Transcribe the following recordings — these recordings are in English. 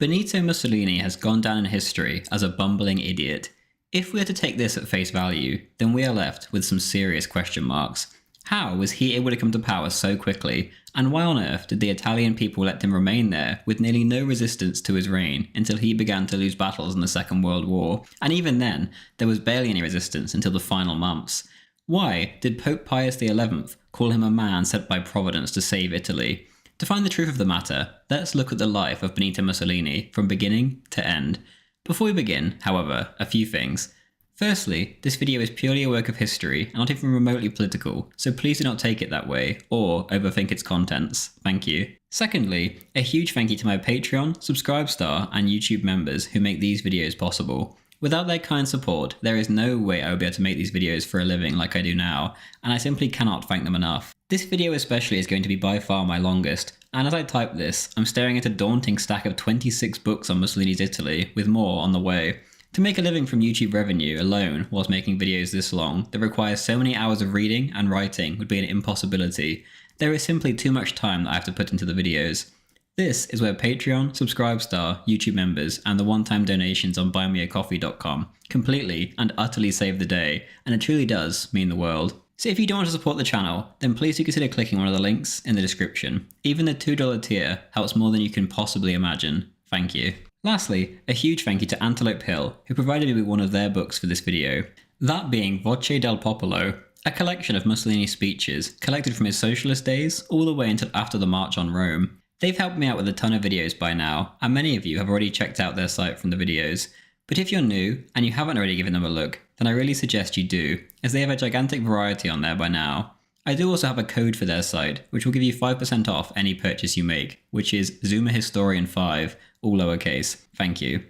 Benito Mussolini has gone down in history as a bumbling idiot. If we are to take this at face value, then we are left with some serious question marks. How was he able to come to power so quickly, and why on earth did the Italian people let him remain there with nearly no resistance to his reign until he began to lose battles in the Second World War, and even then, there was barely any resistance until the final months? Why did Pope Pius XI call him a man sent by Providence to save Italy? To find the truth of the matter, let's look at the life of Benito Mussolini from beginning to end. Before we begin, however, a few things. Firstly, this video is purely a work of history and not even remotely political, so please do not take it that way, or overthink its contents. Thank you. Secondly, a huge thank you to my Patreon, Subscribestar, and YouTube members who make these videos possible. Without their kind support, there is no way I would be able to make these videos for a living like I do now, and I simply cannot thank them enough. This video especially is going to be by far my longest, and as I type this, I'm staring at a daunting stack of 26 books on Mussolini's Italy, with more on the way. To make a living from YouTube revenue alone whilst making videos this long that requires so many hours of reading and writing would be an impossibility. There is simply too much time that I have to put into the videos. This is where Patreon, Subscribestar, YouTube members, and the one-time donations on buymeacoffee.com completely and utterly save the day, and it truly does mean the world. So if you don't want to support the channel, then please do consider clicking one of the links in the description. Even the $2 tier helps more than you can possibly imagine. Thank you. Lastly, a huge thank you to Antelope Hill, who provided me with one of their books for this video. That being Voce del Popolo, a collection of Mussolini's speeches collected from his socialist days all the way until after the March on Rome. They've helped me out with a ton of videos by now, and many of you have already checked out their site from the videos. But if you're new, and you haven't already given them a look, then I really suggest you do, as they have a gigantic variety on there by now. I do also have a code for their site, which will give you 5% off any purchase you make, which is ZoomerHistorian5, all lowercase. Thank you.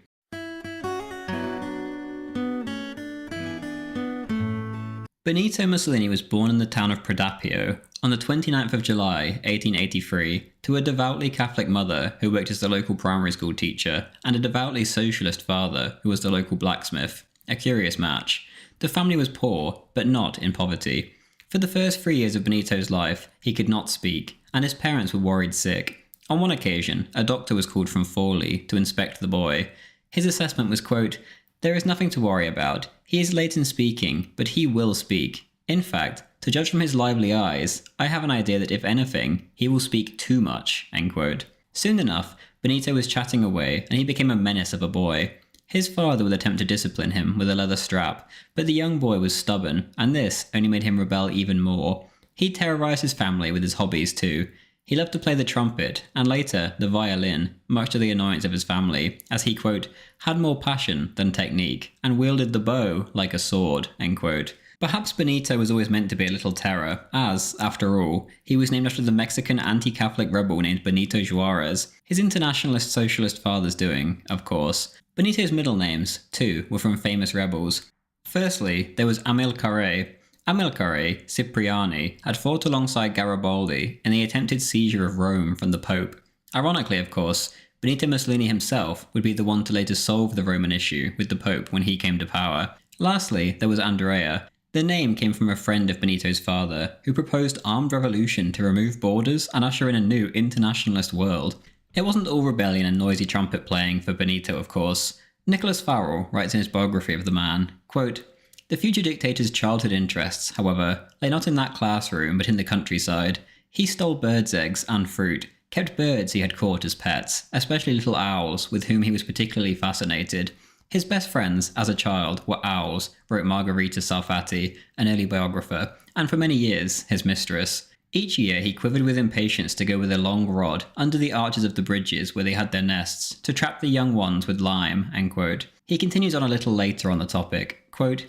Benito Mussolini was born in the town of Prodapio on the 29th of July 1883 to a devoutly Catholic mother who worked as the local primary school teacher and a devoutly socialist father who was the local blacksmith. A curious match. The family was poor, but not in poverty. For the first 3 years of Benito's life, he could not speak, and his parents were worried sick. On one occasion, a doctor was called from Forlì to inspect the boy. His assessment was, quote, "There is nothing to worry about. He is late in speaking, but he will speak. In fact, to judge from his lively eyes, I have an idea that if anything, he will speak too much," end quote. Soon enough, Benito was chatting away and he became a menace of a boy. His father would attempt to discipline him with a leather strap, but the young boy was stubborn, and this only made him rebel even more. He terrorized his family with his hobbies too. He loved to play the trumpet, and later the violin, much to the annoyance of his family, as he, quote, "had more passion than technique, and wielded the bow like a sword," end quote. Perhaps Benito was always meant to be a little terror, as, after all, he was named after the Mexican anti-Catholic rebel named Benito Juarez, his internationalist socialist father's doing, of course. Benito's middle names, too, were from famous rebels. Firstly, there was Amilcare. Amilcare Cipriani had fought alongside Garibaldi in the attempted seizure of Rome from the Pope. Ironically, of course, Benito Mussolini himself would be the one to later solve the Roman issue with the Pope when he came to power. Lastly, there was Andrea. The name came from a friend of Benito's father, who proposed armed revolution to remove borders and usher in a new internationalist world. It wasn't all rebellion and noisy trumpet playing for Benito, of course. Nicholas Farrell writes in his biography of the man, quote, "The future dictator's childhood interests, however, lay not in that classroom but in the countryside. He stole birds' eggs and fruit, kept birds he had caught as pets, especially little owls with whom he was particularly fascinated. His best friends, as a child, were owls," wrote Margherita Sarfatti, an early biographer, and for many years, his mistress. Each year he quivered with impatience to go with a long rod under the arches of the bridges where they had their nests, to trap the young ones with lime, end quote. He continues on a little later on the topic, quote,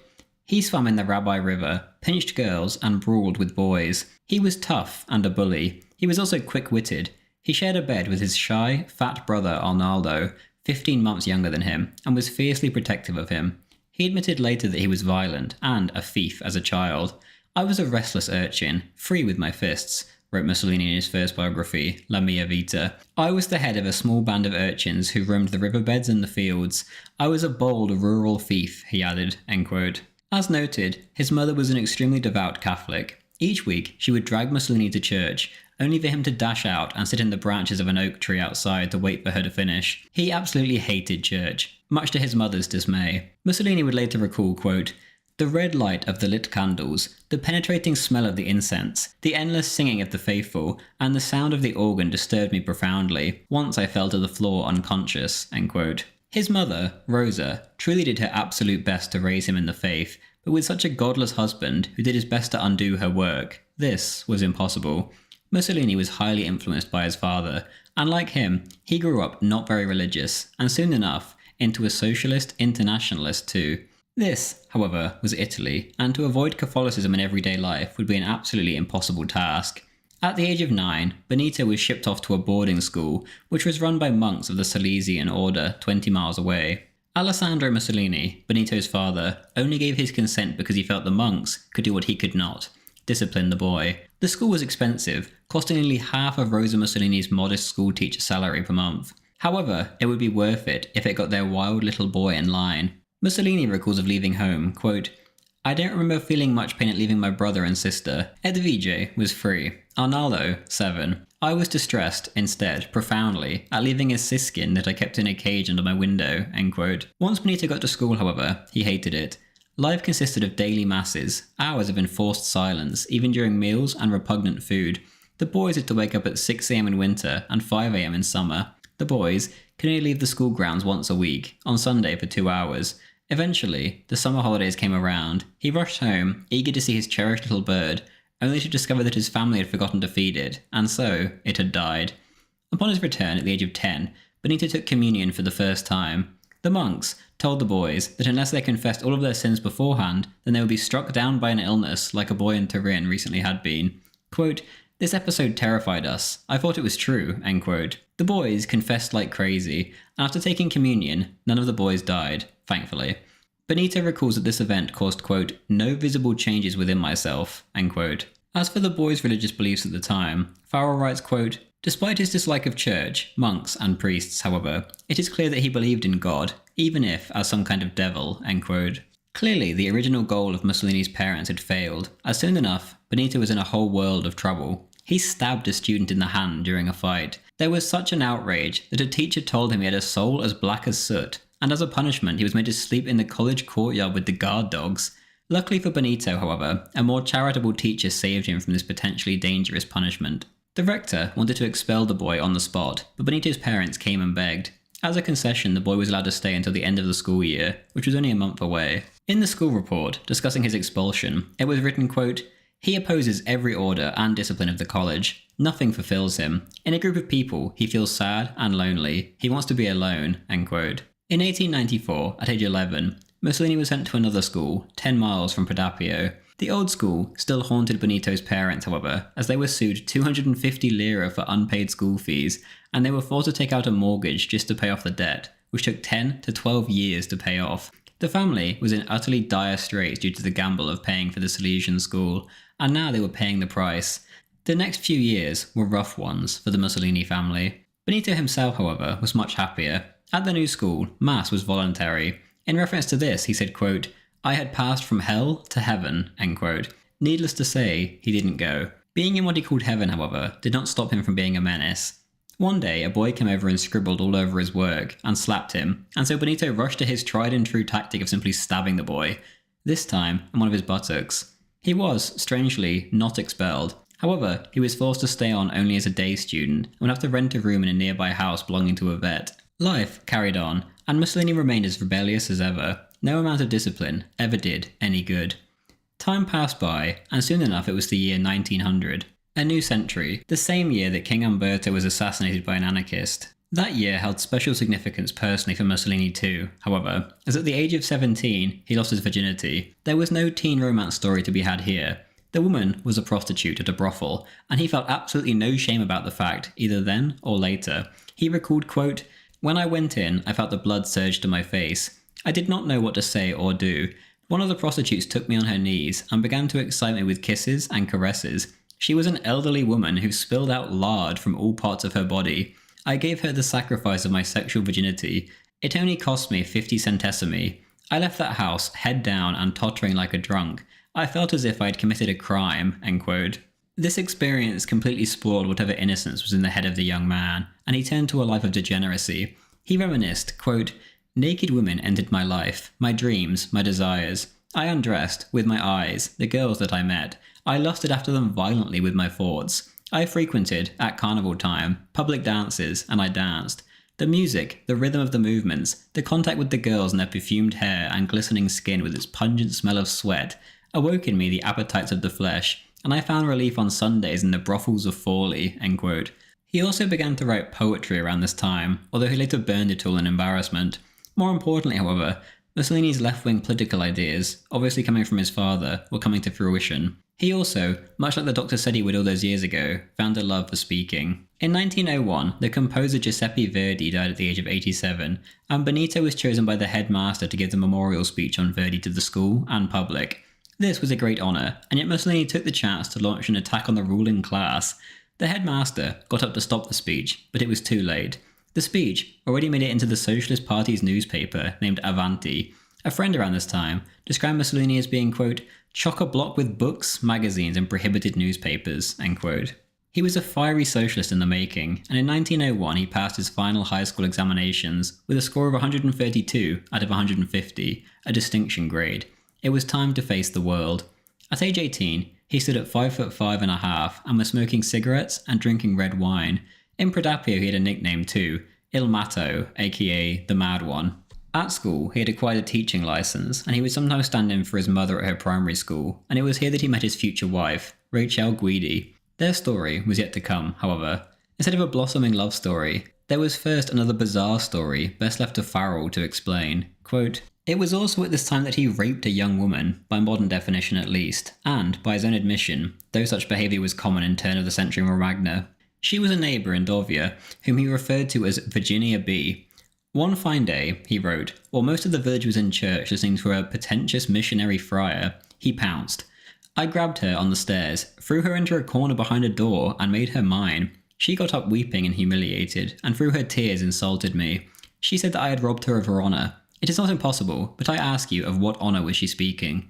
"He swam in the Rabbi River, pinched girls and brawled with boys. He was tough and a bully. He was also quick-witted. He shared a bed with his shy, fat brother Arnaldo, 15 months younger than him, and was fiercely protective of him. He admitted later that he was violent and a thief as a child. I was a restless urchin, free with my fists," wrote Mussolini in his first biography, La Mia Vita. "I was the head of a small band of urchins who roamed the riverbeds and the fields. I was a bold rural thief," he added, end quote. As noted, his mother was an extremely devout Catholic. Each week, she would drag Mussolini to church, only for him to dash out and sit in the branches of an oak tree outside to wait for her to finish. He absolutely hated church, much to his mother's dismay. Mussolini would later recall, quote, "The red light of the lit candles, the penetrating smell of the incense, the endless singing of the faithful, and the sound of the organ disturbed me profoundly. Once I fell to the floor unconscious." End quote. His mother, Rosa, truly did her absolute best to raise him in the faith, but with such a godless husband who did his best to undo her work, this was impossible. Mussolini was highly influenced by his father, and like him, he grew up not very religious, and soon enough, into a socialist internationalist too. This, however, was Italy, and to avoid Catholicism in everyday life would be an absolutely impossible task. At the age of 9, Benito was shipped off to a boarding school, which was run by monks of the Salesian order 20 miles away. Alessandro Mussolini, Benito's father, only gave his consent because he felt the monks could do what he could not: discipline the boy. The school was expensive, costing nearly half of Rosa Mussolini's modest schoolteacher salary per month. However, it would be worth it if it got their wild little boy in line. Mussolini recalls of leaving home, quote, "I don't remember feeling much pain at leaving my brother and sister. Edvige was free. Arnaldo, 7. I was distressed, instead, profoundly, at leaving a siskin that I kept in a cage under my window." End quote. Once Benito got to school, however, he hated it. Life consisted of daily masses, hours of enforced silence, even during meals and repugnant food. The boys had to wake up at 6 a.m. in winter and 5 a.m. in summer. The boys could only leave the school grounds once a week, on Sunday for 2 hours. Eventually, the summer holidays came around. He rushed home, eager to see his cherished little bird, only to discover that his family had forgotten to feed it, and so it had died. Upon his return at the age of 10, Benito took communion for the first time. The monks told the boys that unless they confessed all of their sins beforehand, then they would be struck down by an illness like a boy in Turin recently had been. Quote, "This episode terrified us. I thought it was true." End quote. The boys confessed like crazy, and after taking communion, none of the boys died, thankfully. Benito recalls that this event caused, quote, "no visible changes within myself." End quote. As for the boys' religious beliefs at the time, Farrell writes, quote, "Despite his dislike of church, monks, and priests, however, it is clear that he believed in God, even if as some kind of devil." End quote. Clearly, the original goal of Mussolini's parents had failed, as soon enough, Benito was in a whole world of trouble. He stabbed a student in the hand during a fight. There was such an outrage that a teacher told him he had a soul as black as soot, and as a punishment he was made to sleep in the college courtyard with the guard dogs. Luckily for Benito, however, a more charitable teacher saved him from this potentially dangerous punishment. The rector wanted to expel the boy on the spot, but Benito's parents came and begged. As a concession, the boy was allowed to stay until the end of the school year, which was only a month away. In the school report, discussing his expulsion, it was written, quote, "He opposes every order and discipline of the college. Nothing fulfills him. In a group of people, he feels sad and lonely. He wants to be alone." End quote. In 1894, at age 11, Mussolini was sent to another school, 10 miles from Predappio. The old school still haunted Benito's parents, however, as they were sued 250 lira for unpaid school fees, and they were forced to take out a mortgage just to pay off the debt, which took 10 to 12 years to pay off. The family was in utterly dire straits due to the gamble of paying for the Salesian school, and now they were paying the price. The next few years were rough ones for the Mussolini family. Benito himself, however, was much happier. At the new school, Mass was voluntary. In reference to this, he said, quote, "I had passed from hell to heaven." End quote. Needless to say, he didn't go. Being in what he called heaven, however, did not stop him from being a menace. One day, a boy came over and scribbled all over his work, and slapped him, and so Benito rushed to his tried and true tactic of simply stabbing the boy, this time in one of his buttocks. He was, strangely, not expelled. However, he was forced to stay on only as a day student, and would have to rent a room in a nearby house belonging to a vet. Life carried on, and Mussolini remained as rebellious as ever. No amount of discipline ever did any good. Time passed by, and soon enough it was the year 1900. A new century, the same year that King Umberto was assassinated by an anarchist. That year held special significance personally for Mussolini too, however, as at the age of 17 he lost his virginity. There was no teen romance story to be had here. The woman was a prostitute at a brothel, and he felt absolutely no shame about the fact, either then or later. He recalled, quote, "When I went in, I felt the blood surge to my face. I did not know what to say or do. One of the prostitutes took me on her knees and began to excite me with kisses and caresses. She was an elderly woman who spilled out lard from all parts of her body. I gave her the sacrifice of my sexual virginity. It only cost me 50 centesimi. I left that house, head down and tottering like a drunk. I felt as if I had committed a crime." End quote. This experience completely spoiled whatever innocence was in the head of the young man, and he turned to a life of degeneracy. He reminisced, quote, "Naked women entered my life, my dreams, my desires. I undressed, with my eyes, the girls that I met. I lusted after them violently with my thoughts. I frequented, at carnival time, public dances, and I danced. The music, the rhythm of the movements, the contact with the girls and their perfumed hair and glistening skin with its pungent smell of sweat, awoke in me the appetites of the flesh, and I found relief on Sundays in the brothels of folly." End quote. He also began to write poetry around this time, although he later burned it all in embarrassment. More importantly, however, Mussolini's left-wing political ideas, obviously coming from his father, were coming to fruition. He also, much like the doctor said he would all those years ago, found a love for speaking. In 1901, the composer Giuseppe Verdi died at the age of 87, and Benito was chosen by the headmaster to give the memorial speech on Verdi to the school and public. This was a great honour, and yet Mussolini took the chance to launch an attack on the ruling class. The headmaster got up to stop the speech, but it was too late. The speech already made it into the Socialist Party's newspaper named Avanti. A friend around this time described Mussolini as being, quote, "chock-a-block with books, magazines and prohibited newspapers," end quote. He was a fiery socialist in the making, and in 1901 he passed his final high school examinations with a score of 132 out of 150, a distinction grade. It was time to face the world. At age 18, he stood at 5'5" and was smoking cigarettes and drinking red wine. In Predapio he had a nickname too, Il Matto, aka the Mad One. At school, he had acquired a teaching license, and he would sometimes stand in for his mother at her primary school, and it was here that he met his future wife, Rachel Guidi. Their story was yet to come, however. Instead of a blossoming love story, there was first another bizarre story, best left to Farrell to explain. Quote, "It was also at this time that he raped a young woman, by modern definition at least, and, by his own admission, though such behaviour was common in turn of the century Romagna. She was a neighbour in Dovia, whom he referred to as Virginia B. One fine day, he wrote, while most of the village was in church listening to a pretentious missionary friar, he pounced. I grabbed her on the stairs, threw her into a corner behind a door, and made her mine. She got up weeping and humiliated, and through her tears insulted me. She said that I had robbed her of her honour. It is not impossible, but I ask you, of what honour was she speaking?"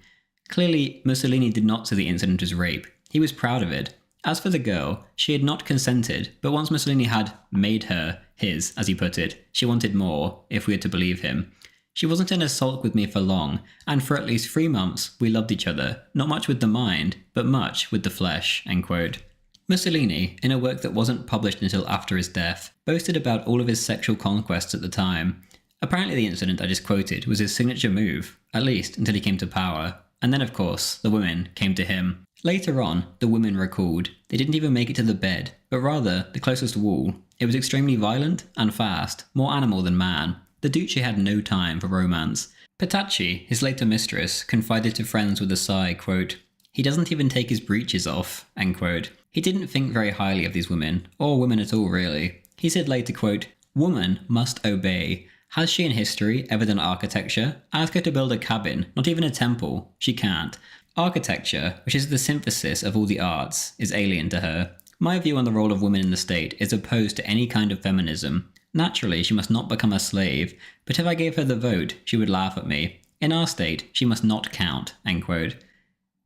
Clearly, Mussolini did not see the incident as rape. He was proud of it. As for the girl, she had not consented, but once Mussolini had made her his, as he put it, she wanted more, if we are to believe him. "She wasn't in a sulk with me for long, and for at least 3 months we loved each other, not much with the mind, but much with the flesh." End quote. Mussolini, in a work that wasn't published until after his death, boasted about all of his sexual conquests at the time. Apparently the incident I just quoted was his signature move, at least until he came to power. And then, of course, the women came to him. Later on, the women recalled. They didn't even make it to the bed, but rather the closest wall. It was extremely violent and fast, more animal than man. The Duce had no time for romance. Petacci, his later mistress, confided to friends with a sigh, quote, "He doesn't even take his breeches off," end quote. He didn't think very highly of these women, or women at all really. He said later, quote, "Woman must obey. Has she in history ever done architecture? Ask her to build a cabin, not even a temple. She can't. Architecture, which is the synthesis of all the arts, is alien to her. My view on the role of women in the state is opposed to any kind of feminism. Naturally, she must not become a slave, but if I gave her the vote, she would laugh at me. In our state, she must not count." End quote.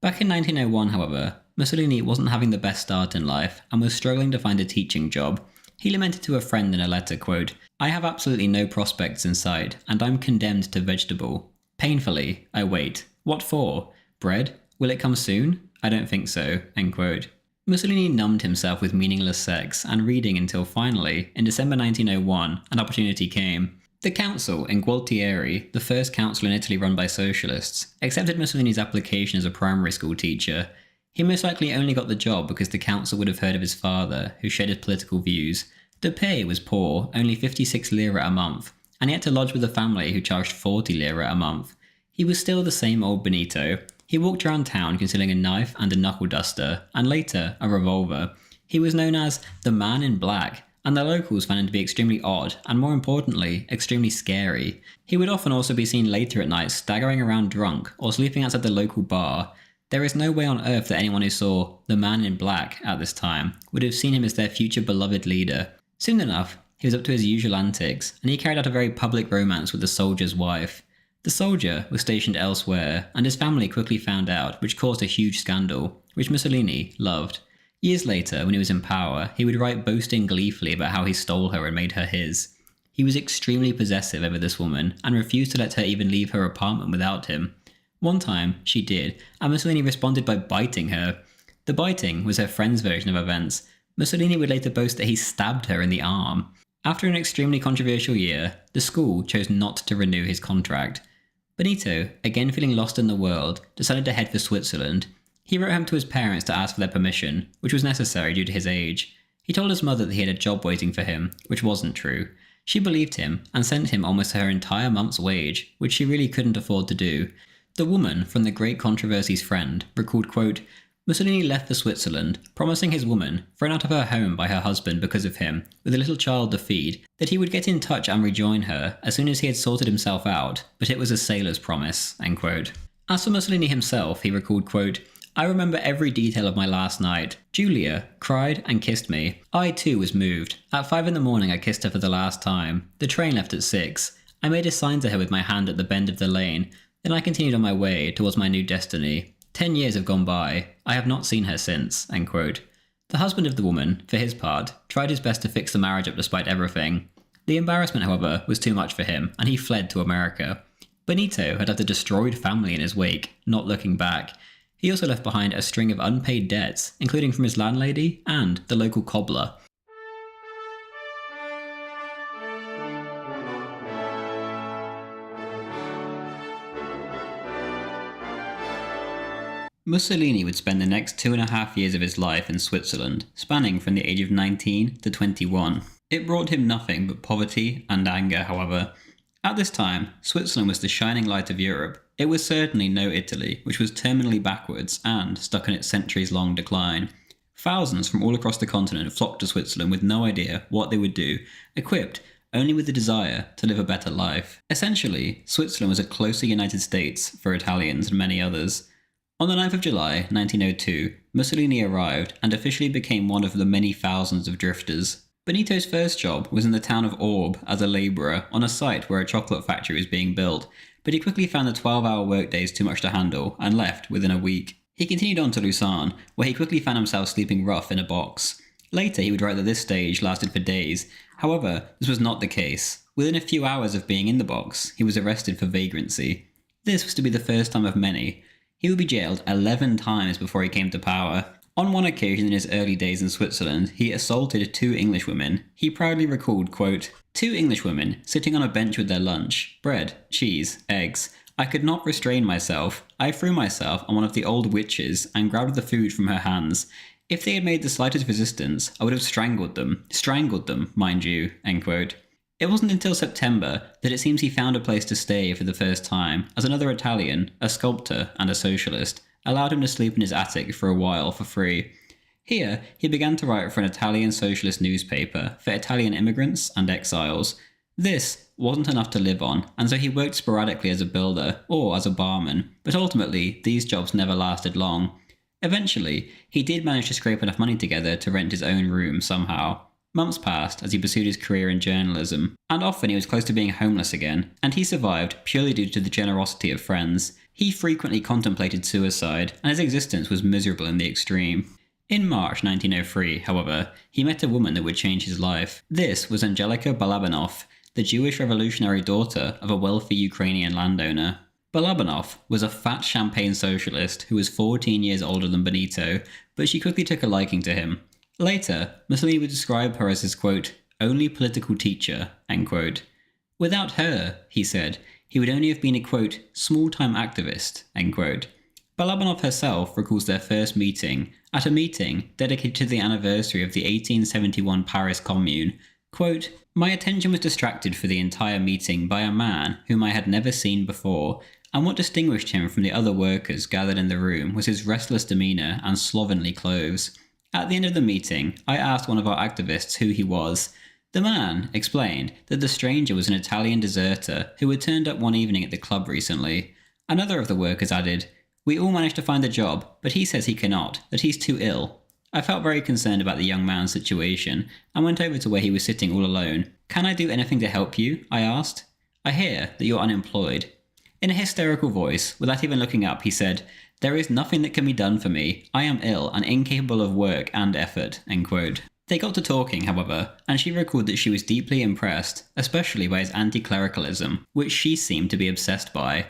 Back in 1901, however, Mussolini wasn't having the best start in life and was struggling to find a teaching job. He lamented to a friend in a letter, quote, "I have absolutely no prospects in sight, and I'm condemned to vegetable. Painfully, I wait. What for? Bread? Will it come soon? I don't think so." End quote. Mussolini numbed himself with meaningless sex and reading until finally, in December 1901, an opportunity came. The council in Gualtieri, the first council in Italy run by socialists, accepted Mussolini's application as a primary school teacher. He most likely only got the job because the council would have heard of his father, who shared his political views. The pay was poor, only 56 lira a month, and he had to lodge with a family who charged 40 lira a month. He was still the same old Benito. He walked around town concealing a knife and a knuckle duster, and later a revolver. He was known as the Man in Black, and the locals found him to be extremely odd, and more importantly, extremely scary. He would often also be seen later at night staggering around drunk, or sleeping outside the local bar. There is no way on earth that anyone who saw the Man in Black at this time would have seen him as their future beloved leader. Soon enough, he was up to his usual antics, and he carried out a very public romance with the soldier's wife. The soldier was stationed elsewhere, and his family quickly found out, which caused a huge scandal, which Mussolini loved. Years later, when he was in power, he would write boasting gleefully about how he stole her and made her his. He was extremely possessive over this woman and refused to let her even leave her apartment without him. One time, she did, and Mussolini responded by biting her. The biting was her friend's version of events. Mussolini would later boast that he stabbed her in the arm. After an extremely controversial year, the school chose not to renew his contract. Benito, again feeling lost in the world, decided to head for Switzerland. He wrote home to his parents to ask for their permission, which was necessary due to his age. He told his mother that he had a job waiting for him, which wasn't true. She believed him and sent him almost her entire month's wage, which she really couldn't afford to do. The woman from the Great Controversy's friend recalled, quote, Mussolini left for Switzerland, promising his woman, thrown out of her home by her husband because of him, with a little child to feed, that he would get in touch and rejoin her as soon as he had sorted himself out, but it was a sailor's promise, end quote. As for Mussolini himself, he recalled, quote, I remember every detail of my last night. Julia cried and kissed me. I too was moved. At 5 in the morning I kissed her for the last time. The train left at 6. I made a sign to her with my hand at the bend of the lane. Then I continued on my way towards my new destiny. 10 years have gone by. I have not seen her since, end quote. The husband of the woman, for his part, tried his best to fix the marriage up despite everything. The embarrassment, however, was too much for him, and he fled to America. Benito had left a destroyed family in his wake, not looking back. He also left behind a string of unpaid debts, including from his landlady and the local cobbler. Mussolini would spend the next 2.5 years of his life in Switzerland, spanning from the age of 19 to 21. It brought him nothing but poverty and anger, however. At this time, Switzerland was the shining light of Europe. It was certainly no Italy, which was terminally backwards and stuck in its centuries-long decline. Thousands from all across the continent flocked to Switzerland with no idea what they would do, equipped only with the desire to live a better life. Essentially, Switzerland was a closer United States for Italians and many others. On the 9th of July, 1902, Mussolini arrived and officially became one of the many thousands of drifters. Benito's first job was in the town of Orbe as a labourer on a site where a chocolate factory was being built, but he quickly found the 12-hour workdays too much to handle and left within a week. He continued on to Lucerne, where he quickly found himself sleeping rough in a box. Later he would write that this stage lasted for days. However, this was not the case. Within a few hours of being in the box, he was arrested for vagrancy. This was to be the first time of many. He would be jailed 11 times before he came to power. On one occasion in his early days in Switzerland, he assaulted 2 English women. He proudly recalled, quote, 2 English women sitting on a bench with their lunch, bread, cheese, eggs. I could not restrain myself. I threw myself on one of the old witches and grabbed the food from her hands. If they had made the slightest resistance, I would have strangled them, mind you, end quote. It wasn't until September that it seems he found a place to stay for the first time, as another Italian, a sculptor and a socialist, allowed him to sleep in his attic for a while for free. Here, he began to write for an Italian socialist newspaper for Italian immigrants and exiles. This wasn't enough to live on, and so he worked sporadically as a builder or as a barman, but ultimately these jobs never lasted long. Eventually, he did manage to scrape enough money together to rent his own room somehow. Months passed as he pursued his career in journalism, and often he was close to being homeless again, and he survived purely due to the generosity of friends. He frequently contemplated suicide, and his existence was miserable in the extreme. In March 1903, however, he met a woman that would change his life. This was Angelika Balabanov, the Jewish revolutionary daughter of a wealthy Ukrainian landowner. Balabanov was a fat champagne socialist who was 14 years older than Benito, but she quickly took a liking to him. Later, Mussolini would describe her as his, quote, only political teacher, end quote. Without her, he said, he would only have been a, quote, small-time activist, end quote. Balabanov herself recalls their first meeting, at a meeting dedicated to the anniversary of the 1871 Paris Commune. Quote, my attention was distracted for the entire meeting by a man whom I had never seen before, and what distinguished him from the other workers gathered in the room was his restless demeanour and slovenly clothes. At the end of the meeting, I asked one of our activists who he was. The man explained that the stranger was an Italian deserter who had turned up one evening at the club recently. Another of the workers added, we all managed to find a job, but he says he cannot, that he's too ill. I felt very concerned about the young man's situation, and went over to where he was sitting all alone. Can I do anything to help you? I asked. I hear that you're unemployed. In a hysterical voice, without even looking up, he said, "There is nothing that can be done for me. I am ill and incapable of work and effort," end quote. They got to talking, however, and she recalled that she was deeply impressed, especially by his anti-clericalism, which she seemed to be obsessed by.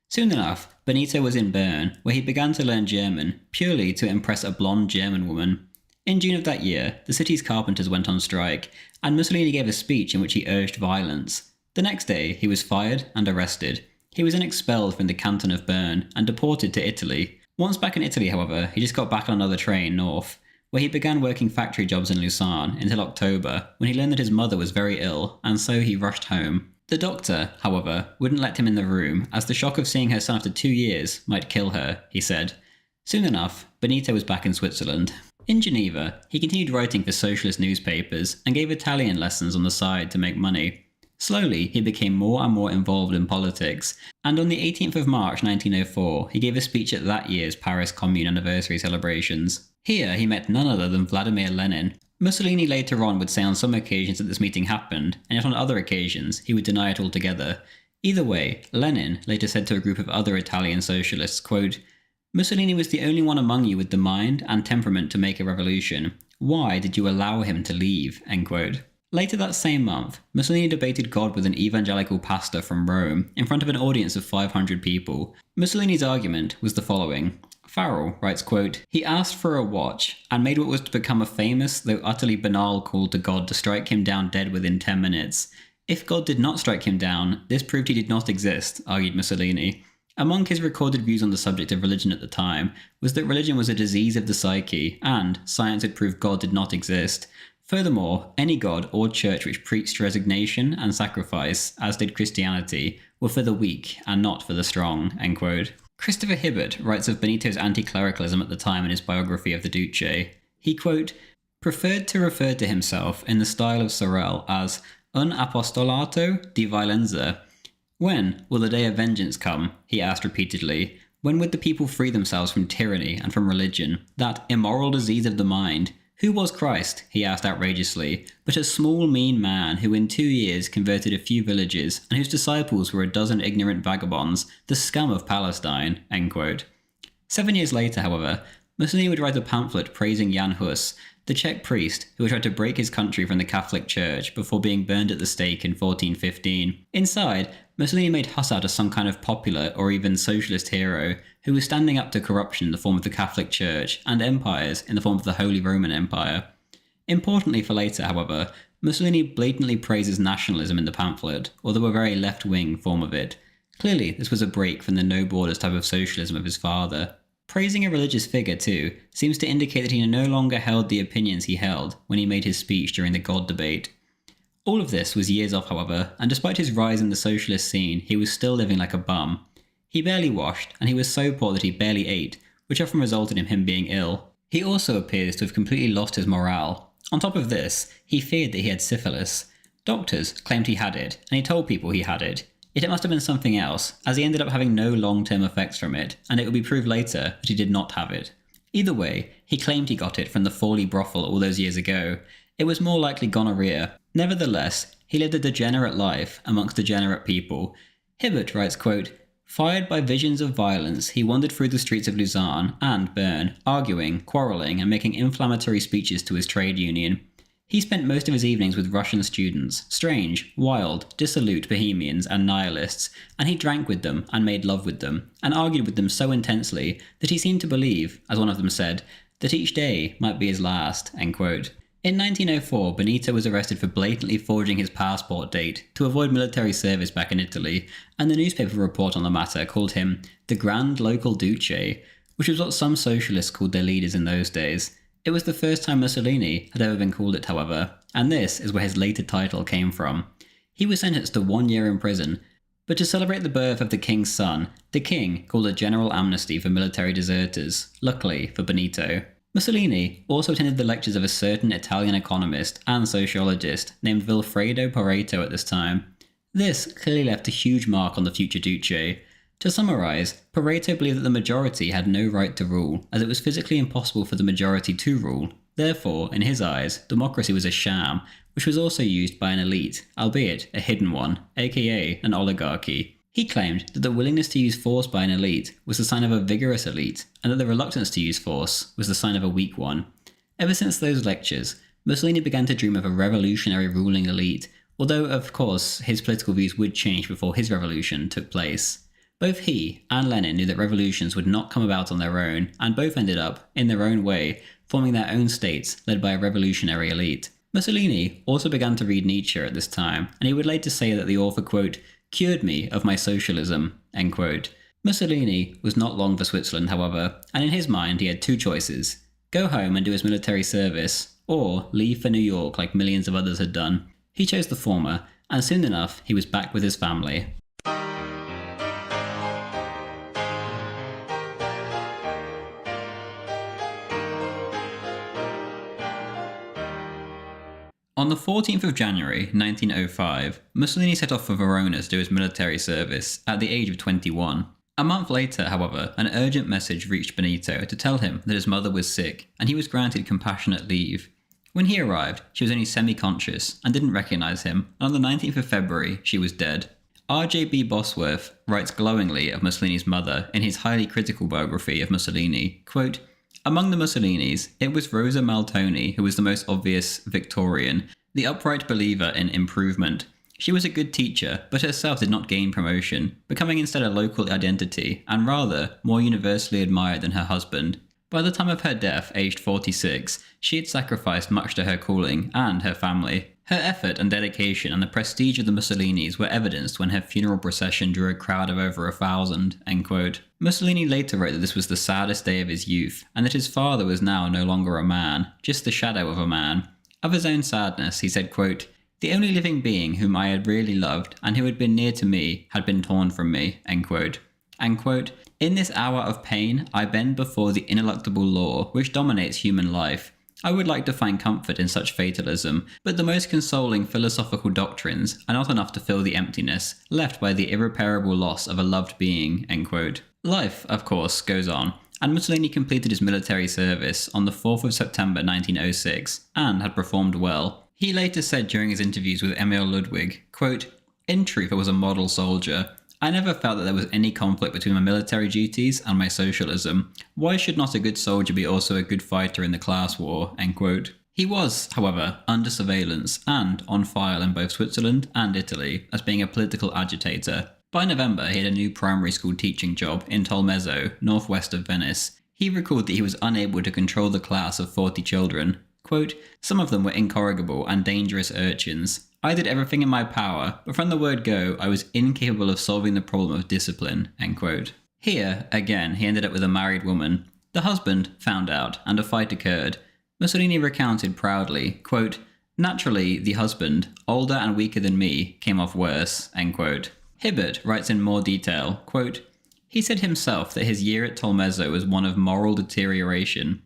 Soon enough, Benito was in Bern, where he began to learn German, purely to impress a blonde German woman. In June of that year, the city's carpenters went on strike, and Mussolini gave a speech in which he urged violence. The next day, he was fired and arrested. He was then expelled from the canton of Bern and deported to Italy. Once back in Italy, however, he just got back on another train north, where he began working factory jobs in Lucerne until October, when he learned that his mother was very ill, and so he rushed home. The doctor, however, wouldn't let him in the room, as the shock of seeing her son after 2 years might kill her, he said. Soon enough, Benito was back in Switzerland. In Geneva, he continued writing for socialist newspapers and gave Italian lessons on the side to make money. Slowly, he became more and more involved in politics, and on the 18th of March 1904, he gave a speech at that year's Paris Commune anniversary celebrations. Here, he met none other than Vladimir Lenin. Mussolini later on would say on some occasions that this meeting happened, and yet on other occasions, he would deny it altogether. Either way, Lenin later said to a group of other Italian socialists, quote, "Mussolini was the only one among you with the mind and temperament to make a revolution. Why did you allow him to leave?" End quote. Later that same month, Mussolini debated God with an evangelical pastor from Rome in front of an audience of 500 people. Mussolini's argument was the following. Farrell writes, quote, "He asked for a watch and made what was to become a famous, though utterly banal, call to God to strike him down dead within 10 minutes. If God did not strike him down, this proved he did not exist," argued Mussolini. Among his recorded views on the subject of religion at the time was that religion was a disease of the psyche, and science had proved God did not exist. Furthermore, any god or church which preached resignation and sacrifice, as did Christianity, were for the weak and not for the strong. End quote. Christopher Hibbert writes of Benito's anti-clericalism at the time in his biography of the Duce. He, quote, "preferred to refer to himself in the style of Sorel as un apostolato di violenza. When will the day of vengeance come?" he asked repeatedly. "When would the people free themselves from tyranny and from religion, that immoral disease of the mind? Who was Christ?" he asked outrageously, "but a small mean man who in 2 years converted a few villages, and whose disciples were a dozen ignorant vagabonds, the scum of Palestine." End quote. 7 years later, however, Mussolini would write a pamphlet praising Jan Hus, the Czech priest who had tried to break his country from the Catholic Church before being burned at the stake in 1415. Inside, Mussolini made Hus out as some kind of popular or even socialist hero who was standing up to corruption in the form of the Catholic Church and empires in the form of the Holy Roman Empire. Importantly for later, however, Mussolini blatantly praises nationalism in the pamphlet, although a very left-wing form of it. Clearly, this was a break from the no borders type of socialism of his father. Praising a religious figure, too, seems to indicate that he no longer held the opinions he held when he made his speech during the God debate. All of this was years off, however, and despite his rise in the socialist scene, he was still living like a bum. He barely washed, and he was so poor that he barely ate, which often resulted in him being ill. He also appears to have completely lost his morale. On top of this, he feared that he had syphilis. Doctors claimed he had it, and he told people he had it. Yet it must have been something else, as he ended up having no long-term effects from it, and it would be proved later that he did not have it. Either way, he claimed he got it from the Forley brothel all those years ago. It was more likely gonorrhea. Nevertheless, he lived a degenerate life amongst degenerate people. Hibbert writes, quote, "Fired by visions of violence, he wandered through the streets of Lausanne and Bern, arguing, quarrelling, and making inflammatory speeches to his trade union. He spent most of his evenings with Russian students, strange, wild, dissolute Bohemians and nihilists, and he drank with them and made love with them, and argued with them so intensely that he seemed to believe, as one of them said, that each day might be his last." End quote. In 1904, Benito was arrested for blatantly forging his passport date to avoid military service back in Italy, and the newspaper report on the matter called him the Grand Local Duce, which was what some socialists called their leaders in those days. It was the first time Mussolini had ever been called it, however, and this is where his later title came from. He was sentenced to 1 year in prison, but to celebrate the birth of the king's son, the king called a general amnesty for military deserters, luckily for Benito. Mussolini also attended the lectures of a certain Italian economist and sociologist named Vilfredo Pareto at this time. This clearly left a huge mark on the future Duce. To summarise, Pareto believed that the majority had no right to rule, as it was physically impossible for the majority to rule. Therefore, in his eyes, democracy was a sham, which was also used by an elite, albeit a hidden one, aka an oligarchy. He claimed that the willingness to use force by an elite was the sign of a vigorous elite, and that the reluctance to use force was the sign of a weak one. Ever since those lectures, Mussolini began to dream of a revolutionary ruling elite, although of course his political views would change before his revolution took place. Both he and Lenin knew that revolutions would not come about on their own, and both ended up, in their own way, forming their own states led by a revolutionary elite. Mussolini also began to read Nietzsche at this time, and he would later say that the author, quote, cured me of my socialism, end quote. Mussolini was not long for Switzerland, however, and in his mind he had two choices: go home and do his military service, or leave for New York like millions of others had done. He chose the former, and soon enough he was back with his family. On the 14th of January 1905, Mussolini set off for Verona to do his military service at the age of 21. A month later, however, an urgent message reached Benito to tell him that his mother was sick, and he was granted compassionate leave. When he arrived, she was only semi-conscious and didn't recognise him, and on the 19th of February, she was dead. R.J.B. Bosworth writes glowingly of Mussolini's mother in his highly critical biography of Mussolini, quote, among the Mussolinis, it was Rosa Maltoni who was the most obvious Victorian, the upright believer in improvement. She was a good teacher, but herself did not gain promotion, becoming instead a local identity, and rather more universally admired than her husband. By the time of her death, aged 46, she had sacrificed much to her calling and her family. Her effort and dedication and the prestige of the Mussolinis were evidenced when her funeral procession drew a crowd of over 1,000, end quote. Mussolini later wrote that this was the saddest day of his youth, and that his father was now no longer a man, just the shadow of a man. Of his own sadness, he said, quote, the only living being whom I had really loved and who had been near to me had been torn from me, end quote. And quote, in this hour of pain, I bend before the ineluctable law which dominates human life. I would like to find comfort in such fatalism, but the most consoling philosophical doctrines are not enough to fill the emptiness left by the irreparable loss of a loved being, end quote. Life, of course, goes on, and Mussolini completed his military service on the 4th of September 1906, and had performed well. He later said during his interviews with Emil Ludwig, quote, in truth I was a model soldier. I never felt that there was any conflict between my military duties and my socialism. Why should not a good soldier be also a good fighter in the class war, end quote. He was, however, under surveillance and on file in both Switzerland and Italy as being a political agitator. By November, he had a new primary school teaching job in Tolmezzo, northwest of Venice. He recalled that he was unable to control the class of 40 children. Quote, some of them were incorrigible and dangerous urchins. I did everything in my power, but from the word go, I was incapable of solving the problem of discipline, end quote. Here, again, he ended up with a married woman. The husband found out, and a fight occurred. Mussolini recounted proudly, quote, naturally, the husband, older and weaker than me, came off worse, end quote. Hibbert writes in more detail, quote, he said himself that his year at Tolmezzo was one of moral deterioration.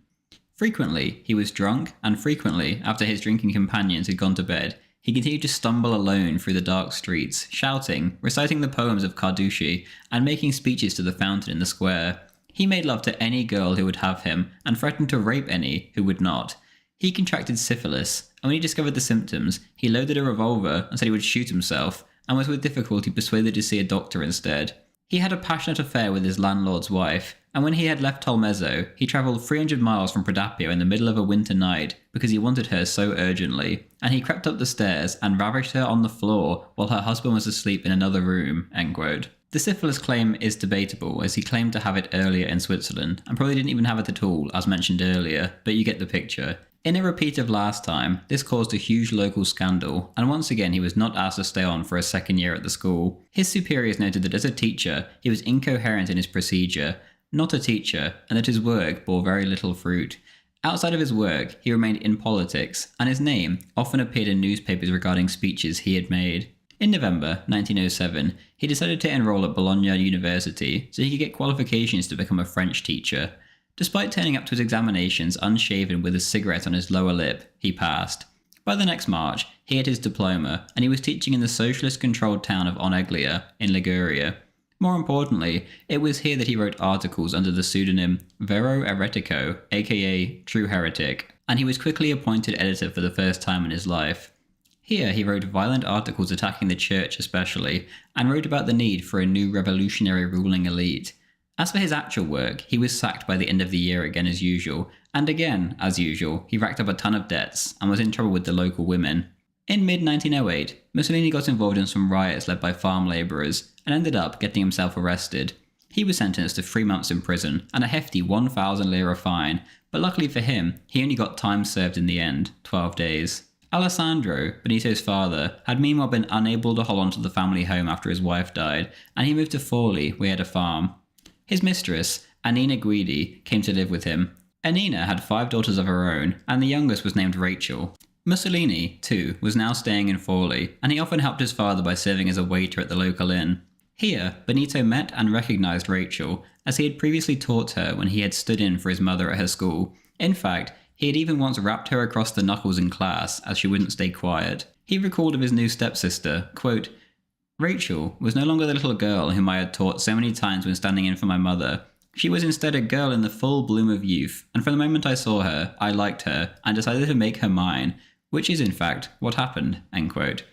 Frequently, he was drunk, and frequently, after his drinking companions had gone to bed, he continued to stumble alone through the dark streets, shouting, reciting the poems of Carducci, and making speeches to the fountain in the square. He made love to any girl who would have him, and threatened to rape any who would not. He contracted syphilis, and when he discovered the symptoms, he loaded a revolver and said he would shoot himself, and was with difficulty persuaded to see a doctor instead. He had a passionate affair with his landlord's wife, and when he had left Tolmezzo, he travelled 300 miles from Prodapio in the middle of a winter night because he wanted her so urgently, and he crept up the stairs and ravished her on the floor while her husband was asleep in another room, end quote. The syphilis claim is debatable, as he claimed to have it earlier in Switzerland, and probably didn't even have it at all, as mentioned earlier, but you get the picture. In a repeat of last time, this caused a huge local scandal, and once again he was not asked to stay on for a second year at the school. His superiors noted that as a teacher, he was incoherent in his procedure, not a teacher, and that his work bore very little fruit. Outside of his work, he remained in politics, and his name often appeared in newspapers regarding speeches he had made. In November 1907, he decided to enroll at Bologna University so he could get qualifications to become a French teacher. Despite turning up to his examinations unshaven with a cigarette on his lower lip, he passed. By the next March, he had his diploma, and he was teaching in the socialist-controlled town of Oneglia in Liguria. More importantly, it was here that he wrote articles under the pseudonym Vero Eretico, aka True Heretic, and he was quickly appointed editor for the first time in his life. Here he wrote violent articles attacking the church especially, and wrote about the need for a new revolutionary ruling elite. As for his actual work, he was sacked by the end of the year again as usual, and again, as usual, he racked up a ton of debts and was in trouble with the local women. In mid-1908, Mussolini got involved in some riots led by farm labourers, and ended up getting himself arrested. He was sentenced to 3 months in prison and a hefty 1,000 lira fine, but luckily for him, he only got time served in the end, 12 days. Alessandro, Benito's father, had meanwhile been unable to hold on to the family home after his wife died, and he moved to Forlì, where he had a farm. His mistress, Annina Guidi, came to live with him. Annina had 5 daughters of her own, and the youngest was named Rachel. Mussolini, too, was now staying in Forlì, and he often helped his father by serving as a waiter at the local inn. Here, Benito met and recognised Rachel, as he had previously taught her when he had stood in for his mother at her school. In fact, he had even once rapped her across the knuckles in class as she wouldn't stay quiet. He recalled of his new stepsister, quote, "Rachel was no longer the little girl whom I had taught so many times when standing in for my mother. She was instead a girl in the full bloom of youth, and from the moment I saw her, I liked her, and decided to make her mine, which is in fact what happened." End quote.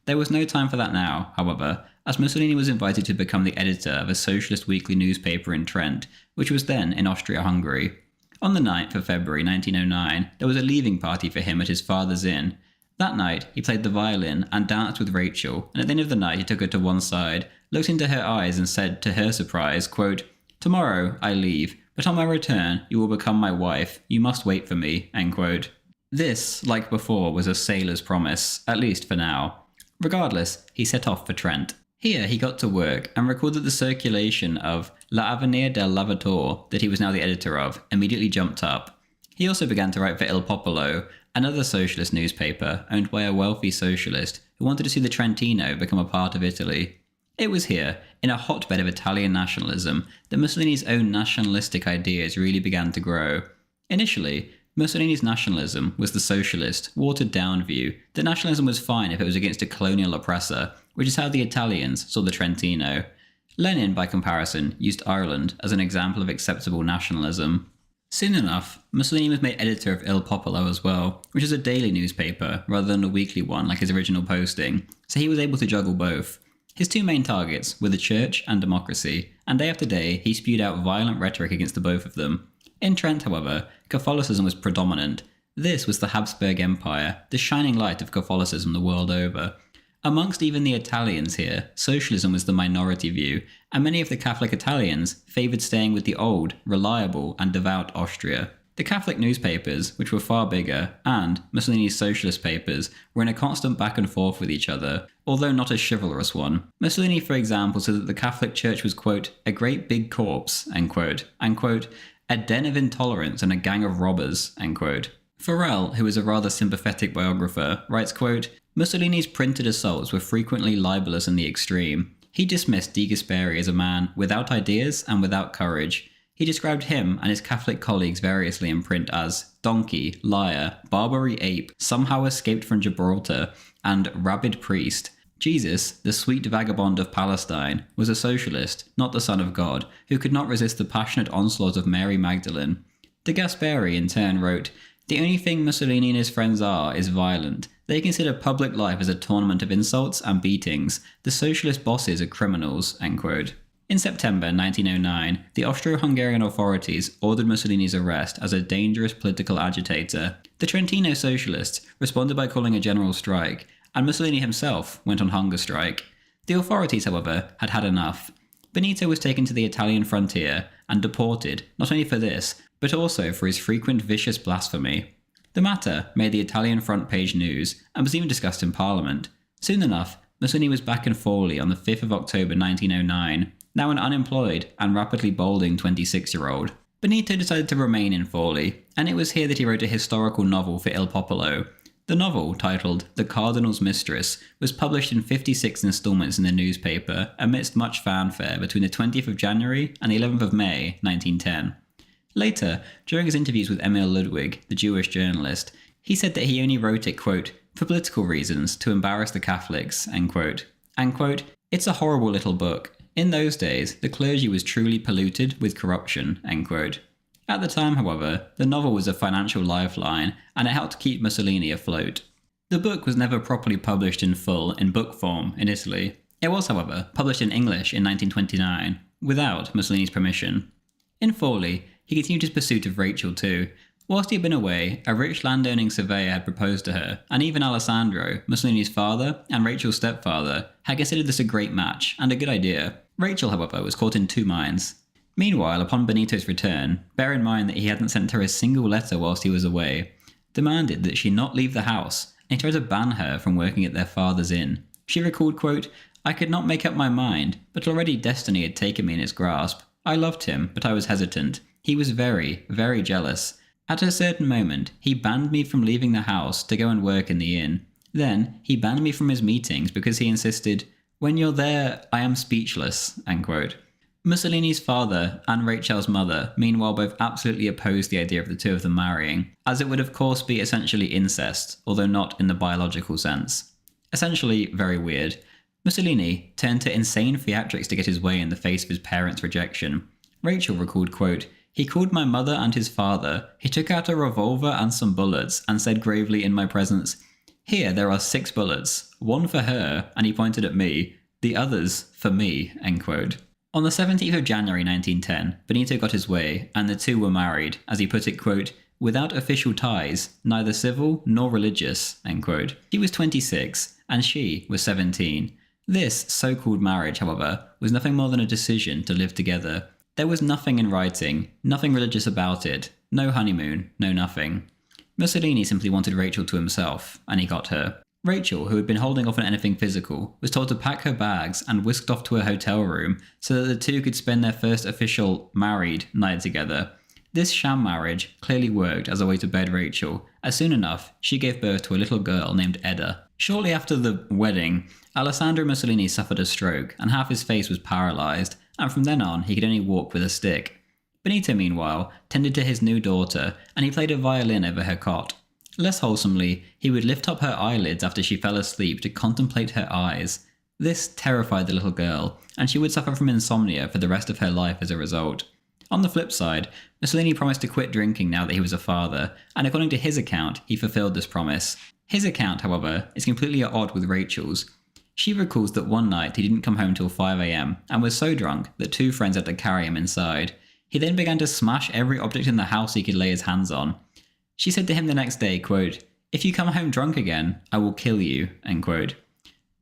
There was no time for that now, however, as Mussolini was invited to become the editor of a socialist weekly newspaper in Trent, which was then in Austria-Hungary. On the 9th of February 1909, there was a leaving party for him at his father's inn. That night, he played the violin and danced with Rachel, and at the end of the night he took her to one side, looked into her eyes and said, to her surprise, quote, "Tomorrow I leave, but on my return you will become my wife. You must wait for me." End quote. This, like before, was a sailor's promise, at least for now. Regardless, he set off for Trent. Here he got to work and recorded the circulation of L'Avenir del Lavoratore, that he was now the editor of, immediately jumped up. He also began to write for Il Popolo, another socialist newspaper owned by a wealthy socialist who wanted to see the Trentino become a part of Italy. It was here, in a hotbed of Italian nationalism, that Mussolini's own nationalistic ideas really began to grow. Initially, Mussolini's nationalism was the socialist, watered-down view that nationalism was fine if it was against a colonial oppressor, which is how the Italians saw the Trentino. Lenin, by comparison, used Ireland as an example of acceptable nationalism. Soon enough, Mussolini was made editor of Il Popolo as well, which is a daily newspaper rather than a weekly one like his original posting, so he was able to juggle both. His 2 main targets were the church and democracy, and day after day he spewed out violent rhetoric against the both of them. In Trent, however, Catholicism was predominant. This was the Habsburg Empire, the shining light of Catholicism the world over. Amongst even the Italians here, socialism was the minority view, and many of the Catholic Italians favoured staying with the old, reliable and devout Austria. The Catholic newspapers, which were far bigger, and Mussolini's socialist papers, were in a constant back and forth with each other, although not a chivalrous one. Mussolini, for example, said that the Catholic Church was, quote, "a great big corpse," end quote, and, quote, "a den of intolerance and a gang of robbers," end quote. Farrell, who is a rather sympathetic biographer, writes, quote, "Mussolini's printed assaults were frequently libelous in the extreme. He dismissed De Gasperi as a man without ideas and without courage. He described him and his Catholic colleagues variously in print as donkey, liar, Barbary ape, somehow escaped from Gibraltar, and rabid priest. Jesus, the sweet vagabond of Palestine, was a socialist, not the Son of God, who could not resist the passionate onslaught of Mary Magdalene." De Gasperi, in turn, wrote, "The only thing Mussolini and his friends are is violent. They consider public life as a tournament of insults and beatings. The socialist bosses are criminals." End quote. In September 1909, the Austro-Hungarian authorities ordered Mussolini's arrest as a dangerous political agitator. The Trentino socialists responded by calling a general strike, and Mussolini himself went on hunger strike. The authorities, however, had had enough. Benito was taken to the Italian frontier and deported, not only for this, but also for his frequent vicious blasphemy. The matter made the Italian front page news and was even discussed in Parliament. Soon enough, Mussolini was back in Forlì on the 5th of October 1909, now an unemployed and rapidly balding 26-year-old. Benito decided to remain in Forlì, and it was here that he wrote a historical novel for Il Popolo. The novel, titled The Cardinal's Mistress, was published in 56 installments in the newspaper amidst much fanfare between the 20th of January and the 11th of May 1910. Later, during his interviews with Emil Ludwig, the Jewish journalist, he said that he only wrote it, quote, "for political reasons, to embarrass the Catholics," end quote. And, quote, "It's a horrible little book. In those days, the clergy was truly polluted with corruption," end quote. At the time, however, the novel was a financial lifeline, and it helped keep Mussolini afloat. The book was never properly published in full in book form in Italy. It was, however, published in English in 1929, without Mussolini's permission. In Forlì, he continued his pursuit of Rachel too. Whilst he had been away, a rich landowning surveyor had proposed to her, and even Alessandro, Mussolini's father and Rachel's stepfather, had considered this a great match and a good idea. Rachel, however, was caught in two minds. Meanwhile, upon Benito's return, bear in mind that he hadn't sent her a single letter whilst he was away, demanded that she not leave the house, and he tried to ban her from working at their father's inn. She recalled, quote, "I could not make up my mind, but already destiny had taken me in its grasp. I loved him, but I was hesitant. He was very, very jealous. At a certain moment, he banned me from leaving the house to go and work in the inn. Then, he banned me from his meetings because he insisted, 'When you're there, I am speechless,'" end quote. Mussolini's father and Rachel's mother, meanwhile, both absolutely opposed the idea of the two of them marrying, as it would of course be essentially incest, although not in the biological sense. Essentially, very weird. Mussolini turned to insane theatrics to get his way in the face of his parents' rejection. Rachel recalled, quote, "He called my mother and his father, he took out a revolver and some bullets, and said gravely in my presence, 'Here there are 6 bullets, one for her,' and he pointed at me, 'the others for me,' end quote." On the 17th of January 1910, Benito got his way, and the two were married, as he put it, quote, "without official ties, neither civil nor religious," end quote. He was 26, and she was 17. This so-called marriage, however, was nothing more than a decision to live together. There was nothing in writing, nothing religious about it, no honeymoon, no nothing. Mussolini simply wanted Rachel to himself, and he got her. Rachel, who had been holding off on anything physical, was told to pack her bags and whisked off to a hotel room so that the two could spend their first official married night together. This sham marriage clearly worked as a way to bed Rachel, as soon enough she gave birth to a little girl named Edda. Shortly after the wedding, Alessandro Mussolini suffered a stroke and half his face was paralysed, and from then on he could only walk with a stick. Benito, meanwhile, tended to his new daughter, and he played a violin over her cot. Less wholesomely, he would lift up her eyelids after she fell asleep to contemplate her eyes. This terrified the little girl, and she would suffer from insomnia for the rest of her life as a result. On the flip side, Mussolini promised to quit drinking now that he was a father, and according to his account, he fulfilled this promise. His account, however, is completely at odds with Rachel's. She recalls that one night he didn't come home till 5 a.m. and was so drunk that 2 friends had to carry him inside. He then began to smash every object in the house he could lay his hands on. She said to him the next day, quote, "If you come home drunk again, I will kill you," end quote.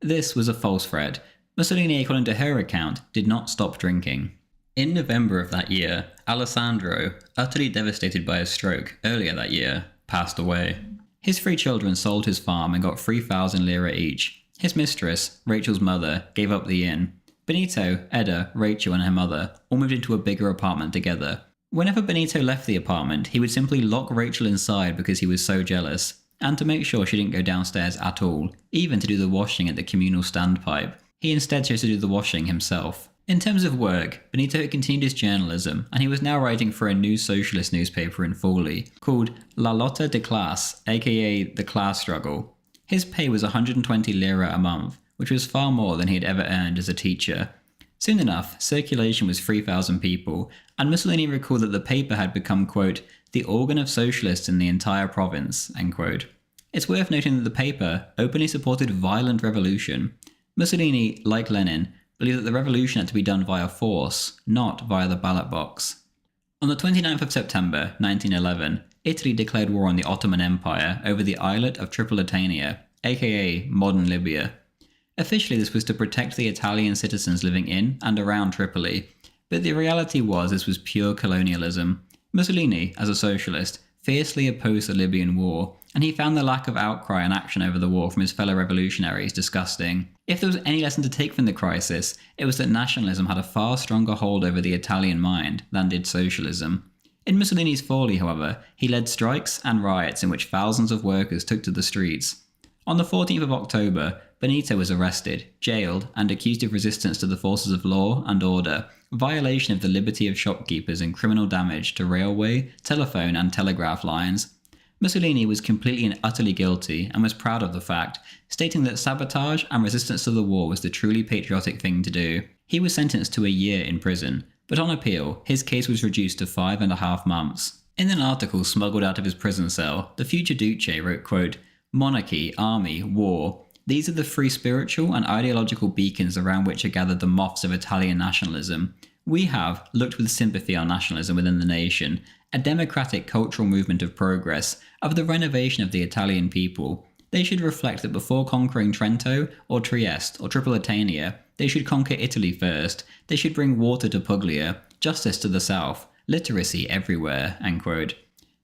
This was a false threat. Mussolini, according to her account, did not stop drinking. In November of that year, Alessandro, utterly devastated by a stroke earlier that year, passed away. His 3 children sold his farm and got 3,000 lira each. His mistress, Rachel's mother, gave up the inn. Benito, Edda, Rachel and her mother all moved into a bigger apartment together. Whenever Benito left the apartment, he would simply lock Rachel inside because he was so jealous, and to make sure she didn't go downstairs at all, even to do the washing at the communal standpipe. He instead chose to do the washing himself. In terms of work, Benito had continued his journalism, and he was now writing for a new socialist newspaper in Forlì, called La Lotta de Classe, aka The Class Struggle. His pay was 120 lira a month, which was far more than he had ever earned as a teacher. Soon enough, circulation was 3,000 people, and Mussolini recalled that the paper had become, quote, "the organ of socialists in the entire province," end quote. It's worth noting that the paper openly supported violent revolution. Mussolini, like Lenin, believed that the revolution had to be done via force, not via the ballot box. On the 29th of September 1911, Italy declared war on the Ottoman Empire over the islet of Tripolitania, aka modern Libya. Officially, this was to protect the Italian citizens living in and around Tripoli, but the reality was this was pure colonialism. Mussolini, as a socialist, fiercely opposed the Libyan war, and he found the lack of outcry and action over the war from his fellow revolutionaries disgusting. If there was any lesson to take from the crisis, it was that nationalism had a far stronger hold over the Italian mind than did socialism. In Mussolini's Forlì, however, he led strikes and riots in which thousands of workers took to the streets. On the 14th of October, Benito was arrested, jailed, and accused of resistance to the forces of law and order, violation of the liberty of shopkeepers and criminal damage to railway, telephone and telegraph lines. Mussolini was completely and utterly guilty and was proud of the fact, stating that sabotage and resistance to the war was the truly patriotic thing to do. He was sentenced to a year in prison, but on appeal, his case was reduced to 5.5 months. In an article smuggled out of his prison cell, the future Duce wrote, quote, Monarchy, army, war. These are the three spiritual and ideological beacons around which are gathered the moths of Italian nationalism. We have looked with sympathy on nationalism within the nation, a democratic cultural movement of progress, of the renovation of the Italian people. They should reflect that before conquering Trento, or Trieste, or Tripolitania, they should conquer Italy first. They should bring water to Puglia, justice to the south, literacy everywhere." End quote.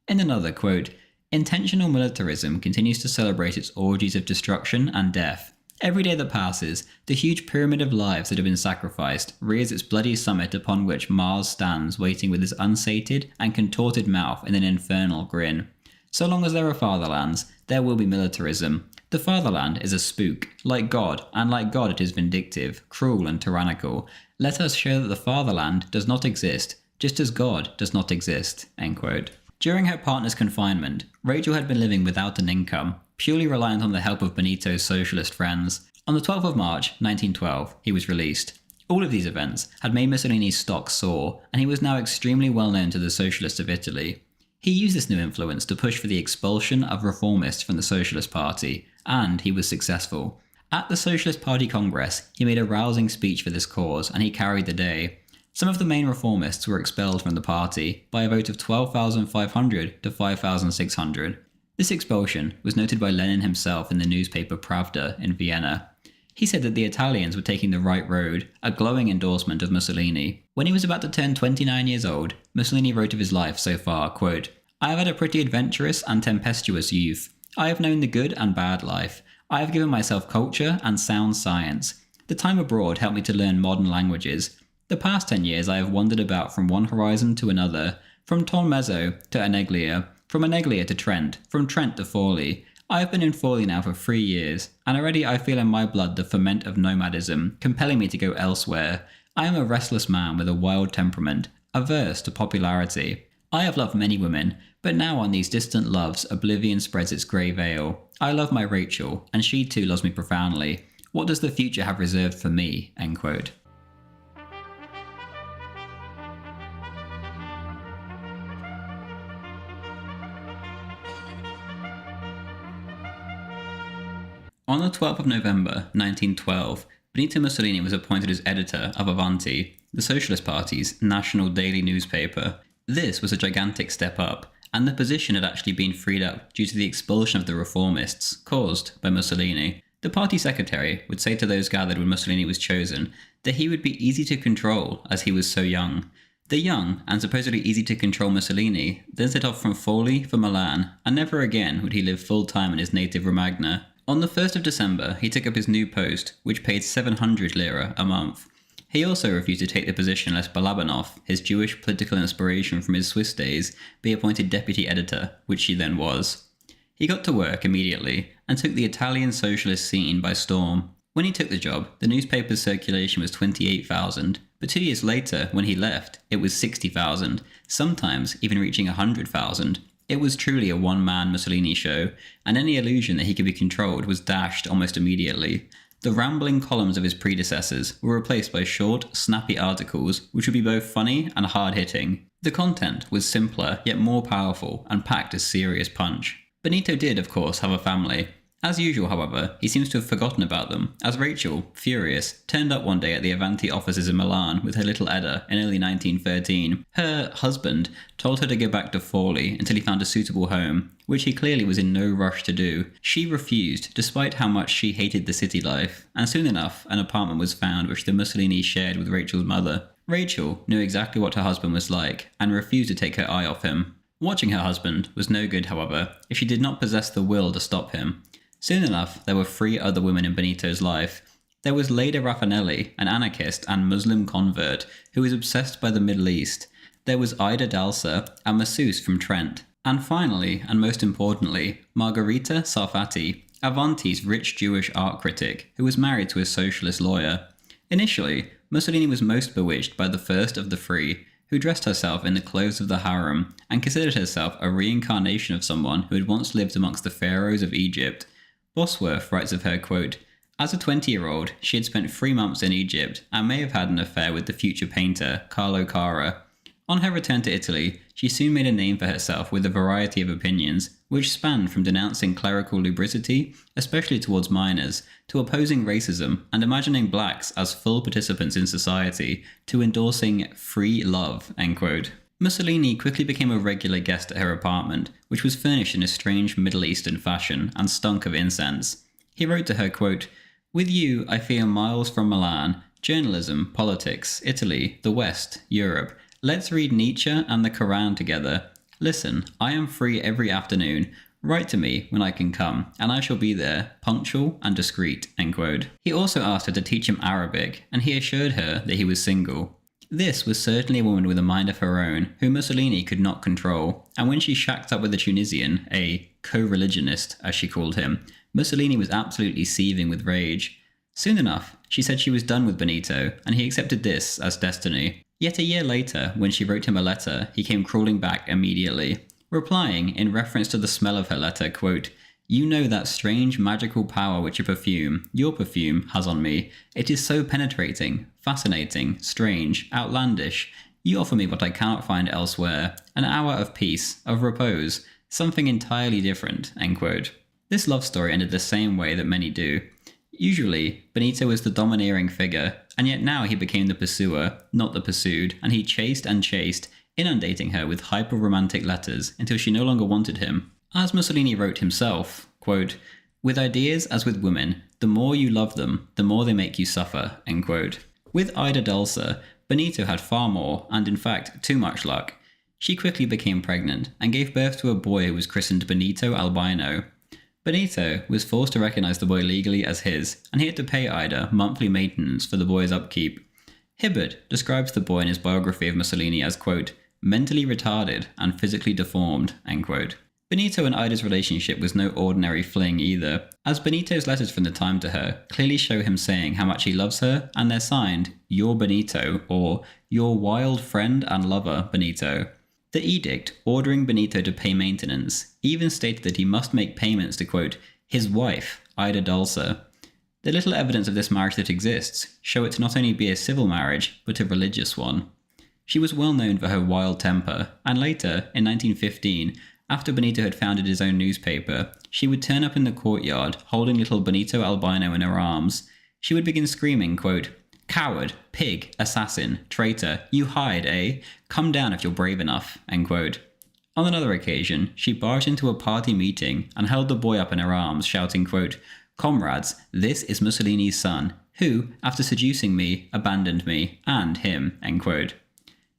In another quote, "Intentional militarism continues to celebrate its orgies of destruction and death. Every day that passes, the huge pyramid of lives that have been sacrificed rears its bloody summit upon which Mars stands waiting with his unsated and contorted mouth in an infernal grin. So long as there are fatherlands, there will be militarism. The fatherland is a spook, like God, and like God it is vindictive, cruel and tyrannical. Let us show that the fatherland does not exist, just as God does not exist." End quote. During her partner's confinement, Rachel had been living without an income, purely reliant on the help of Benito's socialist friends. On the 12th of March, 1912, he was released. All of these events had made Mussolini's stock soar, and he was now extremely well known to the socialists of Italy. He used this new influence to push for the expulsion of reformists from the Socialist Party, and he was successful. At the Socialist Party Congress, he made a rousing speech for this cause, and he carried the day. Some of the main reformists were expelled from the party by a vote of 12,500 to 5,600. This expulsion was noted by Lenin himself in the newspaper Pravda in Vienna. He said that the Italians were taking the right road, a glowing endorsement of Mussolini. When he was about to turn 29 years old, Mussolini wrote of his life so far, quote, "I have had a pretty adventurous and tempestuous youth. I have known the good and bad life. I have given myself culture and sound science. The time abroad helped me to learn modern languages. The past 10 years I have wandered about from one horizon to another, from Tolmezzo to Aneglia, from Aneglia to Trent, from Trent to Forli. I have been in Forli now for 3 years, and already I feel in my blood the ferment of nomadism, compelling me to go elsewhere. I am a restless man with a wild temperament, averse to popularity. I have loved many women, but now on these distant loves oblivion spreads its grey veil. I love my Rachel, and she too loves me profoundly. What does the future have reserved for me?" End quote. On the 12th of November 1912, Benito Mussolini was appointed as editor of Avanti, the Socialist Party's national daily newspaper. This was a gigantic step up, and the position had actually been freed up due to the expulsion of the reformists, caused by Mussolini. The party secretary would say to those gathered when Mussolini was chosen that he would be easy to control as he was so young. The young and supposedly easy to control Mussolini then set off from Forli for Milan, and never again would he live full time in his native Romagna. On the 1st of December, he took up his new post, which paid 700 lira a month. He also refused to take the position lest Balabanov, his Jewish political inspiration from his Swiss days, be appointed deputy editor, which he then was. He got to work immediately, and took the Italian socialist scene by storm. When he took the job, the newspaper's circulation was 28,000, but 2 years later, when he left, it was 60,000, sometimes even reaching 100,000. It was truly a one-man Mussolini show, and any illusion that he could be controlled was dashed almost immediately. The rambling columns of his predecessors were replaced by short, snappy articles which would be both funny and hard-hitting. The content was simpler, yet more powerful, and packed a serious punch. Benito did, of course, have a family. As usual, however, he seems to have forgotten about them, as Rachel, furious, turned up one day at the Avanti offices in Milan with her little Edda in early 1913. Her husband told her to go back to Forli until he found a suitable home, which he clearly was in no rush to do. She refused, despite how much she hated the city life, and soon enough an apartment was found which the Mussolinis shared with Rachel's mother. Rachel knew exactly what her husband was like, and refused to take her eye off him. Watching her husband was no good, however, if she did not possess the will to stop him. Soon enough, there were 3 other women in Benito's life. There was Leda Raffanelli, an anarchist and Muslim convert who was obsessed by the Middle East. There was Ida Dalsa, a masseuse from Trent. And finally, and most importantly, Margherita Sarfatti, Avanti's rich Jewish art critic, who was married to a socialist lawyer. Initially, Mussolini was most bewitched by the first of the 3, who dressed herself in the clothes of the harem and considered herself a reincarnation of someone who had once lived amongst the pharaohs of Egypt. Bosworth writes of her, quote, "As a 20-year-old, she had spent 3 months in Egypt and may have had an affair with the future painter, Carlo Cara. On her return to Italy, she soon made a name for herself with a variety of opinions, which spanned from denouncing clerical lubricity, especially towards minors, to opposing racism and imagining blacks as full participants in society, to endorsing free love, end quote. Mussolini quickly became a regular guest at her apartment, which was furnished in a strange Middle Eastern fashion and stunk of incense. He wrote to her, quote, "With you I feel miles from Milan, journalism, politics, Italy, the West, Europe. Let's read Nietzsche and the Quran together. Listen, I am free every afternoon. Write to me when I can come, and I shall be there, punctual and discreet," end quote. He also asked her to teach him Arabic, and he assured her that he was single. This was certainly a woman with a mind of her own, who Mussolini could not control, and when she shacked up with a Tunisian, a co-religionist, as she called him, Mussolini was absolutely seething with rage. Soon enough, she said she was done with Benito, and he accepted this as destiny. Yet a year later, when she wrote him a letter, he came crawling back immediately, replying in reference to the smell of her letter, quote, "You know that strange magical power which your perfume, has on me. It is so penetrating, fascinating, strange, outlandish. You offer me what I cannot find elsewhere, an hour of peace, of repose, something entirely different," end quote. This love story ended the same way that many do. Usually, Benito was the domineering figure, and yet now he became the pursuer, not the pursued, and he chased and chased, inundating her with hyper-romantic letters until she no longer wanted him. As Mussolini wrote himself, quote, "With ideas as with women, the more you love them, the more they make you suffer," end quote. With Ida Dulce, Benito had far more, and in fact, too much luck. She quickly became pregnant, and gave birth to a boy who was christened Benito Albino. Benito was forced to recognize the boy legally as his, and he had to pay Ida monthly maintenance for the boy's upkeep. Hibbert describes the boy in his biography of Mussolini as, quote, "mentally retarded and physically deformed," end quote. Benito and Ida's relationship was no ordinary fling either, as Benito's letters from the time to her clearly show him saying how much he loves her, and they're signed, "Your Benito," or "Your wild friend and lover, Benito." The edict ordering Benito to pay maintenance even stated that he must make payments to, quote, "his wife, Ida Dulce." The little evidence of this marriage that exists show it to not only be a civil marriage, but a religious one. She was well known for her wild temper, and later, in 1915, after Benito had founded his own newspaper, she would turn up in the courtyard holding little Benito Albino in her arms. She would begin screaming, quote, "Coward, pig, assassin, traitor, you hide, eh? Come down if you're brave enough," end quote. On another occasion, she barged into a party meeting and held the boy up in her arms, shouting, quote, "Comrades, this is Mussolini's son, who, after seducing me, abandoned me, and him," end quote.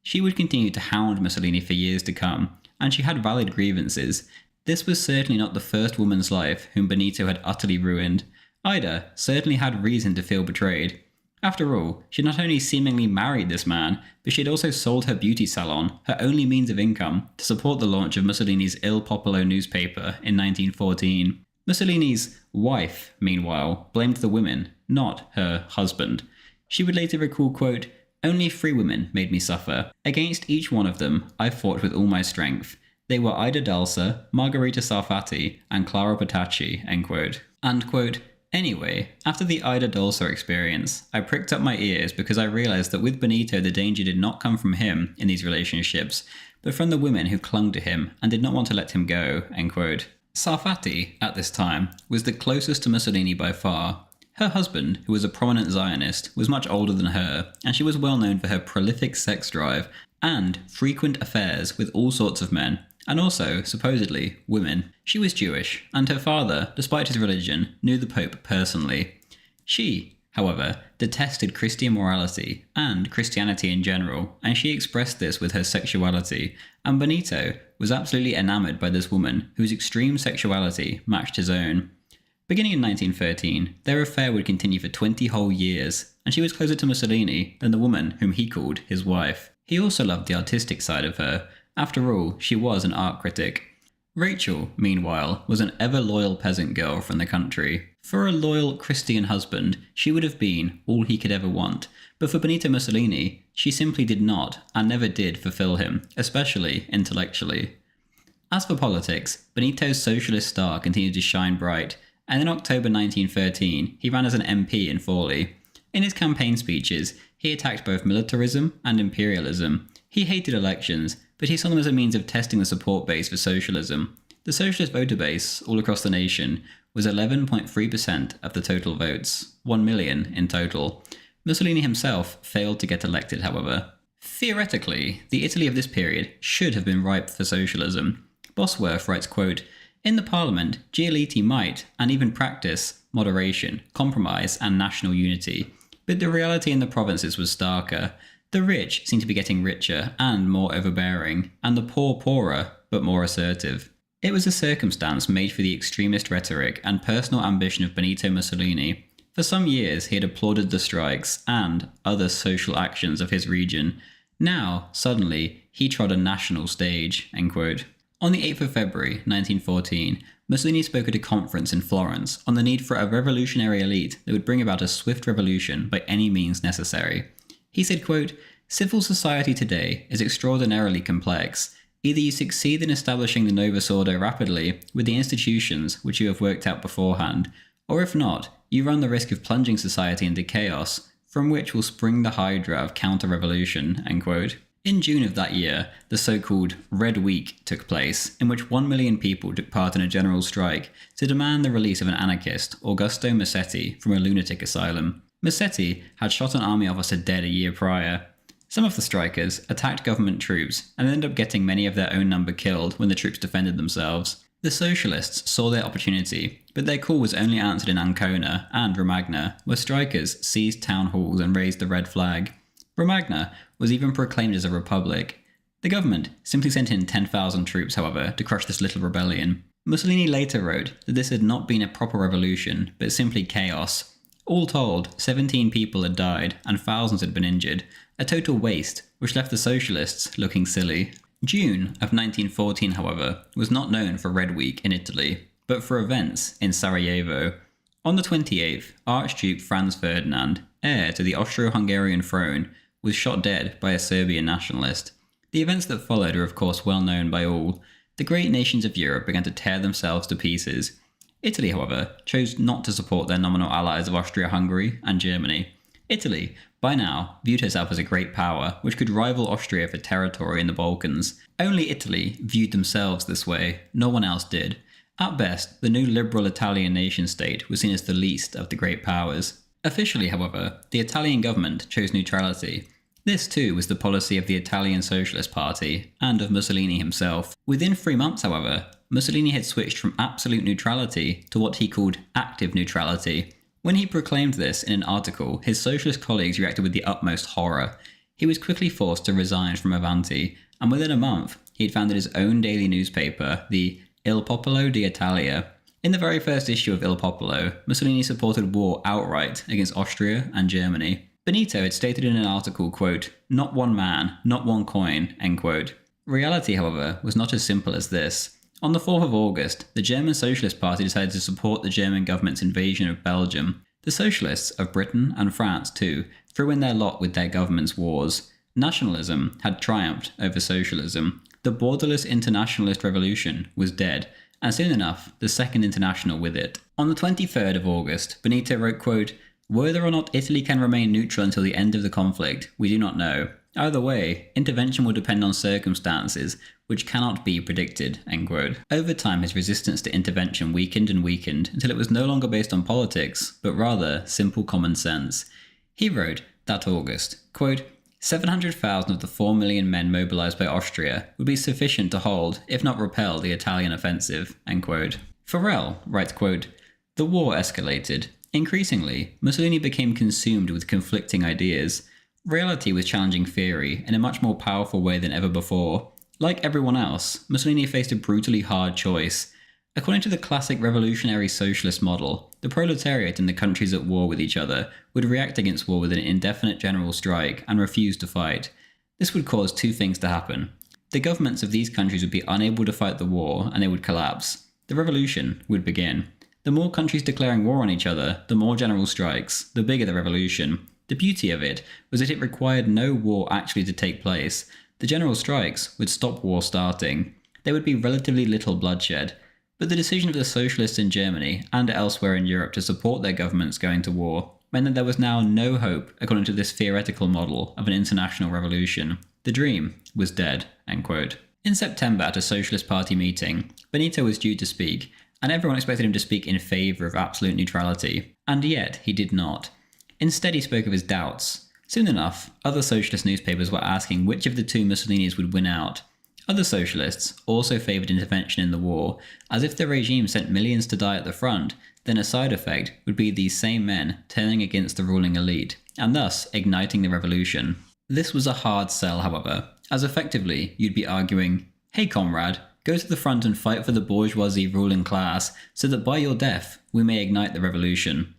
She would continue to hound Mussolini for years to come, and she had valid grievances. This was certainly not the first woman's life whom Benito had utterly ruined. Ida certainly had reason to feel betrayed. After all, she had not only seemingly married this man, but she had also sold her beauty salon, her only means of income, to support the launch of Mussolini's Il Popolo newspaper in 1914. Mussolini's wife, meanwhile, blamed the women, not her husband. She would later recall, quote, "Only 3 women made me suffer. Against each one of them, I fought with all my strength. They were Ida Dulce, Margherita Sarfatti, and Clara Petacci," end quote. And, quote, "Anyway, after the Ida Dulce experience, I pricked up my ears because I realized that with Benito the danger did not come from him in these relationships, but from the women who clung to him and did not want to let him go," end quote. Sarfatti, at this time, was the closest to Mussolini by far. Her husband, who was a prominent Zionist, was much older than her, and she was well known for her prolific sex drive and frequent affairs with all sorts of men, and also, supposedly, women. She was Jewish, and her father, despite his religion, knew the Pope personally. She, however, detested Christian morality and Christianity in general, and she expressed this with her sexuality, and Benito was absolutely enamored by this woman whose extreme sexuality matched his own. Beginning in 1913, their affair would continue for 20 whole years, and she was closer to Mussolini than the woman whom he called his wife. He also loved the artistic side of her. After all, she was an art critic. Rachel, meanwhile, was an ever-loyal peasant girl from the country. For a loyal Christian husband, she would have been all he could ever want, but for Benito Mussolini, she simply did not, and never did, fulfill him, especially intellectually. As for politics, Benito's socialist star continued to shine bright, and in October 1913, he ran as an MP in Forli. In his campaign speeches, he attacked both militarism and imperialism. He hated elections, but he saw them as a means of testing the support base for socialism. The socialist voter base, all across the nation, was 11.3% of the total votes, 1 million in total. Mussolini himself failed to get elected, however. Theoretically, the Italy of this period should have been ripe for socialism. Bosworth writes, quote, "In the parliament, Giolitti might, and even practice, moderation, compromise, and national unity. But the reality in the provinces was starker. The rich seemed to be getting richer and more overbearing, and the poor poorer, but more assertive." It was a circumstance made for the extremist rhetoric and personal ambition of Benito Mussolini. For some years he had applauded the strikes and other social actions of his region. Now, suddenly, he trod a national stage. End quote. On the 8th of February 1914, Mussolini spoke at a conference in Florence on the need for a revolutionary elite that would bring about a swift revolution by any means necessary. He said, quote, "Civil society today is extraordinarily complex. Either you succeed in establishing the novus ordo rapidly with the institutions which you have worked out beforehand, or if not, you run the risk of plunging society into chaos, from which will spring the hydra of counter-revolution." End quote. In June of that year, the so-called Red Week took place, in which 1 million people took part in a general strike to demand the release of an anarchist, Augusto Massetti, from a lunatic asylum. Massetti had shot an army officer dead a year prior. Some of the strikers attacked government troops and ended up getting many of their own number killed when the troops defended themselves. The socialists saw their opportunity, but their call was only answered in Ancona and Romagna, where strikers seized town halls and raised the red flag. Romagna was even proclaimed as a republic. The government simply sent in 10,000 troops, however, to crush this little rebellion. Mussolini later wrote that this had not been a proper revolution, but simply chaos. All told, 17 people had died and thousands had been injured, a total waste which left the socialists looking silly. June of 1914, however, was not known for Red Week in Italy, but for events in Sarajevo. On the 28th, Archduke Franz Ferdinand, heir to the Austro-Hungarian throne, was shot dead by a Serbian nationalist. The events that followed are of course well known by all. The great nations of Europe began to tear themselves to pieces. Italy, however, chose not to support their nominal allies of Austria-Hungary and Germany. Italy, by now, viewed herself as a great power which could rival Austria for territory in the Balkans. Only Italy viewed themselves this way, no one else did. At best, the new liberal Italian nation-state was seen as the least of the great powers. Officially, however, the Italian government chose neutrality. This too was the policy of the Italian Socialist Party, and of Mussolini himself. Within 3 months, however, Mussolini had switched from absolute neutrality to what he called active neutrality. When he proclaimed this in an article, his socialist colleagues reacted with the utmost horror. He was quickly forced to resign from Avanti, and within a month, he had founded his own daily newspaper, the Il Popolo d'Italia. In the very first issue of Il Popolo, Mussolini supported war outright against Austria and Germany. Benito had stated in an article, quote, "Not one man, not one coin," end quote. Reality, however, was not as simple as this. On the 4th of August, the German Socialist Party decided to support the German government's invasion of Belgium. The socialists of Britain and France, too, threw in their lot with their government's wars. Nationalism had triumphed over socialism. The borderless internationalist revolution was dead, and soon enough, the Second International with it. On the 23rd of August, Benito wrote, quote, "Whether or not Italy can remain neutral until the end of the conflict, we do not know. Either way, intervention will depend on circumstances which cannot be predicted." End quote. Over time, his resistance to intervention weakened and weakened until it was no longer based on politics, but rather simple common sense. He wrote that August, quote, 700,000 of the 4 million men mobilized by Austria would be sufficient to hold, if not repel, the Italian offensive. End quote. Farrell writes, quote, "The war escalated. Increasingly, Mussolini became consumed with conflicting ideas. Reality was challenging theory in a much more powerful way than ever before. Like everyone else, Mussolini faced a brutally hard choice. According to the classic revolutionary socialist model, the proletariat in the countries at war with each other would react against war with an indefinite general strike and refuse to fight. This would cause 2 things to happen. The governments of these countries would be unable to fight the war and they would collapse. The revolution would begin. The more countries declaring war on each other, the more general strikes, the bigger the revolution. The beauty of it was that it required no war actually to take place. The general strikes would stop war starting. There would be relatively little bloodshed. But the decision of the socialists in Germany and elsewhere in Europe to support their governments going to war meant that there was now no hope, according to this theoretical model, of an international revolution. The dream was dead, end quote. In September at a Socialist Party meeting, Benito was due to speak, and everyone expected him to speak in favour of absolute neutrality, and yet he did not. Instead he spoke of his doubts. Soon enough, other socialist newspapers were asking which of the two Mussolinis would win out. Other socialists also favoured intervention in the war, as if the regime sent millions to die at the front, then a side effect would be these same men turning against the ruling elite, and thus igniting the revolution. This was a hard sell, however, as effectively you'd be arguing, hey comrade, go to the front and fight for the bourgeoisie ruling class, so that by your death we may ignite the revolution.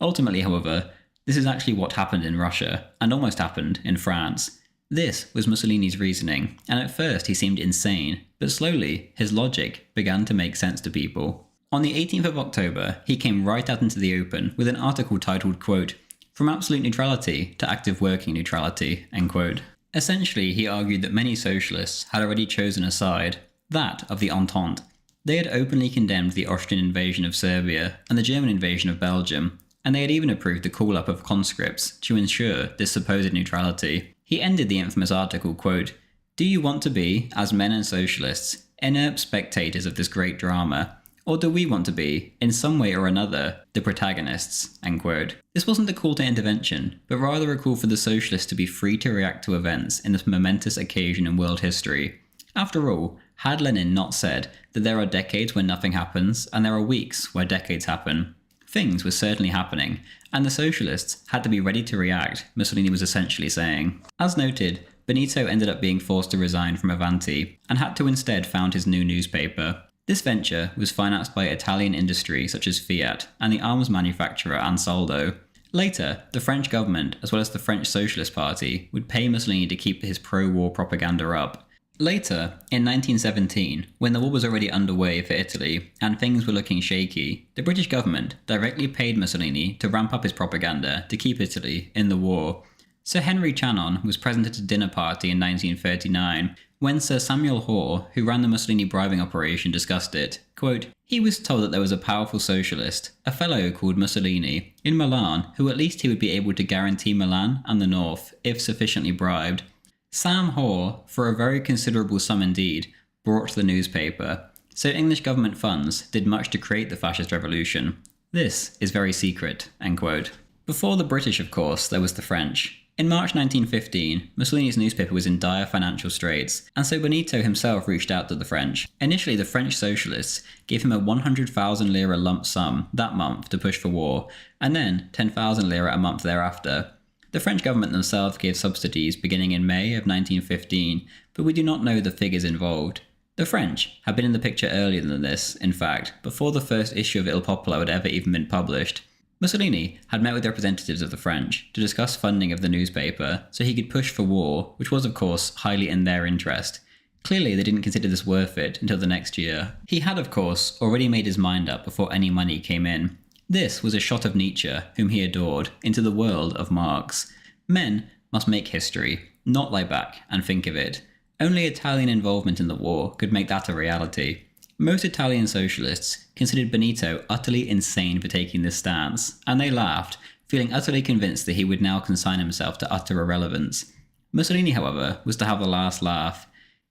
Ultimately, however, this is actually what happened in Russia, and almost happened in France. This was Mussolini's reasoning, and at first he seemed insane, but slowly his logic began to make sense to people. On the 18th of October, he came right out into the open with an article titled, quote, "From absolute neutrality to active working neutrality," end quote. Essentially, he argued that many socialists had already chosen a side, that of the Entente. They had openly condemned the Austrian invasion of Serbia and the German invasion of Belgium, and they had even approved the call-up of conscripts to ensure this supposed neutrality. He ended the infamous article, quote, "Do you want to be, as men and socialists, inert spectators of this great drama, or do we want to be, in some way or another, the protagonists?" End quote. This wasn't a call to intervention, but rather a call for the socialists to be free to react to events in this momentous occasion in world history. After all, had Lenin not said that there are decades when nothing happens, and there are weeks where decades happen? Things were certainly happening, and the socialists had to be ready to react, Mussolini was essentially saying. As noted, Benito ended up being forced to resign from Avanti, and had to instead found his new newspaper. This venture was financed by Italian industry such as Fiat, and the arms manufacturer Ansaldo. Later, the French government, as well as the French Socialist Party, would pay Mussolini to keep his pro-war propaganda up. Later, in 1917, when the war was already underway for Italy, and things were looking shaky, the British government directly paid Mussolini to ramp up his propaganda to keep Italy in the war. Sir Henry Channon was present at a dinner party in 1939, when Sir Samuel Hoare, who ran the Mussolini bribing operation, discussed it. Quote, "He was told that there was a powerful socialist, a fellow called Mussolini, in Milan, who at least he would be able to guarantee Milan and the North, if sufficiently bribed. Sam Hoare, for a very considerable sum indeed, bought the newspaper, so English government funds did much to create the fascist revolution. This is very secret," end quote. Before the British, of course, there was the French. In March 1915, Mussolini's newspaper was in dire financial straits, and so Benito himself reached out to the French. Initially, the French socialists gave him a 100,000 lira lump sum that month to push for war, and then 10,000 lira a month thereafter. The French government themselves gave subsidies beginning in May of 1915, but we do not know the figures involved. The French had been in the picture earlier than this, in fact, before the first issue of Il Popolo had ever even been published. Mussolini had met with representatives of the French to discuss funding of the newspaper so he could push for war, which was of course highly in their interest. Clearly they didn't consider this worth it until the next year. He had of course already made his mind up before any money came in. This was a shot of Nietzsche, whom he adored, into the world of Marx. Men must make history, not lie back and think of it. Only Italian involvement in the war could make that a reality. Most Italian socialists considered Benito utterly insane for taking this stance, and they laughed, feeling utterly convinced that he would now consign himself to utter irrelevance. Mussolini, however, was to have the last laugh.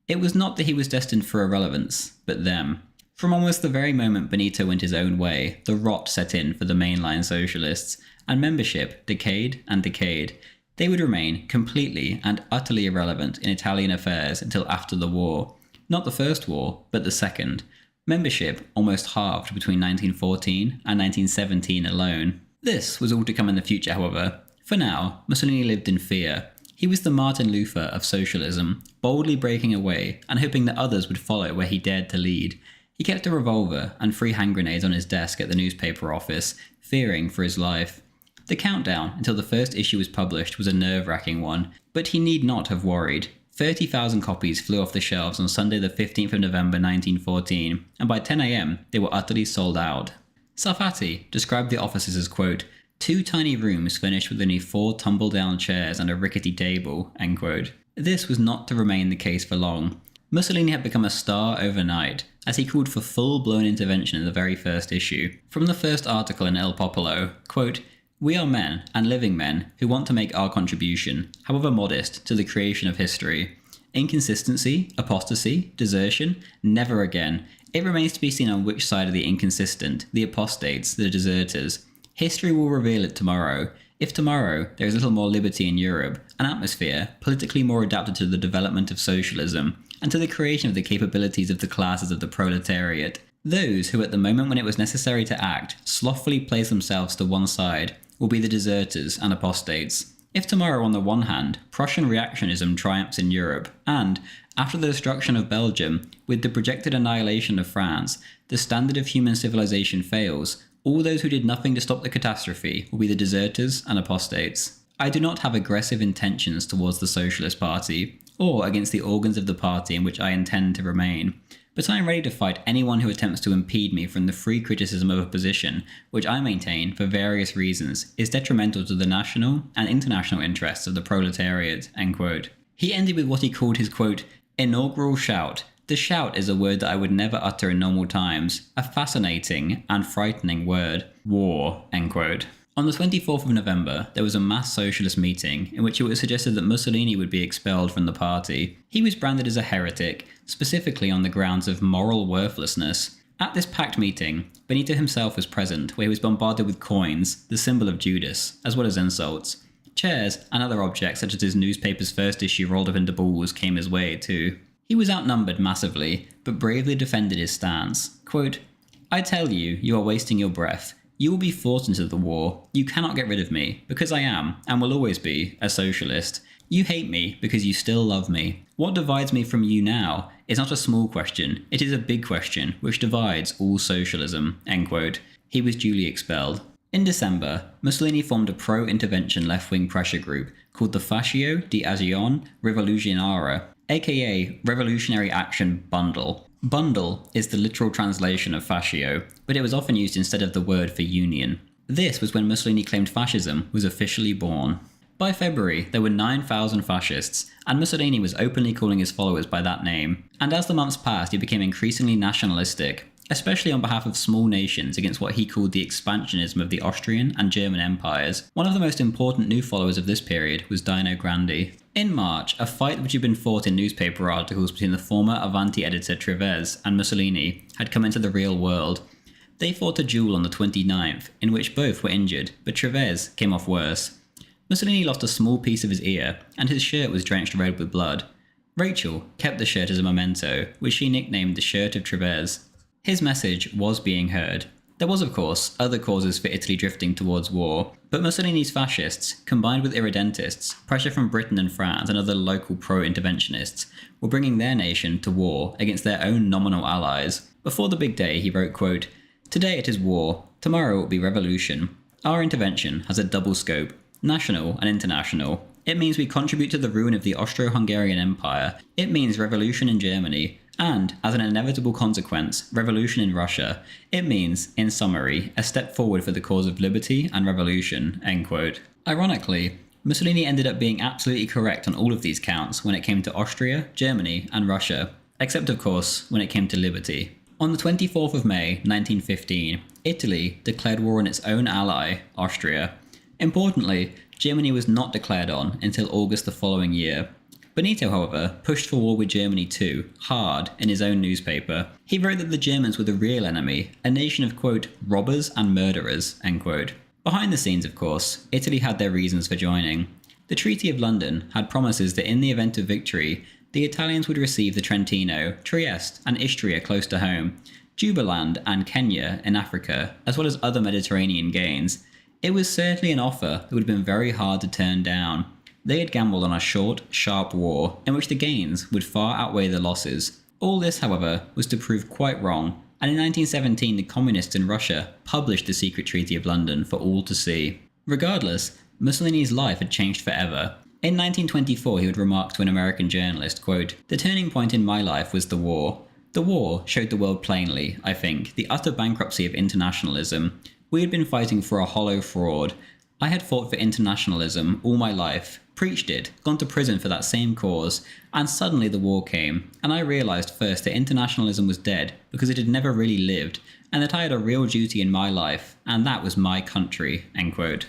It was not that he was destined for irrelevance, but them. From almost the very moment Benito went his own way, the rot set in for the mainline socialists, and membership decayed and decayed. They would remain completely and utterly irrelevant in Italian affairs until after the war. Not the First War, but the Second. Membership almost halved between 1914 and 1917 alone. This was all to come in the future, however. For now, Mussolini lived in fear. He was the Martin Luther of socialism, boldly breaking away and hoping that others would follow where he dared to lead. He kept a revolver and 3 hand grenades on his desk at the newspaper office, fearing for his life. The countdown until the first issue was published was a nerve-wracking one, but he need not have worried. 30,000 copies flew off the shelves on Sunday the 15th of November 1914, and by 10 AM they were utterly sold out. Sarfatti described the offices as, quote, 2 tiny rooms furnished with only 4 tumble-down chairs and a rickety table, end quote. This was not to remain the case for long. Mussolini had become a star overnight, as he called for full-blown intervention in the very first issue. From the first article in Il Popolo, quote, We are men, and living men, who want to make our contribution, however modest, to the creation of history. Inconsistency, apostasy, desertion, never again. It remains to be seen on which side of the inconsistent, the apostates, the deserters. History will reveal it tomorrow. If tomorrow there is little more liberty in Europe, an atmosphere politically more adapted to the development of socialism, and to the creation of the capabilities of the classes of the proletariat, those who at the moment when it was necessary to act slothfully place themselves to one side will be the deserters and apostates. If tomorrow, on the one hand, Prussian reactionism triumphs in Europe, and, after the destruction of Belgium, with the projected annihilation of France, the standard of human civilization fails, all those who did nothing to stop the catastrophe will be the deserters and apostates. I do not have aggressive intentions towards the Socialist Party, or against the organs of the party in which I intend to remain, but I am ready to fight anyone who attempts to impede me from the free criticism of a position which I maintain, for various reasons, is detrimental to the national and international interests of the proletariat." End quote. He ended with what he called his, quote, "inaugural shout." The shout is a word that I would never utter in normal times, a fascinating and frightening word. War. End quote. On the 24th of November, there was a mass socialist meeting in which it was suggested that Mussolini would be expelled from the party. He was branded as a heretic, specifically on the grounds of moral worthlessness. At this packed meeting, Benito himself was present, where he was bombarded with coins, the symbol of Judas, as well as insults. Chairs and other objects such as his newspaper's first issue rolled up into balls came his way too. He was outnumbered massively, but bravely defended his stance. Quote, "I tell you, you are wasting your breath. You will be forced into the war. You cannot get rid of me, because I am, and will always be, a socialist. You hate me because you still love me. What divides me from you now is not a small question, it is a big question, which divides all socialism." End quote. He was duly expelled. In December, Mussolini formed a pro-intervention left-wing pressure group called the Fascio di Azione Rivoluzionaria, aka Revolutionary Action Bundle. Bundle is the literal translation of fascio, but it was often used instead of the word for union. This was when Mussolini claimed fascism was officially born. By February, there were 9,000 fascists, and Mussolini was openly calling his followers by that name. And as the months passed, he became increasingly nationalistic, especially on behalf of small nations against what he called the expansionism of the Austrian and German empires. One of the most important new followers of this period was Dino Grandi. In March, a fight which had been fought in newspaper articles between the former Avanti editor Treves and Mussolini had come into the real world. They fought a duel on the 29th, in which both were injured, but Treves came off worse. Mussolini lost a small piece of his ear, and his shirt was drenched red with blood. Rachel kept the shirt as a memento, which she nicknamed the Shirt of Treves. His message was being heard. There was, of course, other causes for Italy drifting towards war, but Mussolini's fascists, combined with irredentists, pressure from Britain and France and other local pro-interventionists, were bringing their nation to war against their own nominal allies. Before the big day, he wrote, quote, "Today it is war, tomorrow it will be revolution. Our intervention has a double scope, national and international. It means we contribute to the ruin of the Austro-Hungarian Empire. It means revolution in Germany. And, as an inevitable consequence, revolution in Russia. It means, in summary, a step forward for the cause of liberty and revolution." End quote. Ironically, Mussolini ended up being absolutely correct on all of these counts when it came to Austria, Germany, and Russia, except of course when it came to liberty. On the 24th of May, 1915, Italy declared war on its own ally, Austria. Importantly, Germany was not declared on until August the following year. Benito, however, pushed for war with Germany too, hard, in his own newspaper. He wrote that the Germans were the real enemy, a nation of, quote, "robbers and murderers," end quote. Behind the scenes, of course, Italy had their reasons for joining. The Treaty of London had promises that in the event of victory, the Italians would receive the Trentino, Trieste, and Istria close to home, Jubaland and Kenya in Africa, as well as other Mediterranean gains. It was certainly an offer that would have been very hard to turn down. They had gambled on a short, sharp war, in which the gains would far outweigh the losses. All this, however, was to prove quite wrong, and in 1917 the communists in Russia published the secret Treaty of London for all to see. Regardless, Mussolini's life had changed forever. In 1924 he would remark to an American journalist, quote, "The turning point in my life was the war. The war showed the world plainly, I think, the utter bankruptcy of internationalism. We had been fighting for a hollow fraud. I had fought for internationalism all my life, preached it, gone to prison for that same cause, and suddenly the war came, and I realised first that internationalism was dead because it had never really lived, and that I had a real duty in my life, and that was my country." End quote.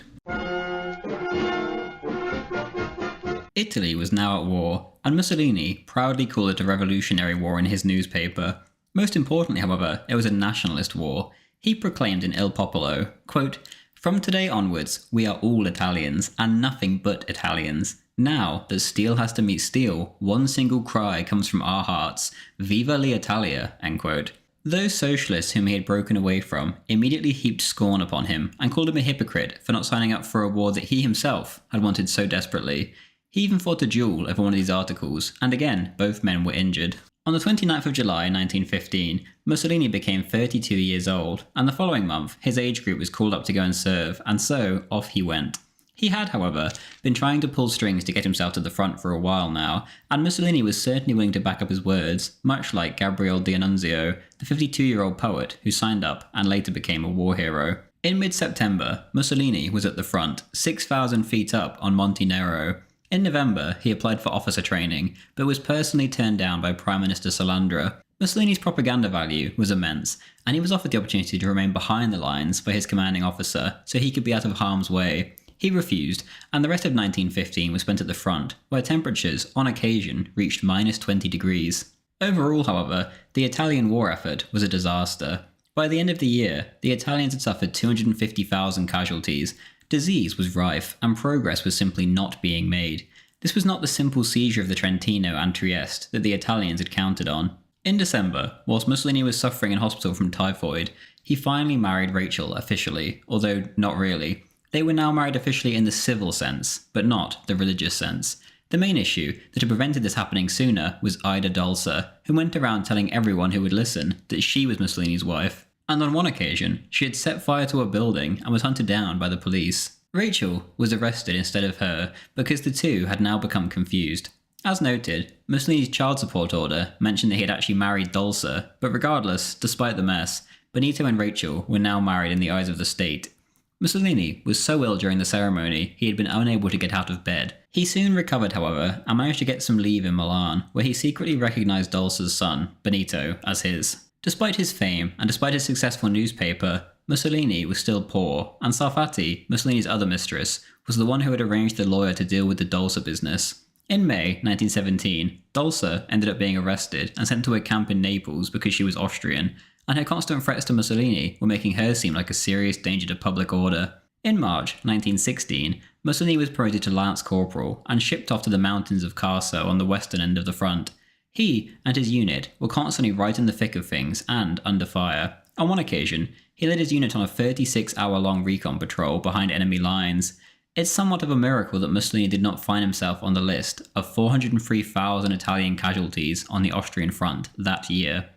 Italy was now at war, and Mussolini proudly called it a revolutionary war in his newspaper. Most importantly, however, it was a nationalist war. He proclaimed in Il Popolo, quote, "From today onwards, we are all Italians, and nothing but Italians. Now that steel has to meet steel, one single cry comes from our hearts, Viva l'Italia," end quote. Those socialists whom he had broken away from immediately heaped scorn upon him and called him a hypocrite for not signing up for a war that he himself had wanted so desperately. He even fought a duel over one of these articles, and again, both men were injured. On the 29th of July 1915, Mussolini became 32 years old, and the following month, his age group was called up to go and serve, and so off he went. He had, however, been trying to pull strings to get himself to the front for a while now, and Mussolini was certainly willing to back up his words, much like Gabriele D'Annunzio, the 52-year-old poet who signed up and later became a war hero. In mid-September, Mussolini was at the front, 6,000 feet up on Monte Nero. In November, he applied for officer training, but was personally turned down by Prime Minister Salandra. Mussolini's propaganda value was immense, and he was offered the opportunity to remain behind the lines by his commanding officer so he could be out of harm's way. He refused, and the rest of 1915 was spent at the front, where temperatures, on occasion, reached -20 degrees. Overall, however, the Italian war effort was a disaster. By the end of the year, the Italians had suffered 250,000 casualties. Disease was rife, and progress was simply not being made. This was not the simple seizure of the Trentino and Trieste that the Italians had counted on. In December, whilst Mussolini was suffering in hospital from typhoid, he finally married Rachel officially, although not really. They were now married officially in the civil sense, but not the religious sense. The main issue that had prevented this happening sooner was Ida Dolsa, who went around telling everyone who would listen that she was Mussolini's wife. And on one occasion, she had set fire to a building and was hunted down by the police. Rachel was arrested instead of her because the two had now become confused. As noted, Mussolini's child support order mentioned that he had actually married Dolsa, but regardless, despite the mess, Benito and Rachel were now married in the eyes of the state. Mussolini was so ill during the ceremony he had been unable to get out of bed. He soon recovered, however, and managed to get some leave in Milan, where he secretly recognised Dolsa's son, Benito, as his. Despite his fame, and despite his successful newspaper, Mussolini was still poor, and Sarfatti, Mussolini's other mistress, was the one who had arranged the lawyer to deal with the Dolsa business. In May 1917, Dolsa ended up being arrested and sent to a camp in Naples because she was Austrian, and her constant threats to Mussolini were making her seem like a serious danger to public order. In March 1916, Mussolini was promoted to Lance Corporal and shipped off to the mountains of Carso on the western end of the front. He and his unit were constantly right in the thick of things and under fire. On one occasion, he led his unit on a 36-hour-long recon patrol behind enemy lines. It's somewhat of a miracle that Mussolini did not find himself on the list of 403,000 Italian casualties on the Austrian front that year.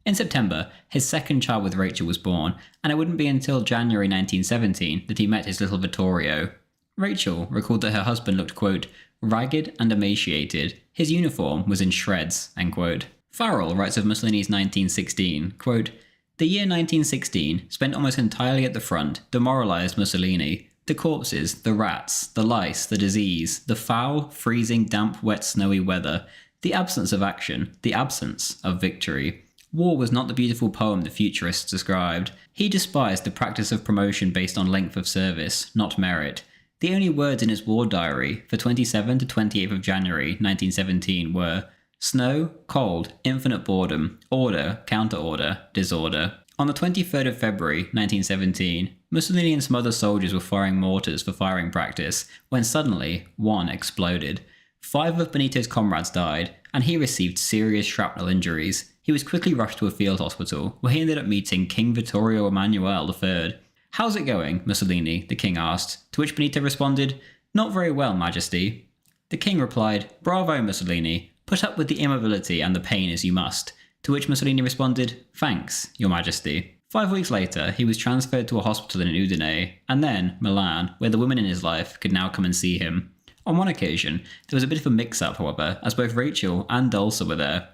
In September, his second child with Rachel was born, and it wouldn't be until January 1917 that he met his little Vittorio. Rachel recalled that her husband looked, quote, ragged and emaciated. His uniform was in shreds, end quote. Farrell writes of Mussolini's 1916, quote, the year 1916, spent almost entirely at the front, demoralised Mussolini. The corpses, the rats, the lice, the disease, the foul, freezing, damp, wet, snowy weather, the absence of action, the absence of victory. War was not the beautiful poem the futurists described. He despised the practice of promotion based on length of service, not merit. The only words in his war diary for 27 to 28th of January 1917 were snow, cold, infinite boredom, order, counter-order, disorder. On the 23rd of February 1917, Mussolini and some other soldiers were firing mortars for firing practice when suddenly one exploded. 5 of Benito's comrades died, and he received serious shrapnel injuries. He was quickly rushed to a field hospital, where he ended up meeting King Vittorio Emanuele III. How's it going, Mussolini? The king asked, to which Benito responded, not very well, Majesty. The king replied, bravo, Mussolini, put up with the immobility and the pain as you must, to which Mussolini responded, thanks, your Majesty. 5 weeks later, he was transferred to a hospital in Udine, and then Milan, where the women in his life could now come and see him. On one occasion, there was a bit of a mix-up, however, as both Rachel and Dolsa were there.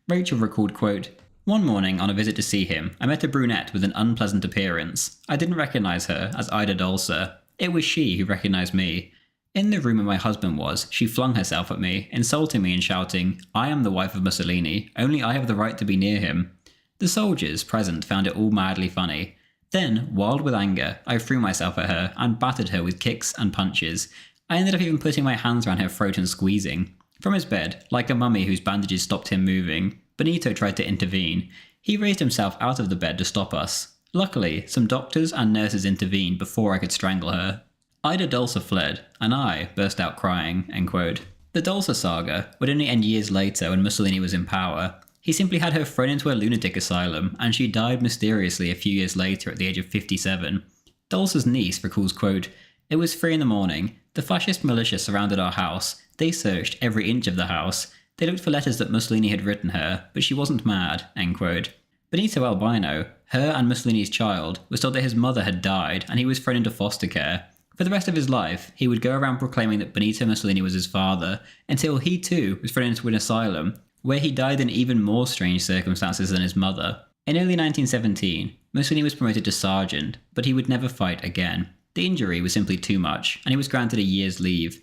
Rachel recalled, quote, one morning on a visit to see him, I met a brunette with an unpleasant appearance. I didn't recognise her as Ida Dolsa. It was she who recognised me. In the room where my husband was, she flung herself at me, insulting me and shouting, I am the wife of Mussolini, only I have the right to be near him. The soldiers present found it all madly funny. Then, wild with anger, I threw myself at her and battered her with kicks and punches. I ended up even putting my hands around her throat and squeezing. From his bed, like a mummy whose bandages stopped him moving, Benito tried to intervene. He raised himself out of the bed to stop us. Luckily, some doctors and nurses intervened before I could strangle her. Ida Dulce fled, and I burst out crying." End quote. The Dulce saga would only end years later when Mussolini was in power. He simply had her thrown into a lunatic asylum, and she died mysteriously a few years later at the age of 57. Dulce's niece recalls, quote, "It was 3 a.m. The fascist militia surrounded our house. They searched every inch of the house. They looked for letters that Mussolini had written her, but she wasn't mad." End quote. Benito Albino, her and Mussolini's child, was told that his mother had died and he was thrown into foster care. For the rest of his life, he would go around proclaiming that Benito Mussolini was his father, until he too was thrown into an asylum, where he died in even more strange circumstances than his mother. In early 1917, Mussolini was promoted to sergeant, but he would never fight again. The injury was simply too much, and he was granted a year's leave.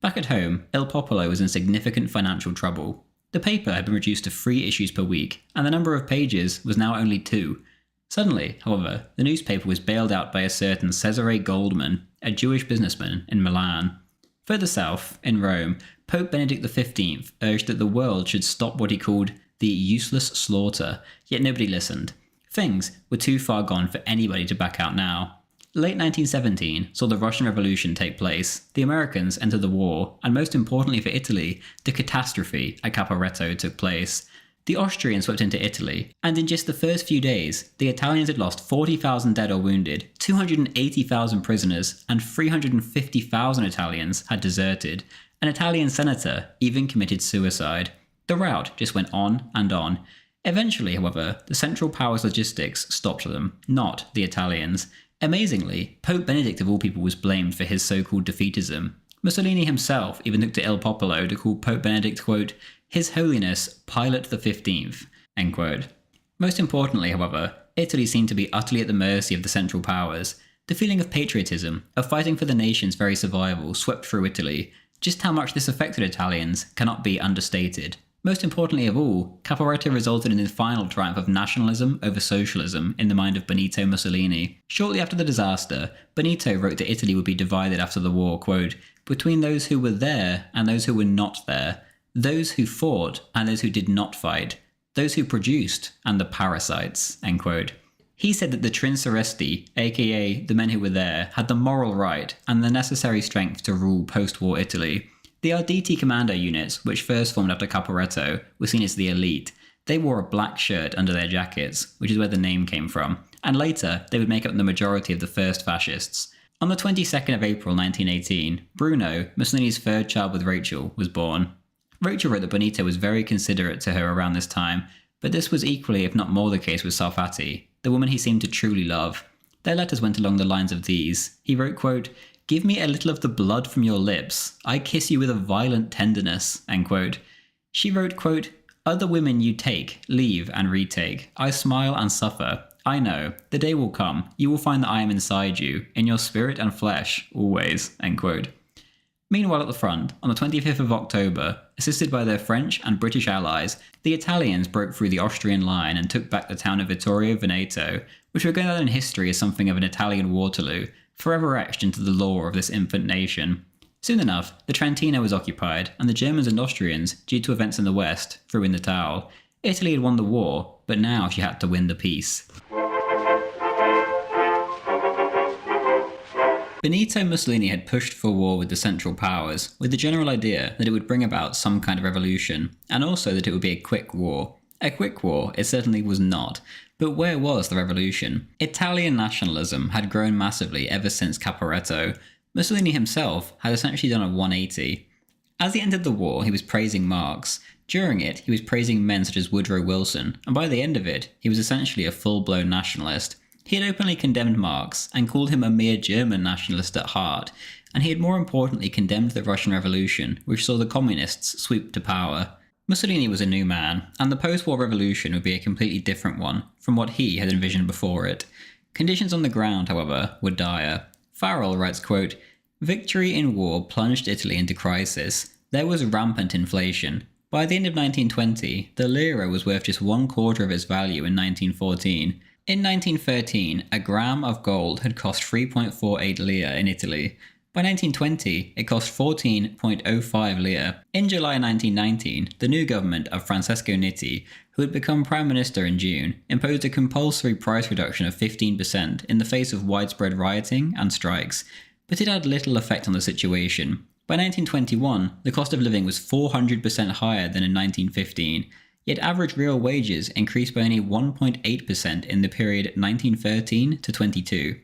Back at home, Il Popolo was in significant financial trouble. The paper had been reduced to 3 issues per week, and the number of pages was now only 2. Suddenly, however, the newspaper was bailed out by a certain Cesare Goldman, a Jewish businessman in Milan. Further south, in Rome, Pope Benedict XV urged that the world should stop what he called the useless slaughter, yet nobody listened. Things were too far gone for anybody to back out now. Late 1917 saw the Russian Revolution take place, the Americans entered the war, and most importantly for Italy, the catastrophe at Caporetto took place. The Austrians swept into Italy, and in just the first few days, the Italians had lost 40,000 dead or wounded, 280,000 prisoners, and 350,000 Italians had deserted. An Italian senator even committed suicide. The rout just went on and on. Eventually, however, the Central Powers logistics stopped them, not the Italians. Amazingly, Pope Benedict of all people was blamed for his so-called defeatism. Mussolini himself even took to Il Popolo to call Pope Benedict, quote, "His Holiness Pilate the 15th, end quote. Most importantly, however, Italy seemed to be utterly at the mercy of the Central Powers. The feeling of patriotism, of fighting for the nation's very survival, swept through Italy. Just how much this affected Italians cannot be understated. Most importantly of all, Caporetto resulted in the final triumph of nationalism over socialism in the mind of Benito Mussolini. Shortly after the disaster, Benito wrote that Italy would be divided after the war, quote, "between those who were there and those who were not there, those who fought and those who did not fight, those who produced and the parasites," end quote. He said that the Trinceresti, aka the men who were there, had the moral right and the necessary strength to rule post-war Italy. The Arditi commando units, which first formed after Caporetto, were seen as the elite. They wore a black shirt under their jackets, which is where the name came from, and later they would make up the majority of the first fascists. On the 22nd of April 1918, Bruno, Mussolini's third child with Rachel, was born. Rachel wrote that Benito was very considerate to her around this time, but this was equally, if not more, the case with Salfati, the woman he seemed to truly love. Their letters went along the lines of these. He wrote, quote, "Give me a little of the blood from your lips. I kiss you with a violent tenderness," end quote. She wrote, quote, "Other women you take, leave and retake. I smile and suffer. I know. The day will come. You will find that I am inside you, in your spirit and flesh, always," end quote. Meanwhile at the front, on the 25th of October, assisted by their French and British allies, the Italians broke through the Austrian line and took back the town of Vittorio Veneto, which will go down in history as something of an Italian Waterloo, forever etched into the lore of this infant nation. Soon enough, the Trentino was occupied, and the Germans and Austrians, due to events in the West, threw in the towel. Italy had won the war, but now she had to win the peace. Benito Mussolini had pushed for war with the Central Powers, with the general idea that it would bring about some kind of revolution, and also that it would be a quick war. A quick war it certainly was not, but where was the revolution? Italian nationalism had grown massively ever since Caporetto. Mussolini himself had essentially done a 180. As he entered the war, he was praising Marx. During it, he was praising men such as Woodrow Wilson, and by the end of it, he was essentially a full-blown nationalist. He had openly condemned Marx and called him a mere German nationalist at heart, and he had more importantly condemned the Russian Revolution, which saw the communists sweep to power. Mussolini was a new man, and the post-war revolution would be a completely different one from what he had envisioned before it. Conditions on the ground, however, were dire. Farrell writes, quote, "Victory in war plunged Italy into crisis. There was rampant inflation. By the end of 1920, the lira was worth just 1/4 of its value in 1914. In 1913, a gram of gold had cost 3.48 lire in Italy. By 1920, it cost 14.05 lire. In July 1919, the new government of Francesco Nitti, who had become Prime Minister in June, imposed a compulsory price reduction of 15% in the face of widespread rioting and strikes, but it had little effect on the situation. By 1921, the cost of living was 400% higher than in 1915, yet average real wages increased by only 1.8% in the period 1913 to 22.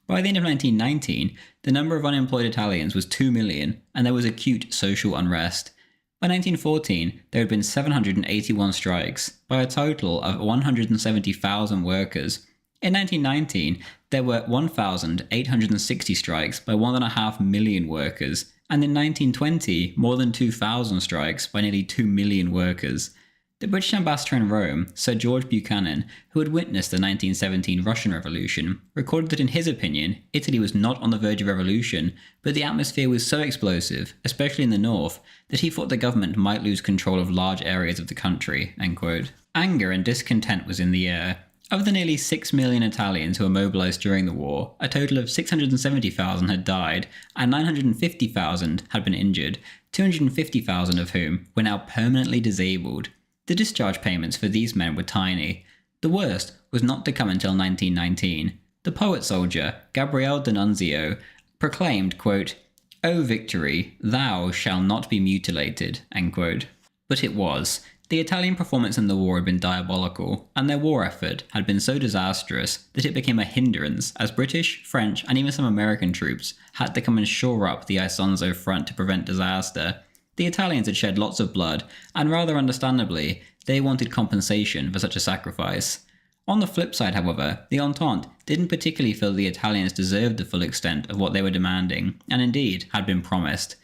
By the end of 1919, the number of unemployed Italians was 2 million, and there was acute social unrest. By 1914, there had been 781 strikes, by a total of 170,000 workers. In 1919, there were 1,860 strikes by 1.5 million workers, and in 1920, more than 2,000 strikes by nearly 2 million workers. The British ambassador in Rome, Sir George Buchanan, who had witnessed the 1917 Russian Revolution, recorded that in his opinion, Italy was not on the verge of revolution, but the atmosphere was so explosive, especially in the north, that he thought the government might lose control of large areas of the country. End quote. Anger and discontent was in the air. Of the nearly 6 million Italians who were mobilised during the war, a total of 670,000 had died, and 950,000 had been injured, 250,000 of whom were now permanently disabled. The discharge payments for these men were tiny. The worst was not to come until 1919. The poet-soldier, Gabriele D'Annunzio, proclaimed, quote, "O victory, thou shalt not be mutilated," end quote. But it was. The Italian performance in the war had been diabolical, and their war effort had been so disastrous that it became a hindrance as British, French, and even some American troops had to come and shore up the Isonzo front to prevent disaster. The Italians had shed lots of blood, and rather understandably, they wanted compensation for such a sacrifice. On the flip side, however, the Entente didn't particularly feel the Italians deserved the full extent of what they were demanding, and indeed had been promised.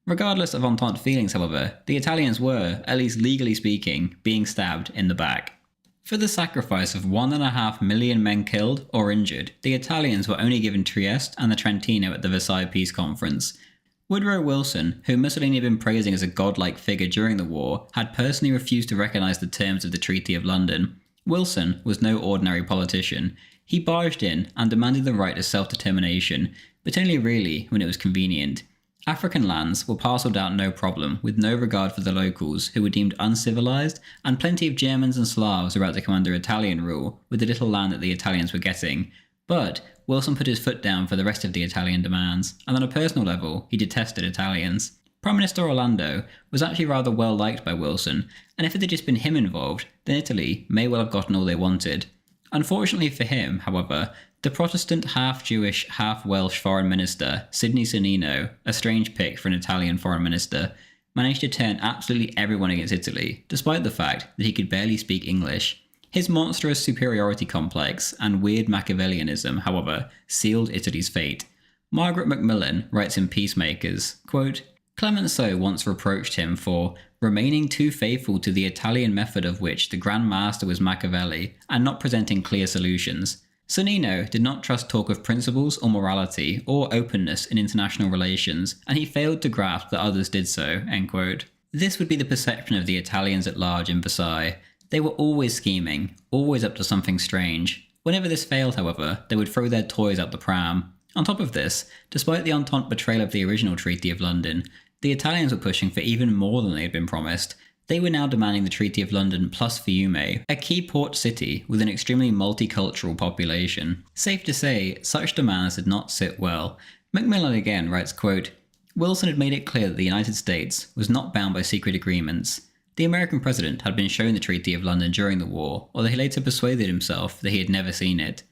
Regardless of Entente feelings, however, the Italians were, at least legally speaking, being stabbed in the back. For the sacrifice of 1.5 million men killed or injured, the Italians were only given Trieste and the Trentino at the Versailles Peace Conference. Woodrow Wilson, whom Mussolini had been praising as a godlike figure during the war, had personally refused to recognise the terms of the Treaty of London. Wilson was no ordinary politician. He barged in and demanded the right to self-determination, but only really when it was convenient. African lands were parcelled out no problem, with no regard for the locals, who were deemed uncivilised, and plenty of Germans and Slavs were about to come under Italian rule, with the little land that the Italians were getting. But Wilson put his foot down for the rest of the Italian demands, and on a personal level, he detested Italians. Prime Minister Orlando was actually rather well liked by Wilson, and if it had just been him involved, then Italy may well have gotten all they wanted. Unfortunately for him, however, the Protestant half-Jewish, half-Welsh foreign minister, Sidney Sonnino, a strange pick for an Italian foreign minister, managed to turn absolutely everyone against Italy, despite the fact that he could barely speak English. His monstrous superiority complex and weird Machiavellianism, however, sealed Italy's fate. Margaret Macmillan writes in Peacemakers, quote, "Clemenceau once reproached him for remaining too faithful to the Italian method of which the Grand Master was Machiavelli, and not presenting clear solutions. Sonnino did not trust talk of principles or morality or openness in international relations, and he failed to grasp that others did so." End quote. This would be the perception of the Italians at large in Versailles. They were always scheming, always up to something strange. Whenever this failed, however, they would throw their toys out the pram. On top of this, despite the Entente betrayal of the original Treaty of London, the Italians were pushing for even more than they had been promised. They were now demanding the Treaty of London plus Fiume, a key port city with an extremely multicultural population. Safe to say, such demands did not sit well. Macmillan again writes, quote, "Wilson had made it clear that the United States was not bound by secret agreements. The American president had been shown the Treaty of London during the war, although he later persuaded himself that he had never seen it.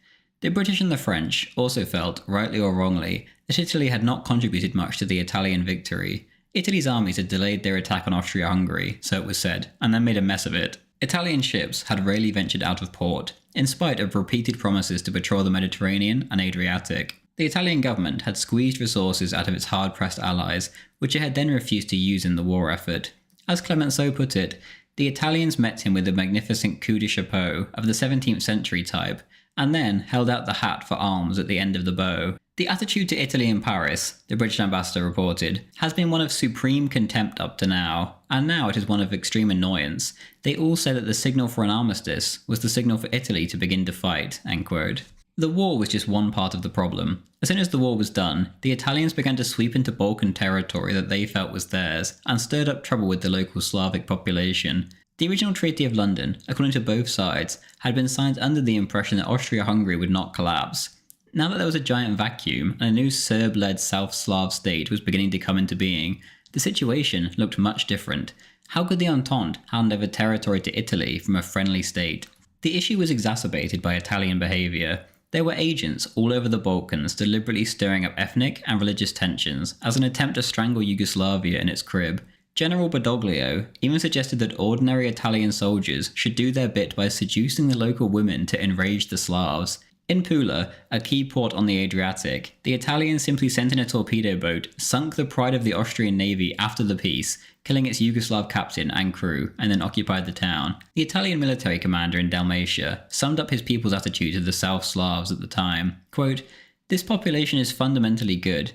The British and the French also felt, rightly or wrongly, that Italy had not contributed much to the Italian victory. Italy's armies had delayed their attack on Austria-Hungary, so it was said, and then made a mess of it. Italian ships had rarely ventured out of port, in spite of repeated promises to patrol the Mediterranean and Adriatic. The Italian government had squeezed resources out of its hard-pressed allies, which it had then refused to use in the war effort. As Clemenceau put it, the Italians met him with a magnificent coup de chapeau of the 17th century type, and then held out the hat for arms at the end of the bow. The attitude to Italy in Paris, the British ambassador reported, has been one of supreme contempt up to now, and now it is one of extreme annoyance. They all said that the signal for an armistice was the signal for Italy to begin to fight." End quote. The war was just one part of the problem. As soon as the war was done, the Italians began to sweep into Balkan territory that they felt was theirs, and stirred up trouble with the local Slavic population. The original Treaty of London, according to both sides, had been signed under the impression that Austria-Hungary would not collapse. Now that there was a giant vacuum, and a new Serb-led South Slav state was beginning to come into being, the situation looked much different. How could the Entente hand over territory to Italy from a friendly state? The issue was exacerbated by Italian behaviour. There were agents all over the Balkans deliberately stirring up ethnic and religious tensions as an attempt to strangle Yugoslavia in its crib. General Badoglio even suggested that ordinary Italian soldiers should do their bit by seducing the local women to enrage the Slavs. In Pula, a key port on the Adriatic, the Italians simply sent in a torpedo boat, sunk the pride of the Austrian navy after the peace, killing its Yugoslav captain and crew, and then occupied the town. The Italian military commander in Dalmatia summed up his people's attitude to the South Slavs at the time. Quote, "This population is fundamentally good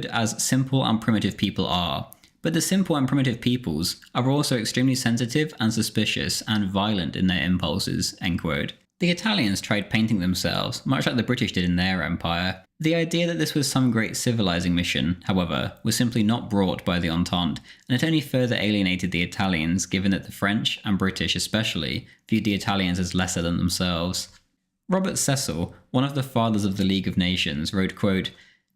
as simple and primitive people are. But the simple and primitive peoples are also extremely sensitive and suspicious and violent in their impulses." End quote. The Italians tried painting themselves, much like the British did in their empire. The idea that this was some great civilizing mission, however, was simply not brought by the Entente, and it only further alienated the Italians, given that the French, and British especially, viewed the Italians as lesser than themselves. Robert Cecil, one of the fathers of the League of Nations, wrote, quote,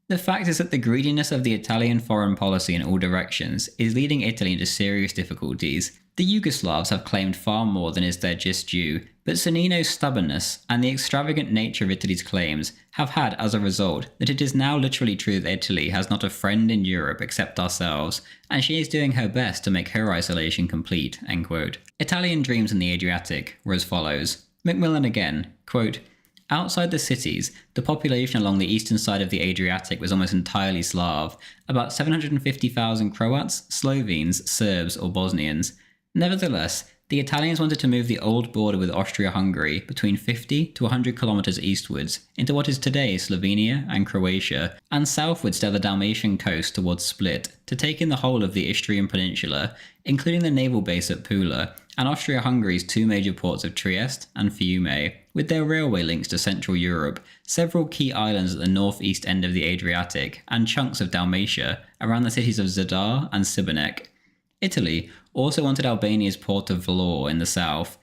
"The fact is that the greediness of the Italian foreign policy in all directions is leading Italy into serious difficulties. The Yugoslavs have claimed far more than is their just due, but Sonnino's stubbornness and the extravagant nature of Italy's claims have had as a result that it is now literally true that Italy has not a friend in Europe except ourselves, and she is doing her best to make her isolation complete." End quote. Italian dreams in the Adriatic were as follows. Macmillan again, quote, "Outside the cities, the population along the eastern side of the Adriatic was almost entirely Slav, about 750,000 Croats, Slovenes, Serbs or Bosnians. Nevertheless, the Italians wanted to move the old border with Austria-Hungary between 50 to 100 kilometers eastwards into what is today Slovenia and Croatia, and southwards down the Dalmatian coast towards Split, to take in the whole of the Istrian Peninsula, including the naval base at Pula, and Austria-Hungary's two major ports of Trieste and Fiume, with their railway links to Central Europe, several key islands at the northeast end of the Adriatic, and chunks of Dalmatia around the cities of Zadar and Sibenek. Italy also wanted Albania's port of Vlor in the south.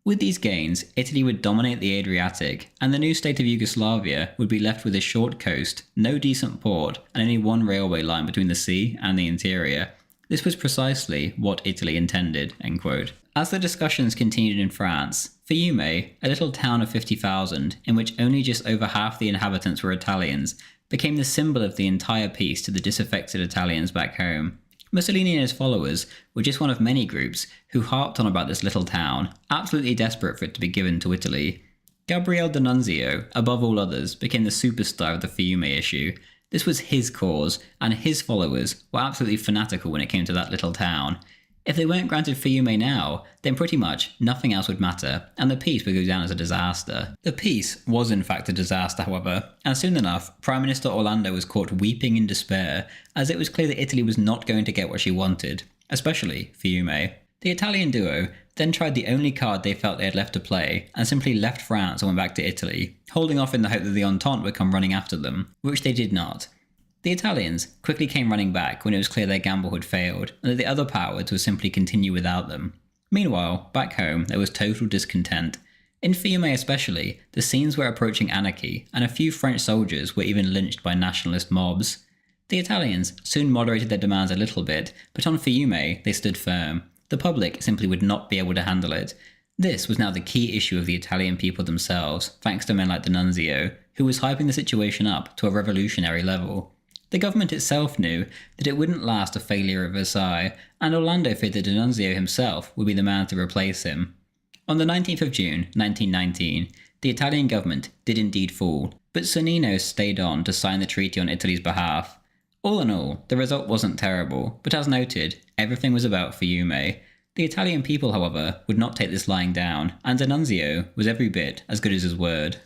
With these gains, Italy would dominate the Adriatic, and the new state of Yugoslavia would be left with a short coast, no decent port, and only one railway line between the sea and the interior. This was precisely what Italy intended." End quote. As the discussions continued in France, Fiume, a little town of 50,000, in which only just over half the inhabitants were Italians, became the symbol of the entire peace to the disaffected Italians back home. Mussolini and his followers were just one of many groups who harped on about this little town, absolutely desperate for it to be given to Italy. Gabriele D'Annunzio, above all others, became the superstar of the Fiume issue. This was his cause, and his followers were absolutely fanatical when it came to that little town. If they weren't granted Fiume now, then pretty much nothing else would matter, and the peace would go down as a disaster. The peace was in fact a disaster, however, and soon enough, Prime Minister Orlando was caught weeping in despair, as it was clear that Italy was not going to get what she wanted, especially Fiume. The Italian duo then tried the only card they felt they had left to play, and simply left France and went back to Italy, holding off in the hope that the Entente would come running after them, which they did not. The Italians quickly came running back when it was clear their gamble had failed, and that the other powers would simply continue without them. Meanwhile, back home, there was total discontent. In Fiume especially, the scenes were approaching anarchy, and a few French soldiers were even lynched by nationalist mobs. The Italians soon moderated their demands a little bit, but on Fiume they stood firm. The public simply would not be able to handle it. This was now the key issue of the Italian people themselves, thanks to men like D'Annunzio, who was hyping the situation up to a revolutionary level. The government itself knew that it wouldn't last a failure at Versailles, and Orlando feared that D'Annunzio himself would be the man to replace him. On the 19th of June, 1919, the Italian government did indeed fall, but Sonnino stayed on to sign the treaty on Italy's behalf. All in all, the result wasn't terrible, but as noted, everything was about Fiume. The Italian people, however, would not take this lying down, and D'Annunzio was every bit as good as his word.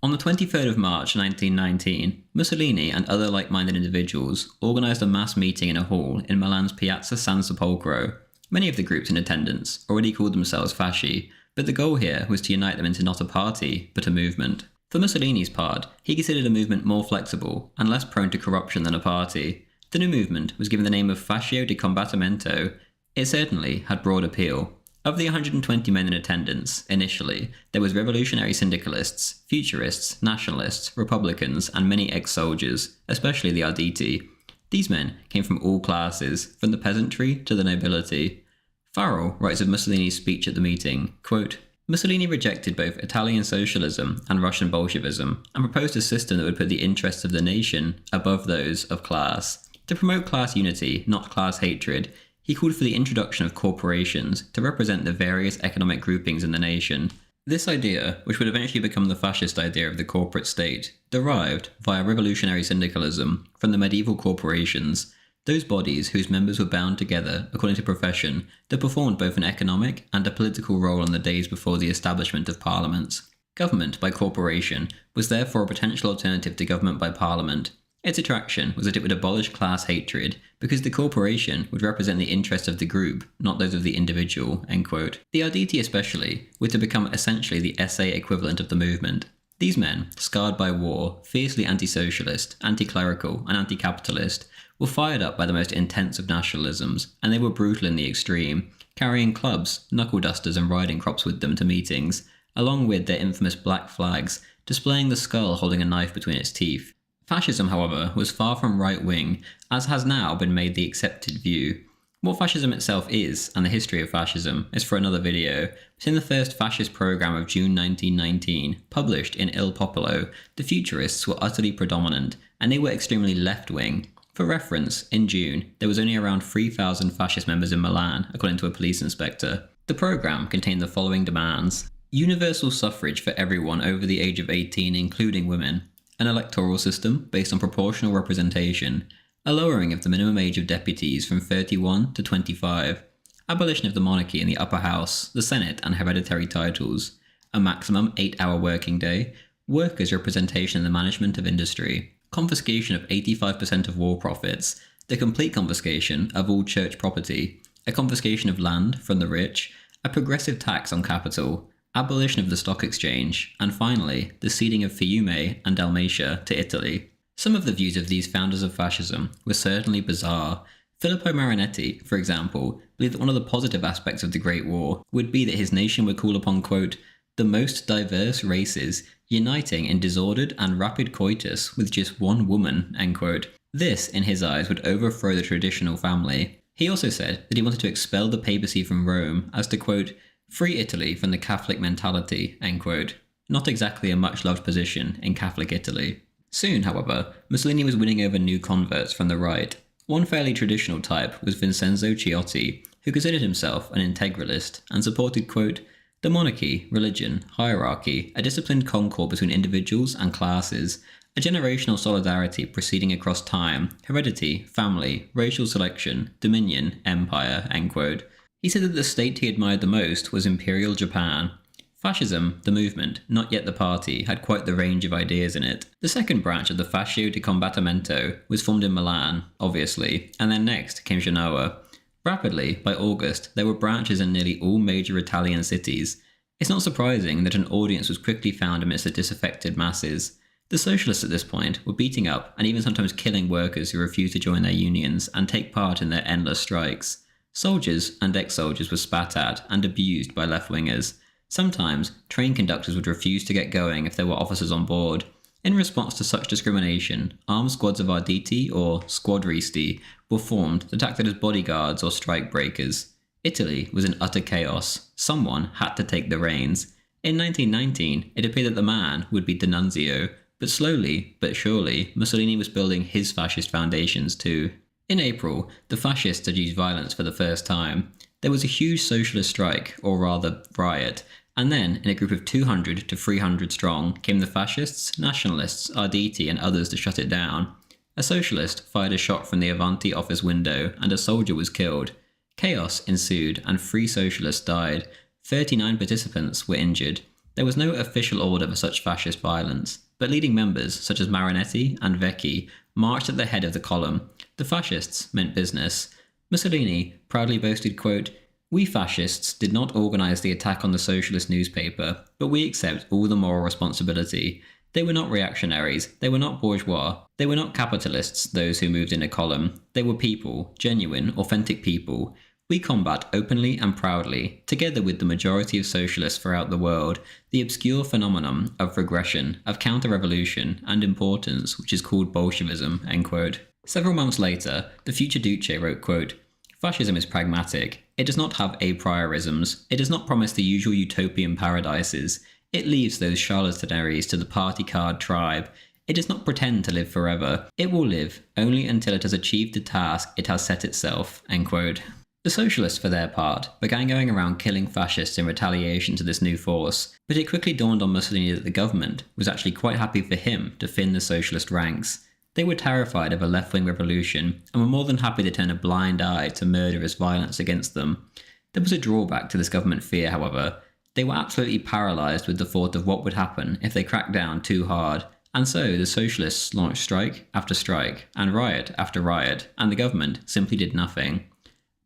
On the the 23rd of March 1919, Mussolini and other like-minded individuals organised a mass meeting in a hall in Milan's Piazza San Sepolcro. Many of the groups in attendance already called themselves fasci, but the goal here was to unite them into not a party, but a movement. For Mussolini's part, he considered a movement more flexible and less prone to corruption than a party. The new movement was given the name of Fascio di Combattimento. It certainly had broad appeal. Of the 120 men in attendance, initially, there was revolutionary syndicalists, futurists, nationalists, republicans, and many ex-soldiers, especially the Arditi. These men came from all classes, from the peasantry to the nobility. Farrell writes of Mussolini's speech at the meeting, quote, Mussolini rejected both Italian socialism and Russian Bolshevism, and proposed a system that would put the interests of the nation above those of class. To promote class unity, not class hatred, he called for the introduction of corporations to represent the various economic groupings in the nation. This idea, which would eventually become the fascist idea of the corporate state, derived, via revolutionary syndicalism, from the medieval corporations, those bodies whose members were bound together, according to profession, that performed both an economic and a political role in the days before the establishment of parliaments. Government by corporation was therefore a potential alternative to government by parliament. Its attraction was that it would abolish class hatred, because the corporation would represent the interests of the group, not those of the individual, end quote. The Arditi especially were to become essentially the SA equivalent of the movement. These men, scarred by war, fiercely anti-socialist, anti-clerical, and anti-capitalist, were fired up by the most intense of nationalisms, and they were brutal in the extreme, carrying clubs, knuckle dusters, and riding crops with them to meetings, along with their infamous black flags, displaying the skull holding a knife between its teeth. Fascism, however, was far from right-wing, as has now been made the accepted view. What fascism itself is, and the history of fascism, is for another video, but in the first fascist programme of June 1919, published in Il Popolo, the futurists were utterly predominant, and they were extremely left-wing. For reference, in June, there was only around 3,000 fascist members in Milan, according to a police inspector. The programme contained the following demands: universal suffrage for everyone over the age of 18, including women, an electoral system based on proportional representation, a lowering of the minimum age of deputies from 31 to 25, abolition of the monarchy in the upper house, the Senate and hereditary titles, a maximum 8-hour working day, workers' representation in the management of industry, confiscation of 85% of war profits, the complete confiscation of all church property, a confiscation of land from the rich, a progressive tax on capital, abolition of the stock exchange, and finally, the ceding of Fiume and Dalmatia to Italy. Some of the views of these founders of fascism were certainly bizarre. Filippo Marinetti, for example, believed that one of the positive aspects of the Great War would be that his nation would call upon, quote, the most diverse races, uniting in disordered and rapid coitus with just one woman, end quote. This, in his eyes, would overthrow the traditional family. He also said that he wanted to expel the papacy from Rome as to, quote, free Italy from the Catholic mentality, end quote. Not exactly a much-loved position in Catholic Italy. Soon, however, Mussolini was winning over new converts from the right. One fairly traditional type was Vincenzo Ciotti, who considered himself an integralist and supported, quote, the monarchy, religion, hierarchy, a disciplined concord between individuals and classes, a generational solidarity proceeding across time, heredity, family, racial selection, dominion, empire, end quote. He said that the state he admired the most was Imperial Japan. Fascism, the movement, not yet the party, had quite the range of ideas in it. The second branch of the Fascio di Combattimento was formed in Milan, obviously, and then next came Genoa. Rapidly, by August, there were branches in nearly all major Italian cities. It's not surprising that an audience was quickly found amidst the disaffected masses. The socialists at this point were beating up and even sometimes killing workers who refused to join their unions and take part in their endless strikes. Soldiers and ex-soldiers were spat at and abused by left-wingers. Sometimes, train conductors would refuse to get going if there were officers on board. In response to such discrimination, armed squads of Arditi, or squadristi, were formed that acted as bodyguards or strike breakers. Italy was in utter chaos. Someone had to take the reins. In 1919, it appeared that the man would be D'Annunzio, but slowly, but surely, Mussolini was building his fascist foundations too. In April, the fascists had used violence for the first time. There was a huge socialist strike, or rather riot, and then, in a group of 200 to 300 strong, came the fascists, nationalists, Arditi and others to shut it down. A socialist fired a shot from the Avanti office window and a soldier was killed. Chaos ensued and 3 socialists died. 39 participants were injured. There was no official order for such fascist violence. but leading members such as Marinetti and Vecchi marched at the head of the column. The fascists meant business. Mussolini proudly boasted, quote, "We fascists did not organise the attack on the socialist newspaper, but we accept all the moral responsibility. They were not reactionaries, they were not bourgeois, they were not capitalists, those who moved in a column. They were people, genuine, authentic people. We combat openly and proudly, together with the majority of socialists throughout the world, the obscure phenomenon of regression, of counter-revolution and importance, which is called Bolshevism," end quote. Several months later, the future Duce wrote, quote, "Fascism is pragmatic. It does not have a priorisms. It does not promise the usual utopian paradises. It leaves those charlataneries to the party card tribe. It does not pretend to live forever. It will live only until it has achieved the task it has set itself," end quote. The socialists, for their part, began going around killing fascists in retaliation to this new force, but it quickly dawned on Mussolini that the government was actually quite happy for him to thin the socialist ranks. They were terrified of a left-wing revolution and were more than happy to turn a blind eye to murderous violence against them. There was a drawback to this government fear, however. They were absolutely paralysed with the thought of what would happen if they cracked down too hard, and so the socialists launched strike after strike, and riot after riot, and the government simply did nothing.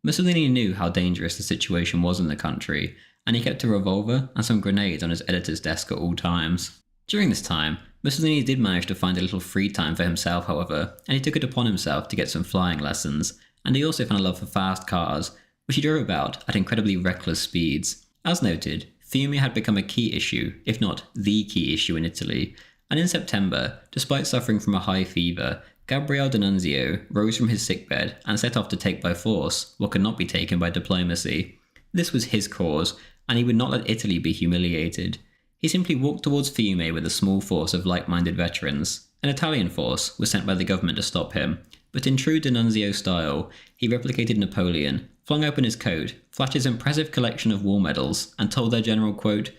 Mussolini knew how dangerous the situation was in the country, and he kept a revolver and some grenades on his editor's desk at all times. During this time, Mussolini did manage to find a little free time for himself, however, and he took it upon himself to get some flying lessons, and he also found a love for fast cars, which he drove about at incredibly reckless speeds. As noted, Fiume had become a key issue, if not the key issue in Italy, and in September, despite suffering from a high fever, Gabriele D'Annunzio rose from his sickbed and set off to take by force what could not be taken by diplomacy. This was his cause, and he would not let Italy be humiliated. He simply walked towards Fiume with a small force of like-minded veterans. An Italian force was sent by the government to stop him, but in true D'Annunzio style, he replicated Napoleon, flung open his coat, flashed his impressive collection of war medals, and told their general, quote,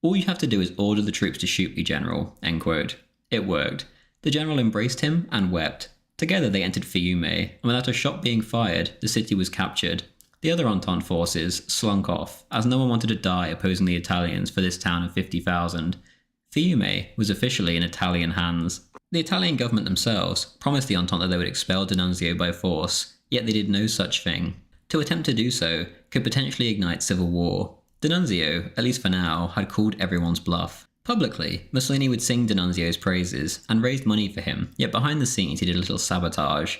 "All you have to do is order the troops to shoot me, general," end quote. It worked. The general embraced him and wept. Together they entered Fiume, and without a shot being fired, the city was captured. The other Entente forces slunk off, as no one wanted to die opposing the Italians for this town of 50,000. Fiume was officially in Italian hands. The Italian government themselves promised the Entente that they would expel D'Annunzio by force, yet they did no such thing. To attempt to do so could potentially ignite civil war. D'Annunzio, at least for now, had called everyone's bluff. Publicly, Mussolini would sing D'Annunzio's praises and raised money for him, yet behind the scenes he did a little sabotage.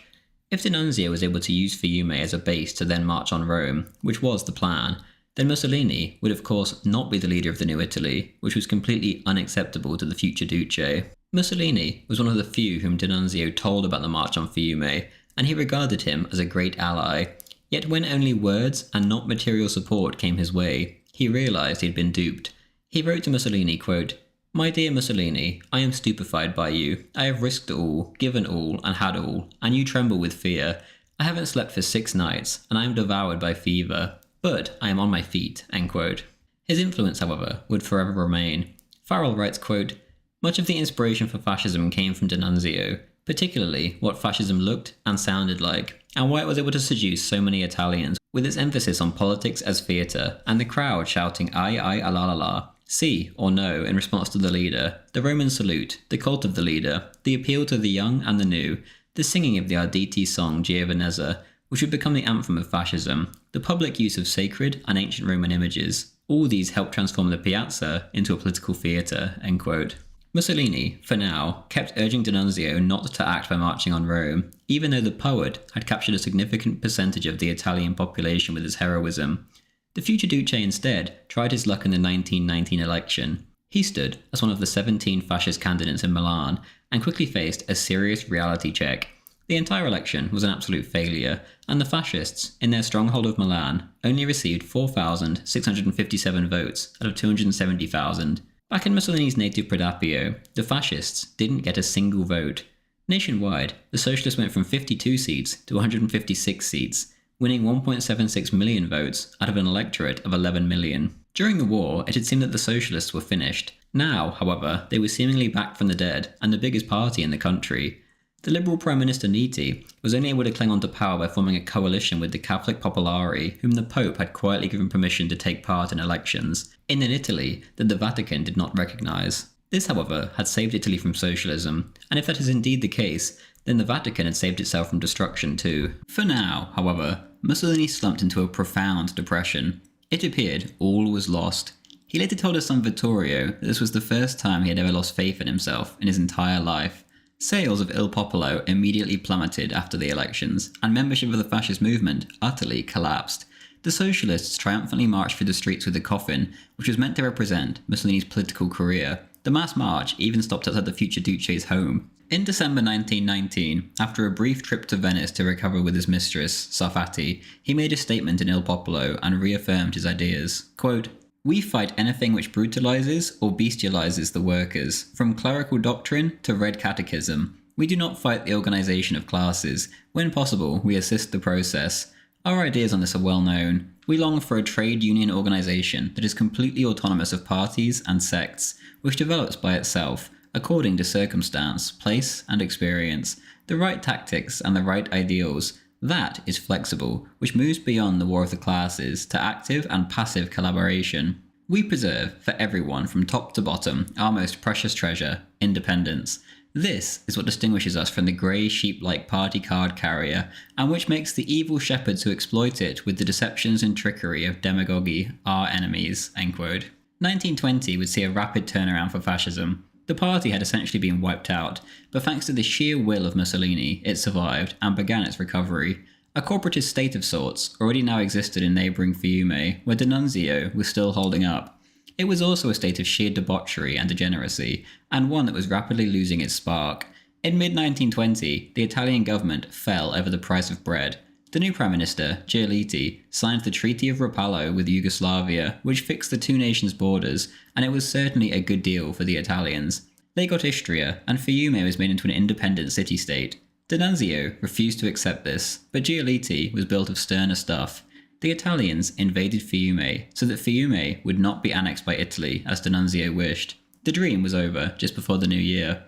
If D'Annunzio was able to use Fiume as a base to then march on Rome, which was the plan, then Mussolini would of course not be the leader of the new Italy, which was completely unacceptable to the future Duce. Mussolini was one of the few whom D'Annunzio told about the march on Fiume, and he regarded him as a great ally. Yet when only words and not material support came his way, he realised he had been duped. He wrote to Mussolini, quote, "My dear Mussolini, I am stupefied by you. I have risked all, given all, and had all, and you tremble with fear. I haven't slept for 6 nights, and I am devoured by fever. But I am on my feet," end quote. His influence, however, would forever remain. Farrell writes, quote, "Much of the inspiration for fascism came from D'Annunzio, particularly what fascism looked and sounded like, and why it was able to seduce so many Italians, with its emphasis on politics as theatre, and the crowd shouting aye, la la la, sì or no in response to the leader, the Roman salute, the cult of the leader, the appeal to the young and the new, the singing of the Arditi song Giovinezza, which would become the anthem of fascism, the public use of sacred and ancient Roman images. All these helped transform the piazza into a political theatre," end quote. Mussolini, for now, kept urging D'Annunzio not to act by marching on Rome, even though the poet had captured a significant percentage of the Italian population with his heroism. The future Duce instead tried his luck in the 1919 election. He stood as one of the 17 fascist candidates in Milan and quickly faced a serious reality check. The entire election was an absolute failure, and the fascists, in their stronghold of Milan, only received 4,657 votes out of 270,000. Back in Mussolini's native Predapio, the fascists didn't get a single vote. Nationwide, the socialists went from 52 seats to 156 seats, winning 1.76 million votes out of an electorate of 11 million. During the war, it had seemed that the socialists were finished. Now, however, they were seemingly back from the dead and the biggest party in the country. The Liberal Prime Minister Nitti was only able to cling on to power by forming a coalition with the Catholic Popolari, whom the Pope had quietly given permission to take part in elections, in an Italy that the Vatican did not recognise. This, however, had saved Italy from socialism, and if that is indeed the case, then the Vatican had saved itself from destruction too. For now, however, Mussolini slumped into a profound depression. It appeared all was lost. He later told his son Vittorio that this was the first time he had ever lost faith in himself in his entire life. Sales of Il Popolo immediately plummeted after the elections, and membership of the fascist movement utterly collapsed. The socialists triumphantly marched through the streets with a coffin, which was meant to represent Mussolini's political career. The mass march even stopped outside the future Duce's home. In December 1919, after a brief trip to Venice to recover with his mistress, Sarfatti, he made a statement in Il Popolo and reaffirmed his ideas. Quote, "We fight anything which brutalizes or bestializes the workers, from clerical doctrine to red catechism. We do not fight the organization of classes. When possible, we assist the process. Our ideas on this are well known. We long for a trade union organization that is completely autonomous of parties and sects, which develops by itself, according to circumstance, place, and experience, the right tactics and the right ideals. That is flexible, which moves beyond the war of the classes to active and passive collaboration. We preserve, for everyone from top to bottom, our most precious treasure, independence. This is what distinguishes us from the grey sheep-like party card carrier, and which makes the evil shepherds who exploit it with the deceptions and trickery of demagogy our enemies." End quote. 1920 would see a rapid turnaround for fascism. The party had essentially been wiped out, but thanks to the sheer will of Mussolini, it survived and began its recovery. A corporatist state of sorts already now existed in neighbouring Fiume, where D'Annunzio was still holding up. It was also a state of sheer debauchery and degeneracy, and one that was rapidly losing its spark. In mid-1920, the Italian government fell over the price of bread. The new Prime Minister, Giolitti, signed the Treaty of Rapallo with Yugoslavia, which fixed the two nations' borders, and it was certainly a good deal for the Italians. They got Istria, and Fiume was made into an independent city-state. D'Annunzio refused to accept this, but Giolitti was built of sterner stuff. The Italians invaded Fiume, so that Fiume would not be annexed by Italy as D'Annunzio wished. The dream was over just before the new year.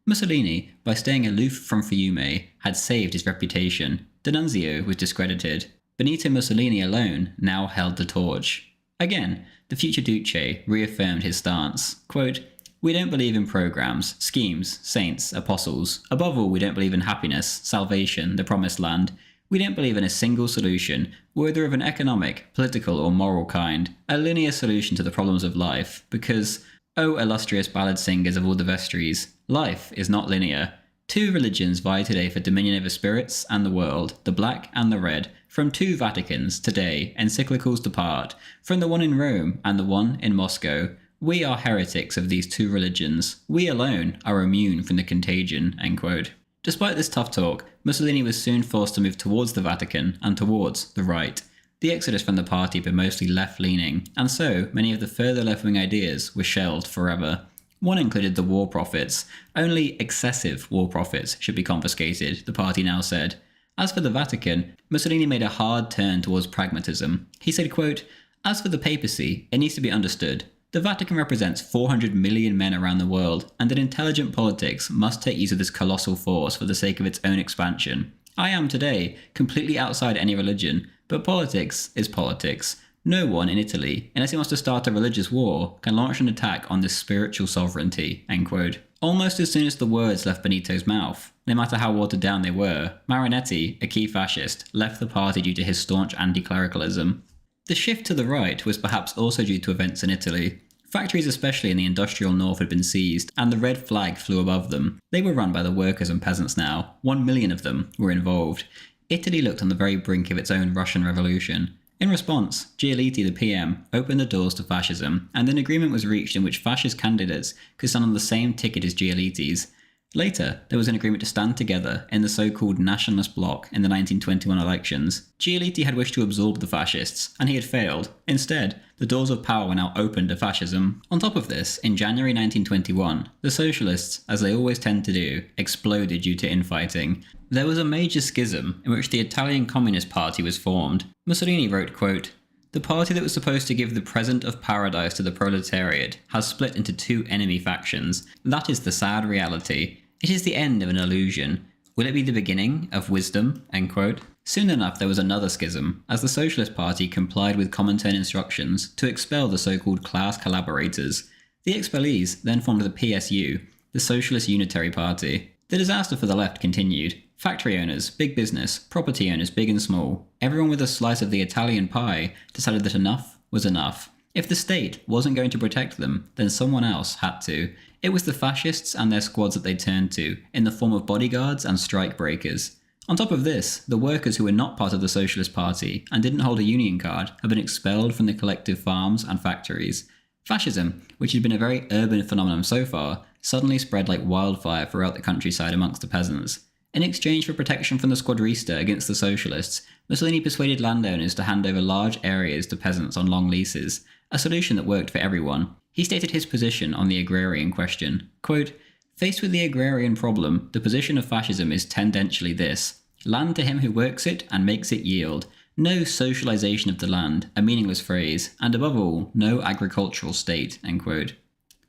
Mussolini, by staying aloof from Fiume, had saved his reputation. D'Annunzio was discredited. Benito Mussolini alone now held the torch. Again, the future Duce reaffirmed his stance. Quote, "We don't believe in programs, schemes, saints, apostles. Above all, we don't believe in happiness, salvation, the promised land. We don't believe in a single solution, whether of an economic, political, or moral kind, a linear solution to the problems of life, because, O illustrious ballad singers of all the vestries, life is not linear. Two religions vie today for dominion over spirits and the world, the black and the red. From two Vaticans, today, encyclicals depart, from the one in Rome and the one in Moscow. We are heretics of these two religions. We alone are immune from the contagion." End quote. Despite this tough talk, Mussolini was soon forced to move towards the Vatican and towards the right. The exodus from the party had been mostly left-leaning, and so many of the further left-wing ideas were shelved forever. One included the war profits. Only excessive war profits should be confiscated, the party now said. As for the Vatican, Mussolini made a hard turn towards pragmatism. He said, quote, "As for the papacy, it needs to be understood. The Vatican represents 400 million men around the world, and an intelligent politics must take use of this colossal force for the sake of its own expansion. I am today completely outside any religion, but politics is politics. No one in Italy, unless he wants to start a religious war, can launch an attack on this spiritual sovereignty." End quote. Almost as soon as the words left Benito's mouth, no matter how watered down they were, Marinetti, a key fascist, left the party due to his staunch anti-clericalism. The shift to the right was perhaps also due to events in Italy. Factories, especially in the industrial north, had been seized, and the red flag flew above them. They were run by the workers and peasants now. 1 million of them were involved. Italy looked on the very brink of its own Russian Revolution. In response, Giolitti, the PM, opened the doors to fascism, and an agreement was reached in which fascist candidates could stand on the same ticket as Giolitti's. Later, there was an agreement to stand together in the so-called nationalist bloc in the 1921 elections. Giolitti had wished to absorb the fascists, and he had failed. Instead, the doors of power were now open to fascism. On top of this, in January 1921, the socialists, as they always tend to do, exploded due to infighting. There was a major schism in which the Italian Communist Party was formed. Mussolini wrote, quote, "The party that was supposed to give the present of paradise to the proletariat has split into two enemy factions. That is the sad reality. It is the end of an illusion. Will it be the beginning of wisdom?" End quote. Soon enough there was another schism, as the Socialist Party complied with Comintern instructions to expel the so-called class collaborators. The expellees then formed the PSU, the Socialist Unitary Party. The disaster for the left continued. Factory owners, big business, property owners big and small, everyone with a slice of the Italian pie decided that enough was enough. If the state wasn't going to protect them, then someone else had to. It was the fascists and their squads that they turned to, in the form of bodyguards and strike breakers. On top of this, the workers who were not part of the Socialist Party and didn't hold a union card have been expelled from the collective farms and factories. Fascism, which had been a very urban phenomenon so far, suddenly spread like wildfire throughout the countryside amongst the peasants. In exchange for protection from the squadrista against the socialists, Mussolini persuaded landowners to hand over large areas to peasants on long leases, a solution that worked for everyone. He stated his position on the agrarian question. Quote, "Faced with the agrarian problem, the position of fascism is tendentially this: land to him who works it and makes it yield. No socialization of the land, a meaningless phrase, and above all, no agricultural state." End quote.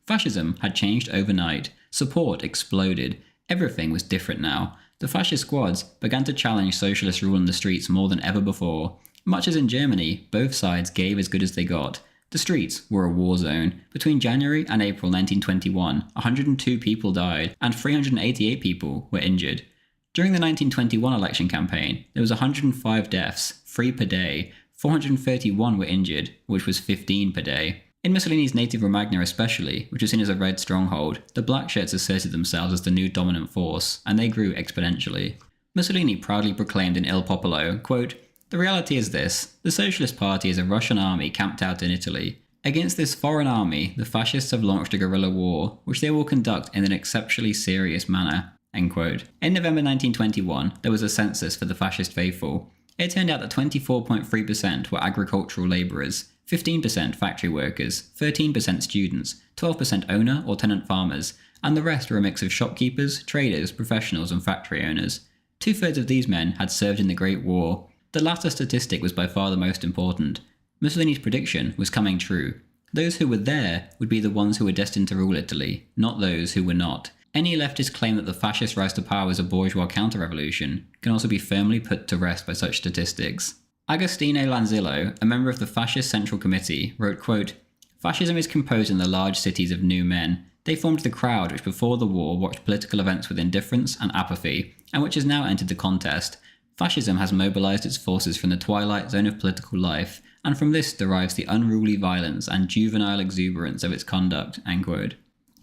Fascism had changed overnight. Support exploded. Everything was different now. The fascist squads began to challenge socialist rule in the streets more than ever before. Much as in Germany, both sides gave as good as they got. The streets were a war zone. Between January and April 1921, 102 people died and 388 people were injured. During the 1921 election campaign, there was 105 deaths, 3 per day. 431 were injured, which was 15 per day. In Mussolini's native Romagna especially, which was seen as a red stronghold, the black shirts asserted themselves as the new dominant force, and they grew exponentially. Mussolini proudly proclaimed in Il Popolo, quote, "The reality is this: the Socialist Party is a Russian army camped out in Italy. Against this foreign army, the fascists have launched a guerrilla war, which they will conduct in an exceptionally serious manner." End quote. In November 1921, there was a census for the fascist faithful. It turned out that 24.3% were agricultural labourers, 15% factory workers, 13% students, 12% owner or tenant farmers, and the rest were a mix of shopkeepers, traders, professionals and factory owners. 2/3 of these men had served in the Great War. The latter statistic was by far the most important. Mussolini's prediction was coming true. Those who were there would be the ones who were destined to rule Italy, not those who were not. Any leftist claim that the fascist rise to power was a bourgeois counter-revolution can also be firmly put to rest by such statistics. Agostino Lanzillo, a member of the Fascist Central Committee, wrote, quote, "Fascism is composed in the large cities of new men. They formed the crowd which before the war watched political events with indifference and apathy, and which has now entered the contest. Fascism has mobilized its forces from the twilight zone of political life, and from this derives the unruly violence and juvenile exuberance of its conduct." End quote.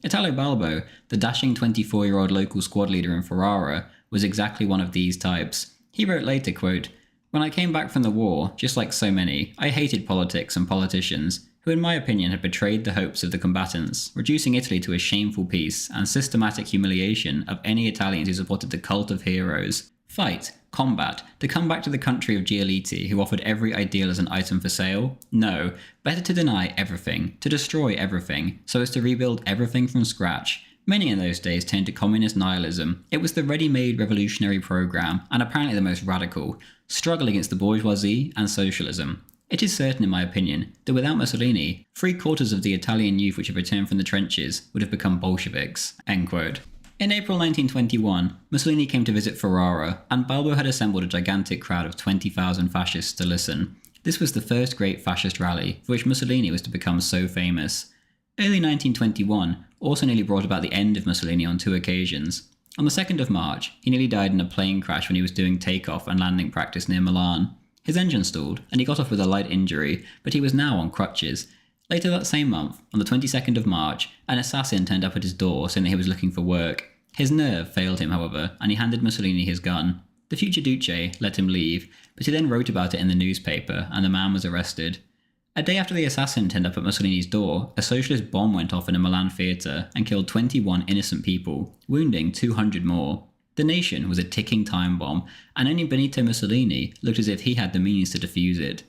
Italo Balbo, the dashing 24-year-old local squad leader in Ferrara, was exactly one of these types. He wrote later, quote, "When I came back from the war, just like so many, I hated politics and politicians, who in my opinion had betrayed the hopes of the combatants, reducing Italy to a shameful peace and systematic humiliation of any Italians who supported the cult of heroes. Fight, combat, to come back to the country of Giolitti who offered every ideal as an item for sale? No, better to deny everything, to destroy everything, so as to rebuild everything from scratch. Many in those days turned to communist nihilism. It was the ready-made revolutionary program, and apparently the most radical. Struggle against the bourgeoisie and socialism. It is certain, in my opinion, that without Mussolini, 3/4 of the Italian youth which had returned from the trenches would have become Bolsheviks." End quote. In April 1921, Mussolini came to visit Ferrara, and Balbo had assembled a gigantic crowd of 20,000 fascists to listen. This was the first great fascist rally, for which Mussolini was to become so famous. Early 1921 also nearly brought about the end of Mussolini on 2 occasions. On the 2nd of March, he nearly died in a plane crash when he was doing takeoff and landing practice near Milan. His engine stalled, and he got off with a light injury, but he was now on crutches. Later that same month, on the 22nd of March, an assassin turned up at his door saying that he was looking for work. His nerve failed him, however, and he handed Mussolini his gun. The future Duce let him leave, but he then wrote about it in the newspaper, and the man was arrested. A day after the assassin turned up at Mussolini's door, a socialist bomb went off in a Milan theatre and killed 21 innocent people, wounding 200 more. The nation was a ticking time bomb, and only Benito Mussolini looked as if he had the means to defuse it.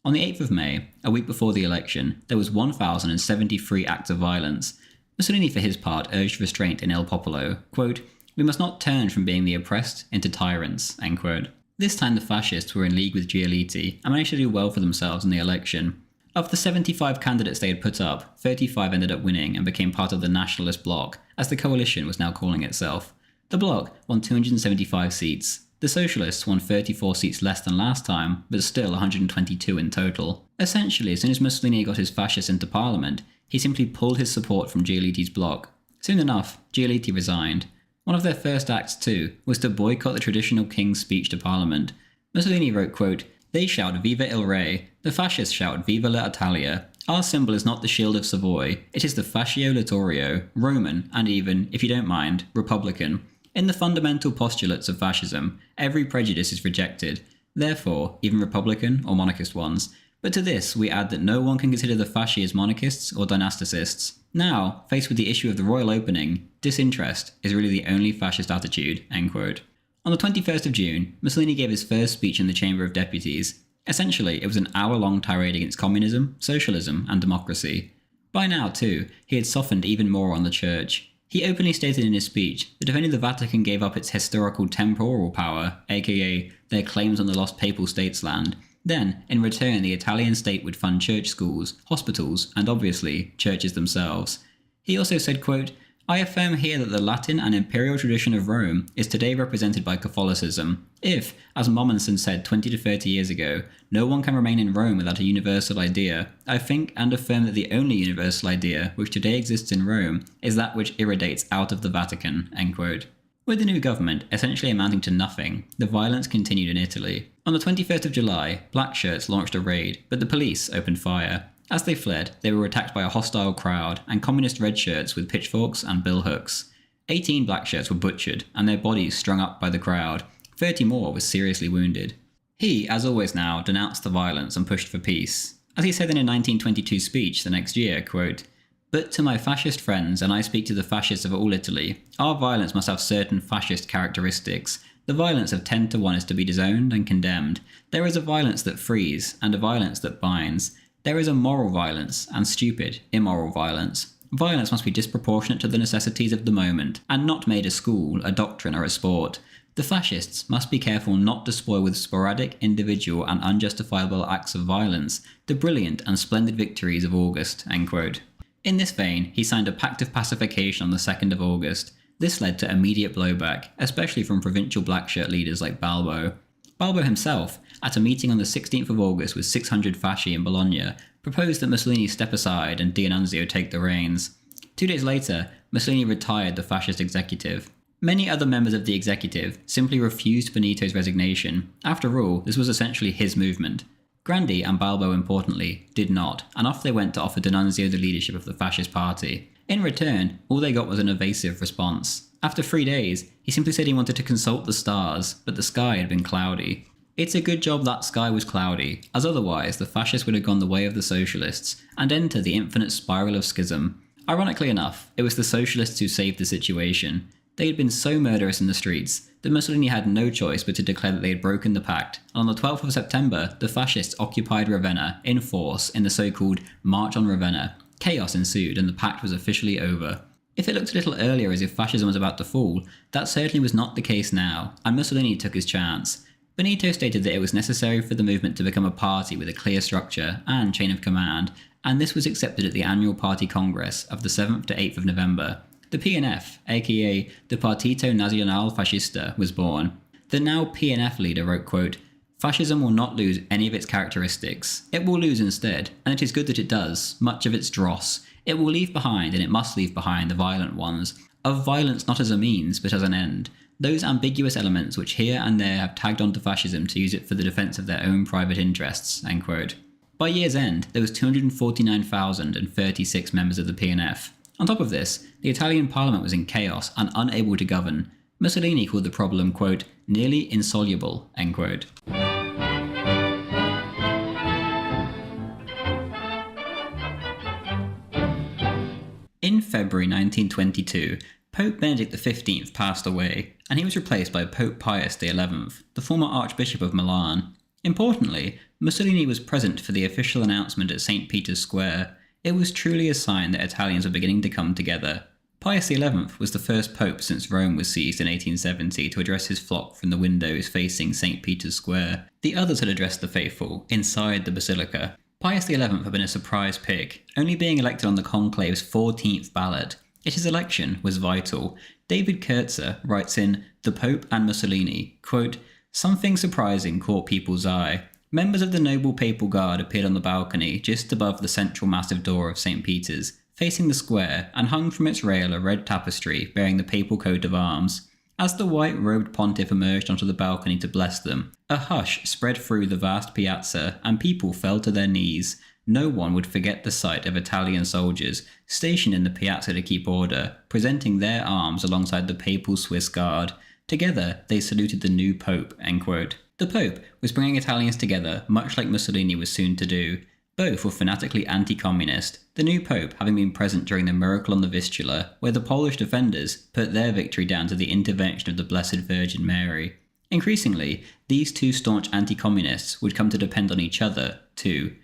On the 8th of May, a week before the election, there was 1,073 acts of violence. Mussolini, for his part, urged restraint in Il Popolo, quote, "We must not turn from being the oppressed into tyrants." End quote. This time the fascists were in league with Giolitti and managed to do well for themselves in the election. Of the 75 candidates they had put up, 35 ended up winning and became part of the Nationalist Bloc, as the coalition was now calling itself. The Bloc won 275 seats. The Socialists won 34 seats less than last time, but still 122 in total. Essentially, as soon as Mussolini got his fascists into parliament, He simply pulled his support from Giolitti's bloc. Soon enough, Giolitti resigned. One of their first acts, too, was to boycott the traditional king's speech to parliament. Mussolini wrote, quote, "They shout Viva il Re, the fascists shout Viva l'Italia. Our symbol is not the shield of Savoy, it is the Fascio Littorio, Roman, and even, if you don't mind, Republican. In the fundamental postulates of fascism, every prejudice is rejected, therefore, even Republican or monarchist ones. But to this, we add that no one can consider the fasci as monarchists or dynasticists. Now, faced with the issue of the royal opening, disinterest is really the only fascist attitude." End quote. On the 21st of June, Mussolini gave his first speech in the Chamber of Deputies. Essentially, it was an hour-long tirade against communism, socialism, and democracy. By now, too, he had softened even more on the church. He openly stated in his speech that if only the Vatican gave up its historical temporal power, aka their claims on the lost papal states land, then, in return, the Italian state would fund church schools, hospitals, and obviously, churches themselves. He also said, quote, "I affirm here that the Latin and imperial tradition of Rome is today represented by Catholicism. If, as Mommsen said 20 to 30 years ago, no one can remain in Rome without a universal idea, I think and affirm that the only universal idea which today exists in Rome is that which irradiates out of the Vatican." End quote. With the new government essentially amounting to nothing, the violence continued in Italy. On the 21st of July, black shirts launched a raid, but the police opened fire. As they fled, they were attacked by a hostile crowd and communist red shirts with pitchforks and billhooks. 18 black shirts were butchered and their bodies strung up by the crowd. 30 more were seriously wounded. He, as always now, denounced the violence and pushed for peace. As he said in a 1922 speech the next year, quote, "But to my fascist friends, and I speak to the fascists of all Italy, our violence must have certain fascist characteristics. The violence of 10 to 1 is to be disowned and condemned. There is a violence that frees, and a violence that binds. There is a moral violence, and stupid, immoral violence. Violence must be disproportionate to the necessities of the moment, and not made a school, a doctrine, or a sport. The fascists must be careful not to spoil with sporadic, individual, and unjustifiable acts of violence the brilliant and splendid victories of August." End quote. In this vein, he signed a Pact of Pacification on the 2nd of August. This led to immediate blowback, especially from provincial black shirt leaders like Balbo. Balbo himself, at a meeting on the 16th of August with 600 fasci in Bologna, proposed that Mussolini step aside and D'Annunzio take the reins. 2 days later, Mussolini retired the fascist executive. Many other members of the executive simply refused Benito's resignation. After all, this was essentially his movement. Grandi and Balbo, importantly, did not, and off they went to offer D'Annunzio the leadership of the fascist party. In return, all they got was an evasive response. After 3 days, he simply said he wanted to consult the stars, but the sky had been cloudy. It's a good job that sky was cloudy, as otherwise the fascists would have gone the way of the socialists, and entered the infinite spiral of schism. Ironically enough, it was the socialists who saved the situation. They had been so murderous in the streets that Mussolini had no choice but to declare that they had broken the pact, and on the 12th of September, the fascists occupied Ravenna in force in the so-called March on Ravenna. Chaos ensued and the pact was officially over. If it looked a little earlier as if fascism was about to fall, that certainly was not the case now, and Mussolini took his chance. Benito stated that it was necessary for the movement to become a party with a clear structure and chain of command, and this was accepted at the annual party congress of the 7th to 8th of November. The PNF, aka the Partito Nazionale Fascista, was born. The now PNF leader wrote, quote, "Fascism will not lose any of its characteristics. It will lose instead, and it is good that it does, much of its dross. It will leave behind, and it must leave behind, the violent ones. Of violence not as a means, but as an end. Those ambiguous elements which here and there have tagged onto fascism to use it for the defence of their own private interests." End quote. By year's end, there was 249,036 members of the PNF. On top of this, the Italian parliament was in chaos and unable to govern. Mussolini called the problem, quote, "nearly insoluble," end quote. In February 1922, Pope Benedict XV passed away, and he was replaced by Pope Pius XI, the former Archbishop of Milan. Importantly, Mussolini was present for the official announcement at St. Peter's Square. It was truly a sign that Italians were beginning to come together. Pius XI was the first pope since Rome was seized in 1870 to address his flock from the windows facing St. Peter's Square. The others had addressed the faithful inside the basilica. Pius XI had been a surprise pick, only being elected on the conclave's 14th ballot. Yet his election was vital. David Kurtzer writes in The Pope and Mussolini, quote, "Something surprising caught people's eye. Members of the noble papal guard appeared on the balcony just above the central massive door of St. Peter's. facing the square, and hung from its rail a red tapestry bearing the papal coat of arms. As the white-robed pontiff emerged onto the balcony to bless them, a hush spread through the vast piazza, and people fell to their knees. No one would forget the sight of Italian soldiers stationed in the piazza to keep order, presenting their arms alongside the papal Swiss guard. Together, they saluted the new pope, end quote. The pope was bringing Italians together, much like Mussolini was soon to do. Both were fanatically anti-communist, the new pope having been present during the miracle on the Vistula, where the Polish defenders put their victory down to the intervention of the Blessed Virgin Mary. Increasingly, these two staunch anti-communists would come to depend on each other, too.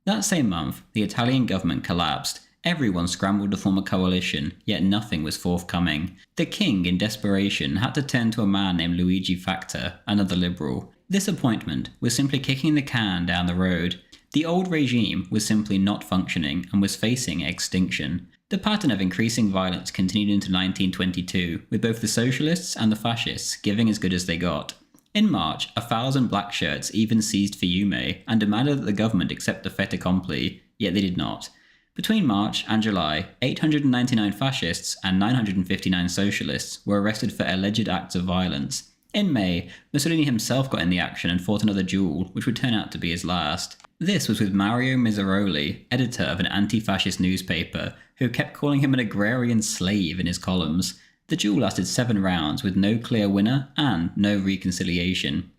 That same month, the Italian government collapsed. Everyone scrambled to form a coalition, yet nothing was forthcoming. The king, in desperation, had to turn to a man named Luigi Facta, another liberal. This appointment was simply kicking the can down the road. The old regime was simply not functioning and was facing extinction. The pattern of increasing violence continued into 1922, with both the socialists and the fascists giving as good as they got. In March, 1,000 black shirts even seized Fiume and demanded that the government accept the fait accompli, yet they did not. Between March and July, 899 fascists and 959 socialists were arrested for alleged acts of violence. In May, Mussolini himself got in the action and fought another duel, which would turn out to be his last. This was with Mario Miseroli, editor of an anti-fascist newspaper, who kept calling him an agrarian slave in his columns. The duel lasted 7 rounds with no clear winner and no reconciliation.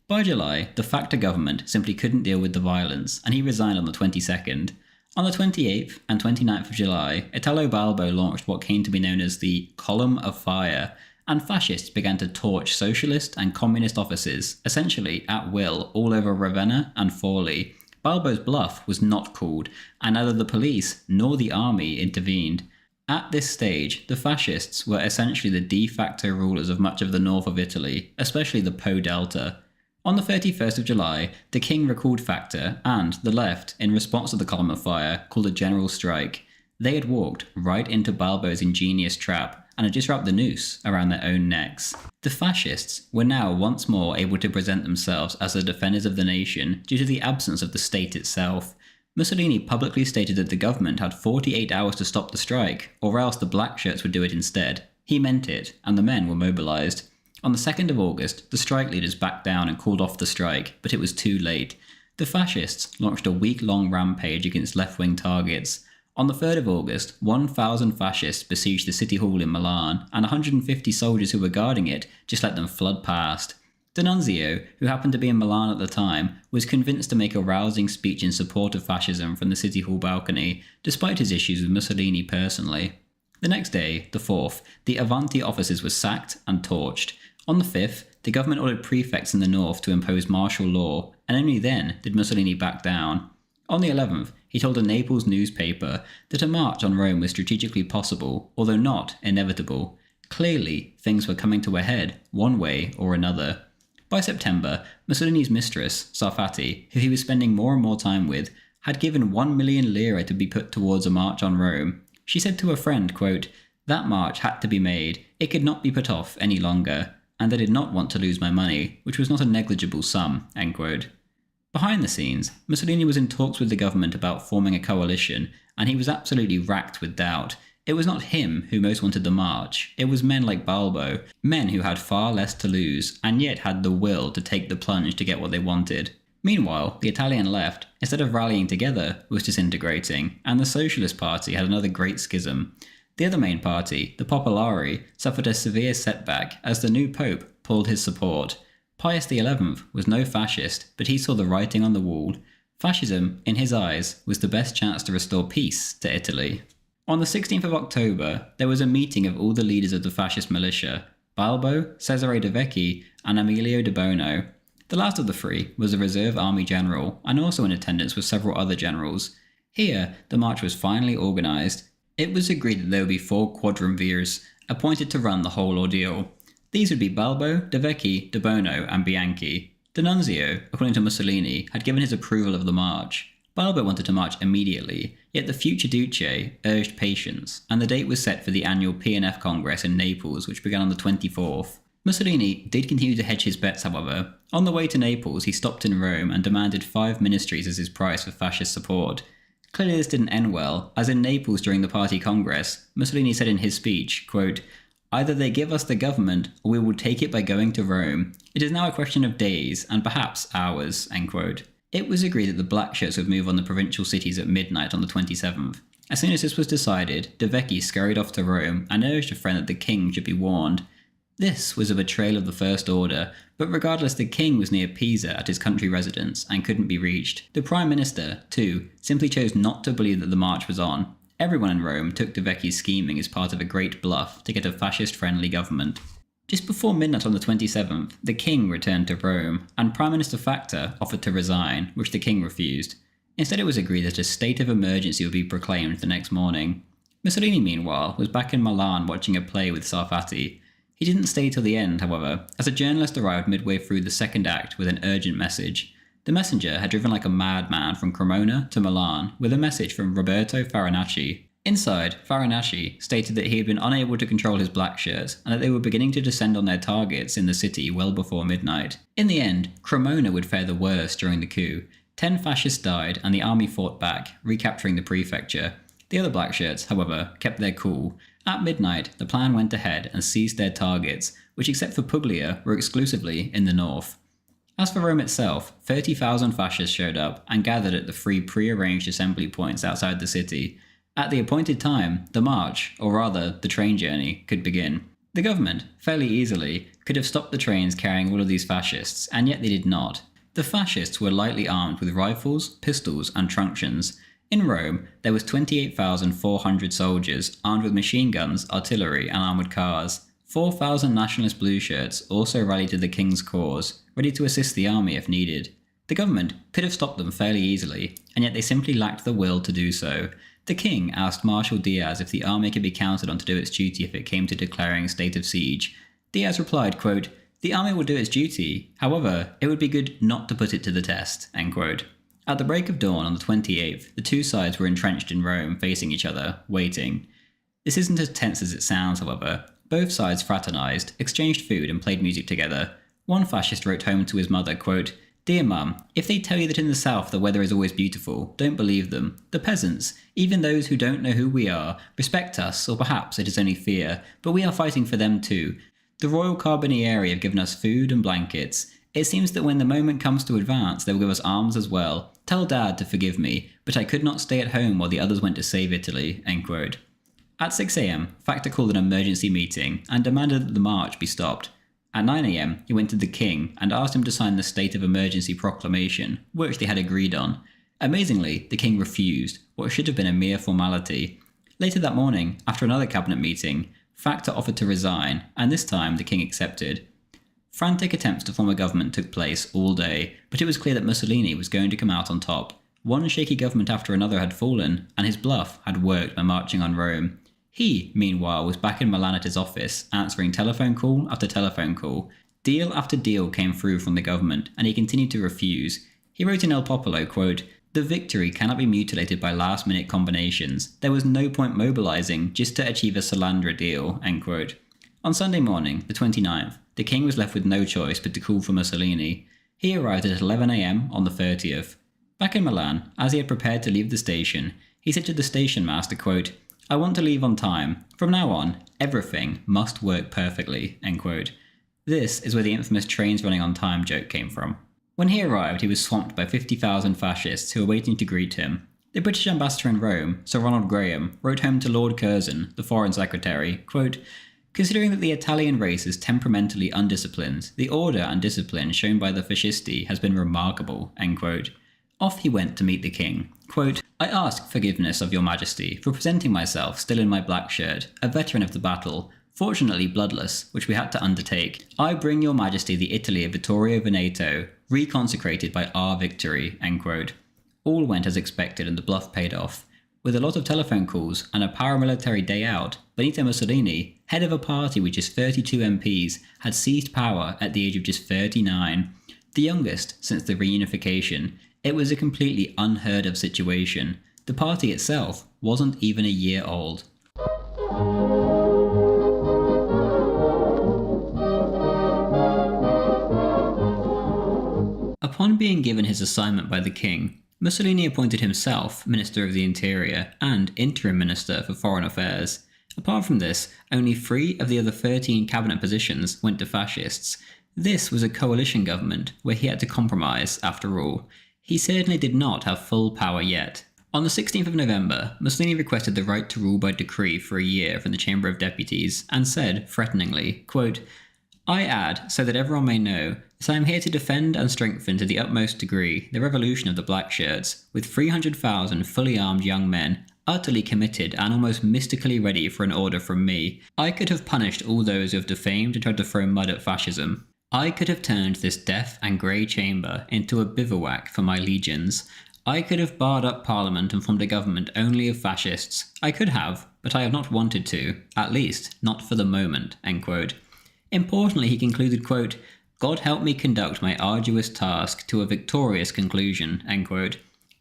By July, the Facta government simply couldn't deal with the violence, and he resigned on the 22nd. On the 28th and 29th of July, Italo Balbo launched what came to be known as the Column of Fire, and fascists began to torch socialist and communist offices, essentially at will, all over Ravenna and Forli. Balbo's bluff was not called, and neither the police nor the army intervened. At this stage, the fascists were essentially the de facto rulers of much of the north of Italy, especially the Po Delta. On the 31st of July, the king recalled Facta, and the left, in response to the Column of Fire, called a general strike. They had walked right into Balbo's ingenious trap, and had just wrapped the noose around their own necks. The fascists were now once more able to present themselves as the defenders of the nation due to the absence of the state itself. Mussolini publicly stated that the government had 48 hours to stop the strike, or else the black shirts would do it instead. He meant it, and the men were mobilised. On the 2nd of August, the strike leaders backed down and called off the strike, but it was too late. The fascists launched a week-long rampage against left-wing targets. On the 3rd of August, 1,000 fascists besieged the city hall in Milan, and 150 soldiers who were guarding it just let them flood past. D'Annunzio, who happened to be in Milan at the time, was convinced to make a rousing speech in support of fascism from the city hall balcony, despite his issues with Mussolini personally. The next day, the 4th, the Avanti offices were sacked and torched. On the 5th, the government ordered prefects in the north to impose martial law, and only then did Mussolini back down. On the 11th, he told a Naples newspaper that a march on Rome was strategically possible, although not inevitable. Clearly, things were coming to a head, one way or another. By September, Mussolini's mistress, Sarfatti, who he was spending more and more time with, had given 1 million lire to be put towards a march on Rome. She said to a friend, quote, "That march had to be made, it could not be put off any longer, and I did not want to lose my money, which was not a negligible sum," end quote. Behind the scenes, Mussolini was in talks with the government about forming a coalition, and he was absolutely racked with doubt. It was not him who most wanted the march, it was men like Balbo, men who had far less to lose, and yet had the will to take the plunge to get what they wanted. Meanwhile, the Italian left, instead of rallying together, was disintegrating, and the Socialist Party had another great schism. The other main party, the Popolari, suffered a severe setback as the new pope pulled his support. Pius XI was no fascist, but he saw the writing on the wall. Fascism, in his eyes, was the best chance to restore peace to Italy. On the 16th of October, there was a meeting of all the leaders of the fascist militia, Balbo, Cesare De Vecchi, and Emilio de Bono. The last of the three was a reserve army general, and also in attendance were several other generals. Here, the march was finally organised. It was agreed that there would be 4 quadriumvirs, appointed to run the whole ordeal. These would be Balbo, De Vecchi, De Bono, and Bianchi. D'Annunzio, according to Mussolini, had given his approval of the march. Balbo wanted to march immediately, yet the future Duce urged patience, and the date was set for the annual P&F Congress in Naples, which began on the 24th. Mussolini did continue to hedge his bets, however. On the way to Naples, he stopped in Rome and demanded 5 ministries as his price for fascist support. Clearly this didn't end well, as in Naples during the party congress, Mussolini said in his speech, quote, "Either they give us the government, or we will take it by going to Rome. It is now a question of days, and perhaps hours," end quote. It was agreed that the black shirts would move on the provincial cities at midnight on the 27th. As soon as this was decided, De Vecchi scurried off to Rome and urged a friend that the king should be warned. This was a betrayal of the First Order, but regardless, the king was near Pisa at his country residence and couldn't be reached. The Prime Minister, too, simply chose not to believe that the march was on. Everyone in Rome took De Vecchi's scheming as part of a great bluff to get a fascist-friendly government. Just before midnight on the 27th, the king returned to Rome, and Prime Minister Facta offered to resign, which the king refused. Instead, it was agreed that a state of emergency would be proclaimed the next morning. Mussolini, meanwhile, was back in Milan watching a play with Sarfatti. He didn't stay till the end, however, as a journalist arrived midway through the second act with an urgent message. The messenger had driven like a madman from Cremona to Milan with a message from Roberto Farinacci. Inside, Farinacci stated that he had been unable to control his black shirts and that they were beginning to descend on their targets in the city well before midnight. In the end, Cremona would fare the worst during the coup. 10 fascists died and the army fought back, recapturing the prefecture. The other black shirts, however, kept their cool. At midnight, the plan went ahead and seized their targets, which except for Puglia were exclusively in the north. As for Rome itself, 30,000 fascists showed up and gathered at the 3 pre-arranged assembly points outside the city. At the appointed time, the march, or rather the train journey, could begin. The government, fairly easily, could have stopped the trains carrying all of these fascists, and yet they did not. The fascists were lightly armed with rifles, pistols, and truncheons. In Rome, there was 28,400 soldiers armed with machine guns, artillery, and armoured cars. 4,000 nationalist blue shirts also rallied to the king's cause, ready to assist the army if needed. The government could have stopped them fairly easily, and yet they simply lacked the will to do so. The king asked Marshal Diaz if the army could be counted on to do its duty if it came to declaring a state of siege. Diaz replied, quote, "The army will do its duty. However, it would be good not to put it to the test," end quote. At the break of dawn on the 28th, the two sides were entrenched in Rome, facing each other, waiting. This isn't as tense as it sounds, however. Both sides fraternised, exchanged food and played music together. One fascist wrote home to his mother, quote, "Dear Mum, if they tell you that in the south the weather is always beautiful, don't believe them. The peasants, even those who don't know who we are, respect us, or perhaps it is only fear, but we are fighting for them too. The Royal Carabinieri have given us food and blankets. It seems that when the moment comes to advance, they will give us arms as well. Tell Dad to forgive me, but I could not stay at home while the others went to save Italy," end quote. At 6 a.m, Facta called an emergency meeting and demanded that the march be stopped. At 9 a.m, he went to the king and asked him to sign the state of emergency proclamation, which they had agreed on. Amazingly, the king refused, what should have been a mere formality. Later that morning, after another cabinet meeting, Facta offered to resign, and this time the king accepted. Frantic attempts to form a government took place all day, but it was clear that Mussolini was going to come out on top. One shaky government after another had fallen, and his bluff had worked by marching on Rome. He, meanwhile, was back in Milan at his office, answering telephone call after telephone call. Deal after deal came through from the government, and he continued to refuse. He wrote in El Popolo, quote, "The victory cannot be mutilated by last-minute combinations. There was no point mobilising just to achieve a Salandra deal," end quote. On Sunday morning, the 29th, the king was left with no choice but to call for Mussolini. He arrived at 11 a.m. on the 30th. Back in Milan, as he had prepared to leave the station, he said to the station master, quote, "I want to leave on time. From now on, everything must work perfectly," end quote. This is where the infamous trains running on time joke came from. When he arrived, he was swamped by 50,000 fascists who were waiting to greet him. The British ambassador in Rome, Sir Ronald Graham, wrote home to Lord Curzon, the foreign secretary, quote, "Considering that the Italian race is temperamentally undisciplined, the order and discipline shown by the fascisti has been remarkable," end quote. Off he went to meet the king. Quote, "I ask forgiveness of your majesty for presenting myself still in my black shirt, a veteran of the battle, fortunately bloodless, which we had to undertake. I bring your majesty the Italy of Vittorio Veneto, reconsecrated by our victory," end quote. All went as expected and the bluff paid off. With a lot of telephone calls and a paramilitary day out, Benito Mussolini, head of a party with just 32 MPs, had seized power at the age of just 39. The youngest since the reunification. It was a completely unheard of situation. The party itself wasn't even a year old. Upon being given his assignment by the king, Mussolini appointed himself Minister of the Interior and Interim Minister for Foreign Affairs. Apart from this, only 3 of the other 13 cabinet positions went to fascists. This was a coalition government where he had to compromise, after all. He certainly did not have full power yet. On the 16th of November, Mussolini requested the right to rule by decree for a year from the Chamber of Deputies and said, threateningly, quote, "I add, so that everyone may know, that I am here to defend and strengthen to the utmost degree the revolution of the black shirts, with 300,000 fully armed young men, utterly committed and almost mystically ready for an order from me. I could have punished all those who have defamed and tried to throw mud at fascism. I could have turned this deaf and grey chamber into a bivouac for my legions. I could have barred up Parliament and formed a government only of fascists. I could have, but I have not wanted to, at least not for the moment." End quote. Importantly, he concluded, quote, "God help me conduct my arduous task to a victorious conclusion." End quote.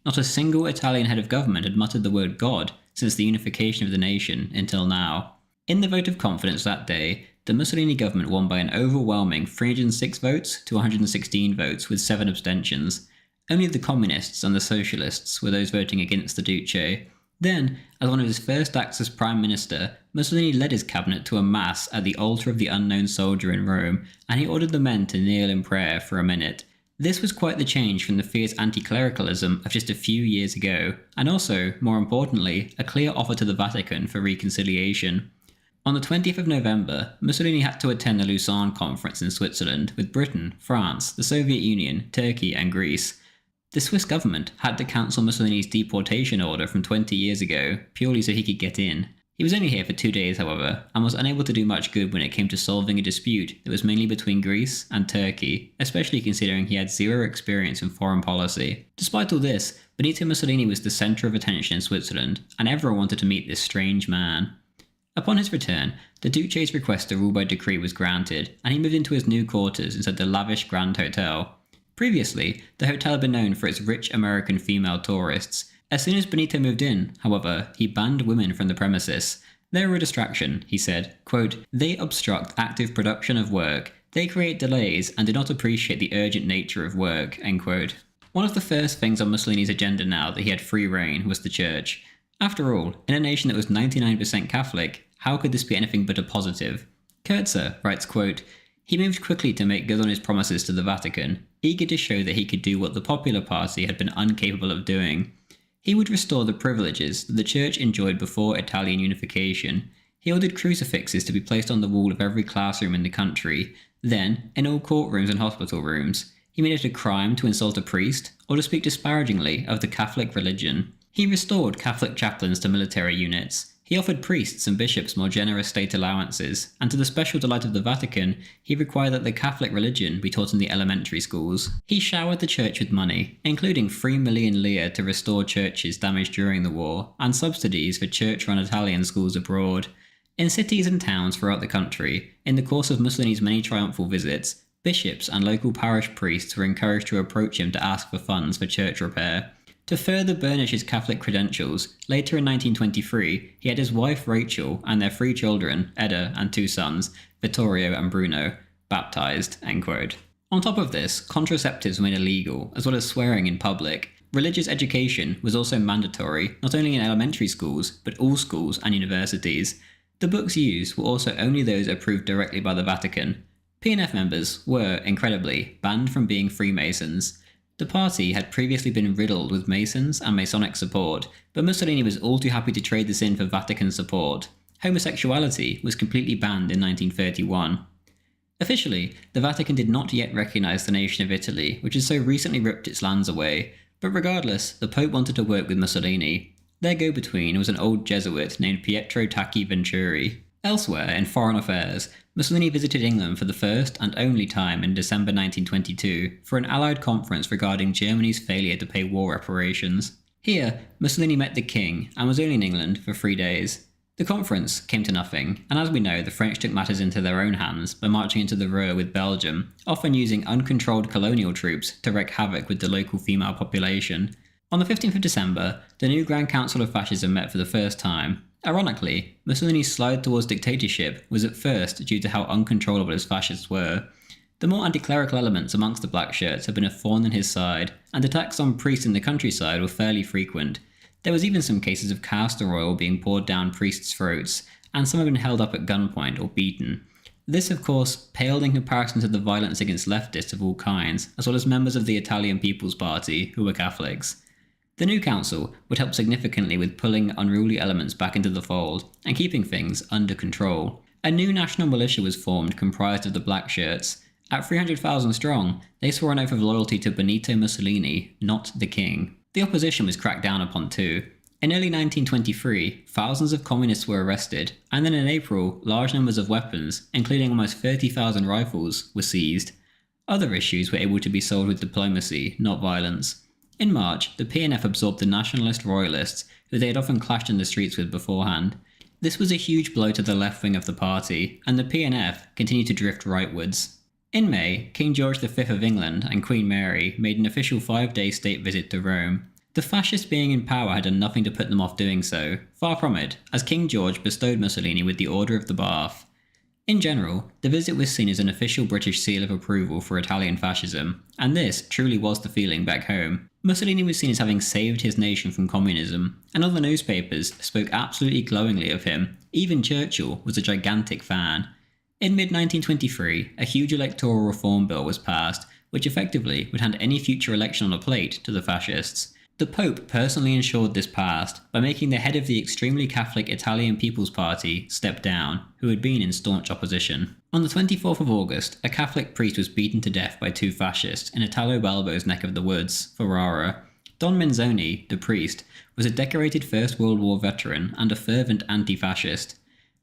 Not a single Italian head of government had muttered the word God since the unification of the nation until now. In the vote of confidence that day, the Mussolini government won by an overwhelming 306 votes to 116 votes with 7 abstentions. Only the communists and the socialists were those voting against the Duce. Then, as one of his first acts as prime minister, Mussolini led his cabinet to a mass at the altar of the unknown soldier in Rome, and he ordered the men to kneel in prayer for a minute. This was quite the change from the fierce anti-clericalism of just a few years ago, and also, more importantly, a clear offer to the Vatican for reconciliation. On the 20th of November, Mussolini had to attend the Lausanne conference in Switzerland with Britain, France, the Soviet Union, Turkey and Greece. The Swiss government had to cancel Mussolini's deportation order from 20 years ago, purely so he could get in. He was only here for 2 days, however, and was unable to do much good when it came to solving a dispute that was mainly between Greece and Turkey, especially considering he had 0 experience in foreign policy. Despite all this, Benito Mussolini was the centre of attention in Switzerland, and everyone wanted to meet this strange man. Upon his return, the Duce's request to rule by decree was granted, and he moved into his new quarters inside the lavish Grand Hotel. Previously, the hotel had been known for its rich American female tourists. As soon as Benito moved in, however, he banned women from the premises. "They are a distraction," he said. Quote, "They obstruct active production of work. They create delays and do not appreciate the urgent nature of work." End quote. One of the first things on Mussolini's agenda now that he had free reign was the church. After all, in a nation that was 99% Catholic, how could this be anything but a positive? Kurtzer writes, quote, "He moved quickly to make good on his promises to the Vatican, eager to show that he could do what the Popular Party had been incapable of doing. He would restore the privileges that the Church enjoyed before Italian unification. He ordered crucifixes to be placed on the wall of every classroom in the country. Then, in all courtrooms and hospital rooms, he made it a crime to insult a priest or to speak disparagingly of the Catholic religion. He restored Catholic chaplains to military units. He offered priests and bishops more generous state allowances, and to the special delight of the Vatican, he required that the Catholic religion be taught in the elementary schools. He showered the church with money, including 3 million lire to restore churches damaged during the war, and subsidies for church-run Italian schools abroad. In cities and towns throughout the country, in the course of Mussolini's many triumphal visits, bishops and local parish priests were encouraged to approach him to ask for funds for church repair. To further burnish his Catholic credentials, later in 1923, he had his wife Rachel and their 3 children, Edda and 2 sons, Vittorio and Bruno, baptized." End quote. On top of this, contraceptives were made illegal, as well as swearing in public. Religious education was also mandatory, not only in elementary schools, but all schools and universities. The books used were also only those approved directly by the Vatican. P&F members were, incredibly, banned from being Freemasons. The party had previously been riddled with Masons and Masonic support, but Mussolini was all too happy to trade this in for Vatican support. Homosexuality was completely banned in 1931. Officially, the Vatican did not yet recognise the nation of Italy, which had so recently ripped its lands away, but regardless, the Pope wanted to work with Mussolini. Their go-between was an old Jesuit named Pietro Tacchi Venturi. Elsewhere, in foreign affairs, Mussolini visited England for the first and only time in December 1922 for an Allied conference regarding Germany's failure to pay war reparations. Here, Mussolini met the King and was only in England for 3 days. The conference came to nothing, and as we know, the French took matters into their own hands by marching into the Ruhr with Belgium, often using uncontrolled colonial troops to wreak havoc with the local female population. On the 15th of December, the new Grand Council of Fascism met for the first time. Ironically, Mussolini's slide towards dictatorship was at first due to how uncontrollable his fascists were. The more anti-clerical elements amongst the black shirts had been a thorn in his side, and attacks on priests in the countryside were fairly frequent. There was even some cases of castor oil being poured down priests' throats, and some had been held up at gunpoint or beaten. This, of course, paled in comparison to the violence against leftists of all kinds, as well as members of the Italian People's Party, who were Catholics. The new council would help significantly with pulling unruly elements back into the fold and keeping things under control. A new national militia was formed comprised of the black shirts. At 300,000 strong, they swore an oath of loyalty to Benito Mussolini, not the king. The opposition was cracked down upon too. In early 1923, thousands of communists were arrested, and then in April, large numbers of weapons, including almost 30,000 rifles, were seized. Other issues were able to be solved with diplomacy, not violence. In March, the PNF absorbed the nationalist royalists, who they had often clashed in the streets with beforehand. This was a huge blow to the left wing of the party, and the PNF continued to drift rightwards. In May, King George V of England and Queen Mary made an official 5-day state visit to Rome. The fascists being in power had done nothing to put them off doing so, far from it, as King George bestowed Mussolini with the Order of the Bath. In general, the visit was seen as an official British seal of approval for Italian fascism, and this truly was the feeling back home. Mussolini was seen as having saved his nation from communism, and other newspapers spoke absolutely glowingly of him. Even Churchill was a gigantic fan. In mid-1923, a huge electoral reform bill was passed, which effectively would hand any future election on a plate to the fascists. The Pope personally ensured this passed by making the head of the extremely Catholic Italian People's Party step down, who had been in staunch opposition. On the 24th of August, a Catholic priest was beaten to death by 2 fascists in Italo Balbo's neck of the woods, Ferrara. Don Menzoni, the priest, was a decorated First World War veteran and a fervent anti-fascist.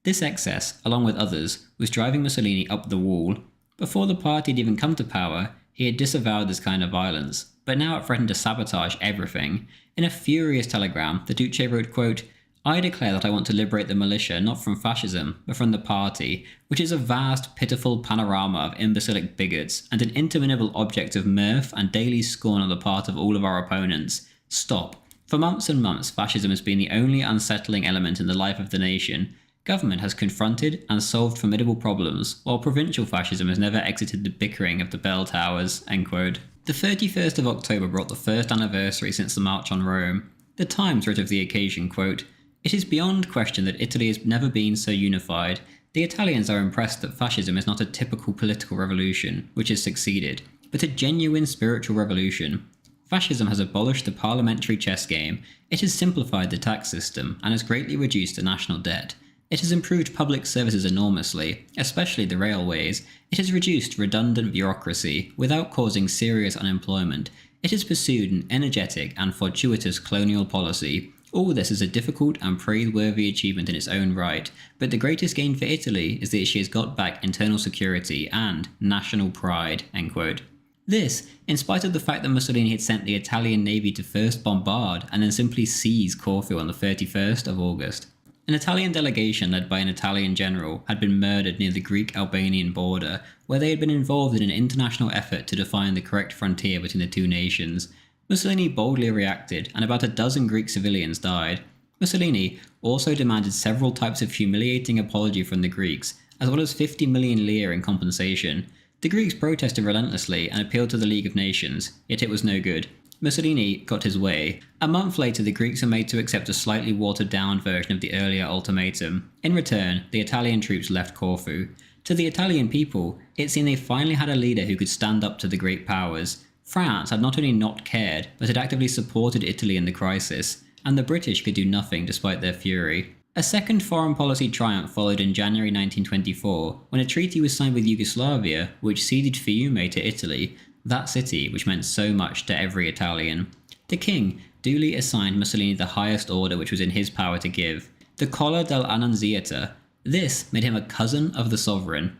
This excess, along with others, was driving Mussolini up the wall. Before the party had even come to power, he had disavowed this kind of violence, but now it threatened to sabotage everything. In a furious telegram, the Duce wrote, quote, "I declare that I want to liberate the militia not from fascism, but from the party, which is a vast, pitiful panorama of imbecilic bigots and an interminable object of mirth and daily scorn on the part of all of our opponents. Stop. For months and months, fascism has been the only unsettling element in the life of the nation. Government has confronted and solved formidable problems, while provincial fascism has never exited the bickering of the bell towers." End quote. The 31st of October brought the first anniversary since the March on Rome. The Times wrote of the occasion, quote, "It is beyond question that Italy has never been so unified. The Italians are impressed that fascism is not a typical political revolution, which has succeeded, but a genuine spiritual revolution. Fascism has abolished the parliamentary chess game, it has simplified the tax system, and has greatly reduced the national debt. It has improved public services enormously, especially the railways. It has reduced redundant bureaucracy without causing serious unemployment. It has pursued an energetic and fortuitous colonial policy. All this is a difficult and praiseworthy achievement in its own right, but the greatest gain for Italy is that she has got back internal security and national pride." End quote. This, in spite of the fact that Mussolini had sent the Italian navy to first bombard and then simply seize Corfu on the 31st of August. An Italian delegation led by an Italian general had been murdered near the Greek-Albanian border, where they had been involved in an international effort to define the correct frontier between the two nations. Mussolini boldly reacted, and about a dozen Greek civilians died. Mussolini also demanded several types of humiliating apology from the Greeks, as well as 50 million lire in compensation. The Greeks protested relentlessly and appealed to the League of Nations, yet it was no good. Mussolini got his way. A month later, the Greeks were made to accept a slightly watered-down version of the earlier ultimatum. In return, the Italian troops left Corfu. To the Italian people, it seemed they finally had a leader who could stand up to the great powers. France had not only not cared, but had actively supported Italy in the crisis, and the British could do nothing despite their fury. A second foreign policy triumph followed in January 1924, when a treaty was signed with Yugoslavia, which ceded Fiume to Italy, that city which meant so much to every Italian. The king duly assigned Mussolini the highest order which was in his power to give, the Collar dell'Annunziata. This made him a cousin of the sovereign.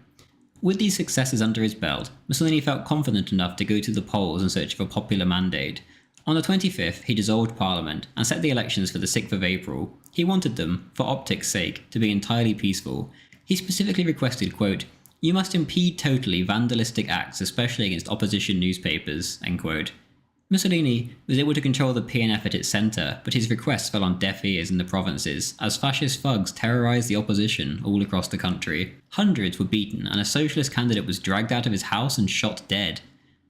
With these successes under his belt, Mussolini felt confident enough to go to the polls in search of a popular mandate. On the 25th, he dissolved Parliament and set the elections for the 6th of April. He wanted them, for optics' sake, to be entirely peaceful. He specifically requested, quote, "You must impede totally vandalistic acts, especially against opposition newspapers," end quote. Mussolini was able to control the PNF at its centre, but his requests fell on deaf ears in the provinces, as fascist thugs terrorised the opposition all across the country. Hundreds were beaten, and a socialist candidate was dragged out of his house and shot dead.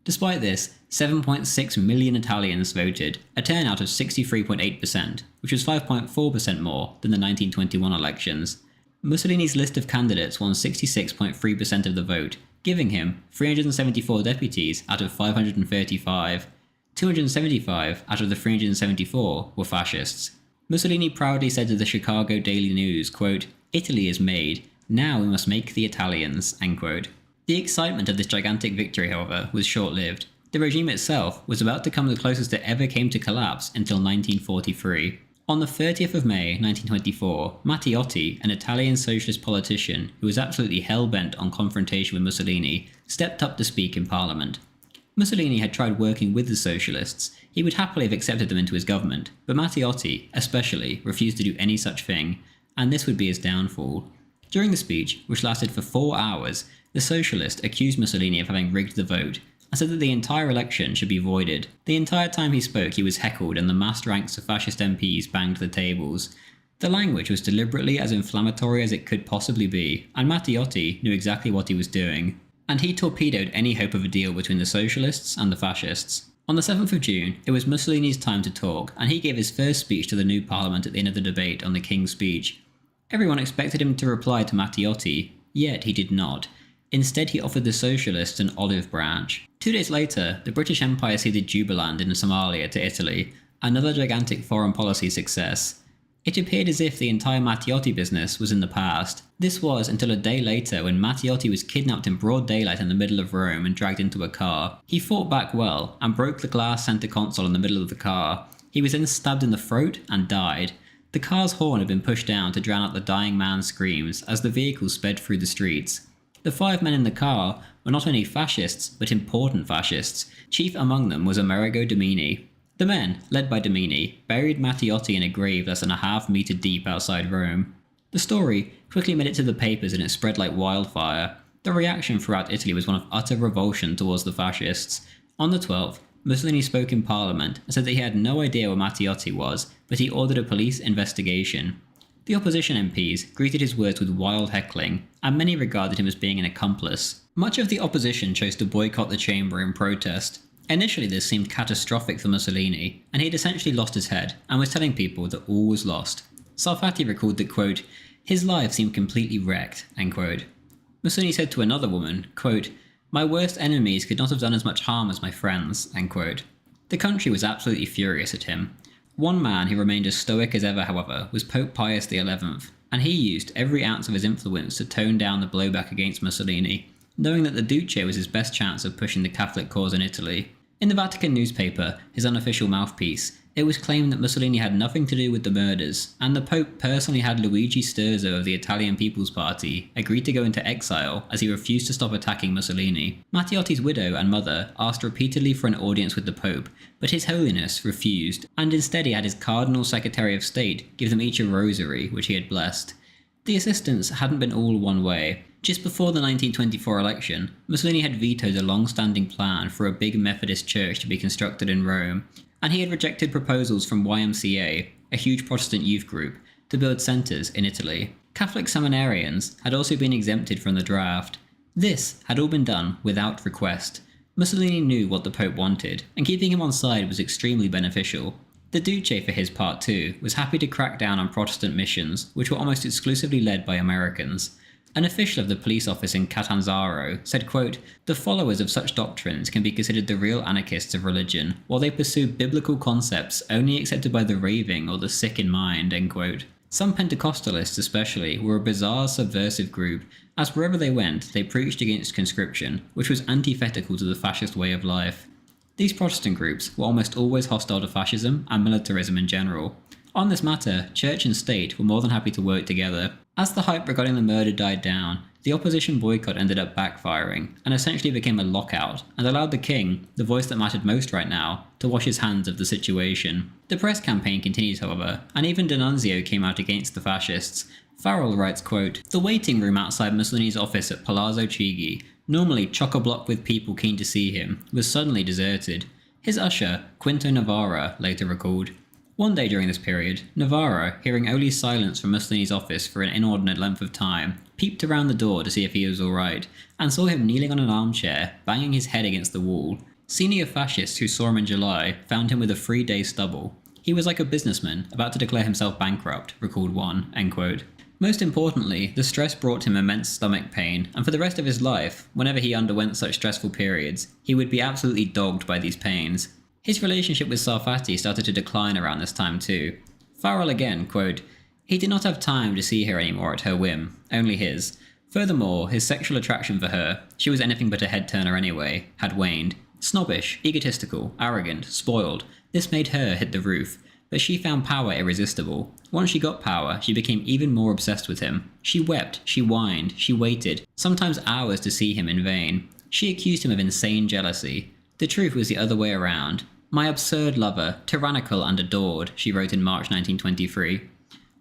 Despite this, 7.6 million Italians voted, a turnout of 63.8%, which was 5.4% more than the 1921 elections. Mussolini's list of candidates won 66.3% of the vote, giving him 374 deputies out of 535. 275 out of the 374 were fascists. Mussolini proudly said to the Chicago Daily News, quote, "Italy is made, now we must make the Italians," end quote. The excitement of this gigantic victory, however, was short-lived. The regime itself was about to come the closest it ever came to collapse until 1943. On the 30th of May 1924, Matteotti, an Italian socialist politician who was absolutely hell-bent on confrontation with Mussolini, stepped up to speak in Parliament. Mussolini had tried working with the socialists. He would happily have accepted them into his government, but Matteotti, especially, refused to do any such thing, and this would be his downfall. During the speech, which lasted for 4 hours, the socialist accused Mussolini of having rigged the vote, and said that the entire election should be voided. The entire time he spoke, he was heckled and the massed ranks of fascist MPs banged the tables. The language was deliberately as inflammatory as it could possibly be, and Matteotti knew exactly what he was doing. And he torpedoed any hope of a deal between the socialists and the fascists. On the 7th of June, it was Mussolini's time to talk, and he gave his first speech to the new parliament at the end of the debate on the King's Speech. Everyone expected him to reply to Matteotti, yet he did not. Instead, he offered the socialists an olive branch. 2 days later, the British Empire ceded Jubaland in Somalia to Italy, another gigantic foreign policy success. It appeared as if the entire Matteotti business was in the past. This was until a day later when Matteotti was kidnapped in broad daylight in the middle of Rome and dragged into a car. He fought back well and broke the glass centre console in the middle of the car. He was then stabbed in the throat and died. The car's horn had been pushed down to drown out the dying man's screams as the vehicle sped through the streets. The 5 men in the car were not only fascists, but important fascists. Chief among them was Amerigo Domini. The men, led by Domini, buried Matteotti in a grave less than a half-metre deep outside Rome. The story quickly made it to the papers and it spread like wildfire. The reaction throughout Italy was one of utter revulsion towards the fascists. On the 12th, Mussolini spoke in Parliament and said that he had no idea where Matteotti was, but he ordered a police investigation. The opposition MPs greeted his words with wild heckling, and many regarded him as being an accomplice. Much of the opposition chose to boycott the chamber in protest. Initially this seemed catastrophic for Mussolini, and he had essentially lost his head and was telling people that all was lost. Sarfatti recalled that, quote, "His life seemed completely wrecked," end quote. Mussolini said to another woman, quote, "My worst enemies could not have done as much harm as my friends," end quote. The country was absolutely furious at him. One man who remained as stoic as ever, however, was Pope Pius XI, and he used every ounce of his influence to tone down the blowback against Mussolini, knowing that the Duce was his best chance of pushing the Catholic cause in Italy. In the Vatican newspaper, his unofficial mouthpiece, it was claimed that Mussolini had nothing to do with the murders, and the Pope personally had Luigi Sturzo of the Italian People's Party agree to go into exile as he refused to stop attacking Mussolini. Matteotti's widow and mother asked repeatedly for an audience with the Pope, but His Holiness refused, and instead he had his Cardinal Secretary of State give them each a rosary, which he had blessed. The assistance hadn't been all one way. Just before the 1924 election, Mussolini had vetoed a long-standing plan for a big Methodist church to be constructed in Rome, and he had rejected proposals from YMCA, a huge Protestant youth group, to build centres in Italy. Catholic seminarians had also been exempted from the draft. This had all been done without request. Mussolini knew what the Pope wanted, and keeping him on side was extremely beneficial. The Duce, for his part too, was happy to crack down on Protestant missions, which were almost exclusively led by Americans. An official of the police office in Catanzaro said, quote, "The followers of such doctrines can be considered the real anarchists of religion, while they pursue biblical concepts only accepted by the raving or the sick in mind," end quote. Some Pentecostalists especially were a bizarre subversive group, as wherever they went they preached against conscription, which was antithetical to the fascist way of life. These Protestant groups were almost always hostile to fascism and militarism in general. On this matter, church and state were more than happy to work together. As the hype regarding the murder died down, the opposition boycott ended up backfiring, and essentially became a lockout, and allowed the king, the voice that mattered most right now, to wash his hands of the situation. The press campaign continued, however, and even D'Annunzio came out against the fascists. Farrell writes, quote, "The waiting room outside Mussolini's office at Palazzo Chigi, normally chock-a-block with people keen to see him, was suddenly deserted. His usher, Quinto Navarra, later recalled, "One day during this period, Navarra, hearing only silence from Mussolini's office for an inordinate length of time, peeped around the door to see if he was alright, and saw him kneeling on an armchair, banging his head against the wall. Senior fascists who saw him in July found him with a 3-day stubble. He was like a businessman, about to declare himself bankrupt," recalled one, end quote. Most importantly, the stress brought him immense stomach pain, and for the rest of his life, whenever he underwent such stressful periods, he would be absolutely dogged by these pains. His relationship with Sarfatti started to decline around this time too. Farrell again, quote, "He did not have time to see her anymore at her whim, only his. Furthermore, his sexual attraction for her, she was anything but a head-turner anyway, had waned. Snobbish, egotistical, arrogant, spoiled, this made her hit the roof. But she found power irresistible. Once she got power, she became even more obsessed with him. She wept, she whined, she waited, sometimes hours to see him in vain. She accused him of insane jealousy. The truth was the other way around. My absurd lover, tyrannical and adored," she wrote in March 1923.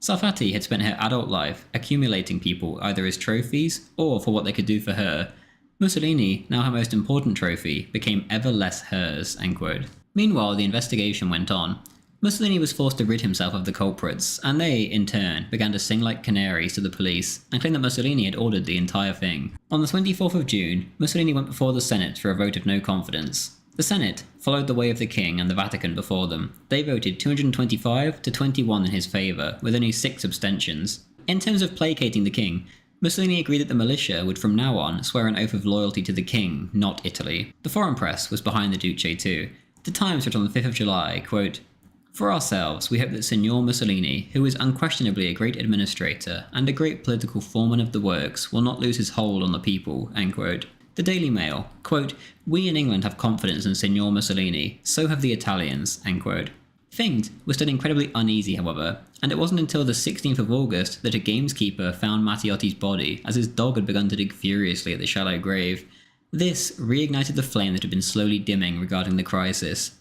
Sarfatti had spent her adult life accumulating people either as trophies or for what they could do for her. Mussolini, now her most important trophy, became ever less hers, end quote. Meanwhile, the investigation went on. Mussolini was forced to rid himself of the culprits, and they, in turn, began to sing like canaries to the police and claim that Mussolini had ordered the entire thing. On the 24th of June, Mussolini went before the Senate for a vote of no confidence. The Senate followed the way of the King and the Vatican before them. They voted 225 to 21 in his favour, with only 6 abstentions. In terms of placating the King, Mussolini agreed that the militia would from now on swear an oath of loyalty to the King, not Italy. The foreign press was behind the Duce too. The Times wrote on the 5th of July, quote, "For ourselves, we hope that Signor Mussolini, who is unquestionably a great administrator and a great political foreman of the works, will not lose his hold on the people," end quote. The Daily Mail, quote, "We in England have confidence in Signor Mussolini, so have the Italians," end quote. Things were still incredibly uneasy, however, and it wasn't until the 16th of August that a gameskeeper found Mattiotti's body as his dog had begun to dig furiously at the shallow grave. This reignited the flame that had been slowly dimming regarding the crisis.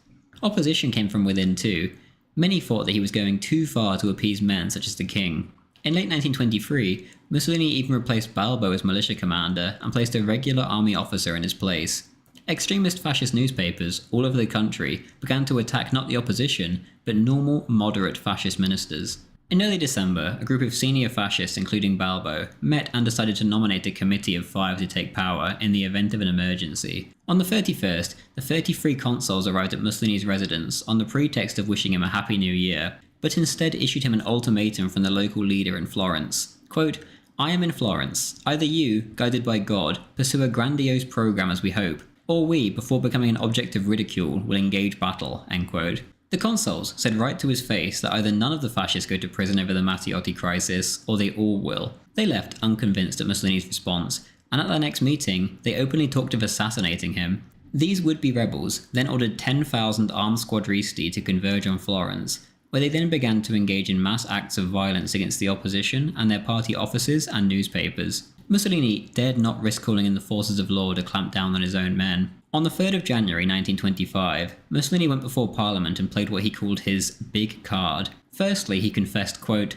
Opposition came from within too. Many thought that he was going too far to appease men such as the King. In late 1923, Mussolini even replaced Balbo as militia commander and placed a regular army officer in his place. Extremist fascist newspapers all over the country began to attack not the opposition, but normal, moderate fascist ministers. In early December, a group of senior fascists, including Balbo, met and decided to nominate a committee of 5 to take power in the event of an emergency. On the 31st, the 33 consuls arrived at Mussolini's residence on the pretext of wishing him a happy new year, but instead issued him an ultimatum from the local leader in Florence. Quote, "I am in Florence. Either you, guided by God, pursue a grandiose program as we hope, or we, before becoming an object of ridicule, will engage battle," end quote. The consuls said right to his face that either none of the fascists go to prison over the Matteotti crisis, or they all will. They left unconvinced at Mussolini's response, and at their next meeting, they openly talked of assassinating him. These would-be rebels then ordered 10,000 armed squadristi to converge on Florence, where they then began to engage in mass acts of violence against the opposition and their party offices and newspapers. Mussolini dared not risk calling in the forces of law to clamp down on his own men. On the 3rd of January 1925, Mussolini went before Parliament and played what he called his big card. Firstly, he confessed, quote,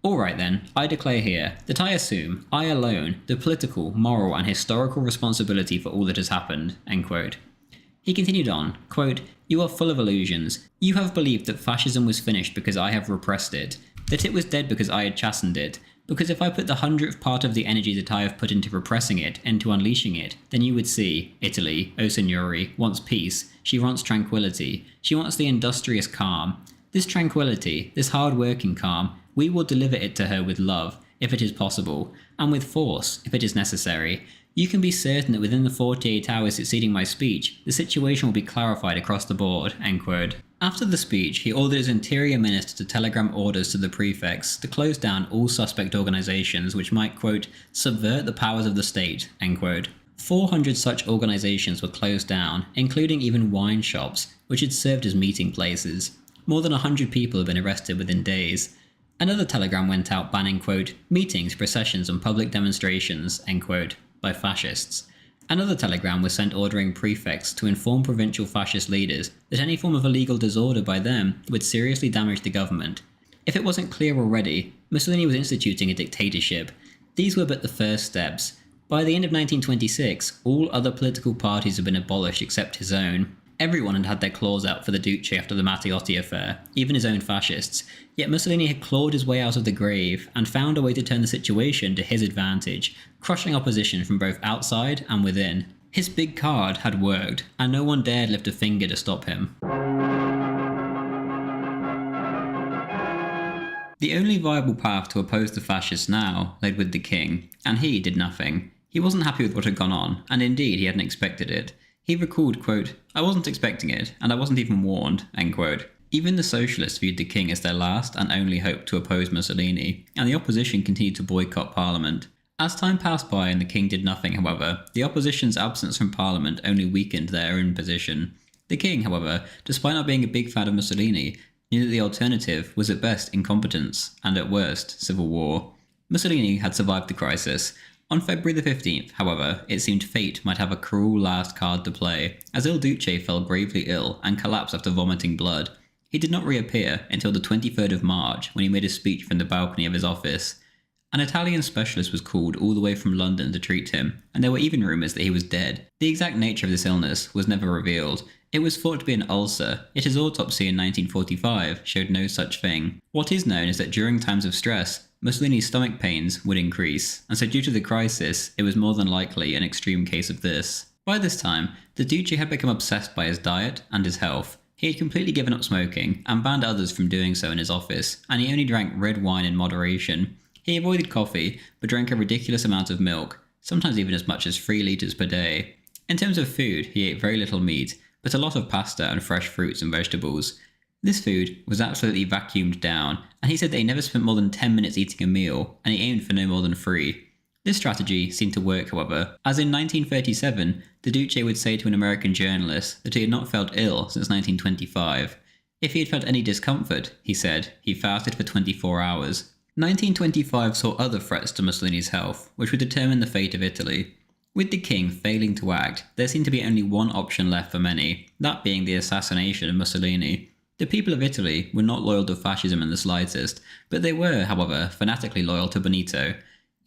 "Alright then, I declare here that I assume, I alone, the political, moral and historical responsibility for all that has happened," end quote. He continued on, quote, "You are full of illusions. You have believed that fascism was finished because I have repressed it, that it was dead because I had chastened it, because if I put the 100th part of the energy that I have put into repressing it, into unleashing it, then you would see, Italy, O Signori, wants peace, she wants tranquility, she wants the industrious calm. This tranquility, this hard-working calm, we will deliver it to her with love, if it is possible, and with force, if it is necessary. You can be certain that within the 48 hours succeeding my speech, the situation will be clarified across the board," end quote. After the speech, he ordered his interior minister to telegram orders to the prefects to close down all suspect organizations which might, quote, "subvert the powers of the state," end quote. 400 such organizations were closed down, including even wine shops, which had served as meeting places. More than 100 people have been arrested within days. Another telegram went out banning, quote, "meetings, processions and public demonstrations," end quote, by fascists. Another telegram was sent ordering prefects to inform provincial fascist leaders that any form of illegal disorder by them would seriously damage the government. If it wasn't clear already, Mussolini was instituting a dictatorship. These were but the first steps. By the end of 1926, all other political parties had been abolished except his own. Everyone had had their claws out for the Duce after the Matteotti affair, even his own fascists, yet Mussolini had clawed his way out of the grave and found a way to turn the situation to his advantage, crushing opposition from both outside and within. His big card had worked, and no one dared lift a finger to stop him. The only viable path to oppose the fascists now lay with the king, and he did nothing. He wasn't happy with what had gone on, and indeed he hadn't expected it. He recalled, quote, "I wasn't expecting it, and I wasn't even warned," end quote. Even the socialists viewed the king as their last and only hope to oppose Mussolini, and the opposition continued to boycott Parliament. As time passed by and the king did nothing, however, the opposition's absence from Parliament only weakened their own position. The king, however, despite not being a big fan of Mussolini, knew that the alternative was at best incompetence, and at worst, civil war. Mussolini had survived the crisis. On February the 15th, however, it seemed fate might have a cruel last card to play, as Il Duce fell gravely ill and collapsed after vomiting blood. He did not reappear until the 23rd of March, when he made a speech from the balcony of his office. An Italian specialist was called all the way from London to treat him, and there were even rumours that he was dead. The exact nature of this illness was never revealed. It was thought to be an ulcer, yet his autopsy in 1945 showed no such thing. What is known is that during times of stress, Mussolini's stomach pains would increase, and so due to the crisis, it was more than likely an extreme case of this. By this time, the Duce had become obsessed by his diet and his health. He had completely given up smoking, and banned others from doing so in his office, and he only drank red wine in moderation. He avoided coffee, but drank a ridiculous amount of milk, sometimes even as much as 3 litres per day. In terms of food, he ate very little meat, but a lot of pasta and fresh fruits and vegetables. This food was absolutely vacuumed down, and he said that he never spent more than 10 minutes eating a meal, and he aimed for no more than 3. This strategy seemed to work, however, as in 1937, the Duce would say to an American journalist that he had not felt ill since 1925. If he had felt any discomfort, he said, he fasted for 24 hours. 1925 saw other threats to Mussolini's health, which would determine the fate of Italy. With the king failing to act, there seemed to be only one option left for many, that being the assassination of Mussolini. The people of Italy were not loyal to fascism in the slightest, but they were, however, fanatically loyal to Benito.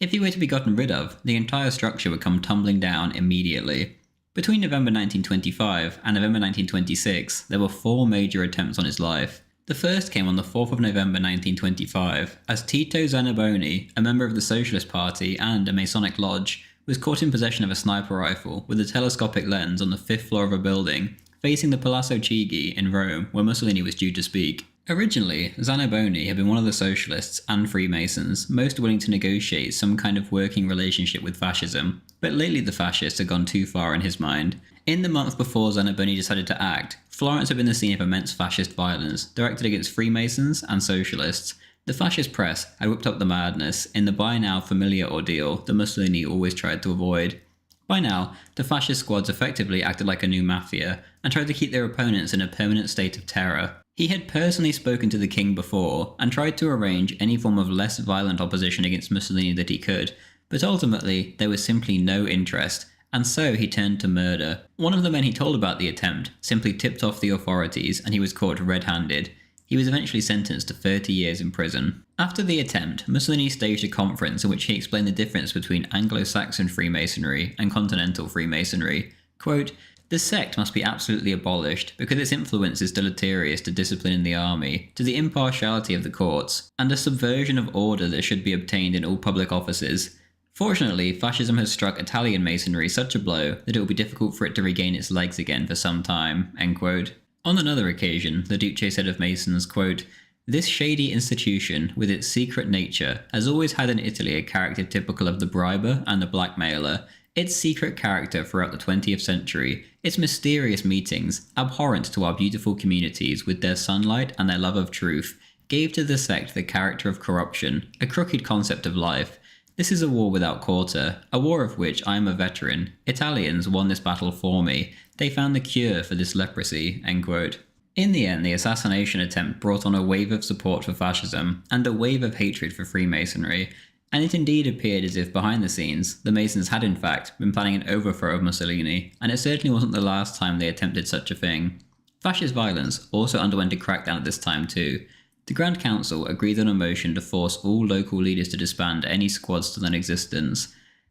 If he were to be gotten rid of, the entire structure would come tumbling down immediately. Between November 1925 and November 1926, there were 4 major attempts on his life. The first came on the 4th of November 1925, as Tito Zanaboni, a member of the Socialist Party and a Masonic lodge, was caught in possession of a sniper rifle with a telescopic lens on the 5th floor of a building, facing the Palazzo Chigi in Rome, where Mussolini was due to speak. Originally, Zanaboni had been one of the Socialists and Freemasons most willing to negotiate some kind of working relationship with fascism, but lately the fascists had gone too far in his mind. In the month before Zanaboni decided to act, Florence had been the scene of immense fascist violence directed against Freemasons and Socialists. The fascist press had whipped up the madness in the by now familiar ordeal that Mussolini always tried to avoid. By now, the fascist squads effectively acted like a new mafia and tried to keep their opponents in a permanent state of terror. He had personally spoken to the king before and tried to arrange any form of less violent opposition against Mussolini that he could, but ultimately there was simply no interest, and so he turned to murder. One of the men he told about the attempt simply tipped off the authorities and he was caught red-handed. He was eventually sentenced to 30 years in prison. After the attempt, Mussolini staged a conference in which he explained the difference between Anglo-Saxon Freemasonry and Continental Freemasonry. Quote, "The sect must be absolutely abolished because its influence is deleterious to discipline in the army, to the impartiality of the courts, and a subversion of order that should be obtained in all public offices. Fortunately, fascism has struck Italian Masonry such a blow that it will be difficult for it to regain its legs again for some time." End quote. On another occasion, the Duce said of Masons, quote, "This shady institution, with its secret nature, has always had in Italy a character typical of the briber and the blackmailer. Its secret character throughout the 20th century, its mysterious meetings, abhorrent to our beautiful communities with their sunlight and their love of truth, gave to the sect the character of corruption, a crooked concept of life. This is a war without quarter, a war of which I am a veteran. Italians won this battle for me. They found the cure for this leprosy." End quote. In the end, the assassination attempt brought on a wave of support for fascism, and a wave of hatred for Freemasonry, and it indeed appeared as if behind the scenes, the Masons had in fact been planning an overthrow of Mussolini, and it certainly wasn't the last time they attempted such a thing. Fascist violence also underwent a crackdown at this time too. The Grand Council agreed on a motion to force all local leaders to disband any squads still in existence.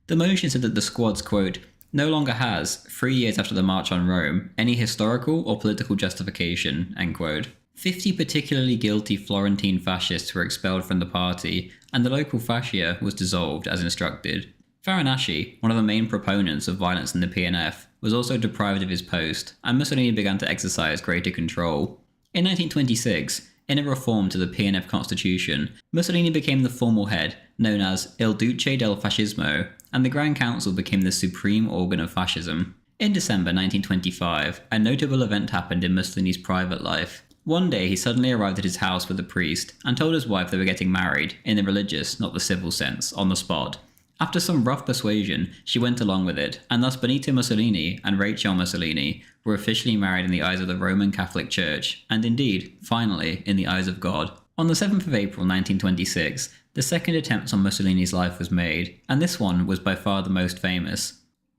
The motion said that the squads, quote, no longer has, 3 years after the March on Rome, any historical or political justification, end quote. 50 particularly guilty Florentine fascists were expelled from the party, and the local fascia was dissolved as instructed. Farinacci, one of the main proponents of violence in the PNF, was also deprived of his post, and Mussolini began to exercise greater control. In 1926, in a reform to the PNF constitution, Mussolini became the formal head, known as Il Duce del Fascismo, and the Grand Council became the supreme organ of fascism. In December 1925, a notable event happened in Mussolini's private life. One day he suddenly arrived at his house with a priest and told his wife they were getting married, in the religious, not the civil sense, on the spot. After some rough persuasion, she went along with it, and thus Benito Mussolini and Rachel Mussolini were officially married in the eyes of the Roman Catholic Church, and indeed, finally, in the eyes of God. On the 7th of April 1926, the second attempt on Mussolini's life was made, and this one was by far the most famous.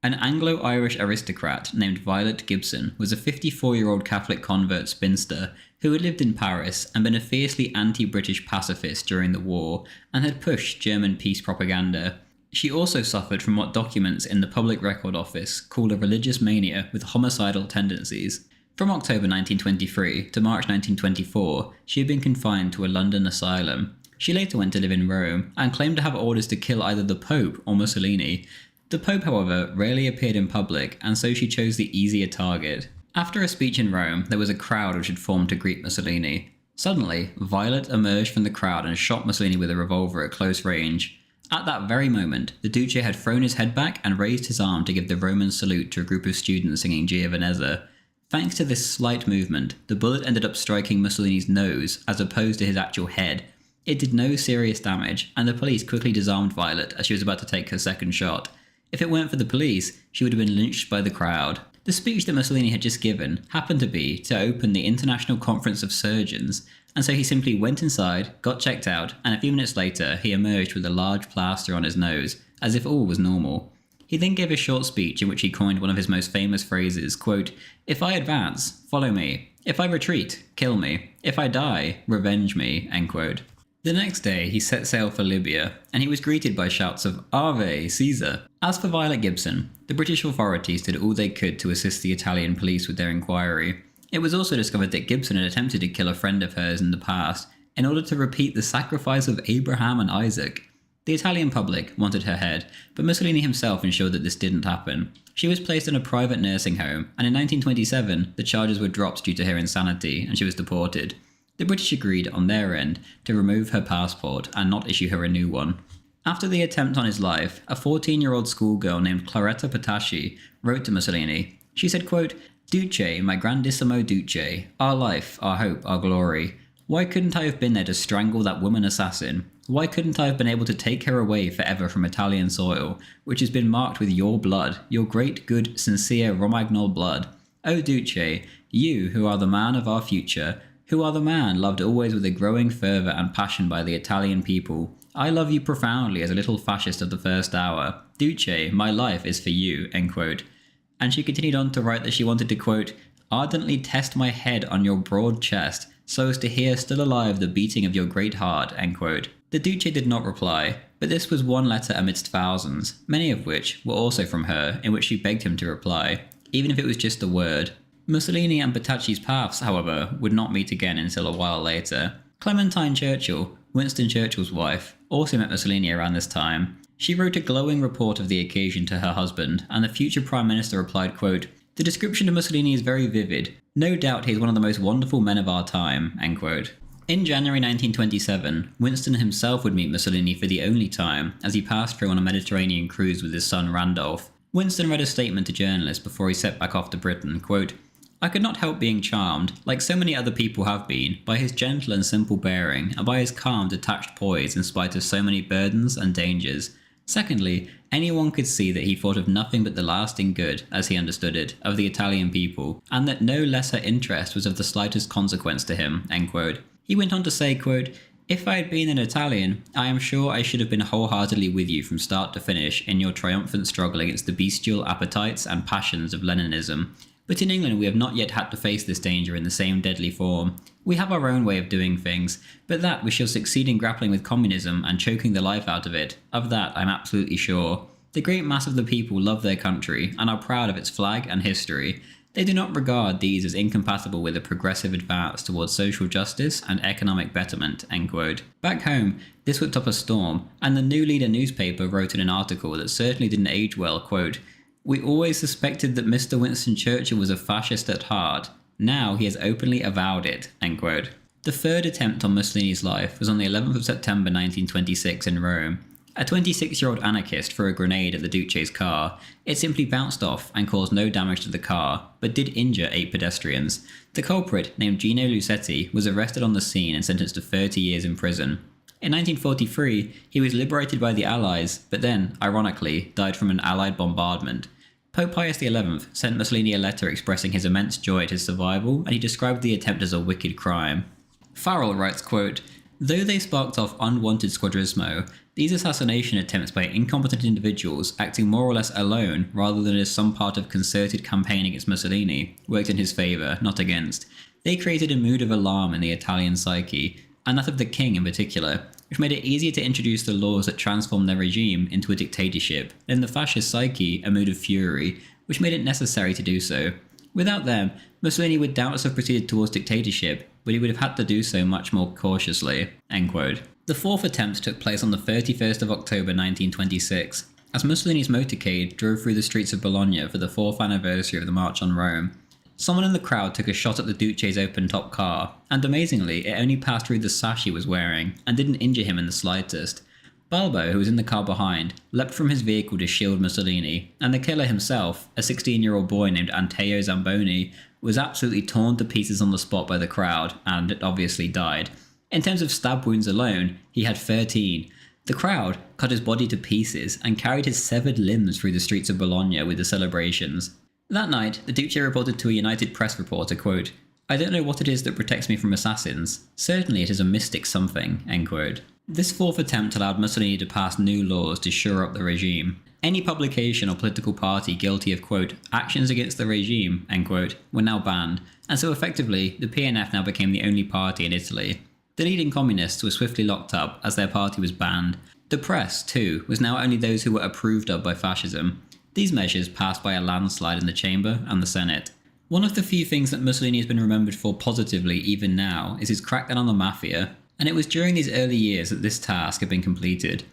An Anglo-Irish aristocrat named Violet Gibson was a 54-year-old Catholic convert spinster who had lived in Paris and been a fiercely anti-British pacifist during the war and had pushed German peace propaganda. She also suffered from what documents in the Public Record Office called a religious mania with homicidal tendencies. From October 1923 to March 1924, she had been confined to a London asylum. She later went to live in Rome and claimed to have orders to kill either the Pope or Mussolini. The Pope, however, rarely appeared in public, and so she chose the easier target. After a speech in Rome, there was a crowd which had formed to greet Mussolini. Suddenly, Violet emerged from the crowd and shot Mussolini with a revolver at close range. At that very moment, the Duce had thrown his head back and raised his arm to give the Roman salute to a group of students singing Giovanezza. Thanks to this slight movement, the bullet ended up striking Mussolini's nose as opposed to his actual head. It did no serious damage, and the police quickly disarmed Violet as she was about to take her second shot. If it weren't for the police, she would have been lynched by the crowd. The speech that Mussolini had just given happened to be to open the International Conference of Surgeons, and so he simply went inside, got checked out, and a few minutes later he emerged with a large plaster on his nose, as if all was normal. He then gave a short speech in which he coined one of his most famous phrases, quote, "If I advance, follow me. If I retreat, kill me. If I die, revenge me," end quote. The next day, he set sail for Libya, and he was greeted by shouts of "Ave, Caesar!" As for Violet Gibson, the British authorities did all they could to assist the Italian police with their inquiry. It was also discovered that Gibson had attempted to kill a friend of hers in the past, in order to repeat the sacrifice of Abraham and Isaac. The Italian public wanted her head, but Mussolini himself ensured that this didn't happen. She was placed in a private nursing home, and in 1927, the charges were dropped due to her insanity, and she was deported. The British agreed, on their end, to remove her passport and not issue her a new one. After the attempt on his life, a 14-year-old schoolgirl named Claretta Petacci wrote to Mussolini. She said, quote, "Duce, my grandissimo Duce, our life, our hope, our glory. Why couldn't I have been there to strangle that woman assassin? Why couldn't I have been able to take her away forever from Italian soil, which has been marked with your blood, your great, good, sincere Romagnol blood? O Duce, you who are the man of our future, who are the man loved always with a growing fervour and passion by the Italian people. I love you profoundly as a little fascist of the first hour. Duce, my life is for you," end quote. And she continued on to write that she wanted to, quote, "ardently test my head on your broad chest, so as to hear still alive the beating of your great heart," end quote. The Duce did not reply, but this was one letter amidst thousands, many of which were also from her, in which she begged him to reply, even if it was just a word. Mussolini and Petacci's paths, however, would not meet again until a while later. Clementine Churchill, Winston Churchill's wife, also met Mussolini around this time. She wrote a glowing report of the occasion to her husband, and the future Prime Minister replied, quote, "The description of Mussolini is very vivid. No doubt he is one of the most wonderful men of our time," end quote. In January 1927, Winston himself would meet Mussolini for the only time, as he passed through on a Mediterranean cruise with his son Randolph. Winston read a statement to journalists before he set back off to Britain, quote, "I could not help being charmed, like so many other people have been, by his gentle and simple bearing, and by his calm, detached poise in spite of so many burdens and dangers. Secondly, anyone could see that he thought of nothing but the lasting good, as he understood it, of the Italian people, and that no lesser interest was of the slightest consequence to him," end quote. He went on to say, quote, "If I had been an Italian, I am sure I should have been wholeheartedly with you from start to finish in your triumphant struggle against the bestial appetites and passions of Leninism. But in England we have not yet had to face this danger in the same deadly form. We have our own way of doing things, but that we shall succeed in grappling with communism and choking the life out of it, of that I'm absolutely sure. The great mass of the people love their country and are proud of its flag and history. They do not regard these as incompatible with a progressive advance towards social justice and economic betterment." End quote. Back home, this whipped up a storm, and the New Leader newspaper wrote in an article that certainly didn't age well, quote, "We always suspected that Mr. Winston Churchill was a fascist at heart. Now he has openly avowed it." End quote. The third attempt on Mussolini's life was on the 11th of September 1926 in Rome. A 26-year-old anarchist threw a grenade at the Duce's car. It simply bounced off and caused no damage to the car, but did injure 8 pedestrians. The culprit, named Gino Lucetti, was arrested on the scene and sentenced to 30 years in prison. In 1943, he was liberated by the Allies, but then, ironically, died from an Allied bombardment. Pope Pius XI sent Mussolini a letter expressing his immense joy at his survival, and he described the attempt as a wicked crime. Farrell writes, quote, "Though they sparked off unwanted squadrismo, these assassination attempts by incompetent individuals acting more or less alone rather than as some part of concerted campaign against Mussolini worked in his favour, not against. They created a mood of alarm in the Italian psyche, and that of the king in particular, which made it easier to introduce the laws that transformed their regime into a dictatorship, and in the fascist psyche a mood of fury, which made it necessary to do so. Without them, Mussolini would doubtless have proceeded towards dictatorship, but he would have had to do so much more cautiously." End quote. The fourth attempt took place on the 31st of October 1926, as Mussolini's motorcade drove through the streets of Bologna for the 4th anniversary of the March on Rome. Someone in the crowd took a shot at the Duce's open-top car, and amazingly, it only passed through the sash he was wearing, and didn't injure him in the slightest. Balbo, who was in the car behind, leapt from his vehicle to shield Mussolini, and the killer himself, a 16-year-old boy named Anteo Zamboni, was absolutely torn to pieces on the spot by the crowd, and obviously died. In terms of stab wounds alone, he had 13. The crowd cut his body to pieces and carried his severed limbs through the streets of Bologna with the celebrations. That night, the Duce reported to a United Press reporter, quote, "I don't know what it is that protects me from assassins. Certainly it is a mystic something." End quote. This fourth attempt allowed Mussolini to pass new laws to shore up the regime. Any publication or political party guilty of, quote, "actions against the regime," end quote, were now banned, and so effectively, the PNF now became the only party in Italy. The leading communists were swiftly locked up as their party was banned. The press, too, was now only those who were approved of by fascism. These measures passed by a landslide in the Chamber and the Senate. One of the few things that Mussolini has been remembered for positively even now is his crackdown on the mafia, and it was during these early years that this task had been completed.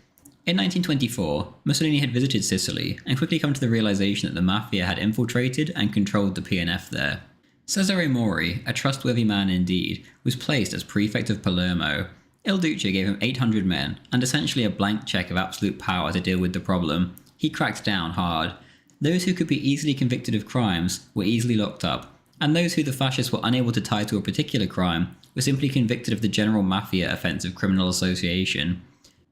In 1924, Mussolini had visited Sicily and quickly come to the realization that the mafia had infiltrated and controlled the PNF there. Cesare Mori, a trustworthy man indeed, was placed as prefect of Palermo. Il Duce gave him 800 men, and essentially a blank check of absolute power to deal with the problem. He cracked down hard. Those who could be easily convicted of crimes were easily locked up, and those who the fascists were unable to tie to a particular crime were simply convicted of the general mafia offence of criminal association.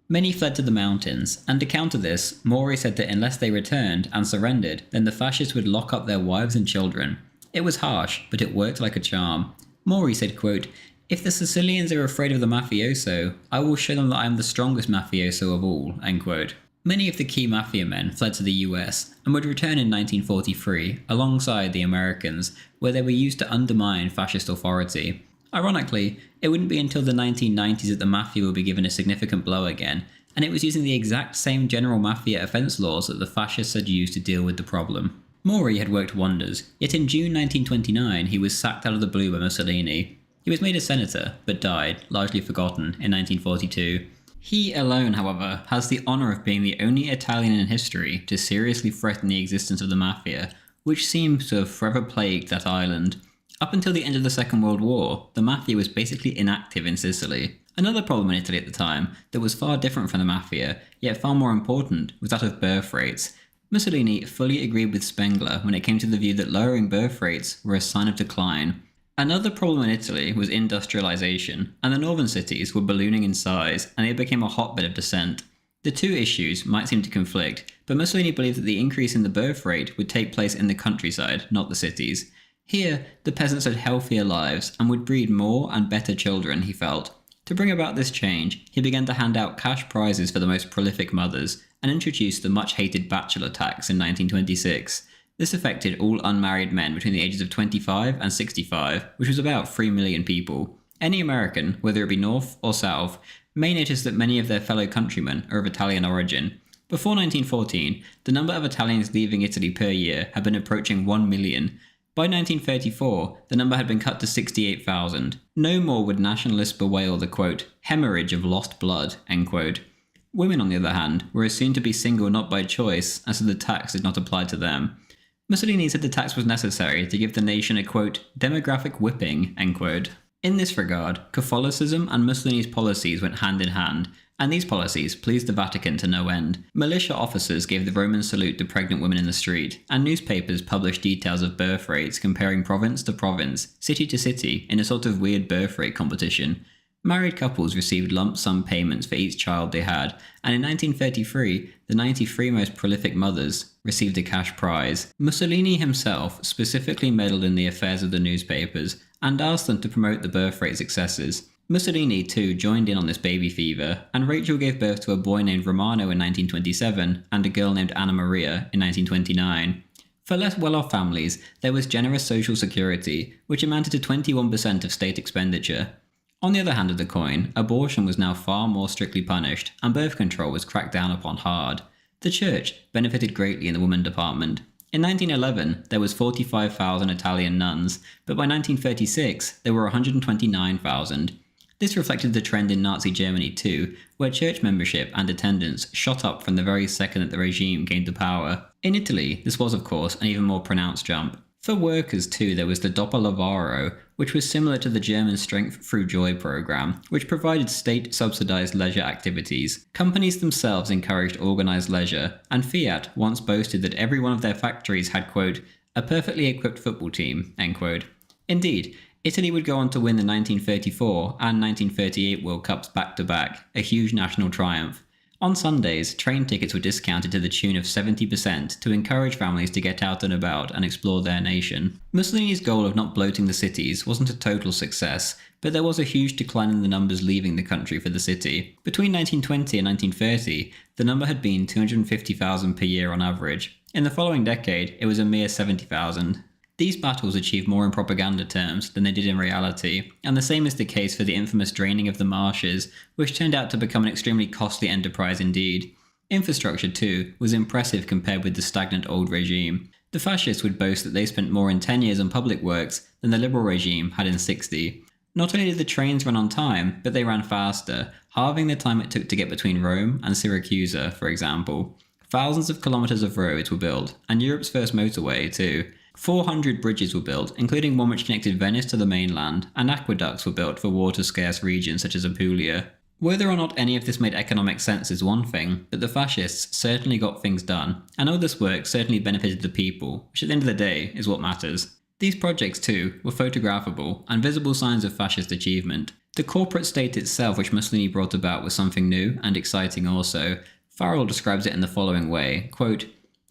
Many fled to the mountains, and to counter this, Mori said that unless they returned and surrendered, then the fascists would lock up their wives and children. It was harsh, but it worked like a charm. Mori said, quote, "If the Sicilians are afraid of the mafioso, I will show them that I am the strongest mafioso of all," end quote. Many of the key mafia men fled to the US and would return in 1943 alongside the Americans, where they were used to undermine fascist authority. Ironically, it wouldn't be until the 1990s that the mafia would be given a significant blow again, and it was using the exact same general mafia offence laws that the fascists had used to deal with the problem. Mori had worked wonders, yet in June 1929 he was sacked out of the blue by Mussolini. He was made a senator, but died, largely forgotten, in 1942. He alone, however, has the honour of being the only Italian in history to seriously threaten the existence of the mafia, which seems to have forever plagued that island. Up until the end of the Second World War, the mafia was basically inactive in Sicily. Another problem in Italy at the time, that was far different from the mafia, yet far more important, was that of birth rates. Mussolini fully agreed with Spengler when it came to the view that lowering birth rates were a sign of decline. Another problem in Italy was industrialisation, and the northern cities were ballooning in size, and they became a hotbed of dissent. The two issues might seem to conflict, but Mussolini believed that the increase in the birth rate would take place in the countryside, not the cities. Here, the peasants had healthier lives and would breed more and better children, he felt. To bring about this change, he began to hand out cash prizes for the most prolific mothers, and introduced the much-hated bachelor tax in 1926. This affected all unmarried men between the ages of 25 and 65, which was about 3 million people. Any American, whether it be North or South, may notice that many of their fellow countrymen are of Italian origin. Before 1914, the number of Italians leaving Italy per year had been approaching 1 million. By 1934, the number had been cut to 68,000. No more would nationalists bewail the, quote, hemorrhage of lost blood, end quote. Women, on the other hand, were assumed to be single not by choice, as the tax did not apply to them. Mussolini said the tax was necessary to give the nation a, quote, demographic whipping, end quote. In this regard, Catholicism and Mussolini's policies went hand in hand, and these policies pleased the Vatican to no end. Militia officers gave the Roman salute to pregnant women in the street, and newspapers published details of birth rates comparing province to province, city to city, in a sort of weird birth rate competition. Married couples received lump sum payments for each child they had, and in 1933, the 93 most prolific mothers received a cash prize. Mussolini himself specifically meddled in the affairs of the newspapers and asked them to promote the birth rate successes. Mussolini, too, joined in on this baby fever, and Rachel gave birth to a boy named Romano in 1927 and a girl named Anna Maria in 1929. For less well-off families, there was generous social security, which amounted to 21% of state expenditure. On the other hand of the coin, abortion was now far more strictly punished, and birth control was cracked down upon hard. The church benefited greatly in the women department. In 1911, there was 45,000 Italian nuns, but by 1936, there were 129,000. This reflected the trend in Nazi Germany too, where church membership and attendance shot up from the very second that the regime gained the power. In Italy, this was of course an even more pronounced jump. For workers too, there was the Doppellavoro, which was similar to the German Strength Through Joy program, which provided state-subsidized leisure activities. Companies themselves encouraged organized leisure, and Fiat once boasted that every one of their factories had, quote, a perfectly equipped football team, end quote. Indeed, Italy would go on to win the 1934 and 1938 World Cups back-to-back, a huge national triumph. On Sundays, train tickets were discounted to the tune of 70% to encourage families to get out and about and explore their nation. Mussolini's goal of not bloating the cities wasn't a total success, but there was a huge decline in the numbers leaving the country for the city. Between 1920 and 1930, the number had been 250,000 per year on average. In the following decade, it was a mere 70,000. These battles achieved more in propaganda terms than they did in reality, and the same is the case for the infamous draining of the marshes, which turned out to become an extremely costly enterprise indeed. Infrastructure, too, was impressive compared with the stagnant old regime. The fascists would boast that they spent more in 10 years on public works than the liberal regime had in 60. Not only did the trains run on time, but they ran faster, halving the time it took to get between Rome and Syracuse, for example. Thousands of kilometres of roads were built, and Europe's first motorway, too. 400 bridges were built, including one which connected Venice to the mainland, and aqueducts were built for water-scarce regions such as Apulia. Whether or not any of this made economic sense is one thing, but the fascists certainly got things done, and all this work certainly benefited the people, which at the end of the day is what matters. These projects too were photographable and visible signs of fascist achievement. The corporate state itself which Mussolini brought about was something new and exciting also. Farrell describes it in the following way, quote,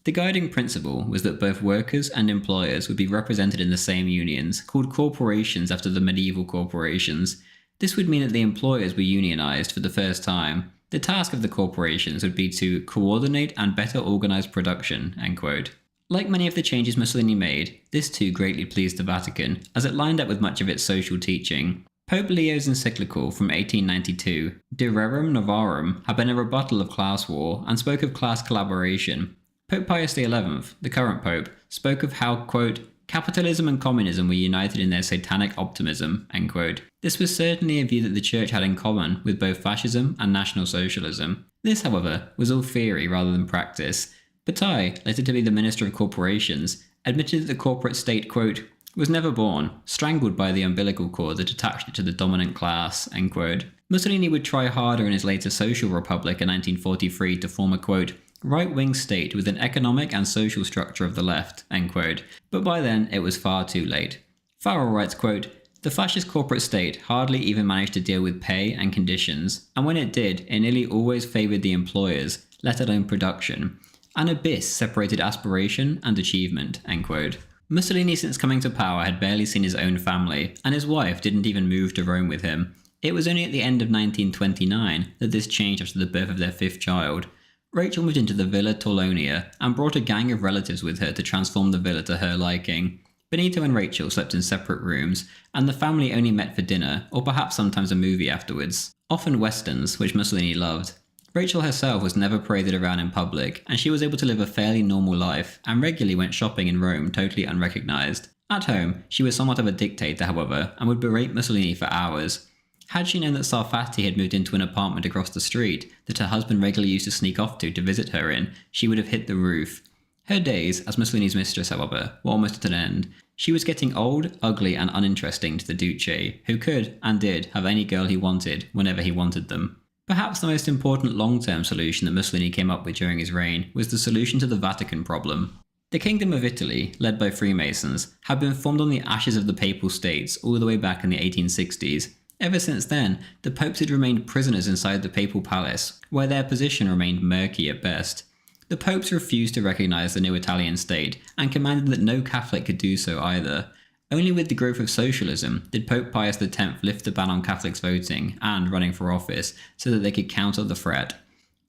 the guiding principle was that both workers and employers would be represented in the same unions, called corporations after the medieval corporations. This would mean that the employers were unionized for the first time. The task of the corporations would be to coordinate and better organize production, end quote. Like many of the changes Mussolini made, this too greatly pleased the Vatican, as it lined up with much of its social teaching. Pope Leo's encyclical from 1892, De Rerum Novarum, had been a rebuttal of class war and spoke of class collaboration. Pope Pius XI, the current pope, spoke of how, quote, capitalism and communism were united in their satanic optimism, end quote. This was certainly a view that the church had in common with both fascism and National Socialism. This, however, was all theory rather than practice. Bataille, later to be the Minister of Corporations, admitted that the corporate state, quote, was never born, strangled by the umbilical cord that attached it to the dominant class, end quote. Mussolini would try harder in his later Social Republic in 1943 to form a, quote, right-wing state with an economic and social structure of the left, end quote, but by then it was far too late. Farrell writes, quote, the fascist corporate state hardly even managed to deal with pay and conditions, and when it did, it nearly always favoured the employers, let alone production. An abyss separated aspiration and achievement, end quote. Mussolini since coming to power had barely seen his own family, and his wife didn't even move to Rome with him. It was only at the end of 1929 that this changed after the birth of their fifth child. Rachel moved into the Villa Torlonia and brought a gang of relatives with her to transform the villa to her liking. Benito and Rachel slept in separate rooms, and the family only met for dinner, or perhaps sometimes a movie afterwards. Often westerns, which Mussolini loved. Rachel herself was never paraded around in public, and she was able to live a fairly normal life and regularly went shopping in Rome totally unrecognised. At home, she was somewhat of a dictator, however, and would berate Mussolini for hours. Had she known that Sarfatti had moved into an apartment across the street that her husband regularly used to sneak off to visit her in, she would have hit the roof. Her days as Mussolini's mistress, however, were almost at an end. She was getting old, ugly, and uninteresting to the Duce, who could, and did, have any girl he wanted, whenever he wanted them. Perhaps the most important long-term solution that Mussolini came up with during his reign was the solution to the Vatican problem. The Kingdom of Italy, led by Freemasons, had been formed on the ashes of the Papal States all the way back in the 1860s. Ever since then, the popes had remained prisoners inside the papal palace, where their position remained murky at best. The popes refused to recognise the new Italian state, and commanded that no Catholic could do so either. Only with the growth of socialism did Pope Pius X lift the ban on Catholics voting and running for office so that they could counter the threat.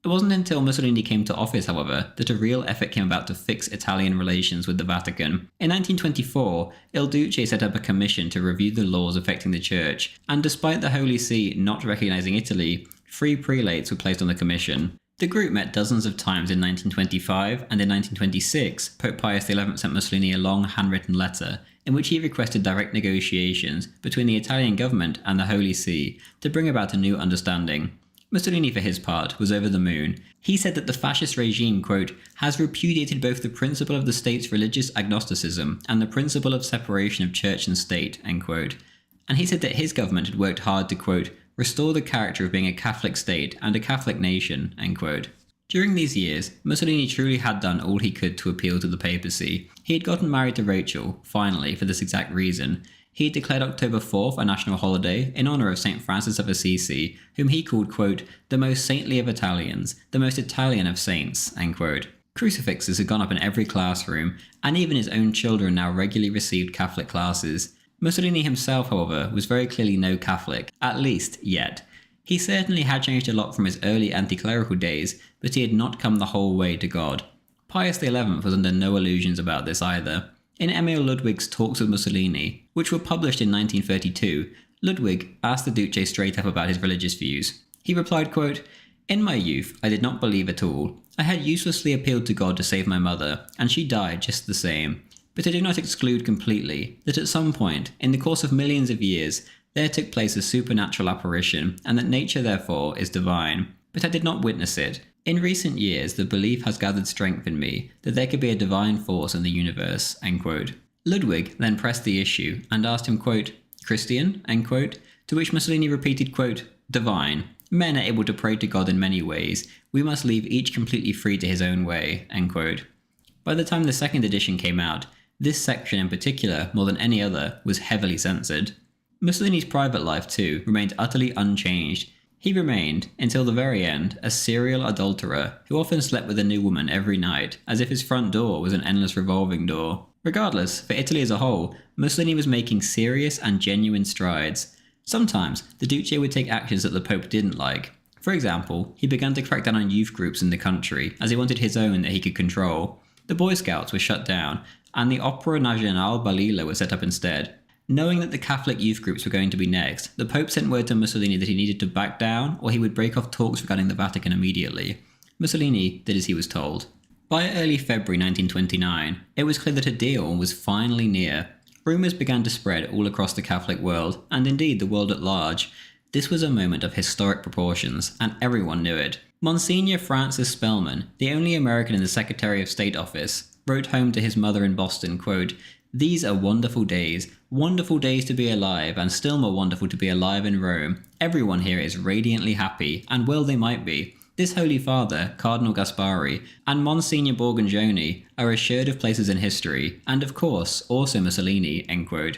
It wasn't until Mussolini came to office, however, that a real effort came about to fix Italian relations with the Vatican. In 1924, Il Duce set up a commission to review the laws affecting the Church, and despite the Holy See not recognising Italy, 3 prelates were placed on the commission. The group met dozens of times in 1925, and in 1926, Pope Pius XI sent Mussolini a long handwritten letter in which he requested direct negotiations between the Italian government and the Holy See to bring about a new understanding. Mussolini, for his part, was over the moon. He said that the fascist regime, quote, has repudiated both the principle of the state's religious agnosticism and the principle of separation of church and state, end quote. And he said that his government had worked hard to, quote, restore the character of being a Catholic state and a Catholic nation, end quote. During these years, Mussolini truly had done all he could to appeal to the papacy. He had gotten married to Rachel, finally, for this exact reason. He had declared October 4th a national holiday in honour of St. Francis of Assisi, whom he called, quote, the most saintly of Italians, the most Italian of saints, end quote. Crucifixes had gone up in every classroom, and even his own children now regularly received Catholic classes. Mussolini himself, however, was very clearly no Catholic, at least yet. He certainly had changed a lot from his early anti-clerical days, but he had not come the whole way to God. Pius XI was under no illusions about this either. In Emil Ludwig's Talks with Mussolini, which were published in 1932, Ludwig asked the Duce straight up about his religious views. He replied, quote, in my youth, I did not believe at all. I had uselessly appealed to God to save my mother, and she died just the same. But I do not exclude completely that at some point, in the course of millions of years, there took place a supernatural apparition, and that nature therefore is divine. But I did not witness it. In recent years, the belief has gathered strength in me that there could be a divine force in the universe, end quote. Ludwig then pressed the issue and asked him, quote, Christian, end quote, to which Mussolini repeated, quote, divine. Men are able to pray to God in many ways. We must leave each completely free to his own way, end quote. By the time the second edition came out, this section in particular, more than any other, was heavily censored. Mussolini's private life, too, remained utterly unchanged. He remained, until the very end, a serial adulterer who often slept with a new woman every night, as if his front door was an endless revolving door. Regardless, for Italy as a whole, Mussolini was making serious and genuine strides. Sometimes, the Duce would take actions that the Pope didn't like. For example, he began to crack down on youth groups in the country, as he wanted his own that he could control. The Boy Scouts were shut down, and the Opera Nazionale Balilla was set up instead. Knowing that the Catholic youth groups were going to be next, the Pope sent word to Mussolini that he needed to back down or he would break off talks regarding the Vatican immediately. Mussolini did as he was told. By early February 1929, it was clear that a deal was finally near. Rumours began to spread all across the Catholic world, and indeed the world at large. This was a moment of historic proportions, and everyone knew it. Monsignor Francis Spellman, the only American in the Secretary of State office, wrote home to his mother in Boston, quote, these are wonderful days to be alive, and still more wonderful to be alive in Rome. Everyone here is radiantly happy, and well they might be. This Holy Father, Cardinal Gaspari, and Monsignor Borgongioni are assured of places in history, and of course, also Mussolini, end quote.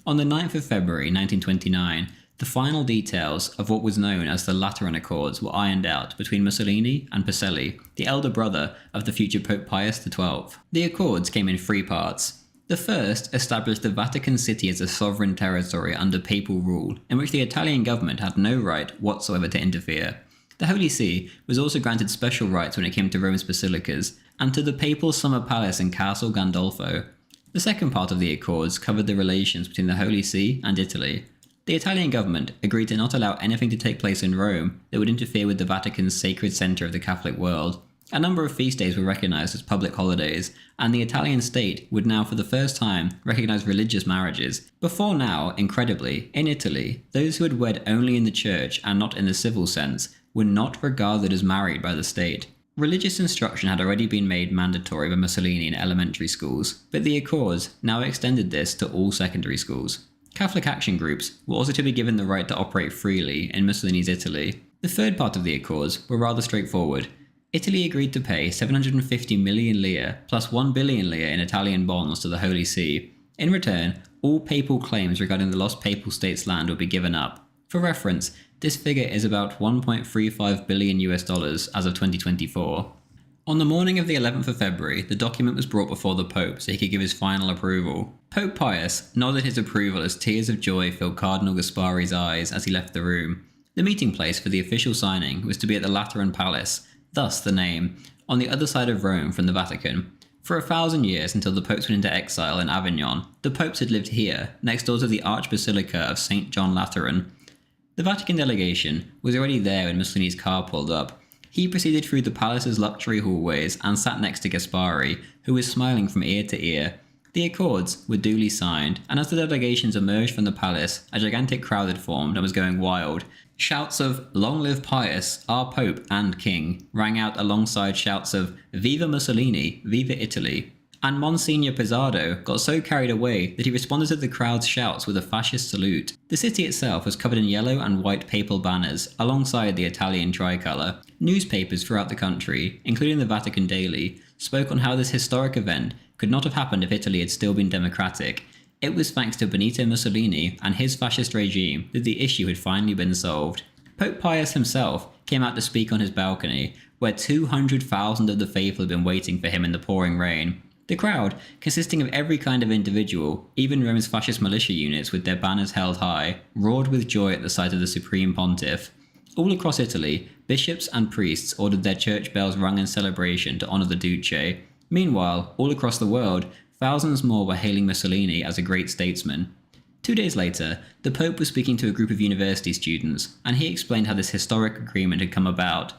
On the 9th of February 1929, the final details of what was known as the Lateran Accords were ironed out between Mussolini and Pacelli, the elder brother of the future Pope Pius XII. The accords came in 3 parts. The first established the Vatican City as a sovereign territory under papal rule, in which the Italian government had no right whatsoever to interfere. The Holy See was also granted special rights when it came to Rome's basilicas, and to the papal summer palace in Castle Gandolfo. The second part of the Accords covered the relations between the Holy See and Italy. The Italian government agreed to not allow anything to take place in Rome that would interfere with the Vatican's sacred centre of the Catholic world. A number of feast days were recognised as public holidays, and the Italian state would now for the first time recognise religious marriages. Before now, incredibly, in Italy, those who had wed only in the church and not in the civil sense were not regarded as married by the state. Religious instruction had already been made mandatory by Mussolini in elementary schools, but the Accords now extended this to all secondary schools. Catholic action groups were also to be given the right to operate freely in Mussolini's Italy. The third part of the Accords were rather straightforward. Italy agreed to pay 750 million lire plus 1 billion lire in Italian bonds to the Holy See. In return, all papal claims regarding the lost papal states' land would be given up. For reference, this figure is about $1.35 billion as of 2024. On the morning of the 11th of February, the document was brought before the Pope so he could give his final approval. Pope Pius nodded his approval as tears of joy filled Cardinal Gaspari's eyes as he left the room. The meeting place for the official signing was to be at the Lateran Palace, thus the name, on the other side of Rome from the Vatican. For 1,000 years until the popes went into exile in Avignon, the popes had lived here, next door to the Archbasilica of St. John Lateran. The Vatican delegation was already there when Mussolini's car pulled up. He proceeded through the palace's luxury hallways and sat next to Gaspari, who was smiling from ear to ear. The Accords were duly signed, and as the delegations emerged from the palace, a gigantic crowd had formed and was going wild. Shouts of "Long live Pius, our Pope and King" rang out alongside shouts of "Viva Mussolini, Viva Italy." And Monsignor Pizzardo got so carried away that he responded to the crowd's shouts with a fascist salute. The city itself was covered in yellow and white papal banners, alongside the Italian tricolour. Newspapers throughout the country, including the Vatican Daily, spoke on how this historic event could not have happened if Italy had still been democratic. It was thanks to Benito Mussolini and his fascist regime that the issue had finally been solved. Pope Pius himself came out to speak on his balcony, where 200,000 of the faithful had been waiting for him in the pouring rain. The crowd, consisting of every kind of individual, even Rome's fascist militia units with their banners held high, roared with joy at the sight of the Supreme Pontiff. All across Italy, bishops and priests ordered their church bells rung in celebration to honour the Duce. Meanwhile, all across the world, thousands more were hailing Mussolini as a great statesman. 2 days later, the Pope was speaking to a group of university students, and he explained how this historic agreement had come about.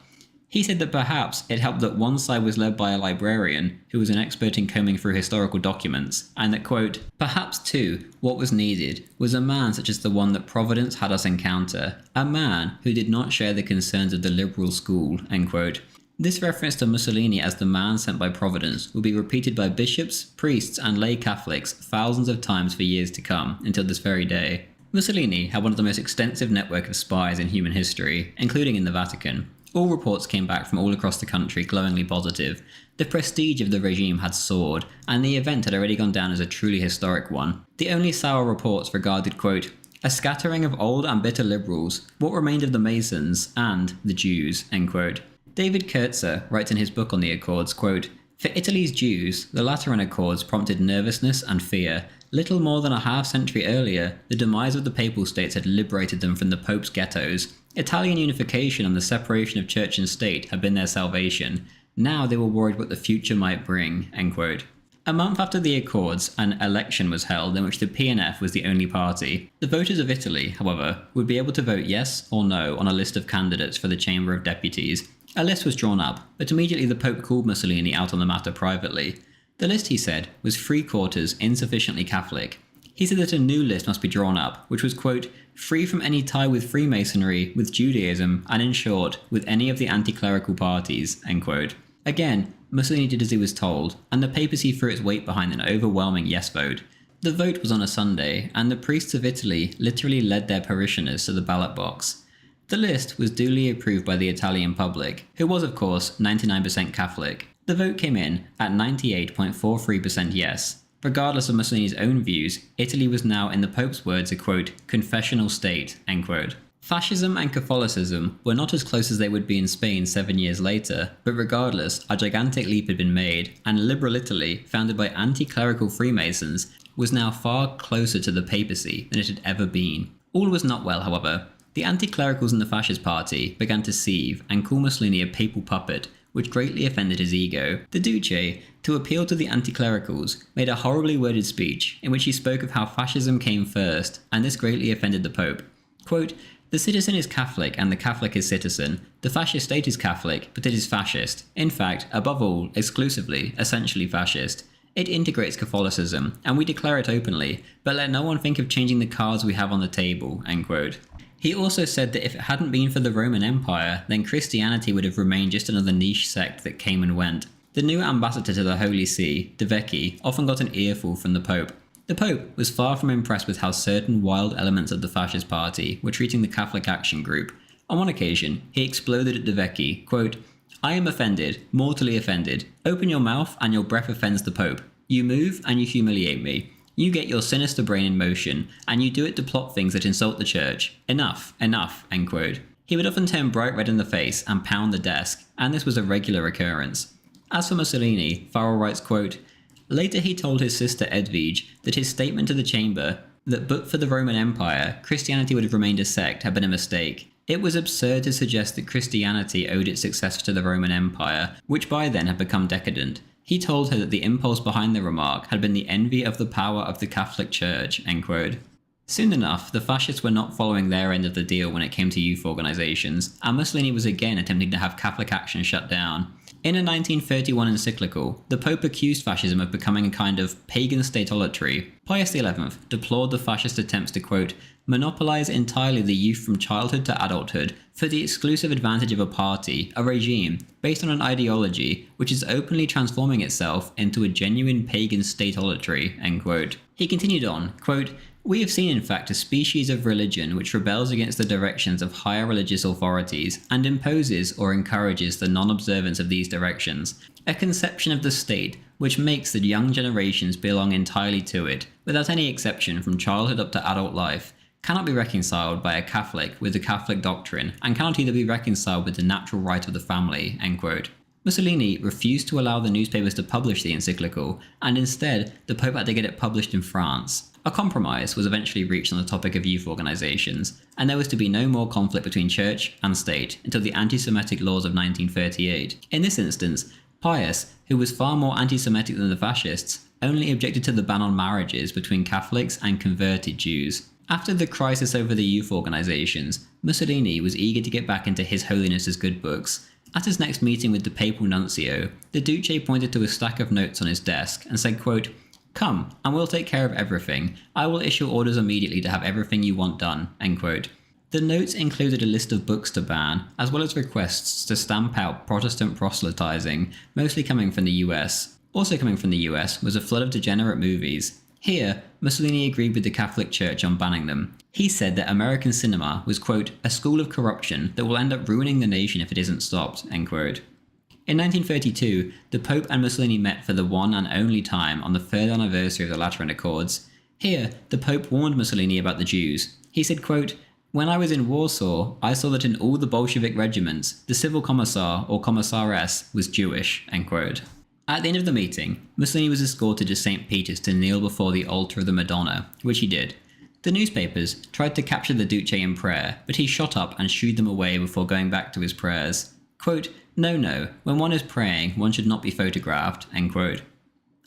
He said that perhaps it helped that one side was led by a librarian who was an expert in combing through historical documents, and that, quote, "Perhaps too, what was needed was a man such as the one that Providence had us encounter, a man who did not share the concerns of the liberal school," end quote. This reference to Mussolini as the man sent by Providence will be repeated by bishops, priests, and lay Catholics thousands of times for years to come, until this very day. Mussolini had one of the most extensive network of spies in human history, including in the Vatican. All reports came back from all across the country glowingly positive. The prestige of the regime had soared, and the event had already gone down as a truly historic one. The only sour reports regarded, quote, "a scattering of old and bitter liberals, what remained of the Masons, and the Jews," end quote. David Kurtzer writes in his book on the Accords, quote, "For Italy's Jews, the Lateran Accords prompted nervousness and fear. Little more than a half-century earlier, the demise of the Papal States had liberated them from the Pope's ghettos. Italian unification and the separation of church and state had been their salvation. Now they were worried what the future might bring," end quote. A month after the Accords, an election was held in which the PNF was the only party. The voters of Italy, however, would be able to vote yes or no on a list of candidates for the Chamber of Deputies. A list was drawn up, but immediately the Pope called Mussolini out on the matter privately. The list, he said, was 3/4 insufficiently Catholic. He said that a new list must be drawn up, which was, quote, "free from any tie with Freemasonry, with Judaism, and in short, with any of the anti-clerical parties," end quote. Again, Mussolini did as he was told, and the papacy threw its weight behind an overwhelming yes vote. The vote was on a Sunday, and the priests of Italy literally led their parishioners to the ballot box. The list was duly approved by the Italian public, who was of course 99% Catholic. The vote came in at 98.43% yes. Regardless of Mussolini's own views, Italy was now, in the Pope's words, a quote, "confessional state," end quote. Fascism and Catholicism were not as close as they would be in Spain 7 years later, but regardless, a gigantic leap had been made, and liberal Italy, founded by anti-clerical Freemasons, was now far closer to the papacy than it had ever been. All was not well, however. The anti-clericals in the Fascist Party began to seethe and call Mussolini a papal puppet, which greatly offended his ego. The Duce, to appeal to the anti-clericals, made a horribly worded speech in which he spoke of how fascism came first, and this greatly offended the Pope. Quote, "The citizen is Catholic and the Catholic is citizen. The fascist state is Catholic, but it is fascist. In fact, above all, exclusively, essentially fascist. It integrates Catholicism, and we declare it openly, but let no one think of changing the cards we have on the table." End quote. He also said that if it hadn't been for the Roman Empire, then Christianity would have remained just another niche sect that came and went. The new ambassador to the Holy See, De Vecchi, often got an earful from the Pope. The Pope was far from impressed with how certain wild elements of the fascist party were treating the Catholic Action Group. On one occasion, he exploded at De Vecchi, quote, "I am offended, mortally offended. Open your mouth and your breath offends the Pope. You move and you humiliate me. You get your sinister brain in motion, and you do it to plot things that insult the church. Enough, enough," end quote. He would often turn bright red in the face and pound the desk, and this was a regular occurrence. As for Mussolini, Farrell writes, quote, "Later he told his sister Edwige that his statement to the chamber that but for the Roman Empire, Christianity would have remained a sect had been a mistake. It was absurd to suggest that Christianity owed its success to the Roman Empire, which by then had become decadent. He told her that the impulse behind the remark had been the envy of the power of the Catholic Church," end quote. Soon enough, the fascists were not following their end of the deal when it came to youth organisations, and Mussolini was again attempting to have Catholic action shut down. In a 1931 encyclical, the Pope accused fascism of becoming a kind of pagan statolatry. Pius XI deplored the fascist attempts to, quote, "monopolise entirely the youth from childhood to adulthood for the exclusive advantage of a party, a regime, based on an ideology which is openly transforming itself into a genuine pagan statolatry," end quote. He continued on, quote, "We have seen in fact a species of religion which rebels against the directions of higher religious authorities and imposes or encourages the non-observance of these directions. A conception of the state which makes the young generations belong entirely to it, without any exception from childhood up to adult life, cannot be reconciled by a Catholic with the Catholic doctrine and cannot either be reconciled with the natural right of the family," end quote. Mussolini refused to allow the newspapers to publish the encyclical, and instead the Pope had to get it published in France. A compromise was eventually reached on the topic of youth organisations, and there was to be no more conflict between church and state until the anti-Semitic laws of 1938. In this instance, Pius, who was far more anti-Semitic than the fascists, only objected to the ban on marriages between Catholics and converted Jews. After the crisis over the youth organisations, Mussolini was eager to get back into His Holiness's good books. At his next meeting with the papal nuncio, the Duce pointed to a stack of notes on his desk and said, quote, "Come, and we'll take care of everything. I will issue orders immediately to have everything you want done," end quote. The notes included a list of books to ban, as well as requests to stamp out Protestant proselytizing, mostly coming from the US. Also coming from the US was a flood of degenerate movies. Here, Mussolini agreed with the Catholic Church on banning them. He said that American cinema was, quote, "a school of corruption that will end up ruining the nation if it isn't stopped," end quote. In 1932, the Pope and Mussolini met for the one and only time on the 3rd anniversary of the Lateran Accords. Here, the Pope warned Mussolini about the Jews. He said, quote, "When I was in Warsaw, I saw that in all the Bolshevik regiments, the civil commissar or commissaress was Jewish," end quote. At the end of the meeting, Mussolini was escorted to St. Peter's to kneel before the altar of the Madonna, which he did. The newspapers tried to capture the Duce in prayer, but he shot up and shooed them away before going back to his prayers. Quote, No, when one is praying, one should not be photographed," end quote.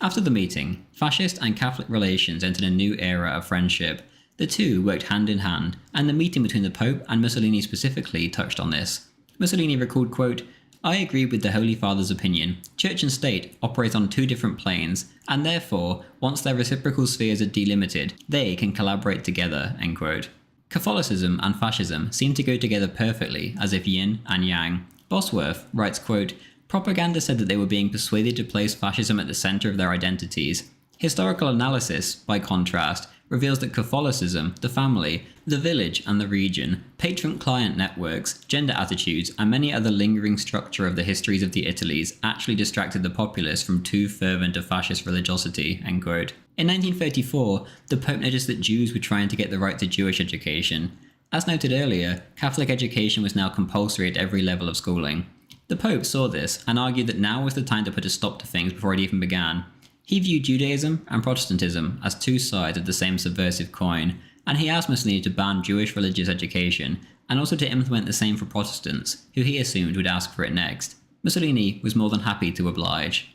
After the meeting, fascist and Catholic relations entered a new era of friendship. The two worked hand in hand, and the meeting between the Pope and Mussolini specifically touched on this. Mussolini recalled, quote, "I agree with the Holy Father's opinion. Church and state operate on two different planes, and therefore, once their reciprocal spheres are delimited, they can collaborate together," end quote. Catholicism and fascism seem to go together perfectly, as if yin and yang. Bosworth writes, quote, "Propaganda said that they were being persuaded to place fascism at the centre of their identities. Historical analysis, by contrast, reveals that Catholicism, the family, the village and the region, patron-client networks, gender attitudes, and many other lingering structure of the histories of the Italies actually distracted the populace from too fervent a fascist religiosity," end quote. In 1934, the Pope noticed that Jews were trying to get the right to Jewish education. As noted earlier, Catholic education was now compulsory at every level of schooling. The Pope saw this and argued that now was the time to put a stop to things before it even began. He viewed Judaism and Protestantism as two sides of the same subversive coin, and he asked Mussolini to ban Jewish religious education, and also to implement the same for Protestants, who he assumed would ask for it next. Mussolini was more than happy to oblige.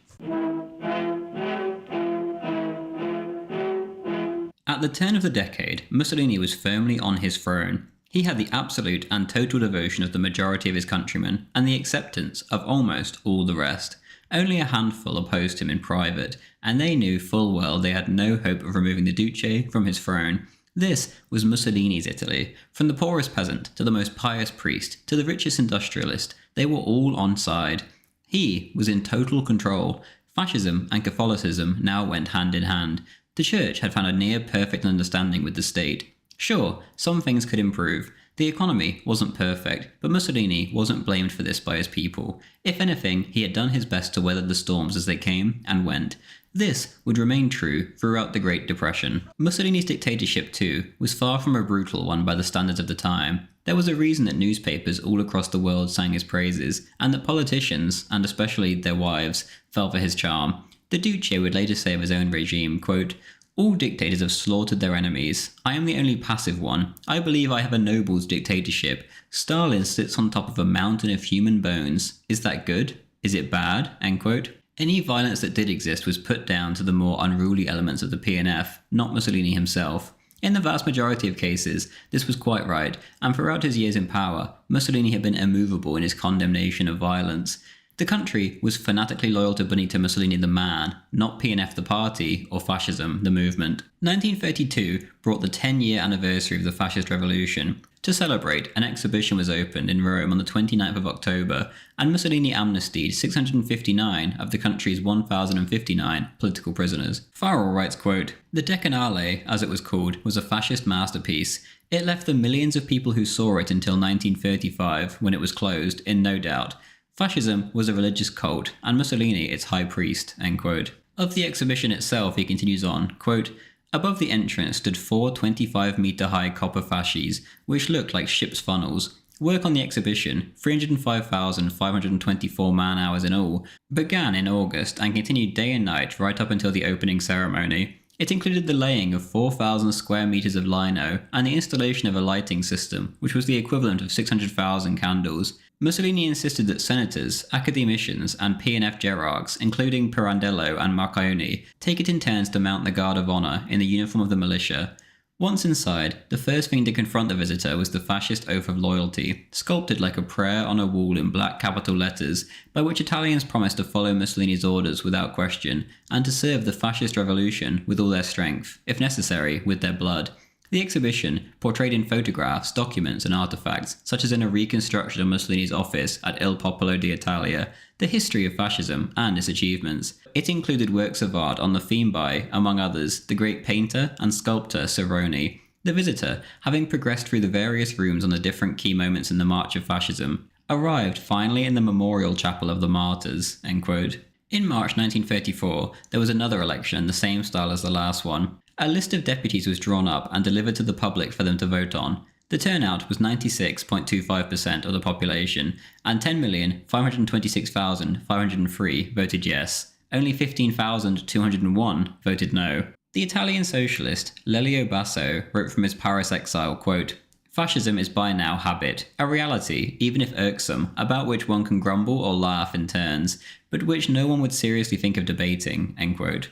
At the turn of the decade, Mussolini was firmly on his throne. He had the absolute and total devotion of the majority of his countrymen, and the acceptance of almost all the rest. Only a handful opposed him in private, and they knew full well they had no hope of removing the Duce from his throne. This was Mussolini's Italy. From the poorest peasant to the most pious priest to the richest industrialist, they were all on side. He was in total control. Fascism and Catholicism now went hand in hand. The church had found a near-perfect understanding with the state. Sure, some things could improve. The economy wasn't perfect, but Mussolini wasn't blamed for this by his people. If anything, he had done his best to weather the storms as they came and went. This would remain true throughout the Great Depression. Mussolini's dictatorship, too, was far from a brutal one by the standards of the time. There was a reason that newspapers all across the world sang his praises, and that politicians, and especially their wives, fell for his charm. The Duce would later say of his own regime, quote, "All dictators have slaughtered their enemies. I am the only passive one. I believe I have a noble's dictatorship. Stalin sits on top of a mountain of human bones. Is that good? Is it bad?" End quote. Any violence that did exist was put down to the more unruly elements of the PNF, not Mussolini himself. In the vast majority of cases, this was quite right, and throughout his years in power, Mussolini had been immovable in his condemnation of violence. The country was fanatically loyal to Benito Mussolini the man, not PNF the party or fascism the movement. 1932 brought the 10-year anniversary of the fascist revolution. To celebrate, an exhibition was opened in Rome on the 29th of October, and Mussolini amnestied 659 of the country's 1,059 political prisoners. Farrell writes, quote, "The Decennale, as it was called, was a fascist masterpiece. It left the millions of people who saw it until 1935, when it was closed, in no doubt. Fascism was a religious cult, and Mussolini its high priest." End quote. Of the exhibition itself, he continues on, quote, "Above the entrance stood 4 25-metre-high copper fasces, which looked like ship's funnels. Work on the exhibition, 305,524 man-hours in all, began in August and continued day and night right up until the opening ceremony. It included the laying of 4,000 square metres of lino and the installation of a lighting system, which was the equivalent of 600,000 candles. Mussolini insisted that senators, academicians, and PNF gerarchs, including Pirandello and Marconi, take it in turns to mount the Guard of Honour in the uniform of the militia. Once inside, the first thing to confront the visitor was the fascist oath of loyalty, sculpted like a prayer on a wall in black capital letters, by which Italians promised to follow Mussolini's orders without question, and to serve the fascist revolution with all their strength, if necessary, with their blood. The exhibition portrayed in photographs, documents, and artifacts, such as in a reconstruction of Mussolini's office at Il Popolo d'Italia, the history of fascism and its achievements. It included works of art on the theme by, among others, the great painter and sculptor Cerrone. The visitor, having progressed through the various rooms on the different key moments in the march of fascism, arrived finally in the Memorial Chapel of the Martyrs." End quote. In March 1934, there was another election in the same style as the last one. A list of deputies was drawn up and delivered to the public for them to vote on. The turnout was 96.25% of the population, and 10,526,503 voted yes. Only 15,201 voted no. The Italian socialist Lelio Basso wrote from his Paris exile, quote, "Fascism is by now habit, a reality, even if irksome, about which one can grumble or laugh in turns, but which no one would seriously think of debating." End quote.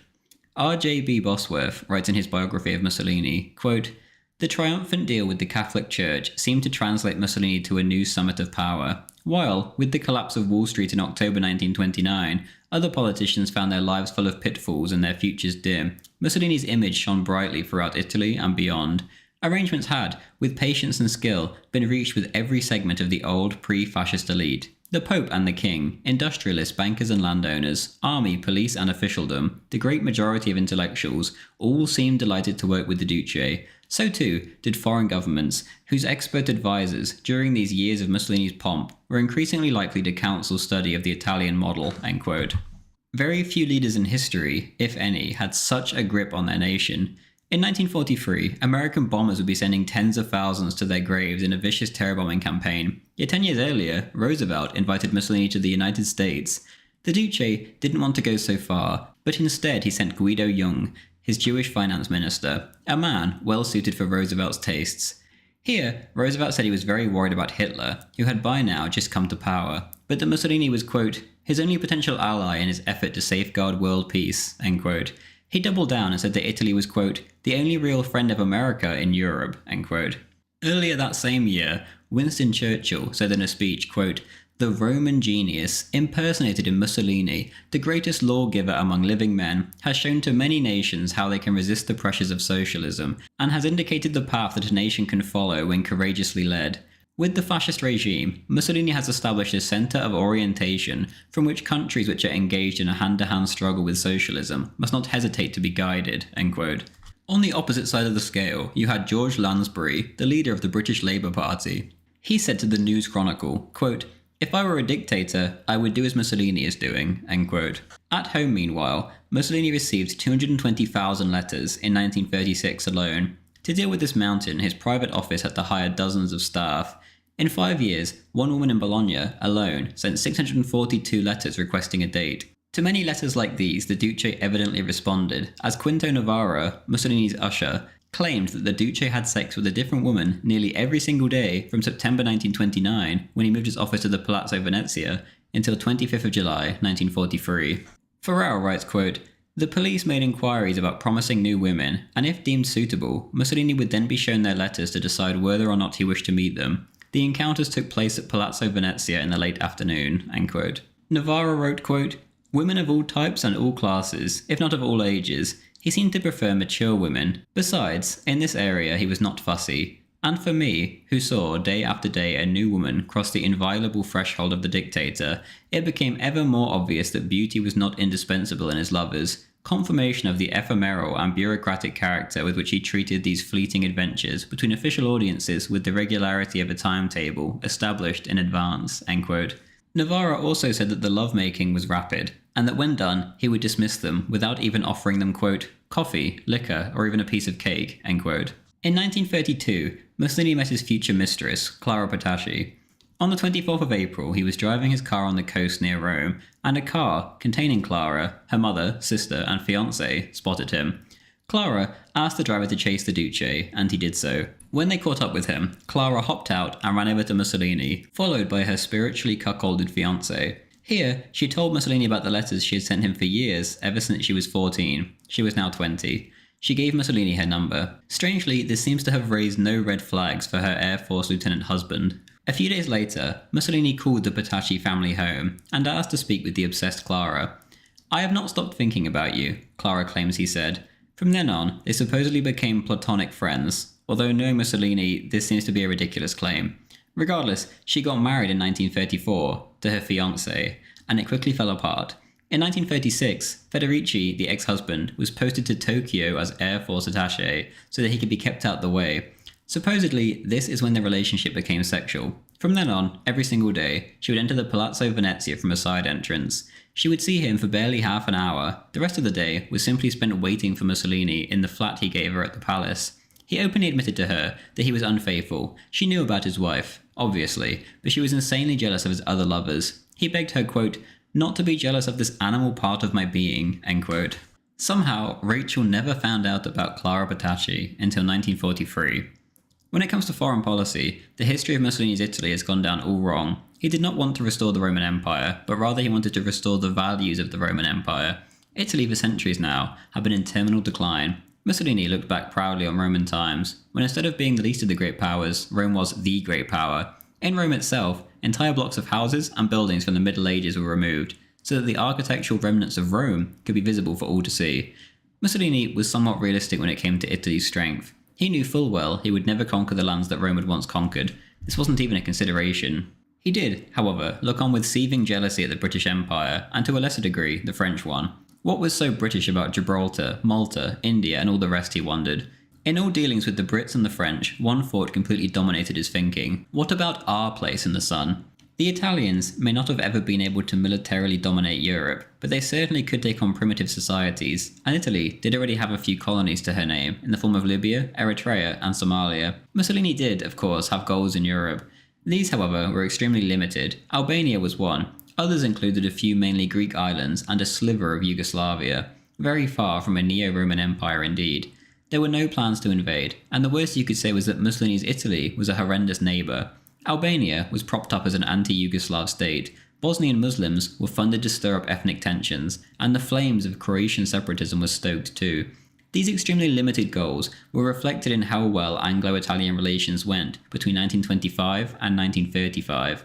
R.J.B. Bosworth writes in his biography of Mussolini, quote, "The triumphant deal with the Catholic Church seemed to translate Mussolini to a new summit of power. While, with the collapse of Wall Street in October 1929, other politicians found their lives full of pitfalls and their futures dim, Mussolini's image shone brightly throughout Italy and beyond. Arrangements had, with patience and skill, been reached with every segment of the old pre-fascist elite. The Pope and the King, industrialists, bankers and landowners, army, police and officialdom, the great majority of intellectuals, all seemed delighted to work with the Duce. So too did foreign governments, whose expert advisors, during these years of Mussolini's pomp, were increasingly likely to counsel study of the Italian model." End quote. Very few leaders in history, if any, had such a grip on their nation. In 1943, American bombers would be sending tens of thousands to their graves in a vicious terror bombing campaign. Yet 10 years earlier, Roosevelt invited Mussolini to the United States. The Duce didn't want to go so far, but instead he sent Guido Jung, his Jewish finance minister, a man well suited for Roosevelt's tastes. Here, Roosevelt said he was very worried about Hitler, who had by now just come to power, but that Mussolini was, quote, his only potential ally in his effort to safeguard world peace, end quote. He doubled down and said that Italy was, quote, the only real friend of America in Europe, end quote. Earlier that same year, Winston Churchill said in a speech, quote, the Roman genius, impersonated in Mussolini, the greatest lawgiver among living men, has shown to many nations how they can resist the pressures of socialism, and has indicated the path that a nation can follow when courageously led. With the fascist regime, Mussolini has established a centre of orientation from which countries which are engaged in a hand-to-hand struggle with socialism must not hesitate to be guided, end quote. On the opposite side of the scale, you had George Lansbury, the leader of the British Labour Party. He said to the News Chronicle, quote, if I were a dictator, I would do as Mussolini is doing, end quote. At home, meanwhile, Mussolini received 220,000 letters in 1936 alone. To deal with this mountain, his private office had to hire dozens of staff. In 5 years, one woman in Bologna alone sent 642 letters requesting a date. To many letters like these, the Duce evidently responded, as Quinto Navarra, Mussolini's usher, claimed that the Duce had sex with a different woman nearly every single day from September 1929, when he moved his office to the Palazzo Venezia, until 25th of July 1943. Ferraro writes, quote, the police made inquiries about promising new women, and if deemed suitable, Mussolini would then be shown their letters to decide whether or not he wished to meet them. The encounters took place at Palazzo Venezia in the late afternoon, end quote. Navarro wrote, quote, women of all types and all classes, if not of all ages. He seemed to prefer mature women. Besides, in this area he was not fussy. And for me, who saw day after day a new woman cross the inviolable threshold of the dictator, it became ever more obvious that beauty was not indispensable in his lovers. Confirmation of the ephemeral and bureaucratic character with which he treated these fleeting adventures between official audiences with the regularity of a timetable established in advance, end quote. Navarro also said that the lovemaking was rapid, and that when done, he would dismiss them without even offering them, quote, coffee, liquor, or even a piece of cake, end quote. In 1932, Mussolini met his future mistress, Clara Petacci. On the 24th of April, he was driving his car on the coast near Rome, and a car containing Clara, her mother, sister, and fiancé spotted him. Clara asked the driver to chase the Duce, and he did so. When they caught up with him, Clara hopped out and ran over to Mussolini, followed by her spiritually cuckolded fiancé. Here, she told Mussolini about the letters she had sent him for years, ever since she was 14. She was now 20. She gave Mussolini her number. Strangely, this seems to have raised no red flags for her Air Force lieutenant husband. A few days later, Mussolini called the Petacci family home, and asked to speak with the obsessed Clara. I have not stopped thinking about you, Clara claims he said. From then on, they supposedly became platonic friends, although knowing Mussolini, this seems to be a ridiculous claim. Regardless, she got married in 1934 to her fiancé, and it quickly fell apart. In 1936, Federici, the ex-husband, was posted to Tokyo as Air Force attaché so that he could be kept out the way. Supposedly, this is when the relationship became sexual. From then on, every single day, she would enter the Palazzo Venezia from a side entrance. She would see him for barely half an hour. The rest of the day was simply spent waiting for Mussolini in the flat he gave her at the palace. He openly admitted to her that he was unfaithful. She knew about his wife, obviously, but she was insanely jealous of his other lovers. He begged her, quote, not to be jealous of this animal part of my being, end quote. Somehow, Rachel never found out about Clara Petacci until 1943. When it comes to foreign policy, the history of Mussolini's Italy has gone down all wrong. He did not want to restore the Roman Empire, but rather he wanted to restore the values of the Roman Empire. Italy for centuries now had been in terminal decline. Mussolini looked back proudly on Roman times, when instead of being the least of the great powers, Rome was the great power. In Rome itself, entire blocks of houses and buildings from the Middle Ages were removed, so that the architectural remnants of Rome could be visible for all to see. Mussolini was somewhat realistic when it came to Italy's strength. He knew full well he would never conquer the lands that Rome had once conquered. This wasn't even a consideration. He did, however, look on with seething jealousy at the British Empire, and to a lesser degree, the French one. What was so British about Gibraltar, Malta, India, and all the rest, he wondered. In all dealings with the Brits and the French, one thought completely dominated his thinking. What about our place in the sun? The Italians may not have ever been able to militarily dominate Europe, but they certainly could take on primitive societies, and Italy did already have a few colonies to her name, in the form of Libya, Eritrea, and Somalia. Mussolini did, of course, have goals in Europe. These, however, were extremely limited. Albania was one. Others included a few mainly Greek islands and a sliver of Yugoslavia. Very far from a neo-Roman empire indeed. There were no plans to invade, and the worst you could say was that Mussolini's Italy was a horrendous neighbour. Albania was propped up as an anti-Yugoslav state, Bosnian Muslims were funded to stir up ethnic tensions, and the flames of Croatian separatism were stoked too. These extremely limited goals were reflected in how well Anglo-Italian relations went between 1925 and 1935.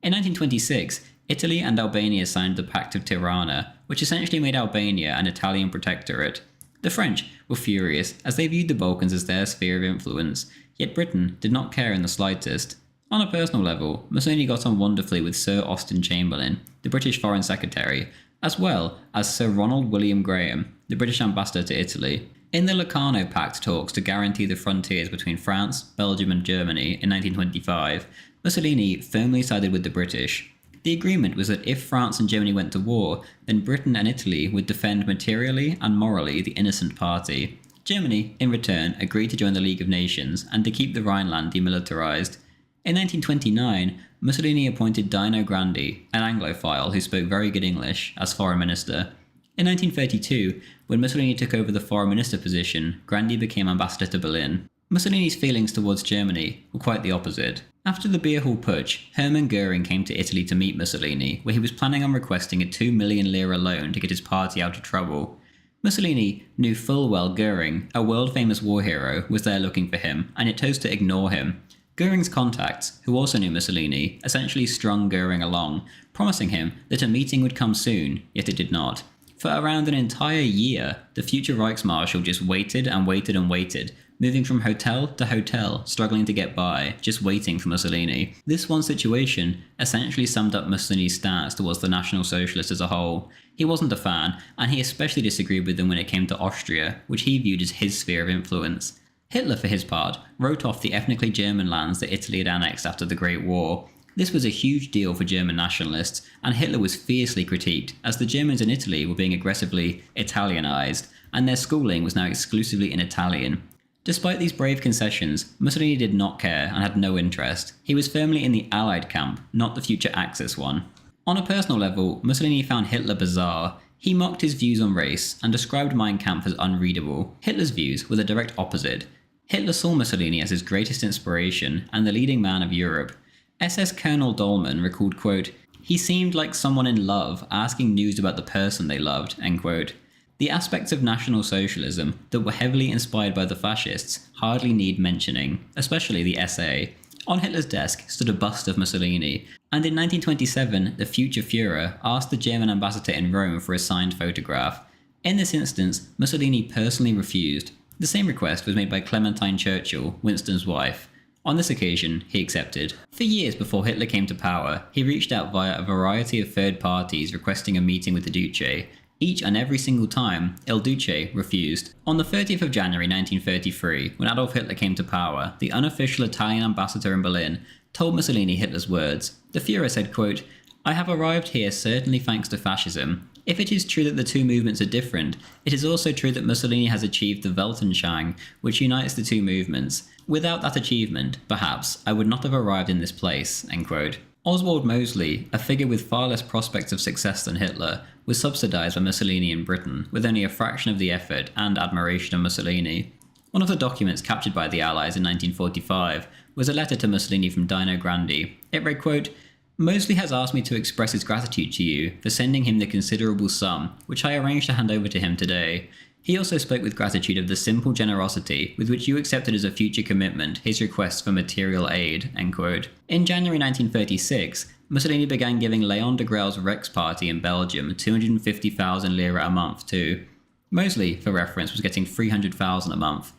In 1926, Italy and Albania signed the Pact of Tirana, which essentially made Albania an Italian protectorate. The French were furious, as they viewed the Balkans as their sphere of influence, yet Britain did not care in the slightest. On a personal level, Mussolini got on wonderfully with Sir Austen Chamberlain, the British Foreign Secretary, as well as Sir Ronald William Graham, the British ambassador to Italy. In the Locarno Pact talks to guarantee the frontiers between France, Belgium and Germany in 1925, Mussolini firmly sided with the British. The agreement was that if France and Germany went to war, then Britain and Italy would defend materially and morally the innocent party. Germany, in return, agreed to join the League of Nations and to keep the Rhineland demilitarized. In 1929, Mussolini appointed Dino Grandi, an Anglophile who spoke very good English, as foreign minister. In 1932, when Mussolini took over the foreign minister position, Grandi became ambassador to Berlin. Mussolini's feelings towards Germany were quite the opposite. After the Beer Hall Putsch, Hermann Göring came to Italy to meet Mussolini, where he was planning on requesting a 2 million lira loan to get his party out of trouble. Mussolini knew full well Göring, a world-famous war hero, was there looking for him, and it chose to ignore him. Göring's contacts, who also knew Mussolini, essentially strung Göring along, promising him that a meeting would come soon, yet it did not. For around an entire year, the future Reichsmarshal just waited and waited and waited, moving from hotel to hotel, struggling to get by, just waiting for Mussolini. This one situation essentially summed up Mussolini's stance towards the National Socialists as a whole. He wasn't a fan, and he especially disagreed with them when it came to Austria, which he viewed as his sphere of influence. Hitler, for his part, wrote off the ethnically German lands that Italy had annexed after the Great War. This was a huge deal for German nationalists, and Hitler was fiercely critiqued, as the Germans in Italy were being aggressively Italianized, and their schooling was now exclusively in Italian. Despite these brave concessions, Mussolini did not care and had no interest. He was firmly in the Allied camp, not the future Axis one. On a personal level, Mussolini found Hitler bizarre. He mocked his views on race and described Mein Kampf as unreadable. Hitler's views were the direct opposite. Hitler saw Mussolini as his greatest inspiration and the leading man of Europe. SS Colonel Dolman recalled, quote, "He seemed like someone in love asking news about the person they loved," end quote. The aspects of National Socialism that were heavily inspired by the fascists hardly need mentioning, especially the SA. On Hitler's desk stood a bust of Mussolini, and in 1927 the future Führer asked the German ambassador in Rome for a signed photograph. In this instance, Mussolini personally refused. The same request was made by Clementine Churchill, Winston's wife. On this occasion, he accepted. For years before Hitler came to power, he reached out via a variety of third parties requesting a meeting with the Duce. Each and every single time, Il Duce refused. On the 30th of January 1933, when Adolf Hitler came to power, the unofficial Italian ambassador in Berlin told Mussolini Hitler's words. The Führer said, quote, "I have arrived here certainly thanks to fascism. If it is true that the two movements are different, it is also true that Mussolini has achieved the Weltanschauung, which unites the two movements. Without that achievement, perhaps, I would not have arrived in this place," end quote. Oswald Mosley, a figure with far less prospects of success than Hitler, was subsidised by Mussolini in Britain, with only a fraction of the effort and admiration of Mussolini. One of the documents captured by the Allies in 1945 was a letter to Mussolini from Dino Grandi. It read, quote, "Mosley has asked me to express his gratitude to you for sending him the considerable sum, which I arranged to hand over to him today. He also spoke with gratitude of the simple generosity with which you accepted as a future commitment his request for material aid," end quote. In January 1936, Mussolini began giving Léon de Grael's Rex party in Belgium 250,000 lira a month too. Mosley, for reference, was getting 300,000 a month.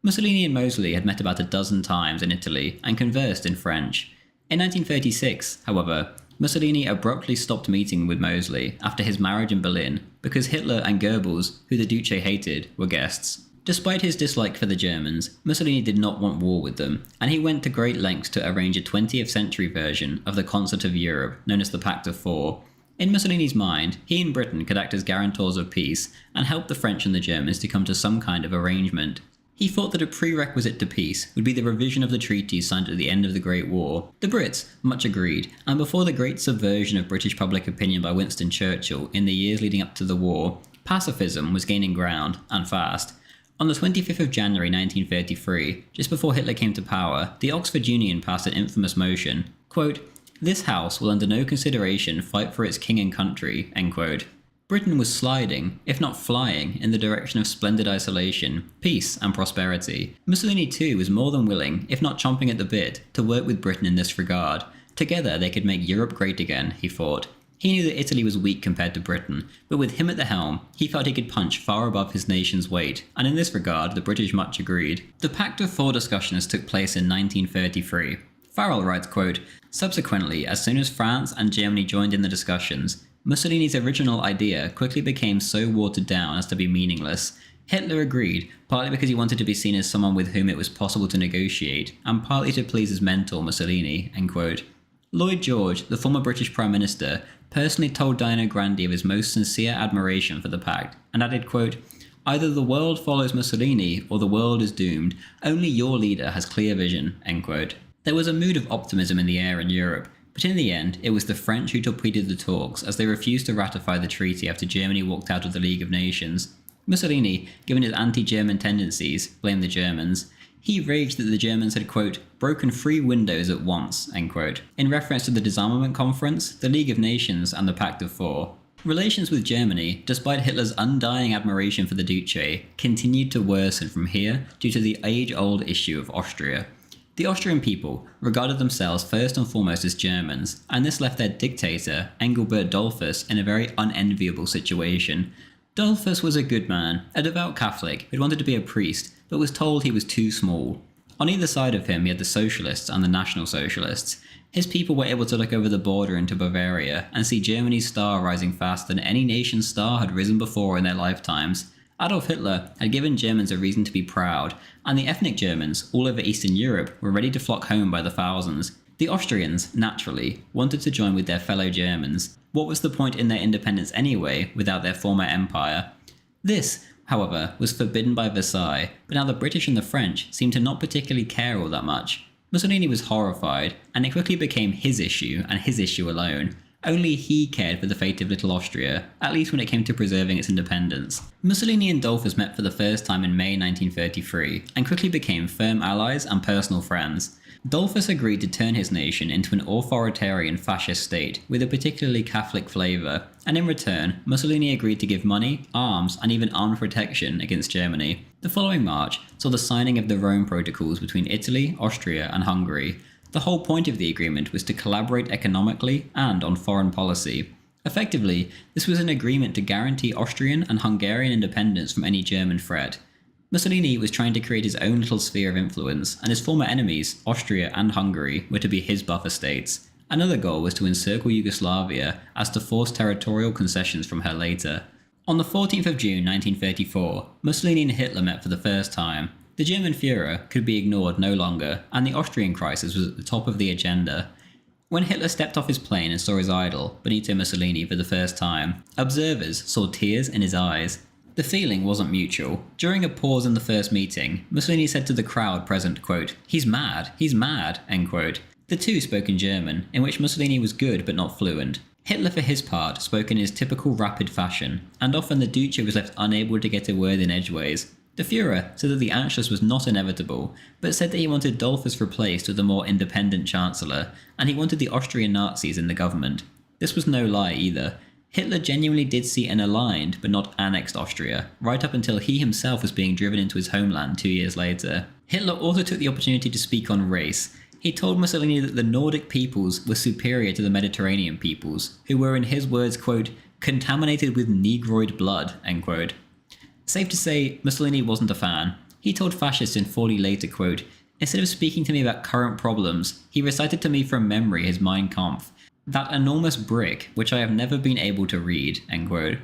Mussolini and Mosley had met about a dozen times in Italy and conversed in French. In 1936, however, Mussolini abruptly stopped meeting with Mosley after his marriage in Berlin because Hitler and Goebbels, who the Duce hated, were guests. Despite his dislike for the Germans, Mussolini did not want war with them, and he went to great lengths to arrange a 20th century version of the Concert of Europe, known as the Pact of Four. In Mussolini's mind, he and Britain could act as guarantors of peace and help the French and the Germans to come to some kind of arrangement. He thought that a prerequisite to peace would be the revision of the treaties signed at the end of the Great War. The Brits much agreed, and before the great subversion of British public opinion by Winston Churchill in the years leading up to the war, pacifism was gaining ground, and fast. On the 25th of January 1933, just before Hitler came to power, the Oxford Union passed an infamous motion, quote, "This House will under no consideration fight for its king and country," end quote. Britain was sliding, if not flying, in the direction of splendid isolation, peace and prosperity. Mussolini too was more than willing, if not chomping at the bit, to work with Britain in this regard. Together they could make Europe great again, he thought. He knew that Italy was weak compared to Britain, but with him at the helm, he felt he could punch far above his nation's weight, and in this regard the British much agreed. The Pact of Four discussions took place in 1933. Farrell writes, quote, "Subsequently, as soon as France and Germany joined in the discussions, Mussolini's original idea quickly became so watered down as to be meaningless. Hitler agreed, partly because he wanted to be seen as someone with whom it was possible to negotiate, and partly to please his mentor Mussolini," end quote. Lloyd George, the former British Prime Minister, personally told Dino Grandi of his most sincere admiration for the pact, and added, quote, "Either the world follows Mussolini or the world is doomed. Only your leader has clear vision," end quote. There was a mood of optimism in the air in Europe, but in the end, it was the French who torpedoed the talks as they refused to ratify the treaty after Germany walked out of the League of Nations. Mussolini, given his anti-German tendencies, blamed the Germans. He raged that the Germans had, quote, "broken 3 windows at once," end quote, in reference to the Disarmament Conference, the League of Nations, and the Pact of Four. Relations with Germany, despite Hitler's undying admiration for the Duce, continued to worsen from here due to the age-old issue of Austria. The Austrian people regarded themselves first and foremost as Germans, and this left their dictator, Engelbert Dollfuss, in a very unenviable situation. Dollfuss was a good man, a devout Catholic who wanted to be a priest, but was told he was too small. On either side of him, he had the Socialists and the National Socialists. His people were able to look over the border into Bavaria and see Germany's star rising faster than any nation's star had risen before in their lifetimes. Adolf Hitler had given Germans a reason to be proud, and the ethnic Germans all over Eastern Europe were ready to flock home by the thousands. The Austrians, naturally, wanted to join with their fellow Germans. What was the point in their independence anyway, without their former empire? This, however, was forbidden by Versailles, but now the British and the French seemed to not particularly care all that much. Mussolini was horrified, and it quickly became his issue, and his issue alone. Only he cared for the fate of Little Austria, at least when it came to preserving its independence. Mussolini and Dollfuss met for the first time in May 1933, and quickly became firm allies and personal friends. Dollfuss agreed to turn his nation into an authoritarian fascist state with a particularly Catholic flavour, and in return, Mussolini agreed to give money, arms, and even armed protection against Germany. The following March saw the signing of the Rome Protocols between Italy, Austria, and Hungary. The whole point of the agreement was to collaborate economically and on foreign policy. Effectively, this was an agreement to guarantee Austrian and Hungarian independence from any German threat. Mussolini was trying to create his own little sphere of influence, and his former enemies, Austria and Hungary, were to be his buffer states. Another goal was to encircle Yugoslavia, as to force territorial concessions from her later. On the 14th of June 1934, Mussolini and Hitler met for the first time. The German Führer could be ignored no longer, and the Austrian crisis was at the top of the agenda. When Hitler stepped off his plane and saw his idol, Benito Mussolini, for the first time, observers saw tears in his eyes. The feeling wasn't mutual. During a pause in the first meeting, Mussolini said to the crowd present, quote, he's mad, end quote. The two spoke in German, in which Mussolini was good but not fluent. Hitler, for his part, spoke in his typical rapid fashion, and often the Duce was left unable to get a word in edgeways. The Führer said that the Anschluss was not inevitable, but said that he wanted Dollfuss replaced with a more independent chancellor, and he wanted the Austrian Nazis in the government. This was no lie either. Hitler genuinely did see an aligned but not annexed Austria, right up until he himself was being driven into his homeland 2 years later. Hitler also took the opportunity to speak on race. He told Mussolini that the Nordic peoples were superior to the Mediterranean peoples, who were, in his words, quote, contaminated with Negroid blood, end quote. Safe to say, Mussolini wasn't a fan. He told fascists in Forli later, quote, instead of speaking to me about current problems, he recited to me from memory his Mein Kampf, that enormous brick which I have never been able to read, end quote.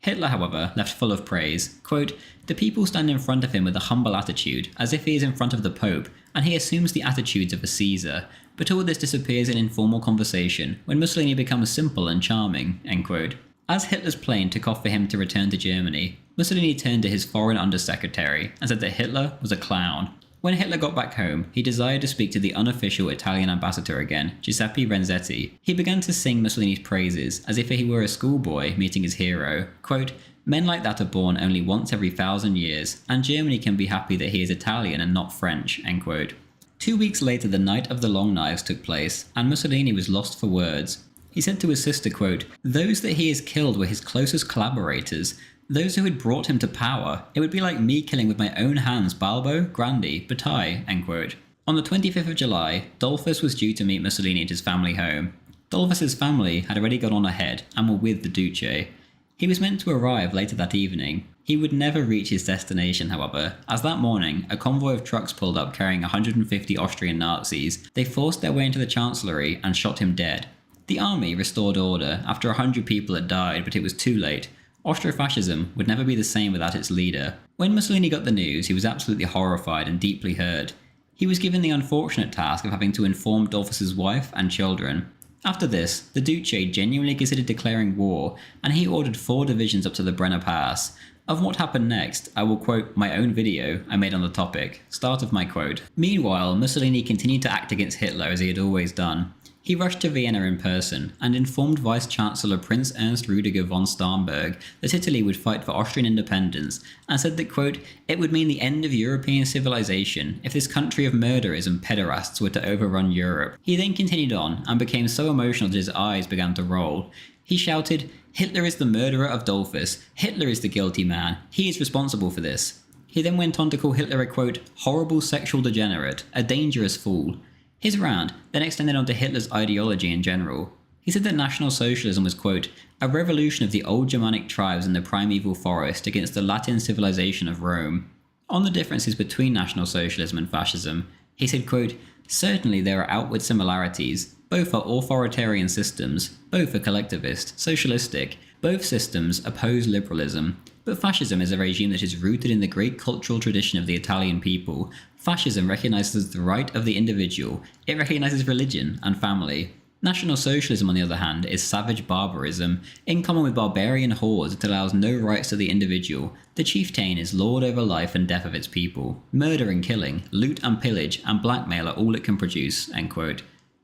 Hitler, however, left full of praise. Quote, the people stand in front of him with a humble attitude, as if he is in front of the Pope, and he assumes the attitudes of a Caesar. But all this disappears in informal conversation when Mussolini becomes simple and charming, end quote. As Hitler's plane took off for him to return to Germany, Mussolini turned to his foreign undersecretary and said that Hitler was a clown. When Hitler got back home, he desired to speak to the unofficial Italian ambassador again, Giuseppe Renzetti. He began to sing Mussolini's praises as if he were a schoolboy meeting his hero. Quote, "Men like that are born only once every 1,000 years, and Germany can be happy that he is Italian and not French." End quote. 2 weeks later, the Night of the Long Knives took place, and Mussolini was lost for words. He said to his sister, quote, "Those that he has killed were his closest collaborators, those who had brought him to power. It would be like me killing with my own hands Balbo, Grandi, Bataille." End quote. On the 25th of July, Dollfuss was due to meet Mussolini at his family home. Dollfuss's family had already gone on ahead and were with the Duce. He was meant to arrive later that evening. He would never reach his destination, however, as that morning a convoy of trucks pulled up carrying 150 Austrian Nazis. They forced their way into the chancellery and shot him dead. The army restored order after 100 people had died, but it was too late. Austro-fascism would never be the same without its leader. When Mussolini got the news, he was absolutely horrified and deeply hurt. He was given the unfortunate task of having to inform Dollfuss's wife and children. After this, the Duce genuinely considered declaring war, and he ordered 4 divisions up to the Brenner Pass. Of what happened next, I will quote my own video I made on the topic. Start of my quote. Meanwhile, Mussolini continued to act against Hitler as he had always done. He rushed to Vienna in person and informed Vice-Chancellor Prince Ernst Rudiger von Starnberg that Italy would fight for Austrian independence, and said that, quote, "It would mean the end of European civilization if this country of murderers and pederasts were to overrun Europe." He then continued on and became so emotional that his eyes began to roll. He shouted, "Hitler is the murderer of Dollfuss. Hitler is the guilty man. He is responsible for this." He then went on to call Hitler a, quote, "horrible sexual degenerate, a dangerous fool." His rant then extended onto Hitler's ideology in general. He said that National Socialism was, quote, "a revolution of the old Germanic tribes in the primeval forest against the Latin civilization of Rome." On the differences between National Socialism and fascism, he said, quote, "Certainly there are outward similarities. Both are authoritarian systems, both are collectivist, socialistic, both systems oppose liberalism. But fascism is a regime that is rooted in the great cultural tradition of the Italian people. Fascism recognizes the right of the individual. It recognizes religion and family. National Socialism, on the other hand, is savage barbarism. In common with barbarian hordes, it allows no rights to the individual. The chieftain is lord over life and death of its people. Murder and killing, loot and pillage, and blackmail are all it can produce." End quote.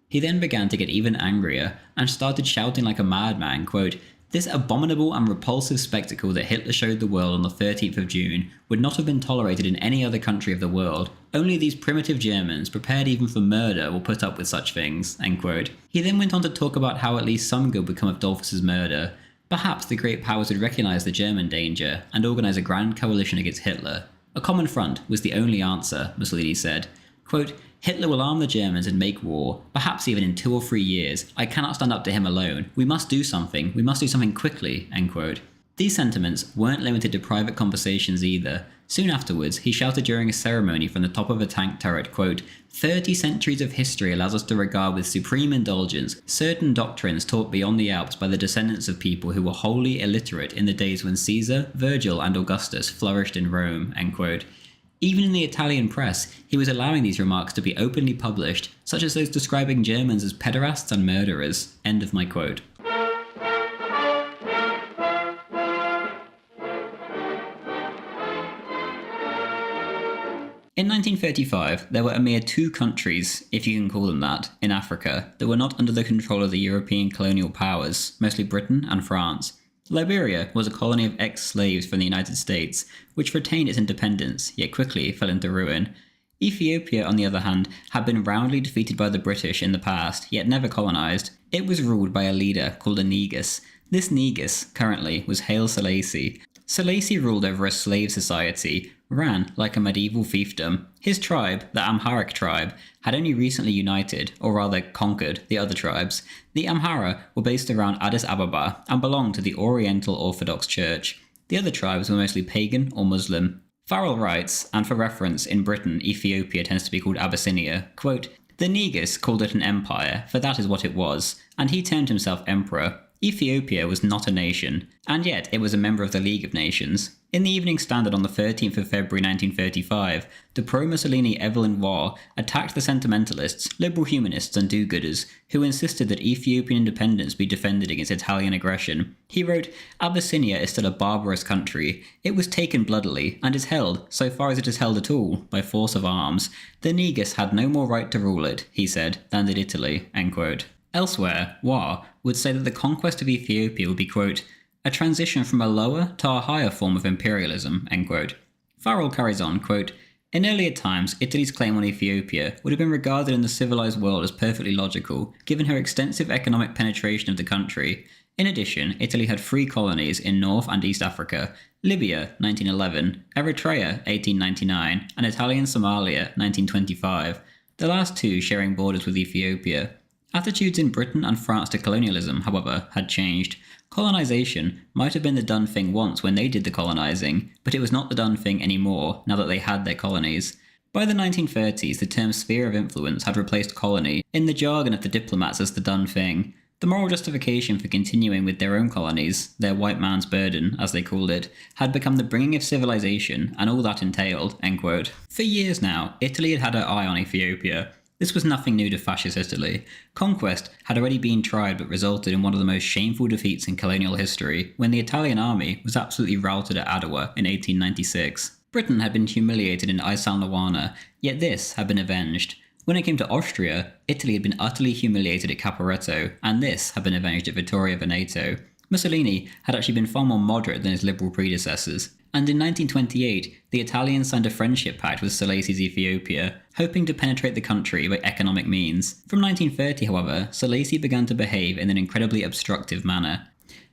He then began to get even angrier and started shouting like a madman, quote, "This abominable and repulsive spectacle that Hitler showed the world on the 13th of June would not have been tolerated in any other country of the world. Only these primitive Germans, prepared even for murder, will put up with such things." End quote. He then went on to talk about how at least some good would come of Dollfuss's murder. Perhaps the great powers would recognise the German danger and organise a grand coalition against Hitler. A common front was the only answer, Mussolini said. Quote, "Hitler will arm the Germans and make war, perhaps even in 2 or 3 years. I cannot stand up to him alone. We must do something. We must do something quickly." End quote. These sentiments weren't limited to private conversations either. Soon afterwards, he shouted during a ceremony from the top of a tank turret, quote, "30 centuries of history allows us to regard with supreme indulgence certain doctrines taught beyond the Alps by the descendants of people who were wholly illiterate in the days when Caesar, Virgil, and Augustus flourished in Rome." End quote. Even in the Italian press, he was allowing these remarks to be openly published, such as those describing Germans as pederasts and murderers. End of my quote. In 1935, there were a mere 2 countries, if you can call them that, in Africa, that were not under the control of the European colonial powers, mostly Britain and France. Liberia was a colony of ex-slaves from the United States, which retained its independence, yet quickly fell into ruin. Ethiopia, on the other hand, had been roundly defeated by the British in the past, yet never colonised. It was ruled by a leader called a Negus. This Negus, currently, was Haile Selassie. Selassie ruled over a slave society, ran like a medieval fiefdom. His tribe, the Amharic tribe, had only recently united, or rather conquered, the other tribes. The Amhara were based around Addis Ababa and belonged to the Oriental Orthodox Church. The other tribes were mostly pagan or Muslim. Farrell writes, and for reference, in Britain, Ethiopia tends to be called Abyssinia, quote, "The Negus called it an empire, for that is what it was, and he termed himself emperor. Ethiopia was not a nation, and yet it was a member of the League of Nations. In the Evening Standard on the 13th of February 1935, the pro-Mussolini Evelyn Waugh attacked the sentimentalists, liberal humanists and do-gooders, who insisted that Ethiopian independence be defended against Italian aggression. He wrote, "Abyssinia is still a barbarous country. It was taken bloodily, and is held, so far as it is held at all, by force of arms. The Negus had no more right to rule it," he said, "than did Italy." End quote. Elsewhere, Waugh would say that the conquest of Ethiopia would be, quote, "a transition from a lower to a higher form of imperialism," end quote. Farrell carries on, quote, "In earlier times, Italy's claim on Ethiopia would have been regarded in the civilized world as perfectly logical, given her extensive economic penetration of the country. In addition, Italy had 3 colonies in North and East Africa: Libya, 1911, Eritrea, 1899, and Italian Somalia, 1925, the last 2 sharing borders with Ethiopia. Attitudes in Britain and France to colonialism, however, had changed. Colonization might have been the done thing once when they did the colonizing, but it was not the done thing anymore now that they had their colonies. By the 1930s, the term sphere of influence had replaced colony in the jargon of the diplomats as the done thing. The moral justification for continuing with their own colonies, their white man's burden, as they called it, had become the bringing of civilization and all that entailed," end quote. For years now, Italy had had her eye on Ethiopia. This was nothing new to fascist Italy. Conquest had already been tried but resulted in one of the most shameful defeats in colonial history, when the Italian army was absolutely routed at Adowa in 1896. Britain had been humiliated in Isal-Nawana, yet this had been avenged. When it came to Austria, Italy had been utterly humiliated at Caporetto, and this had been avenged at Vittorio Veneto. Mussolini had actually been far more moderate than his liberal predecessors, and in 1928 the Italians signed a friendship pact with Saleesi's Ethiopia, hoping to penetrate the country by economic means. From 1930, however, Saleesi began to behave in an incredibly obstructive manner.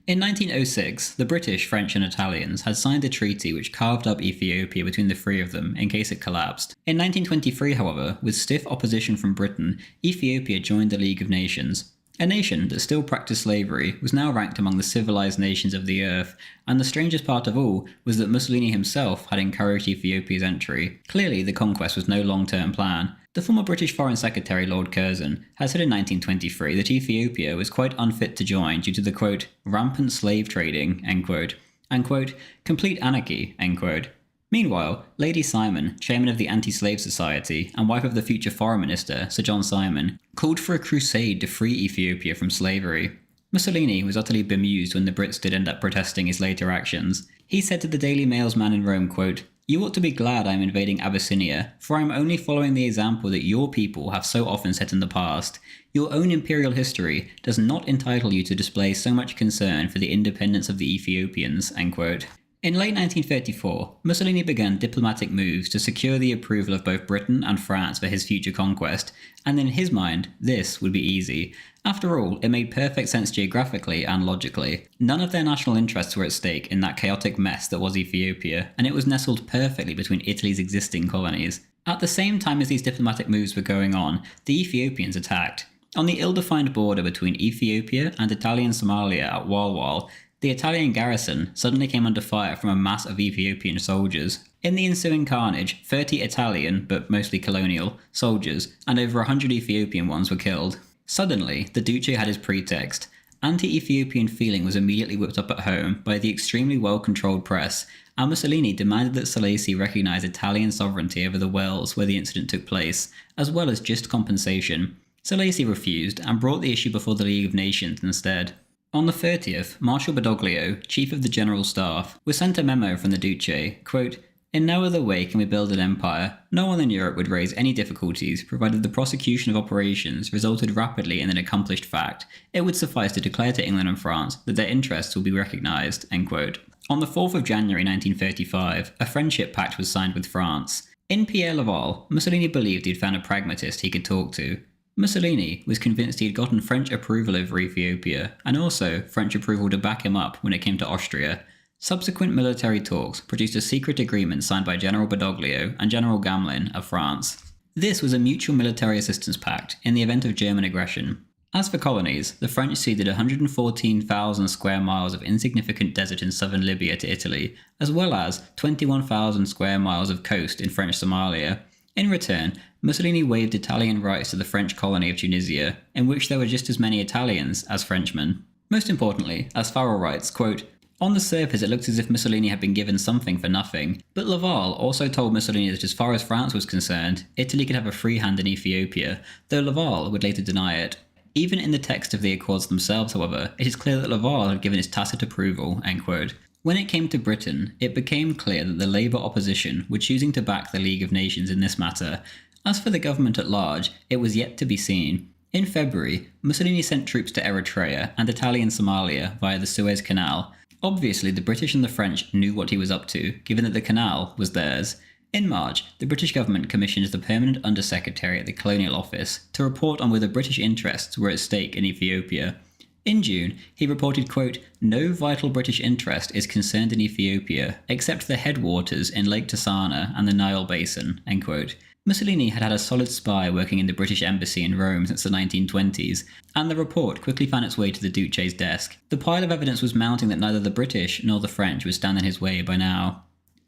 In 1906, the British, French and Italians had signed a treaty which carved up Ethiopia between the 3 of them in case it collapsed. In 1923, however, with stiff opposition from Britain, Ethiopia joined the League of Nations. A nation that still practiced slavery was now ranked among the civilized nations of the earth, and the strangest part of all was that Mussolini himself had encouraged Ethiopia's entry. Clearly, the conquest was no long-term plan. The former British Foreign Secretary Lord Curzon had said in 1923 that Ethiopia was quite unfit to join due to the, quote, "rampant slave trading," end quote, and, quote, "complete anarchy," end quote. Meanwhile, Lady Simon, chairman of the Anti-Slave Society and wife of the future Foreign Minister, Sir John Simon, called for a crusade to free Ethiopia from slavery. Mussolini was utterly bemused when the Brits did end up protesting his later actions. He said to the Daily Mail's man in Rome, quote, "You ought to be glad I am invading Abyssinia, for I am only following the example that your people have so often set in the past. Your own imperial history does not entitle you to display so much concern for the independence of the Ethiopians," end quote. In late 1934, Mussolini began diplomatic moves to secure the approval of both Britain and France for his future conquest, and in his mind, this would be easy. After all, it made perfect sense geographically and logically. None of their national interests were at stake in that chaotic mess that was Ethiopia, and it was nestled perfectly between Italy's existing colonies. At the same time as these diplomatic moves were going on, the Ethiopians attacked. On the ill-defined border between Ethiopia and Italian Somalia at Walwal, the Italian garrison suddenly came under fire from a mass of Ethiopian soldiers. In the ensuing carnage, 30 Italian, but mostly colonial, soldiers and over 100 Ethiopian ones were killed. Suddenly, the Duce had his pretext. Anti-Ethiopian feeling was immediately whipped up at home by the extremely well-controlled press, and Mussolini demanded that Saleesi recognise Italian sovereignty over the wells where the incident took place, as well as just compensation. Saleesi refused and brought the issue before the League of Nations instead. On the 30th, Marshal Badoglio, chief of the General Staff, was sent a memo from the Duce, quote, "In no other way can we build an empire. No one in Europe would raise any difficulties, provided the prosecution of operations resulted rapidly in an accomplished fact. It would suffice to declare to England and France that their interests will be recognised," end quote. On the 4th of January 1935, a friendship pact was signed with France. In Pierre Laval, Mussolini believed he'd found a pragmatist he could talk to. Mussolini was convinced he had gotten French approval over Ethiopia, and also French approval to back him up when it came to Austria. Subsequent military talks produced a secret agreement signed by General Badoglio and General Gamelin of France. This was a mutual military assistance pact in the event of German aggression. As for colonies, the French ceded 114,000 square miles of insignificant desert in southern Libya to Italy, as well as 21,000 square miles of coast in French Somalia. In return, Mussolini waived Italian rights to the French colony of Tunisia, in which there were just as many Italians as Frenchmen. Most importantly, as Farrell writes, quote, "On the surface it looks as if Mussolini had been given something for nothing, but Laval also told Mussolini that as far as France was concerned, Italy could have a free hand in Ethiopia, though Laval would later deny it. Even in the text of the Accords themselves, however, it is clear that Laval had given his tacit approval." End quote. When it came to Britain, it became clear that the Labour opposition were choosing to back the League of Nations in this matter. As for the government at large, it was yet to be seen. In February, Mussolini sent troops to Eritrea and Italian Somalia via the Suez Canal. Obviously, the British and the French knew what he was up to, given that the canal was theirs. In March, the British government commissioned the Permanent Undersecretary at the Colonial Office to report on whether British interests were at stake in Ethiopia. In June, he reported, quote, "No vital British interest is concerned in Ethiopia, except the headwaters in Lake Tassana and the Nile Basin." End quote. Mussolini had had a solid spy working in the British embassy in Rome since the 1920s, and the report quickly found its way to the Duce's desk. The pile of evidence was mounting that neither the British nor the French would stand in his way by now.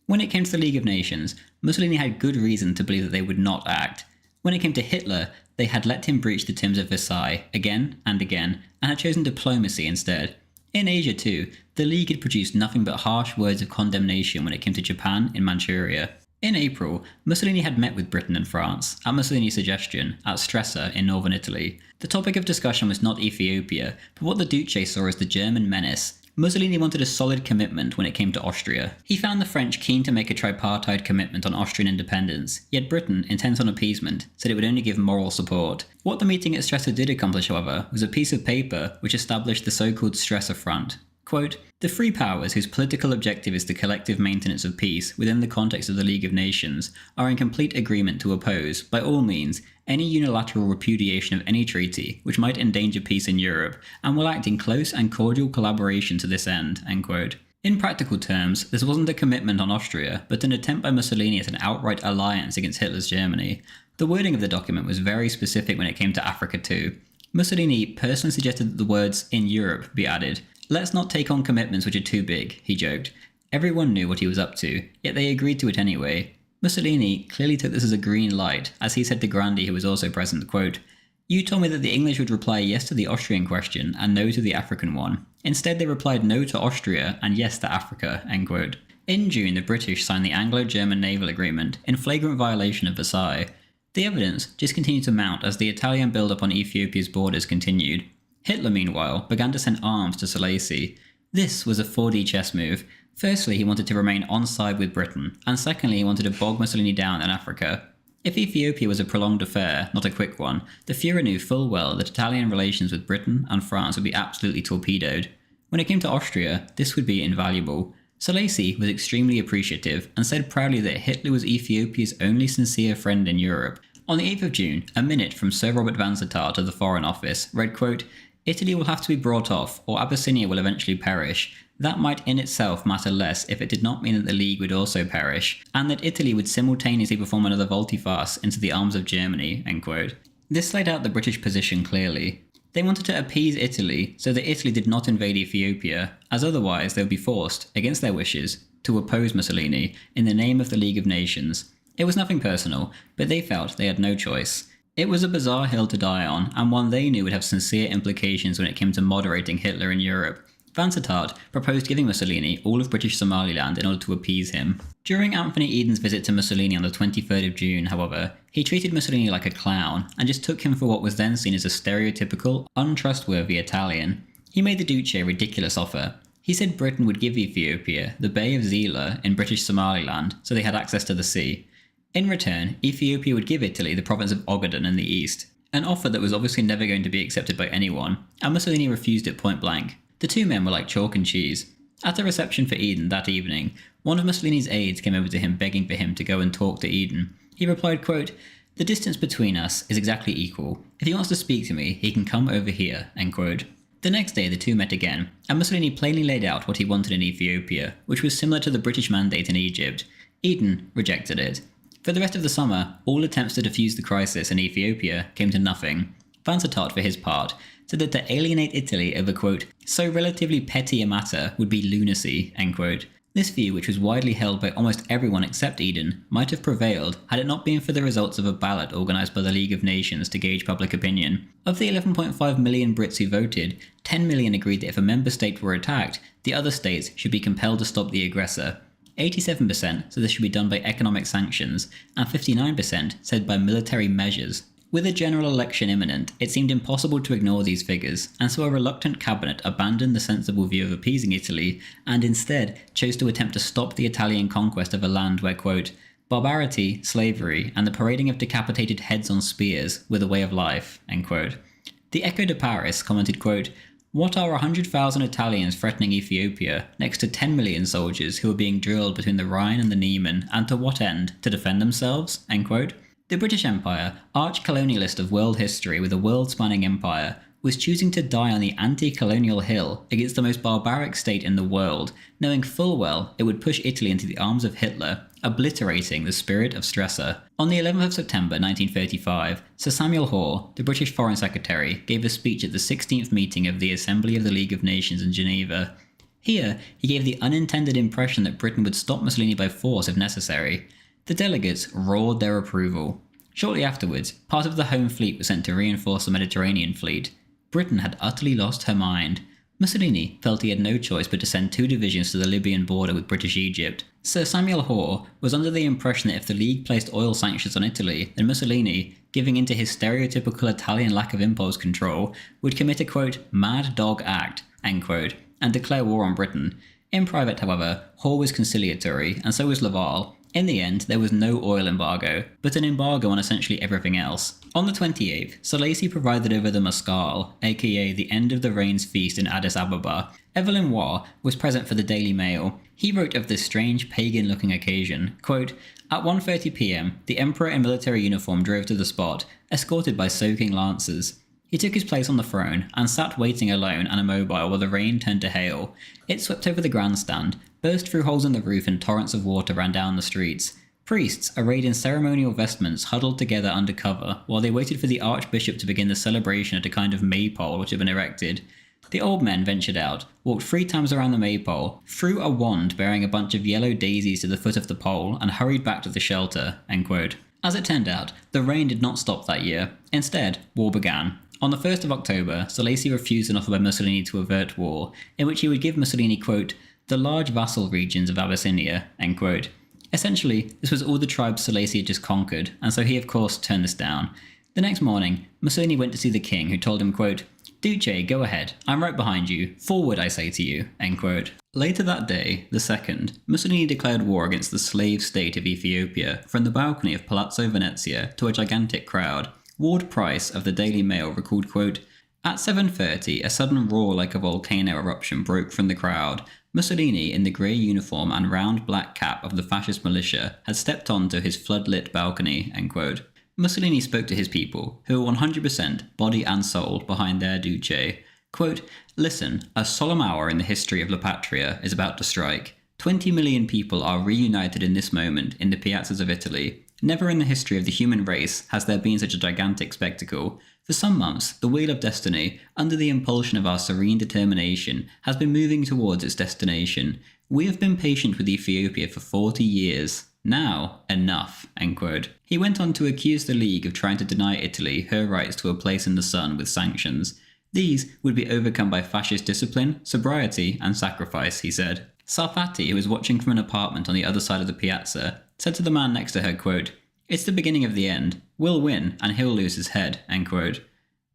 When it came to the League of Nations, Mussolini had good reason to believe that they would not act. When it came to Hitler, they had let him breach the terms of Versailles again and again, and had chosen diplomacy instead. In Asia too, the League had produced nothing but harsh words of condemnation when it came to Japan in Manchuria. In April, Mussolini had met with Britain and France, at Mussolini's suggestion, at Stresa in northern Italy. The topic of discussion was not Ethiopia, but what the Duce saw as the German menace. Mussolini wanted a solid commitment when it came to Austria. He found the French keen to make a tripartite commitment on Austrian independence, yet Britain, intent on appeasement, said it would only give moral support. What the meeting at Stresa did accomplish, however, was a piece of paper which established the so-called Stresa Front. Quote, "The free powers whose political objective is the collective maintenance of peace within the context of the League of Nations are in complete agreement to oppose, by all means, any unilateral repudiation of any treaty which might endanger peace in Europe, and will act in close and cordial collaboration to this end." End quote. In practical terms, this wasn't a commitment on Austria, but an attempt by Mussolini at an outright alliance against Hitler's Germany. The wording of the document was very specific when it came to Africa too. Mussolini personally suggested that the words "in Europe" be added. "Let's not take on commitments which are too big," he joked. Everyone knew what he was up to, yet they agreed to it anyway. Mussolini clearly took this as a green light, as he said to Grandi, who was also present, quote, "You told me that the English would reply yes to the Austrian question and no to the African one. Instead they replied no to Austria and yes to Africa." End quote. In June, the British signed the Anglo-German Naval Agreement in flagrant violation of Versailles. The evidence just continued to mount as the Italian build-up on Ethiopia's borders continued. Hitler, meanwhile, began to send arms to Selassie. This was a 4D chess move. Firstly, he wanted to remain on side with Britain, and secondly, he wanted to bog Mussolini down in Africa. If Ethiopia was a prolonged affair, not a quick one, the Führer knew full well that Italian relations with Britain and France would be absolutely torpedoed. When it came to Austria, this would be invaluable. Selassie was extremely appreciative and said proudly that Hitler was Ethiopia's only sincere friend in Europe. On the 8th of June, a minute from Sir Robert Vansittart of the Foreign Office read, quote, "Italy will have to be brought off, or Abyssinia will eventually perish. That might in itself matter less if it did not mean that the League would also perish, and that Italy would simultaneously perform another volte-face into the arms of Germany." End quote. This laid out the British position clearly. They wanted to appease Italy so that Italy did not invade Ethiopia, as otherwise they would be forced, against their wishes, to oppose Mussolini in the name of the League of Nations. It was nothing personal, but they felt they had no choice. It was a bizarre hill to die on, and one they knew would have sincere implications when it came to moderating Hitler in Europe. Vansittart proposed giving Mussolini all of British Somaliland in order to appease him. During Anthony Eden's visit to Mussolini on the 23rd of June, however, he treated Mussolini like a clown, and just took him for what was then seen as a stereotypical, untrustworthy Italian. He made the Duce a ridiculous offer. He said Britain would give Ethiopia the Bay of Zila in British Somaliland, so they had access to the sea. In return, Ethiopia would give Italy the province of Ogaden in the east, an offer that was obviously never going to be accepted by anyone, and Mussolini refused it point blank. The two men were like chalk and cheese. At a reception for Eden that evening, one of Mussolini's aides came over to him begging for him to go and talk to Eden. He replied, quote, "The distance between us is exactly equal. If he wants to speak to me, he can come over here." End quote. The next day the two met again, and Mussolini plainly laid out what he wanted in Ethiopia, which was similar to the British mandate in Egypt. Eden rejected it. For the rest of the summer, all attempts to defuse the crisis in Ethiopia came to nothing. Vansittart, for his part, said that to alienate Italy over, quote, "so relatively petty a matter would be lunacy," end quote. This view, which was widely held by almost everyone except Eden, might have prevailed had it not been for the results of a ballot organised by the League of Nations to gauge public opinion. Of the 11.5 million Brits who voted, 10 million agreed that if a member state were attacked, the other states should be compelled to stop the aggressor. 87% said this should be done by economic sanctions, and 59% said by military measures. With a general election imminent, it seemed impossible to ignore these figures, and so a reluctant cabinet abandoned the sensible view of appeasing Italy, and instead chose to attempt to stop the Italian conquest of a land where, quote, barbarity, slavery, and the parading of decapitated heads on spears were the way of life, end quote. The Echo de Paris commented, quote, what are 100,000 Italians threatening Ethiopia, next to 10 million soldiers who are being drilled between the Rhine and the Niemen, and to what end? To defend themselves? End quote. The British Empire, arch-colonialist of world history with a world-spanning empire, was choosing to die on the anti-colonial hill against the most barbaric state in the world, knowing full well it would push Italy into the arms of Hitler, obliterating the spirit of Stresa. On the 11th of September 1935, Sir Samuel Hoare, the British Foreign Secretary, gave a speech at the 16th meeting of the Assembly of the League of Nations in Geneva. Here, he gave the unintended impression that Britain would stop Mussolini by force if necessary. The delegates roared their approval. Shortly afterwards, part of the Home Fleet was sent to reinforce the Mediterranean fleet. Britain had utterly lost her mind. Mussolini felt he had no choice but to send 2 divisions to the Libyan border with British Egypt. Sir Samuel Hoare was under the impression that if the League placed oil sanctions on Italy, then Mussolini, giving in to his stereotypical Italian lack of impulse control, would commit a, quote, mad dog act, end quote, and declare war on Britain. In private, however, Hoare was conciliatory, and so was Laval. In the end, there was no oil embargo, but an embargo on essentially everything else. On the 28th, Solacy provided over the Mescal, aka the end of the rains feast in Addis Ababa. Evelyn Waugh was present for the Daily Mail. He wrote of this strange pagan-looking occasion, quote, at 1:30 p.m, the Emperor in military uniform drove to the spot, escorted by soaking lancers. He took his place on the throne and sat waiting alone and immobile while the rain turned to hail. It swept over the grandstand, burst through holes in the roof and torrents of water ran down the streets. Priests, arrayed in ceremonial vestments, huddled together under cover while they waited for the Archbishop to begin the celebration at a kind of maypole which had been erected. The old men ventured out, walked 3 times around the maypole, threw a wand bearing a bunch of yellow daisies to the foot of the pole, and hurried back to the shelter, end quote. As it turned out, the rain did not stop that year. Instead, war began. On the 1st of October, Solacy refused an offer by Mussolini to avert war, in which he would give Mussolini, quote, the large vassal regions of Abyssinia, end quote. Essentially, this was all the tribes Solacy had just conquered, and so he of course turned this down. The next morning, Mussolini went to see the king, who told him, quote, Duce, go ahead, I'm right behind you, forward I say to you, end quote. Later that day, the 2nd, Mussolini declared war against the slave state of Ethiopia from the balcony of Palazzo Venezia to a gigantic crowd. Ward Price of the Daily Mail recalled, quote, at 7:30, a sudden roar like a volcano eruption broke from the crowd. Mussolini, in the grey uniform and round black cap of the fascist militia, had stepped onto his flood-lit balcony, end quote. Mussolini spoke to his people, who were 100% body and soul behind their Duce. Quote, listen, a solemn hour in the history of La Patria is about to strike. 20 million people are reunited in this moment in the piazzas of Italy. Never in the history of the human race has there been such a gigantic spectacle. For some months, the wheel of destiny, under the impulsion of our serene determination, has been moving towards its destination. We have been patient with Ethiopia for 40 years. Now, enough, end quote. He went on to accuse the League of trying to deny Italy her rights to a place in the sun with sanctions. These would be overcome by fascist discipline, sobriety, and sacrifice, he said. Sarfatti, who was watching from an apartment on the other side of the piazza, said to the man next to her, quote, it's the beginning of the end. We'll win, and he'll lose his head, end quote.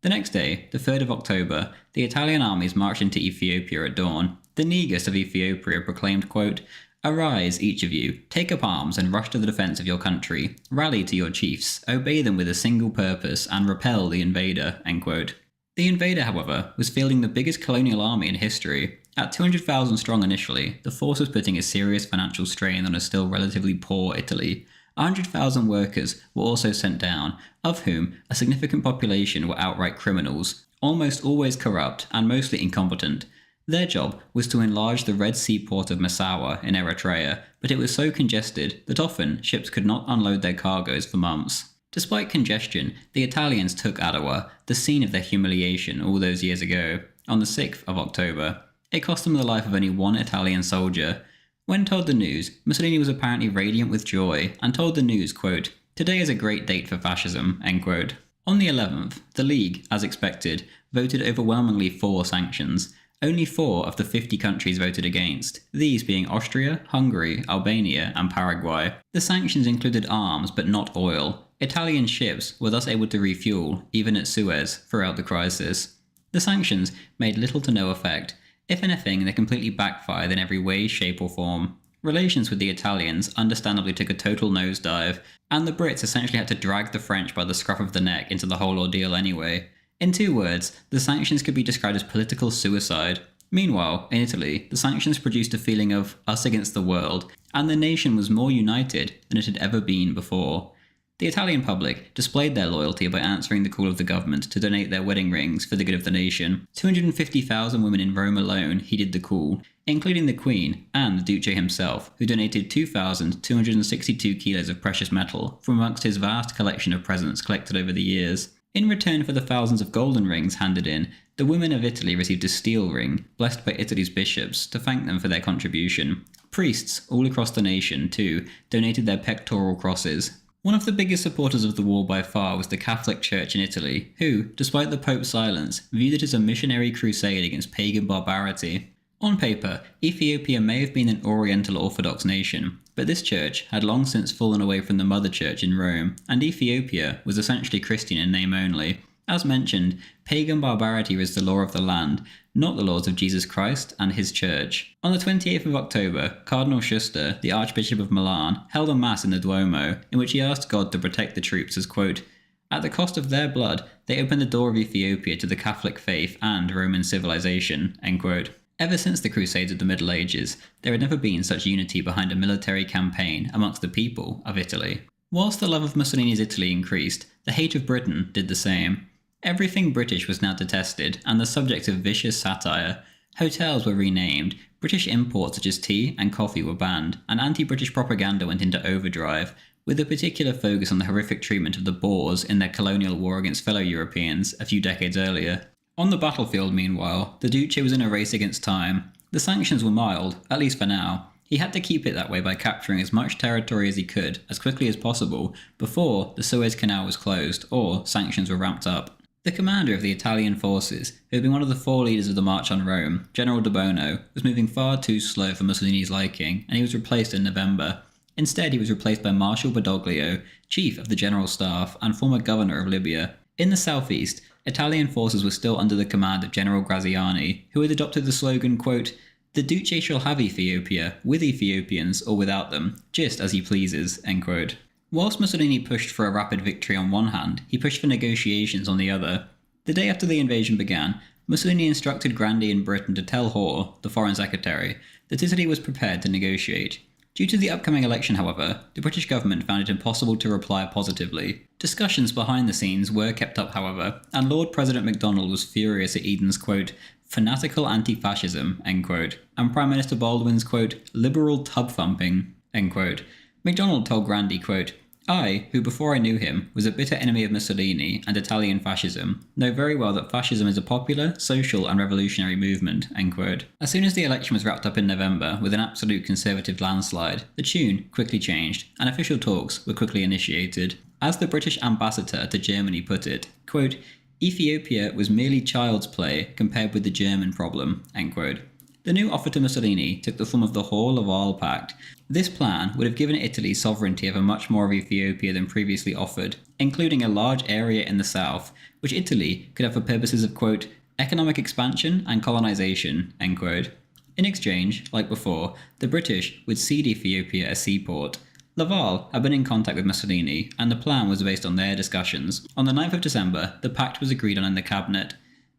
The next day, the 3rd of October, the Italian armies marched into Ethiopia at dawn. The Negus of Ethiopia proclaimed, quote, arise, each of you, take up arms and rush to the defence of your country. Rally to your chiefs, obey them with a single purpose, and repel the invader, end quote. The invader, however, was fielding the biggest colonial army in history. At 200,000 strong initially, the force was putting a serious financial strain on a still relatively poor Italy. 100,000 workers were also sent down, of whom a significant population were outright criminals, almost always corrupt and mostly incompetent. Their job was to enlarge the Red Sea port of Massawa in Eritrea, but it was so congested that often ships could not unload their cargoes for months. Despite congestion, the Italians took Adwa, the scene of their humiliation all those years ago, on the 6th of October. It cost them the life of only 1 Italian soldier. When told the news, Mussolini was apparently radiant with joy and told the news, quote, "Today is a great date for fascism," end quote. On the 11th, the League, as expected, voted overwhelmingly for sanctions. Only 4 of the 50 countries voted against, these being Austria, Hungary, Albania, and Paraguay. The sanctions included arms but not oil. Italian ships were thus able to refuel, even at Suez, throughout the crisis. The sanctions made little to no effect. If anything, they completely backfired in every way, shape, or form. Relations with the Italians understandably took a total nosedive, and the Brits essentially had to drag the French by the scruff of the neck into the whole ordeal anyway. In 2 words, the sanctions could be described as political suicide. Meanwhile, in Italy, the sanctions produced a feeling of us against the world, and the nation was more united than it had ever been before. The Italian public displayed their loyalty by answering the call of the government to donate their wedding rings for the good of the nation. 250,000 women in Rome alone heeded the call, including the Queen and the Duce himself, who donated 2,262 kilos of precious metal from amongst his vast collection of presents collected over the years. In return for the thousands of golden rings handed in, the women of Italy received a steel ring, blessed by Italy's bishops, to thank them for their contribution. Priests, all across the nation, too, donated their pectoral crosses. One of the biggest supporters of the war by far was the Catholic Church in Italy, who, despite the Pope's silence, viewed it as a missionary crusade against pagan barbarity. On paper, Ethiopia may have been an Oriental Orthodox nation, but this church had long since fallen away from the Mother Church in Rome, and Ethiopia was essentially Christian in name only. As mentioned, pagan barbarity was the law of the land, not the laws of Jesus Christ and his church. On the 28th of October, Cardinal Schuster, the Archbishop of Milan, held a mass in the Duomo, in which he asked God to protect the troops as, quote, "At the cost of their blood, they opened the door of Ethiopia to the Catholic faith and Roman civilization," end quote. Ever since the Crusades of the Middle Ages, there had never been such unity behind a military campaign amongst the people of Italy. Whilst the love of Mussolini's Italy increased, the hate of Britain did the same. Everything British was now detested and the subject of vicious satire. Hotels were renamed, British imports such as tea and coffee were banned, and anti-British propaganda went into overdrive, with a particular focus on the horrific treatment of the Boers in their colonial war against fellow Europeans a few decades earlier. On the battlefield, meanwhile, the Duce was in a race against time. The sanctions were mild, at least for now. He had to keep it that way by capturing as much territory as he could, as quickly as possible, before the Suez Canal was closed or sanctions were ramped up. The commander of the Italian forces, who had been one of the 4 leaders of the March on Rome, General de Bono, was moving far too slow for Mussolini's liking, and he was replaced in November. Instead, he was replaced by Marshal Badoglio, chief of the General Staff and former governor of Libya. In the southeast, Italian forces were still under the command of General Graziani, who had adopted the slogan, quote, "The Duce shall have Ethiopia, with Ethiopians or without them, just as he pleases," end quote. Whilst Mussolini pushed for a rapid victory on one hand, he pushed for negotiations on the other. The day after the invasion began, Mussolini instructed Grandi in Britain to tell Hoare, the foreign secretary, that Italy was prepared to negotiate. Due to the upcoming election, however, the British government found it impossible to reply positively. Discussions behind the scenes were kept up, however, and Lord President MacDonald was furious at Eden's, quote, "fanatical anti-fascism," end quote, and Prime Minister Baldwin's, quote, "liberal tub-thumping," end quote. MacDonald told Grandi, quote, "I, who before I knew him, was a bitter enemy of Mussolini and Italian fascism, know very well that fascism is a popular, social and revolutionary movement," end quote. As soon as the election was wrapped up in November with an absolute conservative landslide, the tune quickly changed, and official talks were quickly initiated. As the British ambassador to Germany put it, quote, "Ethiopia was merely child's play compared with the German problem," end quote. The new offer to Mussolini took the form of the Hoare-Laval Pact. This plan would have given Italy sovereignty over much more of Ethiopia than previously offered, including a large area in the south, which Italy could have for purposes of, quote, "economic expansion and colonization," end quote. In exchange, like before, the British would cede Ethiopia a seaport. Laval had been in contact with Mussolini, and the plan was based on their discussions. On the 9th of December, the pact was agreed on in the cabinet.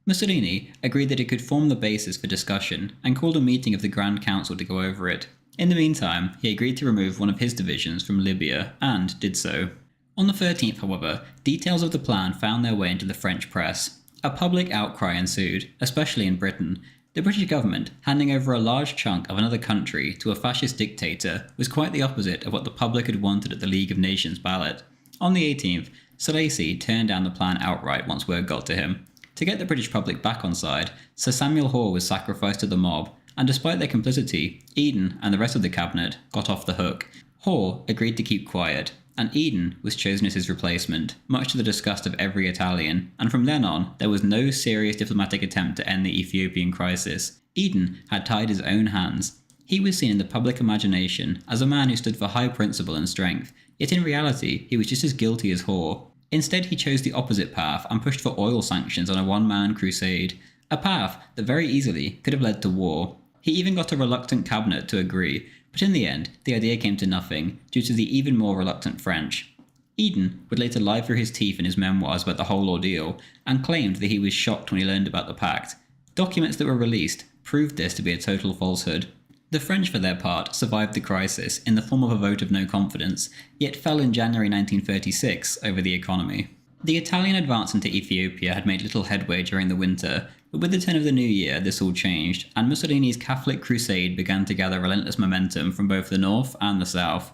Mussolini agreed that it could form the basis for discussion, and called a meeting of the Grand Council to go over it. In the meantime, he agreed to remove one of his divisions from Libya, and did so. On the 13th, however, details of the plan found their way into the French press. A public outcry ensued, especially in Britain. The British government, handing over a large chunk of another country to a fascist dictator, was quite the opposite of what the public had wanted at the League of Nations ballot. On the 18th, Solace turned down the plan outright once word got to him. To get the British public back on side, Sir Samuel Hoare was sacrificed to the mob. and despite their complicity, Eden and the rest of the cabinet got off the hook. Hoare agreed to keep quiet, and Eden was chosen as his replacement, much to the disgust of every Italian, and from then on, there was no serious diplomatic attempt to end the Ethiopian crisis. Eden had tied his own hands. He was seen in the public imagination as a man who stood for high principle and strength, yet in reality, he was just as guilty as Hoare. Instead, he chose the opposite path and pushed for oil sanctions on a one-man crusade, a path that very easily could have led to war. He even got a reluctant cabinet to agree, but in the end, the idea came to nothing, due to the even more reluctant French. Eden would later lie through his teeth in his memoirs about the whole ordeal, and claimed that he was shocked when he learned about the pact. Documents that were released proved this to be a total falsehood. The French, for their part, survived the crisis in the form of a vote of no confidence, yet fell in January 1936 over the economy. The Italian advance into Ethiopia had made little headway during the winter, but with the turn of the new year this all changed, and Mussolini's Catholic crusade began to gather relentless momentum from both the north and the south.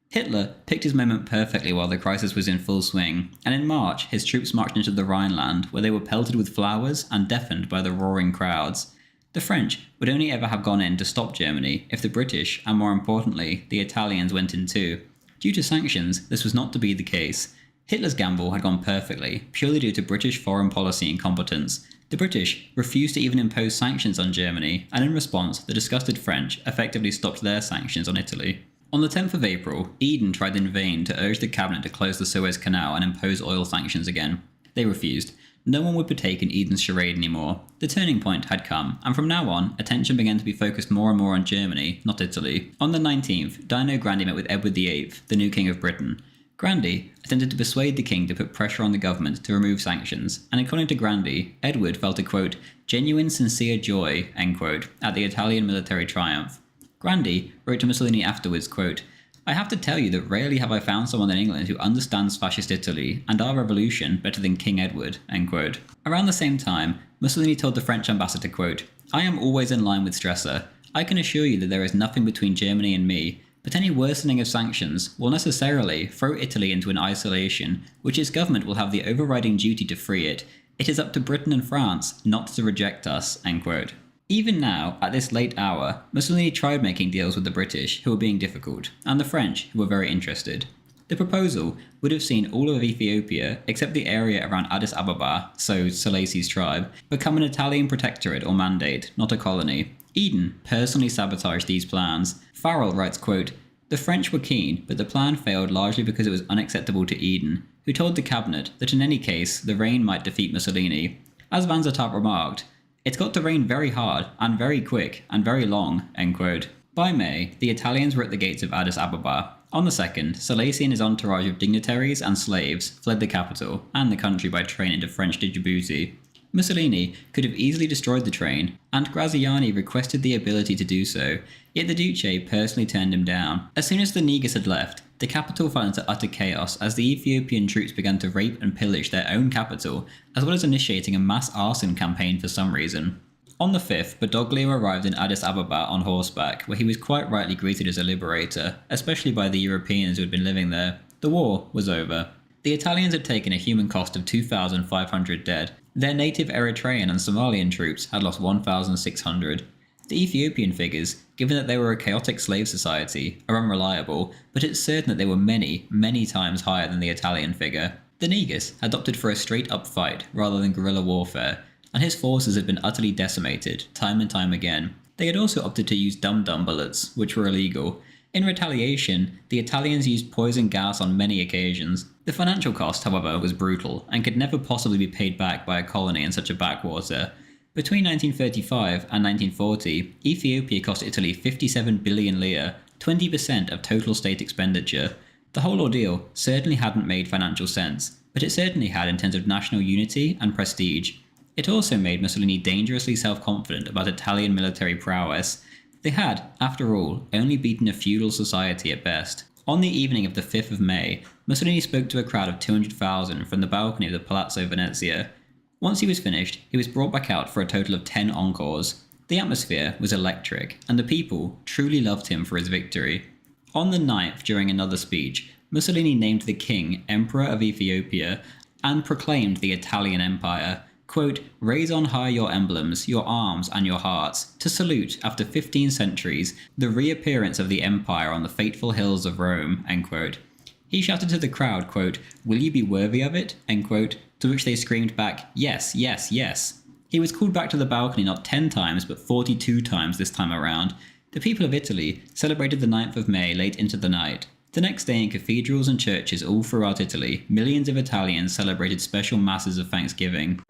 Hitler picked his moment perfectly while the crisis was in full swing, and in March his troops marched into the Rhineland, where they were pelted with flowers and deafened by the roaring crowds. The French would only ever have gone in to stop Germany if the British, and more importantly, the Italians went in too. Due to sanctions, this was not to be the case. Hitler's gamble had gone perfectly, purely due to British foreign policy incompetence. The British refused to even impose sanctions on Germany, and in response, the disgusted French effectively stopped their sanctions on Italy. On the 10th of April, Eden tried in vain to urge the cabinet to close the Suez Canal and impose oil sanctions again. They refused. No one would partake in Eden's charade anymore. The turning point had come, and from now on, attention began to be focused more and more on Germany, not Italy. On the 19th, Dino Grandi met with Edward VIII, the new King of Britain. Grandi attempted to persuade the king to put pressure on the government to remove sanctions, and according to Grandi, Edward felt a, quote, genuine sincere joy, end quote, at the Italian military triumph. Grandi wrote to Mussolini afterwards, quote, I have to tell you that rarely have I found someone in England who understands fascist Italy and our revolution better than King Edward, end quote. Around the same time, Mussolini told the French ambassador, quote, I am always in line with Strasser. I can assure you that there is nothing between Germany and me, but any worsening of sanctions will necessarily throw Italy into an isolation, which its government will have the overriding duty to free it. It is up to Britain and France not to reject us, end quote. Even now, at this late hour, Mussolini tried making deals with the British, who were being difficult, and the French, who were very interested. The proposal would have seen all of Ethiopia, except the area around Addis Ababa, so Salesi's tribe, become an Italian protectorate or mandate, not a colony. Eden personally sabotaged these plans. Farrell writes, quote, the French were keen, but the plan failed largely because it was unacceptable to Eden, who told the cabinet that in any case, the rain might defeat Mussolini. As Vanzertalp remarked, it's got to rain very hard, and very quick, and very long, end quote. By May, the Italians were at the gates of Addis Ababa. On the 2nd, Salesi and his entourage of dignitaries and slaves fled the capital, and the country by train into French Djibouti. Mussolini could have easily destroyed the train, and Graziani requested the ability to do so, yet the Duce personally turned him down. As soon as the Negus had left, the capital fell into utter chaos as the Ethiopian troops began to rape and pillage their own capital, as well as initiating a mass arson campaign for some reason. On the 5th, Badoglio arrived in Addis Ababa on horseback, where he was quite rightly greeted as a liberator, especially by the Europeans who had been living there. The war was over. The Italians had taken a human cost of 2,500 dead. Their native Eritrean and Somalian troops had lost 1,600. The Ethiopian figures, given that they were a chaotic slave society, are unreliable, but it's certain that they were many, many times higher than the Italian figure. The Negus had opted for a straight-up fight rather than guerrilla warfare, and his forces had been utterly decimated, time and time again. They had also opted to use dum-dum bullets, which were illegal. In retaliation, the Italians used poison gas on many occasions. The financial cost, however, was brutal, and could never possibly be paid back by a colony in such a backwater. Between 1935 and 1940, Ethiopia cost Italy 57 billion lire, 20% of total state expenditure. The whole ordeal certainly hadn't made financial sense, but it certainly had in terms of national unity and prestige. It also made Mussolini dangerously self-confident about Italian military prowess. They had, after all, only beaten a feudal society at best. On the evening of the 5th of May, Mussolini spoke to a crowd of 200,000 from the balcony of the Palazzo Venezia. Once he was finished, he was brought back out for a total of 10 encores. The atmosphere was electric, and the people truly loved him for his victory. On the 9th, during another speech, Mussolini named the king Emperor of Ethiopia and proclaimed the Italian Empire. quote, raise on high your emblems, your arms and your hearts, to salute, after 15 centuries, the reappearance of the empire on the fateful hills of Rome, end quote. He shouted to the crowd, quote, will you be worthy of it, end quote, to which they screamed back, yes, yes, yes. He was called back to the balcony not 10 times but 42 times this time around. The people of Italy celebrated the 9th of May late into the night. The next day in cathedrals and churches all throughout Italy, millions of Italians celebrated special masses of thanksgiving.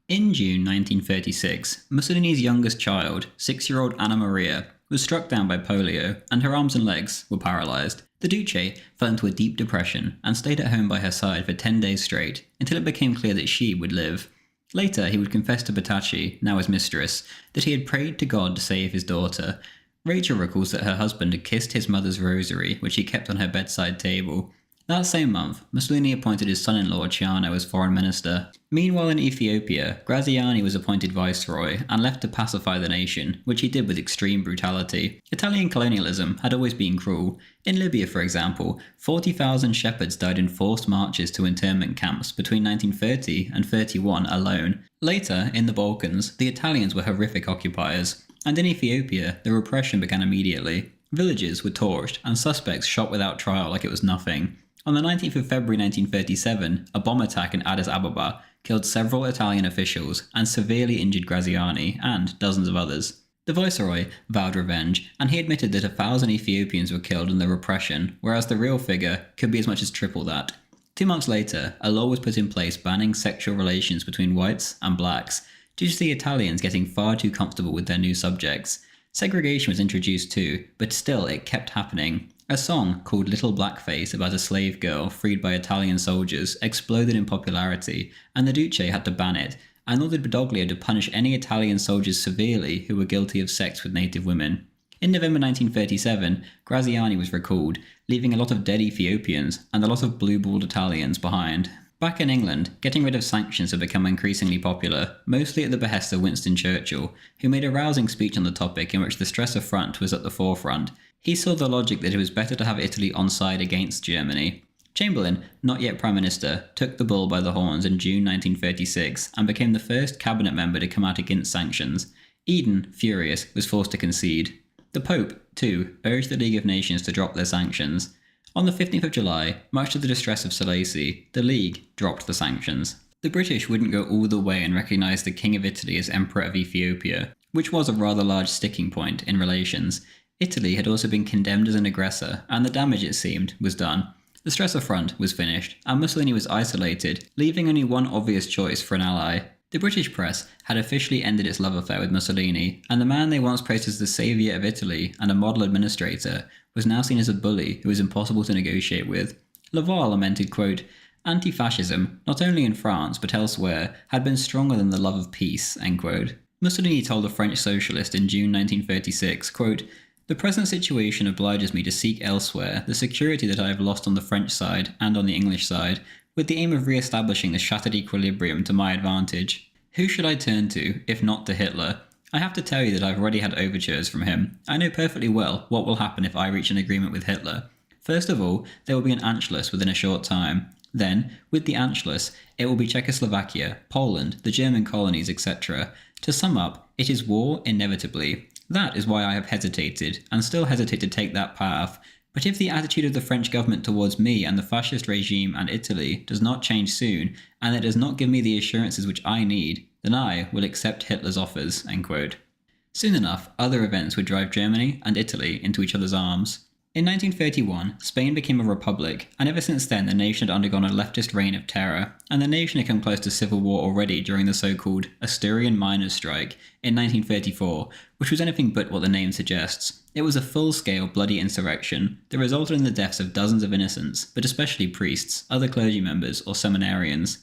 In June 1936, Mussolini's youngest child, 6-year-old Anna Maria, was struck down by polio, and her arms and legs were paralysed. The Duce fell into a deep depression and stayed at home by her side for 10 days straight, until it became clear that she would live. Later, he would confess to Batacci, now his mistress, that he had prayed to God to save his daughter. Rachel recalls that her husband had kissed his mother's rosary, which he kept on her bedside table. That same month, Mussolini appointed his son-in-law Ciano as foreign minister. Meanwhile in Ethiopia, Graziani was appointed viceroy and left to pacify the nation, which he did with extreme brutality. Italian colonialism had always been cruel. In Libya, for example, 40,000 shepherds died in forced marches to internment camps between 1930 and 31 alone. Later, in the Balkans, the Italians were horrific occupiers. And in Ethiopia, the repression began immediately. Villages were torched and suspects shot without trial like it was nothing. On the 19th of February 1937, a bomb attack in Addis Ababa killed several Italian officials and severely injured Graziani and dozens of others. The viceroy vowed revenge, and he admitted that 1,000 Ethiopians were killed in the repression, whereas the real figure could be as much as triple that. 2 months later, a law was put in place banning sexual relations between whites and blacks, due to the Italians getting far too comfortable with their new subjects. Segregation was introduced too, but still it kept happening. A song called Little Blackface about a slave girl freed by Italian soldiers exploded in popularity, and the Duce had to ban it, and ordered Badoglio to punish any Italian soldiers severely who were guilty of sex with native women. In November 1937, Graziani was recalled, leaving a lot of dead Ethiopians and a lot of blue-balled Italians behind. Back in England, getting rid of sanctions had become increasingly popular, mostly at the behest of Winston Churchill, who made a rousing speech on the topic in which the Strasser Front was at the forefront. He saw the logic that it was better to have Italy on side against Germany. Chamberlain, not yet Prime Minister, took the bull by the horns in June 1936 and became the first cabinet member to come out against sanctions. Eden, furious, was forced to concede. The Pope, too, urged the League of Nations to drop their sanctions. On the 15th of July, much to the distress of Solace, the League dropped the sanctions. The British wouldn't go all the way and recognise the King of Italy as Emperor of Ethiopia, which was a rather large sticking point in relations. Italy had also been condemned as an aggressor, and the damage, it seemed, was done. The Strasser Front was finished, and Mussolini was isolated, leaving only one obvious choice for an ally. The British press had officially ended its love affair with Mussolini, and the man they once praised as the saviour of Italy and a model administrator was now seen as a bully who was impossible to negotiate with. Laval lamented, quote, anti-fascism, not only in France but elsewhere, had been stronger than the love of peace, end quote. Mussolini told a French socialist in June 1936, quote, the present situation obliges me to seek elsewhere the security that I have lost on the French side and on the English side, with the aim of re-establishing the shattered equilibrium to my advantage. Who should I turn to, if not to Hitler? I have to tell you that I've already had overtures from him. I know perfectly well what will happen if I reach an agreement with Hitler. First of all, there will be an Anschluss within a short time. Then, with the Anschluss, it will be Czechoslovakia, Poland, the German colonies, etc. To sum up, it is war inevitably. That is why I have hesitated, and still hesitate to take that path. But if the attitude of the French government towards me and the fascist regime and Italy does not change soon, and it does not give me the assurances which I need, then I will accept Hitler's offers, end quote. Soon enough, other events would drive Germany and Italy into each other's arms. In 1931, Spain became a republic, and ever since then the nation had undergone a leftist reign of terror, and the nation had come close to civil war already during the so-called Asturian miners' strike in 1934, which was anything but what the name suggests. It was a full-scale bloody insurrection that resulted in the deaths of dozens of innocents, but especially priests, other clergy members, or seminarians.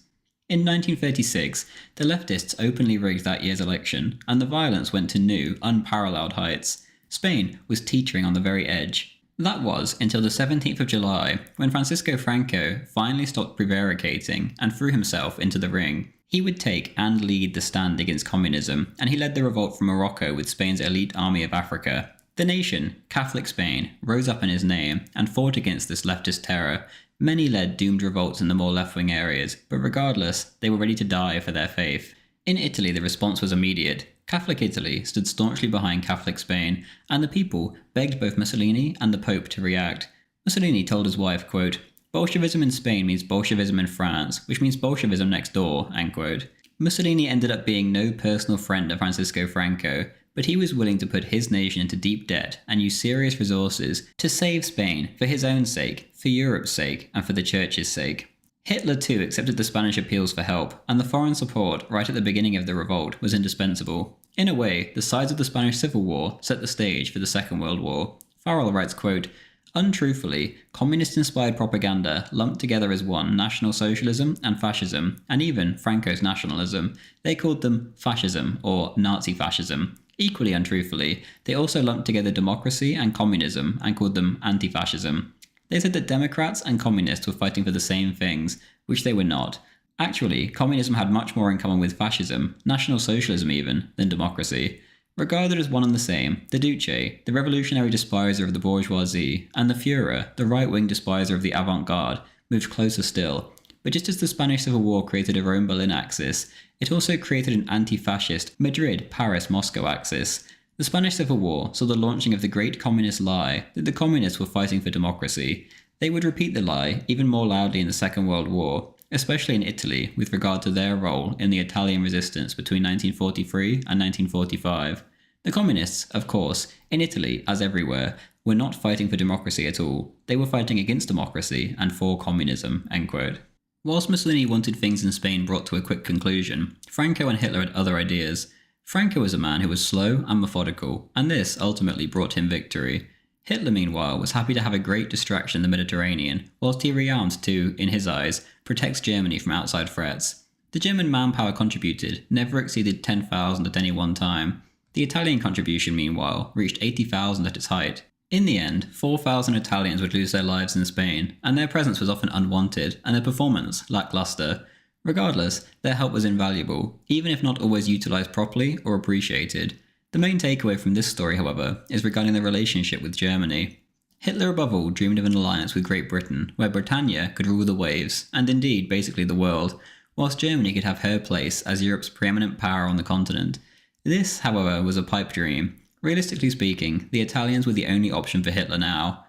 In 1936, the leftists openly rigged that year's election, and the violence went to new, unparalleled heights. Spain was teetering on the very edge. That was until the 17th of July, when Francisco Franco finally stopped prevaricating and threw himself into the ring. He would take and lead the stand against communism, and he led the revolt from Morocco with Spain's elite army of Africa. The nation, Catholic Spain, rose up in his name and fought against this leftist terror. Many led doomed revolts in the more left-wing areas, but regardless, they were ready to die for their faith. In Italy, the response was immediate. Catholic Italy stood staunchly behind Catholic Spain, and the people begged both Mussolini and the Pope to react. Mussolini told his wife, quote, "Bolshevism in Spain means Bolshevism in France, which means Bolshevism next door," end quote. Mussolini ended up being no personal friend of Francisco Franco, but he was willing to put his nation into deep debt and use serious resources to save Spain for his own sake, for Europe's sake, and for the Church's sake. Hitler too accepted the Spanish appeals for help, and the foreign support right at the beginning of the revolt was indispensable. In a way, the sides of the Spanish Civil War set the stage for the Second World War. Farrell writes, quote, "Untruthfully, communist-inspired propaganda lumped together as one National Socialism and fascism, and even Franco's nationalism. They called them fascism, or Nazi fascism. Equally untruthfully, they also lumped together democracy and communism and called them anti-fascism. They said that Democrats and communists were fighting for the same things, which they were not. Actually, communism had much more in common with fascism, National Socialism even, than democracy. Regarded as one and the same, the Duce, the revolutionary despiser of the bourgeoisie, and the Führer, the right-wing despiser of the avant-garde, moved closer still. But just as the Spanish Civil War created a Rome-Berlin axis, it also created an anti-fascist Madrid-Paris-Moscow axis. The Spanish Civil War saw the launching of the great communist lie that the communists were fighting for democracy. They would repeat the lie even more loudly in the Second World War, especially in Italy with regard to their role in the Italian resistance between 1943 and 1945. The communists, of course, in Italy, as everywhere, were not fighting for democracy at all. They were fighting against democracy and for communism." End quote. Whilst Mussolini wanted things in Spain brought to a quick conclusion, Franco and Hitler had other ideas. Franco was a man who was slow and methodical, and this ultimately brought him victory. Hitler, meanwhile, was happy to have a great distraction in the Mediterranean, whilst he rearmed to, in his eyes, protect Germany from outside threats. The German manpower contributed never exceeded 10,000 at any one time. The Italian contribution, meanwhile, reached 80,000 at its height. In the end, 4,000 Italians would lose their lives in Spain, and their presence was often unwanted and their performance lackluster. Regardless, their help was invaluable, even if not always utilised properly or appreciated. The main takeaway from this story, however, is regarding the relationship with Germany. Hitler above all dreamed of an alliance with Great Britain, where Britannia could rule the waves, and indeed basically the world, whilst Germany could have her place as Europe's preeminent power on the continent. This, however, was a pipe dream. Realistically speaking, the Italians were the only option for Hitler now.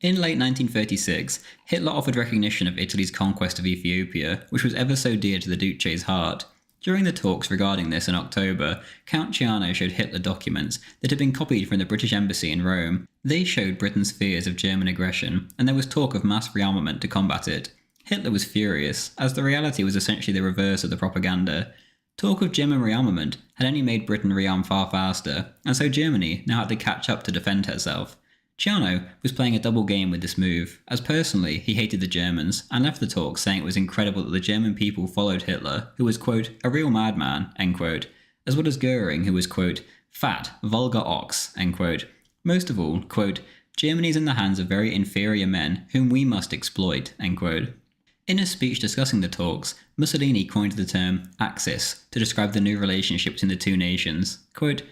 In late 1936, Hitler offered recognition of Italy's conquest of Ethiopia, which was ever so dear to the Duce's heart. During the talks regarding this in October, Count Ciano showed Hitler documents that had been copied from the British embassy in Rome. They showed Britain's fears of German aggression, and there was talk of mass rearmament to combat it. Hitler was furious, as the reality was essentially the reverse of the propaganda. Talk of German rearmament had only made Britain rearm far faster, and so Germany now had to catch up to defend herself. Ciano was playing a double game with this move, as personally he hated the Germans and left the talk saying it was incredible that the German people followed Hitler, who was, quote, "a real madman," end quote, as well as Goering, who was, quote, "fat, vulgar ox," end quote. Most of all, quote, "Germany's in the hands of very inferior men whom we must exploit," end quote. In a speech discussing the talks, Mussolini coined the term Axis to describe the new relationship between the two nations. Quote,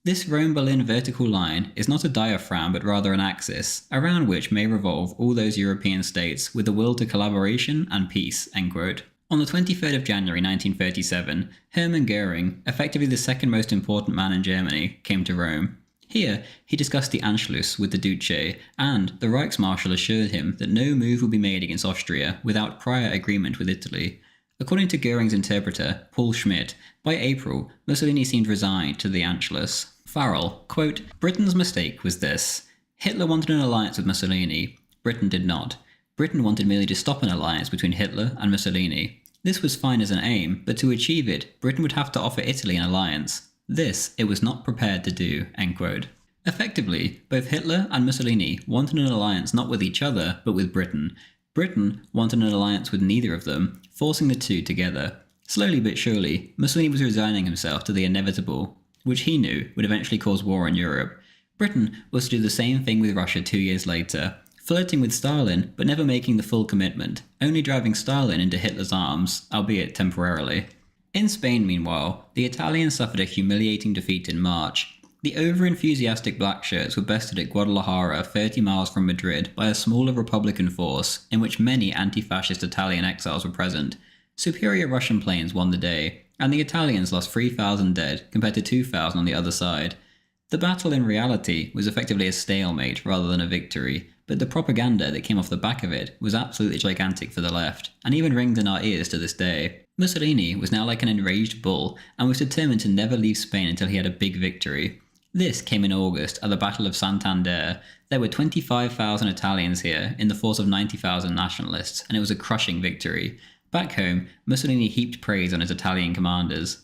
"This Rome-Berlin vertical line is not a diaphragm but rather an axis, around which may revolve all those European states with a will to collaboration and peace." End quote. On the 23rd of January 1937, Hermann Goering, effectively the second most important man in Germany, came to Rome. Here, he discussed the Anschluss with the Duce, and the Reichsmarshal assured him that no move would be made against Austria without prior agreement with Italy. According to Goering's interpreter, Paul Schmidt, by April, Mussolini seemed resigned to the Anschluss. Farrell, quote, "Britain's mistake was this. Hitler wanted an alliance with Mussolini. Britain did not. Britain wanted merely to stop an alliance between Hitler and Mussolini. This was fine as an aim, but to achieve it, Britain would have to offer Italy an alliance. This it was not prepared to do." End quote. Effectively, both Hitler and Mussolini wanted an alliance not with each other, but with Britain. Britain wanted an alliance with neither of them, forcing the two together. Slowly but surely, Mussolini was resigning himself to the inevitable, which he knew would eventually cause war in Europe. Britain was to do the same thing with Russia 2 years later, flirting with Stalin but never making the full commitment, only driving Stalin into Hitler's arms, albeit temporarily. In Spain, meanwhile, the Italians suffered a humiliating defeat in March. The over-enthusiastic black shirts were bested at Guadalajara, 30 miles from Madrid, by a smaller Republican force, in which many anti-fascist Italian exiles were present. Superior Russian planes won the day, and the Italians lost 3,000 dead compared to 2,000 on the other side. The battle in reality was effectively a stalemate rather than a victory, but the propaganda that came off the back of it was absolutely gigantic for the left, and even rings in our ears to this day. Mussolini was now like an enraged bull, and was determined to never leave Spain until he had a big victory. This came in August at the Battle of Santander. There were 25,000 Italians here, in the force of 90,000 nationalists, and it was a crushing victory. Back home, Mussolini heaped praise on his Italian commanders.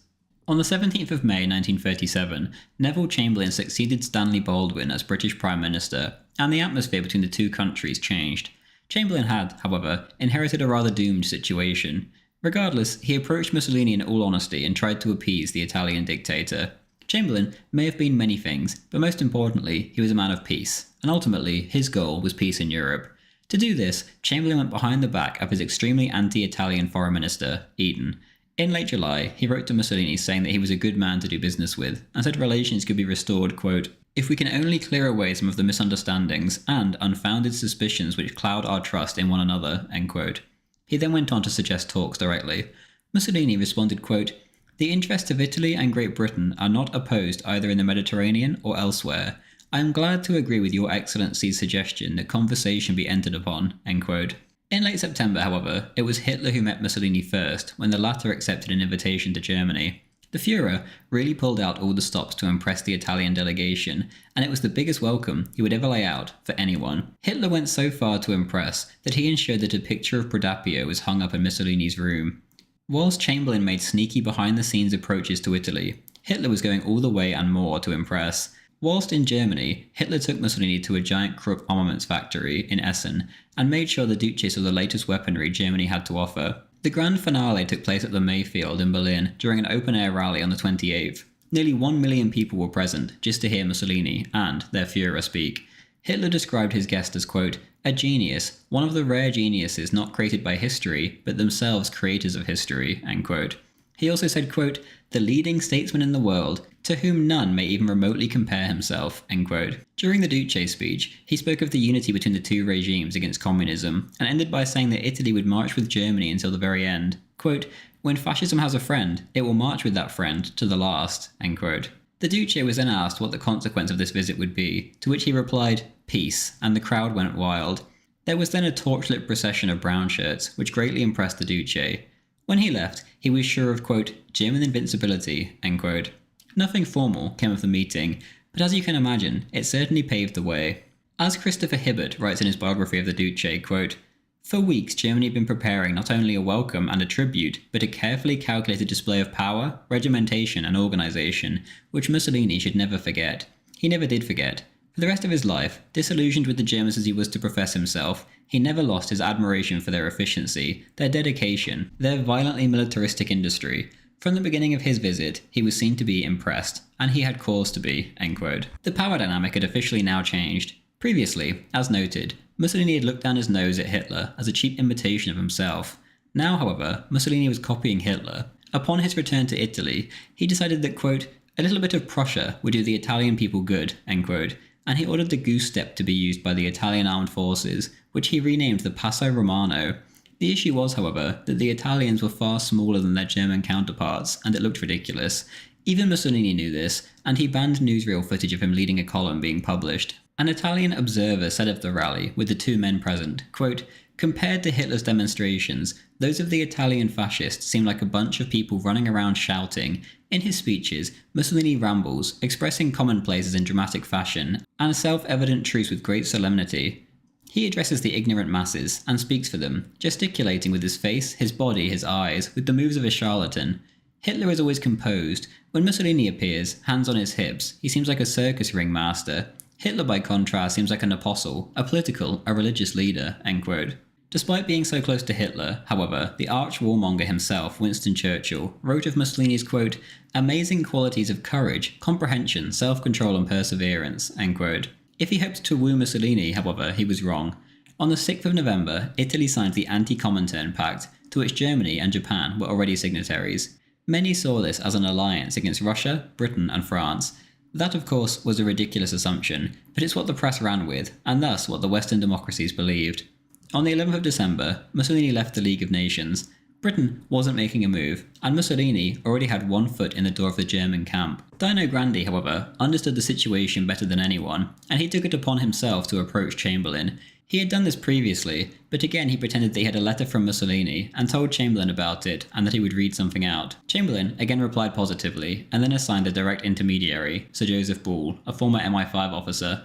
On the 17th of May 1937, Neville Chamberlain succeeded Stanley Baldwin as British Prime Minister, and the atmosphere between the two countries changed. Chamberlain had, however, inherited a rather doomed situation. Regardless, he approached Mussolini in all honesty and tried to appease the Italian dictator. Chamberlain may have been many things, but most importantly, he was a man of peace, and ultimately, his goal was peace in Europe. To do this, Chamberlain went behind the back of his extremely anti-Italian Foreign Minister, Eden. In late July, he wrote to Mussolini saying that he was a good man to do business with, and said relations could be restored, quote, "if we can only clear away some of the misunderstandings and unfounded suspicions which cloud our trust in one another," end quote. He then went on to suggest talks directly. Mussolini responded, quote, "The interests of Italy and Great Britain are not opposed either in the Mediterranean or elsewhere. I am glad to agree with your Excellency's suggestion that conversation be entered upon," end quote. In late September, however, it was Hitler who met Mussolini first, when the latter accepted an invitation to Germany. The Führer really pulled out all the stops to impress the Italian delegation, and it was the biggest welcome he would ever lay out for anyone. Hitler went so far to impress that he ensured that a picture of Prodapio was hung up in Mussolini's room. Whilst Chamberlain made sneaky behind-the-scenes approaches to Italy, Hitler was going all the way and more to impress. Whilst in Germany, Hitler took Mussolini to a giant Krupp armaments factory in Essen and made sure the Duce saw the latest weaponry Germany had to offer. The grand finale took place at the Mayfield in Berlin during an open-air rally on the 28th. Nearly 1 million people were present just to hear Mussolini and their Führer speak. Hitler described his guest as, quote, "a genius, one of the rare geniuses not created by history, but themselves creators of history," end quote. He also said, quote, "the leading statesman in the world, to whom none may even remotely compare himself," end quote. During the Duce speech, he spoke of the unity between the two regimes against communism, and ended by saying that Italy would march with Germany until the very end. Quote, "when fascism has a friend, it will march with that friend to the last," end quote. The Duce was then asked what the consequence of this visit would be, to which he replied, "peace," and the crowd went wild. There was then a torchlit procession of brown shirts, which greatly impressed the Duce. When he left, he was sure of, quote, "German invincibility," end quote. Nothing formal came of the meeting, but as you can imagine, it certainly paved the way. As Christopher Hibbert writes in his biography of the Duce, quote, "For weeks Germany had been preparing not only a welcome and a tribute, but a carefully calculated display of power, regimentation and organisation, which Mussolini should never forget. He never did forget. For the rest of his life, disillusioned with the Germans as he was to profess himself, he never lost his admiration for their efficiency, their dedication, their violently militaristic industry. From the beginning of his visit, he was seen to be impressed, and he had cause to be," end quote. The power dynamic had officially now changed. Previously, as noted, Mussolini had looked down his nose at Hitler as a cheap imitation of himself. Now, however, Mussolini was copying Hitler. Upon his return to Italy, he decided that, quote, "a little bit of Prussia would do the Italian people good," end quote, and he ordered the goose step to be used by the Italian armed forces, which he renamed the Passo Romano. The issue was, however, that the Italians were far smaller than their German counterparts, and it looked ridiculous. Even Mussolini knew this, and he banned newsreel footage of him leading a column being published. An Italian observer said of the rally, with the two men present, quote, "compared to Hitler's demonstrations, those of the Italian fascists seem like a bunch of people running around shouting. In his speeches, Mussolini rambles, expressing commonplaces in dramatic fashion, and self-evident truths with great solemnity. He addresses the ignorant masses, and speaks for them, gesticulating with his face, his body, his eyes, with the moves of a charlatan. Hitler is always composed. When Mussolini appears, hands on his hips, he seems like a circus ringmaster. Hitler, by contrast, seems like an apostle, a political, a religious leader," end quote. Despite being so close to Hitler, however, the arch-warmonger himself, Winston Churchill, wrote of Mussolini's, quote, "amazing qualities of courage, comprehension, self-control and perseverance," end quote. If he hoped to woo Mussolini, however, he was wrong. On the 6th of November, Italy signed the Anti-Comintern Pact, to which Germany and Japan were already signatories. Many saw this as an alliance against Russia, Britain and France. That, of course, was a ridiculous assumption, but it's what the press ran with, and thus what the Western democracies believed. On the 11th of December, Mussolini left the League of Nations. Britain wasn't making a move, and Mussolini already had one foot in the door of the German camp. Dino Grandi, however, understood the situation better than anyone, and he took it upon himself to approach Chamberlain. He had done this previously, but again he pretended that he had a letter from Mussolini and told Chamberlain about it and that he would read something out. Chamberlain again replied positively, and then assigned a direct intermediary, Sir Joseph Ball, a former MI5 officer.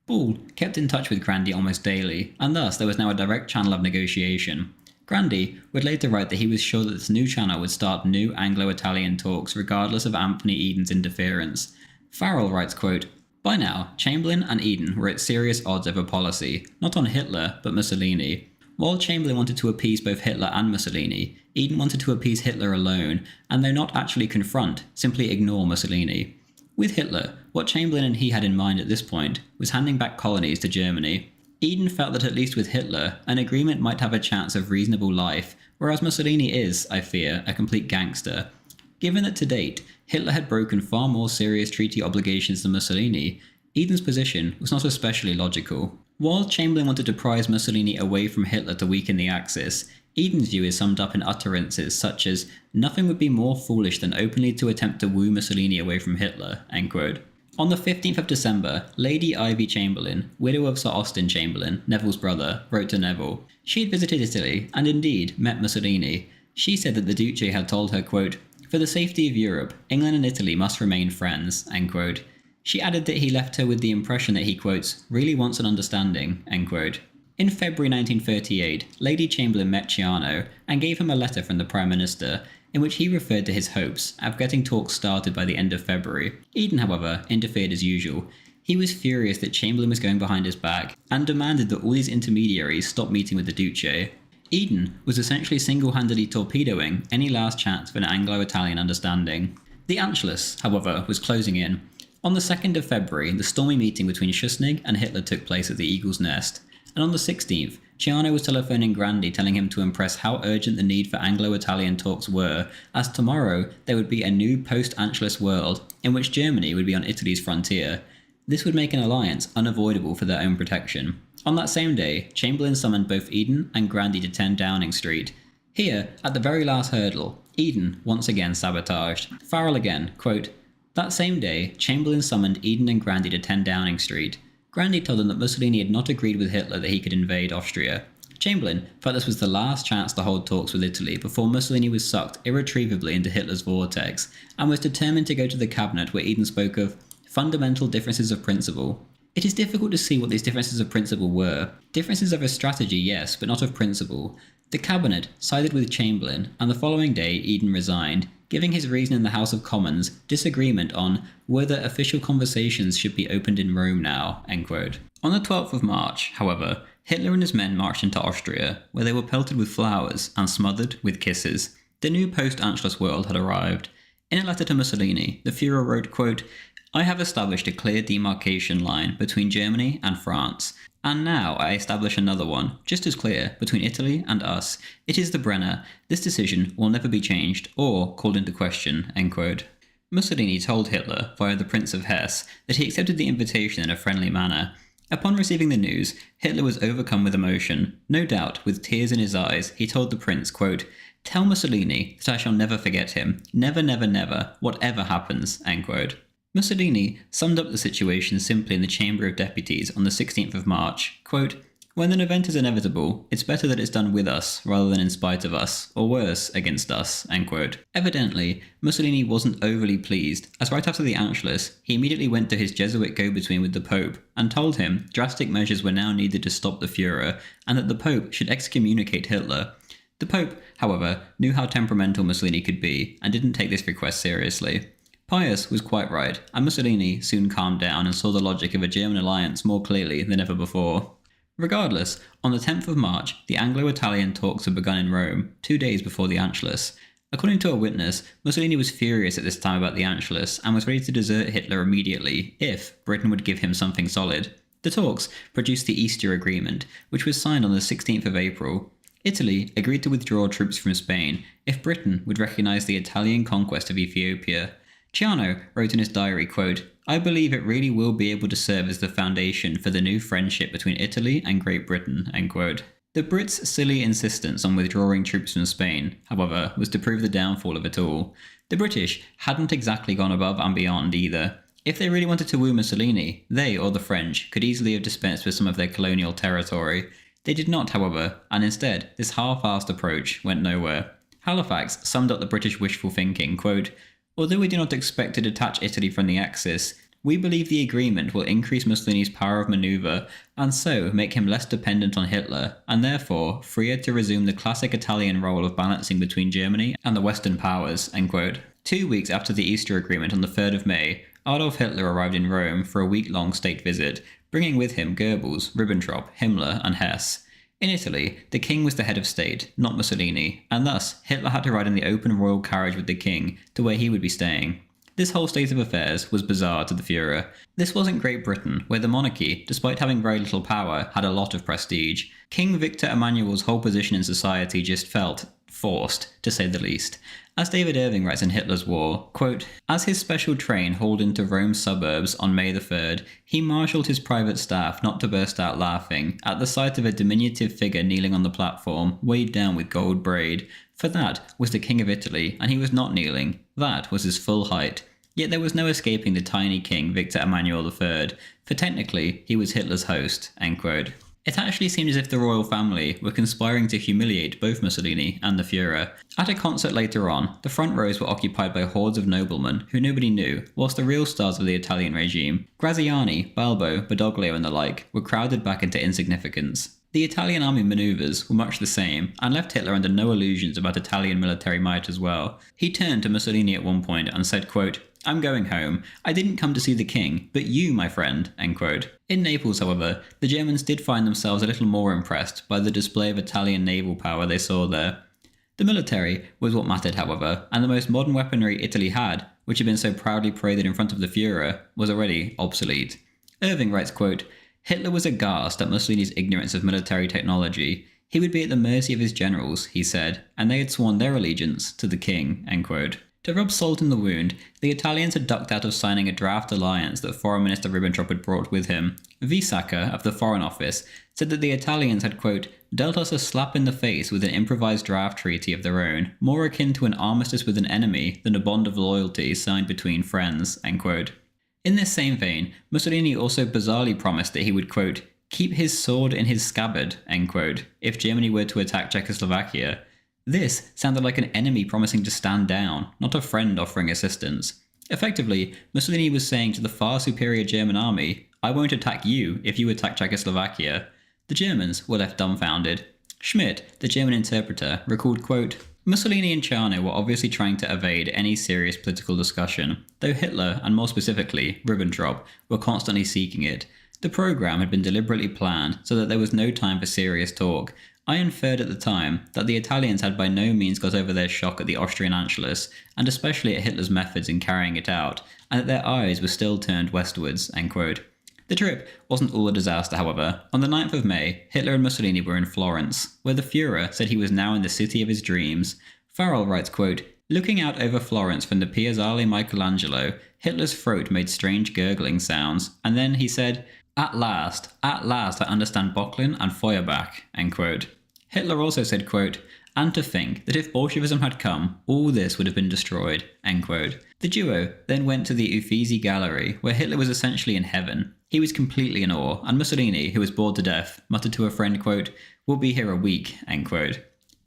Ball kept in touch with Grandi almost daily, and thus there was now a direct channel of negotiation. Grandi would later write that he was sure that this new channel would start new Anglo-Italian talks regardless of Anthony Eden's interference. Farrell writes, quote, "By now, Chamberlain and Eden were at serious odds over policy, not on Hitler, but Mussolini. While Chamberlain wanted to appease both Hitler and Mussolini, Eden wanted to appease Hitler alone, and though not actually confront, simply ignore Mussolini. With Hitler, what Chamberlain and he had in mind at this point was handing back colonies to Germany. Eden felt that at least with Hitler, an agreement might have a chance of reasonable life, whereas Mussolini is, I fear, a complete gangster. Given that to date, Hitler had broken far more serious treaty obligations than Mussolini, Eden's position was not especially logical. While Chamberlain wanted to prize Mussolini away from Hitler to weaken the Axis, Eden's view is summed up in utterances such as, "Nothing would be more foolish than openly to attempt to woo Mussolini away from Hitler," end quote. On the 15th of December, Lady Ivy Chamberlain, widow of Sir Austin Chamberlain, Neville's brother, wrote to Neville. She had visited Italy, and indeed met Mussolini. She said that the Duce had told her, quote, "For the safety of Europe, England and Italy must remain friends," end quote. She added that he left her with the impression that he, quotes, "really wants an understanding," end quote. In February 1938, Lady Chamberlain met Ciano and gave him a letter from the Prime Minister, in which he referred to his hopes of getting talks started by the end of February. Eden, however, interfered as usual. He was furious that Chamberlain was going behind his back, and demanded that all these intermediaries stop meeting with the Duce. Eden was essentially single-handedly torpedoing any last chance of an Anglo-Italian understanding. The Anschluss, however, was closing in. On the 2nd of February, the stormy meeting between Schuschnigg and Hitler took place at the Eagle's Nest, and on the 16th, Ciano was telephoning Grandi telling him to impress how urgent the need for Anglo-Italian talks were, as tomorrow there would be a new post-Anschluss world in which Germany would be on Italy's frontier. This would make an alliance unavoidable for their own protection. On that same day, Chamberlain summoned both Eden and Grandi to 10 Downing Street. Here, at the very last hurdle, Eden once again sabotaged. Farrell again, quote, "That same day, Chamberlain summoned Eden and Grandi to 10 Downing Street. Grandi told them that Mussolini had not agreed with Hitler that he could invade Austria. Chamberlain felt this was the last chance to hold talks with Italy before Mussolini was sucked irretrievably into Hitler's vortex, and was determined to go to the cabinet where Eden spoke of fundamental differences of principle. It is difficult to see what these differences of principle were. Differences of a strategy, yes, but not of principle. The cabinet sided with Chamberlain, and the following day Eden resigned, giving his reason in the House of Commons disagreement on whether official conversations should be opened in Rome now," end quote. On the 12th of March, however, Hitler and his men marched into Austria, where they were pelted with flowers and smothered with kisses. The new post-Anschluss world had arrived. In a letter to Mussolini, the Führer wrote, quote, "I have established a clear demarcation line between Germany and France, and now I establish another one, just as clear, between Italy and us. It is the Brenner. This decision will never be changed or called into question," end quote. Mussolini told Hitler, via the Prince of Hesse, that he accepted the invitation in a friendly manner. Upon receiving the news, Hitler was overcome with emotion. No doubt, with tears in his eyes, he told the prince, quote, "Tell Mussolini that I shall never forget him. Never, never, never, whatever happens," end quote. Mussolini summed up the situation simply in the Chamber of Deputies on the 16th of March, quote, "When an event is inevitable, it's better that it's done with us rather than in spite of us, or worse, against us," end quote. Evidently, Mussolini wasn't overly pleased, as right after the Anschluss, he immediately went to his Jesuit go-between with the Pope and told him drastic measures were now needed to stop the Führer, and that the Pope should excommunicate Hitler. The Pope, however, knew how temperamental Mussolini could be, and didn't take this request seriously. Pius was quite right, and Mussolini soon calmed down and saw the logic of a German alliance more clearly than ever before. Regardless, on the 10th of March, the Anglo-Italian talks had begun in Rome, 2 days before the Anschluss. According to a witness, Mussolini was furious at this time about the Anschluss and was ready to desert Hitler immediately if Britain would give him something solid. The talks produced the Easter Agreement, which was signed on the 16th of April. Italy agreed to withdraw troops from Spain if Britain would recognise the Italian conquest of Ethiopia. Ciano wrote in his diary, quote, "I believe it really will be able to serve as the foundation for the new friendship between Italy and Great Britain," end quote. The Brits' silly insistence on withdrawing troops from Spain, however, was to prove the downfall of it all. The British hadn't exactly gone above and beyond either. If they really wanted to woo Mussolini, they, or the French, could easily have dispensed with some of their colonial territory. They did not, however, and instead, this half-assed approach went nowhere. Halifax summed up the British wishful thinking, quote, "Although we do not expect to detach Italy from the Axis, we believe the agreement will increase Mussolini's power of manoeuvre, and so make him less dependent on Hitler, and therefore freer to resume the classic Italian role of balancing between Germany and the Western powers," end quote. 2 weeks after the Easter Agreement on the 3rd of May, Adolf Hitler arrived in Rome for a week-long state visit, bringing with him Goebbels, Ribbentrop, Himmler, and Hess. In Italy, the king was the head of state, not Mussolini, and thus Hitler had to ride in the open royal carriage with the king to where he would be staying. This whole state of affairs was bizarre to the Führer. This wasn't Great Britain, where the monarchy, despite having very little power, had a lot of prestige. King Victor Emmanuel's whole position in society just felt forced, to say the least. As David Irving writes in Hitler's War, quote, "As his special train hauled into Rome's suburbs on May the 3rd, he marshalled his private staff not to burst out laughing at the sight of a diminutive figure kneeling on the platform, weighed down with gold braid. For that was the King of Italy, and he was not kneeling. That was his full height. Yet there was no escaping the tiny King Victor Emmanuel III, for technically he was Hitler's host," end quote. It actually seemed as if the royal family were conspiring to humiliate both Mussolini and the Führer. At a concert later on, the front rows were occupied by hordes of noblemen who nobody knew, whilst the real stars of the Italian regime, Graziani, Balbo, Badoglio and the like, were crowded back into insignificance. The Italian army manoeuvres were much the same, and left Hitler under no illusions about Italian military might as well. He turned to Mussolini at one point and said, quote, "I'm going home. I didn't come to see the king, but you, my friend," end quote. In Naples, however, the Germans did find themselves a little more impressed by the display of Italian naval power they saw there. The military was what mattered, however, and the most modern weaponry Italy had, which had been so proudly paraded in front of the Führer, was already obsolete. Irving writes, quote, "Hitler was aghast at Mussolini's ignorance of military technology. He would be at the mercy of his generals," he said, and they had sworn their allegiance to the king," end quote. To rub salt in the wound, the Italians had ducked out of signing a draft alliance that Foreign Minister Ribbentrop had brought with him. Wiesacker of the Foreign Office said that the Italians had, quote, "dealt us a slap in the face with an improvised draft treaty of their own, more akin to an armistice with an enemy than a bond of loyalty signed between friends," end quote. In this same vein, Mussolini also bizarrely promised that he would, quote, "keep his sword in his scabbard," end quote, if Germany were to attack Czechoslovakia. This sounded like an enemy promising to stand down, not a friend offering assistance. Effectively, Mussolini was saying to the far superior German army, "I won't attack you if you attack Czechoslovakia." The Germans were left dumbfounded. Schmidt, the German interpreter, recalled, quote, "Mussolini and Ciano were obviously trying to evade any serious political discussion, though Hitler, and more specifically Ribbentrop, were constantly seeking it. The programme had been deliberately planned so that there was no time for serious talk. I inferred at the time that the Italians had by no means got over their shock at the Austrian Anschluss, and especially at Hitler's methods in carrying it out, and that their eyes were still turned westwards," end quote. The trip wasn't all a disaster, however. On the 9th of May, Hitler and Mussolini were in Florence, where the Führer said he was now in the city of his dreams. Farrell writes, quote, "Looking out over Florence from the Piazzale Michelangelo, Hitler's throat made strange gurgling sounds, and then he said, at last I understand Böcklin and Feuerbach," end quote. Hitler also said, quote, "and to think that if Bolshevism had come, all this would have been destroyed," end quote. The duo then went to the Uffizi Gallery, where Hitler was essentially in heaven. He was completely in awe, and Mussolini, who was bored to death, muttered to a friend, quote, "we'll be here a week," end quote.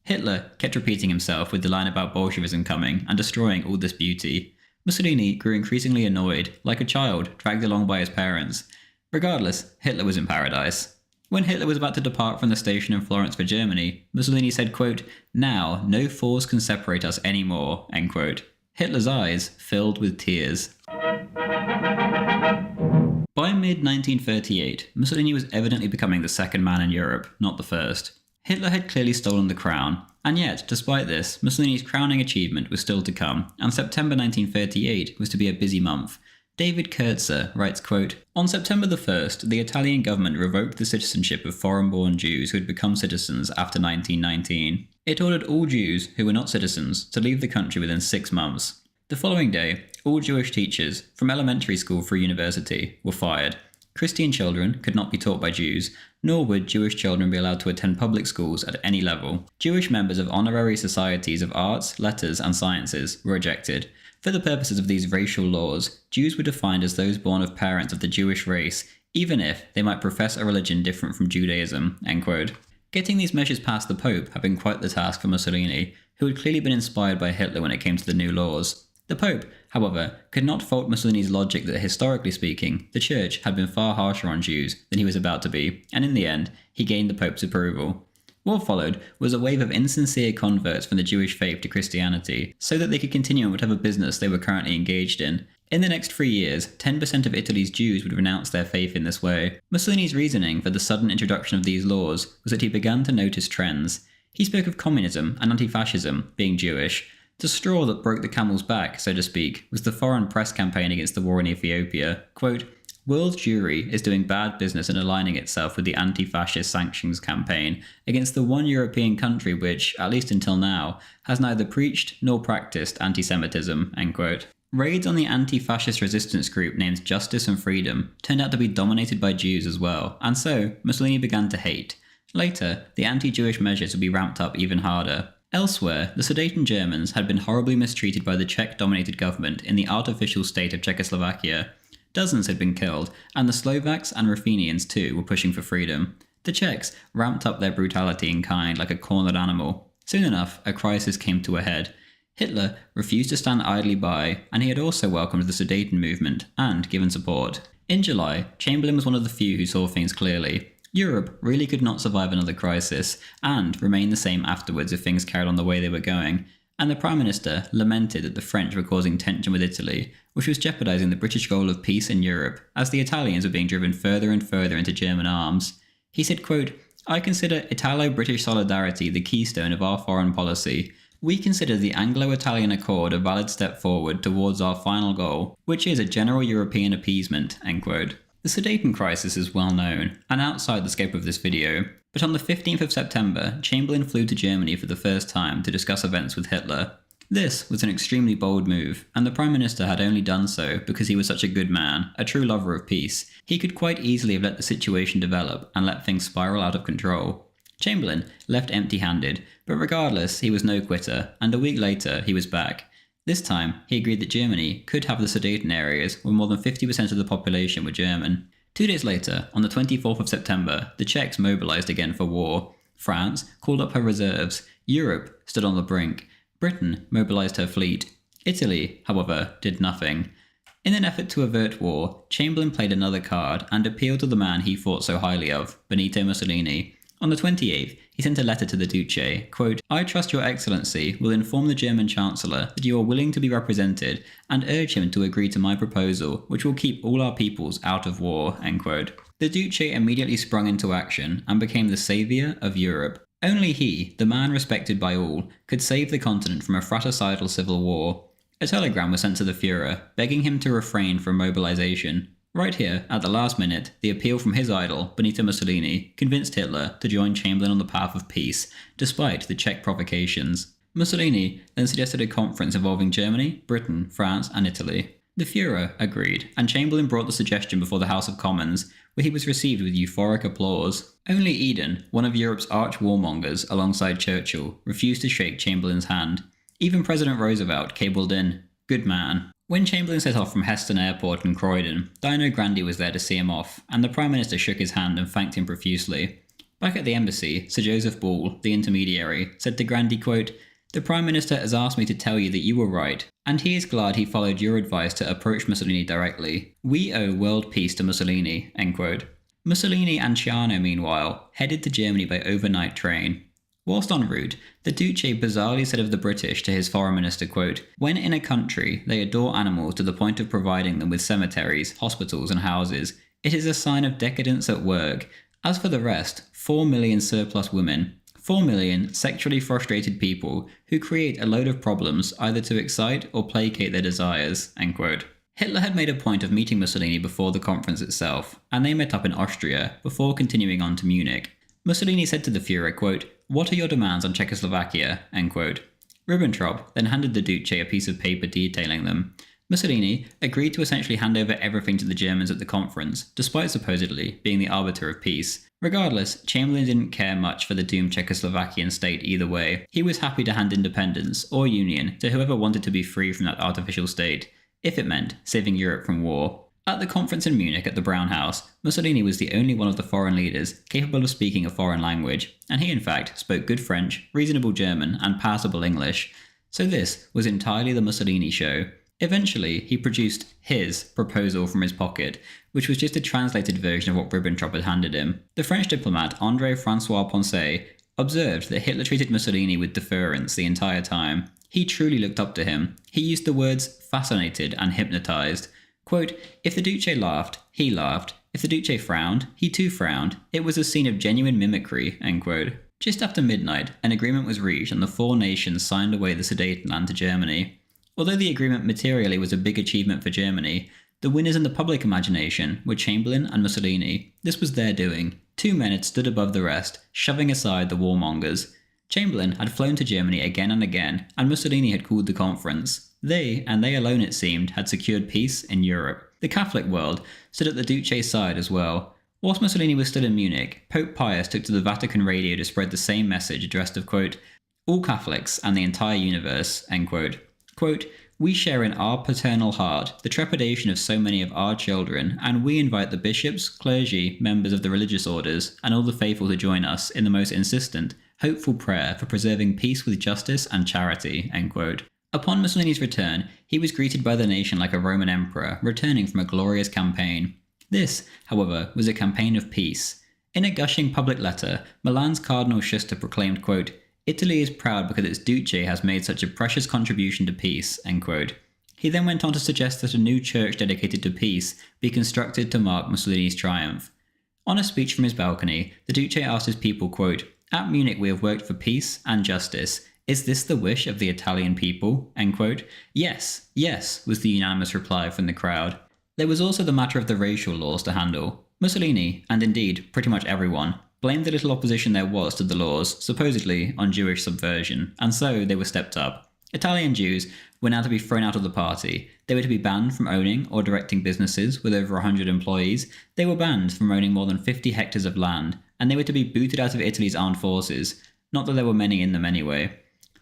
Hitler kept repeating himself with the line about Bolshevism coming and destroying all this beauty. Mussolini grew increasingly annoyed, like a child dragged along by his parents. Regardless, Hitler was in paradise. When Hitler was about to depart from the station in Florence for Germany, Mussolini said, quote, "Now, no force can separate us anymore," end quote. Hitler's eyes filled with tears. By mid-1938, Mussolini was evidently becoming the second man in Europe, not the first. Hitler had clearly stolen the crown, and yet, despite this, Mussolini's crowning achievement was still to come, and September 1938 was to be a busy month. David Kurtzer writes, quote, "On September the 1st, the Italian government revoked the citizenship of foreign-born Jews who had become citizens after 1919. It ordered all Jews who were not citizens to leave the country within 6 months. The following day, all Jewish teachers, from elementary school through university, were fired. Christian children could not be taught by Jews, nor would Jewish children be allowed to attend public schools at any level. Jewish members of honorary societies of arts, letters, and sciences were ejected. For the purposes of these racial laws, Jews were defined as those born of parents of the Jewish race, even if they might profess a religion different from Judaism." End quote. Getting these measures past the Pope had been quite the task for Mussolini, who had clearly been inspired by Hitler when it came to the new laws. The Pope, however, could not fault Mussolini's logic that historically speaking, the Church had been far harsher on Jews than he was about to be, and in the end, he gained the Pope's approval. What followed was a wave of insincere converts from the Jewish faith to Christianity, so that they could continue in whatever business they were currently engaged in. In the next 3 years, 10% of Italy's Jews would renounce their faith in this way. Mussolini's reasoning for the sudden introduction of these laws was that he began to notice trends. He spoke of communism and anti-fascism being Jewish. The straw that broke the camel's back, so to speak, was the foreign press campaign against the war in Ethiopia. Quote, "World Jewry is doing bad business and aligning itself with the anti-fascist sanctions campaign against the one European country which, at least until now, has neither preached nor practiced anti-Semitism." End quote. Raids on the anti-fascist resistance group named Justice and Freedom turned out to be dominated by Jews as well, and so Mussolini began to hate. Later, the anti-Jewish measures would be ramped up even harder. Elsewhere, the Sudeten Germans had been horribly mistreated by the Czech-dominated government in the artificial state of Czechoslovakia. Dozens had been killed, and the Slovaks and Ruthenians too were pushing for freedom. The Czechs ramped up their brutality in kind like a cornered animal. Soon enough, a crisis came to a head. Hitler refused to stand idly by, and he had also welcomed the Sudeten movement and given support. In July, Chamberlain was one of the few who saw things clearly. Europe really could not survive another crisis, and remain the same afterwards if things carried on the way they were going, and the Prime Minister lamented that the French were causing tension with Italy, which was jeopardising the British goal of peace in Europe, as the Italians were being driven further and further into German arms. He said, quote, "I consider Italo-British solidarity the keystone of our foreign policy. We consider the Anglo-Italian Accord a valid step forward towards our final goal, which is a general European appeasement." End quote. The Sudeten crisis is well known, and outside the scope of this video, but on the 15th of September, Chamberlain flew to Germany for the first time to discuss events with Hitler. This was an extremely bold move, and the Prime Minister had only done so because he was such a good man, a true lover of peace. He could quite easily have let the situation develop and let things spiral out of control. Chamberlain left empty-handed, but regardless, he was no quitter, and a week later, he was back. This time, he agreed that Germany could have the Sudeten areas where more than 50% of the population were German. 2 days later, on the 24th of September, the Czechs mobilised again for war. France called up her reserves. Europe stood on the brink. Britain mobilised her fleet. Italy, however, did nothing. In an effort to avert war, Chamberlain played another card and appealed to the man he thought so highly of, Benito Mussolini. On the 28th, he sent a letter to the Duce, quote, "I trust your excellency will inform the German Chancellor that you are willing to be represented and urge him to agree to my proposal, which will keep all our peoples out of war." End quote. The Duce immediately sprung into action and became the saviour of Europe. Only he, the man respected by all, could save the continent from a fratricidal civil war. A telegram was sent to the Führer, begging him to refrain from mobilisation. Right here, at the last minute, the appeal from his idol, Benito Mussolini, convinced Hitler to join Chamberlain on the path of peace, despite the Czech provocations. Mussolini then suggested a conference involving Germany, Britain, France, and Italy. The Führer agreed, and Chamberlain brought the suggestion before the House of Commons, where he was received with euphoric applause. Only Eden, one of Europe's arch warmongers alongside Churchill, refused to shake Chamberlain's hand. Even President Roosevelt cabled in, "Good man." When Chamberlain set off from Heston Airport in Croydon, Dino Grandi was there to see him off, and the Prime Minister shook his hand and thanked him profusely. Back at the embassy, Sir Joseph Ball, the intermediary, said to Grandi, quote, "The Prime Minister has asked me to tell you that you were right, and he is glad he followed your advice to approach Mussolini directly. We owe world peace to Mussolini." End quote. Mussolini and Ciano, meanwhile, headed to Germany by overnight train. Whilst en route, the Duce bizarrely said of the British to his foreign minister, quote, "When in a country they adore animals to the point of providing them with cemeteries, hospitals and houses, it is a sign of decadence at work. As for the rest, 4 million surplus women, 4 million sexually frustrated people who create a load of problems either to excite or placate their desires." End quote. Hitler had made a point of meeting Mussolini before the conference itself, and they met up in Austria before continuing on to Munich. Mussolini said to the Führer, quote, "What are your demands on Czechoslovakia?" End quote. Ribbentrop then handed the Duce a piece of paper detailing them. Mussolini agreed to essentially hand over everything to the Germans at the conference, despite supposedly being the arbiter of peace. Regardless, Chamberlain didn't care much for the doomed Czechoslovakian state either way. He was happy to hand independence, or union, to whoever wanted to be free from that artificial state, if it meant saving Europe from war. At the conference in Munich at the Brown House, Mussolini was the only one of the foreign leaders capable of speaking a foreign language, and he in fact spoke good French, reasonable German, and passable English. So this was entirely the Mussolini show. Eventually, he produced his proposal from his pocket, which was just a translated version of what Ribbentrop had handed him. The French diplomat André-François Poncet observed that Hitler treated Mussolini with deference the entire time. He truly looked up to him. He used the words fascinated and hypnotized. Quote, if the Duce laughed, he laughed. If the Duce frowned, he too frowned. It was a scene of genuine mimicry, end quote. Just after midnight, an agreement was reached and the four nations signed away the Sudetenland to Germany. Although the agreement materially was a big achievement for Germany, the winners in the public imagination were Chamberlain and Mussolini. This was their doing. Two men had stood above the rest, shoving aside the warmongers. Chamberlain had flown to Germany again and again, and Mussolini had called the conference. They, and they alone it seemed, had secured peace in Europe. The Catholic world stood at the Duce's side as well. Whilst Mussolini was still in Munich, Pope Pius took to the Vatican radio to spread the same message addressed of, quote, all Catholics and the entire universe, end quote. Quote, we share in our paternal heart the trepidation of so many of our children, and we invite the bishops, clergy, members of the religious orders, and all the faithful to join us in the most insistent, hopeful prayer for preserving peace with justice and charity, end quote. Upon Mussolini's return, he was greeted by the nation like a Roman emperor returning from a glorious campaign. This, however, was a campaign of peace. In a gushing public letter, Milan's Cardinal Schuster proclaimed, quote, Italy is proud because its Duce has made such a precious contribution to peace, end quote. He then went on to suggest that a new church dedicated to peace be constructed to mark Mussolini's triumph. On a speech from his balcony, the Duce asked his people, quote, at Munich we have worked for peace and justice. Is this the wish of the Italian people? End quote. Yes, yes, was the unanimous reply from the crowd. There was also the matter of the racial laws to handle. Mussolini, and indeed pretty much everyone, blamed the little opposition there was to the laws, supposedly on Jewish subversion, and so they were stepped up. Italian Jews were now to be thrown out of the party. They were to be banned from owning or directing businesses with over 100 employees. They were banned from owning more than 50 hectares of land, and they were to be booted out of Italy's armed forces. Not that there were many in them anyway.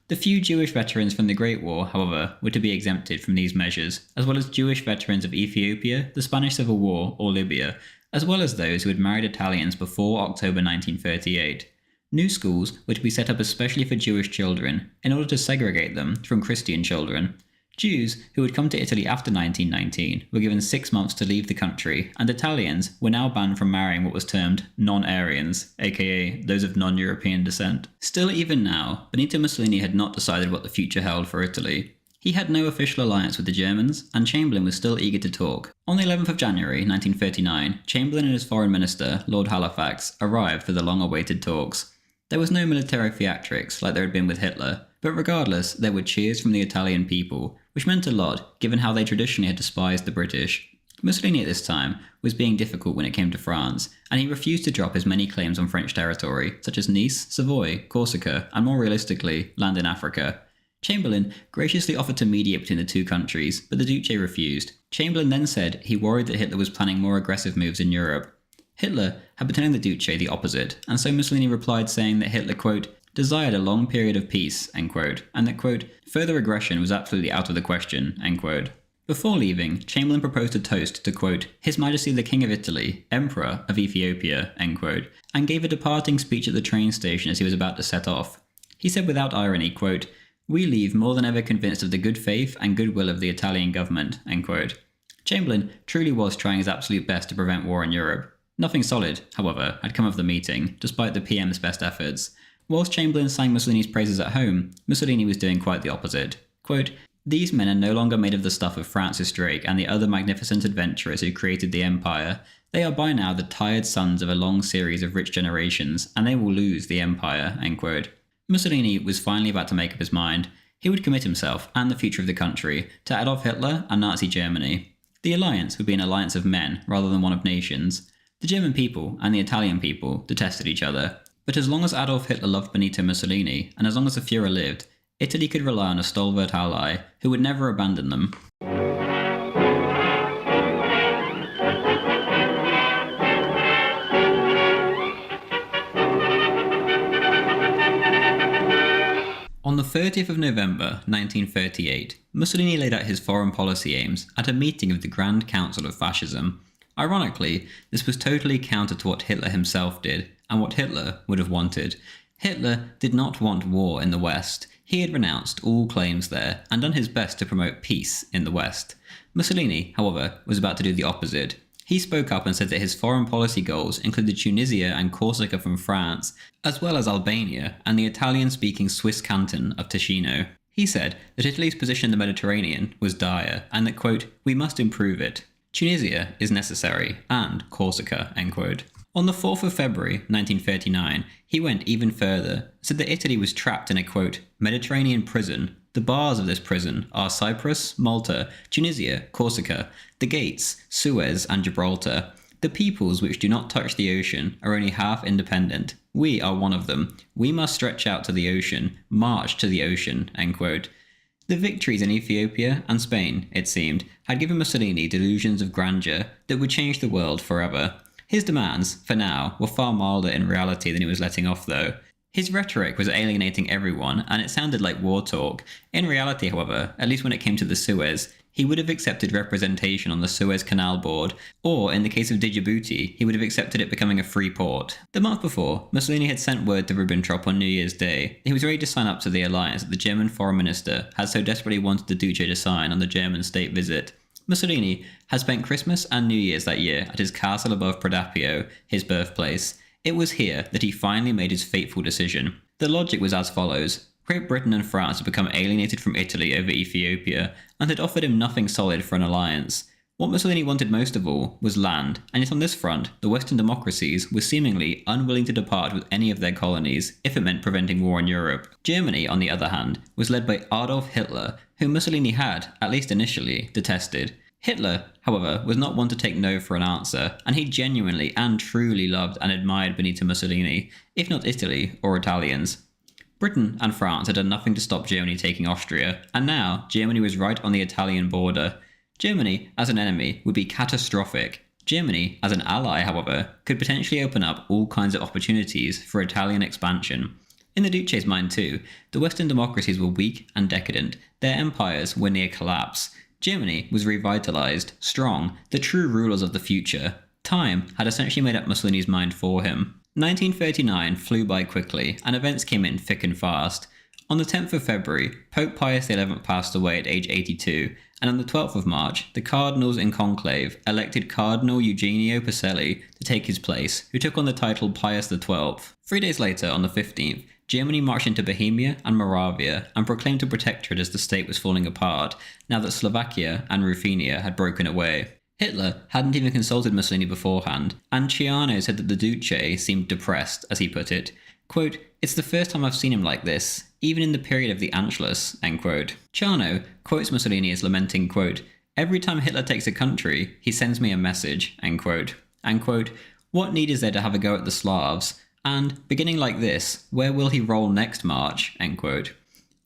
The few Jewish veterans from the Great War, however, were to be exempted from these measures, as well as Jewish veterans of Ethiopia, the Spanish Civil War, or Libya, as well as those who had married Italians before October 1938. New schools were to be set up especially for Jewish children, in order to segregate them from Christian children. Jews who had come to Italy after 1919 were given 6 months to leave the country, and Italians were now banned from marrying what was termed non-Aryans, aka those of non-European descent. Still, even now, Benito Mussolini had not decided what the future held for Italy. He had no official alliance with the Germans, and Chamberlain was still eager to talk. On the 11th of January 1939, Chamberlain and his foreign minister, Lord Halifax, arrived for the long-awaited talks. There was no military theatrics like there had been with Hitler, but regardless, there were cheers from the Italian people, which meant a lot given how they traditionally had despised the British. Mussolini at this time was being difficult when it came to France, and he refused to drop his many claims on French territory, such as Nice, Savoy, Corsica, and more realistically, land in Africa. Chamberlain graciously offered to mediate between the two countries, but the Duce refused. Chamberlain then said he worried that Hitler was planning more aggressive moves in Europe. Hitler had been telling the Duce the opposite, and so Mussolini replied saying that Hitler, quote, desired a long period of peace, end quote, and that, quote, further aggression was absolutely out of the question, end quote. Before leaving, Chamberlain proposed a toast to, quote, His Majesty the King of Italy, Emperor of Ethiopia, end quote, and gave a departing speech at the train station as he was about to set off. He said without irony, quote, we leave more than ever convinced of the good faith and goodwill of the Italian government, end quote. Chamberlain truly was trying his absolute best to prevent war in Europe. Nothing solid, however, had come of the meeting, despite the PM's best efforts. Whilst Chamberlain sang Mussolini's praises at home, Mussolini was doing quite the opposite. Quote, these men are no longer made of the stuff of Francis Drake and the other magnificent adventurers who created the empire. They are by now the tired sons of a long series of rich generations, and they will lose the empire, end quote. Mussolini was finally about to make up his mind. He would commit himself, and the future of the country, to Adolf Hitler and Nazi Germany. The alliance would be an alliance of men, rather than one of nations. The German people and the Italian people detested each other, but as long as Adolf Hitler loved Benito Mussolini, and as long as the Führer lived, Italy could rely on a stalwart ally who would never abandon them. On the 30th of November 1938, Mussolini laid out his foreign policy aims at a meeting of the Grand Council of Fascism. Ironically, this was totally counter to what Hitler himself did, and what Hitler would have wanted. Hitler did not want war in the West. He had renounced all claims there, and done his best to promote peace in the West. Mussolini, however, was about to do the opposite. He spoke up and said that his foreign policy goals included Tunisia and Corsica from France, as well as Albania and the Italian-speaking Swiss canton of Ticino. He said that Italy's position in the Mediterranean was dire, and that, quote, "we must improve it. Tunisia is necessary, and Corsica," end quote. On the 4th of February 1939, he went even further, said that Italy was trapped in a, quote, "Mediterranean prison. The bars of this prison are Cyprus, Malta, Tunisia, Corsica, the gates, Suez and Gibraltar. The peoples which do not touch the ocean are only half independent. We are one of them. We must stretch out to the ocean, march to the ocean," end quote. The victories in Ethiopia and Spain, it seemed, had given Mussolini delusions of grandeur that would change the world forever. His demands, for now, were far milder in reality than he was letting off though. His rhetoric was alienating everyone, and it sounded like war talk. In reality, however, at least when it came to the Suez, he would have accepted representation on the Suez Canal Board, or in the case of Djibouti, he would have accepted it becoming a free port. The month before, Mussolini had sent word to Ribbentrop on New Year's Day. He was ready to sign up to the alliance that the German foreign minister had so desperately wanted the Duce to sign on the German state visit. Mussolini had spent Christmas and New Year's that year at his castle above Predapio, his birthplace. It was here that he finally made his fateful decision. The logic was as follows. Great Britain and France had become alienated from Italy over Ethiopia, and had offered him nothing solid for an alliance. What Mussolini wanted most of all was land, and yet on this front, the Western democracies were seemingly unwilling to depart with any of their colonies, if it meant preventing war in Europe. Germany, on the other hand, was led by Adolf Hitler, whom Mussolini had, at least initially, detested. Hitler, however, was not one to take no for an answer, and he genuinely and truly loved and admired Benito Mussolini, if not Italy or Italians. Britain and France had done nothing to stop Germany taking Austria, and now Germany was right on the Italian border. Germany, as an enemy, would be catastrophic. Germany, as an ally, however, could potentially open up all kinds of opportunities for Italian expansion. In the Duce's mind too, the Western democracies were weak and decadent, their empires were near collapse. Germany was revitalised, strong, the true rulers of the future. Time had essentially made up Mussolini's mind for him. 1939 flew by quickly, and events came in thick and fast. On the 10th of February, Pope Pius XI passed away at age 82, and on the 12th of March, the cardinals in conclave elected Cardinal Eugenio Pacelli to take his place, who took on the title Pius XII. 3 days later, on the 15th, Germany marched into Bohemia and Moravia and proclaimed a protectorate as the state was falling apart, now that Slovakia and Ruthenia had broken away. Hitler hadn't even consulted Mussolini beforehand, and Ciano said that the Duce seemed depressed, as he put it. Quote, "It's the first time I've seen him like this, even in the period of the Anschluss," end quote. Ciano quotes Mussolini as lamenting, quote, "Every time Hitler takes a country, he sends me a message," end quote. And quote, "What need is there to have a go at the Slavs? And, beginning like this, where will he roll next March?" End quote.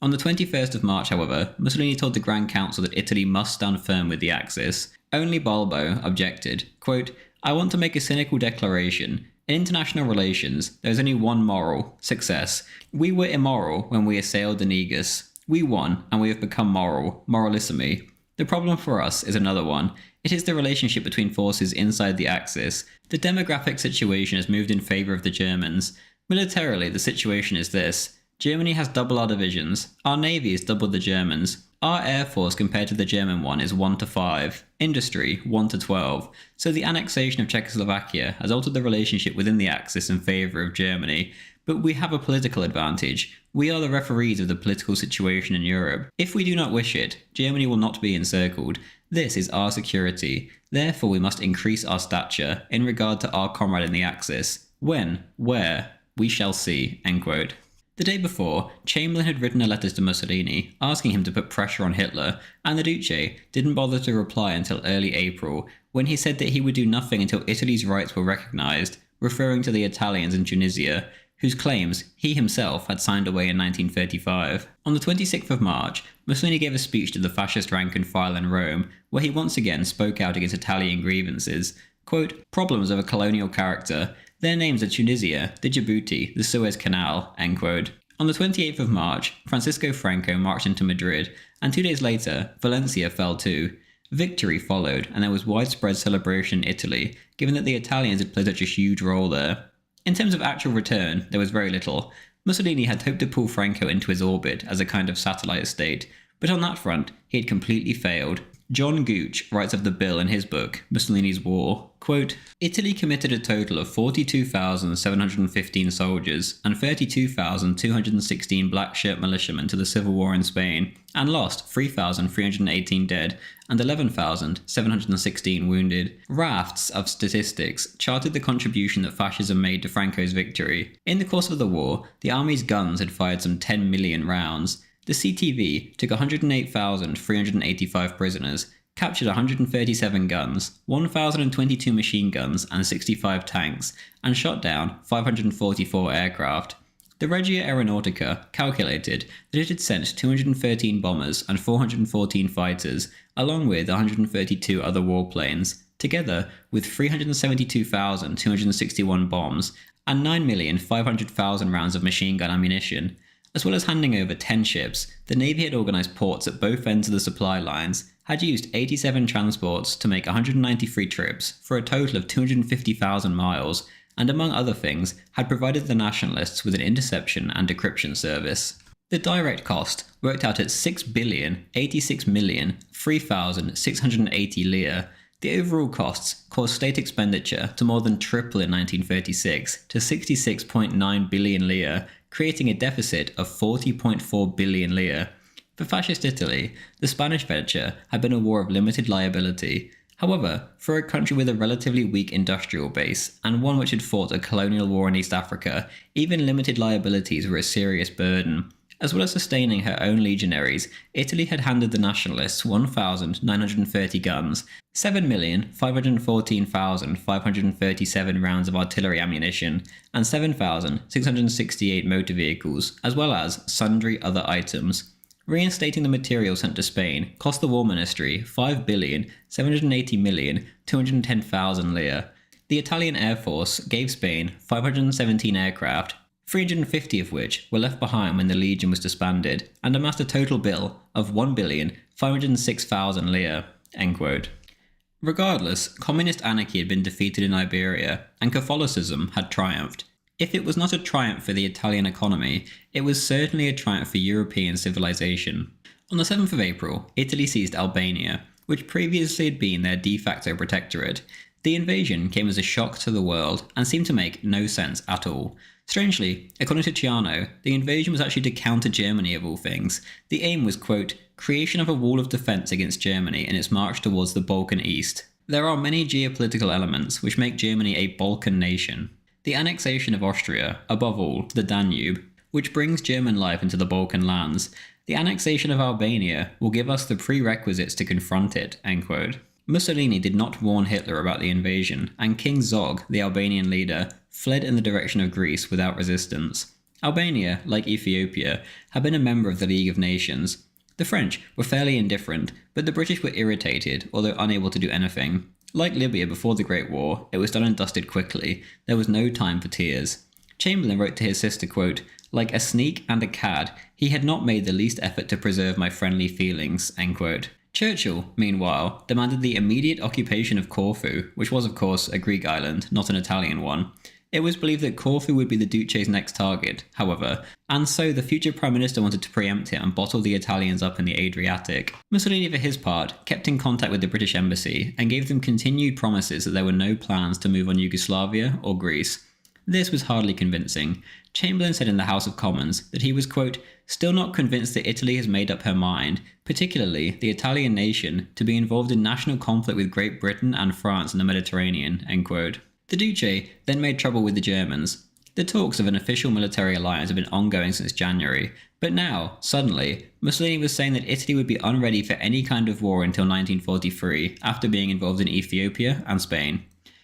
On the 21st of March, however, Mussolini told the Grand Council that Italy must stand firm with the Axis. Only Balbo objected. Quote, "I want to make a cynical declaration. In international relations, there is only one moral: success. We were immoral when we assailed the Negus. We won, and we have become moral, moralissimi. The problem for us is another one. It is the relationship between forces inside the Axis. The demographic situation has moved in favour of the Germans. Militarily, the situation is this. Germany has double our divisions. Our navy is double the Germans. Our air force compared to the German one is 1 to 5. Industry, 1 to 12. So the annexation of Czechoslovakia has altered the relationship within the Axis in favour of Germany. But we have a political advantage. We are the referees of the political situation in Europe. If we do not wish it, Germany will not be encircled. This is our security. Therefore we must increase our stature in regard to our comrade in the Axis. When? Where? We shall see." End quote. The day before, Chamberlain had written a letter to Mussolini asking him to put pressure on Hitler, and the Duce didn't bother to reply until early April, when he said that he would do nothing until Italy's rights were recognised, referring to the Italians in Tunisia. whose claims he himself had signed away in 1935. On the 26th of March, Mussolini gave a speech to the fascist rank and file in Rome, where he once again spoke out against Italian grievances. Quote, "Problems of a colonial character. Their names are Tunisia, the Djibouti, the Suez Canal," end quote. On the 28th of March, Francisco Franco marched into Madrid, and 2 days later, Valencia fell too. Victory followed, and there was widespread celebration in Italy, given that the Italians had played such a huge role there. In terms of actual return, there was very little. Mussolini had hoped to pull Franco into his orbit as a kind of satellite state, but on that front, he had completely failed. John Gooch writes of the bill in his book, Mussolini's War, quote, "Italy committed a total of 42,715 soldiers and 32,216 black shirt militiamen to the civil war in Spain, and lost 3,318 dead and 11,716 wounded." Rafts of statistics charted the contribution that fascism made to Franco's victory. In the course of the war, the army's guns had fired some 10 million rounds. The CTV took 108,385 prisoners, captured 137 guns, 1,022 machine guns and 65 tanks, and shot down 544 aircraft. The Regia Aeronautica calculated that it had sent 213 bombers and 414 fighters, along with 132 other warplanes, together with 372,261 bombs and 9,500,000 rounds of machine gun ammunition. As well as handing over 10 ships, the Navy had organised ports at both ends of the supply lines, had used 87 transports to make 193 trips for a total of 250,000 miles, and among other things, had provided the nationalists with an interception and decryption service. The direct cost worked out at 6,086,003,680 lire. The overall costs caused state expenditure to more than triple in 1936 to 66.9 billion lire, creating a deficit of 40.4 billion lire. For fascist Italy, the Spanish venture had been a war of limited liability. However, for a country with a relatively weak industrial base, and one which had fought a colonial war in East Africa, even limited liabilities were a serious burden. As well as sustaining her own legionaries, Italy had handed the nationalists 1,930 guns, 7,514,537 rounds of artillery ammunition, and 7,668 motor vehicles, as well as sundry other items. Reinstating the material sent to Spain cost the War Ministry 5,780,210,000 lire. The Italian Air Force gave Spain 517 aircraft, 350 of which were left behind when the Legion was disbanded, and amassed a total bill of 1,506,000 lire. End quote. Regardless, communist anarchy had been defeated in Iberia, and Catholicism had triumphed. If it was not a triumph for the Italian economy, it was certainly a triumph for European civilization. On the 7th of April, Italy seized Albania, which previously had been their de facto protectorate. The invasion came as a shock to the world and seemed to make no sense at all. Strangely, according to Ciano, the invasion was actually to counter Germany of all things. The aim was, quote, "creation of a wall of defence against Germany in its march towards the Balkan East." There are many geopolitical elements which make Germany a Balkan nation. The annexation of Austria, above all, the Danube, which brings German life into the Balkan lands. The annexation of Albania will give us the prerequisites to confront it, end quote. Mussolini did not warn Hitler about the invasion, and King Zog, the Albanian leader, fled in the direction of Greece without resistance. Albania, like Ethiopia, had been a member of the League of Nations. The French were fairly indifferent, but the British were irritated, although unable to do anything. Like Libya before the Great War, it was done and dusted quickly. There was no time for tears. Chamberlain wrote to his sister, quote, "Like a sneak and a cad, he had not made the least effort to preserve my friendly feelings," end quote. Churchill, meanwhile, demanded the immediate occupation of Corfu, which was of course a Greek island, not an Italian one. It was believed that Corfu would be the Duce's next target, however, and so the future Prime Minister wanted to preempt it and bottle the Italians up in the Adriatic. Mussolini, for his part, kept in contact with the British Embassy and gave them continued promises that there were no plans to move on Yugoslavia or Greece. This was hardly convincing. Chamberlain said in the House of Commons that he was, quote, "still not convinced that Italy has made up her mind, particularly the Italian nation, to be involved in national conflict with Great Britain and France in the Mediterranean," end quote. The Duce then made trouble with the Germans. The talks of an official military alliance had been ongoing since January, but now, suddenly, Mussolini was saying that Italy would be unready for any kind of war until 1943, after being involved in Ethiopia and Spain.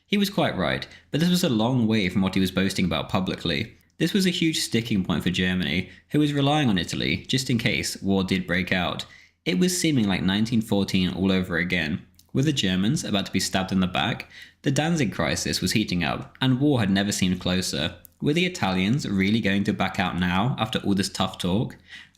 He was quite right, but this was a long way from what he was boasting about publicly. This was a huge sticking point for Germany, who was relying on Italy just in case war did break out. It was seeming like 1914 all over again. With the Germans about to be stabbed in the back, the Danzig crisis was heating up, and war had never seemed closer. Were the Italians really going to back out now after all this tough talk?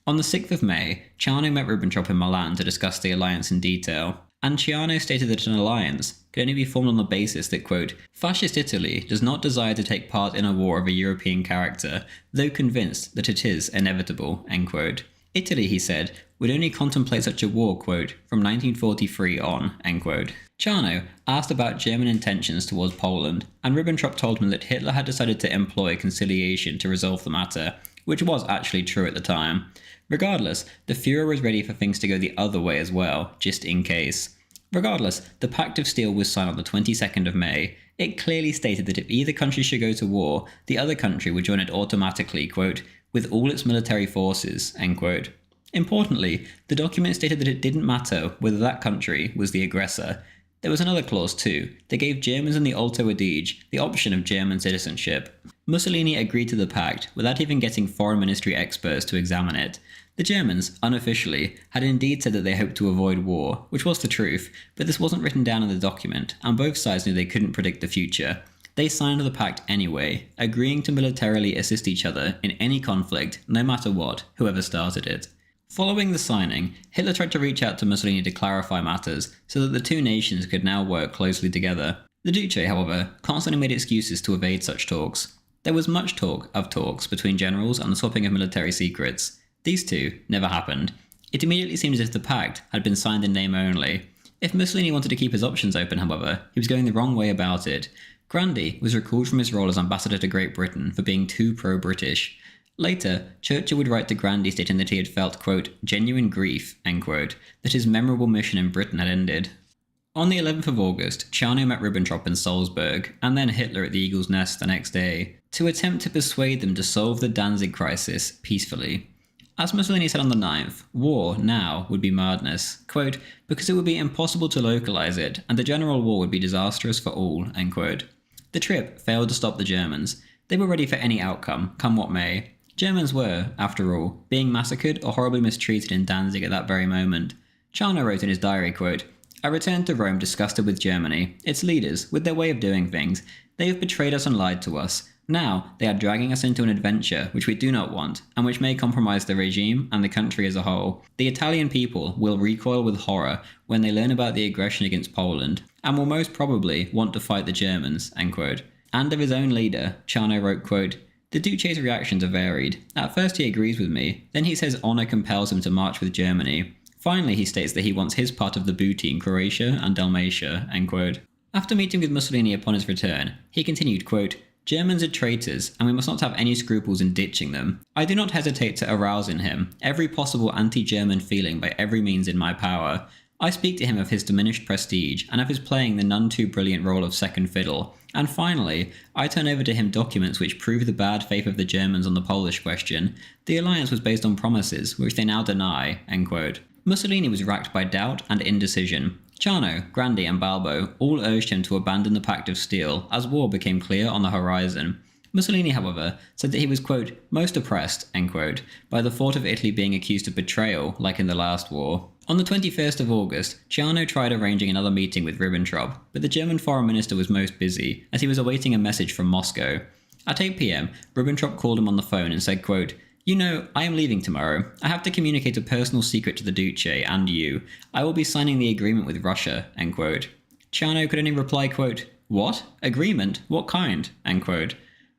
On the 6th of May, Ciano met Ribbentrop in Milan to discuss the alliance in detail, and Ciano stated that an alliance could only be formed on the basis that, quote, "Fascist Italy does not desire to take part in a war of a European character, though convinced that it is inevitable," end quote. Italy, he said, would only contemplate such a war, quote, from 1943 on, end quote. Ciano asked about German intentions towards Poland, and Ribbentrop told him that Hitler had decided to employ conciliation to resolve the matter, which was actually true at the time. Regardless, the Führer was ready for things to go the other way as well, just in case. Regardless, the Pact of Steel was signed on the 22nd of May. It clearly stated that if either country should go to war, the other country would join it automatically, quote, "with all its military forces," end quote. Importantly, the document stated that it didn't matter whether that country was the aggressor. There was another clause too, that gave Germans in the Alto Adige the option of German citizenship. Mussolini agreed to the pact without even getting foreign ministry experts to examine it. The Germans, unofficially, had indeed said that they hoped to avoid war, which was the truth, but this wasn't written down in the document, and both sides knew they couldn't predict the future. They signed the pact anyway, agreeing to militarily assist each other in any conflict, no matter what, whoever started it. Following the signing, Hitler tried to reach out to Mussolini to clarify matters so that the two nations could now work closely together. The Duce, however, constantly made excuses to evade such talks. There was much talk of talks between generals and the swapping of military secrets. These two never happened. It immediately seemed as if the pact had been signed in name only. If Mussolini wanted to keep his options open, however, he was going the wrong way about it. Grandi was recalled from his role as ambassador to Great Britain for being too pro-British. Later, Churchill would write to Grandi stating that he had felt, quote, "genuine grief," end quote, that his memorable mission in Britain had ended. On the 11th of August, Ciano met Ribbentrop in Salzburg, and then Hitler at the Eagle's Nest the next day, to attempt to persuade them to solve the Danzig crisis peacefully. As Mussolini said on the 9th, war now would be madness, quote, "because it would be impossible to localise it, and the general war would be disastrous for all," end quote. The trip failed to stop the Germans. They were ready for any outcome, come what may. Germans were, after all, being massacred or horribly mistreated in Danzig at that very moment. Ciano wrote in his diary, quote, "I returned to Rome disgusted with Germany, its leaders, with their way of doing things. They have betrayed us and lied to us. Now they are dragging us into an adventure which we do not want, and which may compromise the regime and the country as a whole. The Italian people will recoil with horror when they learn about the aggression against Poland, and will most probably want to fight the Germans," end quote. And of his own leader, Ciano wrote, quote, "The Duce's reactions are varied. At first he agrees with me, then he says honour compels him to march with Germany. Finally he states that he wants his part of the booty in Croatia and Dalmatia," end quote. After meeting with Mussolini upon his return, he continued, quote, "Germans are traitors, and we must not have any scruples in ditching them. I do not hesitate to arouse in him every possible anti-German feeling by every means in my power. I speak to him of his diminished prestige, and of his playing the none too brilliant role of second fiddle. And finally, I turn over to him documents which prove the bad faith of the Germans on the Polish question. The alliance was based on promises, which they now deny," end quote. Mussolini was racked by doubt and indecision. Ciano, Grandi and Balbo all urged him to abandon the Pact of Steel as war became clear on the horizon. Mussolini, however, said that he was, quote, "most oppressed," end quote, by the thought of Italy being accused of betrayal like in the last war. On the 21st of August, Ciano tried arranging another meeting with Ribbentrop, but the German foreign minister was most busy, as he was awaiting a message from Moscow. At 8 p.m, Ribbentrop called him on the phone and said, quote, "You know, I am leaving tomorrow. I have to communicate a personal secret to the Duce and you. I will be signing the agreement with Russia," end quote. Ciano could only reply, quote, "What? Agreement? What kind?" end quote.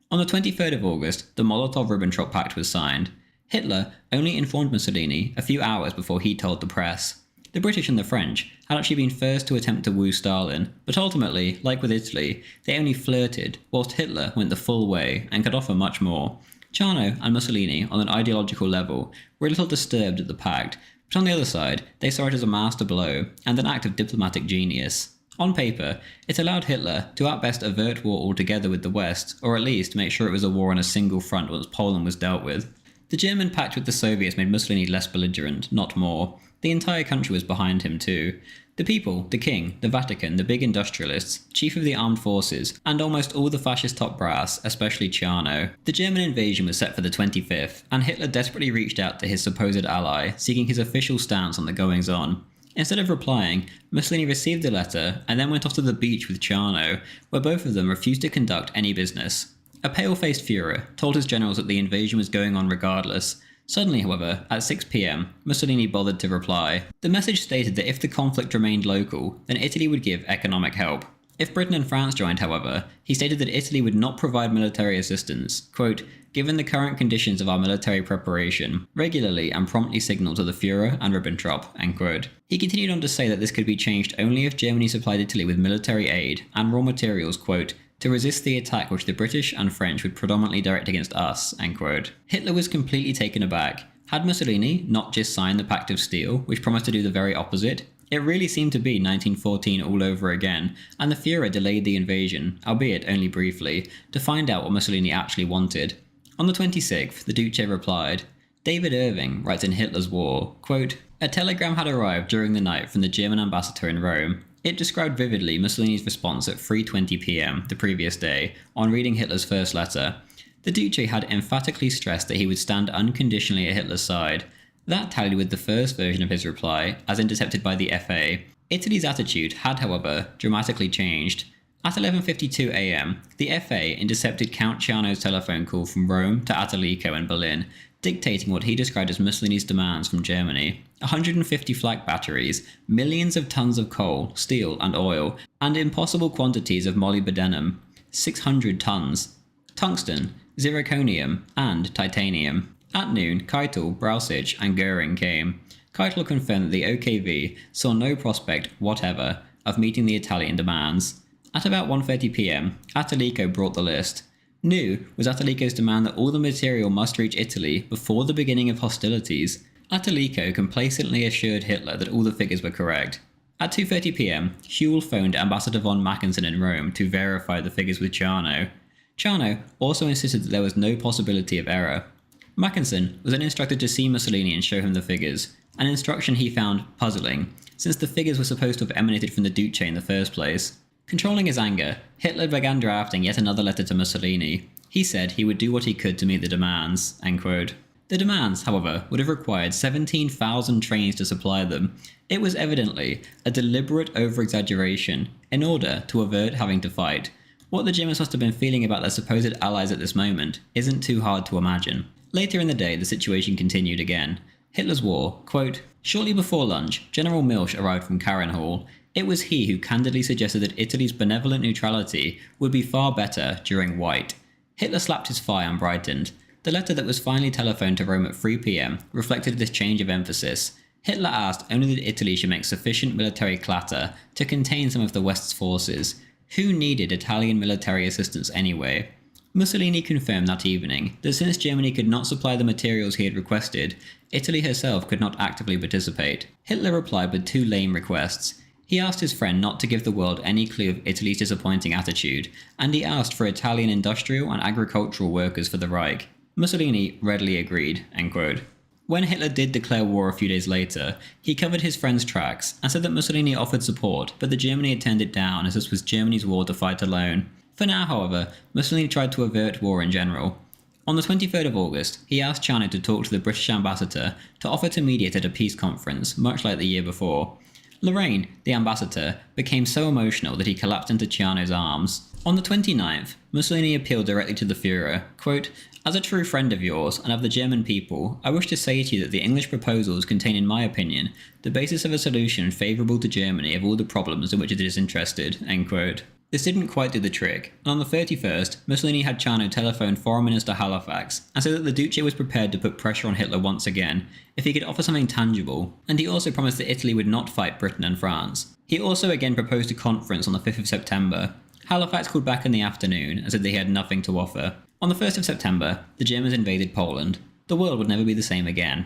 On the 23rd of August, the Molotov-Ribbentrop Pact was signed. Hitler only informed Mussolini a few hours before he told the press. The British and the French had actually been first to attempt to woo Stalin, but ultimately, like with Italy, they only flirted, whilst Hitler went the full way and could offer much more. Ciano and Mussolini, on an ideological level, were a little disturbed at the pact, but on the other side, they saw it as a master blow and an act of diplomatic genius. On paper, it allowed Hitler to at best avert war altogether with the West, or at least make sure it was a war on a single front once Poland was dealt with. The German pact with the Soviets made Mussolini less belligerent, not more. The entire country was behind him too. The people, the king, the Vatican, the big industrialists, chief of the armed forces, and almost all the fascist top brass, especially Ciano. The German invasion was set for the 25th, and Hitler desperately reached out to his supposed ally, seeking his official stance on the goings-on. Instead of replying, Mussolini received the letter and then went off to the beach with Ciano, where both of them refused to conduct any business. A pale-faced Führer told his generals that the invasion was going on regardless. Suddenly, however, at 6 p.m, Mussolini bothered to reply. The message stated that if the conflict remained local, then Italy would give economic help. If Britain and France joined, however, he stated that Italy would not provide military assistance, quote, given the current conditions of our military preparation, regularly and promptly signal to the Führer and Ribbentrop, end quote. He continued on to say that this could be changed only if Germany supplied Italy with military aid and raw materials, quote, to resist the attack which the British and French would predominantly direct against us, end quote. Hitler was completely taken aback. Had Mussolini not just signed the Pact of Steel, which promised to do the very opposite? It really seemed to be 1914 all over again, and the Führer delayed the invasion, albeit only briefly, to find out what Mussolini actually wanted. On the 26th, the Duce replied. David Irving writes in Hitler's War, quote, a telegram had arrived during the night from the German ambassador in Rome. It described vividly Mussolini's response at 3:20 p.m. the previous day on reading Hitler's first letter. The Duce had emphatically stressed that he would stand unconditionally at Hitler's side. That tallied with the first version of his reply, as intercepted by the FA. Italy's attitude had, however, dramatically changed. At 11:52 a.m, the FA intercepted Count Ciano's telephone call from Rome to Attalico and Berlin, dictating what he described as Mussolini's demands from Germany. 150 flak batteries, millions of tons of coal, steel and oil, and impossible quantities of molybdenum, 600 tons, tungsten, zirconium, and titanium. At noon, Keitel, Brauchitsch and Goering came. Keitel confirmed that the OKV saw no prospect whatever of meeting the Italian demands. At about 1:30 p.m, Attalico brought the list. New was Attalico's demand that all the material must reach Italy before the beginning of hostilities. Attalico complacently assured Hitler that all the figures were correct. At 2:30 p.m, Huell phoned Ambassador von Mackensen in Rome to verify the figures with Ciano. Ciano also insisted that there was no possibility of error. Mackensen was then instructed to see Mussolini and show him the figures, an instruction he found puzzling, since the figures were supposed to have emanated from the Duce in the first place. Controlling his anger, Hitler began drafting yet another letter to Mussolini. He said he would do what he could to meet the demands, end quote. The demands, however, would have required 17,000 trains to supply them. It was evidently a deliberate over-exaggeration in order to avert having to fight. What the Germans must have been feeling about their supposed allies at this moment isn't too hard to imagine. Later in the day, the situation continued again. Hitler's War, quote, shortly before lunch, General Milch arrived from Carenhall. It was he who candidly suggested that Italy's benevolent neutrality would be far better during white. Hitler slapped his thigh and brightened. The letter that was finally telephoned to Rome at 3 p.m. reflected this change of emphasis. Hitler asked only that Italy should make sufficient military clatter to contain some of the West's forces. Who needed Italian military assistance anyway? Mussolini confirmed that evening that since Germany could not supply the materials he had requested, Italy herself could not actively participate. Hitler replied with two lame requests. He asked his friend not to give the world any clue of Italy's disappointing attitude, and he asked for Italian industrial and agricultural workers for the Reich. Mussolini readily agreed, end quote. When Hitler did declare war a few days later, he covered his friend's tracks and said that Mussolini offered support, but that Germany had turned it down as this was Germany's war to fight alone. For now, however, Mussolini tried to avert war in general. On the 23rd of August, he asked Ciano to talk to the British ambassador to offer to mediate at a peace conference, much like the year before. Lorraine, the ambassador, became so emotional that he collapsed into Ciano's arms. On the 29th, Mussolini appealed directly to the Führer, quote, as a true friend of yours and of the German people, I wish to say to you that the English proposals contain, in my opinion, the basis of a solution favourable to Germany of all the problems in which it is interested, end quote. This didn't quite do the trick, and on the 31st, Mussolini had Ciano telephone Foreign Minister Halifax and said that the Duce was prepared to put pressure on Hitler once again if he could offer something tangible, and he also promised that Italy would not fight Britain and France. He also again proposed a conference on the 5th of September. Halifax called back in the afternoon and said that he had nothing to offer. On the 1st of September, the Germans invaded Poland. The world would never be the same again.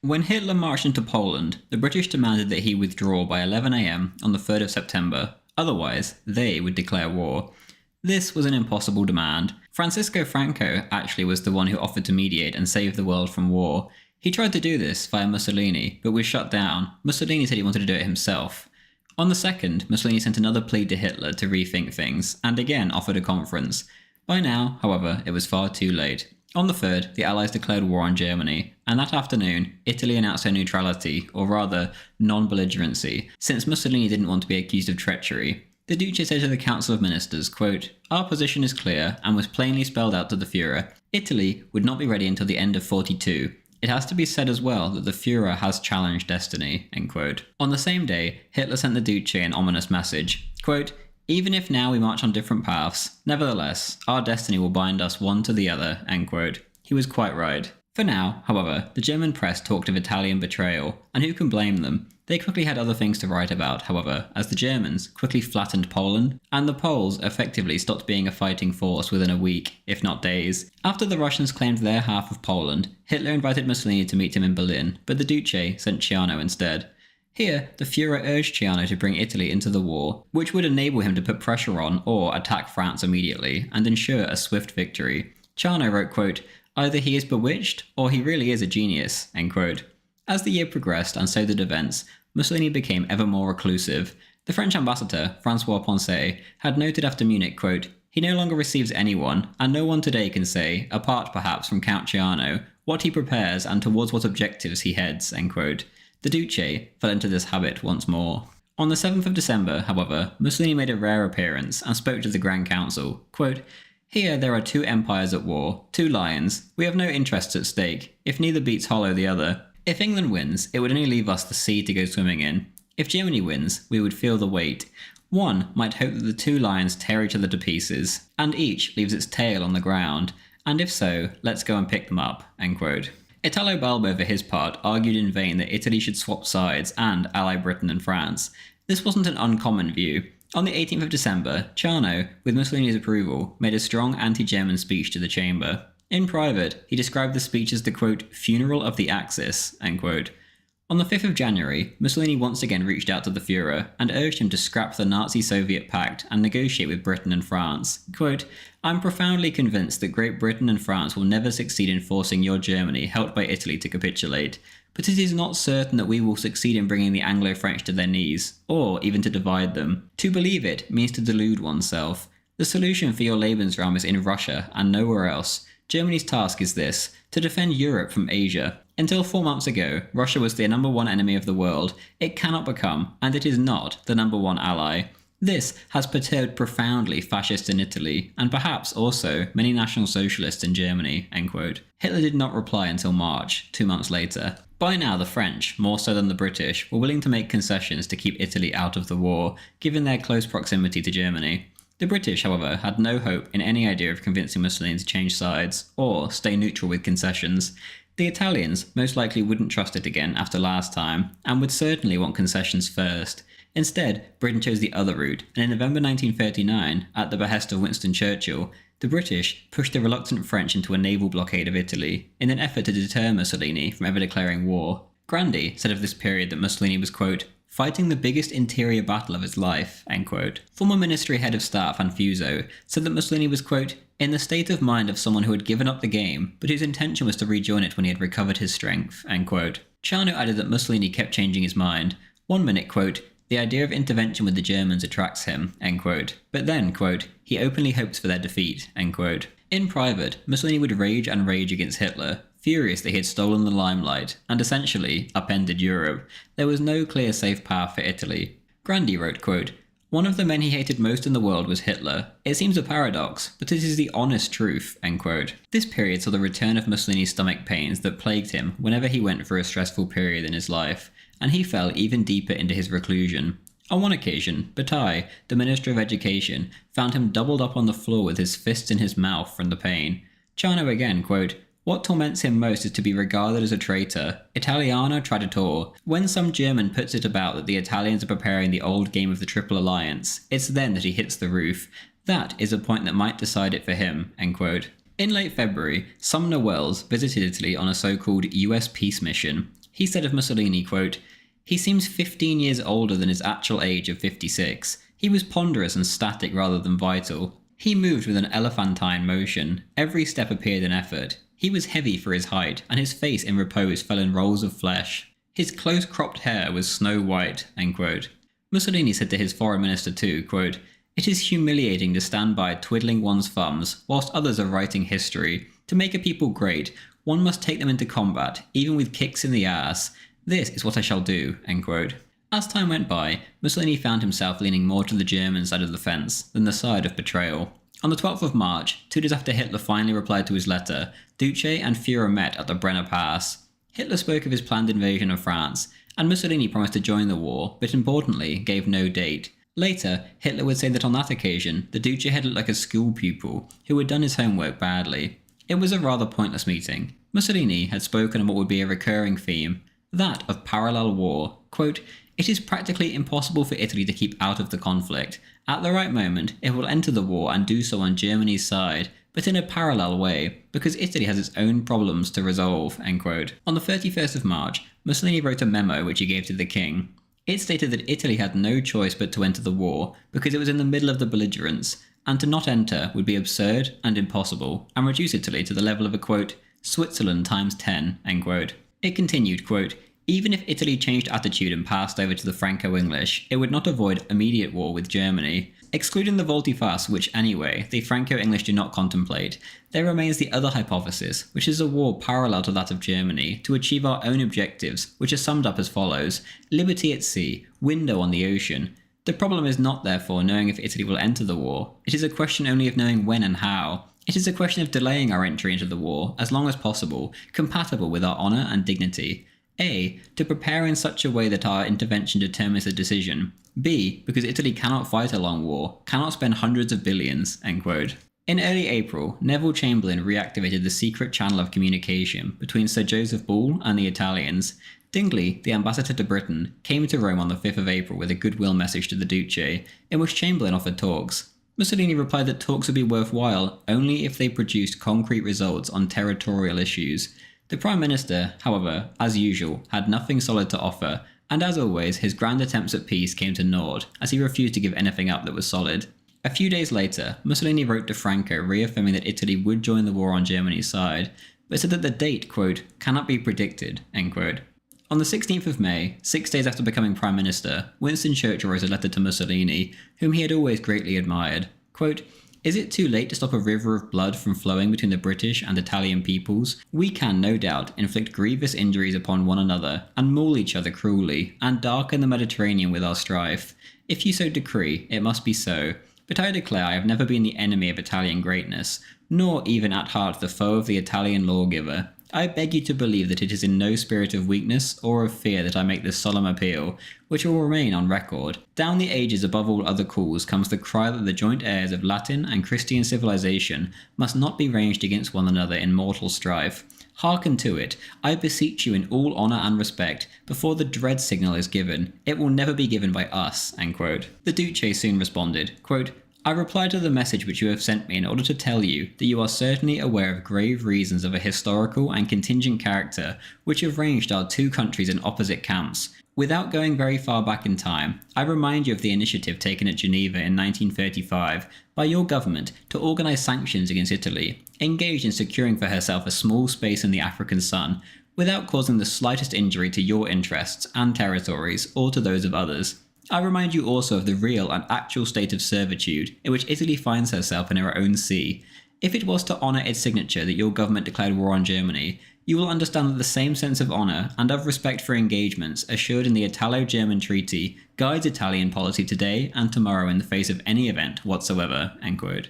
When Hitler marched into Poland, the British demanded that he withdraw by 11 a.m. on the 3rd of September, otherwise they would declare war. This was an impossible demand. Francisco Franco actually was the one who offered to mediate and save the world from war. He tried to do this via Mussolini, but was shut down. Mussolini said he wanted to do it himself. On the 2nd, Mussolini sent another plea to Hitler to rethink things, and again offered a conference. By now, however, it was far too late. On the 3rd, the Allies declared war on Germany, and that afternoon, Italy announced her neutrality, or rather, non-belligerency, since Mussolini didn't want to be accused of treachery. The Duce said to the Council of Ministers, quote, "Our position is clear and was plainly spelled out to the Führer. Italy would not be ready until the end of 42. It has to be said as well that the Führer has challenged destiny." End quote. On the same day, Hitler sent the Duce an ominous message, quote, "Even if now we march on different paths, nevertheless, our destiny will bind us one to the other." End quote. He was quite right. For now, however, the German press talked of Italian betrayal, and who can blame them? They quickly had other things to write about, however, as the Germans quickly flattened Poland, and the Poles effectively stopped being a fighting force within a week, if not days. After the Russians claimed their half of Poland, Hitler invited Mussolini to meet him in Berlin, but the Duce sent Ciano instead. Here, the Führer urged Ciano to bring Italy into the war, which would enable him to put pressure on or attack France immediately, and ensure a swift victory. Ciano wrote, quote, "Either he is bewitched, or he really is a genius." End quote. As the year progressed, and so did events, Mussolini became ever more reclusive. The French ambassador, François Poncet, had noted after Munich, quote, "He no longer receives anyone, and no one today can say, apart perhaps from Count Ciano, what he prepares and towards what objectives he heads." End quote. The Duce fell into this habit once more. On the 7th of December, however, Mussolini made a rare appearance and spoke to the Grand Council, quote, "Here there are two empires at war, two lions. We have no interests at stake. If neither beats hollow the other. If England wins, it would only leave us the sea to go swimming in. If Germany wins, we would feel the weight. One might hope that the two lions tear each other to pieces, and each leaves its tail on the ground, and if so, let's go and pick them up." End quote. Italo Balbo, for his part, argued in vain that Italy should swap sides and ally Britain and France. This wasn't an uncommon view. On the 18th of December, Ciano, with Mussolini's approval, made a strong anti-German speech to the chamber. In private, he described the speech as the, quote, "funeral of the Axis," end quote. On the 5th of January, Mussolini once again reached out to the Führer and urged him to scrap the Nazi-Soviet pact and negotiate with Britain and France. Quote, "I'm profoundly convinced that Great Britain and France will never succeed in forcing your Germany, helped by Italy, to capitulate. But it is not certain that we will succeed in bringing the Anglo-French to their knees, or even to divide them. To believe it means to delude oneself. The solution for your Lebensraum is in Russia and nowhere else. Germany's task is this, to defend Europe from Asia. Until 4 months ago, Russia was the number one enemy of the world. It cannot become, and it is not, the number one ally. This has perturbed profoundly fascists in Italy, and perhaps also many National Socialists in Germany." End quote. Hitler did not reply until March, 2 months later. By now the French, more so than the British, were willing to make concessions to keep Italy out of the war, given their close proximity to Germany. The British, however, had no hope in any idea of convincing Mussolini to change sides, or stay neutral with concessions. The Italians most likely wouldn't trust it again after last time, and would certainly want concessions first. Instead, Britain chose the other route, and in November 1939, at the behest of Winston Churchill, the British pushed the reluctant French into a naval blockade of Italy, in an effort to deter Mussolini from ever declaring war. Grandi said of this period that Mussolini was, quote, "fighting the biggest interior battle of his life," end quote. Former Ministry Head of Staff Anfuso said that Mussolini was, quote, "in the state of mind of someone who had given up the game, but whose intention was to rejoin it when he had recovered his strength," end quote. Ciano added that Mussolini kept changing his mind. One minute, quote, "the idea of intervention with the Germans attracts him," end quote. But then, quote, "he openly hopes for their defeat," end quote. In private, Mussolini would rage and rage against Hitler, furious that he had stolen the limelight, and essentially upended Europe. There was no clear safe path for Italy. Grandi wrote, quote, "one of the men he hated most in the world was Hitler. It seems a paradox, but it is the honest truth," end quote. This period saw the return of Mussolini's stomach pains that plagued him whenever he went through a stressful period in his life, and he fell even deeper into his reclusion. On one occasion, Bataille, the Minister of Education, found him doubled up on the floor with his fists in his mouth from the pain. Ciano again, quote, "what torments him most is to be regarded as a traitor. Italiano traditor. When some German puts it about that the Italians are preparing the old game of the Triple Alliance, it's then that he hits the roof. That is a point that might decide it for him," end quote. In late February, Sumner Welles visited Italy on a so-called US peace mission. He said of Mussolini, quote, "he seems 15 years older than his actual age of 56. He was ponderous and static rather than vital. He moved with an elephantine motion. Every step appeared an effort. He was heavy for his height, and his face in repose fell in rolls of flesh. His close-cropped hair was snow white." End quote. Mussolini said to his foreign minister too, quote, "It is humiliating to stand by twiddling one's thumbs whilst others are writing history. To make a people great, one must take them into combat, even with kicks in the ass. This is what I shall do." End quote. As time went by, Mussolini found himself leaning more to the German side of the fence than the side of betrayal. On the 12th of March, 2 days after Hitler finally replied to his letter, Duce and Führer met at the Brenner Pass. Hitler spoke of his planned invasion of France, and Mussolini promised to join the war, but importantly, gave no date. Later, Hitler would say that on that occasion, the Duce had looked like a school pupil who had done his homework badly. It was a rather pointless meeting. Mussolini had spoken of what would be a recurring theme, that of parallel war. Quote, "It is practically impossible for Italy to keep out of the conflict. At the right moment, it will enter the war and do so on Germany's side, but in a parallel way, because Italy has its own problems to resolve." End quote. On the 31st of March, Mussolini wrote a memo which he gave to the king. It stated that Italy had no choice but to enter the war, because it was in the middle of the belligerents, and to not enter would be absurd and impossible, and reduce Italy to the level of a, quote, "Switzerland times 10, end quote. It continued, quote, "Even if Italy changed attitude and passed over to the Franco-English, it would not avoid immediate war with Germany. Excluding the volte-face, which anyway, the Franco-English do not contemplate, there remains the other hypothesis, which is a war parallel to that of Germany, to achieve our own objectives, which are summed up as follows: liberty at sea, window on the ocean. The problem is not therefore knowing if Italy will enter the war, it is a question only of knowing when and how. It is a question of delaying our entry into the war as long as possible, compatible with our honour and dignity. A. To prepare in such a way that our intervention determines the decision. B. Because Italy cannot fight a long war, cannot spend hundreds of billions." End quote. In early April, Neville Chamberlain reactivated the secret channel of communication between Sir Joseph Ball and the Italians. Dingley, the ambassador to Britain, came to Rome on the 5th of April with a goodwill message to the Duce, in which Chamberlain offered talks. Mussolini replied that talks would be worthwhile only if they produced concrete results on territorial issues. The Prime Minister, however, as usual, had nothing solid to offer, and as always, his grand attempts at peace came to naught, as he refused to give anything up that was solid. A few days later, Mussolini wrote to Franco reaffirming that Italy would join the war on Germany's side, but said that the date, quote, "cannot be predicted," end quote. On the 16th of May, 6 days after becoming Prime Minister, Winston Churchill wrote a letter to Mussolini, whom he had always greatly admired. Quote, "Is it too late to stop a river of blood from flowing between the British and Italian peoples? We can, no doubt, inflict grievous injuries upon one another, and maul each other cruelly, and darken the Mediterranean with our strife. If you so decree, it must be so. But I declare I have never been the enemy of Italian greatness, nor even at heart the foe of the Italian lawgiver. I beg you to believe that it is in no spirit of weakness or of fear that I make this solemn appeal, which will remain on record. Down the ages above all other calls comes the cry that the joint heirs of Latin and Christian civilization must not be ranged against one another in mortal strife. Hearken to it, I beseech you in all honour and respect, before the dread signal is given. It will never be given by us." End quote. The Duce soon responded, quote, "I reply to the message which you have sent me in order to tell you that you are certainly aware of grave reasons of a historical and contingent character which have ranged our two countries in opposite camps. Without going very far back in time, I remind you of the initiative taken at Geneva in 1935 by your government to organise sanctions against Italy, engaged in securing for herself a small space in the African sun, without causing the slightest injury to your interests and territories or to those of others. I remind you also of the real and actual state of servitude in which Italy finds herself in her own sea. If it was to honour its signature that your government declared war on Germany, you will understand that the same sense of honour and of respect for engagements assured in the Italo-German treaty guides Italian policy today and tomorrow in the face of any event whatsoever." End quote.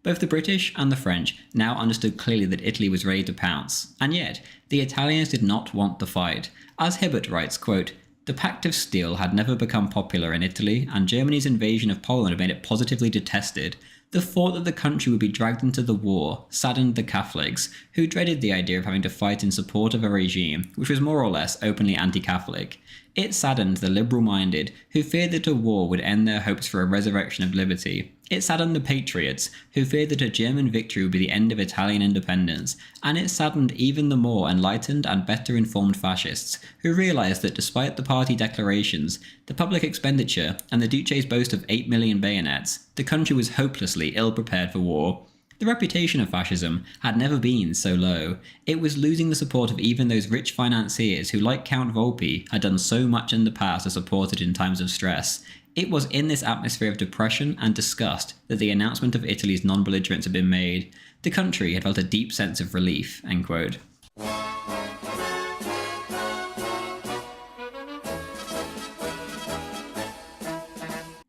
Both the British and the French now understood clearly that Italy was ready to pounce, and yet the Italians did not want the fight. As Hibbert writes, quote, "The Pact of Steel had never become popular in Italy, and Germany's invasion of Poland had made it positively detested. The thought that the country would be dragged into the war saddened the Catholics, who dreaded the idea of having to fight in support of a regime which was more or less openly anti-Catholic. It saddened the liberal-minded, who feared that a war would end their hopes for a resurrection of liberty. It saddened the patriots, who feared that a German victory would be the end of Italian independence, and it saddened even the more enlightened and better informed fascists, who realised that despite the party declarations, the public expenditure, and the Duce's boast of 8 million bayonets, the country was hopelessly ill-prepared for war. The reputation of fascism had never been so low. It was losing the support of even those rich financiers who, like Count Volpi, had done so much in the past to support it in times of stress. It was in this atmosphere of depression and disgust that the announcement of Italy's non-belligerence had been made. The country had felt a deep sense of relief." End quote.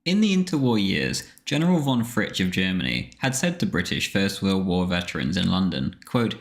In the interwar years, General von Fritsch of Germany had said to British First World War veterans in London, quote,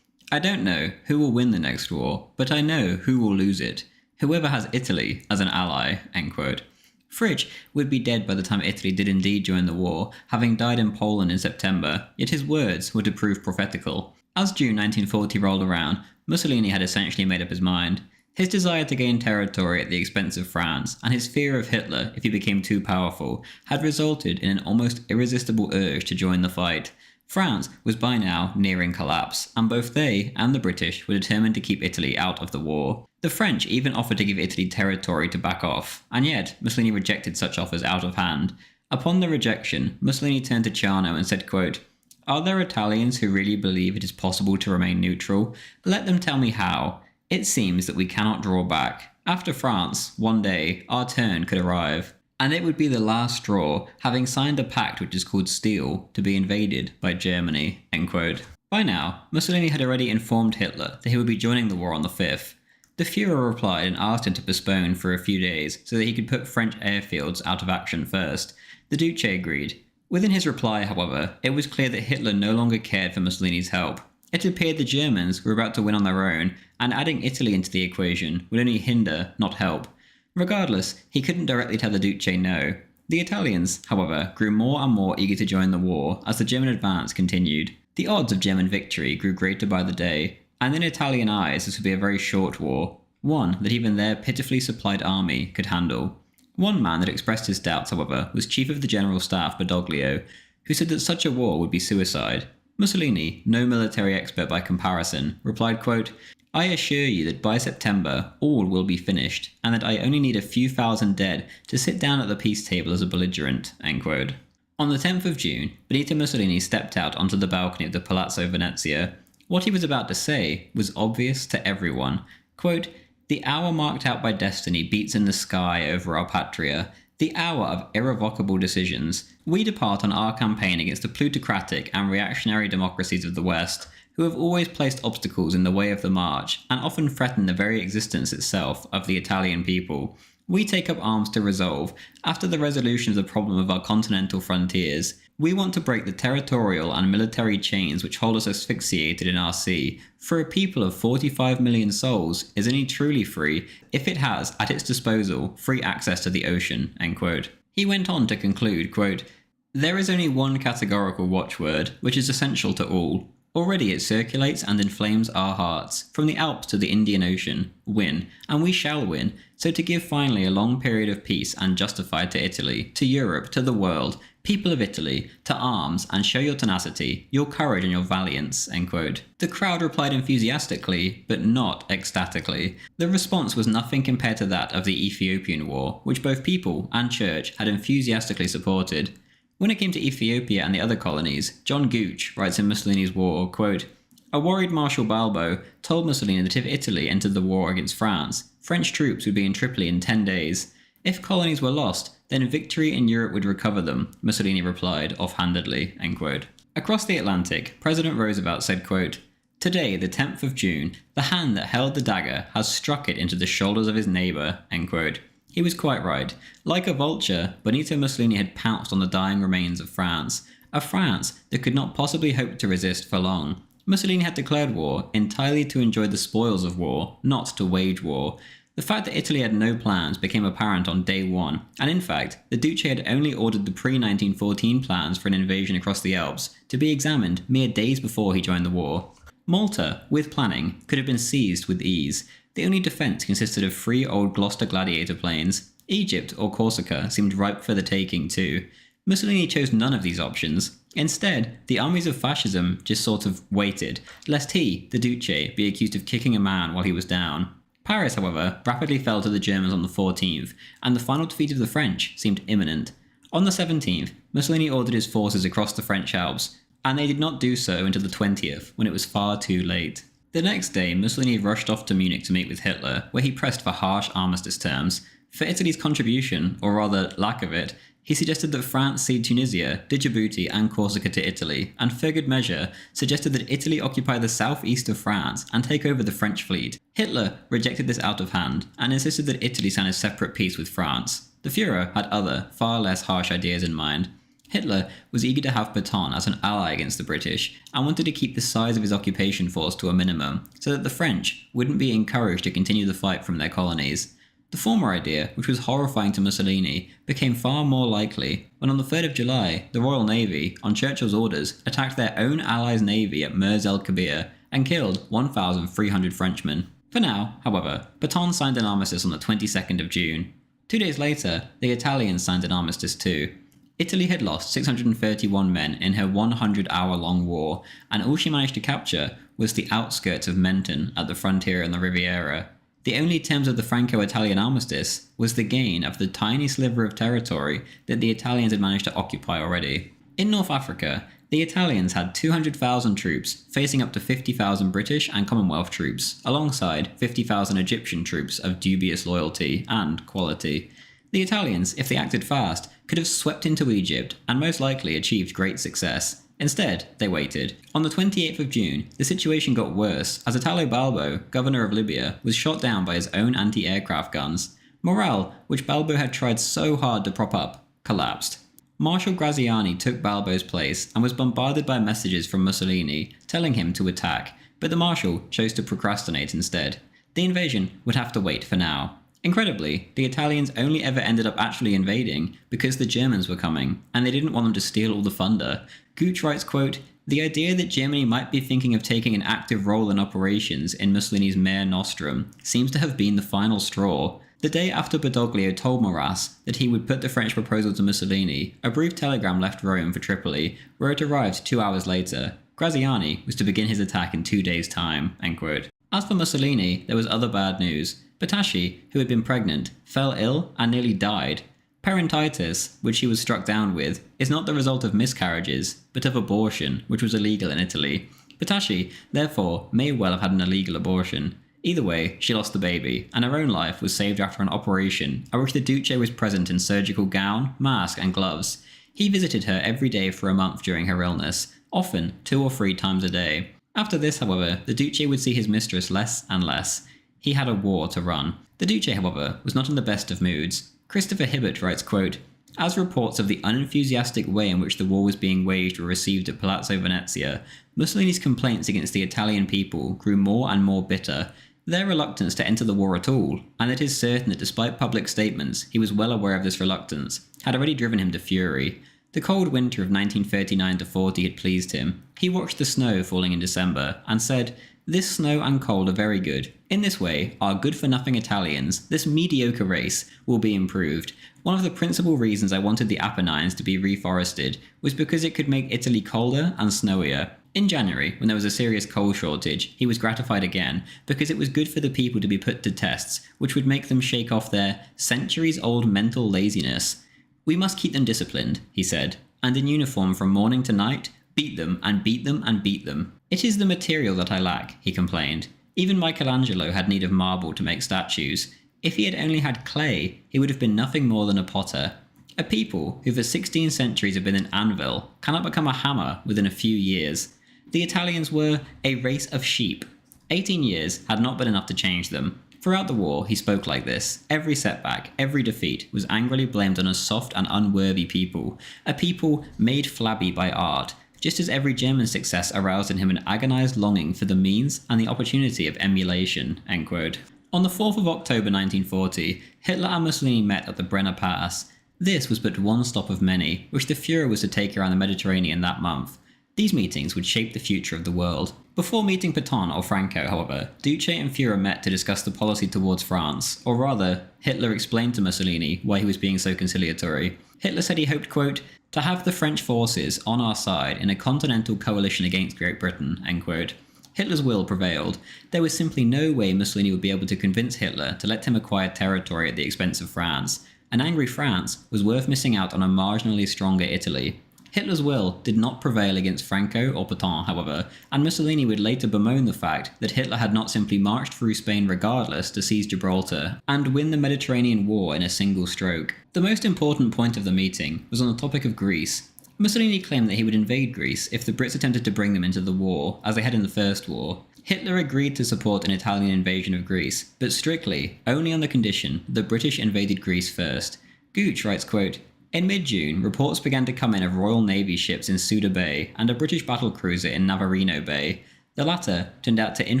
"I don't know who will win the next war, but I know who will lose it. Whoever has Italy as an ally." End quote. Fritsch would be dead by the time Italy did indeed join the war, having died in Poland in September, yet his words were to prove prophetical. As June 1940 rolled around, Mussolini had essentially made up his mind. His desire to gain territory at the expense of France, and his fear of Hitler if he became too powerful, had resulted in an almost irresistible urge to join the fight. France was by now nearing collapse, and both they and the British were determined to keep Italy out of the war. The French even offered to give Italy territory to back off, and yet Mussolini rejected such offers out of hand. Upon the rejection, Mussolini turned to Ciano and said, quote, "Are there Italians who really believe it is possible to remain neutral? Let them tell me how. It seems that we cannot draw back. After France, one day, our turn could arrive. And it would be the last straw, having signed a pact which is called Steel, to be invaded by Germany." End quote. By now, Mussolini had already informed Hitler that he would be joining the war on the 5th. The Führer replied and asked him to postpone for a few days so that he could put French airfields out of action first. The Duce agreed. Within his reply, however, it was clear that Hitler no longer cared for Mussolini's help. It appeared the Germans were about to win on their own, and adding Italy into the equation would only hinder, not help. Regardless, he couldn't directly tell the Duce no. The Italians, however, grew more and more eager to join the war as the German advance continued. The odds of German victory grew greater by the day, and in Italian eyes this would be a very short war, one that even their pitifully supplied army could handle. One man that expressed his doubts, however, was Chief of the General Staff Badoglio, who said that such a war would be suicide. Mussolini, no military expert by comparison, replied, quote, "I assure you that by September all will be finished, and that I only need a few thousand dead to sit down at the peace table as a belligerent." End quote. On the 10th of June, Benito Mussolini stepped out onto the balcony of the Palazzo Venezia. What he was about to say was obvious to everyone. Quote, "The hour marked out by destiny beats in the sky over our patria, the hour of irrevocable decisions. We depart on our campaign against the plutocratic and reactionary democracies of the West, who have always placed obstacles in the way of the march, and often threaten the very existence itself of the Italian people. We take up arms to resolve, after the resolution of the problem of our continental frontiers. We want to break the territorial and military chains which hold us asphyxiated in our sea, for a people of 45 million souls is only truly free if it has at its disposal free access to the ocean." End quote. He went on to conclude, quote, "There is only one categorical watchword, which is essential to all. Already it circulates and inflames our hearts, from the Alps to the Indian Ocean. Win, and we shall win, so to give finally a long period of peace and justified to Italy, to Europe, to the world, people of Italy, to arms, and show your tenacity, your courage and your valiance." End quote. The crowd replied enthusiastically, but not ecstatically. The response was nothing compared to that of the Ethiopian War, which both people and church had enthusiastically supported. When it came to Ethiopia and the other colonies, John Gooch writes in Mussolini's War, quote, "A worried Marshal Balbo told Mussolini that if Italy entered the war against France, French troops would be in Tripoli in 10 days. If colonies were lost, then victory in Europe would recover them," Mussolini replied offhandedly. End quote. Across the Atlantic, President Roosevelt said, quote, "Today, the 10th of June, the hand that held the dagger has struck it into the shoulders of his neighbour." End quote. He was quite right. Like a vulture, Benito Mussolini had pounced on the dying remains of France, a France that could not possibly hope to resist for long. Mussolini had declared war entirely to enjoy the spoils of war, not to wage war. The fact that Italy had no plans became apparent on day one, and in fact, the Duce had only ordered the pre-1914 plans for an invasion across the Alps to be examined mere days before he joined the war. Malta, with planning, could have been seized with ease. The only defence consisted of 3 old Gloucester Gladiator planes. Egypt or Corsica seemed ripe for the taking too. Mussolini chose none of these options. Instead, the armies of fascism just sort of waited, lest he, the Duce, be accused of kicking a man while he was down. Paris, however, rapidly fell to the Germans on the 14th, and the final defeat of the French seemed imminent. On the 17th, Mussolini ordered his forces across the French Alps, and they did not do so until the 20th, when it was far too late. The next day, Mussolini rushed off to Munich to meet with Hitler, where he pressed for harsh armistice terms. For Italy's contribution, or rather lack of it, he suggested that France cede Tunisia, Djibouti and Corsica to Italy, and for good measure, suggested that Italy occupy the southeast of France and take over the French fleet. Hitler rejected this out of hand, and insisted that Italy sign a separate peace with France. The Führer had other, far less harsh ideas in mind. Hitler was eager to have Pétain as an ally against the British, and wanted to keep the size of his occupation force to a minimum, so that the French wouldn't be encouraged to continue the fight from their colonies. The former idea, which was horrifying to Mussolini, became far more likely when on the 3rd of July, the Royal Navy, on Churchill's orders, attacked their own allies' navy at Mers el Kabir and killed 1,300 Frenchmen. For now, however, Pétain signed an armistice on the 22nd of June. 2 days later, the Italians signed an armistice too. Italy had lost 631 men in her 100-hour-long war, and all she managed to capture was the outskirts of Menton at the frontier in the Riviera. The only terms of the Franco-Italian armistice was the gain of the tiny sliver of territory that the Italians had managed to occupy already. In North Africa, the Italians had 200,000 troops, facing up to 50,000 British and Commonwealth troops, alongside 50,000 Egyptian troops of dubious loyalty and quality. The Italians, if they acted fast, could have swept into Egypt and most likely achieved great success. Instead, they waited. On the 28th of June, the situation got worse as Italo Balbo, governor of Libya, was shot down by his own anti-aircraft guns. Morale, which Balbo had tried so hard to prop up, collapsed. Marshal Graziani took Balbo's place and was bombarded by messages from Mussolini telling him to attack, but the Marshal chose to procrastinate instead. The invasion would have to wait for now. Incredibly, the Italians only ever ended up actually invading because the Germans were coming, and they didn't want them to steal all the thunder. Gooch writes, quote, "The idea that Germany might be thinking of taking an active role in operations in Mussolini's Mare Nostrum seems to have been the final straw." The day after Badoglio told Maurras that he would put the French proposal to Mussolini, a brief telegram left Rome for Tripoli, where it arrived 2 hours later. Graziani was to begin his attack in 2 days' time, end quote. As for Mussolini, there was other bad news. Batashi, who had been pregnant, fell ill and nearly died. Parentitis, which she was struck down with, is not the result of miscarriages, but of abortion, which was illegal in Italy. Batashi, therefore, may well have had an illegal abortion. Either way, she lost the baby, and her own life was saved after an operation, at which the Duce was present in surgical gown, mask and gloves. He visited her every day for a month during her illness, often 2 or 3 times a day. After this, however, the Duce would see his mistress less and less. He had a war to run. The Duce, however, was not in the best of moods. Christopher Hibbert writes, quote, "As reports of the unenthusiastic way in which the war was being waged were received at Palazzo Venezia, Mussolini's complaints against the Italian people grew more and more bitter. Their reluctance to enter the war at all, and it is certain that despite public statements, he was well aware of this reluctance, had already driven him to fury. The cold winter of 1939-40 had pleased him. He watched the snow falling in December, and said, 'This snow and cold are very good. In this way, our good-for-nothing Italians, this mediocre race, will be improved. One of the principal reasons I wanted the Apennines to be reforested was because it could make Italy colder and snowier.' In January, when there was a serious coal shortage, he was gratified again, because it was good for the people to be put to tests, which would make them shake off their centuries-old mental laziness. 'We must keep them disciplined,' he said, 'and in uniform from morning to night, beat them and beat them and beat them. It is the material that I lack,' he complained. Even Michelangelo had need of marble to make statues. If he had only had clay, he would have been nothing more than a potter. A people who for 16 centuries have been an anvil cannot become a hammer within a few years. The Italians were a race of sheep. 18 years had not been enough to change them. Throughout the war, he spoke like this. Every setback, every defeat was angrily blamed on a soft and unworthy people, a people made flabby by art, just as every German success aroused in him an agonized longing for the means and the opportunity of emulation." End quote. On the 4th of October 1940, Hitler and Mussolini met at the Brenner Pass. This was but one stop of many, which the Führer was to take around the Mediterranean that month. These meetings would shape the future of the world. Before meeting Pétain or Franco, however, Duce and Führer met to discuss the policy towards France, or rather, Hitler explained to Mussolini why he was being so conciliatory. Hitler said he hoped, quote, to have the French forces on our side in a continental coalition against Great Britain, end quote. Hitler's will prevailed. There was simply no way Mussolini would be able to convince Hitler to let him acquire territory at the expense of France. An angry France was worth missing out on a marginally stronger Italy. Hitler's will did not prevail against Franco or Pétain, however, and Mussolini would later bemoan the fact that Hitler had not simply marched through Spain regardless to seize Gibraltar and win the Mediterranean War in a single stroke. The most important point of the meeting was on the topic of Greece. Mussolini claimed that he would invade Greece if the Brits attempted to bring them into the war, as they had in the First War. Hitler agreed to support an Italian invasion of Greece, but strictly, only on the condition the British invaded Greece first. Gooch writes, quote, in mid-June, reports began to come in of Royal Navy ships in Suda Bay and a British battlecruiser in Navarino Bay. The latter turned out to in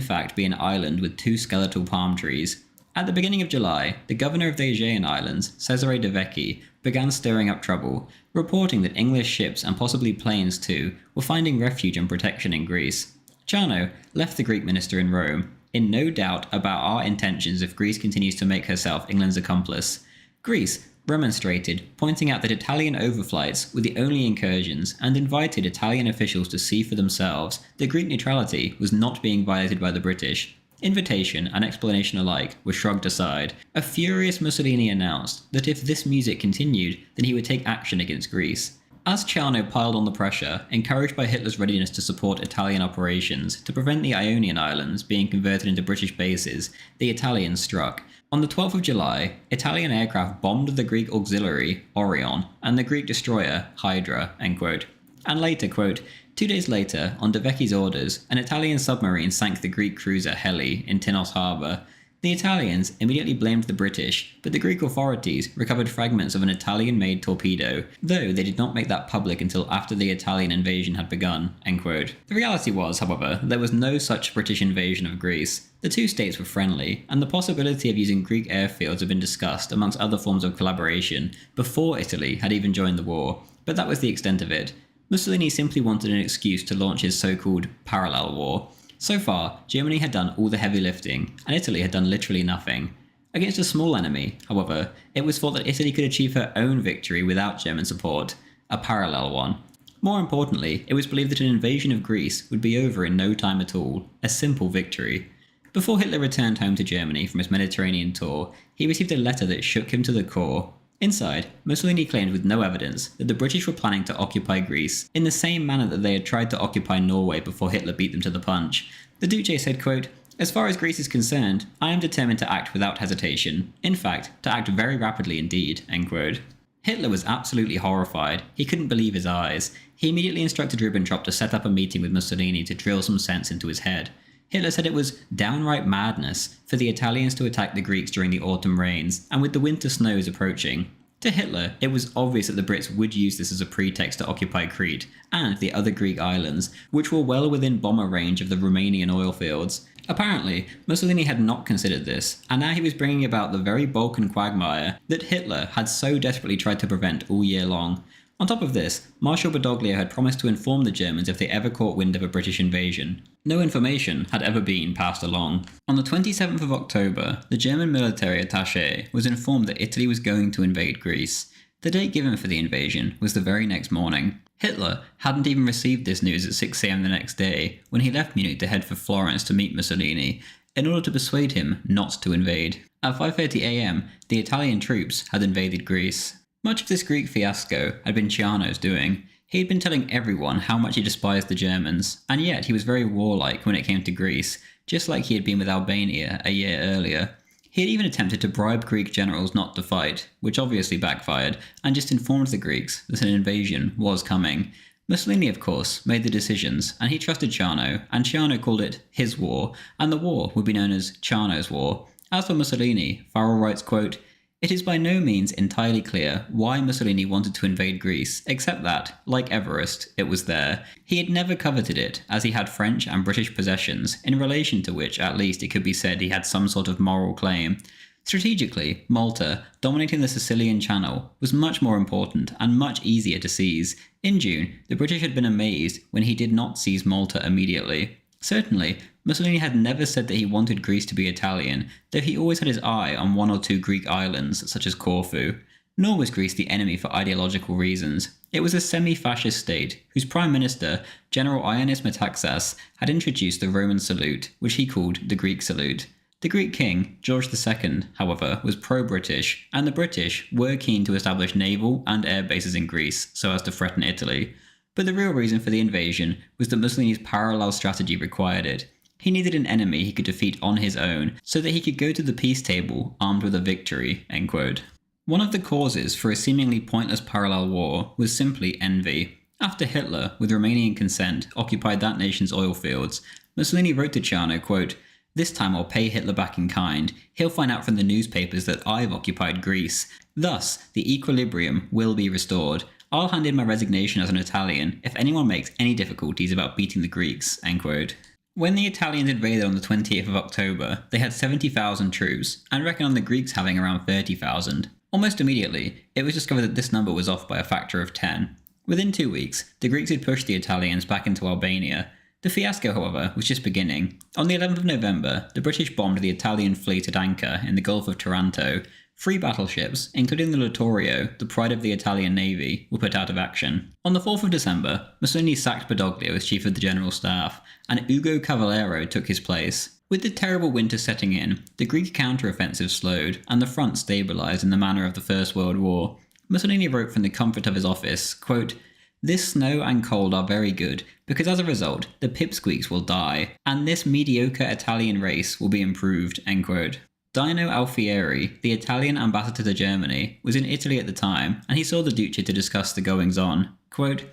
fact be an island with 2 skeletal palm trees. At the beginning of July, the governor of the Aegean Islands, Cesare de Vecchi, began stirring up trouble, reporting that English ships and possibly planes too were finding refuge and protection in Greece. Chano left the Greek minister in Rome, in no doubt about our intentions if Greece continues to make herself England's accomplice. Greece remonstrated, pointing out that Italian overflights were the only incursions and invited Italian officials to see for themselves that Greek neutrality was not being violated by the British. Invitation and explanation alike were shrugged aside. A furious Mussolini announced that if this music continued, then he would take action against Greece. As Ciano piled on the pressure, encouraged by Hitler's readiness to support Italian operations to prevent the Ionian Islands being converted into British bases, the Italians struck. On the 12th of July, Italian aircraft bombed the Greek auxiliary, Orion, and the Greek destroyer, Hydra, end quote. And later, quote, 2 days later, on De Vecchi's orders, an Italian submarine sank the Greek cruiser Heli in Tinos harbour. The Italians immediately blamed the British, but the Greek authorities recovered fragments of an Italian-made torpedo, though they did not make that public until after the Italian invasion had begun, end quote. The reality was, however, there was no such British invasion of Greece. The two states were friendly, and the possibility of using Greek airfields had been discussed amongst other forms of collaboration before Italy had even joined the war, but that was the extent of it. Mussolini simply wanted an excuse to launch his so-called parallel war. So far, Germany had done all the heavy lifting, and Italy had done literally nothing. Against a small enemy, however, it was thought that Italy could achieve her own victory without German support, a parallel one. More importantly, it was believed that an invasion of Greece would be over in no time at all, a simple victory. Before Hitler returned home to Germany from his Mediterranean tour, he received a letter that shook him to the core. Inside, Mussolini claimed with no evidence that the British were planning to occupy Greece in the same manner that they had tried to occupy Norway before Hitler beat them to the punch. The Duce said, quote, as far as Greece is concerned, I am determined to act without hesitation. In fact, to act very rapidly indeed, end quote. Hitler was absolutely horrified. He couldn't believe his eyes. He immediately instructed Ribbentrop to set up a meeting with Mussolini to drill some sense into his head. Hitler said it was downright madness for the Italians to attack the Greeks during the autumn rains, and with the winter snows approaching. To Hitler, it was obvious that the Brits would use this as a pretext to occupy Crete and the other Greek islands, which were well within bomber range of the Romanian oil fields. Apparently, Mussolini had not considered this, and now he was bringing about the very Balkan quagmire that Hitler had so desperately tried to prevent all year long. On top of this, Marshal Badoglio had promised to inform the Germans if they ever caught wind of a British invasion. No information had ever been passed along. On the 27th of October, the German military attaché was informed that Italy was going to invade Greece. The date given for the invasion was the very next morning. Hitler hadn't even received this news at 6 a.m. the next day, when he left Munich to head for Florence to meet Mussolini, in order to persuade him not to invade. At 5:30 a.m., the Italian troops had invaded Greece. Much of this Greek fiasco had been Ciano's doing. He had been telling everyone how much he despised the Germans, and yet he was very warlike when it came to Greece, just like he had been with Albania a year earlier. He had even attempted to bribe Greek generals not to fight, which obviously backfired, and just informed the Greeks that an invasion was coming. Mussolini, of course, made the decisions, and he trusted Ciano, and Ciano called it his war, and the war would be known as Ciano's war. As for Mussolini, Farrell writes, quote, it is by no means entirely clear why Mussolini wanted to invade Greece, except that, like Everest, it was there. He had never coveted it, as he had French and British possessions, in relation to which at least it could be said he had some sort of moral claim. Strategically, Malta, dominating the Sicilian Channel, was much more important and much easier to seize. In June, the British had been amazed when he did not seize Malta immediately. Certainly, Mussolini had never said that he wanted Greece to be Italian, though he always had his eye on one or two Greek islands, such as Corfu. Nor was Greece the enemy for ideological reasons. It was a semi-fascist state, whose prime minister, General Ioannis Metaxas, had introduced the Roman salute, which he called the Greek salute. The Greek king, George II, however, was pro-British, and the British were keen to establish naval and air bases in Greece so as to threaten Italy. But the real reason for the invasion was that Mussolini's parallel strategy required it. He needed an enemy he could defeat on his own, so that he could go to the peace table armed with a victory, end quote. One of the causes for a seemingly pointless parallel war was simply envy. After Hitler, with Romanian consent, occupied that nation's oil fields, Mussolini wrote to Ciano, quote, "This time I'll pay Hitler back in kind. He'll find out from the newspapers that I've occupied Greece. Thus, the equilibrium will be restored. I'll hand in my resignation as an Italian if anyone makes any difficulties about beating the Greeks," end quote. When the Italians invaded on the 28th of October, they had 70,000 troops, and reckoned on the Greeks having around 30,000. Almost immediately, it was discovered that this number was off by a factor of 10. Within 2 weeks, the Greeks had pushed the Italians back into Albania. The fiasco, however, was just beginning. On the 11th of November, the British bombed the Italian fleet at anchor in the Gulf of Taranto. 3 battleships, including the Littorio, the pride of the Italian Navy, were put out of action. On the 4th of December, Mussolini sacked Badoglio as chief of the General Staff, and Ugo Cavallero took his place. With the terrible winter setting in, the Greek counter-offensive slowed, and the front stabilised in the manner of the First World War. Mussolini wrote from the comfort of his office, quote, "This snow and cold are very good, because as a result, the pipsqueaks will die, and this mediocre Italian race will be improved," end quote. Dino Alfieri, the Italian ambassador to Germany, was in Italy at the time, and he saw the Duce to discuss the goings-on. Quote,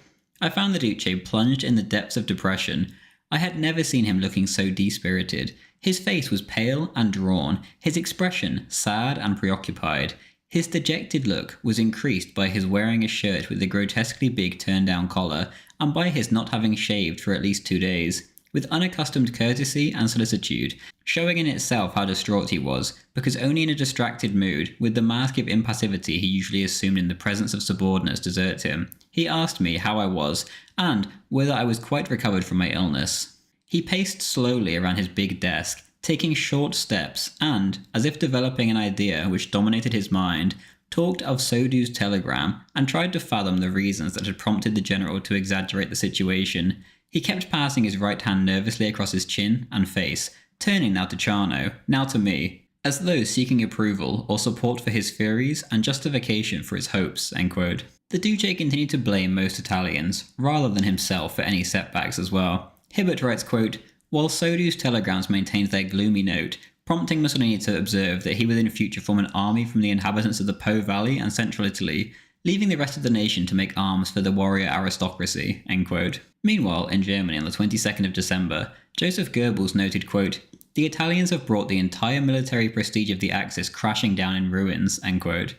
"I found the Duce plunged in the depths of depression. I had never seen him looking so dispirited. His face was pale and drawn, his expression sad and preoccupied. His dejected look was increased by his wearing a shirt with a grotesquely big turn-down collar, and by his not having shaved for at least 2 days. With unaccustomed courtesy and solicitude, showing in itself how distraught he was, because only in a distracted mood, with the mask of impassivity he usually assumed in the presence of subordinates desert him, he asked me how I was, and whether I was quite recovered from my illness. He paced slowly around his big desk, taking short steps, and, as if developing an idea which dominated his mind, talked of Sodu's telegram, and tried to fathom the reasons that had prompted the general to exaggerate the situation. He kept passing his right hand nervously across his chin and face, turning now to Ciano, now to me, as though seeking approval or support for his theories and justification for his hopes," end quote. The Duce continued to blame most Italians, rather than himself for any setbacks as well. Hibbert writes, quote, "While Sodu's telegrams maintained their gloomy note, prompting Mussolini to observe that he would in future form an army from the inhabitants of the Po Valley and central Italy, leaving the rest of the nation to make arms for the warrior aristocracy," end quote. Meanwhile, in Germany on the 22nd of December, Joseph Goebbels noted, quote, "The Italians have brought the entire military prestige of the Axis crashing down in ruins," end quote.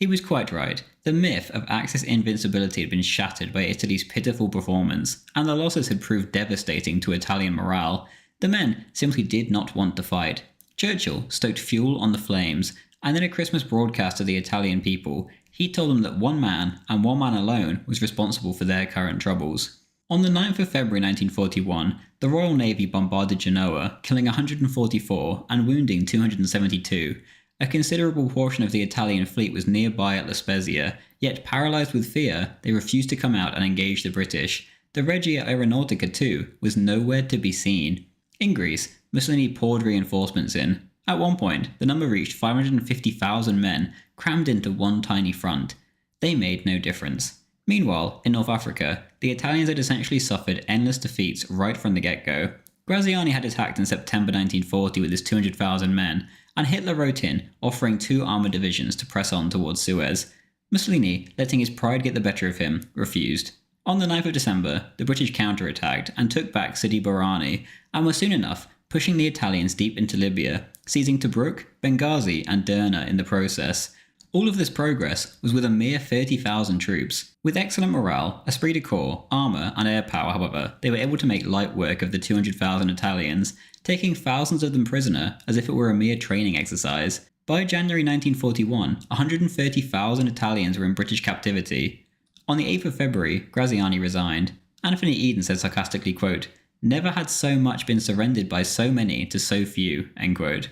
He was quite right. The myth of Axis invincibility had been shattered by Italy's pitiful performance, and the losses had proved devastating to Italian morale. The men simply did not want to fight. Churchill stoked fuel on the flames, and in a Christmas broadcast to the Italian people, he told them that one man, and one man alone, was responsible for their current troubles. On the 9th of February 1941, the Royal Navy bombarded Genoa, killing 144 and wounding 272. A considerable portion of the Italian fleet was nearby at La Spezia, yet paralysed with fear, they refused to come out and engage the British. The Regia Aeronautica, too, was nowhere to be seen. In Greece, Mussolini poured reinforcements in. At one point, the number reached 550,000 men, crammed into one tiny front. They made no difference. Meanwhile, in North Africa, the Italians had essentially suffered endless defeats right from the get-go. Graziani had attacked in September 1940 with his 200,000 men, and Hitler wrote in, offering 2 armoured divisions to press on towards Suez. Mussolini, letting his pride get the better of him, refused. On the 9th of December, the British counterattacked and took back Sidi Barrani, and were soon enough pushing the Italians deep into Libya, seizing Tobruk, Benghazi and Derna in the process. All of this progress was with a mere 30,000 troops. With excellent morale, esprit de corps, armour and air power, however, they were able to make light work of the 200,000 Italians, taking thousands of them prisoner as if it were a mere training exercise. By January 1941, 130,000 Italians were in British captivity. On the 8th of February, Graziani resigned. Anthony Eden said sarcastically, quote, "Never had so much been surrendered by so many to so few," end quote.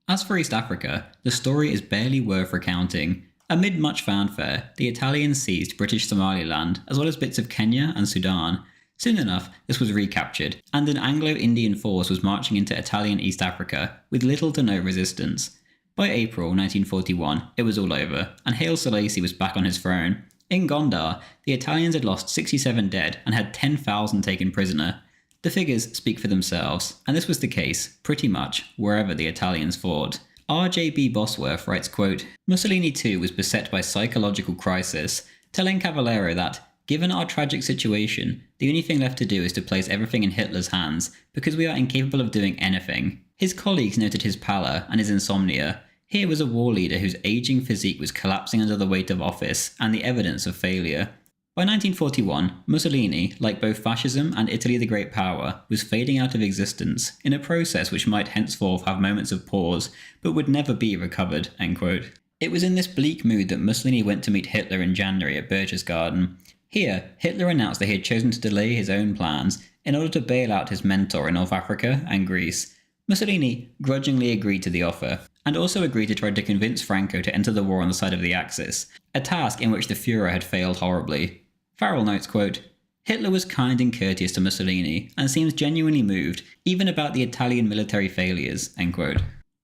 As for East Africa, the story is barely worth recounting. Amid much fanfare, the Italians seized British Somaliland, as well as bits of Kenya and Sudan. Soon enough, this was recaptured, and an Anglo-Indian force was marching into Italian East Africa, with little to no resistance. By April 1941, it was all over, and Haile Selassie was back on his throne. In Gondar, the Italians had lost 67 dead and had 10,000 taken prisoner. The figures speak for themselves, and this was the case, pretty much, wherever the Italians fought. R.J.B. Bosworth writes, quote, "Mussolini too was beset by psychological crisis, telling Cavallero that, given our tragic situation, the only thing left to do is to place everything in Hitler's hands, because we are incapable of doing anything." His colleagues noted his pallor and his insomnia. Here was a war leader whose aging physique was collapsing under the weight of office and the evidence of failure. By 1941, Mussolini, like both fascism and Italy the Great Power, was fading out of existence, in a process which might henceforth have moments of pause, but would never be recovered, end quote. It was in this bleak mood that Mussolini went to meet Hitler in January at Berchtesgaden. Here, Hitler announced that he had chosen to delay his own plans in order to bail out his mentor in North Africa and Greece. Mussolini grudgingly agreed to the offer, and also agreed to try to convince Franco to enter the war on the side of the Axis, a task in which the Führer had failed horribly. Farrell notes, quote, "Hitler was kind and courteous to Mussolini, and seems genuinely moved, even about the Italian military failures," end quote.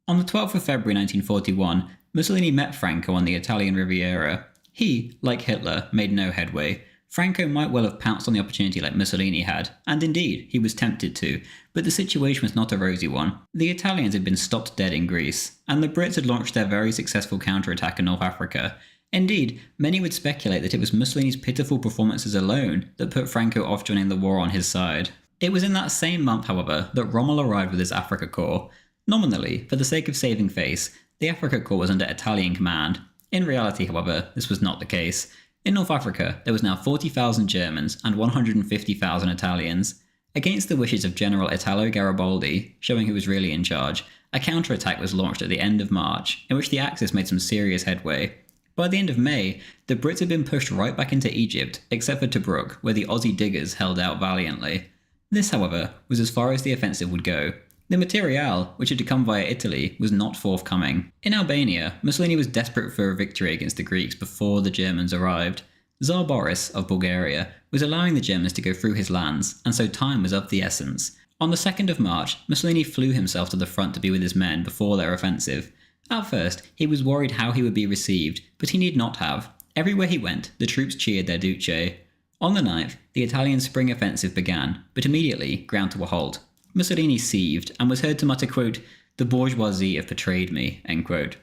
On the 12th of February 1941, Mussolini met Franco on the Italian Riviera. He, like Hitler, made no headway. Franco might well have pounced on the opportunity like Mussolini had, and indeed, he was tempted to, but the situation was not a rosy one. The Italians had been stopped dead in Greece, and the Brits had launched their very successful counterattack in North Africa. Indeed, many would speculate that it was Mussolini's pitiful performances alone that put Franco off joining the war on his side. It was in that same month, however, that Rommel arrived with his Africa Corps. Nominally, for the sake of saving face, the Africa Corps was under Italian command. In reality, however, this was not the case. In North Africa, there was now 40,000 Germans and 150,000 Italians. Against the wishes of General Italo Garibaldi, showing who was really in charge, a counterattack was launched at the end of March, in which the Axis made some serious headway. By the end of May, the Brits had been pushed right back into Egypt, except for Tobruk, where the Aussie diggers held out valiantly. This, however, was as far as the offensive would go. The material, which had to come via Italy, was not forthcoming. In Albania, Mussolini was desperate for a victory against the Greeks before the Germans arrived. Tsar Boris of Bulgaria was allowing the Germans to go through his lands, and so time was of the essence. On the 2nd of March, Mussolini flew himself to the front to be with his men before their offensive. At first, he was worried how he would be received, but he need not have. Everywhere he went, the troops cheered their Duce. On the 9th, the Italian spring offensive began, but immediately ground to a halt. Mussolini seethed and was heard to mutter, quote, "The bourgeoisie have betrayed me," end quote.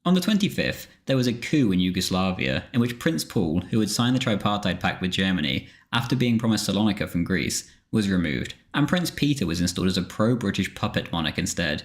On the 25th, there was a coup in Yugoslavia in which Prince Paul, who had signed the tripartite pact with Germany after being promised Salonika from Greece, was removed, and Prince Peter was installed as a pro-British puppet monarch instead.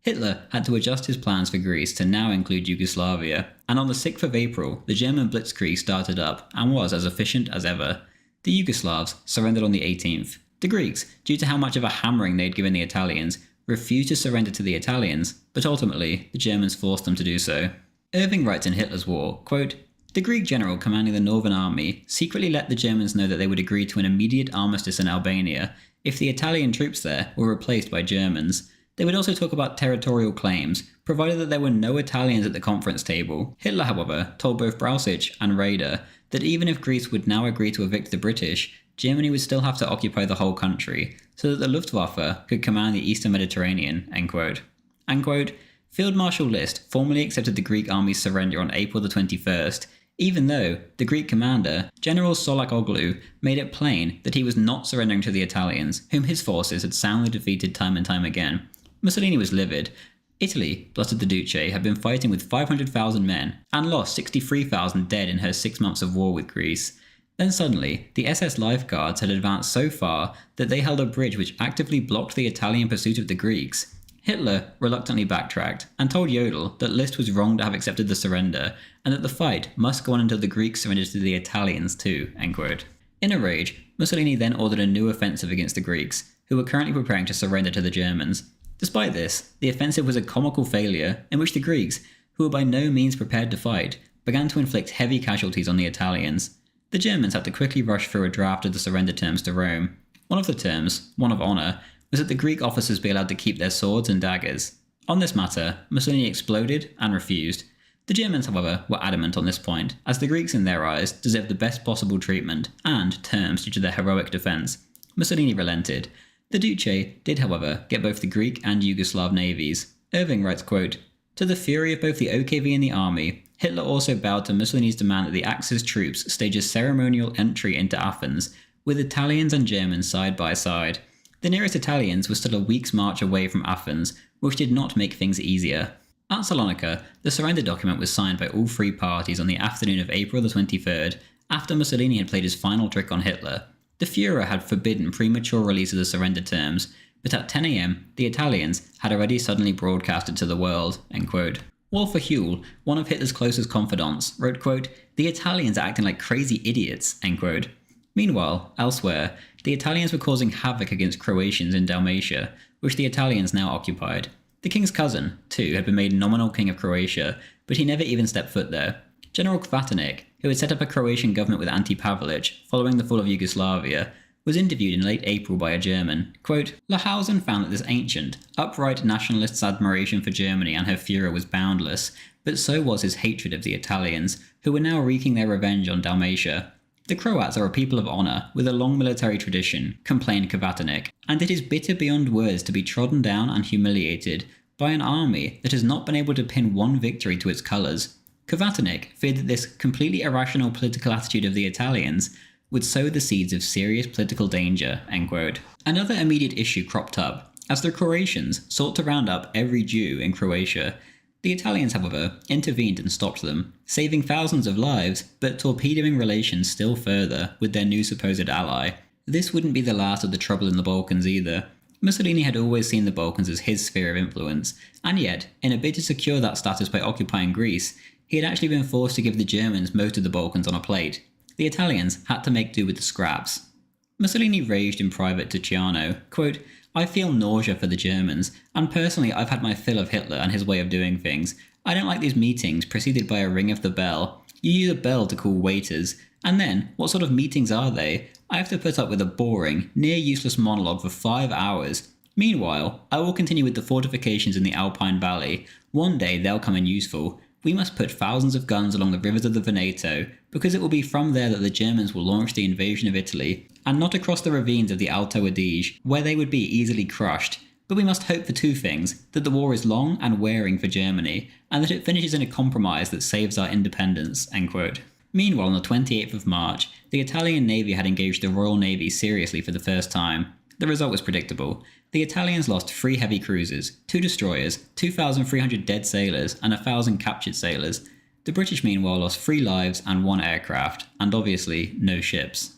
Hitler had to adjust his plans for Greece to now include Yugoslavia, and on the 6th of April, the German blitzkrieg started up and was as efficient as ever. The Yugoslavs surrendered on the 18th. The Greeks, due to how much of a hammering they'd given the Italians, refused to surrender to the Italians, but ultimately, the Germans forced them to do so. Irving writes in Hitler's War, quote, "The Greek general commanding the Northern Army secretly let the Germans know that they would agree to an immediate armistice in Albania if the Italian troops there were replaced by Germans. They would also talk about territorial claims, provided that there were no Italians at the conference table." Hitler, however, told both Brauchitsch and Raeder that even if Greece would now agree to evict the British, Germany would still have to occupy the whole country, so that the Luftwaffe could command the Eastern Mediterranean, end quote. And quote, Field Marshal List formally accepted the Greek army's surrender on April the 21st, even though the Greek commander, General Solakoglu, made it plain that he was not surrendering to the Italians, whom his forces had soundly defeated time and time again. Mussolini was livid. Italy, bluttered the Duce, had been fighting with 500,000 men, and lost 63,000 dead in her 6 months of war with Greece. Then suddenly, the SS Lifeguards had advanced so far that they held a bridge which actively blocked the Italian pursuit of the Greeks. Hitler reluctantly backtracked, and told Jodl that List was wrong to have accepted the surrender, and that the fight must go on until the Greeks surrendered to the Italians too, end quote. In a rage, Mussolini then ordered a new offensive against the Greeks, who were currently preparing to surrender to the Germans. Despite this, the offensive was a comical failure in which the Greeks, who were by no means prepared to fight, began to inflict heavy casualties on the Italians. The Germans had to quickly rush through a draft of the surrender terms to Rome. One of the terms, one of honour, was that the Greek officers be allowed to keep their swords and daggers. On this matter, Mussolini exploded and refused. The Germans, however, were adamant on this point, as the Greeks in their eyes deserved the best possible treatment and terms due to their heroic defence. Mussolini relented. The Duce did, however, get both the Greek and Yugoslav navies. Irving writes, quote, "To the fury of both the OKV and the army, Hitler also bowed to Mussolini's demand that the Axis troops stage a ceremonial entry into Athens, with Italians and Germans side by side. The nearest Italians were still a week's march away from Athens, which did not make things easier. At Salonika, the surrender document was signed by all three parties on the afternoon of April the 23rd, after Mussolini had played his final trick on Hitler. The Führer had forbidden premature release of the surrender terms, but at 10 a.m, the Italians had already suddenly broadcasted to the world." End quote. Walter Huell, one of Hitler's closest confidants, wrote, quote, "The Italians are acting like crazy idiots." End quote. Meanwhile, elsewhere, the Italians were causing havoc against Croatians in Dalmatia, which the Italians now occupied. The king's cousin, too, had been made nominal king of Croatia, but he never even stepped foot there. General Kvaternik, who had set up a Croatian government with Ante Pavelić following the fall of Yugoslavia, was interviewed in late April by a German. Quote, "Lahausen found that this ancient, upright nationalist's admiration for Germany and her Führer was boundless, but so was his hatred of the Italians, who were now wreaking their revenge on Dalmatia. The Croats are a people of honour, with a long military tradition," complained Kvaternik, "and it is bitter beyond words to be trodden down and humiliated by an army that has not been able to pin one victory to its colours." Kvaternik feared that this completely irrational political attitude of the Italians would sow the seeds of serious political danger. End quote. Another immediate issue cropped up, as the Croatians sought to round up every Jew in Croatia. The Italians, however, intervened and stopped them, saving thousands of lives, but torpedoing relations still further with their new supposed ally. This wouldn't be the last of the trouble in the Balkans either. Mussolini had always seen the Balkans as his sphere of influence, and yet, in a bid to secure that status by occupying Greece, he had actually been forced to give the Germans most of the Balkans on a plate. The Italians had to make do with the scraps. Mussolini raged in private to Ciano, quote, "I feel nausea for the Germans, and personally I've had my fill of Hitler and his way of doing things. I don't like these meetings preceded by a ring of the bell. You use a bell to call waiters, and then, what sort of meetings are they? I have to put up with a boring, near-useless monologue for 5 hours. Meanwhile, I will continue with the fortifications in the Alpine Valley. One day they'll come in useful. We must put thousands of guns along the rivers of the Veneto, because it will be from there that the Germans will launch the invasion of Italy, and not across the ravines of the Alto Adige, where they would be easily crushed. But we must hope for two things, that the war is long and wearing for Germany, and that it finishes in a compromise that saves our independence." End quote. Meanwhile, on the 28th of March, the Italian Navy had engaged the Royal Navy seriously for the first time. The result was predictable. The Italians lost 3 heavy cruisers, 2 destroyers, 2,300 dead sailors, and 1,000 captured sailors. The British meanwhile lost 3 lives and 1 aircraft, and obviously no ships.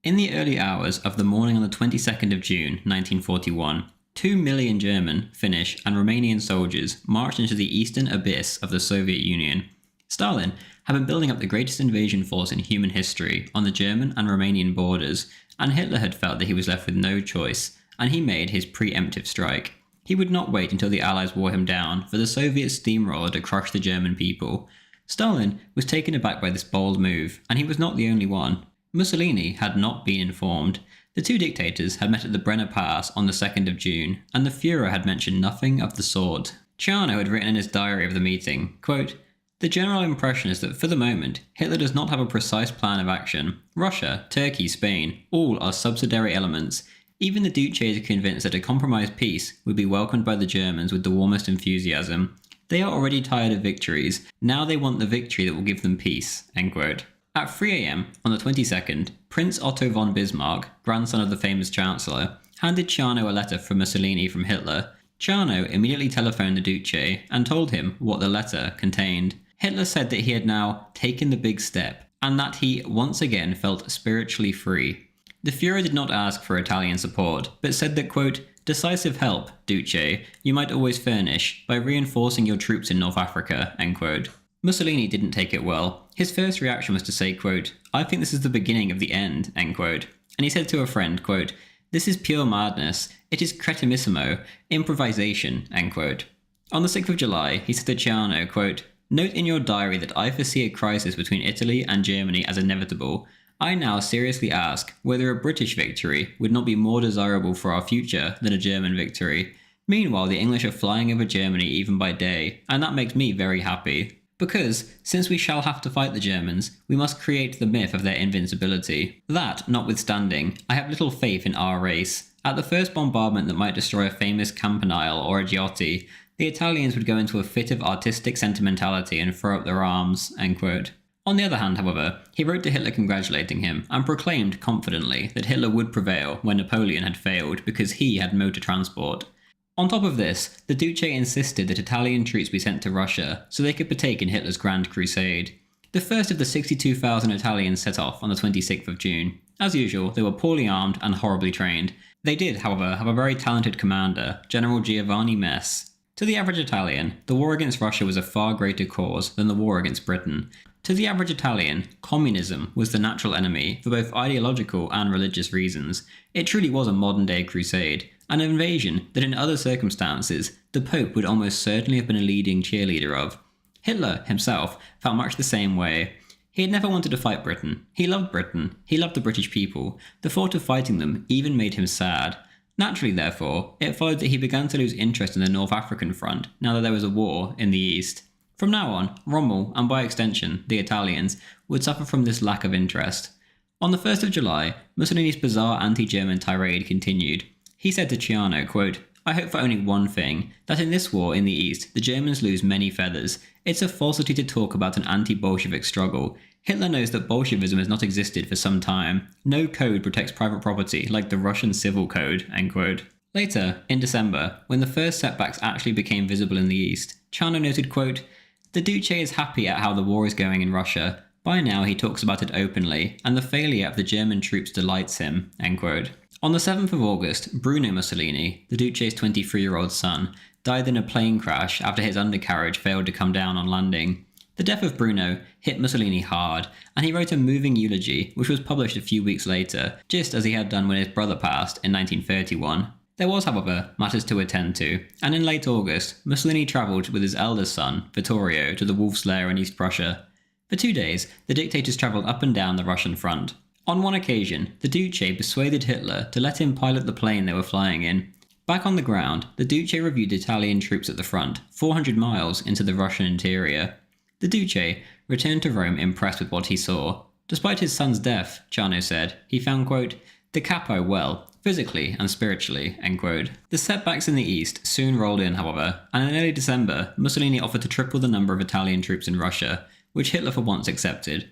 In the early hours of the morning on the 22nd of June 1941, 2 million German, Finnish, and Romanian soldiers marched into the eastern abyss of the Soviet Union. Stalin had been building up the greatest invasion force in human history on the German and Romanian borders, and Hitler had felt that he was left with no choice, and he made his preemptive strike. He would not wait until the Allies wore him down for the Soviet steamroller to crush the German people. Stalin was taken aback by this bold move, and he was not the only one. Mussolini had not been informed. The two dictators had met at the Brenner Pass on the 2nd of June, and the Führer had mentioned nothing of the sort. Ciano had written in his diary of the meeting, quote, "The general impression is that for the moment, Hitler does not have a precise plan of action. Russia, Turkey, Spain, all are subsidiary elements. Even the Duce is convinced that a compromised peace would be welcomed by the Germans with the warmest enthusiasm. They are already tired of victories. Now they want the victory that will give them peace." End quote. At 3 a.m. on the 22nd, Prince Otto von Bismarck, grandson of the famous Chancellor, handed Ciano a letter from Mussolini from Hitler. Ciano immediately telephoned the Duce and told him what the letter contained. Hitler said that he had now taken the big step, and that he once again felt spiritually free. The Führer did not ask for Italian support, but said that, quote, "Decisive help, Duce, you might always furnish by reinforcing your troops in North Africa." End quote. Mussolini didn't take it well. His first reaction was to say, quote, "I think this is the beginning of the end," end quote. And he said to a friend, quote, "This is pure madness. It is cretimissimo, improvisation," end quote. On the 6th of July, he said to Ciano, quote, "Note in your diary that I foresee a crisis between Italy and Germany as inevitable. I now seriously ask whether a British victory would not be more desirable for our future than a German victory. Meanwhile, the English are flying over Germany even by day, and that makes me very happy. Because, since we shall have to fight the Germans, we must create the myth of their invincibility. That notwithstanding, I have little faith in our race. At the first bombardment that might destroy a famous campanile or a Giotti, the Italians would go into a fit of artistic sentimentality and throw up their arms," end quote. On the other hand, however, he wrote to Hitler congratulating him and proclaimed confidently that Hitler would prevail when Napoleon had failed because he had motor transport. On top of this, the Duce insisted that Italian troops be sent to Russia so they could partake in Hitler's Grand Crusade. The first of the 62,000 Italians set off on the 26th of June. As usual, they were poorly armed and horribly trained. They did, however, have a very talented commander, General Giovanni Mess. To the average Italian, the war against Russia was a far greater cause than the war against Britain. To the average Italian, communism was the natural enemy for both ideological and religious reasons. It truly was a modern-day crusade, an invasion that in other circumstances the Pope would almost certainly have been a leading cheerleader of. Hitler, himself, felt much the same way. He had never wanted to fight Britain. He loved Britain. He loved the British people. The thought of fighting them even made him sad. Naturally, therefore, it followed that he began to lose interest in the North African front now that there was a war in the east. From now on, Rommel, and by extension, the Italians, would suffer from this lack of interest. On the 1st of July, Mussolini's bizarre anti-German tirade continued. He said to Ciano, quote, "I hope for only one thing, that in this war in the East, the Germans lose many feathers. It's a falsity to talk about an anti-Bolshevik struggle. Hitler knows that Bolshevism has not existed for some time. No code protects private property like the Russian Civil Code," end quote. Later, in December, when the first setbacks actually became visible in the East, Ciano noted, quote, "The Duce is happy at how the war is going in Russia. By now he talks about it openly, and the failure of the German troops delights him," end quote. On the 7th of August, Bruno Mussolini, the Duce's 23-year-old son, died in a plane crash after his undercarriage failed to come down on landing. The death of Bruno hit Mussolini hard, and he wrote a moving eulogy which was published a few weeks later, just as he had done when his brother passed in 1931. There was, however, matters to attend to, and in late August, Mussolini travelled with his eldest son, Vittorio, to the Wolf's Lair in East Prussia. For 2 days, the dictators travelled up and down the Russian front. On one occasion, the Duce persuaded Hitler to let him pilot the plane they were flying in. Back on the ground, the Duce reviewed Italian troops at the front, 400 miles into the Russian interior. The Duce returned to Rome impressed with what he saw. Despite his son's death, Ciano said, he found, quote, "the capo well, physically and spiritually," end quote. The setbacks in the East soon rolled in, however, and in early December, Mussolini offered to triple the number of Italian troops in Russia, which Hitler for once accepted.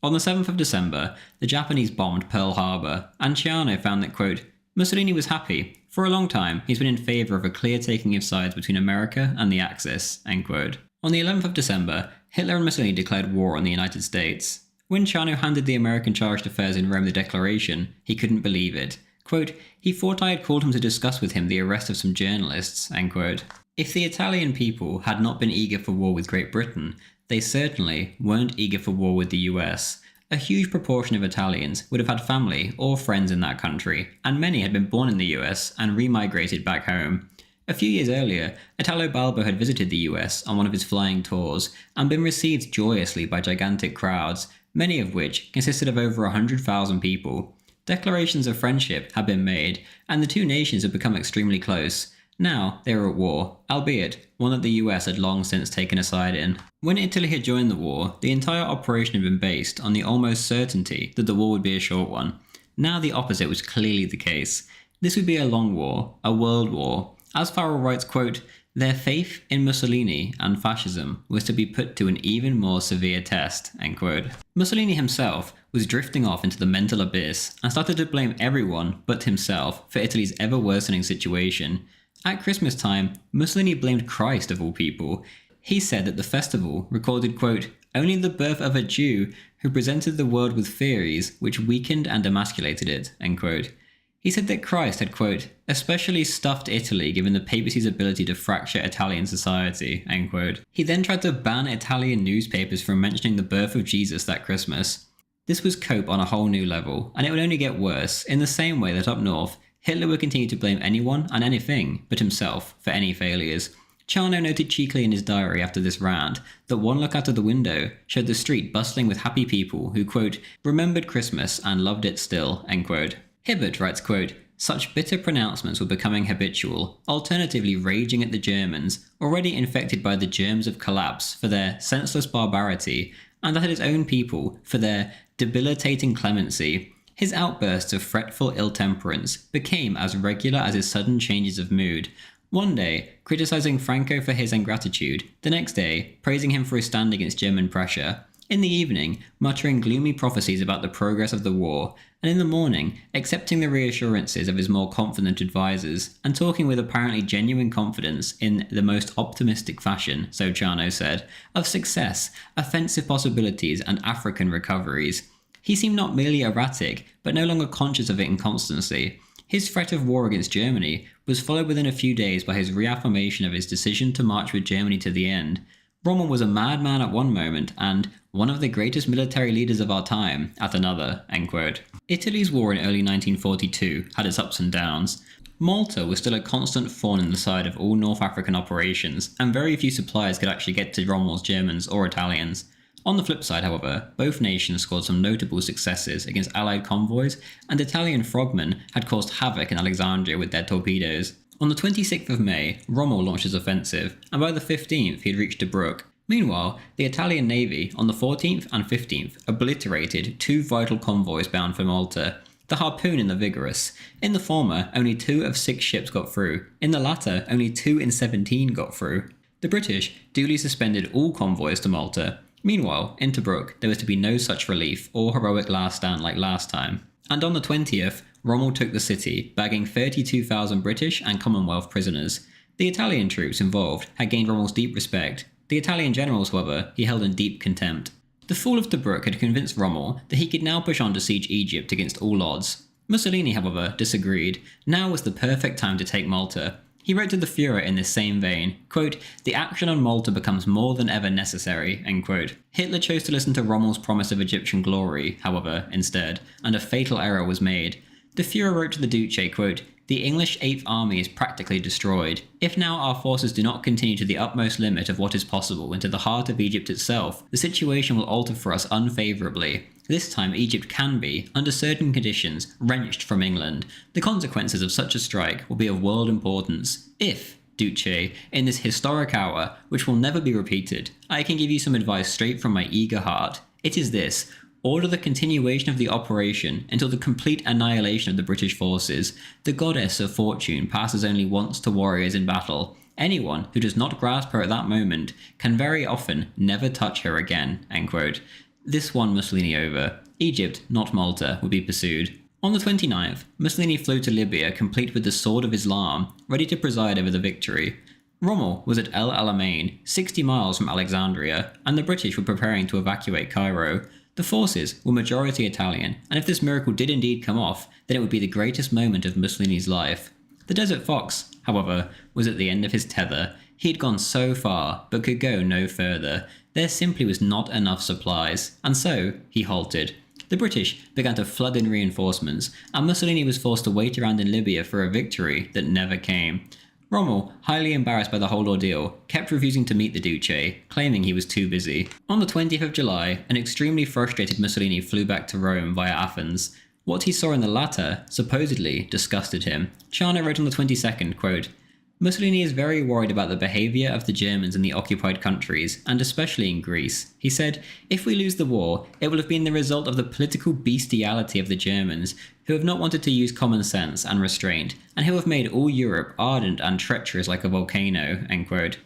On the 7th of December, the Japanese bombed Pearl Harbor, and Ciano found that, quote, "Mussolini was happy. For a long time, he's been in favour of a clear taking of sides between America and the Axis," end quote. On the 11th of December, Hitler and Mussolini declared war on the United States. When Ciano handed the American Chargé d'Affaires in Rome the declaration, he couldn't believe it. Quote, "He thought I had called him to discuss with him the arrest of some journalists," end quote. If the Italian people had not been eager for war with Great Britain, they certainly weren't eager for war with the US. A huge proportion of Italians would have had family or friends in that country, and many had been born in the US and remigrated back home. A few years earlier, Italo Balbo had visited the US on one of his flying tours and been received joyously by gigantic crowds, many of which consisted of over 100,000 people. Declarations of friendship had been made, and the two nations had become extremely close. Now they were at war, albeit one that the US had long since taken a side in. When Italy had joined the war, the entire operation had been based on the almost certainty that the war would be a short one. Now the opposite was clearly the case. This would be a long war, a world war. As Farrell writes, quote, "Their faith in Mussolini and fascism was to be put to an even more severe test," end quote. Mussolini himself was drifting off into the mental abyss and started to blame everyone but himself for Italy's ever worsening situation. At Christmas time, Mussolini blamed Christ of all people. He said that the festival recorded, quote, "only the birth of a Jew who presented the world with theories which weakened and emasculated it," end quote. He said that Christ had, quote, "especially stuffed Italy given the papacy's ability to fracture Italian society," end quote. He then tried to ban Italian newspapers from mentioning the birth of Jesus that Christmas. This was cope on a whole new level, and it would only get worse, in the same way that up north, Hitler would continue to blame anyone and anything but himself for any failures. Charnow noted cheekily in his diary after this rant that one look out of the window showed the street bustling with happy people who, quote, remembered Christmas and loved it still, end quote. Hibbert writes, quote, such bitter pronouncements were becoming habitual, alternatively raging at the Germans, already infected by the germs of collapse for their senseless barbarity, and at his own people for their debilitating clemency. His outbursts of fretful ill-temperance became as regular as his sudden changes of mood. One day, criticizing Franco for his ingratitude, the next day, praising him for his stand against German pressure, in the evening, muttering gloomy prophecies about the progress of the war, and in the morning, accepting the reassurances of his more confident advisers, and talking with apparently genuine confidence in the most optimistic fashion, so Charnow said, of success, offensive possibilities, and African recoveries. He seemed not merely erratic, but no longer conscious of inconstancy. His threat of war against Germany was followed within a few days by his reaffirmation of his decision to march with Germany to the end. Rommel was a madman at one moment and one of the greatest military leaders of our time at another, end quote. Italy's war in early 1942 had its ups and downs. Malta was still a constant thorn in the side of all North African operations, and very few supplies could actually get to Rommel's Germans or Italians. On the flip side, however, both nations scored some notable successes against Allied convoys, and Italian frogmen had caused havoc in Alexandria with their torpedoes. On the 26th of May, Rommel launched his offensive, and by the 15th he had reached Tobruk. Meanwhile, the Italian navy, on the 14th and 15th, obliterated two vital convoys bound for Malta, the Harpoon and the Vigorous. In the former, only 2 of 6 ships got through. In the latter, only 2 in 17 got through. The British duly suspended all convoys to Malta. Meanwhile, in Tobruk, there was to be no such relief or heroic last stand like last time. And on the 20th, Rommel took the city, bagging 32,000 British and Commonwealth prisoners. The Italian troops involved had gained Rommel's deep respect. The Italian generals, however, he held in deep contempt. The fall of Tobruk had convinced Rommel that he could now push on to siege Egypt against all odds. Mussolini, however, disagreed. Now was the perfect time to take Malta. He wrote to the Führer in this same vein, quote, the action on Malta becomes more than ever necessary, end quote. Hitler chose to listen to Rommel's promise of Egyptian glory, however, instead, and a fatal error was made. The Führer wrote to the Duce, quote, the English 8th Army is practically destroyed. If now our forces do not continue to the utmost limit of what is possible into the heart of Egypt itself, the situation will alter for us unfavourably. This time Egypt can be, under certain conditions, wrenched from England. The consequences of such a strike will be of world importance. If, Duce, in this historic hour, which will never be repeated, I can give you some advice straight from my eager heart, it is this: order the continuation of the operation until the complete annihilation of the British forces. The goddess of fortune passes only once to warriors in battle. Anyone who does not grasp her at that moment can very often never touch her again, end quote. This won Mussolini over. Egypt, not Malta, would be pursued. On the 29th, Mussolini flew to Libya complete with the Sword of Islam, ready to preside over the victory. Rommel was at El Alamein, 60 miles from Alexandria, and the British were preparing to evacuate Cairo. The forces were majority Italian, and if this miracle did indeed come off, then it would be the greatest moment of Mussolini's life. The Desert Fox, however, was at the end of his tether. He had gone so far, but could go no further. There simply was not enough supplies, and so he halted. The British began to flood in reinforcements, and Mussolini was forced to wait around in Libya for a victory that never came. Rommel, highly embarrassed by the whole ordeal, kept refusing to meet the Duce, claiming he was too busy. On the 20th of July, an extremely frustrated Mussolini flew back to Rome via Athens. What he saw in the latter, supposedly, disgusted him. Charnow wrote on the 22nd, quote, Mussolini is very worried about the behaviour of the Germans in the occupied countries, and especially in Greece. He said, if we lose the war, it will have been the result of the political bestiality of the Germans, who have not wanted to use common sense and restraint, and who have made all Europe ardent and treacherous like a volcano, end quote.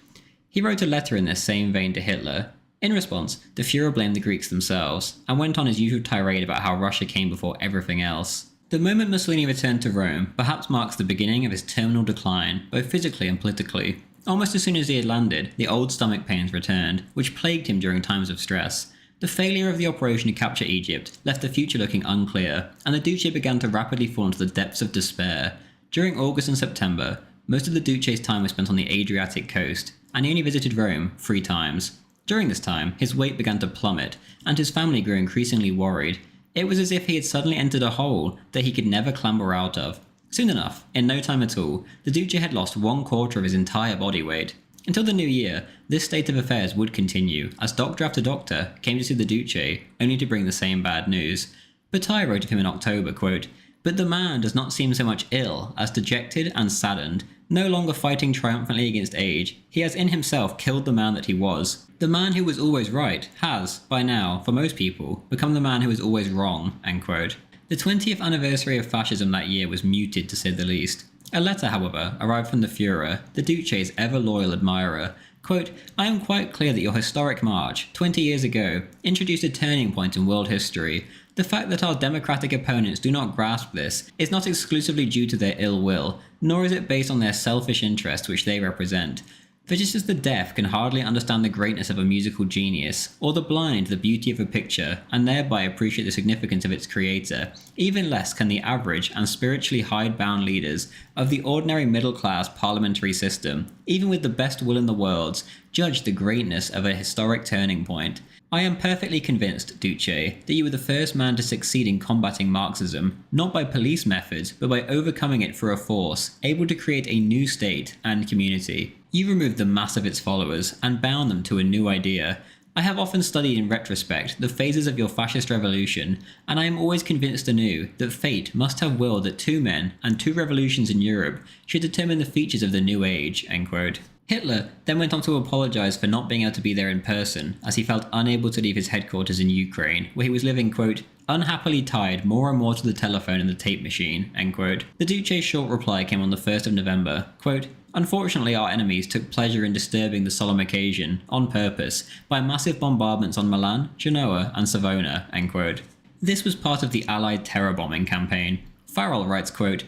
He wrote a letter in this same vein to Hitler. In response, the Führer blamed the Greeks themselves, and went on his usual tirade about how Russia came before everything else. The moment Mussolini returned to Rome perhaps marks the beginning of his terminal decline, both physically and politically. Almost as soon as he had landed, the old stomach pains returned, which plagued him during times of stress. The failure of the operation to capture Egypt left the future looking unclear, and the Duce began to rapidly fall into the depths of despair. During August and September, most of the Duce's time was spent on the Adriatic coast, and he only visited Rome 3 times. During this time, his weight began to plummet, and his family grew increasingly worried. It was as if he had suddenly entered a hole that he could never clamber out of. Soon enough, in no time at all, the Duce had lost 1/4 of his entire body weight. Until the new year, this state of affairs would continue, as doctor after doctor came to see the Duce, only to bring the same bad news. Bataille wrote of him in October, quote, "But the man does not seem so much ill as dejected and saddened, no longer fighting triumphantly against age. He has in himself killed the man that he was. The man who was always right has, by now, for most people, become the man who is always wrong." End quote. The 20th anniversary of fascism that year was muted, to say the least. A letter, however, arrived from the Führer, the Duce's ever-loyal admirer. Quote, "I am quite clear that your historic march, 20 years ago, introduced a turning point in world history. The fact that our democratic opponents do not grasp this is not exclusively due to their ill will, nor is it based on their selfish interests which they represent. For just as the deaf can hardly understand the greatness of a musical genius, or the blind the beauty of a picture, and thereby appreciate the significance of its creator, even less can the average and spiritually hidebound leaders of the ordinary middle-class parliamentary system, even with the best will in the world, judge the greatness of a historic turning point. I am perfectly convinced, Duce, that you were the first man to succeed in combating Marxism, not by police methods, but by overcoming it through a force, able to create a new state and community. You removed the mass of its followers and bound them to a new idea. I have often studied in retrospect the phases of your fascist revolution, and I am always convinced anew that fate must have willed that 2 men and 2 revolutions in Europe should determine the features of the new age." End quote. Hitler then went on to apologise for not being able to be there in person, as he felt unable to leave his headquarters in Ukraine, where he was living, quote, "unhappily tied more and more to the telephone and the tape machine." End quote. The Duce's short reply came on the 1st of November, quote, "Unfortunately, our enemies took pleasure in disturbing the solemn occasion, on purpose, by massive bombardments on Milan, Genoa, and Savona." End quote. This was part of the Allied terror bombing campaign. Farrell writes, quote,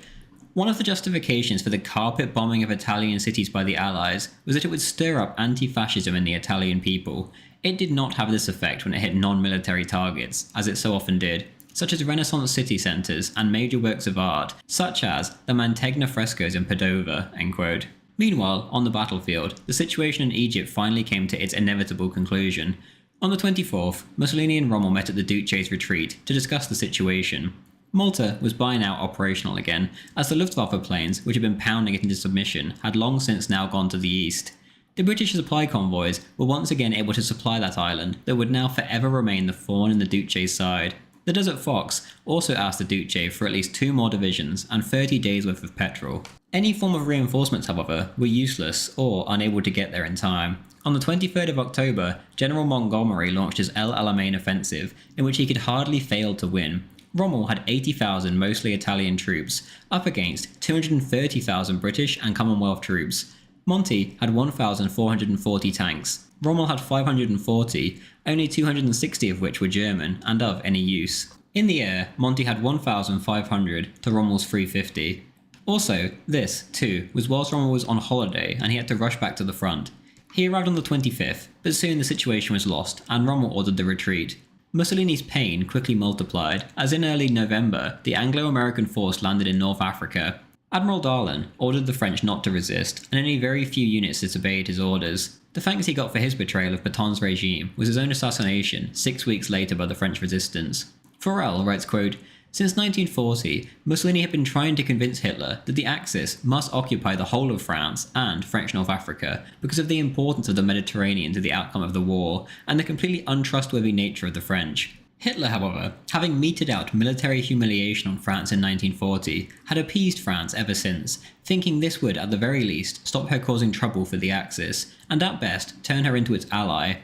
"One of the justifications for the carpet bombing of Italian cities by the Allies was that it would stir up anti-fascism in the Italian people. It did not have this effect when it hit non-military targets, as it so often did, such as Renaissance city centres and major works of art, such as the Mantegna frescoes in Padova." End quote. Meanwhile, on the battlefield, the situation in Egypt finally came to its inevitable conclusion. On the 24th, Mussolini and Rommel met at the Duce's retreat to discuss the situation. Malta was by now operational again, as the Luftwaffe planes, which had been pounding it into submission, had long since now gone to the east. The British supply convoys were once again able to supply that island that would now forever remain the thorn in the Duce's side. The Desert Fox also asked the Duce for at least 2 more divisions and 30 days worth of petrol. Any form of reinforcements, however, were useless or unable to get there in time. On the 23rd of October, General Montgomery launched his El Alamein offensive, in which he could hardly fail to win. Rommel had 80,000 mostly Italian troops, up against 230,000 British and Commonwealth troops. Monty had 1,440 tanks. Rommel had 540, only 260 of which were German and of any use. In the air, Monty had 1,500 to Rommel's 350. Also, this, too, was whilst Rommel was on holiday and he had to rush back to the front. He arrived on the 25th, but soon the situation was lost and Rommel ordered the retreat. Mussolini's pain quickly multiplied, as in early November, the Anglo-American force landed in North Africa. Admiral Darlan ordered the French not to resist, and only very few units disobeyed his orders. The thanks he got for his betrayal of Pétain's regime was his own assassination 6 weeks later by the French resistance. Forel writes, quote, "Since 1940, Mussolini had been trying to convince Hitler that the Axis must occupy the whole of France and French North Africa because of the importance of the Mediterranean to the outcome of the war and the completely untrustworthy nature of the French. Hitler, however, having meted out military humiliation on France in 1940, had appeased France ever since, thinking this would, at the very least, stop her causing trouble for the Axis, and at best, turn her into its ally.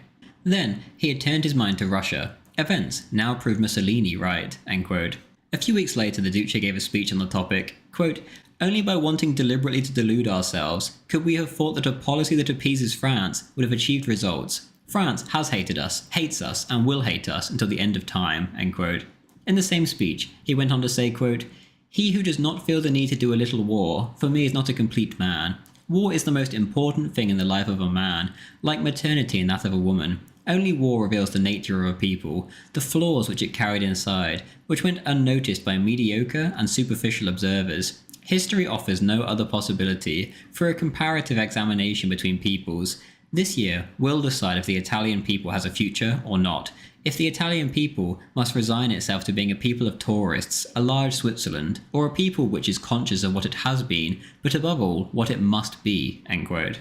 Then, he had turned his mind to Russia. Events now proved Mussolini right." End quote. A few weeks later, the Duce gave a speech on the topic, quote, "Only by wanting deliberately to delude ourselves could we have thought that a policy that appeases France would have achieved results. France has hated us, hates us, and will hate us until the end of time." End quote. In the same speech, he went on to say, quote, "He who does not feel the need to do a little war, for me is not a complete man. War is the most important thing in the life of a man, like maternity in that of a woman. Only war reveals the nature of a people, the flaws which it carried inside, which went unnoticed by mediocre and superficial observers. History offers no other possibility for a comparative examination between peoples. This year will decide if the Italian people has a future or not. if the Italian people must resign itself to being a people of tourists, a large Switzerland, or a people which is conscious of what it has been, but above all, what it must be, end quote.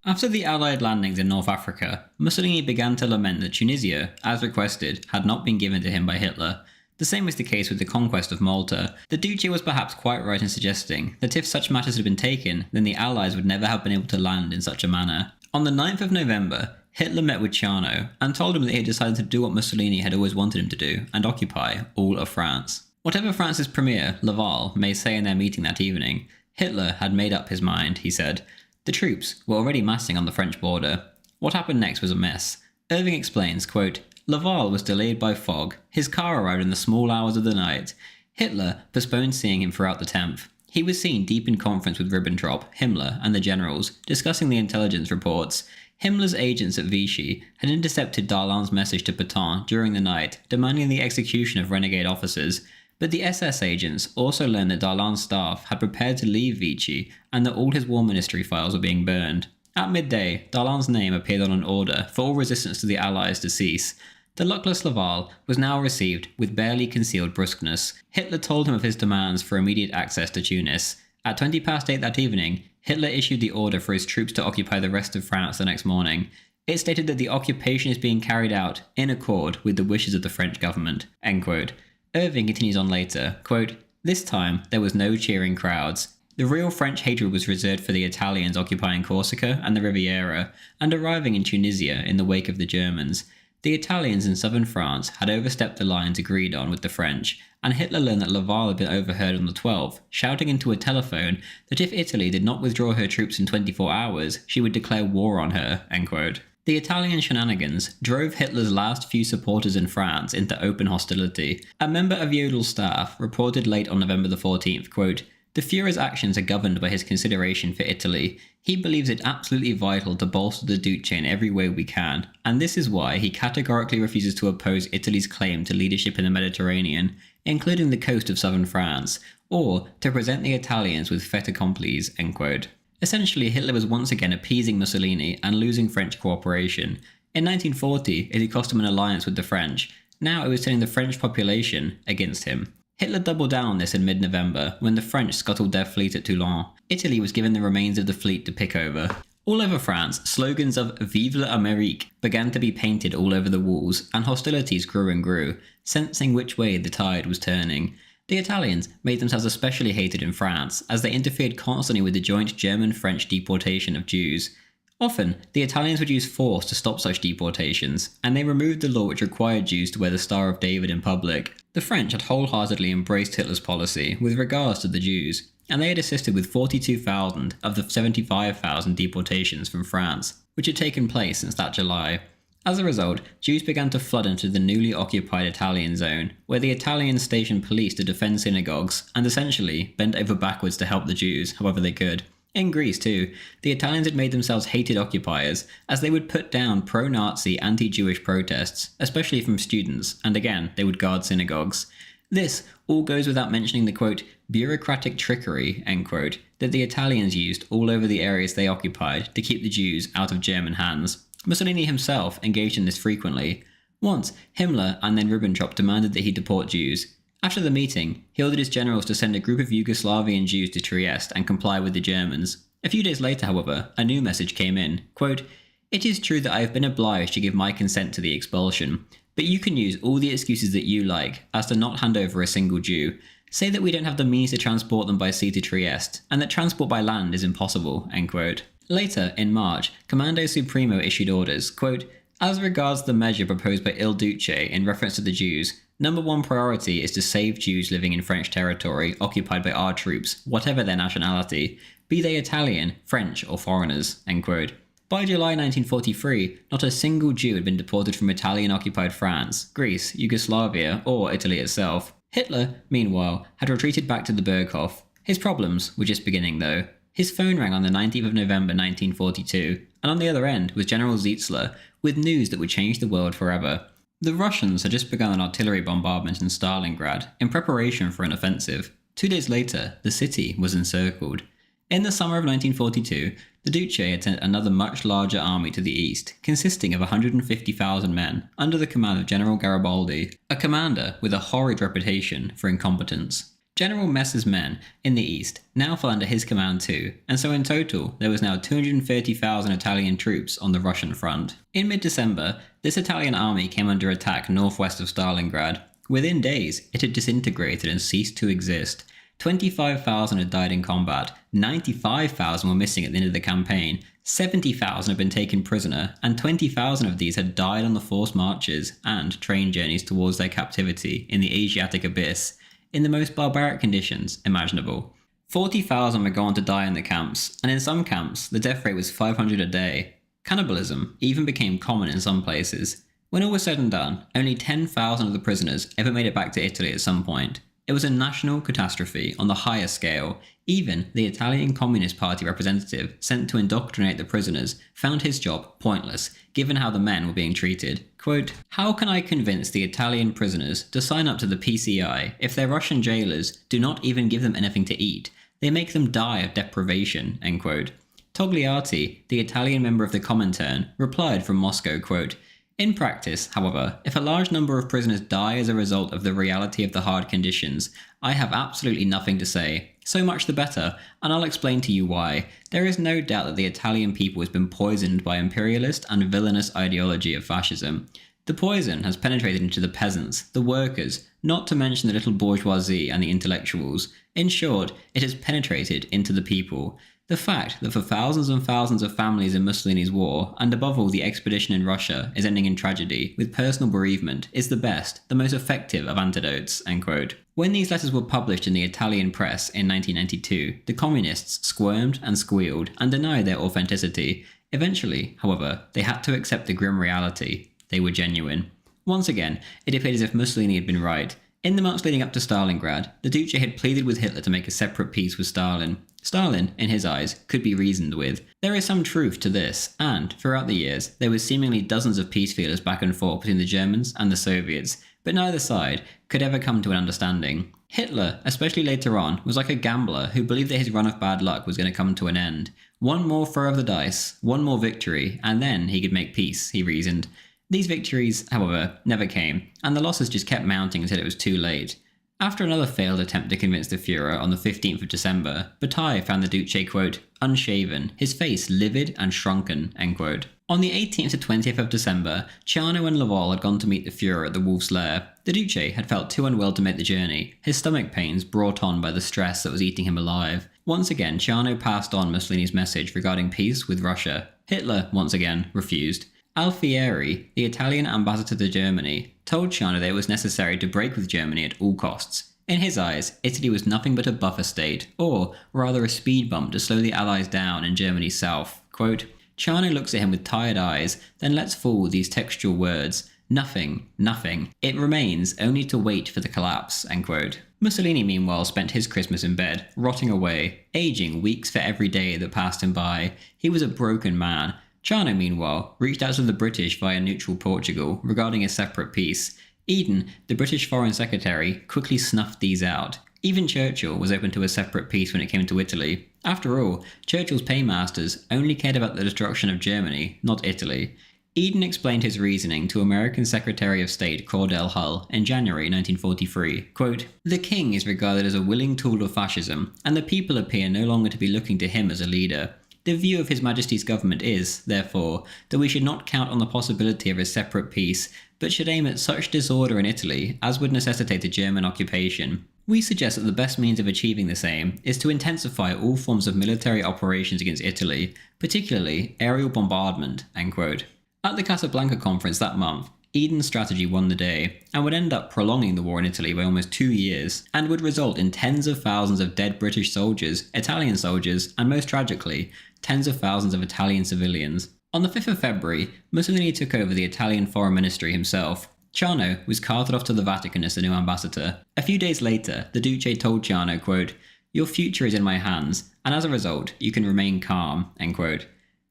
After the Allied landings in North Africa, Mussolini began to lament that Tunisia, as requested, had not been given to him by Hitler. The same was the case with the conquest of Malta. The Duce was perhaps quite right in suggesting that if such matters had been taken, then the Allies would never have been able to land in such a manner. On the 9th of November, Hitler met with Ciano and told him that he had decided to do what Mussolini had always wanted him to do, and occupy all of France. Whatever France's premier, Laval, may say in their meeting that evening, Hitler had made up his mind, he said. The troops were already massing on the French border. What happened next was a mess. Irving explains, quote, Laval was delayed by fog. His car arrived in the small hours of the night. Hitler postponed seeing him throughout the 10th. He was seen deep in conference with Ribbentrop, Himmler, and the generals, discussing the intelligence reports. Himmler's agents at Vichy had intercepted Darlan's message to Pétain during the night, demanding the execution of renegade officers. But the SS agents also learned that Darlan's staff had prepared to leave Vichy and that all his War Ministry files were being burned. At midday, Darlan's name appeared on an order for all resistance to the Allies to cease. The luckless Laval was now received with barely concealed brusqueness. Hitler told him of his demands for immediate access to Tunis. At 8:20 that evening, Hitler issued the order for his troops to occupy the rest of France the next morning. It stated that the occupation is being carried out in accord with the wishes of the French government, end quote. Irving continues on later, quote, This time, there was no cheering crowds. The real French hatred was reserved for the Italians occupying Corsica and the Riviera, and arriving in Tunisia in the wake of the Germans. The Italians in southern France had overstepped the lines agreed on with the French, and Hitler learned that Laval had been overheard on the 12th, shouting into a telephone that if Italy did not withdraw her troops in 24 hours, she would declare war on her, end quote. The Italian shenanigans drove Hitler's last few supporters in France into open hostility. A member of Jodel's staff reported late on November the 14th, quote, The Führer's actions are governed by his consideration for Italy. He believes it absolutely vital to bolster the Duce in every way we can, and this is why he categorically refuses to oppose Italy's claim to leadership in the Mediterranean, including the coast of southern France, or to present the Italians with fait accomplis, end quote. Essentially, Hitler was once again appeasing Mussolini and losing French cooperation. In 1940, it had cost him an alliance with the French. Now it was turning the French population against him. Hitler doubled down on this in mid-November, when the French scuttled their fleet at Toulon. Italy was given the remains of the fleet to pick over. All over France, slogans of Vive l'Amérique began to be painted all over the walls, and hostilities grew and grew, sensing which way the tide was turning. The Italians made themselves especially hated in France, as they interfered constantly with the joint German-French deportation of Jews. Often, the Italians would use force to stop such deportations, and they removed the law which required Jews to wear the Star of David in public. The French had wholeheartedly embraced Hitler's policy with regards to the Jews, and they had assisted with 42,000 of the 75,000 deportations from France, which had taken place since that July. As a result, Jews began to flood into the newly occupied Italian zone, where the Italians stationed police to defend synagogues, and essentially bent over backwards to help the Jews however they could. In Greece too, the Italians had made themselves hated occupiers, as they would put down pro-Nazi, anti-Jewish protests, especially from students, and again, they would guard synagogues. This all goes without mentioning the, quote, bureaucratic trickery, end quote, that the Italians used all over the areas they occupied to keep the Jews out of German hands. Mussolini himself engaged in this frequently. Once, Himmler and then Ribbentrop demanded that he deport Jews. After the meeting, he ordered his generals to send a group of Yugoslavian Jews to Trieste and comply with the Germans. A few days later, however, a new message came in, quote, It is true that I have been obliged to give my consent to the expulsion, but you can use all the excuses that you like as to not hand over a single Jew. Say that we don't have the means to transport them by sea to Trieste, and that transport by land is impossible, end quote. Later, in March, Commando Supremo issued orders, quote, As regards the measure proposed by Il Duce in reference to the Jews, number one priority is to save Jews living in French territory occupied by our troops, whatever their nationality, be they Italian, French, or foreigners, end quote. By July 1943, not a single Jew had been deported from Italian-occupied France, Greece, Yugoslavia, or Italy itself. Hitler, meanwhile, had retreated back to the Berghof. His problems were just beginning, though. His phone rang on the 19th of November 1942, and on the other end was General Zietzler, with news that would change the world forever. The Russians had just begun an artillery bombardment in Stalingrad, in preparation for an offensive. 2 days later, the city was encircled. In the summer of 1942, the Duce had sent another much larger army to the east, consisting of 150,000 men, under the command of General Garibaldi, a commander with a horrid reputation for incompetence. General Messer's men in the east now fell under his command too, and so in total there was now 230,000 Italian troops on the Russian front. In mid-December, this Italian army came under attack northwest of Stalingrad. Within days, it had disintegrated and ceased to exist. 25,000 had died in combat, 95,000 were missing at the end of the campaign, 70,000 had been taken prisoner, and 20,000 of these had died on the forced marches and train journeys towards their captivity in the Asiatic abyss, in the most barbaric conditions imaginable. 40,000 were gone to die in the camps, and in some camps, the death rate was 500 a day. Cannibalism even became common in some places. When all was said and done, only 10,000 of the prisoners ever made it back to Italy at some point. It was a national catastrophe on the highest scale. Even the Italian Communist Party representative sent to indoctrinate the prisoners found his job pointless, given how the men were being treated. Quote, "How can I convince the Italian prisoners to sign up to the PCI if their Russian jailers do not even give them anything to eat? They make them die of deprivation," end quote. Togliatti, the Italian member of the Comintern, replied from Moscow, quote, "In practice, however, if a large number of prisoners die as a result of the reality of the hard conditions, I have absolutely nothing to say. So much the better, and I'll explain to you why. There is no doubt that the Italian people has been poisoned by imperialist and villainous ideology of fascism. The poison has penetrated into the peasants, the workers, not to mention the little bourgeoisie and the intellectuals. In short, it has penetrated into the people. The fact that for thousands and thousands of families in Mussolini's war, and above all the expedition in Russia, is ending in tragedy, with personal bereavement, is the best, the most effective of antidotes," end quote. When these letters were published in the Italian press in 1992, the communists squirmed and squealed and denied their authenticity. Eventually, however, they had to accept the grim reality. They were genuine. Once again, it appeared as if Mussolini had been right. In the months leading up to Stalingrad, the Duce had pleaded with Hitler to make a separate peace with Stalin. Stalin, in his eyes, could be reasoned with. There is some truth to this, and, throughout the years, there were seemingly dozens of peace feelers back and forth between the Germans and the Soviets, but neither side could ever come to an understanding. Hitler, especially later on, was like a gambler who believed that his run of bad luck was going to come to an end. One more throw of the dice, one more victory, and then he could make peace, he reasoned. These victories, however, never came, and the losses just kept mounting until it was too late. After another failed attempt to convince the Führer on the 15th of December, Bataille found the Duce, quote, unshaven, his face livid and shrunken, end quote. On the 18th to 20th of December, Ciano and Laval had gone to meet the Führer at the Wolf's Lair. The Duce had felt too unwell to make the journey, his stomach pains brought on by the stress that was eating him alive. Once again, Ciano passed on Mussolini's message regarding peace with Russia. Hitler, once again, refused. Alfieri, the Italian ambassador to Germany, told Ciano that it was necessary to break with Germany at all costs. In his eyes, Italy was nothing but a buffer state, or rather a speed bump to slow the Allies down in Germany's south. Quote, Ciano looks at him with tired eyes, then lets fall these textual words, nothing, nothing. It remains only to wait for the collapse, end quote. Mussolini, meanwhile, spent his Christmas in bed, rotting away, aging weeks for every day that passed him by. He was a broken man. Ciano, meanwhile, reached out to the British via neutral Portugal regarding a separate peace. Eden, the British Foreign Secretary, quickly snuffed these out. Even Churchill was open to a separate peace when it came to Italy. After all, Churchill's paymasters only cared about the destruction of Germany, not Italy. Eden explained his reasoning to American Secretary of State Cordell Hull in January 1943. Quote, the king is regarded as a willing tool of fascism, and the people appear no longer to be looking to him as a leader. The view of His Majesty's government is, therefore, that we should not count on the possibility of a separate peace, but should aim at such disorder in Italy as would necessitate a German occupation. We suggest that the best means of achieving the same is to intensify all forms of military operations against Italy, particularly aerial bombardment, end quote. At the Casablanca conference that month, Eden's strategy won the day, and would end up prolonging the war in Italy by almost 2 years, and would result in tens of thousands of dead British soldiers, Italian soldiers, and most tragically, tens of thousands of Italian civilians. On the 5th of February, Mussolini took over the Italian foreign ministry himself. Ciano was carted off to the Vatican as the new ambassador. A few days later, the Duce told Ciano, quote, your future is in my hands, and as a result, you can remain calm, end quote.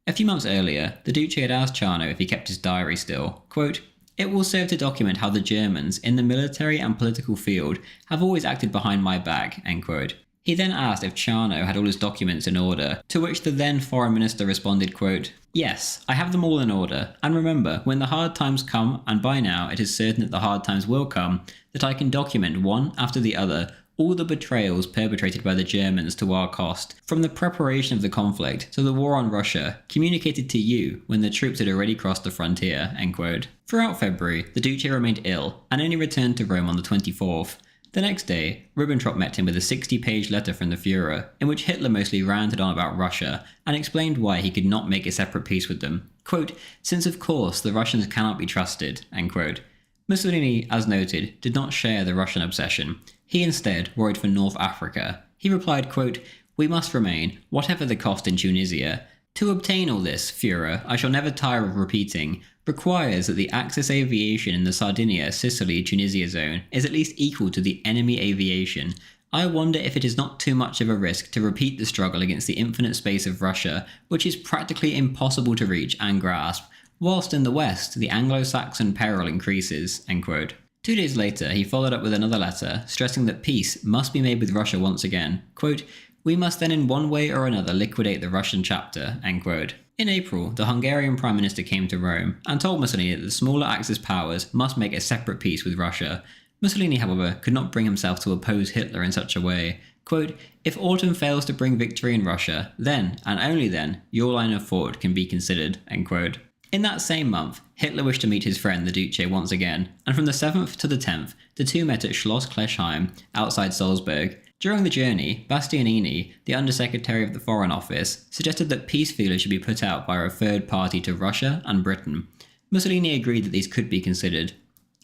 A few months earlier, the Duce had asked Ciano if he kept his diary still. Quote, it will serve to document how the Germans, in the military and political field, have always acted behind my back, end quote. He then asked if Chano had all his documents in order, to which the then foreign minister responded, quote, "Yes, I have them all in order, and remember, when the hard times come, and by now it is certain that the hard times will come, that I can document one after the other all the betrayals perpetrated by the Germans to our cost, from the preparation of the conflict to the war on Russia, communicated to you when the troops had already crossed the frontier." End quote. Throughout February, the Duce remained ill and only returned to Rome on the 24th. The next day, Ribbentrop met him with a 60-page letter from the Führer, in which Hitler mostly ranted on about Russia and explained why he could not make a separate peace with them. Quote, "Since of course the Russians cannot be trusted." End quote. Mussolini, as noted, did not share the Russian obsession. He instead worried for North Africa. He replied, quote, "We must remain, whatever the cost, in Tunisia. To obtain all this, Führer, I shall never tire of repeating, requires that the Axis aviation in the Sardinia, Sicily, Tunisia zone is at least equal to the enemy aviation. I wonder if it is not too much of a risk to repeat the struggle against the infinite space of Russia, which is practically impossible to reach and grasp, whilst in the West the Anglo-Saxon peril increases." End quote. 2 days later, he followed up with another letter, stressing that peace must be made with Russia once again. Quote, "We must then in one way or another liquidate the Russian chapter." End quote. In April, the Hungarian Prime Minister came to Rome and told Mussolini that the smaller Axis powers must make a separate peace with Russia. Mussolini, however, could not bring himself to oppose Hitler in such a way. Quote, "If autumn fails to bring victory in Russia, then, and only then, your line of thought can be considered." End quote. In that same month, Hitler wished to meet his friend the Duce once again, and from the 7th to the 10th, the two met at Schloss Klesheim, outside Salzburg. During the journey, Bastianini, the Undersecretary of the Foreign Office, suggested that peace feelers should be put out by a third party to Russia and Britain. Mussolini agreed that these could be considered.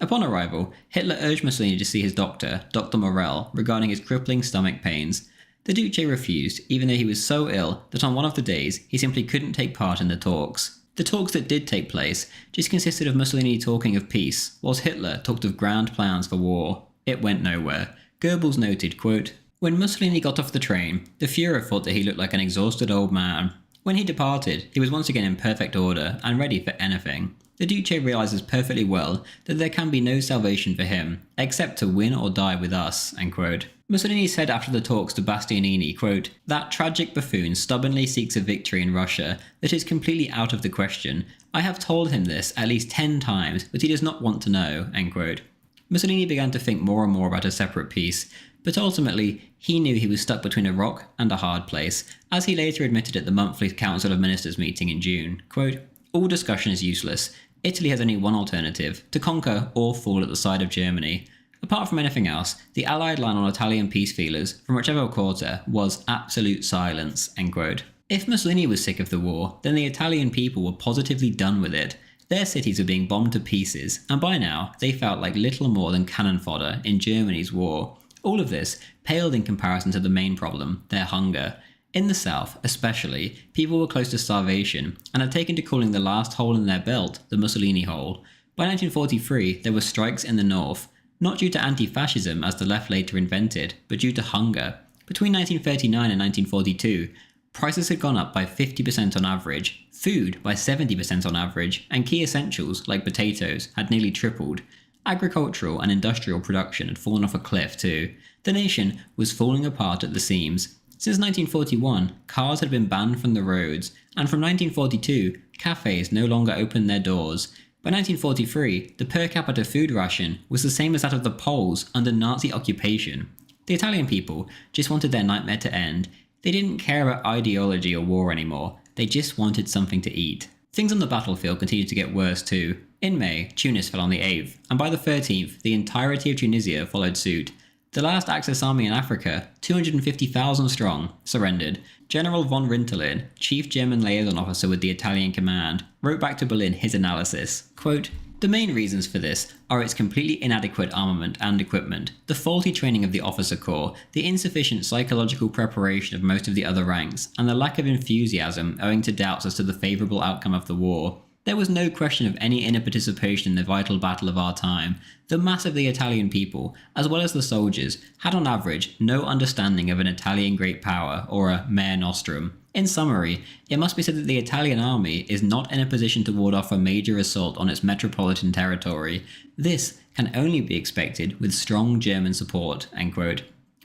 Upon arrival, Hitler urged Mussolini to see his doctor, Dr. Morel, regarding his crippling stomach pains. The Duce refused, even though he was so ill that on one of the days he simply couldn't take part in the talks. The talks that did take place just consisted of Mussolini talking of peace, whilst Hitler talked of grand plans for war. It went nowhere. Goebbels noted, quote, "When Mussolini got off the train, the Führer thought that he looked like an exhausted old man. When he departed, he was once again in perfect order and ready for anything. The Duce realises perfectly well that there can be no salvation for him, except to win or die with us." End quote. Mussolini said after the talks to Bastianini, quote, "That tragic buffoon stubbornly seeks a victory in Russia that is completely out of the question. I have told him this at least 10 times, but he does not want to know." End quote. Mussolini began to think more and more about a separate peace, but ultimately he knew he was stuck between a rock and a hard place, as he later admitted at the monthly Council of Ministers meeting in June. Quote, "All discussion is useless. Italy has only one alternative, to conquer or fall at the side of Germany. Apart from anything else, the Allied line on Italian peace feelers, from whichever quarter, was absolute silence." End quote. If Mussolini was sick of the war, then the Italian people were positively done with it. Their cities were being bombed to pieces, and by now they felt like little more than cannon fodder in Germany's war. All of this paled in comparison to the main problem, their hunger. In the south, especially, people were close to starvation and had taken to calling the last hole in their belt the Mussolini hole. By 1943, there were strikes in the north, not due to anti-fascism as the left later invented, but due to hunger. Between 1939 and 1942, prices had gone up by 50% on average, food by 70% on average, and key essentials like potatoes had nearly tripled. Agricultural and industrial production had fallen off a cliff too. The nation was falling apart at the seams. Since 1941, cars had been banned from the roads, and from 1942, cafes no longer opened their doors. By 1943, the per capita food ration was the same as that of the Poles under Nazi occupation. The Italian people just wanted their nightmare to end. They didn't care about ideology or war anymore, they just wanted something to eat. Things on the battlefield continued to get worse too. In May, Tunis fell on the 8th, and by the 13th, the entirety of Tunisia followed suit. The last Axis army in Africa, 250,000 strong, surrendered. General von Rintelen, chief German liaison officer with the Italian command, wrote back to Berlin his analysis. Quote, "The main reasons for this are its completely inadequate armament and equipment, the faulty training of the officer corps, the insufficient psychological preparation of most of the other ranks, and the lack of enthusiasm owing to doubts as to the favourable outcome of the war. There was no question of any inner participation in the vital battle of our time. The mass of the Italian people, as well as the soldiers, had on average no understanding of an Italian great power or a mare nostrum. In summary, it must be said that the Italian army is not in a position to ward off a major assault on its metropolitan territory. This can only be expected with strong German support." End quote.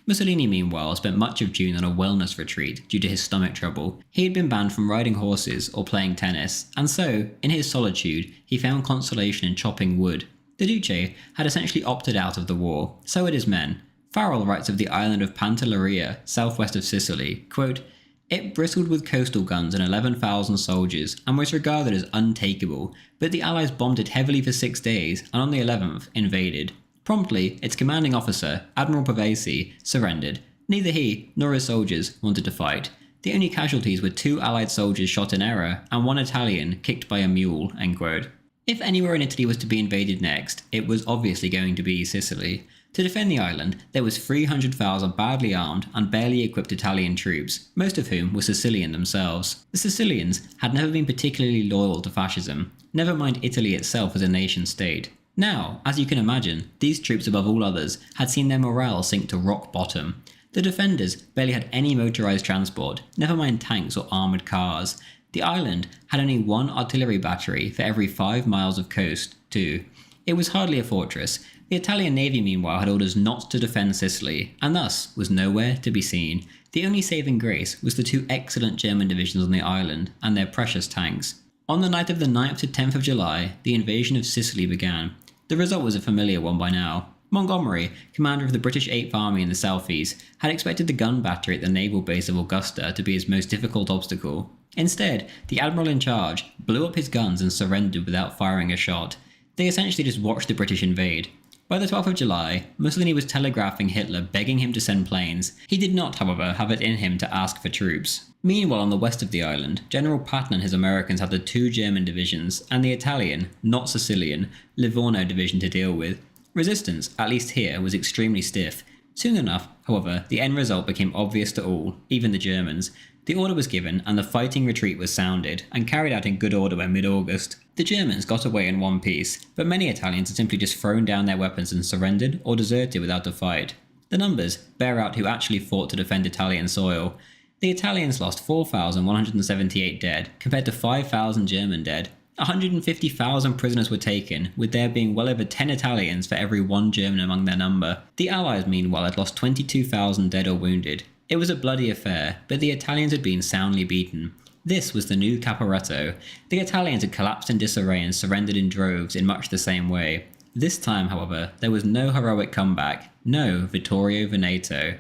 Mussolini, meanwhile, spent much of June on a wellness retreat due to his stomach trouble. He had been banned from riding horses or playing tennis, and so, in his solitude, he found consolation in chopping wood. The Duce had essentially opted out of the war, so had his men. Farrell writes of the island of Pantelleria, southwest of Sicily, quote, "It bristled with coastal guns and 11,000 soldiers, and was regarded as untakeable, but the Allies bombed it heavily for 6 days, and on the 11th, invaded. Promptly, its commanding officer, Admiral Pavesi, surrendered. Neither he nor his soldiers wanted to fight. The only casualties were 2 Allied soldiers shot in error, and 1 Italian kicked by a mule," end quote. If anywhere in Italy was to be invaded next, it was obviously going to be Sicily. To defend the island, there was 300,000 badly armed and barely equipped Italian troops, most of whom were Sicilian themselves. The Sicilians had never been particularly loyal to fascism, never mind Italy itself as a nation-state. Now, as you can imagine, these troops above all others had seen their morale sink to rock bottom. The defenders barely had any motorised transport, never mind tanks or armoured cars. The island had only 1 artillery battery for every 5 miles of coast, too. It was hardly a fortress. The Italian navy, meanwhile, had orders not to defend Sicily, and thus was nowhere to be seen. The only saving grace was the 2 excellent German divisions on the island, and their precious tanks. On the night of the 9th to 10th of July, the invasion of Sicily began. The result was a familiar one by now. Montgomery, commander of the British 8th Army in the southeast, had expected the gun battery at the naval base of Augusta to be his most difficult obstacle. Instead, the admiral in charge blew up his guns and surrendered without firing a shot. They essentially just watched the British invade. By the 12th of July, Mussolini was telegraphing Hitler begging him to send planes. He did not, however, have it in him to ask for troops. Meanwhile, on the west of the island, General Patton and his Americans had the 2 German divisions and the Italian, not Sicilian, Livorno division to deal with. Resistance, at least here, was extremely stiff. Soon enough, however, the end result became obvious to all, even the Germans. The order was given and the fighting retreat was sounded, and carried out in good order by mid-August. The Germans got away in one piece, but many Italians had simply just thrown down their weapons and surrendered or deserted without a fight. The numbers bear out who actually fought to defend Italian soil. The Italians lost 4,178 dead, compared to 5,000 German dead. 150,000 prisoners were taken, with there being well over 10 Italians for every 1 German among their number. The Allies, meanwhile, had lost 22,000 dead or wounded. It was a bloody affair, but the Italians had been soundly beaten. This was the new Caporetto. The Italians had collapsed in disarray and surrendered in droves in much the same way. This time, however, there was no heroic comeback, no Vittorio Veneto.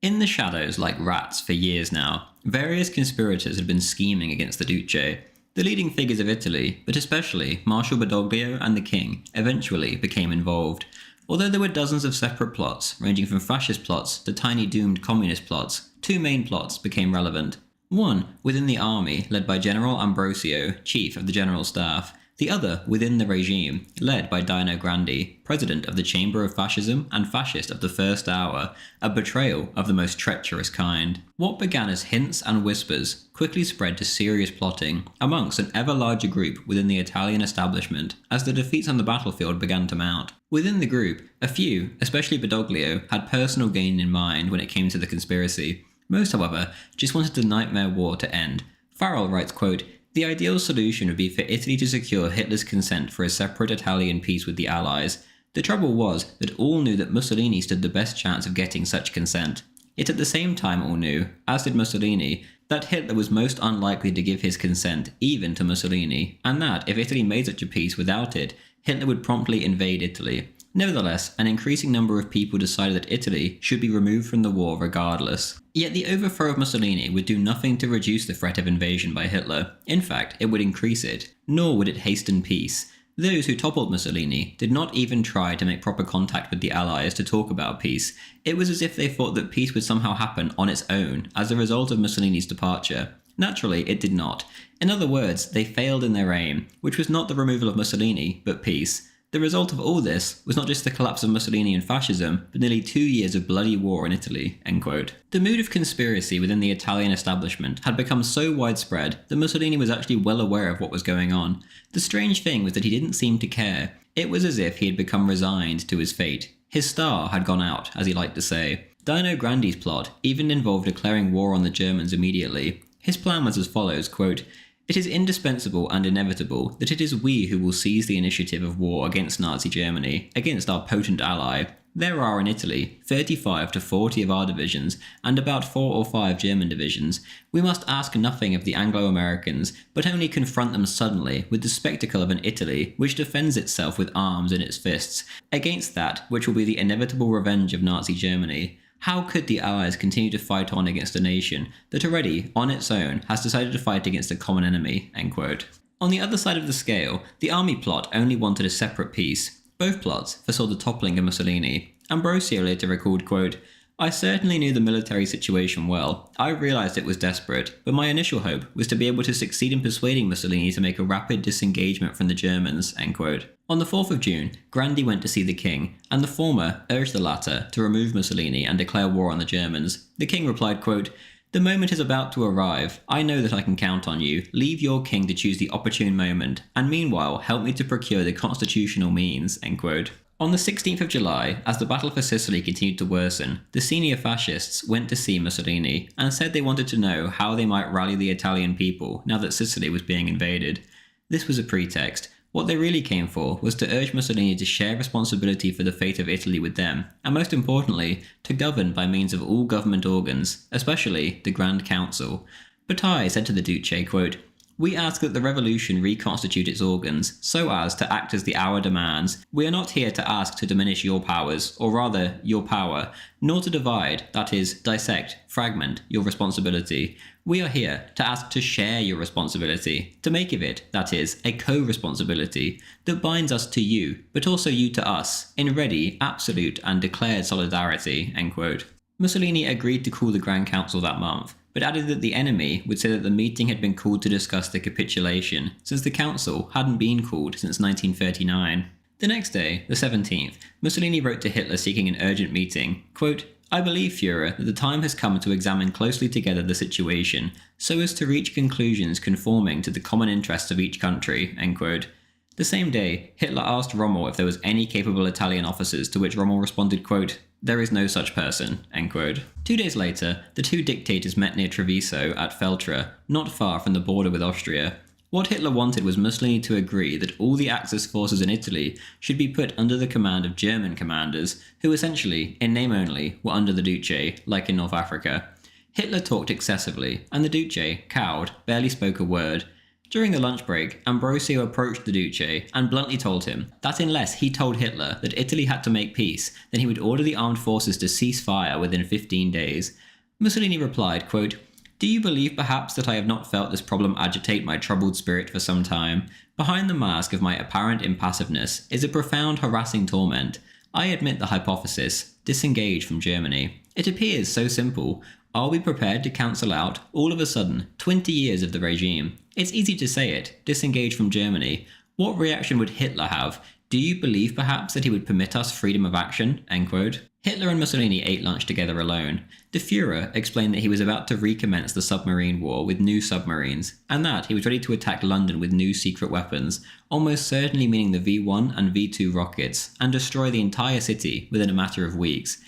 In the shadows like rats for years now, various conspirators had been scheming against the Duce. The leading figures of Italy, but especially Marshal Badoglio and the King, eventually became involved. Although there were dozens of separate plots, ranging from fascist plots to tiny doomed communist plots, 2 main plots became relevant. One within the army, led by General Ambrosio, chief of the General Staff. The other within the regime, led by Dino Grandi, president of the Chamber of Fascism and fascist of the First Hour, a betrayal of the most treacherous kind. What began as hints and whispers quickly spread to serious plotting amongst an ever larger group within the Italian establishment as the defeats on the battlefield began to mount. Within the group, a few, especially Badoglio, had personal gain in mind when it came to the conspiracy. Most, however, just wanted the nightmare war to end. Farrell writes, quote, "The ideal solution would be for Italy to secure Hitler's consent for a separate Italian peace with the Allies. The trouble was that all knew that Mussolini stood the best chance of getting such consent. Yet at the same time all knew, as did Mussolini, that Hitler was most unlikely to give his consent even to Mussolini, and that if Italy made such a peace without it, Hitler would promptly invade Italy. Nevertheless, an increasing number of people decided that Italy should be removed from the war regardless. Yet the overthrow of Mussolini would do nothing to reduce the threat of invasion by Hitler. In fact, it would increase it, nor would it hasten peace. Those who toppled Mussolini did not even try to make proper contact with the Allies to talk about peace. It was as if they thought that peace would somehow happen on its own as a result of Mussolini's departure. Naturally, it did not. In other words, they failed in their aim, which was not the removal of Mussolini, but peace. The result of all this was not just the collapse of Mussolini and fascism, but nearly 2 years of bloody war in Italy." End quote. The mood of conspiracy within the Italian establishment had become so widespread that Mussolini was actually well aware of what was going on. The strange thing was that he didn't seem to care. It was as if he had become resigned to his fate. His star had gone out, as he liked to say. Dino Grandi's plot even involved declaring war on the Germans immediately. His plan was as follows, quote, "It is indispensable and inevitable that it is we who will seize the initiative of war against Nazi Germany, against our potent ally. there are in Italy 35 to 40 of our divisions and about 4 or 5 German divisions. We must ask nothing of the Anglo-Americans, but only confront them suddenly with the spectacle of an Italy which defends itself with arms in its fists, against that which will be the inevitable revenge of Nazi Germany. How could the Allies continue to fight on against a nation that already, on its own, has decided to fight against a common enemy?" End quote. On the other side of the scale, the army plot only wanted a separate peace. Both plots foresaw the toppling of Mussolini. Ambrosio later recalled, quote, "I certainly knew the military situation well. I realised it was desperate, but my initial hope was to be able to succeed in persuading Mussolini to make a rapid disengagement from the Germans." End quote. On the 4th of June, Grandi went to see the king, and the former urged the latter to remove Mussolini and declare war on the Germans. The king replied, quote, "The moment is about to arrive. I know that I can count on you. Leave your king to choose the opportune moment, and meanwhile help me to procure the constitutional means." End quote. On the 16th of July, as the battle for Sicily continued to worsen, the senior fascists went to see Mussolini and said they wanted to know how they might rally the Italian people now that Sicily was being invaded. This was a pretext. What they really came for was to urge Mussolini to share responsibility for the fate of Italy with them, and most importantly, to govern by means of all government organs, especially the Grand Council. Bataille said to the Duce, quote, "We ask that the revolution reconstitute its organs, so as to act as the hour demands. We are not here to ask to diminish your powers, or rather, your power, nor to divide, that is, dissect, fragment, your responsibility. We are here to ask to share your responsibility, to make of it, that is, a co-responsibility, that binds us to you, but also you to us, in ready, absolute, and declared solidarity." End quote. Mussolini agreed to call the Grand Council that month, but added that the enemy would say that the meeting had been called to discuss the capitulation, since the council hadn't been called since 1939. The next day, the 17th, Mussolini wrote to Hitler seeking an urgent meeting, quote, "I believe, Führer, that the time has come to examine closely together the situation, so as to reach conclusions conforming to the common interests of each country." End quote. The same day, Hitler asked Rommel if there was any capable Italian officers, to which Rommel responded, quote, "There is no such person." End quote. 2 days later, the two dictators met near Treviso at Feltre, not far from the border with Austria. What Hitler wanted was Mussolini to agree that all the Axis forces in Italy should be put under the command of German commanders, who essentially, in name only, were under the Duce, like in North Africa. Hitler talked excessively, and the Duce, cowed, barely spoke a word. During the lunch break, Ambrosio approached the Duce and bluntly told him that unless he told Hitler that Italy had to make peace, then he would order the armed forces to cease fire within 15 days. Mussolini replied, quote, "Do you believe perhaps that I have not felt this problem agitate my troubled spirit for some time? Behind the mask of my apparent impassiveness is a profound harassing torment. I admit the hypothesis, disengage from Germany. It appears so simple. Are we prepared to cancel out, all of a sudden, 20 years of the regime? It's easy to say it, disengage from Germany. What reaction would Hitler have? Do you believe perhaps that he would permit us freedom of action?" End quote. Hitler and Mussolini ate lunch together alone. The Führer explained that he was about to recommence the submarine war with new submarines, and that he was ready to attack London with new secret weapons, almost certainly meaning the V-1 and V-2 rockets, and destroy the entire city within a matter of weeks.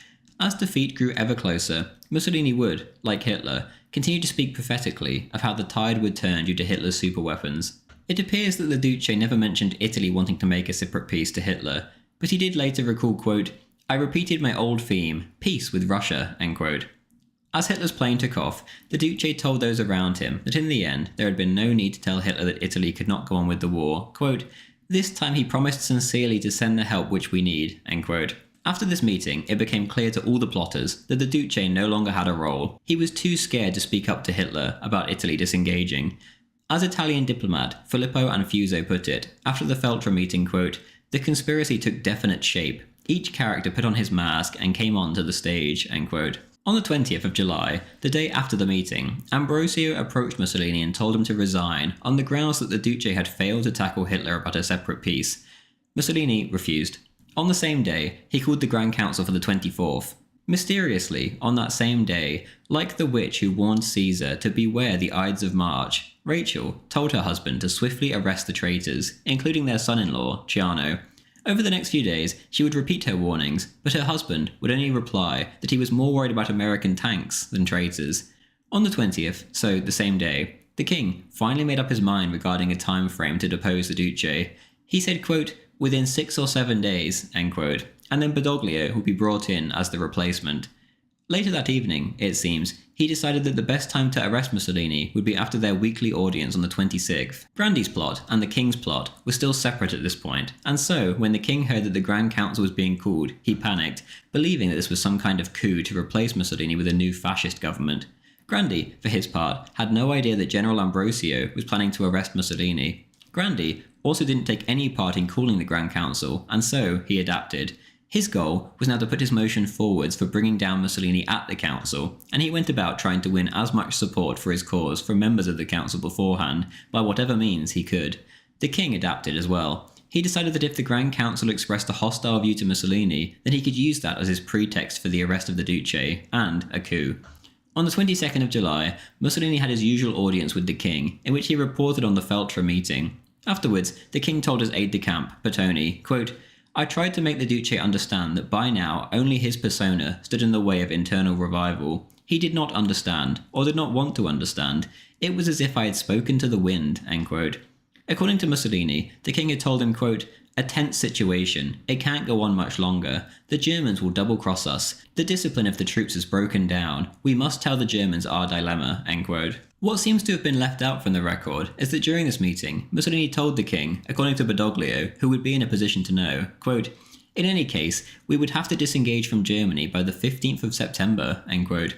As defeat grew ever closer, Mussolini would, like Hitler, continue to speak prophetically of how the tide would turn due to Hitler's superweapons. It appears that the Duce never mentioned Italy wanting to make a separate peace to Hitler, but he did later recall, quote, "I repeated my old theme, peace with Russia." End quote. As Hitler's plane took off, the Duce told those around him that in the end there had been no need to tell Hitler that Italy could not go on with the war. Quote, "This time he promised sincerely to send the help which we need." End quote. After this meeting, it became clear to all the plotters that the Duce no longer had a role. He was too scared to speak up to Hitler about Italy disengaging. As Italian diplomat Filippo Anfuso put it, after the Feltre meeting, quote, "The conspiracy took definite shape. Each character put on his mask and came onto the stage." End quote. On the 20th of July, the day after the meeting, Ambrosio approached Mussolini and told him to resign on the grounds that the Duce had failed to tackle Hitler about a separate peace. Mussolini refused. On the same day, he called the Grand Council for the 24th. Mysteriously, on that same day, like the witch who warned Caesar to beware the Ides of March, Rachel told her husband to swiftly arrest the traitors, including their son-in-law, Ciano. Over the next few days, she would repeat her warnings, but her husband would only reply that he was more worried about American tanks than traitors. On the 20th, so the same day, the king finally made up his mind regarding a time frame to depose the Duce. He said, quote, "Within 6 or 7 days," end quote, and then Badoglio would be brought in as the replacement. Later that evening, it seems, he decided that the best time to arrest Mussolini would be after their weekly audience on the 26th. Grandi's plot and the king's plot were still separate at this point, and so when the king heard that the Grand Council was being called, he panicked, believing that this was some kind of coup to replace Mussolini with a new fascist government. Grandi, for his part, had no idea that General Ambrosio was planning to arrest Mussolini. Grandi also didn't take any part in calling the Grand Council, and so he adapted. His goal was now to put his motion forwards for bringing down Mussolini at the council, and he went about trying to win as much support for his cause from members of the council beforehand, by whatever means he could. The king adapted as well. He decided that if the Grand Council expressed a hostile view to Mussolini, then he could use that as his pretext for the arrest of the Duce, and a coup. On the 22nd of July, Mussolini had his usual audience with the king, in which he reported on the Feltre meeting. Afterwards, the king told his aide-de-camp, Bertoni, quote, "I tried to make the Duce understand that by now only his persona stood in the way of internal revival. He did not understand, or did not want to understand. It was as if I had spoken to the wind," end quote. According to Mussolini, the king had told him, quote, "A tense situation. It can't go on much longer. The Germans will double-cross us. The discipline of the troops has broken down. We must tell the Germans our dilemma," end quote. What seems to have been left out from the record is that during this meeting, Mussolini told the king, according to Badoglio, who would be in a position to know, quote, "In any case, we would have to disengage from Germany by the 15th of September," end quote.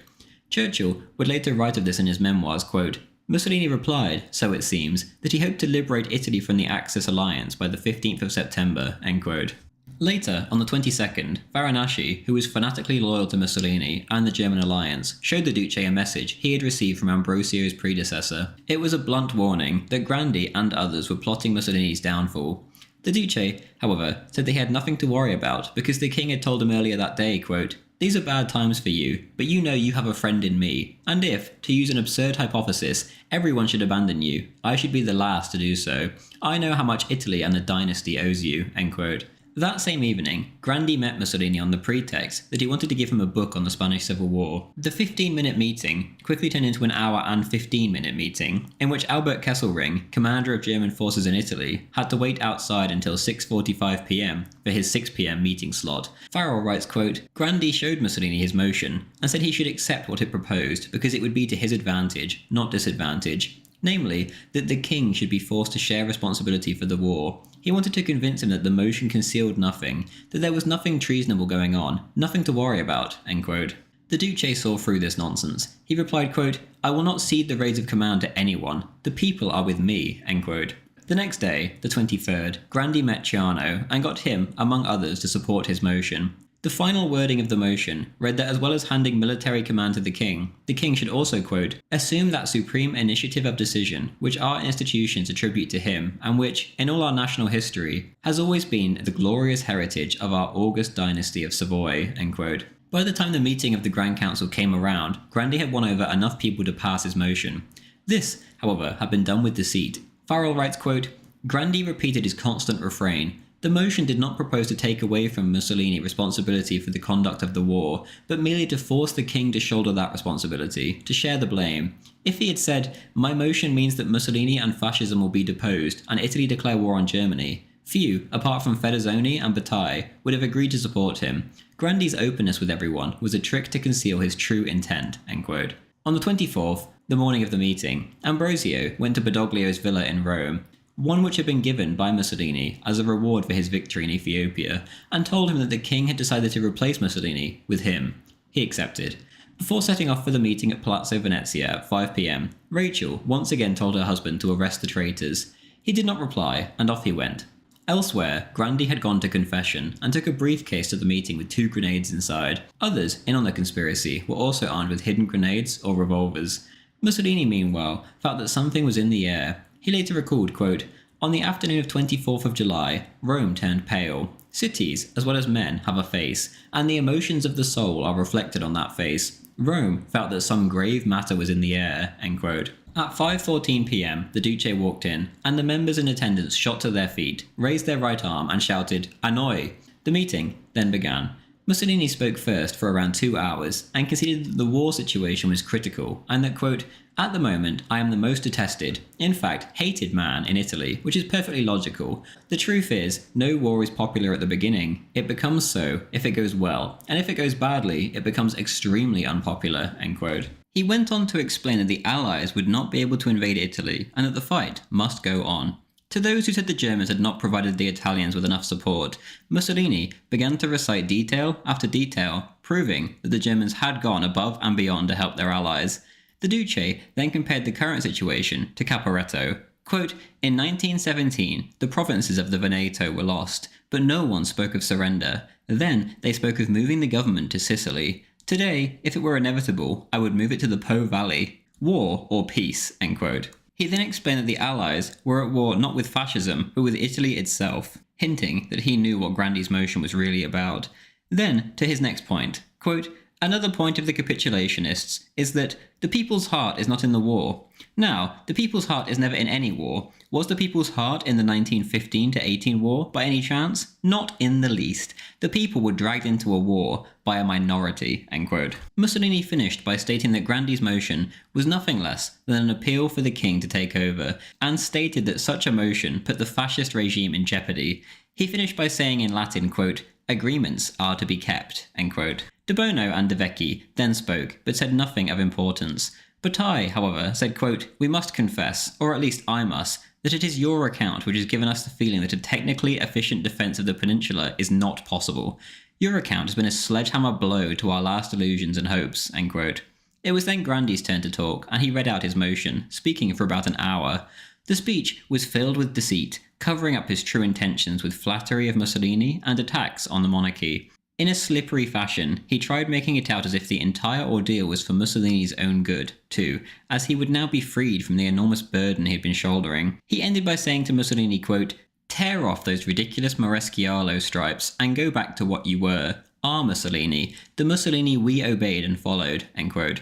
Churchill would later write of this in his memoirs, quote, "Mussolini replied, so it seems, that he hoped to liberate Italy from the Axis alliance by the 15th of September," end quote. Later, on the 22nd, Farinacci, who was fanatically loyal to Mussolini and the German alliance, showed the Duce a message he had received from Ambrosio's predecessor. It was a blunt warning that Grandi and others were plotting Mussolini's downfall. The Duce, however, said that he had nothing to worry about because the king had told him earlier that day, quote, "These are bad times for you, but you know you have a friend in me, and if, to use an absurd hypothesis, everyone should abandon you, I should be the last to do so. I know how much Italy and the dynasty owes you," end quote. That same evening, Grandi met Mussolini on the pretext that he wanted to give him a book on the Spanish Civil War. The 15-minute meeting quickly turned into an hour and 15-minute meeting, in which Albert Kesselring, commander of German forces in Italy, had to wait outside until 6:45 p.m. for his 6 p.m. meeting slot. Farrell writes, quote, "Grandi showed Mussolini his motion and said he should accept what it proposed because it would be to his advantage, not disadvantage. Namely, that the king should be forced to share responsibility for the war. He wanted to convince him that the motion concealed nothing, that there was nothing treasonable going on, nothing to worry about," end quote. The Duce saw through this nonsense. He replied, quote, "I will not cede the reins of command to anyone. The people are with me," end quote. The next day, the 23rd, Grandi met Ciano and got him, among others, to support his motion. The final wording of the motion read that as well as handing military command to the king should also, quote, "assume that supreme initiative of decision which our institutions attribute to him and which, in all our national history, has always been the glorious heritage of our august dynasty of Savoy," end quote. By the time the meeting of the Grand Council came around, Grandi had won over enough people to pass his motion. This, however, had been done with deceit. Farrell writes, quote, "Grandi repeated his constant refrain. The motion did not propose to take away from Mussolini responsibility for the conduct of the war, but merely to force the king to shoulder that responsibility, to share the blame. If he had said, 'My motion means that Mussolini and fascism will be deposed, and Italy declare war on Germany,' few, apart from Fedezoni and Bataille, would have agreed to support him. Grandi's openness with everyone was a trick to conceal his true intent," end quote. On the 24th, the morning of the meeting, Ambrosio went to Badoglio's villa in Rome, one which had been given by Mussolini as a reward for his victory in Ethiopia, and told him that the king had decided to replace Mussolini with him. He accepted. Before setting off for the meeting at Palazzo Venezia at 5 p.m, Rachel once again told her husband to arrest the traitors. He did not reply, and off he went. Elsewhere, Grandi had gone to confession and took a briefcase to the meeting with 2 grenades inside. Others in on the conspiracy were also armed with hidden grenades or revolvers. Mussolini, meanwhile, felt that something was in the air. He later recalled, quote, "On the afternoon of 24th of July, Rome turned pale. Cities, as well as men, have a face, and the emotions of the soul are reflected on that face. Rome felt that some grave matter was in the air," end quote. At 5:14 p.m, the Duce walked in, and the members in attendance shot to their feet, raised their right arm and shouted, "A noi!" The meeting then began. Mussolini spoke first for around 2 hours and conceded that the war situation was critical and that, quote, "At the moment, I am the most detested, in fact, hated man in Italy, which is perfectly logical. The truth is, no war is popular at the beginning. It becomes so if it goes well, and if it goes badly, it becomes extremely unpopular," end quote. He went on to explain that the Allies would not be able to invade Italy and that the fight must go on. To those who said the Germans had not provided the Italians with enough support, Mussolini began to recite detail after detail, proving that the Germans had gone above and beyond to help their allies. The Duce then compared the current situation to Caporetto. Quote, "In 1917, the provinces of the Veneto were lost, but no one spoke of surrender. Then they spoke of moving the government to Sicily. Today, if it were inevitable, I would move it to the Po Valley. War or peace," end quote. He then explained that the Allies were at war not with fascism, but with Italy itself, hinting that he knew what Grandi's motion was really about. Then, to his next point, quote, "Another point of the capitulationists is that the people's heart is not in the war. Now, the people's heart is never in any war. Was the people's heart in the 1915 to 18 war, by any chance? Not in the least. The people were dragged into a war by a minority," end quote. Mussolini finished by stating that Grandi's motion was nothing less than an appeal for the king to take over, and stated that such a motion put the fascist regime in jeopardy. He finished by saying in Latin, quote, "Agreements are to be kept," end quote. De Bono and De Vecchi then spoke, but said nothing of importance. Bataille, however, said, quote, "We must confess, or at least I must, that it is your account which has given us the feeling that a technically efficient defence of the peninsula is not possible. Your account has been a sledgehammer blow to our last illusions and hopes," end quote. It was then Grandi's turn to talk, and he read out his motion, speaking for about an hour. The speech was filled with deceit, covering up his true intentions with flattery of Mussolini and attacks on the monarchy. In a slippery fashion, he tried making it out as if the entire ordeal was for Mussolini's own good, too, as he would now be freed from the enormous burden he had been shouldering. He ended by saying to Mussolini, quote, "Tear off those ridiculous Moreschiello stripes and go back to what you were, our Mussolini, the Mussolini we obeyed and followed," end quote.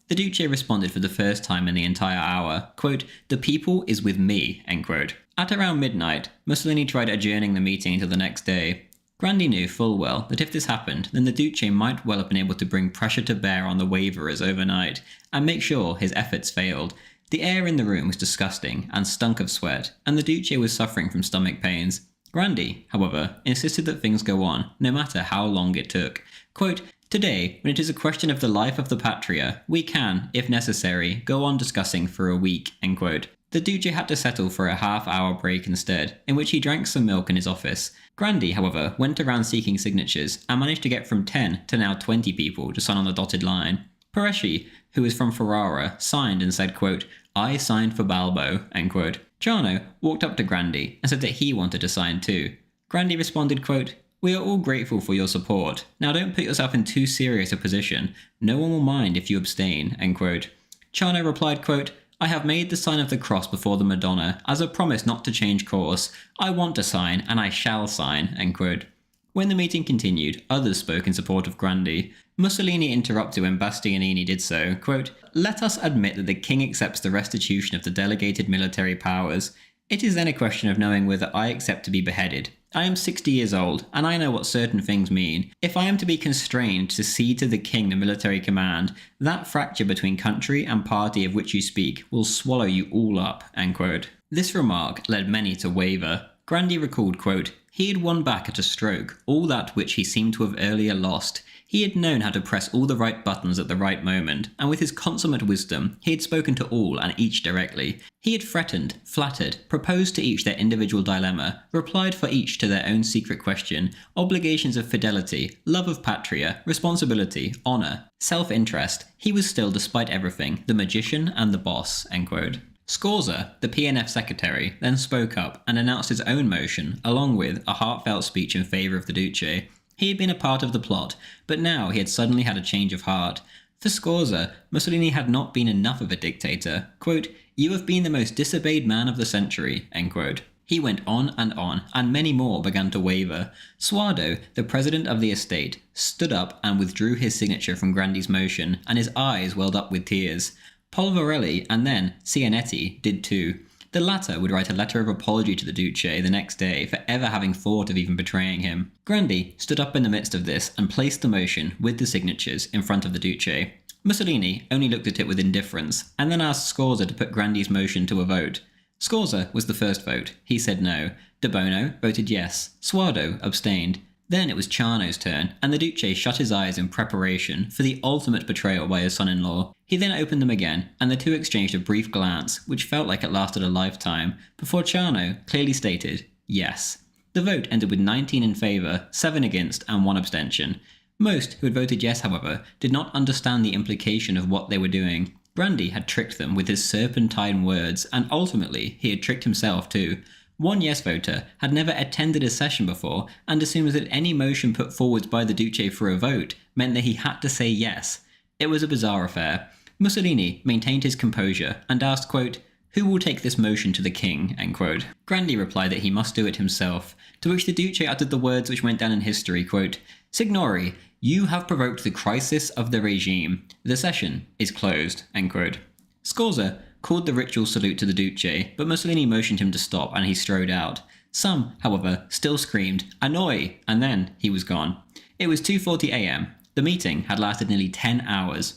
The Duce responded for the first time in the entire hour, quote, "The people is with me," end quote. At around midnight, Mussolini tried adjourning the meeting until the next day. Grandi knew full well that if this happened, then the Duce might well have been able to bring pressure to bear on the waverers overnight, and make sure his efforts failed. The air in the room was disgusting and stunk of sweat, and the Duce was suffering from stomach pains. Grandi, however, insisted that things go on, no matter how long it took. Quote, "Today, when it is a question of the life of the patria, we can, if necessary, go on discussing for a week," end quote. The Duce had to settle for a half-hour break instead, in which he drank some milk in his office. Grandi, however, went around seeking signatures, and managed to get from 10 to now 20 people to sign on the dotted line. Peresci, who was from Ferrara, signed and said, quote, "I signed for Balbo," end quote. Ciano walked up to Grandi and said that he wanted to sign too. Grandi responded, quote, "We are all grateful for your support. Now don't put yourself in too serious a position. No one will mind if you abstain," end quote. Ciano replied, quote, "I have made the sign of the cross before the Madonna as a promise not to change course. I want to sign, and I shall sign," end quote. When the meeting continued, others spoke in support of Grandi. Mussolini interrupted when Bastianini did so, quote, "Let us admit that the king accepts the restitution of the delegated military powers. It is then a question of knowing whether I accept to be beheaded. I am 60 years old, and I know what certain things mean. If I am to be constrained to cede to the king the military command, that fracture between country and party of which you speak will swallow you all up," end quote. This remark led many to waver. Grandi recalled, quote, "He had won back at a stroke all that which he seemed to have earlier lost. He had known how to press all the right buttons at the right moment, and with his consummate wisdom, he had spoken to all and each directly. He had threatened, flattered, proposed to each their individual dilemma, replied for each to their own secret question, obligations of fidelity, love of patria, responsibility, honour, self-interest. He was still, despite everything, the magician and the boss," end quote. Scorza, the PNF secretary, then spoke up and announced his own motion, along with a heartfelt speech in favour of the Duce. He had been a part of the plot, but now he had suddenly had a change of heart. For Scorza, Mussolini had not been enough of a dictator. Quote, "You have been the most disobeyed man of the century," end quote. He went on, and many more began to waver. Suardo, the president of the estate, stood up and withdrew his signature from Grandi's motion, and his eyes welled up with tears. Polverelli and then Cianetti did too. The latter would write a letter of apology to the Duce the next day for ever having thought of even betraying him. Grandi stood up in the midst of this and placed the motion, with the signatures, in front of the Duce. Mussolini only looked at it with indifference, and then asked Scorza to put Grandi's motion to a vote. Scorza was the first vote. He said no. De Bono voted yes. Suardo abstained. Then it was Ciano's turn, and the Duce shut his eyes in preparation for the ultimate betrayal by his son-in-law. He then opened them again, and the two exchanged a brief glance, which felt like it lasted a lifetime, before Ciano clearly stated yes. The vote ended with 19 in favour, 7 against, and 1 abstention. Most who had voted yes, however, did not understand the implication of what they were doing. Grandi had tricked them with his serpentine words, and ultimately he had tricked himself too. One yes voter had never attended a session before and assumed that any motion put forward by the Duce for a vote meant that he had to say yes. It was a bizarre affair. Mussolini maintained his composure and asked, quote, "Who will take this motion to the king?" end quote. Grandi replied that he must do it himself, to which the Duce uttered the words which went down in history, quote, "Signori, you have provoked the crisis of the regime. The session is closed," end quote. Scorza called the ritual salute to the Duce, but Mussolini motioned him to stop and he strode out. Some, however, still screamed, "Annoy!" and then he was gone. It was 2:40 a.m. The meeting had lasted nearly 10 hours.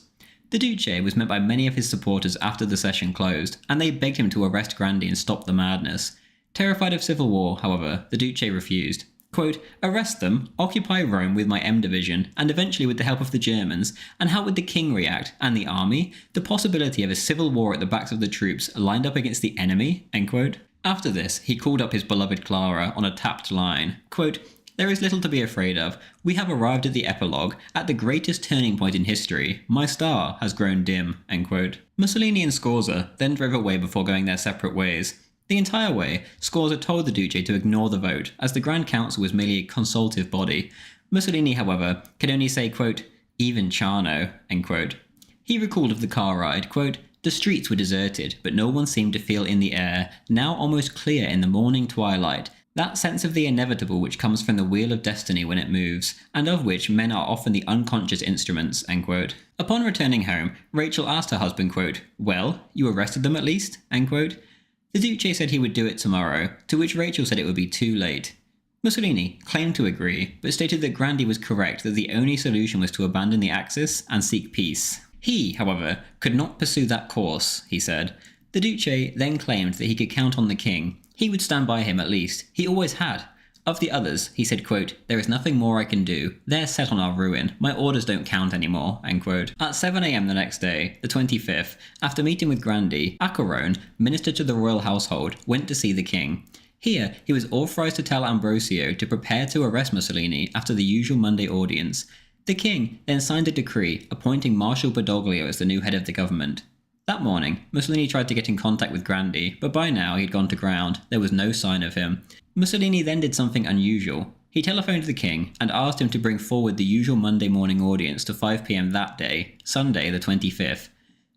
The Duce was met by many of his supporters after the session closed, and they begged him to arrest Grandi and stop the madness. Terrified of civil war, however, the Duce refused. Quote, "Arrest them, occupy Rome with my M division, and eventually with the help of the Germans, and how would the king react, and the army? The possibility of a civil war at the backs of the troops lined up against the enemy?" End quote. After this, he called up his beloved Clara on a tapped line. Quote, "There is little to be afraid of. We have arrived at the epilogue, at the greatest turning point in history. My star has grown dim." End quote. Mussolini and Scorza then drove away before going their separate ways. The entire way, Scorza told the Duce to ignore the vote, as the Grand Council was merely a consultative body. Mussolini, however, could only say, quote, "Even Ciano," end quote. He recalled of the car ride, quote, "The streets were deserted, but no one seemed to feel in the air, now almost clear in the morning twilight, that sense of the inevitable which comes from the wheel of destiny when it moves, and of which men are often the unconscious instruments," end quote. Upon returning home, Rachel asked her husband, quote, "Well, you arrested them at least?" end quote. The Duce said he would do it tomorrow, to which Rachel said it would be too late. Mussolini claimed to agree, but stated that Grandi was correct that the only solution was to abandon the Axis and seek peace. He, however, could not pursue that course, he said. The Duce then claimed that he could count on the king. He would stand by him at least. He always had. Of the others, he said, quote, "There is nothing more I can do. They're set on our ruin. My orders don't count anymore," end quote. At 7 a.m. the next day, the 25th, after meeting with Grandi, Accarone, minister to the royal household, went to see the king. Here, he was authorized to tell Ambrosio to prepare to arrest Mussolini after the usual Monday audience. The king then signed a decree appointing Marshal Badoglio as the new head of the government. That morning, Mussolini tried to get in contact with Grandi, but by now he'd gone to ground. There was no sign of him. Mussolini then did something unusual. He telephoned the king and asked him to bring forward the usual Monday morning audience to 5 p.m. that day, Sunday the 25th.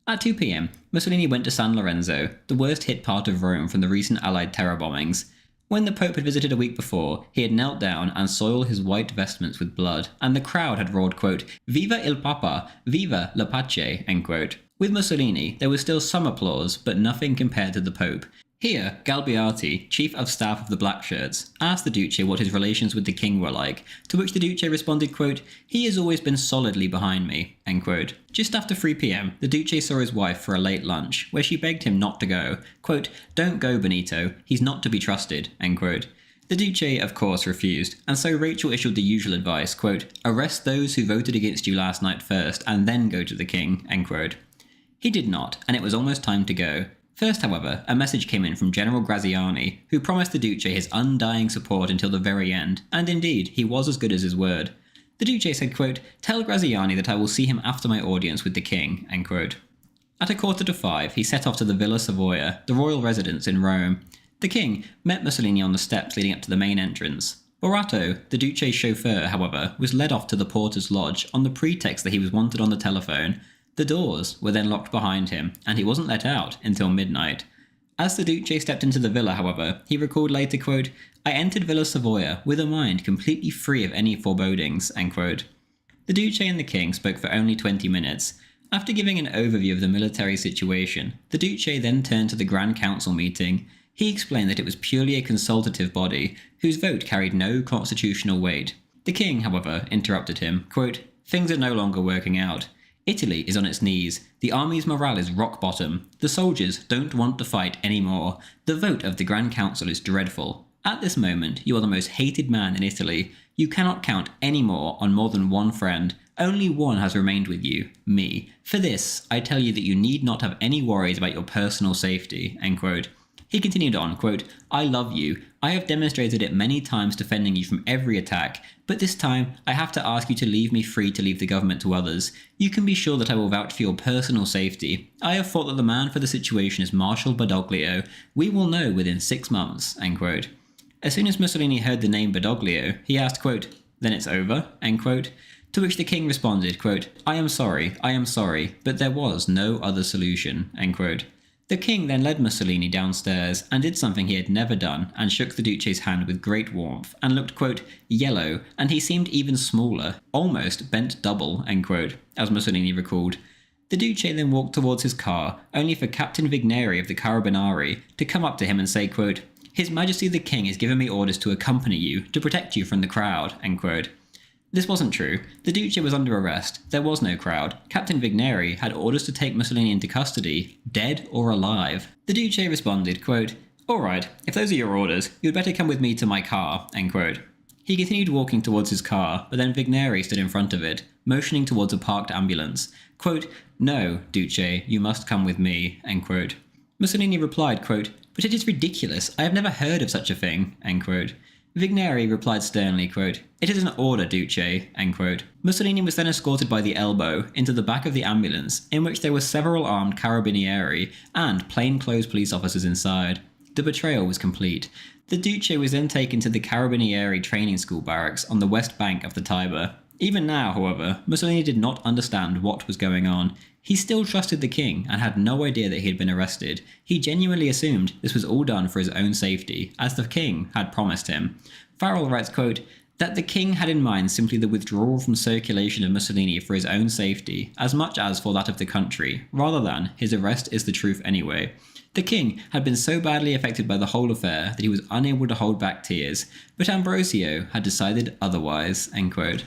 At 2 p.m, Mussolini went to San Lorenzo, the worst hit part of Rome from the recent Allied terror bombings. When the Pope had visited a week before, he had knelt down and soiled his white vestments with blood, and the crowd had roared, quote, "Viva il Papa, viva la pace," end quote. With Mussolini, there was still some applause, but nothing compared to the Pope. Here, Galbiati, chief of staff of the Black Shirts, asked the Duce what his relations with the king were like, to which the Duce responded, quote, "He has always been solidly behind me," end quote. Just after 3 p.m, the Duce saw his wife for a late lunch, where she begged him not to go. Quote, "Don't go, Benito, he's not to be trusted," end quote. The Duce, of course, refused, and so Rachel issued the usual advice, quote, "Arrest those who voted against you last night first, and then go to the king," end quote. He did not, and it was almost time to go. First, however, a message came in from General Graziani, who promised the Duce his undying support until the very end, and indeed, he was as good as his word. The Duce said, quote, "Tell Graziani that I will see him after my audience with the king," end quote. At 4:45, he set off to the Villa Savoia, the royal residence in Rome. The king met Mussolini on the steps leading up to the main entrance. Borato, the Duce's chauffeur, however, was led off to the porter's lodge on the pretext that he was wanted on the telephone. The doors were then locked behind him, and he wasn't let out until midnight. As the Duce stepped into the villa, however, he recalled later, quote, "I entered Villa Savoia with a mind completely free of any forebodings," end quote. The Duce and the king spoke for only 20 minutes. After giving an overview of the military situation, the Duce then turned to the Grand Council meeting. He explained that it was purely a consultative body, whose vote carried no constitutional weight. The king, however, interrupted him, quote, "Things are no longer working out. Italy is on its knees. The army's morale is rock bottom. The soldiers don't want to fight anymore. The vote of the Grand Council is dreadful. At this moment, you are the most hated man in Italy. You cannot count any more on more than one friend. Only one has remained with you, me. For this, I tell you that you need not have any worries about your personal safety." End quote. He continued on, quote, "I love you. I have demonstrated it many times defending you from every attack, but this time I have to ask you to leave me free to leave the government to others. You can be sure that I will vouch for your personal safety. I have thought that the man for the situation is Marshal Badoglio. We will know within 6 months." End quote. As soon as Mussolini heard the name Badoglio, he asked, quote, "Then it's over?" End quote. To which the king responded, quote, I am sorry, but there was no other solution." End quote. The king then led Mussolini downstairs and did something he had never done, and shook the Duce's hand with great warmth and looked, quote, "yellow, and he seemed even smaller, almost bent double," end quote, as Mussolini recalled. The Duce then walked towards his car, only for Captain Vigneri of the Carabinieri to come up to him and say, quote, "His Majesty the King has given me orders to accompany you, to protect you from the crowd," end quote. This wasn't true. The Duce was under arrest. There was no crowd. Captain Vigneri had orders to take Mussolini into custody, dead or alive. The Duce responded, quote, "All right, if those are your orders, you'd better come with me to my car," end quote. He continued walking towards his car, but then Vigneri stood in front of it, motioning towards a parked ambulance. Quote, "No, Duce, you must come with me," end quote. Mussolini replied, quote, "But it is ridiculous. I have never heard of such a thing," end quote. Vigneri replied sternly, quote, "It is an order, Duce," end quote. Mussolini was then escorted by the elbow into the back of the ambulance, in which there were several armed carabinieri and plainclothes police officers inside. The betrayal was complete. The Duce was then taken to the Carabinieri training school barracks on the west bank of the Tiber. Even now, however, Mussolini did not understand what was going on. He still trusted the king and had no idea that he had been arrested. He genuinely assumed this was all done for his own safety, as the king had promised him. Farrell writes, quote, "that the king had in mind simply the withdrawal from circulation of Mussolini for his own safety, as much as for that of the country, rather than his arrest is the truth anyway. The king had been so badly affected by the whole affair that he was unable to hold back tears, but Ambrosio had decided otherwise," end quote.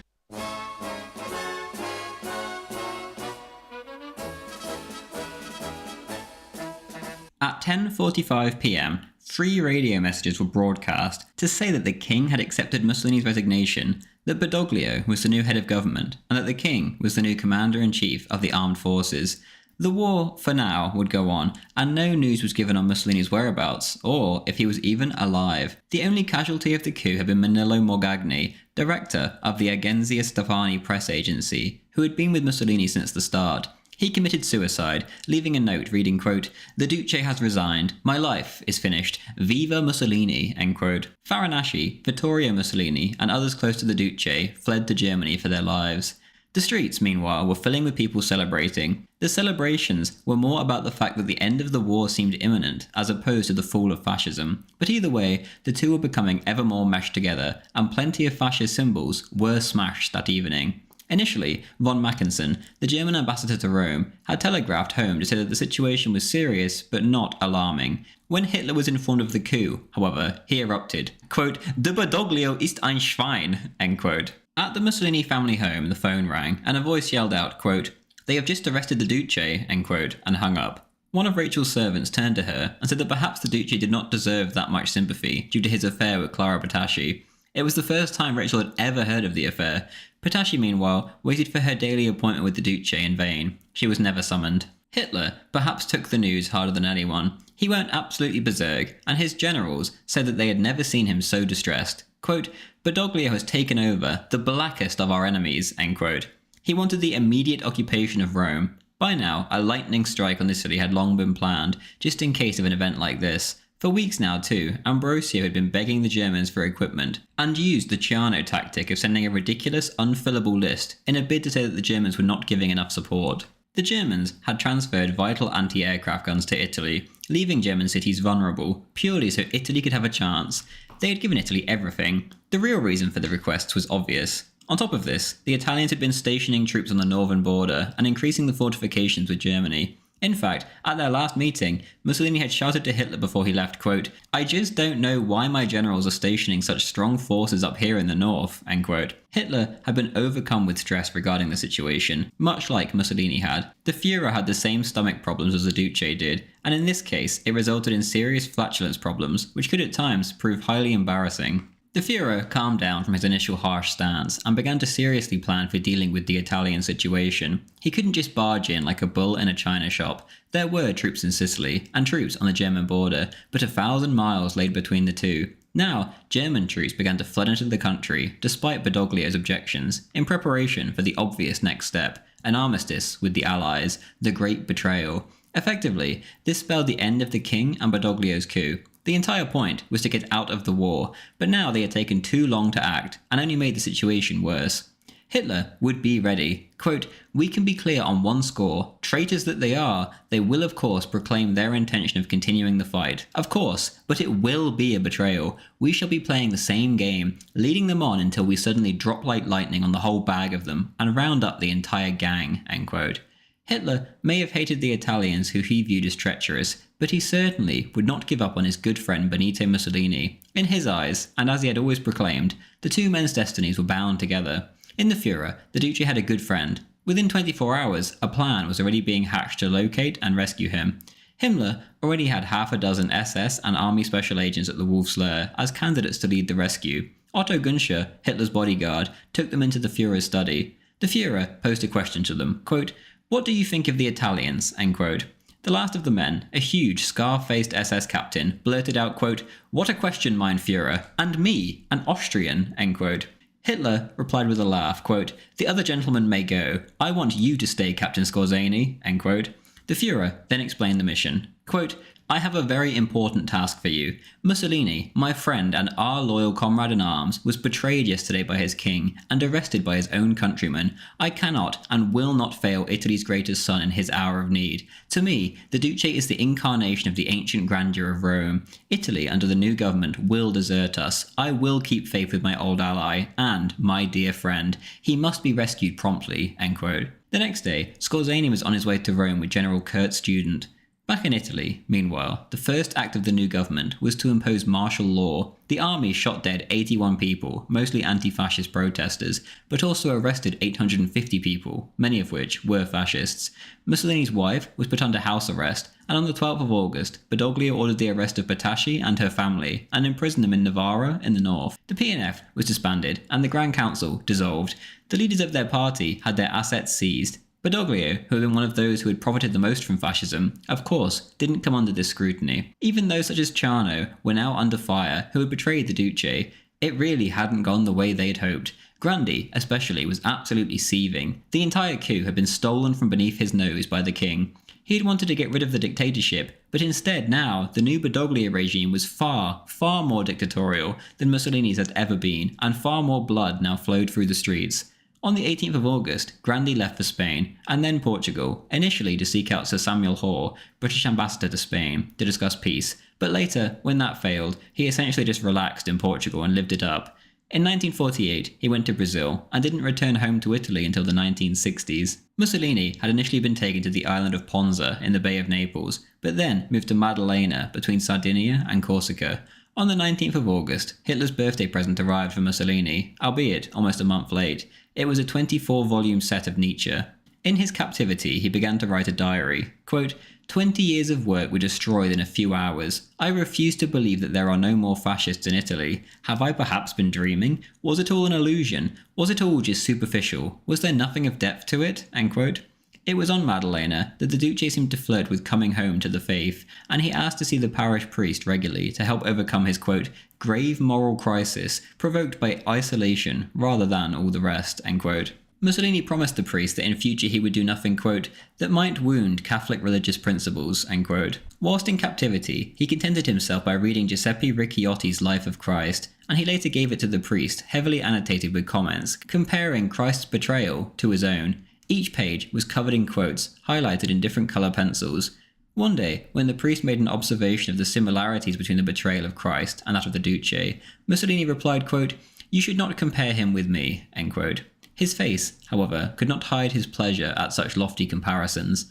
At 10:45 p.m, 3 radio messages were broadcast to say that the king had accepted Mussolini's resignation, that Badoglio was the new head of government, and that the king was the new commander-in-chief of the armed forces. The war, for now, would go on, and no news was given on Mussolini's whereabouts, or if he was even alive. The only casualty of the coup had been Manillo Morgagni, director of the Agenzia Stefani press agency, who had been with Mussolini since the start. He committed suicide, leaving a note reading, quote, "The Duce has resigned. My life is finished. Viva Mussolini," end quote. Farinacci, Vittorio Mussolini, and others close to the Duce fled to Germany for their lives. The streets, meanwhile, were filling with people celebrating. The celebrations were more about the fact that the end of the war seemed imminent, as opposed to the fall of fascism. But either way, the two were becoming ever more meshed together, and plenty of fascist symbols were smashed that evening. Initially, von Mackensen, the German ambassador to Rome, had telegraphed home to say that the situation was serious but not alarming. When Hitler was informed of the coup, however, he erupted, quote, "De Badoglio ist ein Schwein," end quote. At the Mussolini family home, the phone rang, and a voice yelled out, quote, "They have just arrested the Duce," end quote, and hung up. One of Rachel's servants turned to her and said that perhaps the Duce did not deserve that much sympathy due to his affair with Clara Petacci. It was the first time Rachel had ever heard of the affair. Petacci, meanwhile, waited for her daily appointment with the Duce in vain. She was never summoned. Hitler perhaps took the news harder than anyone. He went absolutely berserk, and his generals said that they had never seen him so distressed. Quote, "Badoglio has taken over, the blackest of our enemies," end quote. He wanted the immediate occupation of Rome. By now, a lightning strike on Italy had long been planned, just in case of an event like this. For weeks now, too, Ambrosio had been begging the Germans for equipment, and used the Ciano tactic of sending a ridiculous, unfillable list in a bid to say that the Germans were not giving enough support. The Germans had transferred vital anti-aircraft guns to Italy, leaving German cities vulnerable, purely so Italy could have a chance. They had given Italy everything. The real reason for the requests was obvious. On top of this, the Italians had been stationing troops on the northern border and increasing the fortifications with Germany. In fact, at their last meeting, Mussolini had shouted to Hitler before he left, quote, "I just don't know why my generals are stationing such strong forces up here in the north," end quote. Hitler had been overcome with stress regarding the situation, much like Mussolini had. The Führer had the same stomach problems as the Duce did, and in this case, it resulted in serious flatulence problems, which could at times prove highly embarrassing. The Führer calmed down from his initial harsh stance and began to seriously plan for dealing with the Italian situation. He couldn't just barge in like a bull in a china shop. There were troops in Sicily and troops on the German border, but 1,000 miles laid between the two. Now, German troops began to flood into the country, despite Badoglio's objections, in preparation for the obvious next step, an armistice with the Allies, the Great Betrayal. Effectively, this spelled the end of the king and Badoglio's coup. The entire point was to get out of the war, but now they had taken too long to act, and only made the situation worse. Hitler would be ready. Quote, "We can be clear on one score. Traitors that they are, they will of course proclaim their intention of continuing the fight. Of course, but it will be a betrayal. We shall be playing the same game, leading them on until we suddenly drop like lightning on the whole bag of them, and round up the entire gang," end quote. Hitler may have hated the Italians who he viewed as treacherous, but he certainly would not give up on his good friend Benito Mussolini. In his eyes, and as he had always proclaimed, the two men's destinies were bound together. In the Führer, the Duce had a good friend. Within 24 hours, a plan was already being hatched to locate and rescue him. Himmler already had half a dozen SS and Army special agents at the Wolf's Lair as candidates to lead the rescue. Otto Günscher, Hitler's bodyguard, took them into the Führer's study. The Führer posed a question to them, quote, "What do you think of the Italians?" end quote. The last of the men, a huge, scar-faced SS captain, blurted out, quote, "What a question, mein Führer, and me, an Austrian," end quote. Hitler replied with a laugh, quote, "The other gentlemen may go. I want you to stay, Captain Skorzeny," end quote. The Führer then explained the mission, quote, "I have a very important task for you. Mussolini, my friend and our loyal comrade in arms, was betrayed yesterday by his king and arrested by his own countrymen. I cannot and will not fail Italy's greatest son in his hour of need. To me, the Duce is the incarnation of the ancient grandeur of Rome. Italy, under the new government, will desert us. I will keep faith with my old ally and my dear friend. He must be rescued promptly," end quote. The next day, Skorzeny was on his way to Rome with General Kurt Student. Back in Italy, meanwhile, the first act of the new government was to impose martial law. The army shot dead 81 people, mostly anti-fascist protesters, but also arrested 850 people, many of which were fascists. Mussolini's wife was put under house arrest, and on the 12th of August, Badoglio ordered the arrest of Batasci and her family, and imprisoned them in Novara in the north. The PNF was disbanded, and the Grand Council dissolved. The leaders of their party had their assets seized. Badoglio, who had been one of those who had profited the most from fascism, of course, didn't come under this scrutiny. Even those such as Ciano were now under fire, who had betrayed the Duce. It really hadn't gone the way they'd hoped. Grandi, especially, was absolutely seething. The entire coup had been stolen from beneath his nose by the king. He had wanted to get rid of the dictatorship, but instead now, the new Badoglio regime was far, far more dictatorial than Mussolini's had ever been, and far more blood now flowed through the streets. On the 18th of August, Grandi left for Spain, and then Portugal, initially to seek out Sir Samuel Hoare, British ambassador to Spain, to discuss peace, but later, when that failed, he essentially just relaxed in Portugal and lived it up. In 1948, he went to Brazil, and didn't return home to Italy until the 1960s. Mussolini had initially been taken to the island of Ponza in the Bay of Naples, but then moved to Maddalena between Sardinia and Corsica. On the 19th of August, Hitler's birthday present arrived for Mussolini, albeit almost a month late. It was a 24-volume set of Nietzsche. In his captivity, he began to write a diary. Quote, 20 years of work were destroyed in a few hours. I refuse to believe that there are no more fascists in Italy. Have I perhaps been dreaming? Was it all an illusion? Was it all just superficial? Was there nothing of depth to it?" End quote. It was on Maddalena that the Duce seemed to flirt with coming home to the faith, and he asked to see the parish priest regularly to help overcome his, quote, grave moral crisis provoked by isolation rather than all the rest, end quote. Mussolini promised the priest that in future he would do nothing, quote, that might wound Catholic religious principles, end quote. Whilst in captivity, he contented himself by reading Giuseppe Ricciotti's Life of Christ, and he later gave it to the priest, heavily annotated with comments, comparing Christ's betrayal to his own. Each page was covered in quotes, highlighted in different colour pencils. One day, when the priest made an observation of the similarities between the betrayal of Christ and that of the Duce, Mussolini replied, quote, "You should not compare him with me," end quote. His face, however, could not hide his pleasure at such lofty comparisons.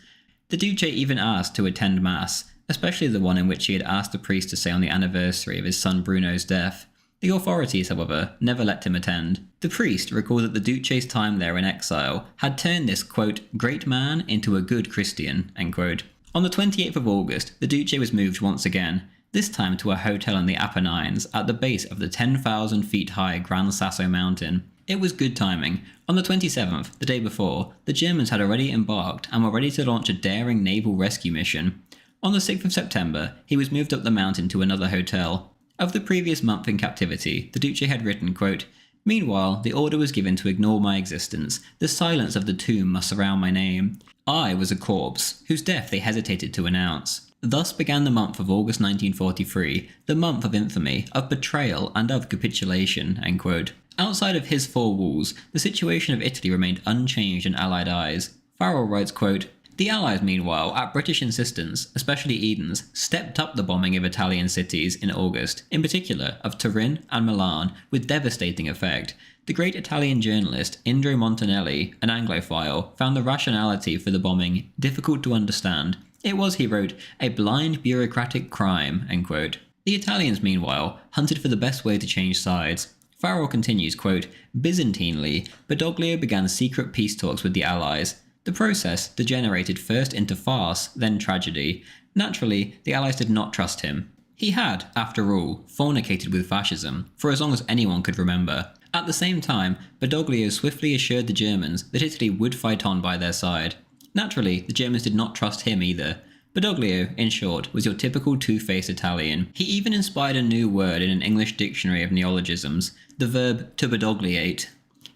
The Duce even asked to attend Mass, especially the one in which he had asked the priest to say on the anniversary of his son Bruno's death. The authorities, however, never let him attend. The priest recalled that the Duce's time there in exile had turned this, quote, "great man into a good Christian," end quote. On the 28th of August, the Duce was moved once again, this time to a hotel in the Apennines at the base of the 10,000 feet high Gran Sasso mountain. It was good timing. On the 27th, the day before, the Germans had already embarked and were ready to launch a daring naval rescue mission. On the 6th of September, he was moved up the mountain to another hotel. Of the previous month in captivity, the Duce had written, quote, "Meanwhile, the order was given to ignore my existence. The silence of the tomb must surround my name. I was a corpse, whose death they hesitated to announce." Thus began the month of August 1943, the month of infamy, of betrayal, and of capitulation, end quote. Outside of his four walls, the situation of Italy remained unchanged in Allied eyes. Farrell writes, quote, "The Allies, meanwhile, at British insistence, especially Eden's, stepped up the bombing of Italian cities in August, in particular of Turin and Milan, with devastating effect. The great Italian journalist Indro Montanelli, an Anglophile, found the rationality for the bombing difficult to understand. It was, he wrote, a blind bureaucratic crime," end quote. The Italians, meanwhile, hunted for the best way to change sides. Farrell continues, quote, "Byzantinely, Badoglio began secret peace talks with the Allies. The process degenerated first into farce, then tragedy. Naturally, the Allies did not trust him. He had, after all, fornicated with fascism, for as long as anyone could remember. At the same time, Badoglio swiftly assured the Germans that Italy would fight on by their side. Naturally, the Germans did not trust him either. Badoglio, in short, was your typical two-faced Italian. He even inspired a new word in an English dictionary of neologisms, the verb to badogliate.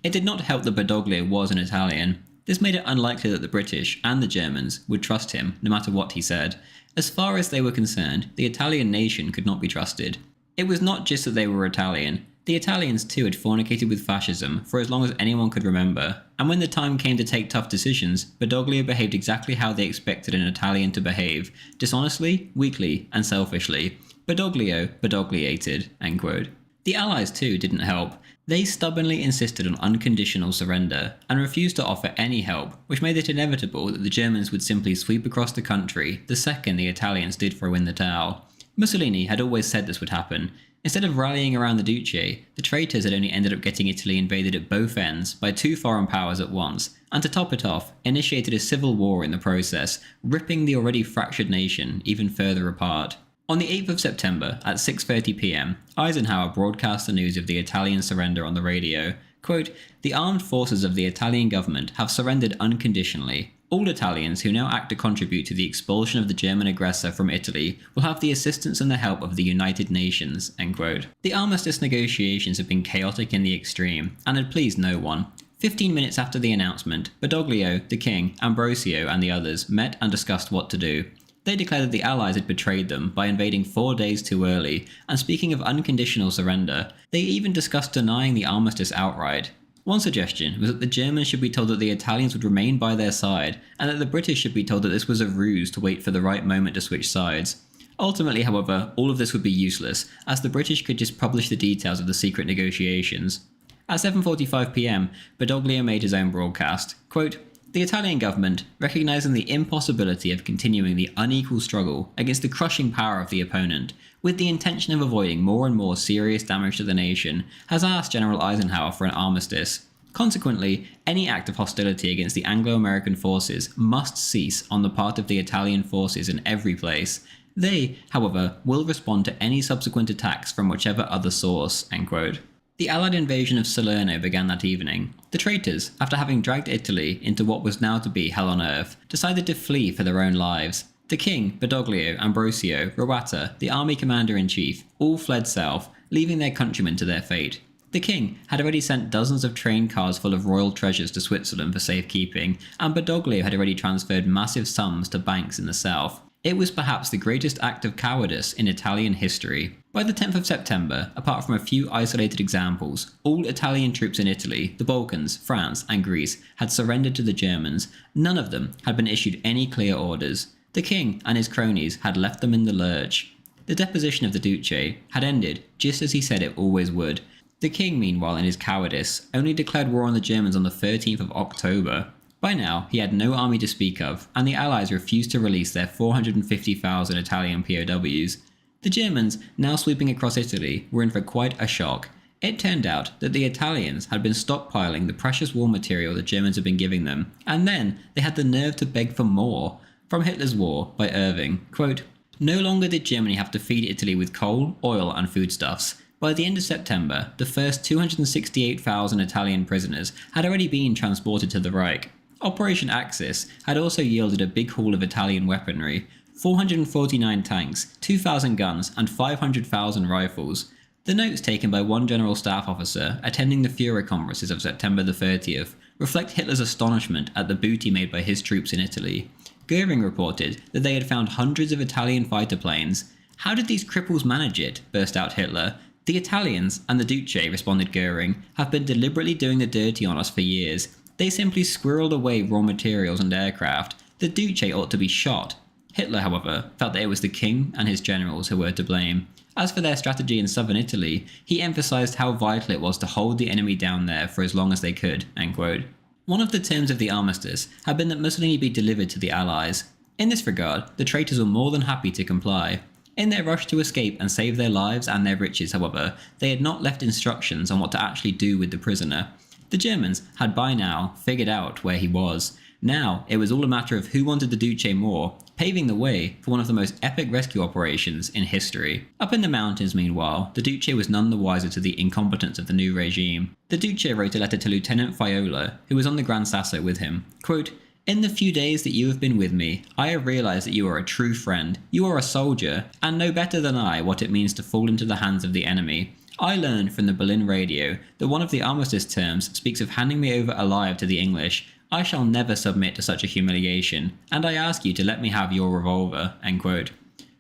It did not help that Badoglio was an Italian. This made it unlikely that the British and the Germans would trust him, no matter what he said. As far as they were concerned, the Italian nation could not be trusted. It was not just that they were Italian. The Italians too had fornicated with fascism for as long as anyone could remember, and when the time came to take tough decisions, Badoglio behaved exactly how they expected an Italian to behave, dishonestly, weakly, and selfishly. Badoglio badogliated, end quote. The Allies too didn't help. They stubbornly insisted on unconditional surrender, and refused to offer any help, which made it inevitable that the Germans would simply sweep across the country the second the Italians did throw in the towel. Mussolini had always said this would happen. Instead of rallying around the Duce, the traitors had only ended up getting Italy invaded at both ends by two foreign powers at once, and to top it off, initiated a civil war in the process, ripping the already fractured nation even further apart. On the 8th of September, at 6:30 p.m, Eisenhower broadcast the news of the Italian surrender on the radio. Quote, "The armed forces of the Italian government have surrendered unconditionally. All Italians who now act to contribute to the expulsion of the German aggressor from Italy will have the assistance and the help of the United Nations," end quote. The armistice negotiations had been chaotic in the extreme, and had pleased no one. 15 minutes after the announcement, Badoglio, the king, Ambrosio, and the others met and discussed what to do. They declared that the Allies had betrayed them by invading 4 days too early, and speaking of unconditional surrender, they even discussed denying the armistice outright. One suggestion was that the Germans should be told that the Italians would remain by their side, and that the British should be told that this was a ruse to wait for the right moment to switch sides. Ultimately, however, all of this would be useless, as the British could just publish the details of the secret negotiations. At 7:45 p.m, Badoglio made his own broadcast. Quote, "The Italian government, recognizing the impossibility of continuing the unequal struggle against the crushing power of the opponent, with the intention of avoiding more and more serious damage to the nation, has asked General Eisenhower for an armistice. Consequently, any act of hostility against the Anglo-American forces must cease on the part of the Italian forces in every place. They, however, will respond to any subsequent attacks from whichever other source," end quote. The Allied invasion of Salerno began that evening. The traitors, after having dragged Italy into what was now to be hell on earth, decided to flee for their own lives. The king, Badoglio, Ambrosio, Roatta, the army commander-in-chief, all fled south, leaving their countrymen to their fate. The king had already sent dozens of train cars full of royal treasures to Switzerland for safekeeping, and Badoglio had already transferred massive sums to banks in the south. It was perhaps the greatest act of cowardice in Italian history. By the 10th of September, apart from a few isolated examples, all Italian troops in Italy, the Balkans, France, and Greece had surrendered to the Germans. None of them had been issued any clear orders. The king and his cronies had left them in the lurch. The deposition of the Duce had ended just as he said it always would. The king, meanwhile, in his cowardice, only declared war on the Germans on the 13th of October. By now, he had no army to speak of, and the Allies refused to release their 450,000 Italian POWs. The Germans, now sweeping across Italy, were in for quite a shock. It turned out that the Italians had been stockpiling the precious war material the Germans had been giving them, and then they had the nerve to beg for more. From Hitler's War, by Irving, quote, "No longer did Germany have to feed Italy with coal, oil and foodstuffs. By the end of September, the first 268,000 Italian prisoners had already been transported to the Reich. Operation Axis had also yielded a big haul of Italian weaponry, 449 tanks, 2,000 guns and 500,000 rifles." The notes taken by one general staff officer attending the Führer conferences of September the 30th reflect Hitler's astonishment at the booty made by his troops in Italy. Goering reported that they had found hundreds of Italian fighter planes. "How did these cripples manage it?" burst out Hitler. "The Italians and the Duce," responded Goering, "have been deliberately doing the dirty on us for years. They simply squirreled away raw materials and aircraft. The Duce ought to be shot." Hitler, however, felt that it was the king and his generals who were to blame. As for their strategy in southern Italy, he emphasised how vital it was to hold the enemy down there for as long as they could. End quote. One of the terms of the armistice had been that Mussolini be delivered to the Allies. In this regard, the traitors were more than happy to comply. In their rush to escape and save their lives and their riches, however, they had not left instructions on what to actually do with the prisoner. The Germans had by now figured out where he was. Now it was all a matter of who wanted the Duce more, paving the way for one of the most epic rescue operations in history. Up in the mountains, meanwhile, the Duce was none the wiser to the incompetence of the new regime. The Duce wrote a letter to Lieutenant Faiola, who was on the Gran Sasso with him. Quote, "In the few days that you have been with me, I have realised that you are a true friend. You are a soldier, and know better than I what it means to fall into the hands of the enemy. I learned from the Berlin radio that one of the armistice terms speaks of handing me over alive to the English. I shall never submit to such a humiliation, and I ask you to let me have your revolver." End quote.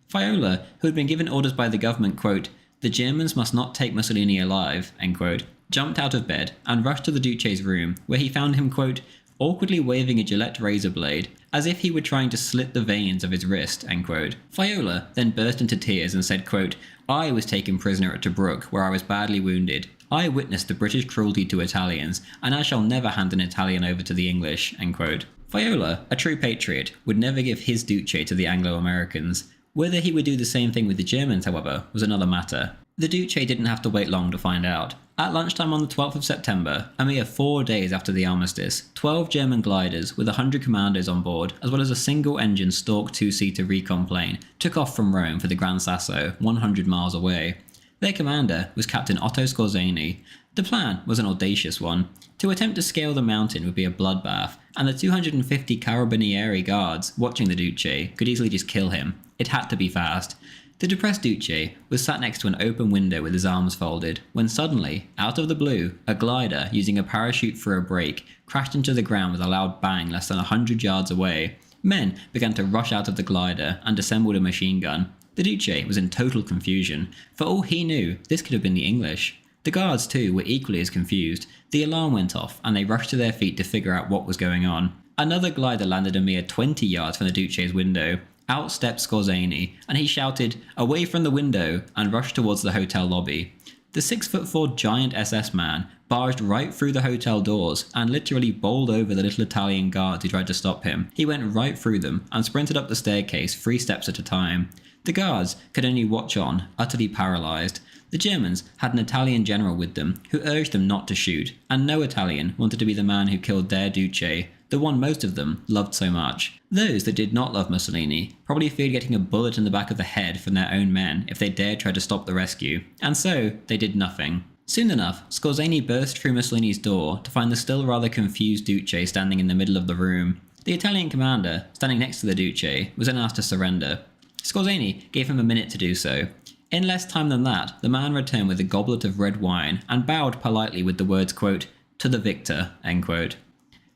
Faiola, who had been given orders by the government, quote, "The Germans must not take Mussolini alive," end quote, jumped out of bed and rushed to the Duce's room, where he found him, quote, "awkwardly waving a Gillette razor blade, as if he were trying to slit the veins of his wrist." End quote. Faiola then burst into tears and said, quote, "I was taken prisoner at Tobruk, where I was badly wounded. I witnessed the British cruelty to Italians, and I shall never hand an Italian over to the English." End quote. Faiola, a true patriot, would never give his Duce to the Anglo-Americans. Whether he would do the same thing with the Germans, however, was another matter. The Duce didn't have to wait long to find out. At lunchtime on the 12th of September, a mere 4 days after the armistice, 12 German gliders with 100 commandos on board, as well as a single-engine Stork 2-seater recon plane, took off from Rome for the Gran Sasso, 100 miles away. Their commander was Captain Otto Skorzeny. The plan was an audacious one. To attempt to scale the mountain would be a bloodbath, and the 250 Carabinieri guards watching the Duce could easily just kill him. It had to be fast. The depressed Duce was sat next to an open window with his arms folded, when suddenly, out of the blue, a glider, using a parachute for a brake, crashed into the ground with a loud bang less than 100 yards away. Men began to rush out of the glider and assembled a machine gun. The Duce was in total confusion. For all he knew, this could have been the English. The guards, too, were equally as confused. The alarm went off, and they rushed to their feet to figure out what was going on. Another glider landed a mere 20 yards from the Duce's window. Out stepped Skorzeny, and he shouted, "Away from the window," and rushed towards the hotel lobby. The 6'4" giant SS man barged right through the hotel doors and literally bowled over the little Italian guards who tried to stop him. He went right through them and sprinted up the staircase 3 steps at a time. The guards could only watch on, utterly paralysed. The Germans had an Italian general with them who urged them not to shoot, and no Italian wanted to be the man who killed their Duce, the one most of them loved so much. Those that did not love Mussolini probably feared getting a bullet in the back of the head from their own men if they dared try to stop the rescue, and so they did nothing. Soon enough, Skorzeny burst through Mussolini's door to find the still rather confused Duce standing in the middle of the room. The Italian commander, standing next to the Duce, was then asked to surrender. Skorzeny gave him a minute to do so. In less time than that, the man returned with a goblet of red wine and bowed politely with the words, quote, "To the victor," end quote.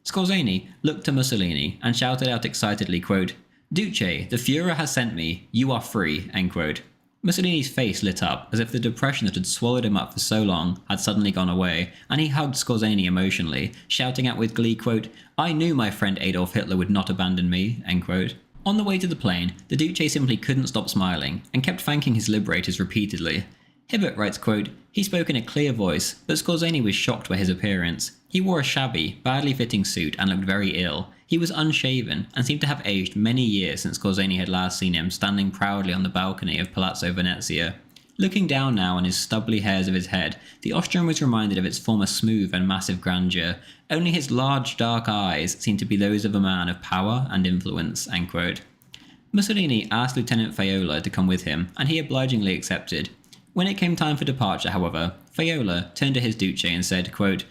Skorzeny looked to Mussolini and shouted out excitedly, quote, "Duce, the Führer has sent me. You are free," end quote. Mussolini's face lit up as if the depression that had swallowed him up for so long had suddenly gone away, and he hugged Skorzeny emotionally, shouting out with glee, quote, "I knew my friend Adolf Hitler would not abandon me," end quote. On the way to the plane, the Duce simply couldn't stop smiling and kept thanking his liberators repeatedly. Hibbert writes, quote, "He spoke in a clear voice, but Skorzeny was shocked by his appearance. He wore a shabby, badly fitting suit and looked very ill. He was unshaven and seemed to have aged many years since Skorzeny had last seen him standing proudly on the balcony of Palazzo Venezia. Looking down now on his stubbly hairs of his head, the Austrian was reminded of its former smooth and massive grandeur. Only his large dark eyes seemed to be those of a man of power and influence." End quote. Mussolini asked Lieutenant Faiola to come with him, and he obligingly accepted. When it came time for departure, however, Faiola turned to his Duce and said, quote,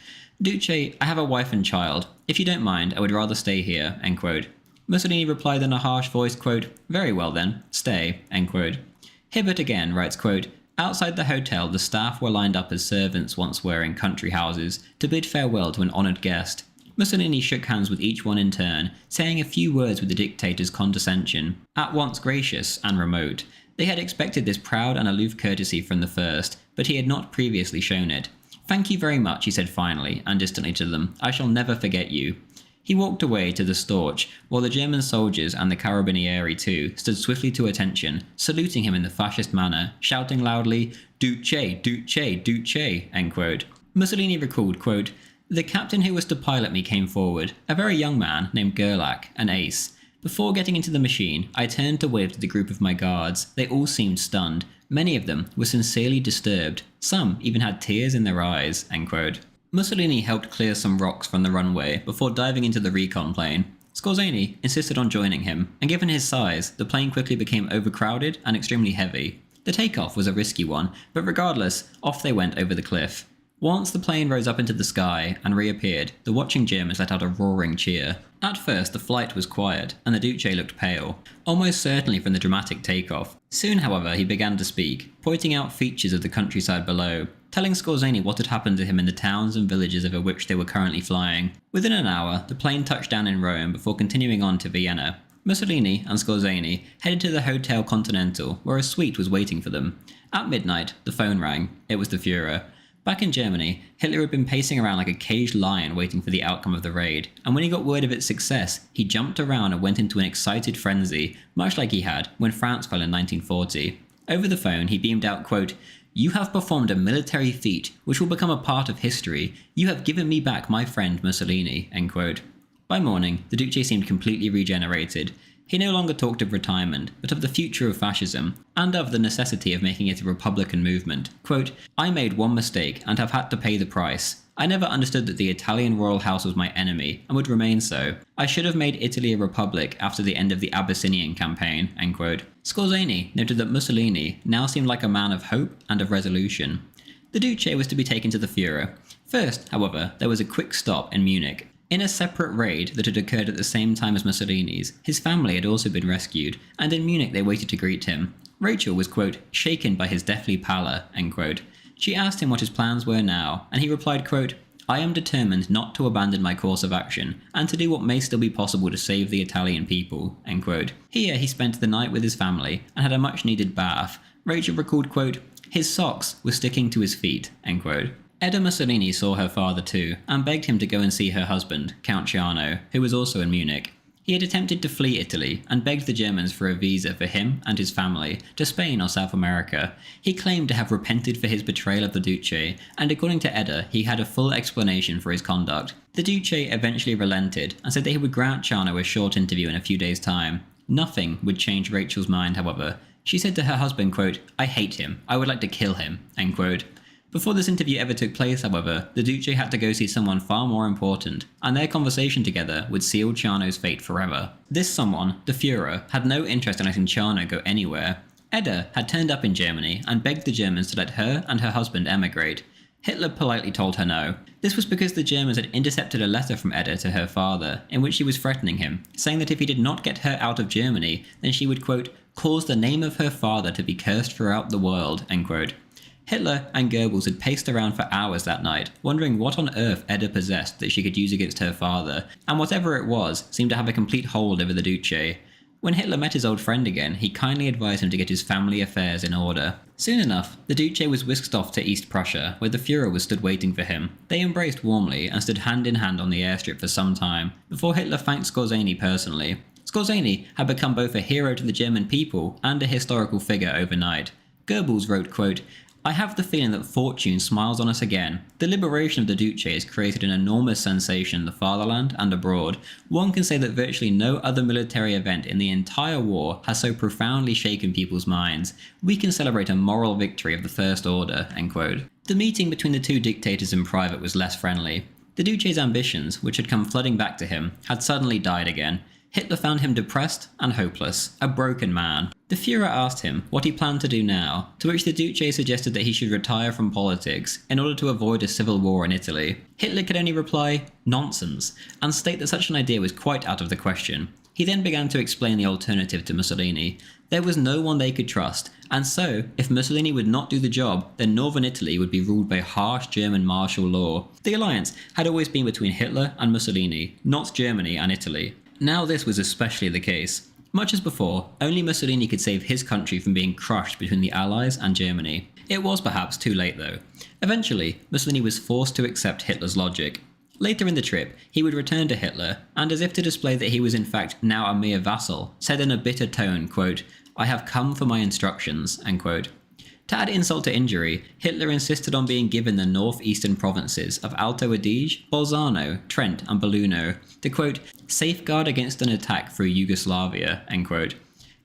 "Duce, I have a wife and child. If you don't mind, I would rather stay here." End quote. Mussolini replied in a harsh voice, quote, "Very well then, stay." End quote. Hibbert again writes, quote, "Outside the hotel, the staff were lined up as servants once were in country houses, to bid farewell to an honoured guest. Mussolini shook hands with each one in turn, saying a few words with the dictator's condescension, at once gracious and remote. They had expected this proud and aloof courtesy from the first, but he had not previously shown it. 'Thank you very much,' he said finally, and distantly to them. 'I shall never forget you.' He walked away to the Storch, while the German soldiers and the Carabinieri too stood swiftly to attention, saluting him in the fascist manner, shouting loudly, 'Duce, Duce, Duce!' End quote. Mussolini recalled, quote, "The captain who was to pilot me came forward, a very young man named Gerlach, an ace. Before getting into the machine, I turned to wave to the group of my guards. They all seemed stunned. Many of them were sincerely disturbed. Some even had tears in their eyes." End quote. Mussolini helped clear some rocks from the runway before diving into the recon plane. Skorzeny insisted on joining him, and given his size, the plane quickly became overcrowded and extremely heavy. The takeoff was a risky one, but regardless, off they went over the cliff. Once the plane rose up into the sky and reappeared, the watching Germans let out a roaring cheer. At first, the flight was quiet, and the Duce looked pale, almost certainly from the dramatic takeoff. Soon, however, he began to speak, pointing out features of the countryside below, telling Skorzeny what had happened to him in the towns and villages over which they were currently flying. Within an hour, the plane touched down in Rome before continuing on to Vienna. Mussolini and Skorzeny headed to the Hotel Continental, where a suite was waiting for them. At midnight, the phone rang. It was the Führer. Back in Germany, Hitler had been pacing around like a caged lion waiting for the outcome of the raid, and when he got word of its success, he jumped around and went into an excited frenzy, much like he had when France fell in 1940. Over the phone, he beamed out, quote, "You have performed a military feat which will become a part of history. You have given me back my friend Mussolini." End quote. By morning, the Duce seemed completely regenerated. He no longer talked of retirement, but of the future of fascism, and of the necessity of making it a republican movement. Quote, "I made one mistake and have had to pay the price. I never understood that the Italian royal house was my enemy, and would remain so. I should have made Italy a republic after the end of the Abyssinian campaign." End quote. Skorzeny noted that Mussolini now seemed like a man of hope and of resolution. The Duce was to be taken to the Führer. First, however, there was a quick stop in Munich. In a separate raid that had occurred at the same time as Mussolini's, his family had also been rescued, and in Munich they waited to greet him. Rachel was, quote, "shaken by his deathly pallor," end quote. She asked him what his plans were now, and he replied, quote, "I am determined not to abandon my course of action, and to do what may still be possible to save the Italian people," end quote. Here he spent the night with his family, and had a much-needed bath. Rachel recalled, quote, "His socks were sticking to his feet," end quote. Edda Mussolini saw her father too, and begged him to go and see her husband, Count Ciano, who was also in Munich. He had attempted to flee Italy, and begged the Germans for a visa for him and his family to Spain or South America. He claimed to have repented for his betrayal of the Duce, and according to Edda, he had a full explanation for his conduct. The Duce eventually relented, and said that he would grant Ciano a short interview in a few days' time. Nothing would change Rachel's mind, however. She said to her husband, quote, "I hate him. I would like to kill him," end quote. Before this interview ever took place, however, the Duce had to go see someone far more important, and their conversation together would seal Ciano's fate forever. This someone, the Führer, had no interest in letting Ciano go anywhere. Edda had turned up in Germany and begged the Germans to let her and her husband emigrate. Hitler politely told her no. This was because the Germans had intercepted a letter from Edda to her father, in which she was threatening him, saying that if he did not get her out of Germany, then she would, quote, "cause the name of her father to be cursed throughout the world," end quote. Hitler and Goebbels had paced around for hours that night, wondering what on earth Edda possessed that she could use against her father, and whatever it was seemed to have a complete hold over the Duce. When Hitler met his old friend again, he kindly advised him to get his family affairs in order. Soon enough, the Duce was whisked off to East Prussia, where the Führer was stood waiting for him. They embraced warmly and stood hand in hand on the airstrip for some time, before Hitler thanked Skorzeny personally. Skorzeny had become both a hero to the German people and a historical figure overnight. Goebbels wrote, quote, I have the feeling that fortune smiles on us again. The liberation of the Duce has created an enormous sensation in the fatherland and abroad. One can say that virtually no other military event in the entire war has so profoundly shaken people's minds. We can celebrate a moral victory of the First Order." End quote. The meeting between the two dictators in private was less friendly. The Duce's ambitions, which had come flooding back to him, had suddenly died again. Hitler found him depressed and hopeless, a broken man. The Führer asked him what he planned to do now, to which the Duce suggested that he should retire from politics in order to avoid a civil war in Italy. Hitler could only reply, "Nonsense," and state that such an idea was quite out of the question. He then began to explain the alternative to Mussolini. There was no one they could trust, and so, if Mussolini would not do the job, then northern Italy would be ruled by harsh German martial law. The alliance had always been between Hitler and Mussolini, not Germany and Italy. Now this was especially the case. Much as before, only Mussolini could save his country from being crushed between the Allies and Germany. It was perhaps too late though. Eventually, Mussolini was forced to accept Hitler's logic. Later in the trip, he would return to Hitler, and as if to display that he was in fact now a mere vassal, said in a bitter tone, quote, "I have come for my instructions," end quote. To add insult to injury, Hitler insisted on being given the northeastern provinces of Alto Adige, Bolzano, Trent and Belluno to, quote, "safeguard against an attack through Yugoslavia," end quote.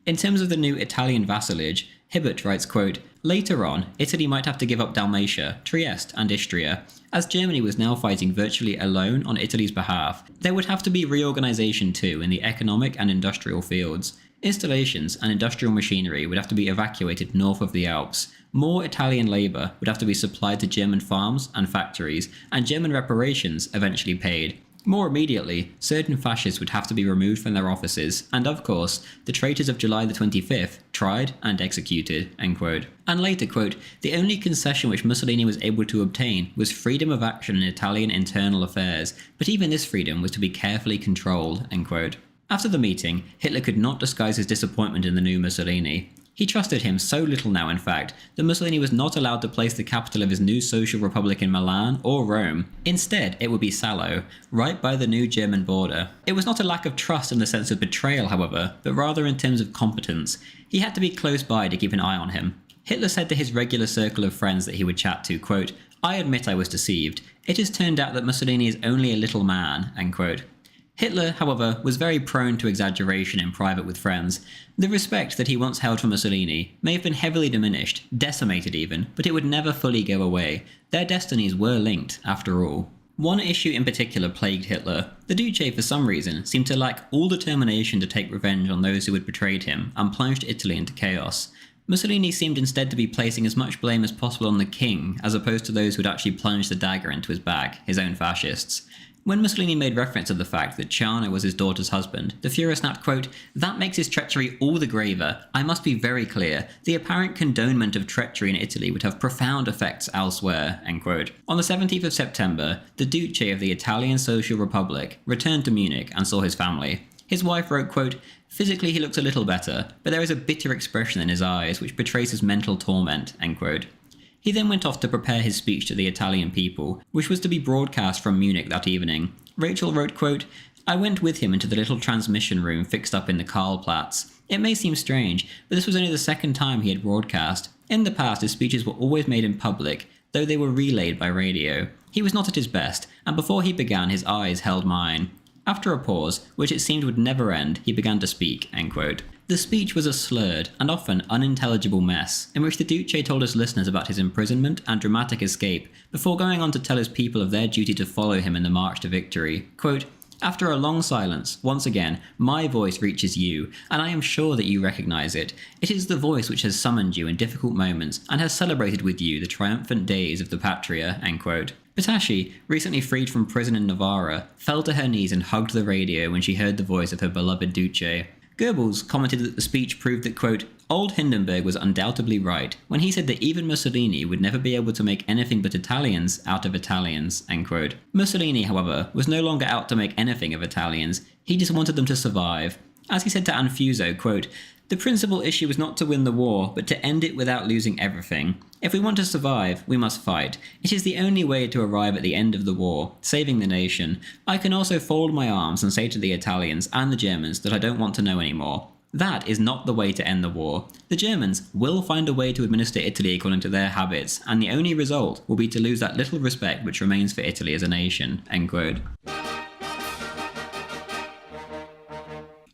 In terms of the new Italian vassalage, Hibbert writes, quote, "Later on, Italy might have to give up Dalmatia, Trieste and Istria. As Germany was now fighting virtually alone on Italy's behalf, there would have to be reorganization too in the economic and industrial fields. Installations and industrial machinery would have to be evacuated north of the Alps. More Italian labour would have to be supplied to German farms and factories, and German reparations eventually paid. More immediately, certain fascists would have to be removed from their offices, and of course, the traitors of July the 25th tried and executed," end quote. And later, quote, "The only concession which Mussolini was able to obtain was freedom of action in Italian internal affairs, but even this freedom was to be carefully controlled," end quote. After the meeting, Hitler could not disguise his disappointment in the new Mussolini. He trusted him so little now, in fact, that Mussolini was not allowed to place the capital of his new social republic in Milan or Rome. Instead, it would be Salo, right by the new German border. It was not a lack of trust in the sense of betrayal, however, but rather in terms of competence. He had to be close by to keep an eye on him. Hitler said to his regular circle of friends that he would chat to, quote, "I admit I was deceived. It has turned out that Mussolini is only a little man," end quote. Hitler, however, was very prone to exaggeration in private with friends. The respect that he once held for Mussolini may have been heavily diminished, decimated even, but it would never fully go away. Their destinies were linked, after all. One issue in particular plagued Hitler. The Duce, for some reason, seemed to lack all determination to take revenge on those who had betrayed him and plunged Italy into chaos. Mussolini seemed instead to be placing as much blame as possible on the king, as opposed to those who had actually plunged the dagger into his back, his own fascists. When Mussolini made reference to the fact that Ciano was his daughter's husband, the Führer snapped, quote, "That makes his treachery all the graver. I must be very clear. The apparent condonement of treachery in Italy would have profound effects elsewhere," end quote. On the 17th of September, the Duce of the Italian Social Republic returned to Munich and saw his family. His wife wrote, quote, "Physically he looks a little better, but there is a bitter expression in his eyes which betrays his mental torment," end quote. He then went off to prepare his speech to the Italian people, which was to be broadcast from Munich that evening. Rachel wrote, quote, "I went with him into the little transmission room fixed up in the Karlplatz. It may seem strange, but this was only the second time he had broadcast. In the past, his speeches were always made in public, though they were relayed by radio. He was not at his best, and before he began, his eyes held mine. After a pause, which it seemed would never end, he began to speak," end quote. The speech was a slurred and often unintelligible mess, in which the Duce told his listeners about his imprisonment and dramatic escape, before going on to tell his people of their duty to follow him in the march to victory. Quote, "After a long silence, once again, my voice reaches you, and I am sure that you recognize it. It is the voice which has summoned you in difficult moments, and has celebrated with you the triumphant days of the Patria," end quote. Patashi, recently freed from prison in Navarra, fell to her knees and hugged the radio when she heard the voice of her beloved Duce. Goebbels commented that the speech proved that, quote, "Old Hindenburg was undoubtedly right when he said that even Mussolini would never be able to make anything but Italians out of Italians," end quote. Mussolini, however, was no longer out to make anything of Italians. He just wanted them to survive. As he said to Anfuso, quote, "The principal issue is not to win the war, but to end it without losing everything. If we want to survive, we must fight. It is the only way to arrive at the end of the war, saving the nation. I can also fold my arms and say to the Italians and the Germans that I don't want to know anymore. That is not the way to end the war. The Germans will find a way to administer Italy according to their habits, and the only result will be to lose that little respect which remains for Italy as a nation." End quote.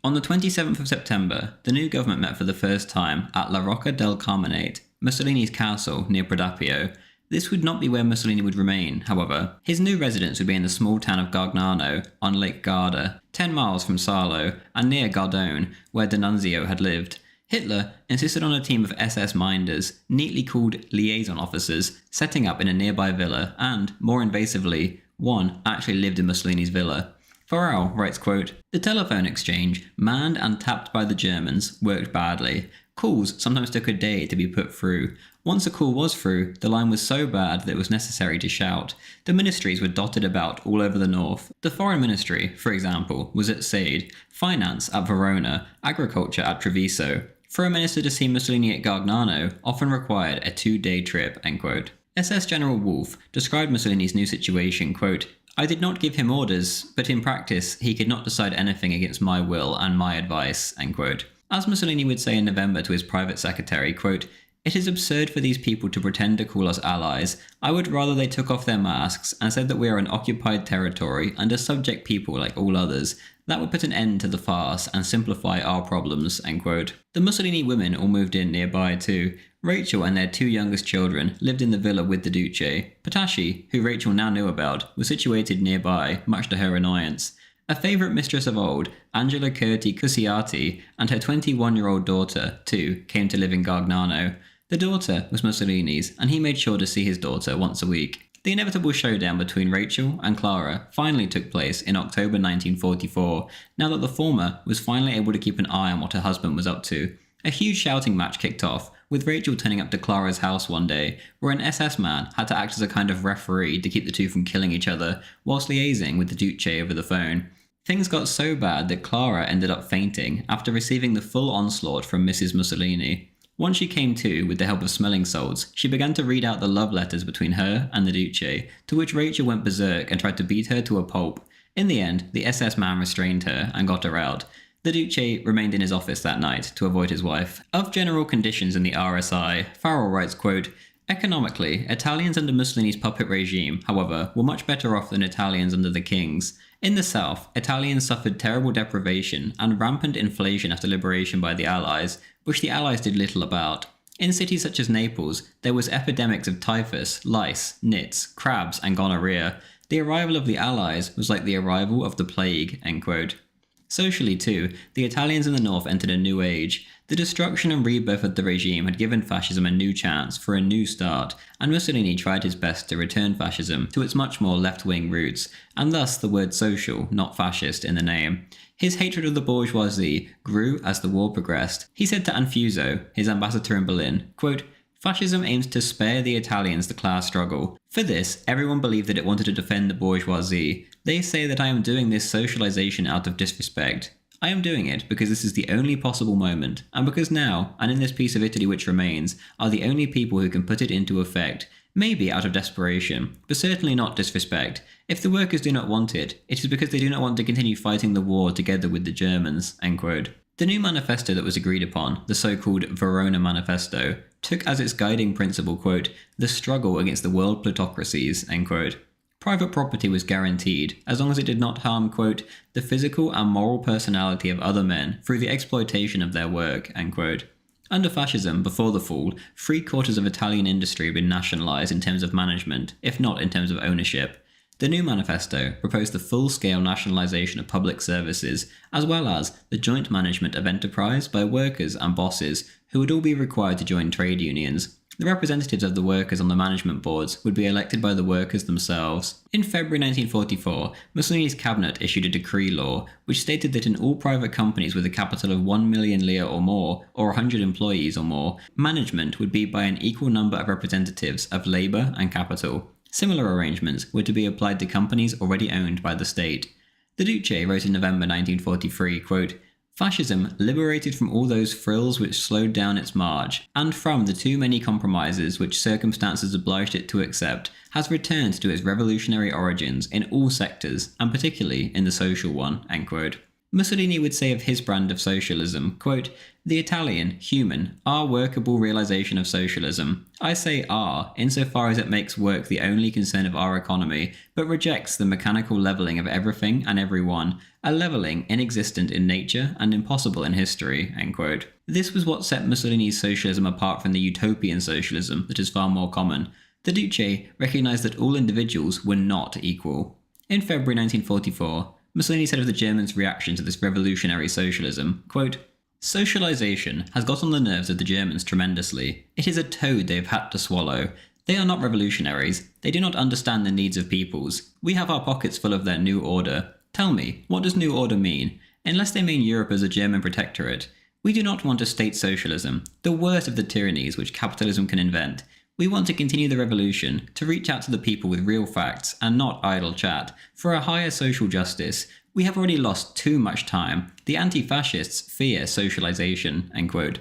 On the 27th of September, the new government met for the first time at La Rocca del Carminate, Mussolini's castle near Predappio. This would not be where Mussolini would remain, however. His new residence would be in the small town of Gargnano on Lake Garda, 10 miles from Sarlo, and near Gardone, where D'Annunzio had lived. Hitler insisted on a team of SS minders, neatly called liaison officers, setting up in a nearby villa, and, more invasively, one actually lived in Mussolini's villa. Farrell writes, quote, "The telephone exchange, manned and tapped by the Germans, worked badly. Calls sometimes took a day to be put through. Once a call was through, the line was so bad that it was necessary to shout. The ministries were dotted about all over the north. The foreign ministry, for example, was at Sade, finance at Verona, agriculture at Treviso. For a minister to see Mussolini at Gargnano often required a 2-day trip." End quote. SS General Wolf described Mussolini's new situation, quote, "I did not give him orders, but in practice he could not decide anything against my will and my advice." End quote. As Mussolini would say in November to his private secretary, quote, "It is absurd for these people to pretend to call us allies. I would rather they took off their masks and said that we are an occupied territory and a subject people like all others. That would put an end to the farce and simplify our problems." End quote. The Mussolini women all moved in nearby too. Rachel and their 2 youngest children lived in the villa with the Duce. Patashi, who Rachel now knew about, was situated nearby, much to her annoyance. A favourite mistress of old, Angela Curti Cusiati, and her 21-year-old daughter, too, came to live in Gargnano. The daughter was Mussolini's, and he made sure to see his daughter once a week. The inevitable showdown between Rachel and Clara finally took place in October 1944, now that the former was finally able to keep an eye on what her husband was up to. A huge shouting match kicked off, with Rachel turning up to Clara's house one day, where an SS man had to act as a kind of referee to keep the two from killing each other, whilst liaising with the Duce over the phone. Things got so bad that Clara ended up fainting after receiving the full onslaught from Mrs. Mussolini. Once she came to, with the help of smelling salts, she began to read out the love letters between her and the Duce, to which Rachel went berserk and tried to beat her to a pulp. In the end, the SS man restrained her and got her out. The Duce remained in his office that night to avoid his wife. Of general conditions in the RSI, Farrell writes, quote, "Economically, Italians under Mussolini's puppet regime, however, were much better off than Italians under the king's. In the south, Italians suffered terrible deprivation and rampant inflation after liberation by the Allies, which the Allies did little about. In cities such as Naples, there was epidemics of typhus, lice, nits, crabs, and gonorrhea. The arrival of the Allies was like the arrival of the plague." End quote. Socially too, the Italians in the north entered a new age. The destruction and rebirth of the regime had given fascism a new chance for a new start, and Mussolini tried his best to return fascism to its much more left-wing roots, and thus the word social, not fascist, in the name. His hatred of the bourgeoisie grew as the war progressed. He said to Anfuso, his ambassador in Berlin, quote, "Fascism aims to spare the Italians the class struggle. For this, everyone believed that it wanted to defend the bourgeoisie. They say that I am doing this socialization out of disrespect. I am doing it because this is the only possible moment, and because now, and in this piece of Italy which remains, are the only people who can put it into effect. Maybe out of desperation, but certainly not disrespect. If the workers do not want it, it is because they do not want to continue fighting the war together with the Germans." End quote. The new manifesto that was agreed upon, the so-called Verona Manifesto, took as its guiding principle, quote, "the struggle against the world plutocracies." End quote. Private property was guaranteed, as long as it did not harm, quote, "the physical and moral personality of other men through the exploitation of their work." End quote. Under fascism, before the fall, 3/4 of Italian industry had been nationalised in terms of management, if not in terms of ownership. The new manifesto proposed the full-scale nationalisation of public services, as well as the joint management of enterprise by workers and bosses, who would all be required to join trade unions. The representatives of the workers on the management boards would be elected by the workers themselves. In February 1944, Mussolini's cabinet issued a decree law, which stated that in all private companies with a capital of 1 million lire or more, or 100 employees or more, management would be by an equal number of representatives of labour and capital. Similar arrangements were to be applied to companies already owned by the state. The Duce wrote in November 1943, quote, "Fascism, liberated from all those frills which slowed down its march, and from the too many compromises which circumstances obliged it to accept, has returned to its revolutionary origins in all sectors, and particularly in the social one." End quote. Mussolini would say of his brand of socialism, quote, "The Italian, human, our workable realization of socialism. I say our, insofar as it makes work the only concern of our economy, but rejects the mechanical levelling of everything and everyone, a levelling inexistent in nature and impossible in history," end quote. This was what set Mussolini's socialism apart from the utopian socialism that is far more common. The Duce recognised that all individuals were not equal. In February 1944, Mussolini said of the Germans' reaction to this revolutionary socialism, quote, "Socialization has got on the nerves of the Germans tremendously. It is a toad they have had to swallow. They are not revolutionaries. They do not understand the needs of peoples. We have our pockets full of their new order. Tell me, what does new order mean? Unless they mean Europe as a German protectorate. We do not want a state socialism, the worst of the tyrannies which capitalism can invent. We want to continue the revolution, to reach out to the people with real facts and not idle chat, for a higher social justice. We have already lost too much time. The anti-fascists fear socialization," end quote.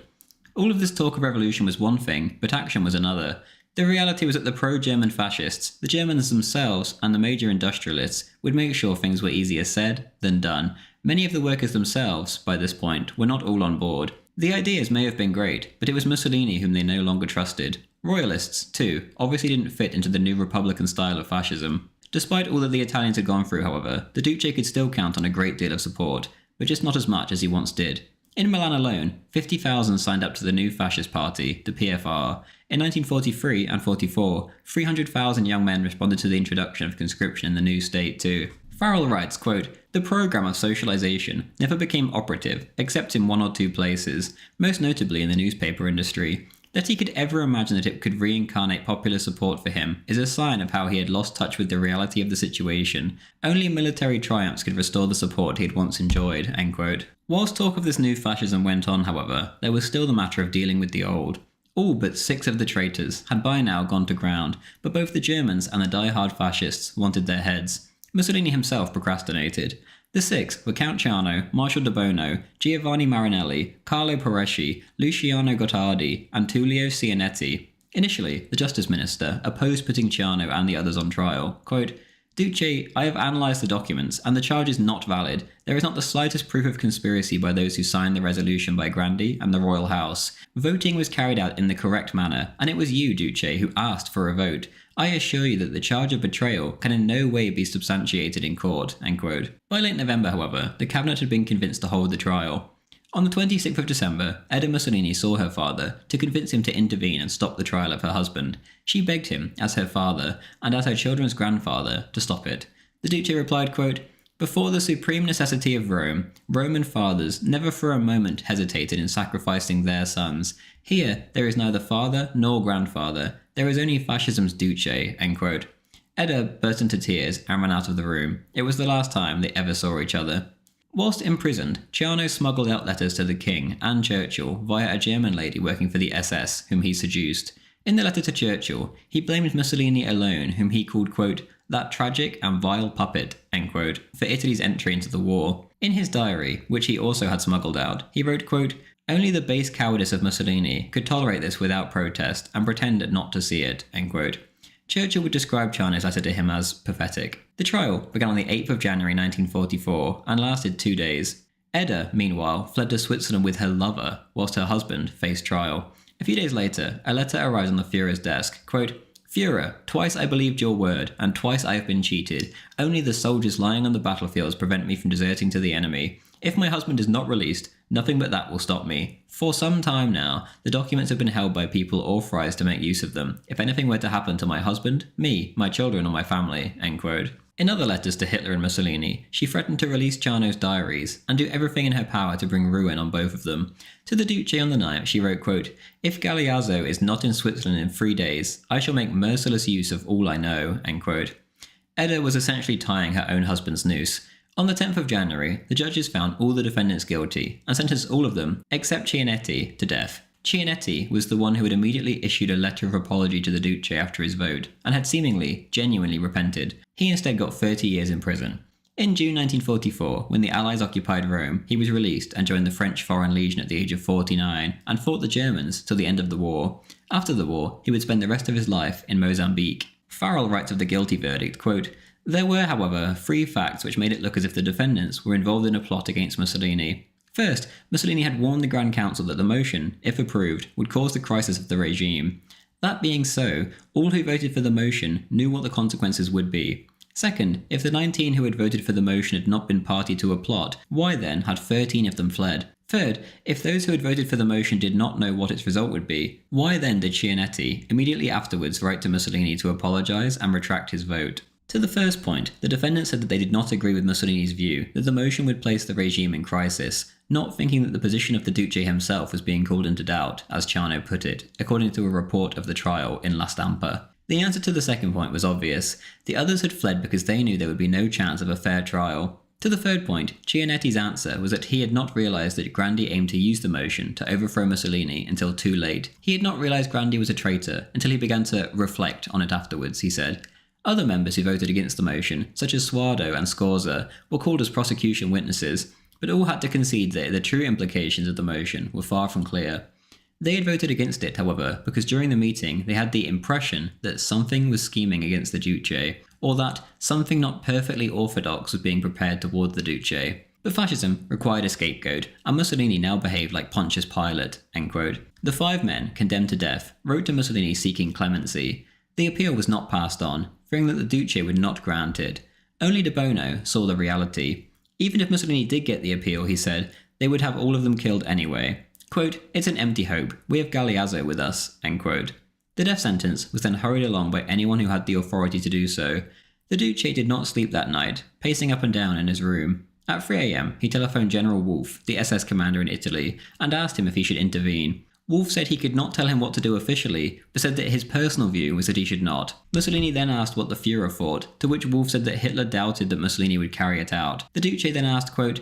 All of this talk of revolution was one thing, but action was another. The reality was that the pro-German fascists, the Germans themselves, and the major industrialists would make sure things were easier said than done. Many of the workers themselves, by this point, were not all on board. The ideas may have been great, but it was Mussolini whom they no longer trusted. Royalists, too, obviously didn't fit into the new republican style of fascism. Despite all that the Italians had gone through, however, the Duce could still count on a great deal of support, but just not as much as he once did. In Milan alone, 50,000 signed up to the new fascist party, the PFR. In 1943 and 44, 300,000 young men responded to the introduction of conscription in the new state too. Farrell writes, quote, "The programme of socialisation never became operative except in one or two places, most notably in the newspaper industry. That he could ever imagine that it could reincarnate popular support for him is a sign of how he had lost touch with the reality of the situation. Only military triumphs could restore the support he had once enjoyed," end quote. Whilst talk of this new fascism went on, however, there was still the matter of dealing with the old. All but 6 of the traitors had by now gone to ground, but both the Germans and the die-hard fascists wanted their heads. Mussolini himself procrastinated. The 6 were Count Ciano, Marshal de Bono, Giovanni Marinelli, Carlo Pareschi, Luciano Gottardi, and Tullio Cianetti. Initially, the Justice Minister opposed putting Ciano and the others on trial. Quote, "Duce, I have analysed the documents, and the charge is not valid. There is not the slightest proof of conspiracy by those who signed the resolution by Grandi and the Royal House. Voting was carried out in the correct manner, and it was you, Duce, who asked for a vote. I assure you that the charge of betrayal can in no way be substantiated in court," end quote. By late November, however, the cabinet had been convinced to hold the trial. On the 26th of December, Eda Mussolini saw her father to convince him to intervene and stop the trial of her husband. She begged him, as her father, and as her children's grandfather, to stop it. The Duce replied, quote, "Before the supreme necessity of Rome, Roman fathers never for a moment hesitated in sacrificing their sons. Here, there is neither father nor grandfather. There is only fascism's Duce," end quote. Eda burst into tears and ran out of the room. It was the last time they ever saw each other. Whilst imprisoned, Ciano smuggled out letters to the king and Churchill via a German lady working for the SS, whom he seduced. In the letter to Churchill, he blamed Mussolini alone, whom he called, quote, "that tragic and vile puppet," end quote, for Italy's entry into the war. In his diary, which he also had smuggled out, he wrote, quote, "Only the base cowardice of Mussolini could tolerate this without protest and pretend not to see it," end quote. Churchill would describe Ciano's letter to him as pathetic. The trial began on the 8th of January 1944 and lasted 2 days. Eda, meanwhile, fled to Switzerland with her lover, whilst her husband faced trial. A few days later, a letter arrived on the Führer's desk, quote, "Führer, twice I believed your word, and twice I have been cheated. Only the soldiers lying on the battlefields prevent me from deserting to the enemy. If my husband is not released, nothing but that will stop me. For some time now, the documents have been held by people authorized to make use of them. If anything were to happen to my husband, me, my children, or my family," end quote. In other letters to Hitler and Mussolini, she threatened to release Ciano's diaries and do everything in her power to bring ruin on both of them. To the Duce on the 9th, she wrote, quote, "If Galeazzo is not in Switzerland in 3 days, I shall make merciless use of all I know," end quote. Eda was essentially tying her own husband's noose. On the 10th of January, the judges found all the defendants guilty and sentenced all of them, except Cianetti, to death. Cianetti was the one who had immediately issued a letter of apology to the Duce after his vote, and had seemingly, genuinely repented. He instead got 30 years in prison. In June 1944, when the Allies occupied Rome, he was released and joined the French Foreign Legion at the age of 49, and fought the Germans till the end of the war. After the war, he would spend the rest of his life in Mozambique. Farrell writes of the guilty verdict, quote, There were, however, 3 facts which made it look as if the defendants were involved in a plot against Mussolini. First, Mussolini had warned the Grand Council that the motion, if approved, would cause the crisis of the regime. That being so, all who voted for the motion knew what the consequences would be. Second, if the 19 who had voted for the motion had not been party to a plot, why then had 13 of them fled? Third, if those who had voted for the motion did not know what its result would be, why then did Chianetti immediately afterwards write to Mussolini to apologise and retract his vote? To the first point, the defendants said that they did not agree with Mussolini's view that the motion would place the regime in crisis, not thinking that the position of the Duce himself was being called into doubt, as Ciano put it, according to a report of the trial in La Stampa. The answer to the second point was obvious. The others had fled because they knew there would be no chance of a fair trial. To the third point, Chianetti's answer was that he had not realised that Grandi aimed to use the motion to overthrow Mussolini until too late. He had not realised Grandi was a traitor until he began to reflect on it afterwards, he said. Other members who voted against the motion, such as Suardo and Scorza, were called as prosecution witnesses, but all had to concede that the true implications of the motion were far from clear. They had voted against it, however, because during the meeting they had the impression that something was scheming against the Duce, or that something not perfectly orthodox was being prepared toward the Duce. But fascism required a scapegoat, and Mussolini now behaved like Pontius Pilate. End quote. The 5 men, condemned to death, wrote to Mussolini seeking clemency. The appeal was not passed on, fearing that the Duce would not grant it. Only De Bono saw the reality. Even if Mussolini did get the appeal, he said, they would have all of them killed anyway. Quote, "It's an empty hope. We have Galeazzo with us." End quote. The death sentence was then hurried along by anyone who had the authority to do so. The Duce did not sleep that night, pacing up and down in his room. At 3 a.m, he telephoned General Wolf, the SS commander in Italy, and asked him if he should intervene. Wolf said he could not tell him what to do officially, but said that his personal view was that he should not. Mussolini then asked what the Führer thought, to which Wolf said that Hitler doubted that Mussolini would carry it out. The Duce then asked, quote,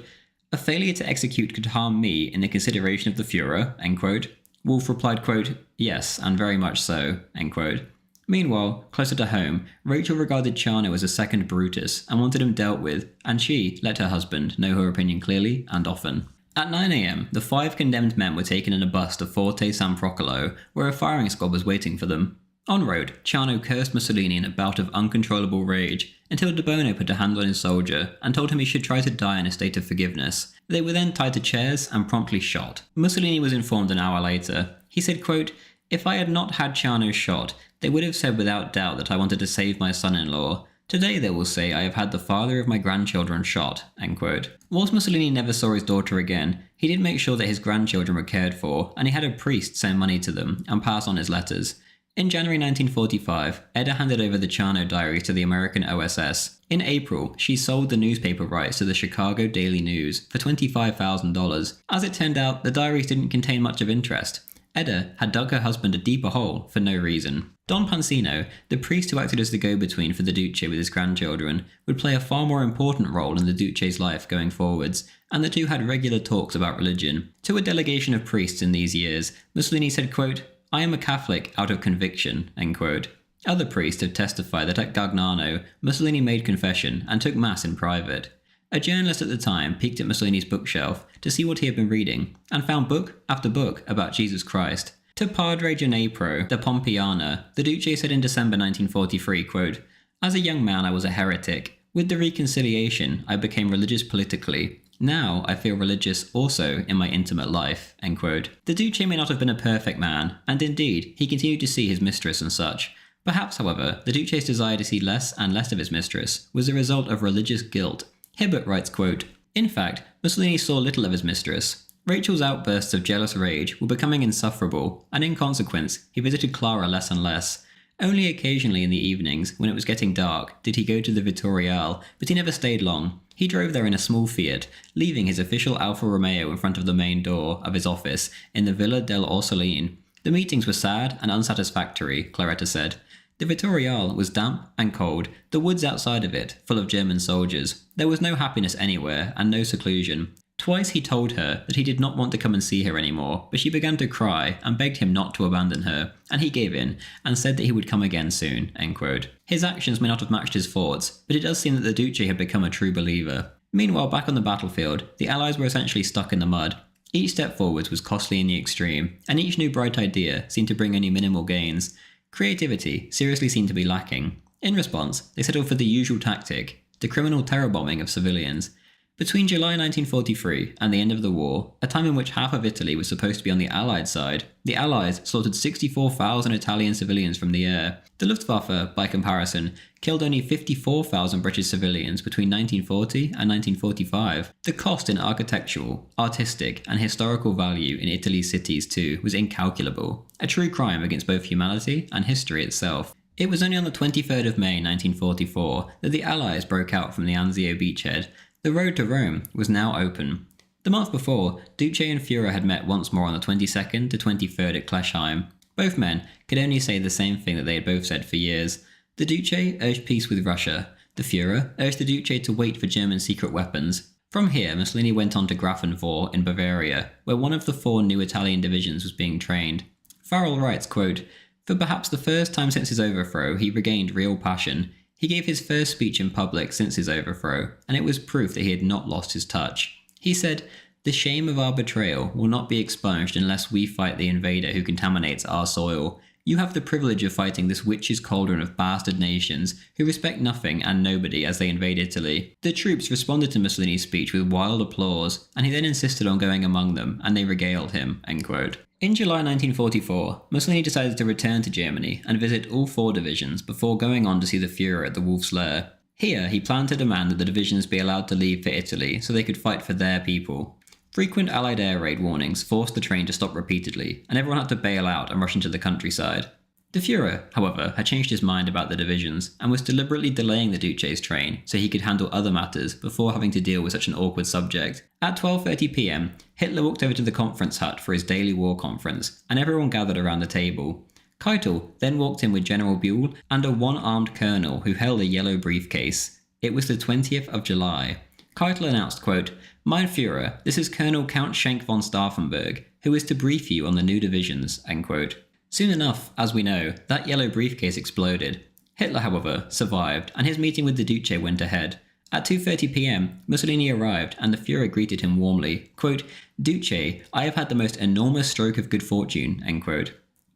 "A failure to execute could harm me in the consideration of the Führer," end quote. Wolf replied, quote, "Yes, and very much so," end quote. Meanwhile, closer to home, Rachel regarded Ciano as a second Brutus and wanted him dealt with, and she let her husband know her opinion clearly and often. At 9 a.m, the 5 condemned men were taken in a bus to Forte San Procolo, where a firing squad was waiting for them. En route, Ciano cursed Mussolini in a bout of uncontrollable rage, until De Bono put a hand on his soldier and told him he should try to die in a state of forgiveness. They were then tied to chairs and promptly shot. Mussolini was informed an hour later. He said, quote, "If I had not had Ciano shot, they would have said without doubt that I wanted to save my son-in-law. Today they will say I have had the father of my grandchildren shot." End quote. Whilst Mussolini never saw his daughter again, he did make sure that his grandchildren were cared for, and he had a priest send money to them and pass on his letters. In January 1945, Edda handed over the Ciano diaries to the American OSS. In April, she sold the newspaper rights to the Chicago Daily News for $25,000. As it turned out, the diaries didn't contain much of interest. Edda had dug her husband a deeper hole for no reason. Don Pansino, the priest who acted as the go-between for the Duce with his grandchildren, would play a far more important role in the Duce's life going forwards, and the two had regular talks about religion. To a delegation of priests in these years, Mussolini said, quote, "I am a Catholic out of conviction," end quote. Other priests have testified that at Gagnano, Mussolini made confession and took mass in private. A journalist at the time peeked at Mussolini's bookshelf to see what he had been reading, and found book after book about Jesus Christ. To Padre Ginepro da Pompiana, the Duce said in December 1943, quote, "As a young man I was a heretic. With the reconciliation, I became religious politically. Now I feel religious also in my intimate life," end quote. The Duce may not have been a perfect man, and indeed, he continued to see his mistress and such. Perhaps, however, the Duce's desire to see less and less of his mistress was the result of religious guilt. Hibbert writes, quote, "In fact, Mussolini saw little of his mistress. Rachel's outbursts of jealous rage were becoming insufferable, and in consequence, he visited Clara less and less. Only occasionally in the evenings, when it was getting dark, did he go to the Vittoriale, but he never stayed long. He drove there in a small Fiat, leaving his official Alfa Romeo in front of the main door of his office in the Villa del Orsolin. The meetings were sad and unsatisfactory," Claretta said. The Vittoriale was damp and cold, the woods outside of it full of German soldiers. There was no happiness anywhere, and no seclusion. Twice he told her that he did not want to come and see her anymore, but she began to cry and begged him not to abandon her, and he gave in, and said that he would come again soon, end quote. His actions may not have matched his thoughts, but it does seem that the Duce had become a true believer. Meanwhile, back on the battlefield, the Allies were essentially stuck in the mud. Each step forwards was costly in the extreme, and each new bright idea seemed to bring only minimal gains. Creativity seriously seemed to be lacking. In response, they settled for the usual tactic, the criminal terror bombing of civilians. Between July 1943 and the end of the war, a time in which half of Italy was supposed to be on the Allied side, the Allies slaughtered 64,000 Italian civilians from the air. The Luftwaffe, by comparison, killed only 54,000 British civilians between 1940 and 1945. The cost in architectural, artistic, and historical value in Italy's cities too was incalculable, a true crime against both humanity and history itself. It was only on the 23rd of May 1944 that the Allies broke out from the Anzio beachhead. The road to Rome was now open. The month before, Duce and Führer had met once more on the 22nd to 23rd at Klesheim. Both men could only say the same thing that they had both said for years. The Duce urged peace with Russia. The Führer urged the Duce to wait for German secret weapons. From here, Mussolini went on to Grafenwöhr in Bavaria, where one of the 4 new Italian divisions was being trained. Farrell writes, quote, "For perhaps the first time since his overthrow, he regained real passion. He gave his first speech in public since his overthrow, and it was proof that he had not lost his touch. He said, 'The shame of our betrayal will not be expunged unless we fight the invader who contaminates our soil. You have the privilege of fighting this witch's cauldron of bastard nations who respect nothing and nobody as they invade Italy.' The troops responded to Mussolini's speech with wild applause, and he then insisted on going among them, and they regaled him." End quote. In July 1944, Mussolini decided to return to Germany and visit all 4 divisions before going on to see the Führer at the Wolf's Lair. Here, he planned to demand that the divisions be allowed to leave for Italy so they could fight for their people. Frequent Allied air raid warnings forced the train to stop repeatedly, and everyone had to bail out and rush into the countryside. The Führer, however, had changed his mind about the divisions and was deliberately delaying the Duce's train so he could handle other matters before having to deal with such an awkward subject. At 12:30 p.m, Hitler walked over to the conference hut for his daily war conference, and everyone gathered around the table. Keitel then walked in with General Buell and a one-armed colonel who held a yellow briefcase. It was the 20th of July. Keitel announced, quote, "Mein Führer, this is Colonel Count Schenk von Stauffenberg, who is to brief you on the new divisions." End quote. Soon enough, as we know, that yellow briefcase exploded. Hitler, however, survived, and his meeting with the Duce went ahead. At 2:30 p.m, Mussolini arrived, and the Führer greeted him warmly. Quote, "Duce, I have had the most enormous stroke of good fortune." End quote.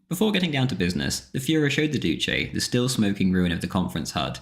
Before getting down to business, the Führer showed the Duce the still smoking ruin of the conference hut.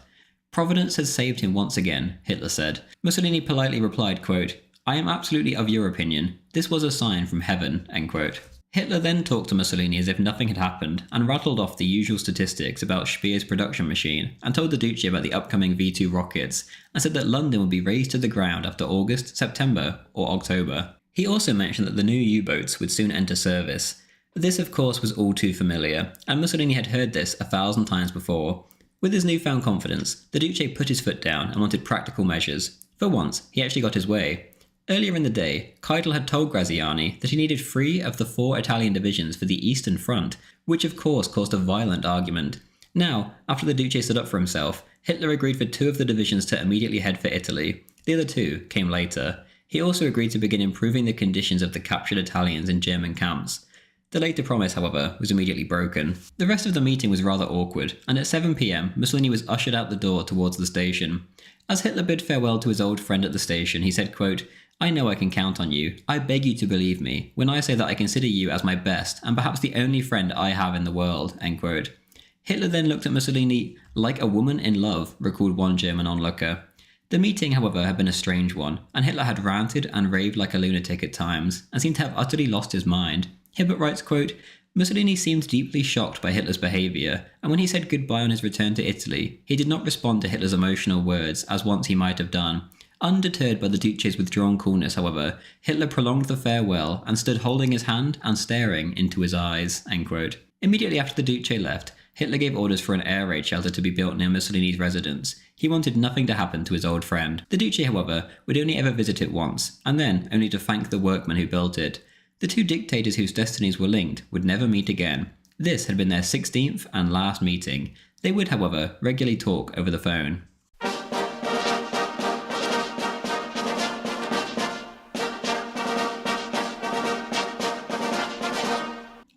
"Providence has saved him once again," Hitler said. Mussolini politely replied, quote, "I am absolutely of your opinion. This was a sign from heaven." End quote. Hitler then talked to Mussolini as if nothing had happened and rattled off the usual statistics about Speer's production machine and told the Duce about the upcoming V2 rockets and said that London would be razed to the ground after August, September, or October. He also mentioned that the new U-boats would soon enter service. This, of course, was all too familiar, and Mussolini had heard this 1,000 times before. With his newfound confidence, the Duce put his foot down and wanted practical measures. For once, he actually got his way. Earlier in the day, Keitel had told Graziani that he needed 3 of the 4 Italian divisions for the Eastern Front, which of course caused a violent argument. Now, after the Duce stood up for himself, Hitler agreed for 2 of the divisions to immediately head for Italy. The other 2 came later. He also agreed to begin improving the conditions of the captured Italians in German camps. The later promise, however, was immediately broken. The rest of the meeting was rather awkward, and at 7 p.m, Mussolini was ushered out the door towards the station. As Hitler bid farewell to his old friend at the station, he said, quote, "I know I can count on you. I beg you to believe me when I say that I consider you as my best and perhaps the only friend I have in the world." End quote. Hitler then looked at Mussolini like a woman in love, recalled one German onlooker. The meeting, however, had been a strange one, and Hitler had ranted and raved like a lunatic at times, and seemed to have utterly lost his mind. Hibbert writes, quote, "Mussolini seemed deeply shocked by Hitler's behaviour, and when he said goodbye on his return to Italy, he did not respond to Hitler's emotional words as once he might have done. Undeterred by the Duce's withdrawn coolness, however, Hitler prolonged the farewell and stood holding his hand and staring into his eyes." End quote. Immediately after the Duce left, Hitler gave orders for an air raid shelter to be built near Mussolini's residence. He wanted nothing to happen to his old friend. The Duce, however, would only ever visit it once, and then only to thank the workmen who built it. The 2 dictators whose destinies were linked would never meet again. This had been their 16th and last meeting. They would, however, regularly talk over the phone.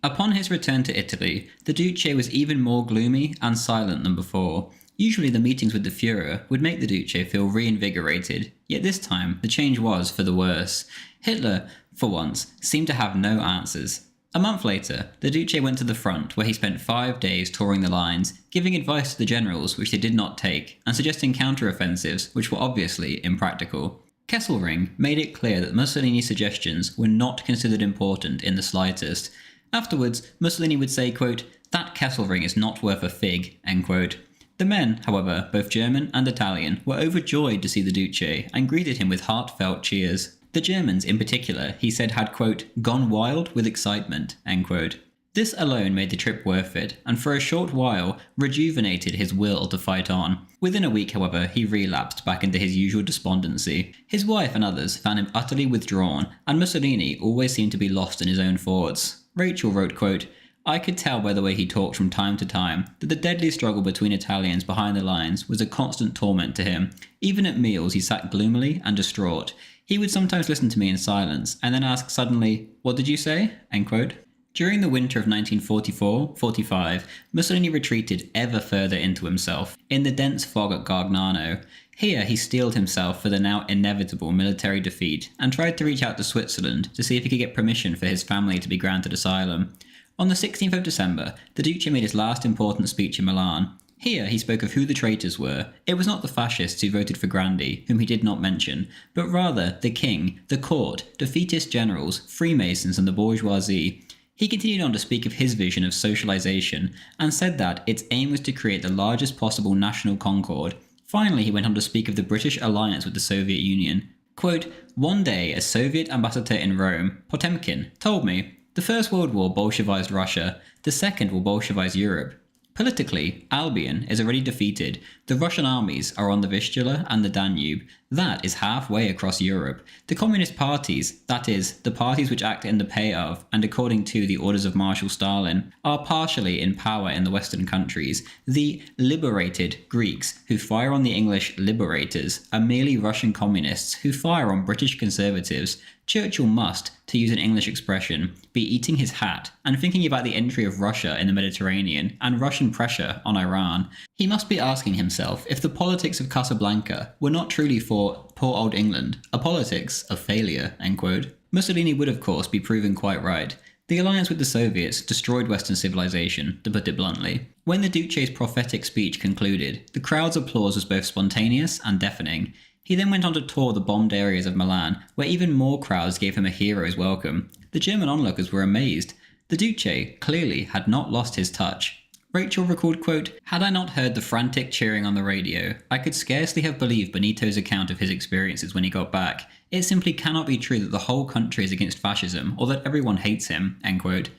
Upon his return to Italy, the Duce was even more gloomy and silent than before. Usually the meetings with the Führer would make the Duce feel reinvigorated, yet this time the change was for the worse. Hitler, for once, seemed to have no answers. A month later, the Duce went to the front, where he spent 5 days touring the lines, giving advice to the generals which they did not take, and suggesting counter-offensives which were obviously impractical. Kesselring made it clear that Mussolini's suggestions were not considered important in the slightest. Afterwards, Mussolini would say, quote, "That Kesselring is not worth a fig," end quote. The men, however, both German and Italian, were overjoyed to see the Duce and greeted him with heartfelt cheers. The Germans, in particular, he said had, quote, "gone wild with excitement," end quote. This alone made the trip worth it, and for a short while rejuvenated his will to fight on. Within a week, however, he relapsed back into his usual despondency. His wife and others found him utterly withdrawn, and Mussolini always seemed to be lost in his own thoughts. Rachel wrote, quote, "I could tell by the way he talked from time to time that the deadly struggle between Italians behind the lines was a constant torment to him. Even at meals he sat gloomily and distraught. He would sometimes listen to me in silence, and then ask suddenly, 'What did you say?' end quote." During the winter of 1944-45, Mussolini retreated ever further into himself, in the dense fog at Gargnano. Here he steeled himself for the now inevitable military defeat, and tried to reach out to Switzerland to see if he could get permission for his family to be granted asylum. On the 16th of December, the Duce made his last important speech in Milan. Here he spoke of who the traitors were. It was not the fascists who voted for Grandi, whom he did not mention, but rather the king, the court, defeatist generals, Freemasons and the bourgeoisie. He continued on to speak of his vision of socialization, and said that its aim was to create the largest possible national concord. Finally, he went on to speak of the British alliance with the Soviet Union. Quote, "One day a Soviet ambassador in Rome, Potemkin, told me, the First World War Bolshevized Russia, the Second will Bolshevize Europe. Politically, Albion is already defeated. The Russian armies are on the Vistula and the Danube. That is halfway across Europe. The communist parties, that is, the parties which act in the pay of, and according to the orders of Marshal Stalin, are partially in power in the Western countries. The liberated Greeks, who fire on the English liberators, are merely Russian communists who fire on British conservatives. Churchill must, to use an English expression, be eating his hat and thinking about the entry of Russia in the Mediterranean and Russian pressure on Iran. He must be asking himself if the politics of Casablanca were not truly for poor old England, a politics of failure," end quote. Mussolini would of course be proven quite right. The alliance with the Soviets destroyed Western civilization, to put it bluntly. When the Duce's prophetic speech concluded, the crowd's applause was both spontaneous and deafening. He then went on to tour the bombed areas of Milan, where even more crowds gave him a hero's welcome. The German onlookers were amazed. The Duce clearly had not lost his touch. Rachel recalled, quote, "Had I not heard the frantic cheering on the radio, I could scarcely have believed Benito's account of his experiences when he got back. It simply cannot be true that the whole country is against fascism, or that everyone hates him," end quote.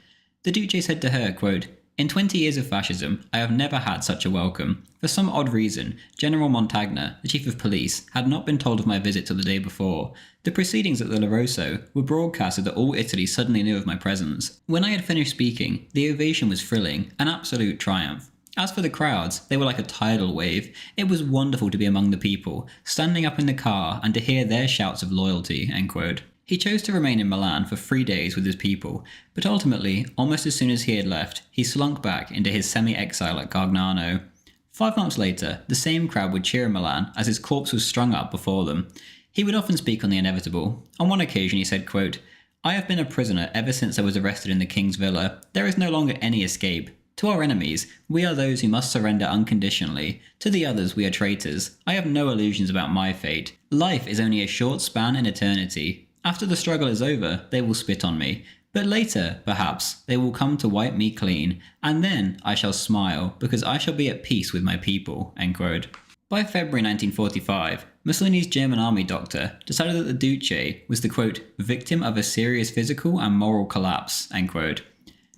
The Duce said to her, quote, "In 20 years of fascism, I have never had such a welcome. For some odd reason, General Montagna, the chief of police, had not been told of my visit till the day before. The proceedings at the La Rosso were broadcast so that all Italy suddenly knew of my presence. When I had finished speaking, the ovation was thrilling, an absolute triumph. As for the crowds, they were like a tidal wave. It was wonderful to be among the people, standing up in the car and to hear their shouts of loyalty," end quote. He chose to remain in Milan for 3 days with his people, but ultimately, almost as soon as he had left, he slunk back into his semi-exile at Gargnano. 5 months later, the same crowd would cheer in Milan as his corpse was strung up before them. He would often speak on the inevitable. On one occasion he said, quote, "I have been a prisoner ever since I was arrested in the King's Villa. There is no longer any escape. To our enemies, we are those who must surrender unconditionally. To the others, we are traitors. I have no illusions about my fate. Life is only a short span in eternity. After the struggle is over, they will spit on me. But later, perhaps, they will come to wipe me clean, and then I shall smile, because I shall be at peace with my people," end quote. By February 1945, Mussolini's German army doctor decided that the Duce was the, quote, "victim of a serious physical and moral collapse," end quote.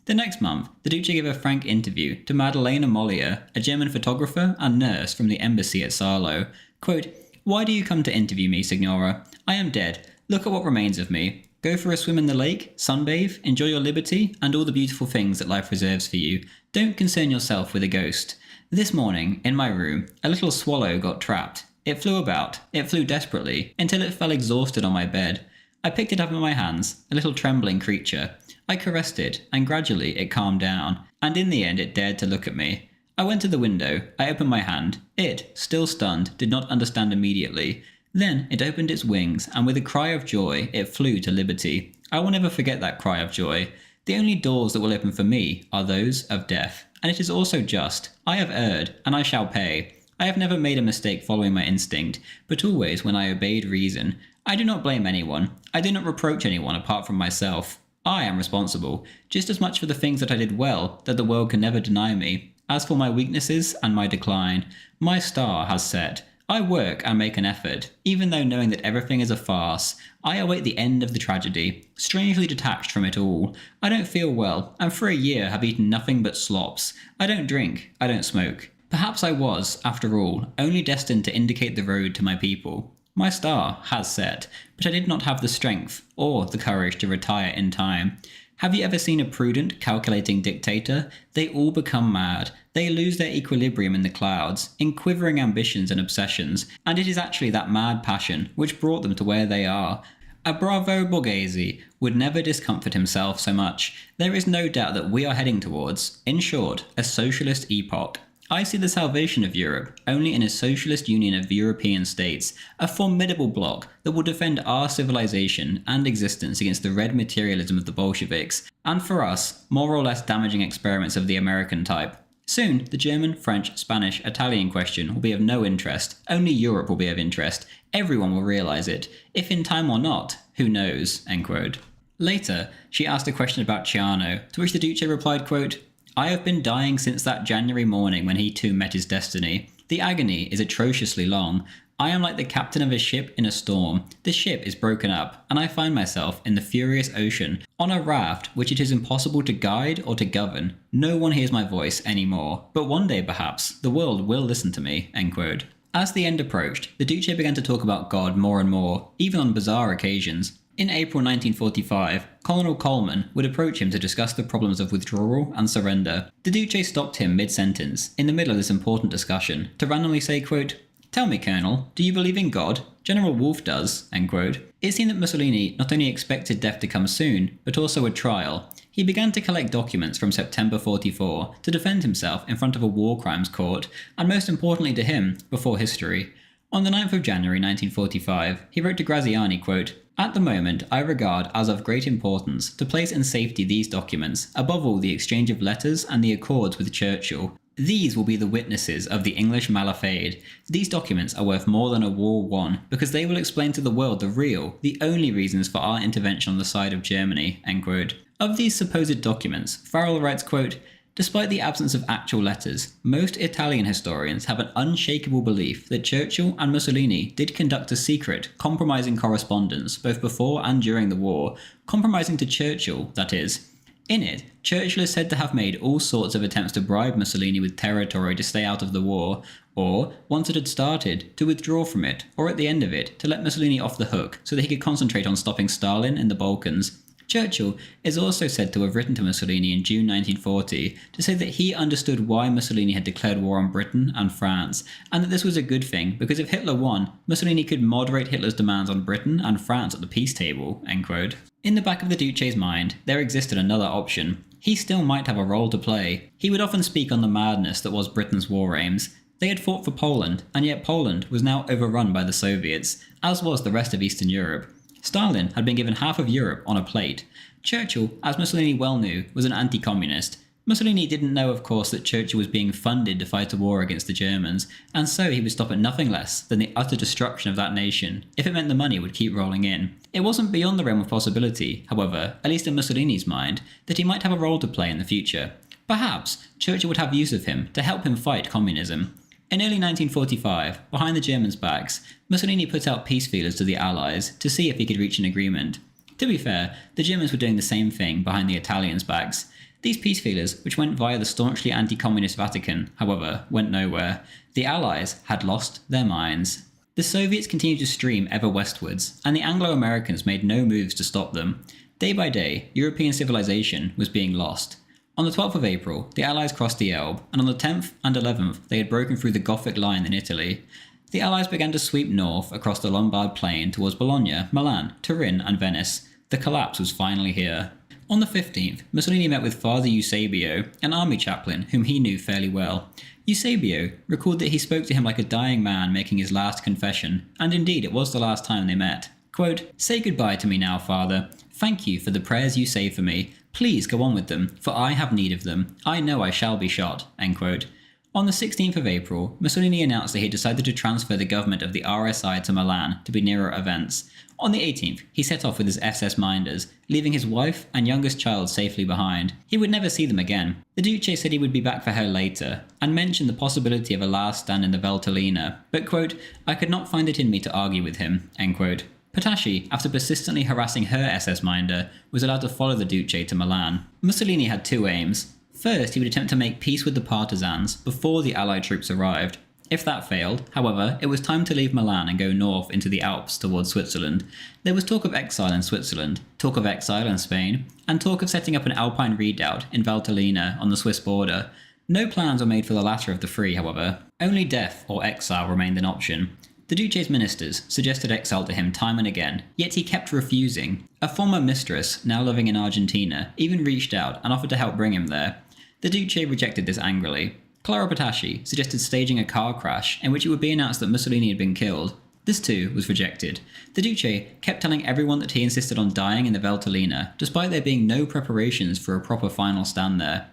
The next month, the Duce gave a frank interview to Maddalena Mollier, a German photographer and nurse from the embassy at Sarlo. Quote, "Why do you come to interview me, Signora? I am dead. Look at what remains of me. Go for a swim in the lake, sunbathe, enjoy your liberty, and all the beautiful things that life reserves for you. Don't concern yourself with a ghost. This morning, in my room, a little swallow got trapped. It flew about, it flew desperately, until it fell exhausted on my bed. I picked it up in my hands, a little trembling creature. I caressed it, and gradually it calmed down, and in the end it dared to look at me. I went to the window, I opened my hand. It, still stunned, did not understand immediately. Then it opened its wings, and with a cry of joy, it flew to liberty. I will never forget that cry of joy. The only doors that will open for me are those of death. And it is also just. I have erred, and I shall pay. I have never made a mistake following my instinct, but always when I obeyed reason. I do not blame anyone. I do not reproach anyone apart from myself. I am responsible, just as much for the things that I did well that the world can never deny me, as for my weaknesses and my decline. My star has set. I work and make an effort, even though knowing that everything is a farce. I await the end of the tragedy, strangely detached from it all. I don't feel well, and for a year have eaten nothing but slops. I don't drink, I don't smoke. Perhaps I was, after all, only destined to indicate the road to my people. My star has set, but I did not have the strength or the courage to retire in time. Have you ever seen a prudent, calculating dictator? They all become mad. They lose their equilibrium in the clouds, in quivering ambitions and obsessions, and it is actually that mad passion which brought them to where they are. A bravo Borghese would never discomfort himself so much. There is no doubt that we are heading towards, in short, a socialist epoch. I see the salvation of Europe only in a socialist union of European states, a formidable bloc that will defend our civilization and existence against the red materialism of the Bolsheviks, and for us, more or less damaging experiments of the American type. Soon, the German, French, Spanish, Italian question will be of no interest. Only Europe will be of interest. Everyone will realise it. If in time or not, who knows?" End quote. Later, she asked a question about Ciano, to which the Duce replied, quote, "I have been dying since that January morning when he too met his destiny. The agony is atrociously long. I am like the captain of a ship in a storm. The ship is broken up, and I find myself in the furious ocean, on a raft which it is impossible to guide or to govern. No one hears my voice anymore, but one day perhaps the world will listen to me." End quote. As the end approached, the Duce began to talk about God more and more, even on bizarre occasions. In April 1945, Colonel Coleman would approach him to discuss the problems of withdrawal and surrender. The Duce stopped him mid-sentence, in the middle of this important discussion, to randomly say, quote, "Tell me, Colonel, do you believe in God? General Wolfe does." End quote. It seemed that Mussolini not only expected death to come soon, but also a trial. He began to collect documents from September 44 to defend himself in front of a war crimes court, and most importantly to him, before history. On the 9th of January 1945, he wrote to Graziani, quote, "At the moment, I regard as of great importance to place in safety these documents, above all the exchange of letters and the accords with Churchill. These will be the witnesses of the English malafide. These documents are worth more than a war won, because they will explain to the world the real, the only reasons for our intervention on the side of Germany." End quote. Of these supposed documents, Farrell writes, quote, "Despite the absence of actual letters, most Italian historians have an unshakable belief that Churchill and Mussolini did conduct a secret, compromising correspondence both before and during the war, compromising to Churchill, that is. In it, Churchill is said to have made all sorts of attempts to bribe Mussolini with territory to stay out of the war, or, once it had started, to withdraw from it, or at the end of it, to let Mussolini off the hook so that he could concentrate on stopping Stalin in the Balkans. Churchill is also said to have written to Mussolini in June 1940 to say that he understood why Mussolini had declared war on Britain and France, and that this was a good thing because if Hitler won, Mussolini could moderate Hitler's demands on Britain and France at the peace table." End quote. In the back of the Duce's mind, there existed another option. He still might have a role to play. He would often speak on the madness that was Britain's war aims. They had fought for Poland, and yet Poland was now overrun by the Soviets, as was the rest of Eastern Europe. Stalin had been given half of Europe on a plate. Churchill, as Mussolini well knew, was an anti-communist. Mussolini didn't know, of course, that Churchill was being funded to fight a war against the Germans, and so he would stop at nothing less than the utter destruction of that nation, if it meant the money would keep rolling in. It wasn't beyond the realm of possibility, however, at least in Mussolini's mind, that he might have a role to play in the future. Perhaps Churchill would have use of him to help him fight communism. In early 1945, behind the Germans' backs, Mussolini put out peace feelers to the Allies to see if he could reach an agreement. To be fair, the Germans were doing the same thing behind the Italians' backs. These peace feelers, which went via the staunchly anti-communist Vatican, however, went nowhere. The Allies had lost their minds. The Soviets continued to stream ever westwards, and the Anglo-Americans made no moves to stop them. Day by day, European civilization was being lost. On the 12th of April, the Allies crossed the Elbe, and on the 10th and 11th they had broken through the Gothic line in Italy. The Allies began to sweep north across the Lombard plain towards Bologna, Milan, Turin and Venice. The collapse was finally here. On the 15th, Mussolini met with Father Eusebio, an army chaplain whom he knew fairly well. Eusebio recalled that he spoke to him like a dying man making his last confession, and indeed it was the last time they met. Quote, "Say goodbye to me now, Father. Thank you for the prayers you say for me. "Please go on with them, for I have need of them. I know I shall be shot." End quote. On the 16th of April, Mussolini announced that he decided to transfer the government of the RSI to Milan to be nearer events. On the 18th, he set off with his SS minders, leaving his wife and youngest child safely behind. He would never see them again. The Duce said he would be back for her later, and mentioned the possibility of a last stand in the Valtellina, but quote, "I could not find it in me to argue with him." End quote. Potasci, after persistently harassing her SS minder, was allowed to follow the Duce to Milan. Mussolini had two aims. First, he would attempt to make peace with the partisans before the Allied troops arrived. If that failed, however, it was time to leave Milan and go north into the Alps towards Switzerland. There was talk of exile in Switzerland, talk of exile in Spain, and talk of setting up an Alpine redoubt in Valtellina on the Swiss border. No plans were made for the latter of the three, however. Only death or exile remained an option. The Duce's ministers suggested exile to him time and again, yet he kept refusing. A former mistress, now living in Argentina, even reached out and offered to help bring him there. The Duce rejected this angrily. Clara Potasci suggested staging a car crash in which it would be announced that Mussolini had been killed. This too was rejected. The Duce kept telling everyone that he insisted on dying in the Valtellina, despite there being no preparations for a proper final stand there.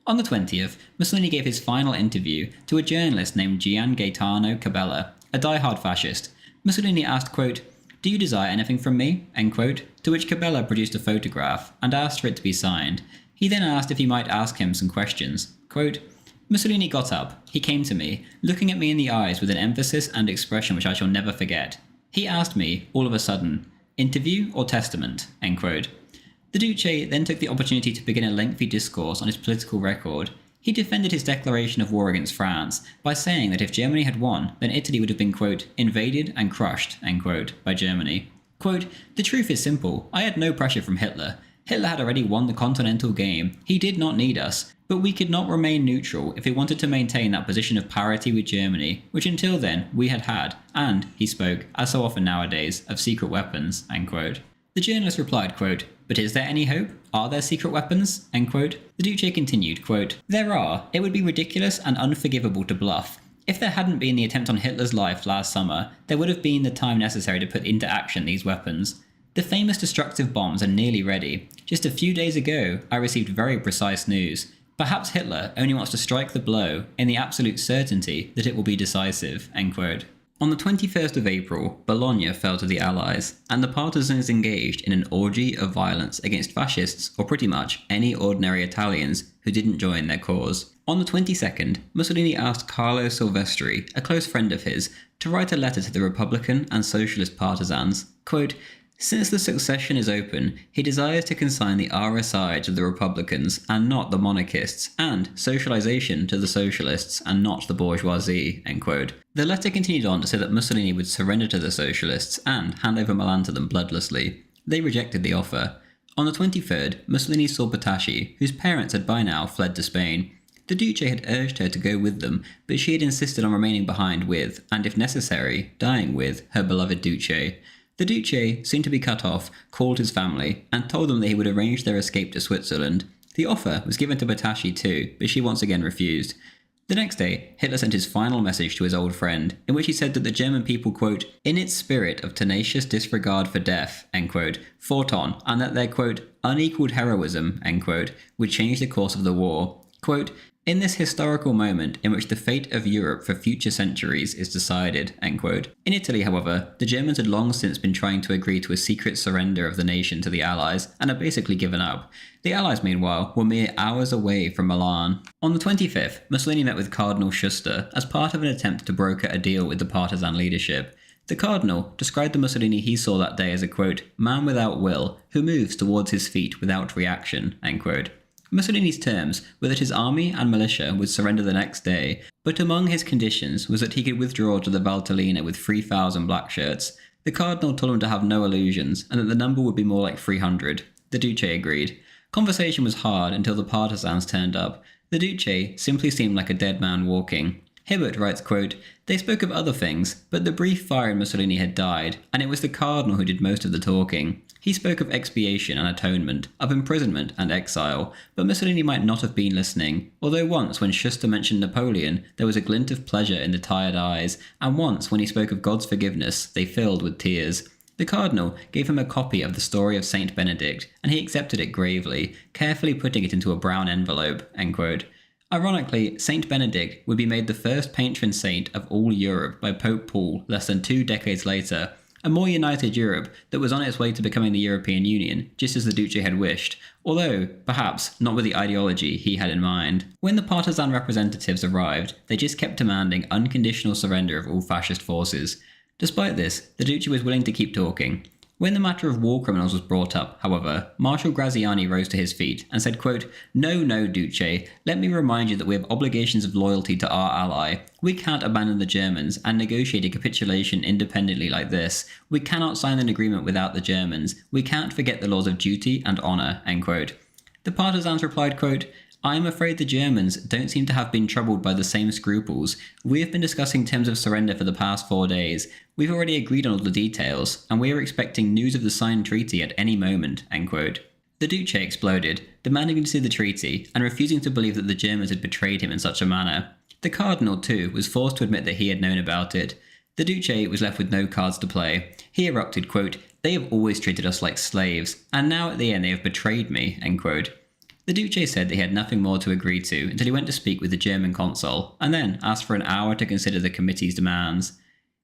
On the 20th, Mussolini gave his final interview to a journalist named Gian Gaetano Cabella, a die-hard fascist. Mussolini asked, quote, "Do you desire anything from me?" End quote, to which Cabella produced a photograph and asked for it to be signed. He then asked if he might ask him some questions. Quote, "Mussolini got up. He came to me, looking at me in the eyes with an emphasis and expression which I shall never forget. He asked me, all of a sudden, 'Interview or testament?' End quote. The Duce then took the opportunity to begin a lengthy discourse on his political record. He defended his declaration of war against France by saying that if Germany had won, then Italy would have been, quote, 'invaded and crushed,' end quote, by Germany. Quote, "The truth is simple. I had no pressure from Hitler. Hitler had already won the continental game. He did not need us. But we could not remain neutral if we wanted to maintain that position of parity with Germany, which until then we had had, and," he spoke, as so often nowadays, of secret weapons, end quote. The journalist replied, quote, "But is there any hope? Are there secret weapons?" End quote. The Duce continued, quote, "There are. It would be ridiculous and unforgivable to bluff. If there hadn't been the attempt on Hitler's life last summer, there would have been the time necessary to put into action these weapons. The famous destructive bombs are nearly ready. Just a few days ago, I received very precise news. Perhaps Hitler only wants to strike the blow in the absolute certainty that it will be decisive." End quote. On the 21st of April, Bologna fell to the Allies, and the partisans engaged in an orgy of violence against fascists or pretty much any ordinary Italians who didn't join their cause. On the 22nd, Mussolini asked Carlo Silvestri, a close friend of his, to write a letter to the Republican and Socialist partisans. Quote, "Since the succession is open, he desires to consign the RSI to the Republicans and not the monarchists, and socialization to the socialists and not the bourgeoisie." End quote. The letter continued on to say that Mussolini would surrender to the socialists and hand over Milan to them bloodlessly. They rejected the offer. On the 23rd, Mussolini saw Potasci, whose parents had by now fled to Spain. The Duce had urged her to go with them, but she had insisted on remaining behind with, and if necessary, dying with, her beloved Duce. The Duce, soon to be cut off, called his family and told them that he would arrange their escape to Switzerland. The offer was given to Potasci too, but she once again refused. The next day, Hitler sent his final message to his old friend, in which he said that the German people, quote, "in its spirit of tenacious disregard for death," end quote, fought on, and that their, quote, "unequalled heroism," end quote, would change the course of the war. Quote, "In this historical moment in which the fate of Europe for future centuries is decided," end quote. In Italy, however, the Germans had long since been trying to agree to a secret surrender of the nation to the Allies, and had basically given up. The Allies, meanwhile, were mere hours away from Milan. On the 25th, Mussolini met with Cardinal Schuster as part of an attempt to broker a deal with the partisan leadership. The Cardinal described the Mussolini he saw that day as a, quote, "man without will, who moves towards his feet without reaction," end quote. Mussolini's terms were that his army and militia would surrender the next day, but among his conditions was that he could withdraw to the Valtellina with 3,000 black shirts. The Cardinal told him to have no illusions, and that the number would be more like 300. The Duce agreed. Conversation was hard until the partisans turned up. The Duce simply seemed like a dead man walking. Hibbert writes, quote, "They spoke of other things, but the brief fire in Mussolini had died, and it was the Cardinal who did most of the talking. He spoke of expiation and atonement, of imprisonment and exile, but Mussolini might not have been listening, although once when Schuster mentioned Napoleon, there was a glint of pleasure in the tired eyes, and once when he spoke of God's forgiveness, they filled with tears. The cardinal gave him a copy of the story of Saint Benedict, and he accepted it gravely, carefully putting it into a brown envelope, end quote. Ironically, Saint Benedict would be made the first patron saint of all Europe by Pope Paul less than 2 decades later, a more united Europe that was on its way to becoming the European Union, just as the Duce had wished, although, perhaps, not with the ideology he had in mind. When the partisan representatives arrived, they just kept demanding unconditional surrender of all fascist forces. Despite this, the Duce was willing to keep talking. When the matter of war criminals was brought up, however, Marshal Graziani rose to his feet and said, quote, No, Duce, let me remind you that we have obligations of loyalty to our ally. We can't abandon the Germans and negotiate a capitulation independently like this. We cannot sign an agreement without the Germans. We can't forget the laws of duty and honour, end quote. The partisans replied, quote, I am afraid the Germans don't seem to have been troubled by the same scruples. We have been discussing terms of surrender for the past 4 days. We've already agreed on all the details, and we are expecting news of the signed treaty at any moment, end quote. The Duce exploded, demanding to see the treaty, and refusing to believe that the Germans had betrayed him in such a manner. The Cardinal, too, was forced to admit that he had known about it. The Duce was left with no cards to play. He erupted, quote, They have always treated us like slaves, and now at the end they have betrayed me, end quote. The Duce said that he had nothing more to agree to until he went to speak with the German consul, and then asked for an hour to consider the committee's demands.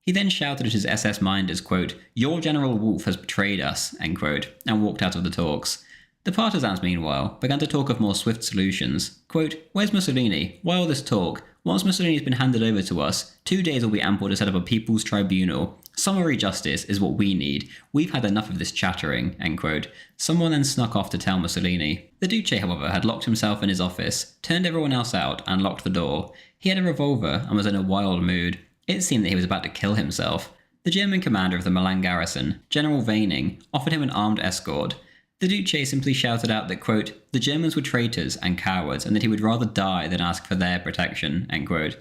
He then shouted at his SS minders, quote, Your General Wolf has betrayed us, end quote, and walked out of the talks. The partisans, meanwhile, began to talk of more swift solutions. Quote, Where's Mussolini? Why all this talk? Once Mussolini's been handed over to us, 2 days will be ample to set up a people's tribunal. Summary justice is what we need. We've had enough of this chattering, end quote. Someone then snuck off to tell Mussolini. The Duce, however, had locked himself in his office, turned everyone else out, and locked the door. He had a revolver and was in a wild mood. It seemed that he was about to kill himself. The German commander of the Milan garrison, General Weining, offered him an armed escort. The Duce simply shouted out that, quote, the Germans were traitors and cowards, and that he would rather die than ask for their protection, end quote.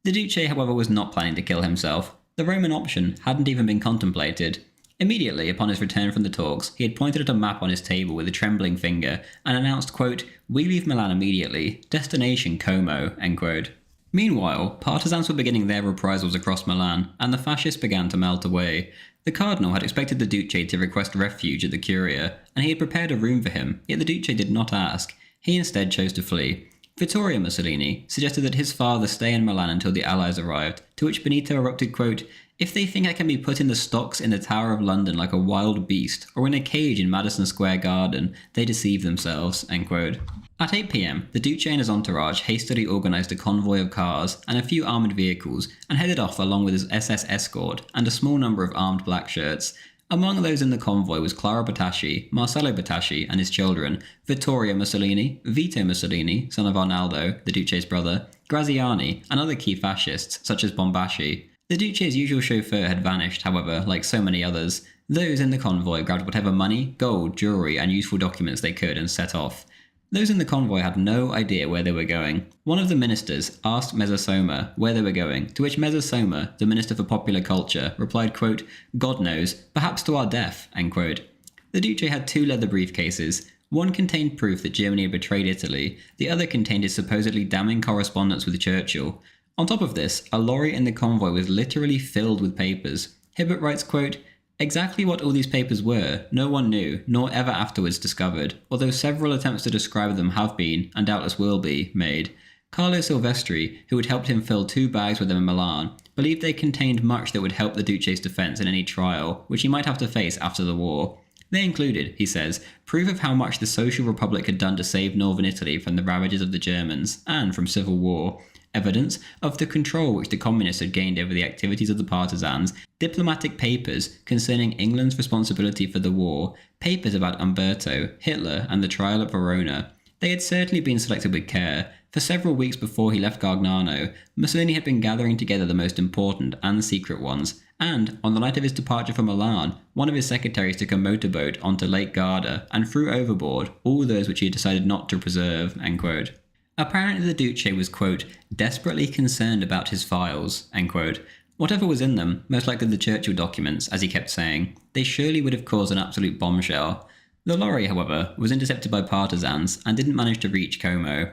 The Duce, however, was not planning to kill himself. The Roman option hadn't even been contemplated. Immediately upon his return from the talks, he had pointed at a map on his table with a trembling finger and announced, quote, We leave Milan immediately. Destination Como, end quote. Meanwhile, partisans were beginning their reprisals across Milan, and the fascists began to melt away. The Cardinal had expected the Duce to request refuge at the Curia, and he had prepared a room for him, yet the Duce did not ask. He instead chose to flee. Vittorio Mussolini suggested that his father stay in Milan until the Allies arrived, to which Benito erupted, quote, If they think I can be put in the stocks in the Tower of London like a wild beast, or in a cage in Madison Square Garden, they deceive themselves, end quote. At 8 p.m, the Duce and his entourage hastily organised a convoy of cars and a few armoured vehicles and headed off along with his SS escort and a small number of armed blackshirts. Among those in the convoy was Clara Batasci, Marcello Batasci and his children, Vittorio Mussolini, Vito Mussolini, son of Arnaldo, the Duce's brother, Graziani, and other key fascists such as Bombasci. The Duce's usual chauffeur had vanished, however, like so many others. Those in the convoy grabbed whatever money, gold, jewellery and useful documents they could and set off. Those in the convoy had no idea where they were going. One of the ministers asked Mezzosoma where they were going, to which Mezzosoma, the Minister for Popular Culture, replied, quote, God knows, perhaps to our death, end quote. The Duce had 2 leather briefcases. One contained proof that Germany had betrayed Italy, the other contained his supposedly damning correspondence with Churchill. On top of this, a lorry in the convoy was literally filled with papers. Hibbert writes, quote, Exactly what all these papers were, no one knew, nor ever afterwards discovered, although several attempts to describe them have been, and doubtless will be, made. Carlo Silvestri, who had helped him fill 2 bags with them in Milan, believed they contained much that would help the Duce's defence in any trial, which he might have to face after the war. They included, he says, proof of how much the Social Republic had done to save northern Italy from the ravages of the Germans, and from civil war. Evidence of the control which the communists had gained over the activities of the partisans, diplomatic papers concerning England's responsibility for the war, papers about Umberto, Hitler, and the trial at Verona. They had certainly been selected with care. For several weeks before he left Gargnano, Mussolini had been gathering together the most important and secret ones, and, on the night of his departure from Milan, one of his secretaries took a motorboat onto Lake Garda and threw overboard all those which he had decided not to preserve, end quote. Apparently the Duce was, quote, desperately concerned about his files, end quote. Whatever was in them, most likely the Churchill documents, as he kept saying, they surely would have caused an absolute bombshell. The lorry, however, was intercepted by partisans and didn't manage to reach Como.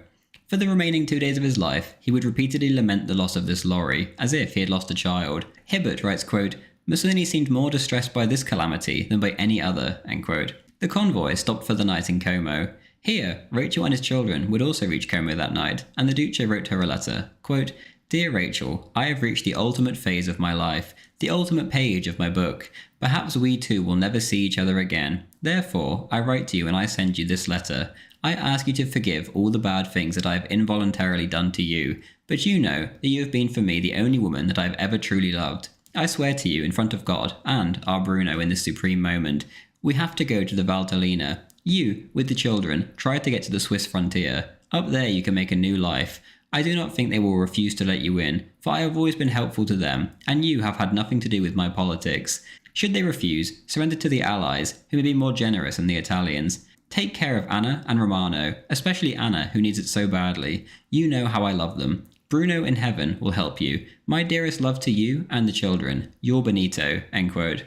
For the remaining 2 days of his life, he would repeatedly lament the loss of this lorry, as if he had lost a child. Hibbert writes, quote, Mussolini seemed more distressed by this calamity than by any other, end quote. The convoy stopped for the night in Como. Here, Rachel and his children would also reach Como that night, and the Duce wrote her a letter, quote, "Dear Rachel, I have reached the ultimate phase of my life, the ultimate page of my book. Perhaps we two will never see each other again. Therefore, I write to you and I send you this letter. I ask you to forgive all the bad things that I have involuntarily done to you, but you know that you have been for me the only woman that I have ever truly loved. I swear to you in front of God and our Bruno in this supreme moment, we have to go to the Valtellina. You, with the children, try to get to the Swiss frontier. Up there you can make a new life. I do not think they will refuse to let you in, for I have always been helpful to them, and you have had nothing to do with my politics. Should they refuse, surrender to the Allies, who may be more generous than the Italians. Take care of Anna and Romano, especially Anna, who needs it so badly. You know how I love them. Bruno in heaven will help you. My dearest love to you and the children. Your Benito," end quote.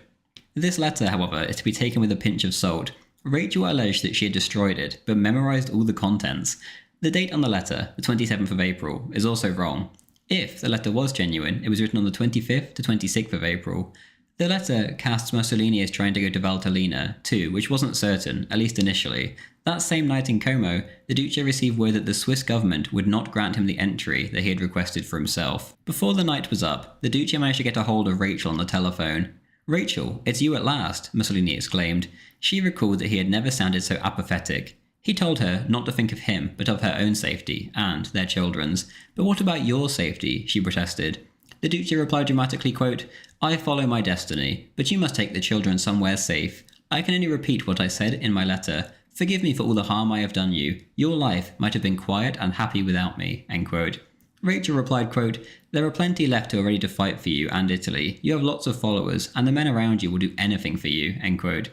This letter, however, is to be taken with a pinch of salt. Rachel alleged that she had destroyed it, but memorized all the contents. The date on the letter, the 27th of April, is also wrong. If the letter was genuine, it was written on the 25th to 26th of April. The letter casts Mussolini as trying to go to Valtellina, too, which wasn't certain, at least initially. That same night in Como, the Duce received word that the Swiss government would not grant him the entry that he had requested for himself. Before the night was up, the Duce managed to get a hold of Rachel on the telephone. "Rachel, it's you at last," Mussolini exclaimed. She recalled that he had never sounded so apathetic. He told her not to think of him, but of her own safety, and their children's. "But what about your safety?" she protested. The Duce replied dramatically, quote, "I follow my destiny, but you must take the children somewhere safe. I can only repeat what I said in my letter. Forgive me for all the harm I have done you. Your life might have been quiet and happy without me," end quote. Rachel replied, quote, "There are plenty left who are ready to fight for you and Italy. You have lots of followers, and the men around you will do anything for you," end quote.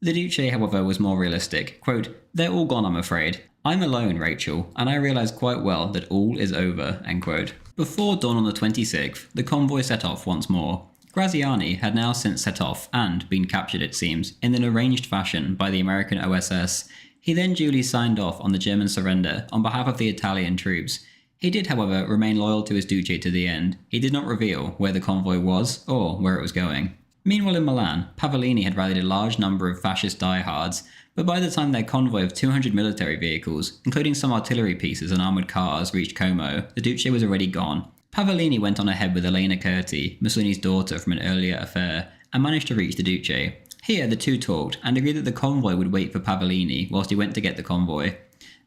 The Duce, however, was more realistic. Quote, "They're all gone, I'm afraid. I'm alone, Rachel, and I realise quite well that all is over," end quote. Before dawn on the 26th, the convoy set off once more. Graziani had now since set off, and been captured, it seems, in an arranged fashion by the American OSS. He then duly signed off on the German surrender on behalf of the Italian troops. He did, however, remain loyal to his Duce to the end. He did not reveal where the convoy was, or where it was going. Meanwhile in Milan, Pavellini had rallied a large number of fascist diehards, but by the time their convoy of 200 military vehicles, including some artillery pieces and armoured cars, reached Como, the Duce was already gone. Pavellini went on ahead with Elena Curti, Mussolini's daughter from an earlier affair, and managed to reach the Duce. Here the two talked, and agreed that the convoy would wait for Pavellini whilst he went to get the convoy.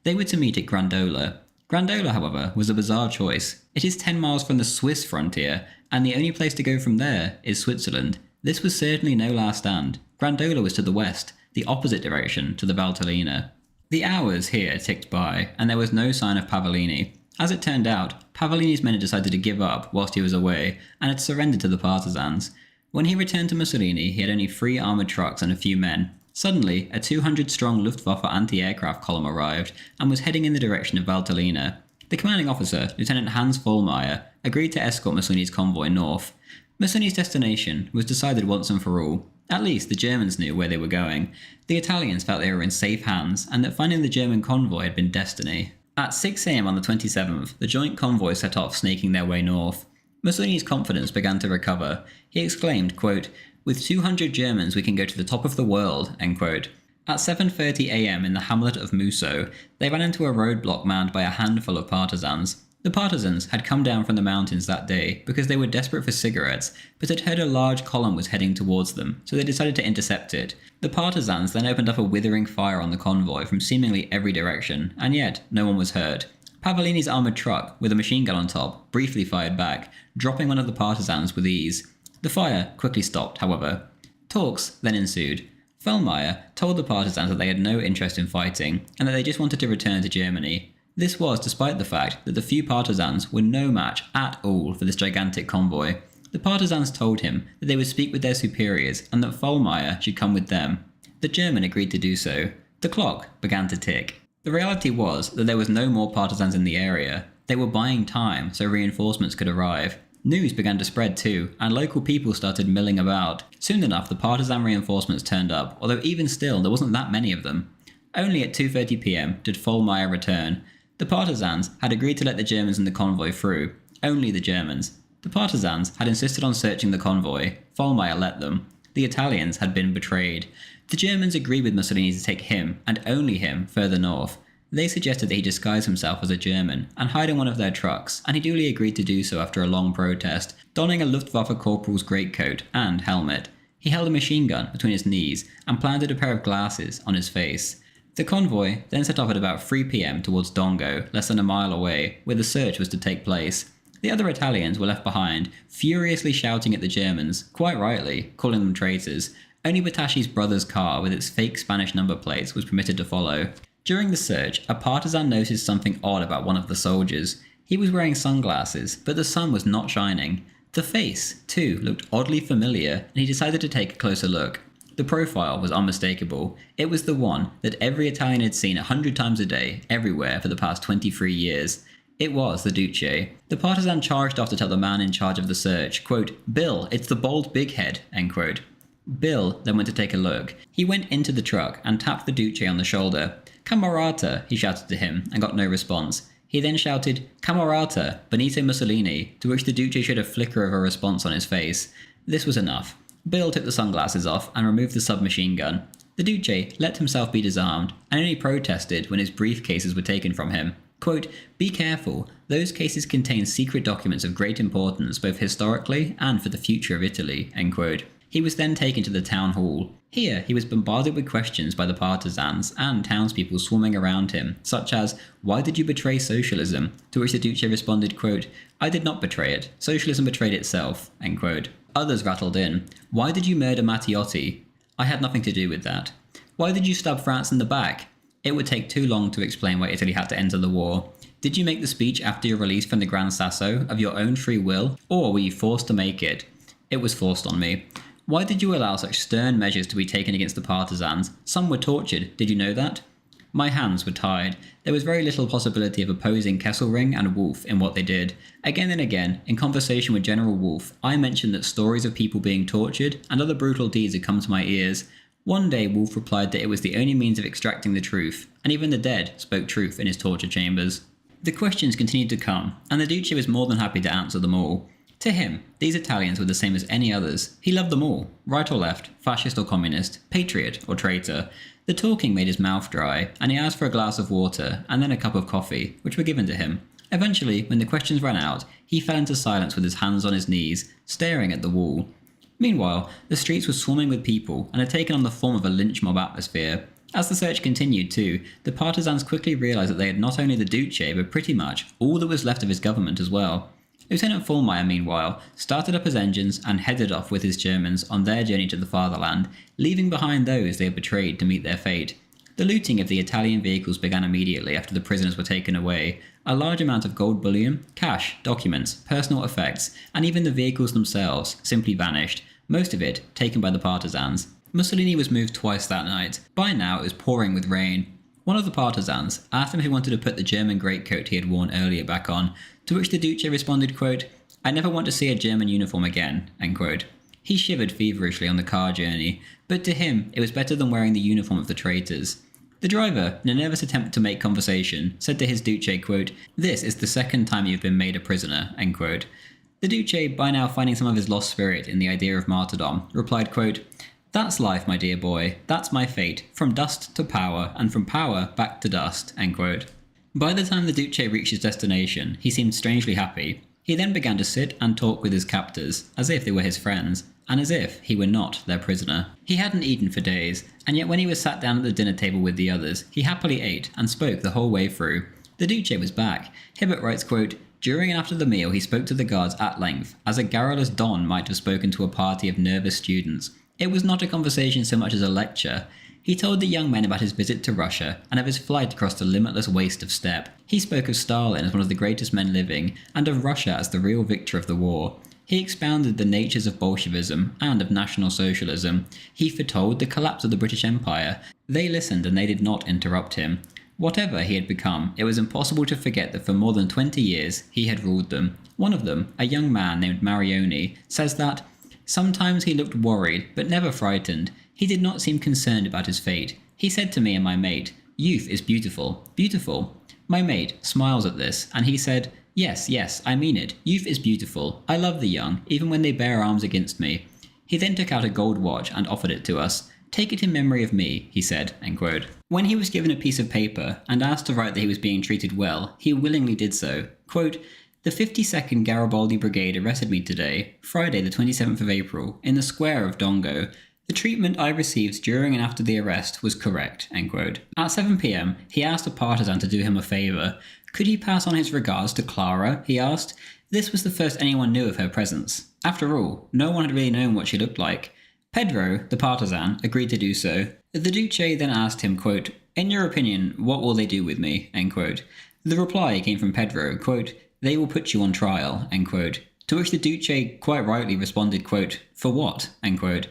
They were to meet at Grandola. Grandola, however, was a bizarre choice. It is 10 miles from the Swiss frontier, and the only place to go from there is Switzerland. This was certainly no last stand. Grandola was to the west, the opposite direction to the Valtellina. The hours here ticked by, and there was no sign of Pavellini. As it turned out, Pavellini's men had decided to give up whilst he was away, and had surrendered to the partisans. When he returned to Mussolini, he had only 3 armoured trucks and a few men. Suddenly, a 200-strong Luftwaffe anti-aircraft column arrived, and was heading in the direction of Valtellina. The commanding officer, Lieutenant Hans Vollmeier, agreed to escort Mussolini's convoy north. Mussolini's destination was decided once and for all. At least the Germans knew where they were going. The Italians felt they were in safe hands, and that finding the German convoy had been destiny. At 6 AM on the 27th, the joint convoy set off snaking their way north. Mussolini's confidence began to recover. He exclaimed, quote, "With 200 Germans we can go to the top of the world," end quote. At 7:30 AM in the hamlet of Musso, they ran into a roadblock manned by a handful of partisans. The partisans had come down from the mountains that day because they were desperate for cigarettes, but had heard a large column was heading towards them, so they decided to intercept it. The partisans then opened up a withering fire on the convoy from seemingly every direction, and yet no one was hurt. Pavellini's armoured truck, with a machine gun on top, briefly fired back, dropping one of the partisans with ease. The fire quickly stopped, however. Talks then ensued. Vollmeier told the partisans that they had no interest in fighting, and that they just wanted to return to Germany. This was despite the fact that the few partisans were no match at all for this gigantic convoy. The partisans told him that they would speak with their superiors and that Vollmeier should come with them. The German agreed to do so. The clock began to tick. The reality was that there was no more partisans in the area. They were buying time so reinforcements could arrive. News began to spread too, and local people started milling about. Soon enough the partisan reinforcements turned up, although even still there wasn't that many of them. Only at 2:30 PM did Vollmeier return. The partisans had agreed to let the Germans in the convoy through. Only the Germans. The The partisans had insisted on searching the convoy. Vollmeyer let them. The Italians had been betrayed. The Germans agreed with Mussolini to take him, and only him, further north. They suggested that he disguise himself as a German and hide in one of their trucks, and he duly agreed to do so after a long protest, donning a Luftwaffe corporal's greatcoat and helmet. He held a machine gun between his knees and planted a pair of glasses on his face. The convoy then set off at about 3 p.m. towards Dongo, less than a mile away, where the search was to take place. The other Italians were left behind, furiously shouting at the Germans, quite rightly, calling them traitors. Only Batashi's brother's car with its fake Spanish number plates was permitted to follow. During the search, a partisan noticed something odd about one of the soldiers. He was wearing sunglasses, but the sun was not shining. The face, too, looked oddly familiar, and he decided to take a closer look. The profile was unmistakable. It was the one that every Italian had seen 100 times a day, everywhere, for the past 23 years. It was the Duce. The partisan charged off to tell the man in charge of the search, quote, "Bill, it's the bald big head," end quote. Bill then went to take a look. He went into the truck and tapped the Duce on the shoulder. "Camerata," he shouted to him, and got no response. He then shouted, "Camerata, Benito Mussolini," to which the Duce showed a flicker of a response on his face. This was enough. Bill took the sunglasses off and removed the submachine gun. The Duce let himself be disarmed, and only protested when his briefcases were taken from him. Quote, "Be careful, those cases contain secret documents of great importance both historically and for the future of Italy," end quote. He was then taken to the town hall. Here he was bombarded with questions by the partisans and townspeople swarming around him, such as, "Why did you betray socialism?" To which the Duce responded, quote, "I did not betray it. Socialism betrayed itself," end quote. Others rattled in, "Why did you murder Matteotti?" "I had nothing to do with that." "Why did you stab France in the back?" "It would take too long to explain why Italy had to enter the war." "Did you make the speech after your release from the Gran Sasso of your own free will, or were you forced to make it?" "It was forced on me." "Why did you allow such stern measures to be taken against the partisans? Some were tortured, did you know that?" "My hands were tied. There was very little possibility of opposing Kesselring and Wolf in what they did. Again and again, in conversation with General Wolf, I mentioned that stories of people being tortured and other brutal deeds had come to my ears. One day Wolf replied that it was the only means of extracting the truth, and even the dead spoke truth in his torture chambers." The questions continued to come, and the Duce was more than happy to answer them all. To him, these Italians were the same as any others. He loved them all, right or left, fascist or communist, patriot or traitor. The talking made his mouth dry, and he asked for a glass of water and then a cup of coffee, which were given to him. Eventually, when the questions ran out, he fell into silence with his hands on his knees, staring at the wall. Meanwhile, the streets were swarming with people and had taken on the form of a lynch mob atmosphere. As the search continued too, the partisans quickly realised that they had not only the Duce, but pretty much all that was left of his government as well. Lieutenant Vollmeyer, meanwhile, started up his engines and headed off with his Germans on their journey to the fatherland, leaving behind those they had betrayed to meet their fate. The looting of the Italian vehicles began immediately after the prisoners were taken away. A large amount of gold bullion, cash, documents, personal effects, and even the vehicles themselves simply vanished, most of it taken by the partisans. Mussolini was moved twice that night. By now it was pouring with rain. One of the partisans asked him if he wanted to put the German greatcoat he had worn earlier back on, to which the Duce responded, quote, "I never want to see a German uniform again," end quote. He shivered feverishly on the car journey, but to him it was better than wearing the uniform of the traitors. The driver, in a nervous attempt to make conversation, said to his Duce, quote, "This is the second time you've been made a prisoner," end quote. The Duce, by now finding some of his lost spirit in the idea of martyrdom, replied, quote, "That's life, my dear boy. That's my fate. From dust to power, and from power back to dust," end quote. By the time the Duce reached his destination, he seemed strangely happy. He then began to sit and talk with his captors, as if they were his friends, and as if he were not their prisoner. He hadn't eaten for days, and yet when he was sat down at the dinner table with the others, he happily ate and spoke the whole way through. The Duce was back. Hibbert writes, quote, "During and after the meal he spoke to the guards at length, as a garrulous don might have spoken to a party of nervous students. It was not a conversation so much as a lecture. He told the young men about his visit to Russia and of his flight across the limitless waste of steppe. He spoke of Stalin as one of the greatest men living, and of Russia as the real victor of the war. He expounded the natures of Bolshevism and of National Socialism. He foretold the collapse of the British Empire. They listened and they did not interrupt him. Whatever he had become, it was impossible to forget that for more than 20 years he had ruled them. One of them, a young man named Marioni, says that sometimes he looked worried, but never frightened. He did not seem concerned about his fate. He said to me and my mate, 'Youth is beautiful, beautiful.' My mate smiles at this, and he said, Yes, yes, I mean it. Youth is beautiful. I love the young, even when they bear arms against me. He then took out a gold watch and offered it to us. Take it in memory of me, he said, end quote. When he was given a piece of paper and asked to write that he was being treated well, he willingly did so. Quote, the 52nd Garibaldi Brigade arrested me today, Friday the 27th of April, in the square of Dongo. The treatment I received during and after the arrest was correct, end quote. At 7 p.m, he asked a partisan to do him a favour. Could he pass on his regards to Clara, he asked. This was the first anyone knew of her presence. After all, no one had really known what she looked like. Pedro, the partisan, agreed to do so. The Duce then asked him, quote, in your opinion, what will they do with me, end quote. The reply came from Pedro, quote, they will put you on trial, end quote. To which the Duce quite rightly responded, quote, for what, end quote.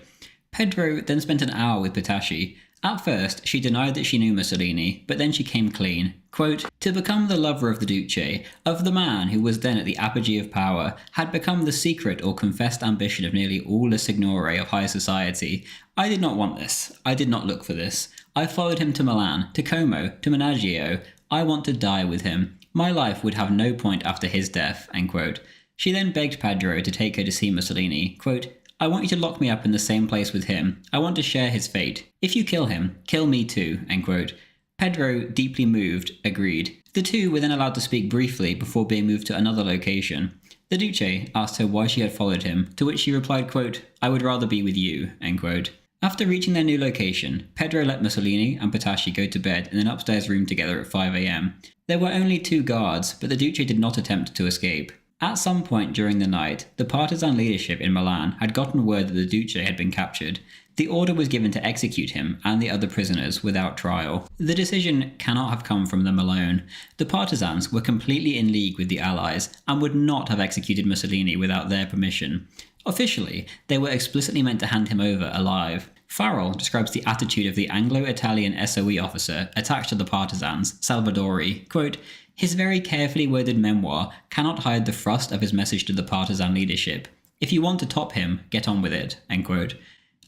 Pedro then spent an hour with Patashi. At first, she denied that she knew Mussolini, but then she came clean. Quote, to become the lover of the Duce, of the man who was then at the apogee of power, had become the secret or confessed ambition of nearly all the signore of high society. I did not want this. I did not look for this. I followed him to Milan, to Como, to Menaggio. I want to die with him. My life would have no point after his death, end quote. She then begged Pedro to take her to see Mussolini. Quote, I want you to lock me up in the same place with him. I want to share his fate. If you kill him, kill me too, end quote. Pedro, deeply moved, agreed. The two were then allowed to speak briefly before being moved to another location. The Duce asked her why she had followed him, to which she replied, quote, I would rather be with you, end quote. After reaching their new location, Pedro let Mussolini and Patashi go to bed in an upstairs room together at 5 a.m. There were only 2 guards, but the Duce did not attempt to escape. At some point during the night, the partisan leadership in Milan had gotten word that the Duce had been captured. The order was given to execute him and the other prisoners without trial. The decision cannot have come from them alone. The partisans were completely in league with the Allies and would not have executed Mussolini without their permission. Officially, they were explicitly meant to hand him over alive. Farrell describes the attitude of the Anglo-Italian SOE officer attached to the partisans, Salvadori, quote, his very carefully worded memoir cannot hide the thrust of his message to the partisan leadership. If you want to top him, get on with it, end quote.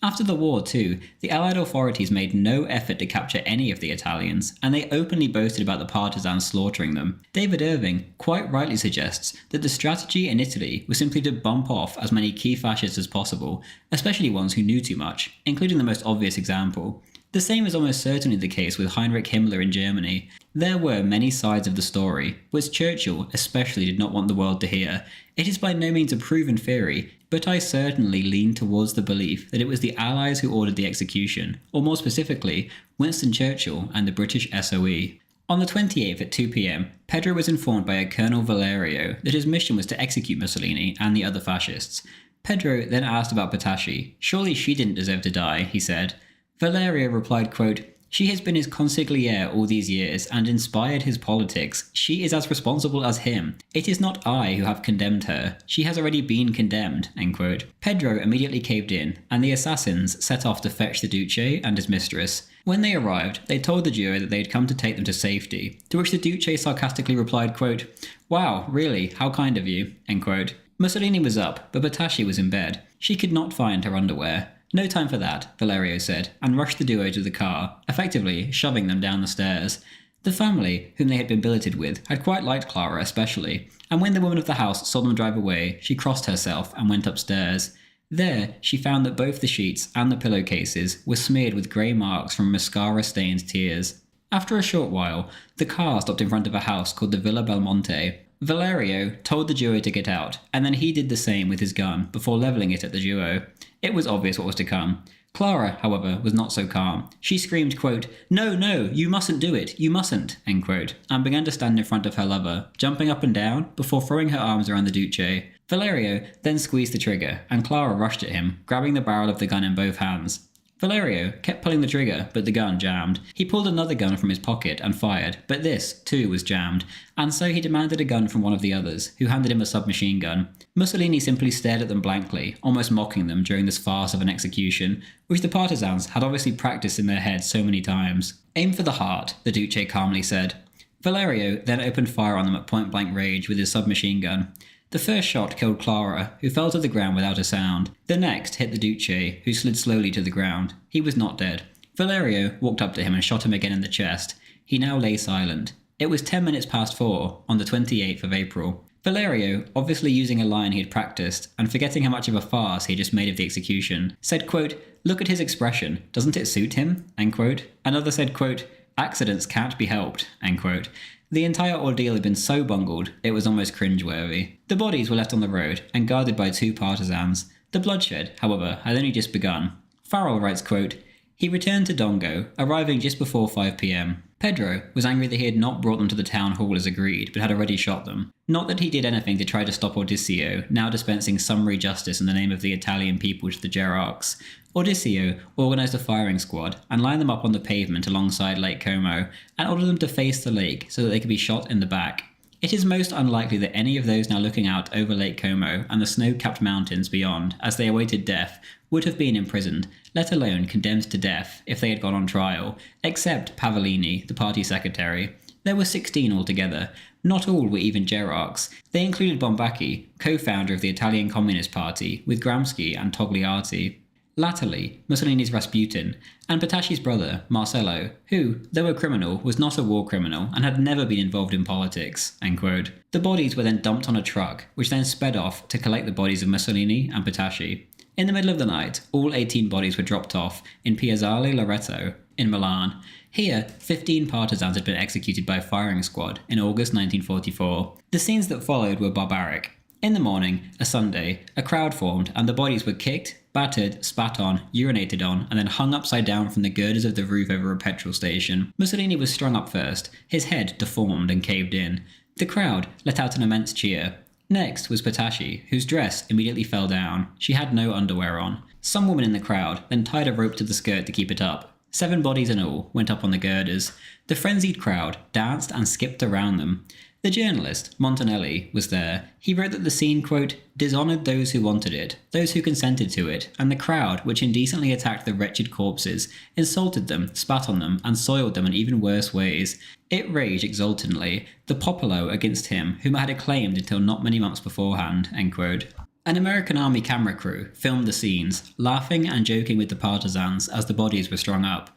After the war, too, the Allied authorities made no effort to capture any of the Italians, and they openly boasted about the partisans slaughtering them. David Irving quite rightly suggests that the strategy in Italy was simply to bump off as many key fascists as possible, especially ones who knew too much, including the most obvious example. The same is almost certainly the case with Heinrich Himmler in Germany. There were many sides of the story, which Churchill especially did not want the world to hear. It is by no means a proven theory, but I certainly lean towards the belief that it was the Allies who ordered the execution, or more specifically, Winston Churchill and the British SOE. On the 28th at 2 p.m, Pedro was informed by a Colonel Valerio that his mission was to execute Mussolini and the other fascists. Pedro then asked about Patashi. Surely she didn't deserve to die, he said. Valerio replied, quote, she has been his consigliere all these years and inspired his politics. She is as responsible as him. It is not I who have condemned her. She has already been condemned, end quote. Pedro immediately caved in, and the assassins set off to fetch the Duce and his mistress. When they arrived, they told the duo that they had come to take them to safety, to which the Duce sarcastically replied, quote, wow, really, how kind of you, end quote. Mussolini was up, but Patashi was in bed. She could not find her underwear. No time for that, Valerio said, and rushed the duo to the car, effectively shoving them down the stairs. The family, whom they had been billeted with, had quite liked Clara especially, and when the woman of the house saw them drive away, she crossed herself and went upstairs. There, she found that both the sheets and the pillowcases were smeared with grey marks from mascara-stained tears. After a short while, the car stopped in front of a house called the Villa Belmonte. Valerio told the duo to get out, and then he did the same with his gun before levelling it at the duo. It was obvious what was to come. Clara, however, was not so calm. She screamed, quote, no, no, you mustn't do it, you mustn't, end quote, and began to stand in front of her lover, jumping up and down before throwing her arms around the Duce. Valerio then squeezed the trigger, and Clara rushed at him, grabbing the barrel of the gun in both hands. Valerio kept pulling the trigger, but the gun jammed. He pulled another gun from his pocket and fired, but this, too, was jammed, and so he demanded a gun from one of the others, who handed him a submachine gun. Mussolini simply stared at them blankly, almost mocking them during this farce of an execution, which the partisans had obviously practiced in their heads so many times. Aim for the heart, the Duce calmly said. Valerio then opened fire on them at point-blank range with his submachine gun. The first shot killed Clara, who fell to the ground without a sound. The next hit the Duce, who slid slowly to the ground. He was not dead. Valerio walked up to him and shot him again in the chest. He now lay silent. It was 10 minutes past 4, on the 28th of April. Valerio, obviously using a line he had practiced, and forgetting how much of a farce he had just made of the execution, said, quote, "Look at his expression, doesn't it suit him?" End quote. Another said, quote, "Accidents can't be helped." End quote. The entire ordeal had been so bungled, it was almost cringeworthy. The bodies were left on the road and guarded by 2 partisans. The bloodshed, however, had only just begun. Farrell writes, quote, "He returned to Dongo, arriving just before 5 p.m. Pedro was angry that he had not brought them to the town hall as agreed, but had already shot them. Not that he did anything to try to stop Odissio, now dispensing summary justice in the name of the Italian people to the Gerarchs. Odissio organised a firing squad and lined them up on the pavement alongside Lake Como, and ordered them to face the lake so that they could be shot in the back. It is most unlikely that any of those now looking out over Lake Como and the snow-capped mountains beyond, as they awaited death, would have been imprisoned, let alone condemned to death if they had gone on trial, except Pavellini, the party secretary. There were 16 altogether. Not all were even Gerarchs. They included Bombacci, co-founder of the Italian Communist Party, with Gramsci and Togliatti. Latterly, Mussolini's Rasputin, and Petacci's brother, Marcello, who, though a criminal, was not a war criminal and had never been involved in politics." End quote. The bodies were then dumped on a truck, which then sped off to collect the bodies of Mussolini and Petacci. In the middle of the night, all 18 bodies were dropped off in Piazzale Loreto in Milan. Here, 15 partisans had been executed by a firing squad in August 1944. The scenes that followed were barbaric. In the morning, a Sunday, a crowd formed and the bodies were kicked, battered, spat on, urinated on, and then hung upside down from the girders of the roof over a petrol station. Mussolini was strung up first, his head deformed and caved in. The crowd let out an immense cheer. Next was Petacci, whose dress immediately fell down. She had no underwear on. Some woman in the crowd then tied a rope to the skirt to keep it up. 7 bodies in all went up on the girders. The frenzied crowd danced and skipped around them. The journalist, Montanelli, was there. He wrote that the scene, quote, "dishonoured those who wanted it, those who consented to it, and the crowd which indecently attacked the wretched corpses, insulted them, spat on them, and soiled them in even worse ways. It raged exultantly, the popolo against him whom it had acclaimed until not many months beforehand." End quote. An American army camera crew filmed the scenes, laughing and joking with the partisans as the bodies were strung up.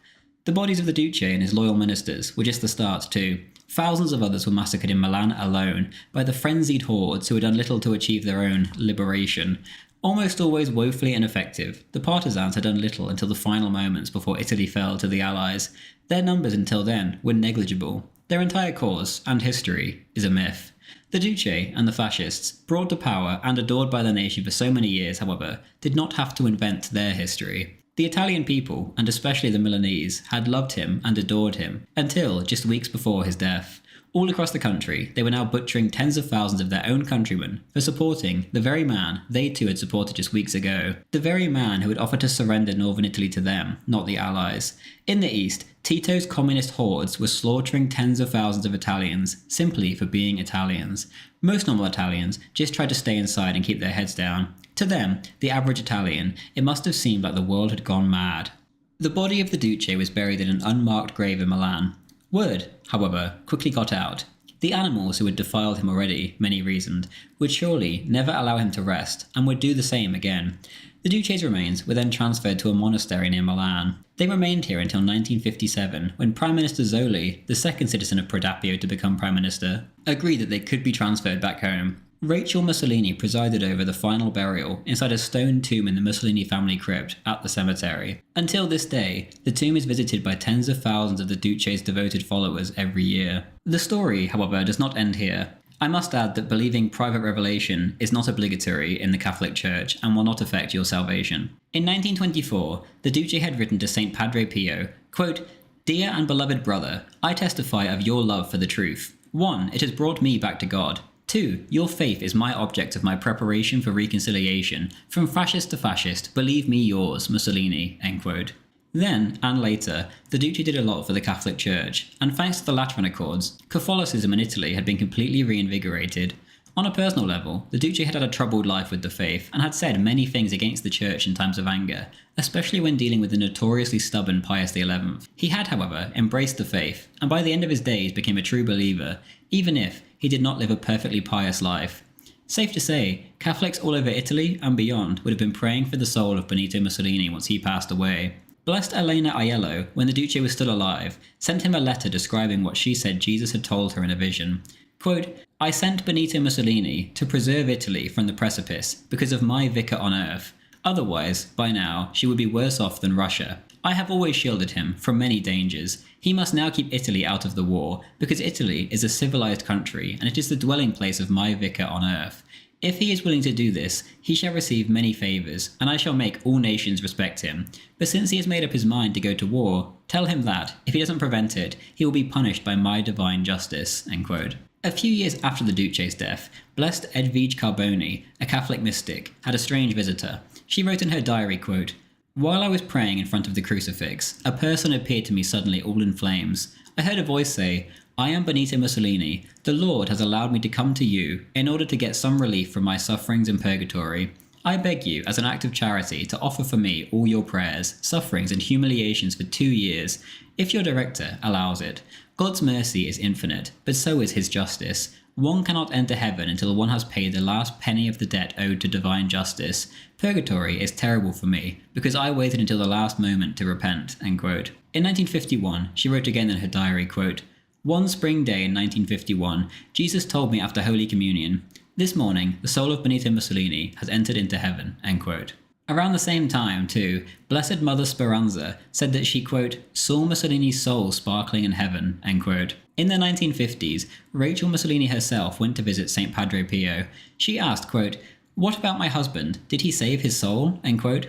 The bodies of the Duce and his loyal ministers were just the start too. Thousands of others were massacred in Milan alone by the frenzied hordes who had done little to achieve their own liberation. Almost always woefully ineffective, the partisans had done little until the final moments before Italy fell to the Allies. Their numbers until then were negligible. Their entire cause and history is a myth. The Duce and the fascists, brought to power and adored by the nation for so many years, however, did not have to invent their history. The Italian people, and especially the Milanese, had loved him and adored him, until just weeks before his death. All across the country, they were now butchering tens of thousands of their own countrymen for supporting the very man they too had supported just weeks ago. The very man who had offered to surrender northern Italy to them, not the Allies. In the east, Tito's communist hordes were slaughtering tens of thousands of Italians, simply for being Italians. Most normal Italians just tried to stay inside and keep their heads down. To them, the average Italian, it must have seemed like the world had gone mad. The body of the Duce was buried in an unmarked grave in Milan. Word, however, quickly got out. The animals who had defiled him already, many reasoned, would surely never allow him to rest, and would do the same again. The Duce's remains were then transferred to a monastery near Milan. They remained here until 1957, when Prime Minister Zoli, the second citizen of Prodapio to become Prime Minister, agreed that they could be transferred back home. Rachel Mussolini presided over the final burial inside a stone tomb in the Mussolini family crypt at the cemetery. Until this day, the tomb is visited by tens of thousands of the Duce's devoted followers every year. The story, however, does not end here. I must add that believing private revelation is not obligatory in the Catholic Church and will not affect your salvation. In 1924, the Duce had written to St. Padre Pio, quote, "Dear and beloved brother, I testify of your love for the truth. 1. It has brought me back to God. 2. Your faith is my object of my preparation for reconciliation. From fascist to fascist, believe me yours, Mussolini." End quote. Then, and later, the Duce did a lot for the Catholic Church, and thanks to the Lateran Accords, Catholicism in Italy had been completely reinvigorated. On a personal level, the Duce had had a troubled life with the faith, and had said many things against the Church in times of anger, especially when dealing with the notoriously stubborn Pius XI. He had, however, embraced the faith, and by the end of his days became a true believer, even if he did not live a perfectly pious life. Safe to say, Catholics all over Italy and beyond would have been praying for the soul of Benito Mussolini once he passed away. Blessed Elena Aiello, when the Duce was still alive, sent him a letter describing what she said Jesus had told her in a vision. Quote, I sent Benito Mussolini to preserve Italy from the precipice because of my vicar on earth. Otherwise, by now, she would be worse off than Russia. I have always shielded him from many dangers. He must now keep Italy out of the war, because Italy is a civilized country, and it is the dwelling place of my vicar on earth. If he is willing to do this, he shall receive many favours, and I shall make all nations respect him. But since he has made up his mind to go to war, tell him that, if he doesn't prevent it, he will be punished by my divine justice. End quote. A few years after the Duce's death, Blessed Edvige Carboni, a Catholic mystic, had a strange visitor. She wrote in her diary, quote, While I was praying in front of the crucifix, a person appeared to me suddenly all in flames. I heard a voice say, I am Benito Mussolini. The Lord has allowed me to come to you in order to get some relief from my sufferings in purgatory. I beg you, as an act of charity, to offer for me all your prayers, sufferings and humiliations for 2 years, if your director allows it. God's mercy is infinite, but so is his justice. One cannot enter heaven until one has paid the last penny of the debt owed to divine justice. Purgatory is terrible for me, because I waited until the last moment to repent. End quote. In 1951, she wrote again in her diary, quote, One spring day in 1951, Jesus told me after Holy Communion, This morning, the soul of Benito Mussolini has entered into heaven. End quote. Around the same time, too, Blessed Mother Speranza said that she, quote, saw Mussolini's soul sparkling in heaven, end quote. In the 1950s, Rachel Mussolini herself went to visit St. Padre Pio. She asked, quote, What about my husband? Did he save his soul? End quote.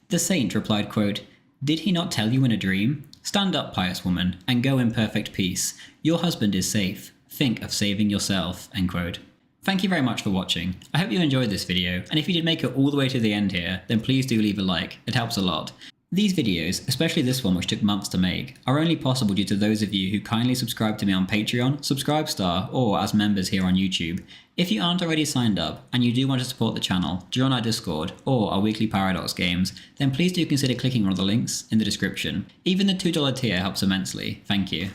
The saint replied, quote, Did he not tell you in a dream? Stand up, pious woman, and go in perfect peace. Your husband is safe. Think of saving yourself, end quote. Thank you very much for watching. I hope you enjoyed this video, and if you did make it all the way to the end here, then please do leave a like, it helps a lot. These videos, especially this one which took months to make, are only possible due to those of you who kindly subscribe to me on Patreon, Subscribestar, or as members here on YouTube. If you aren't already signed up, and you do want to support the channel, join our Discord, or our weekly Paradox games, then please do consider clicking one of the links in the description. Even the $2 tier helps immensely, thank you.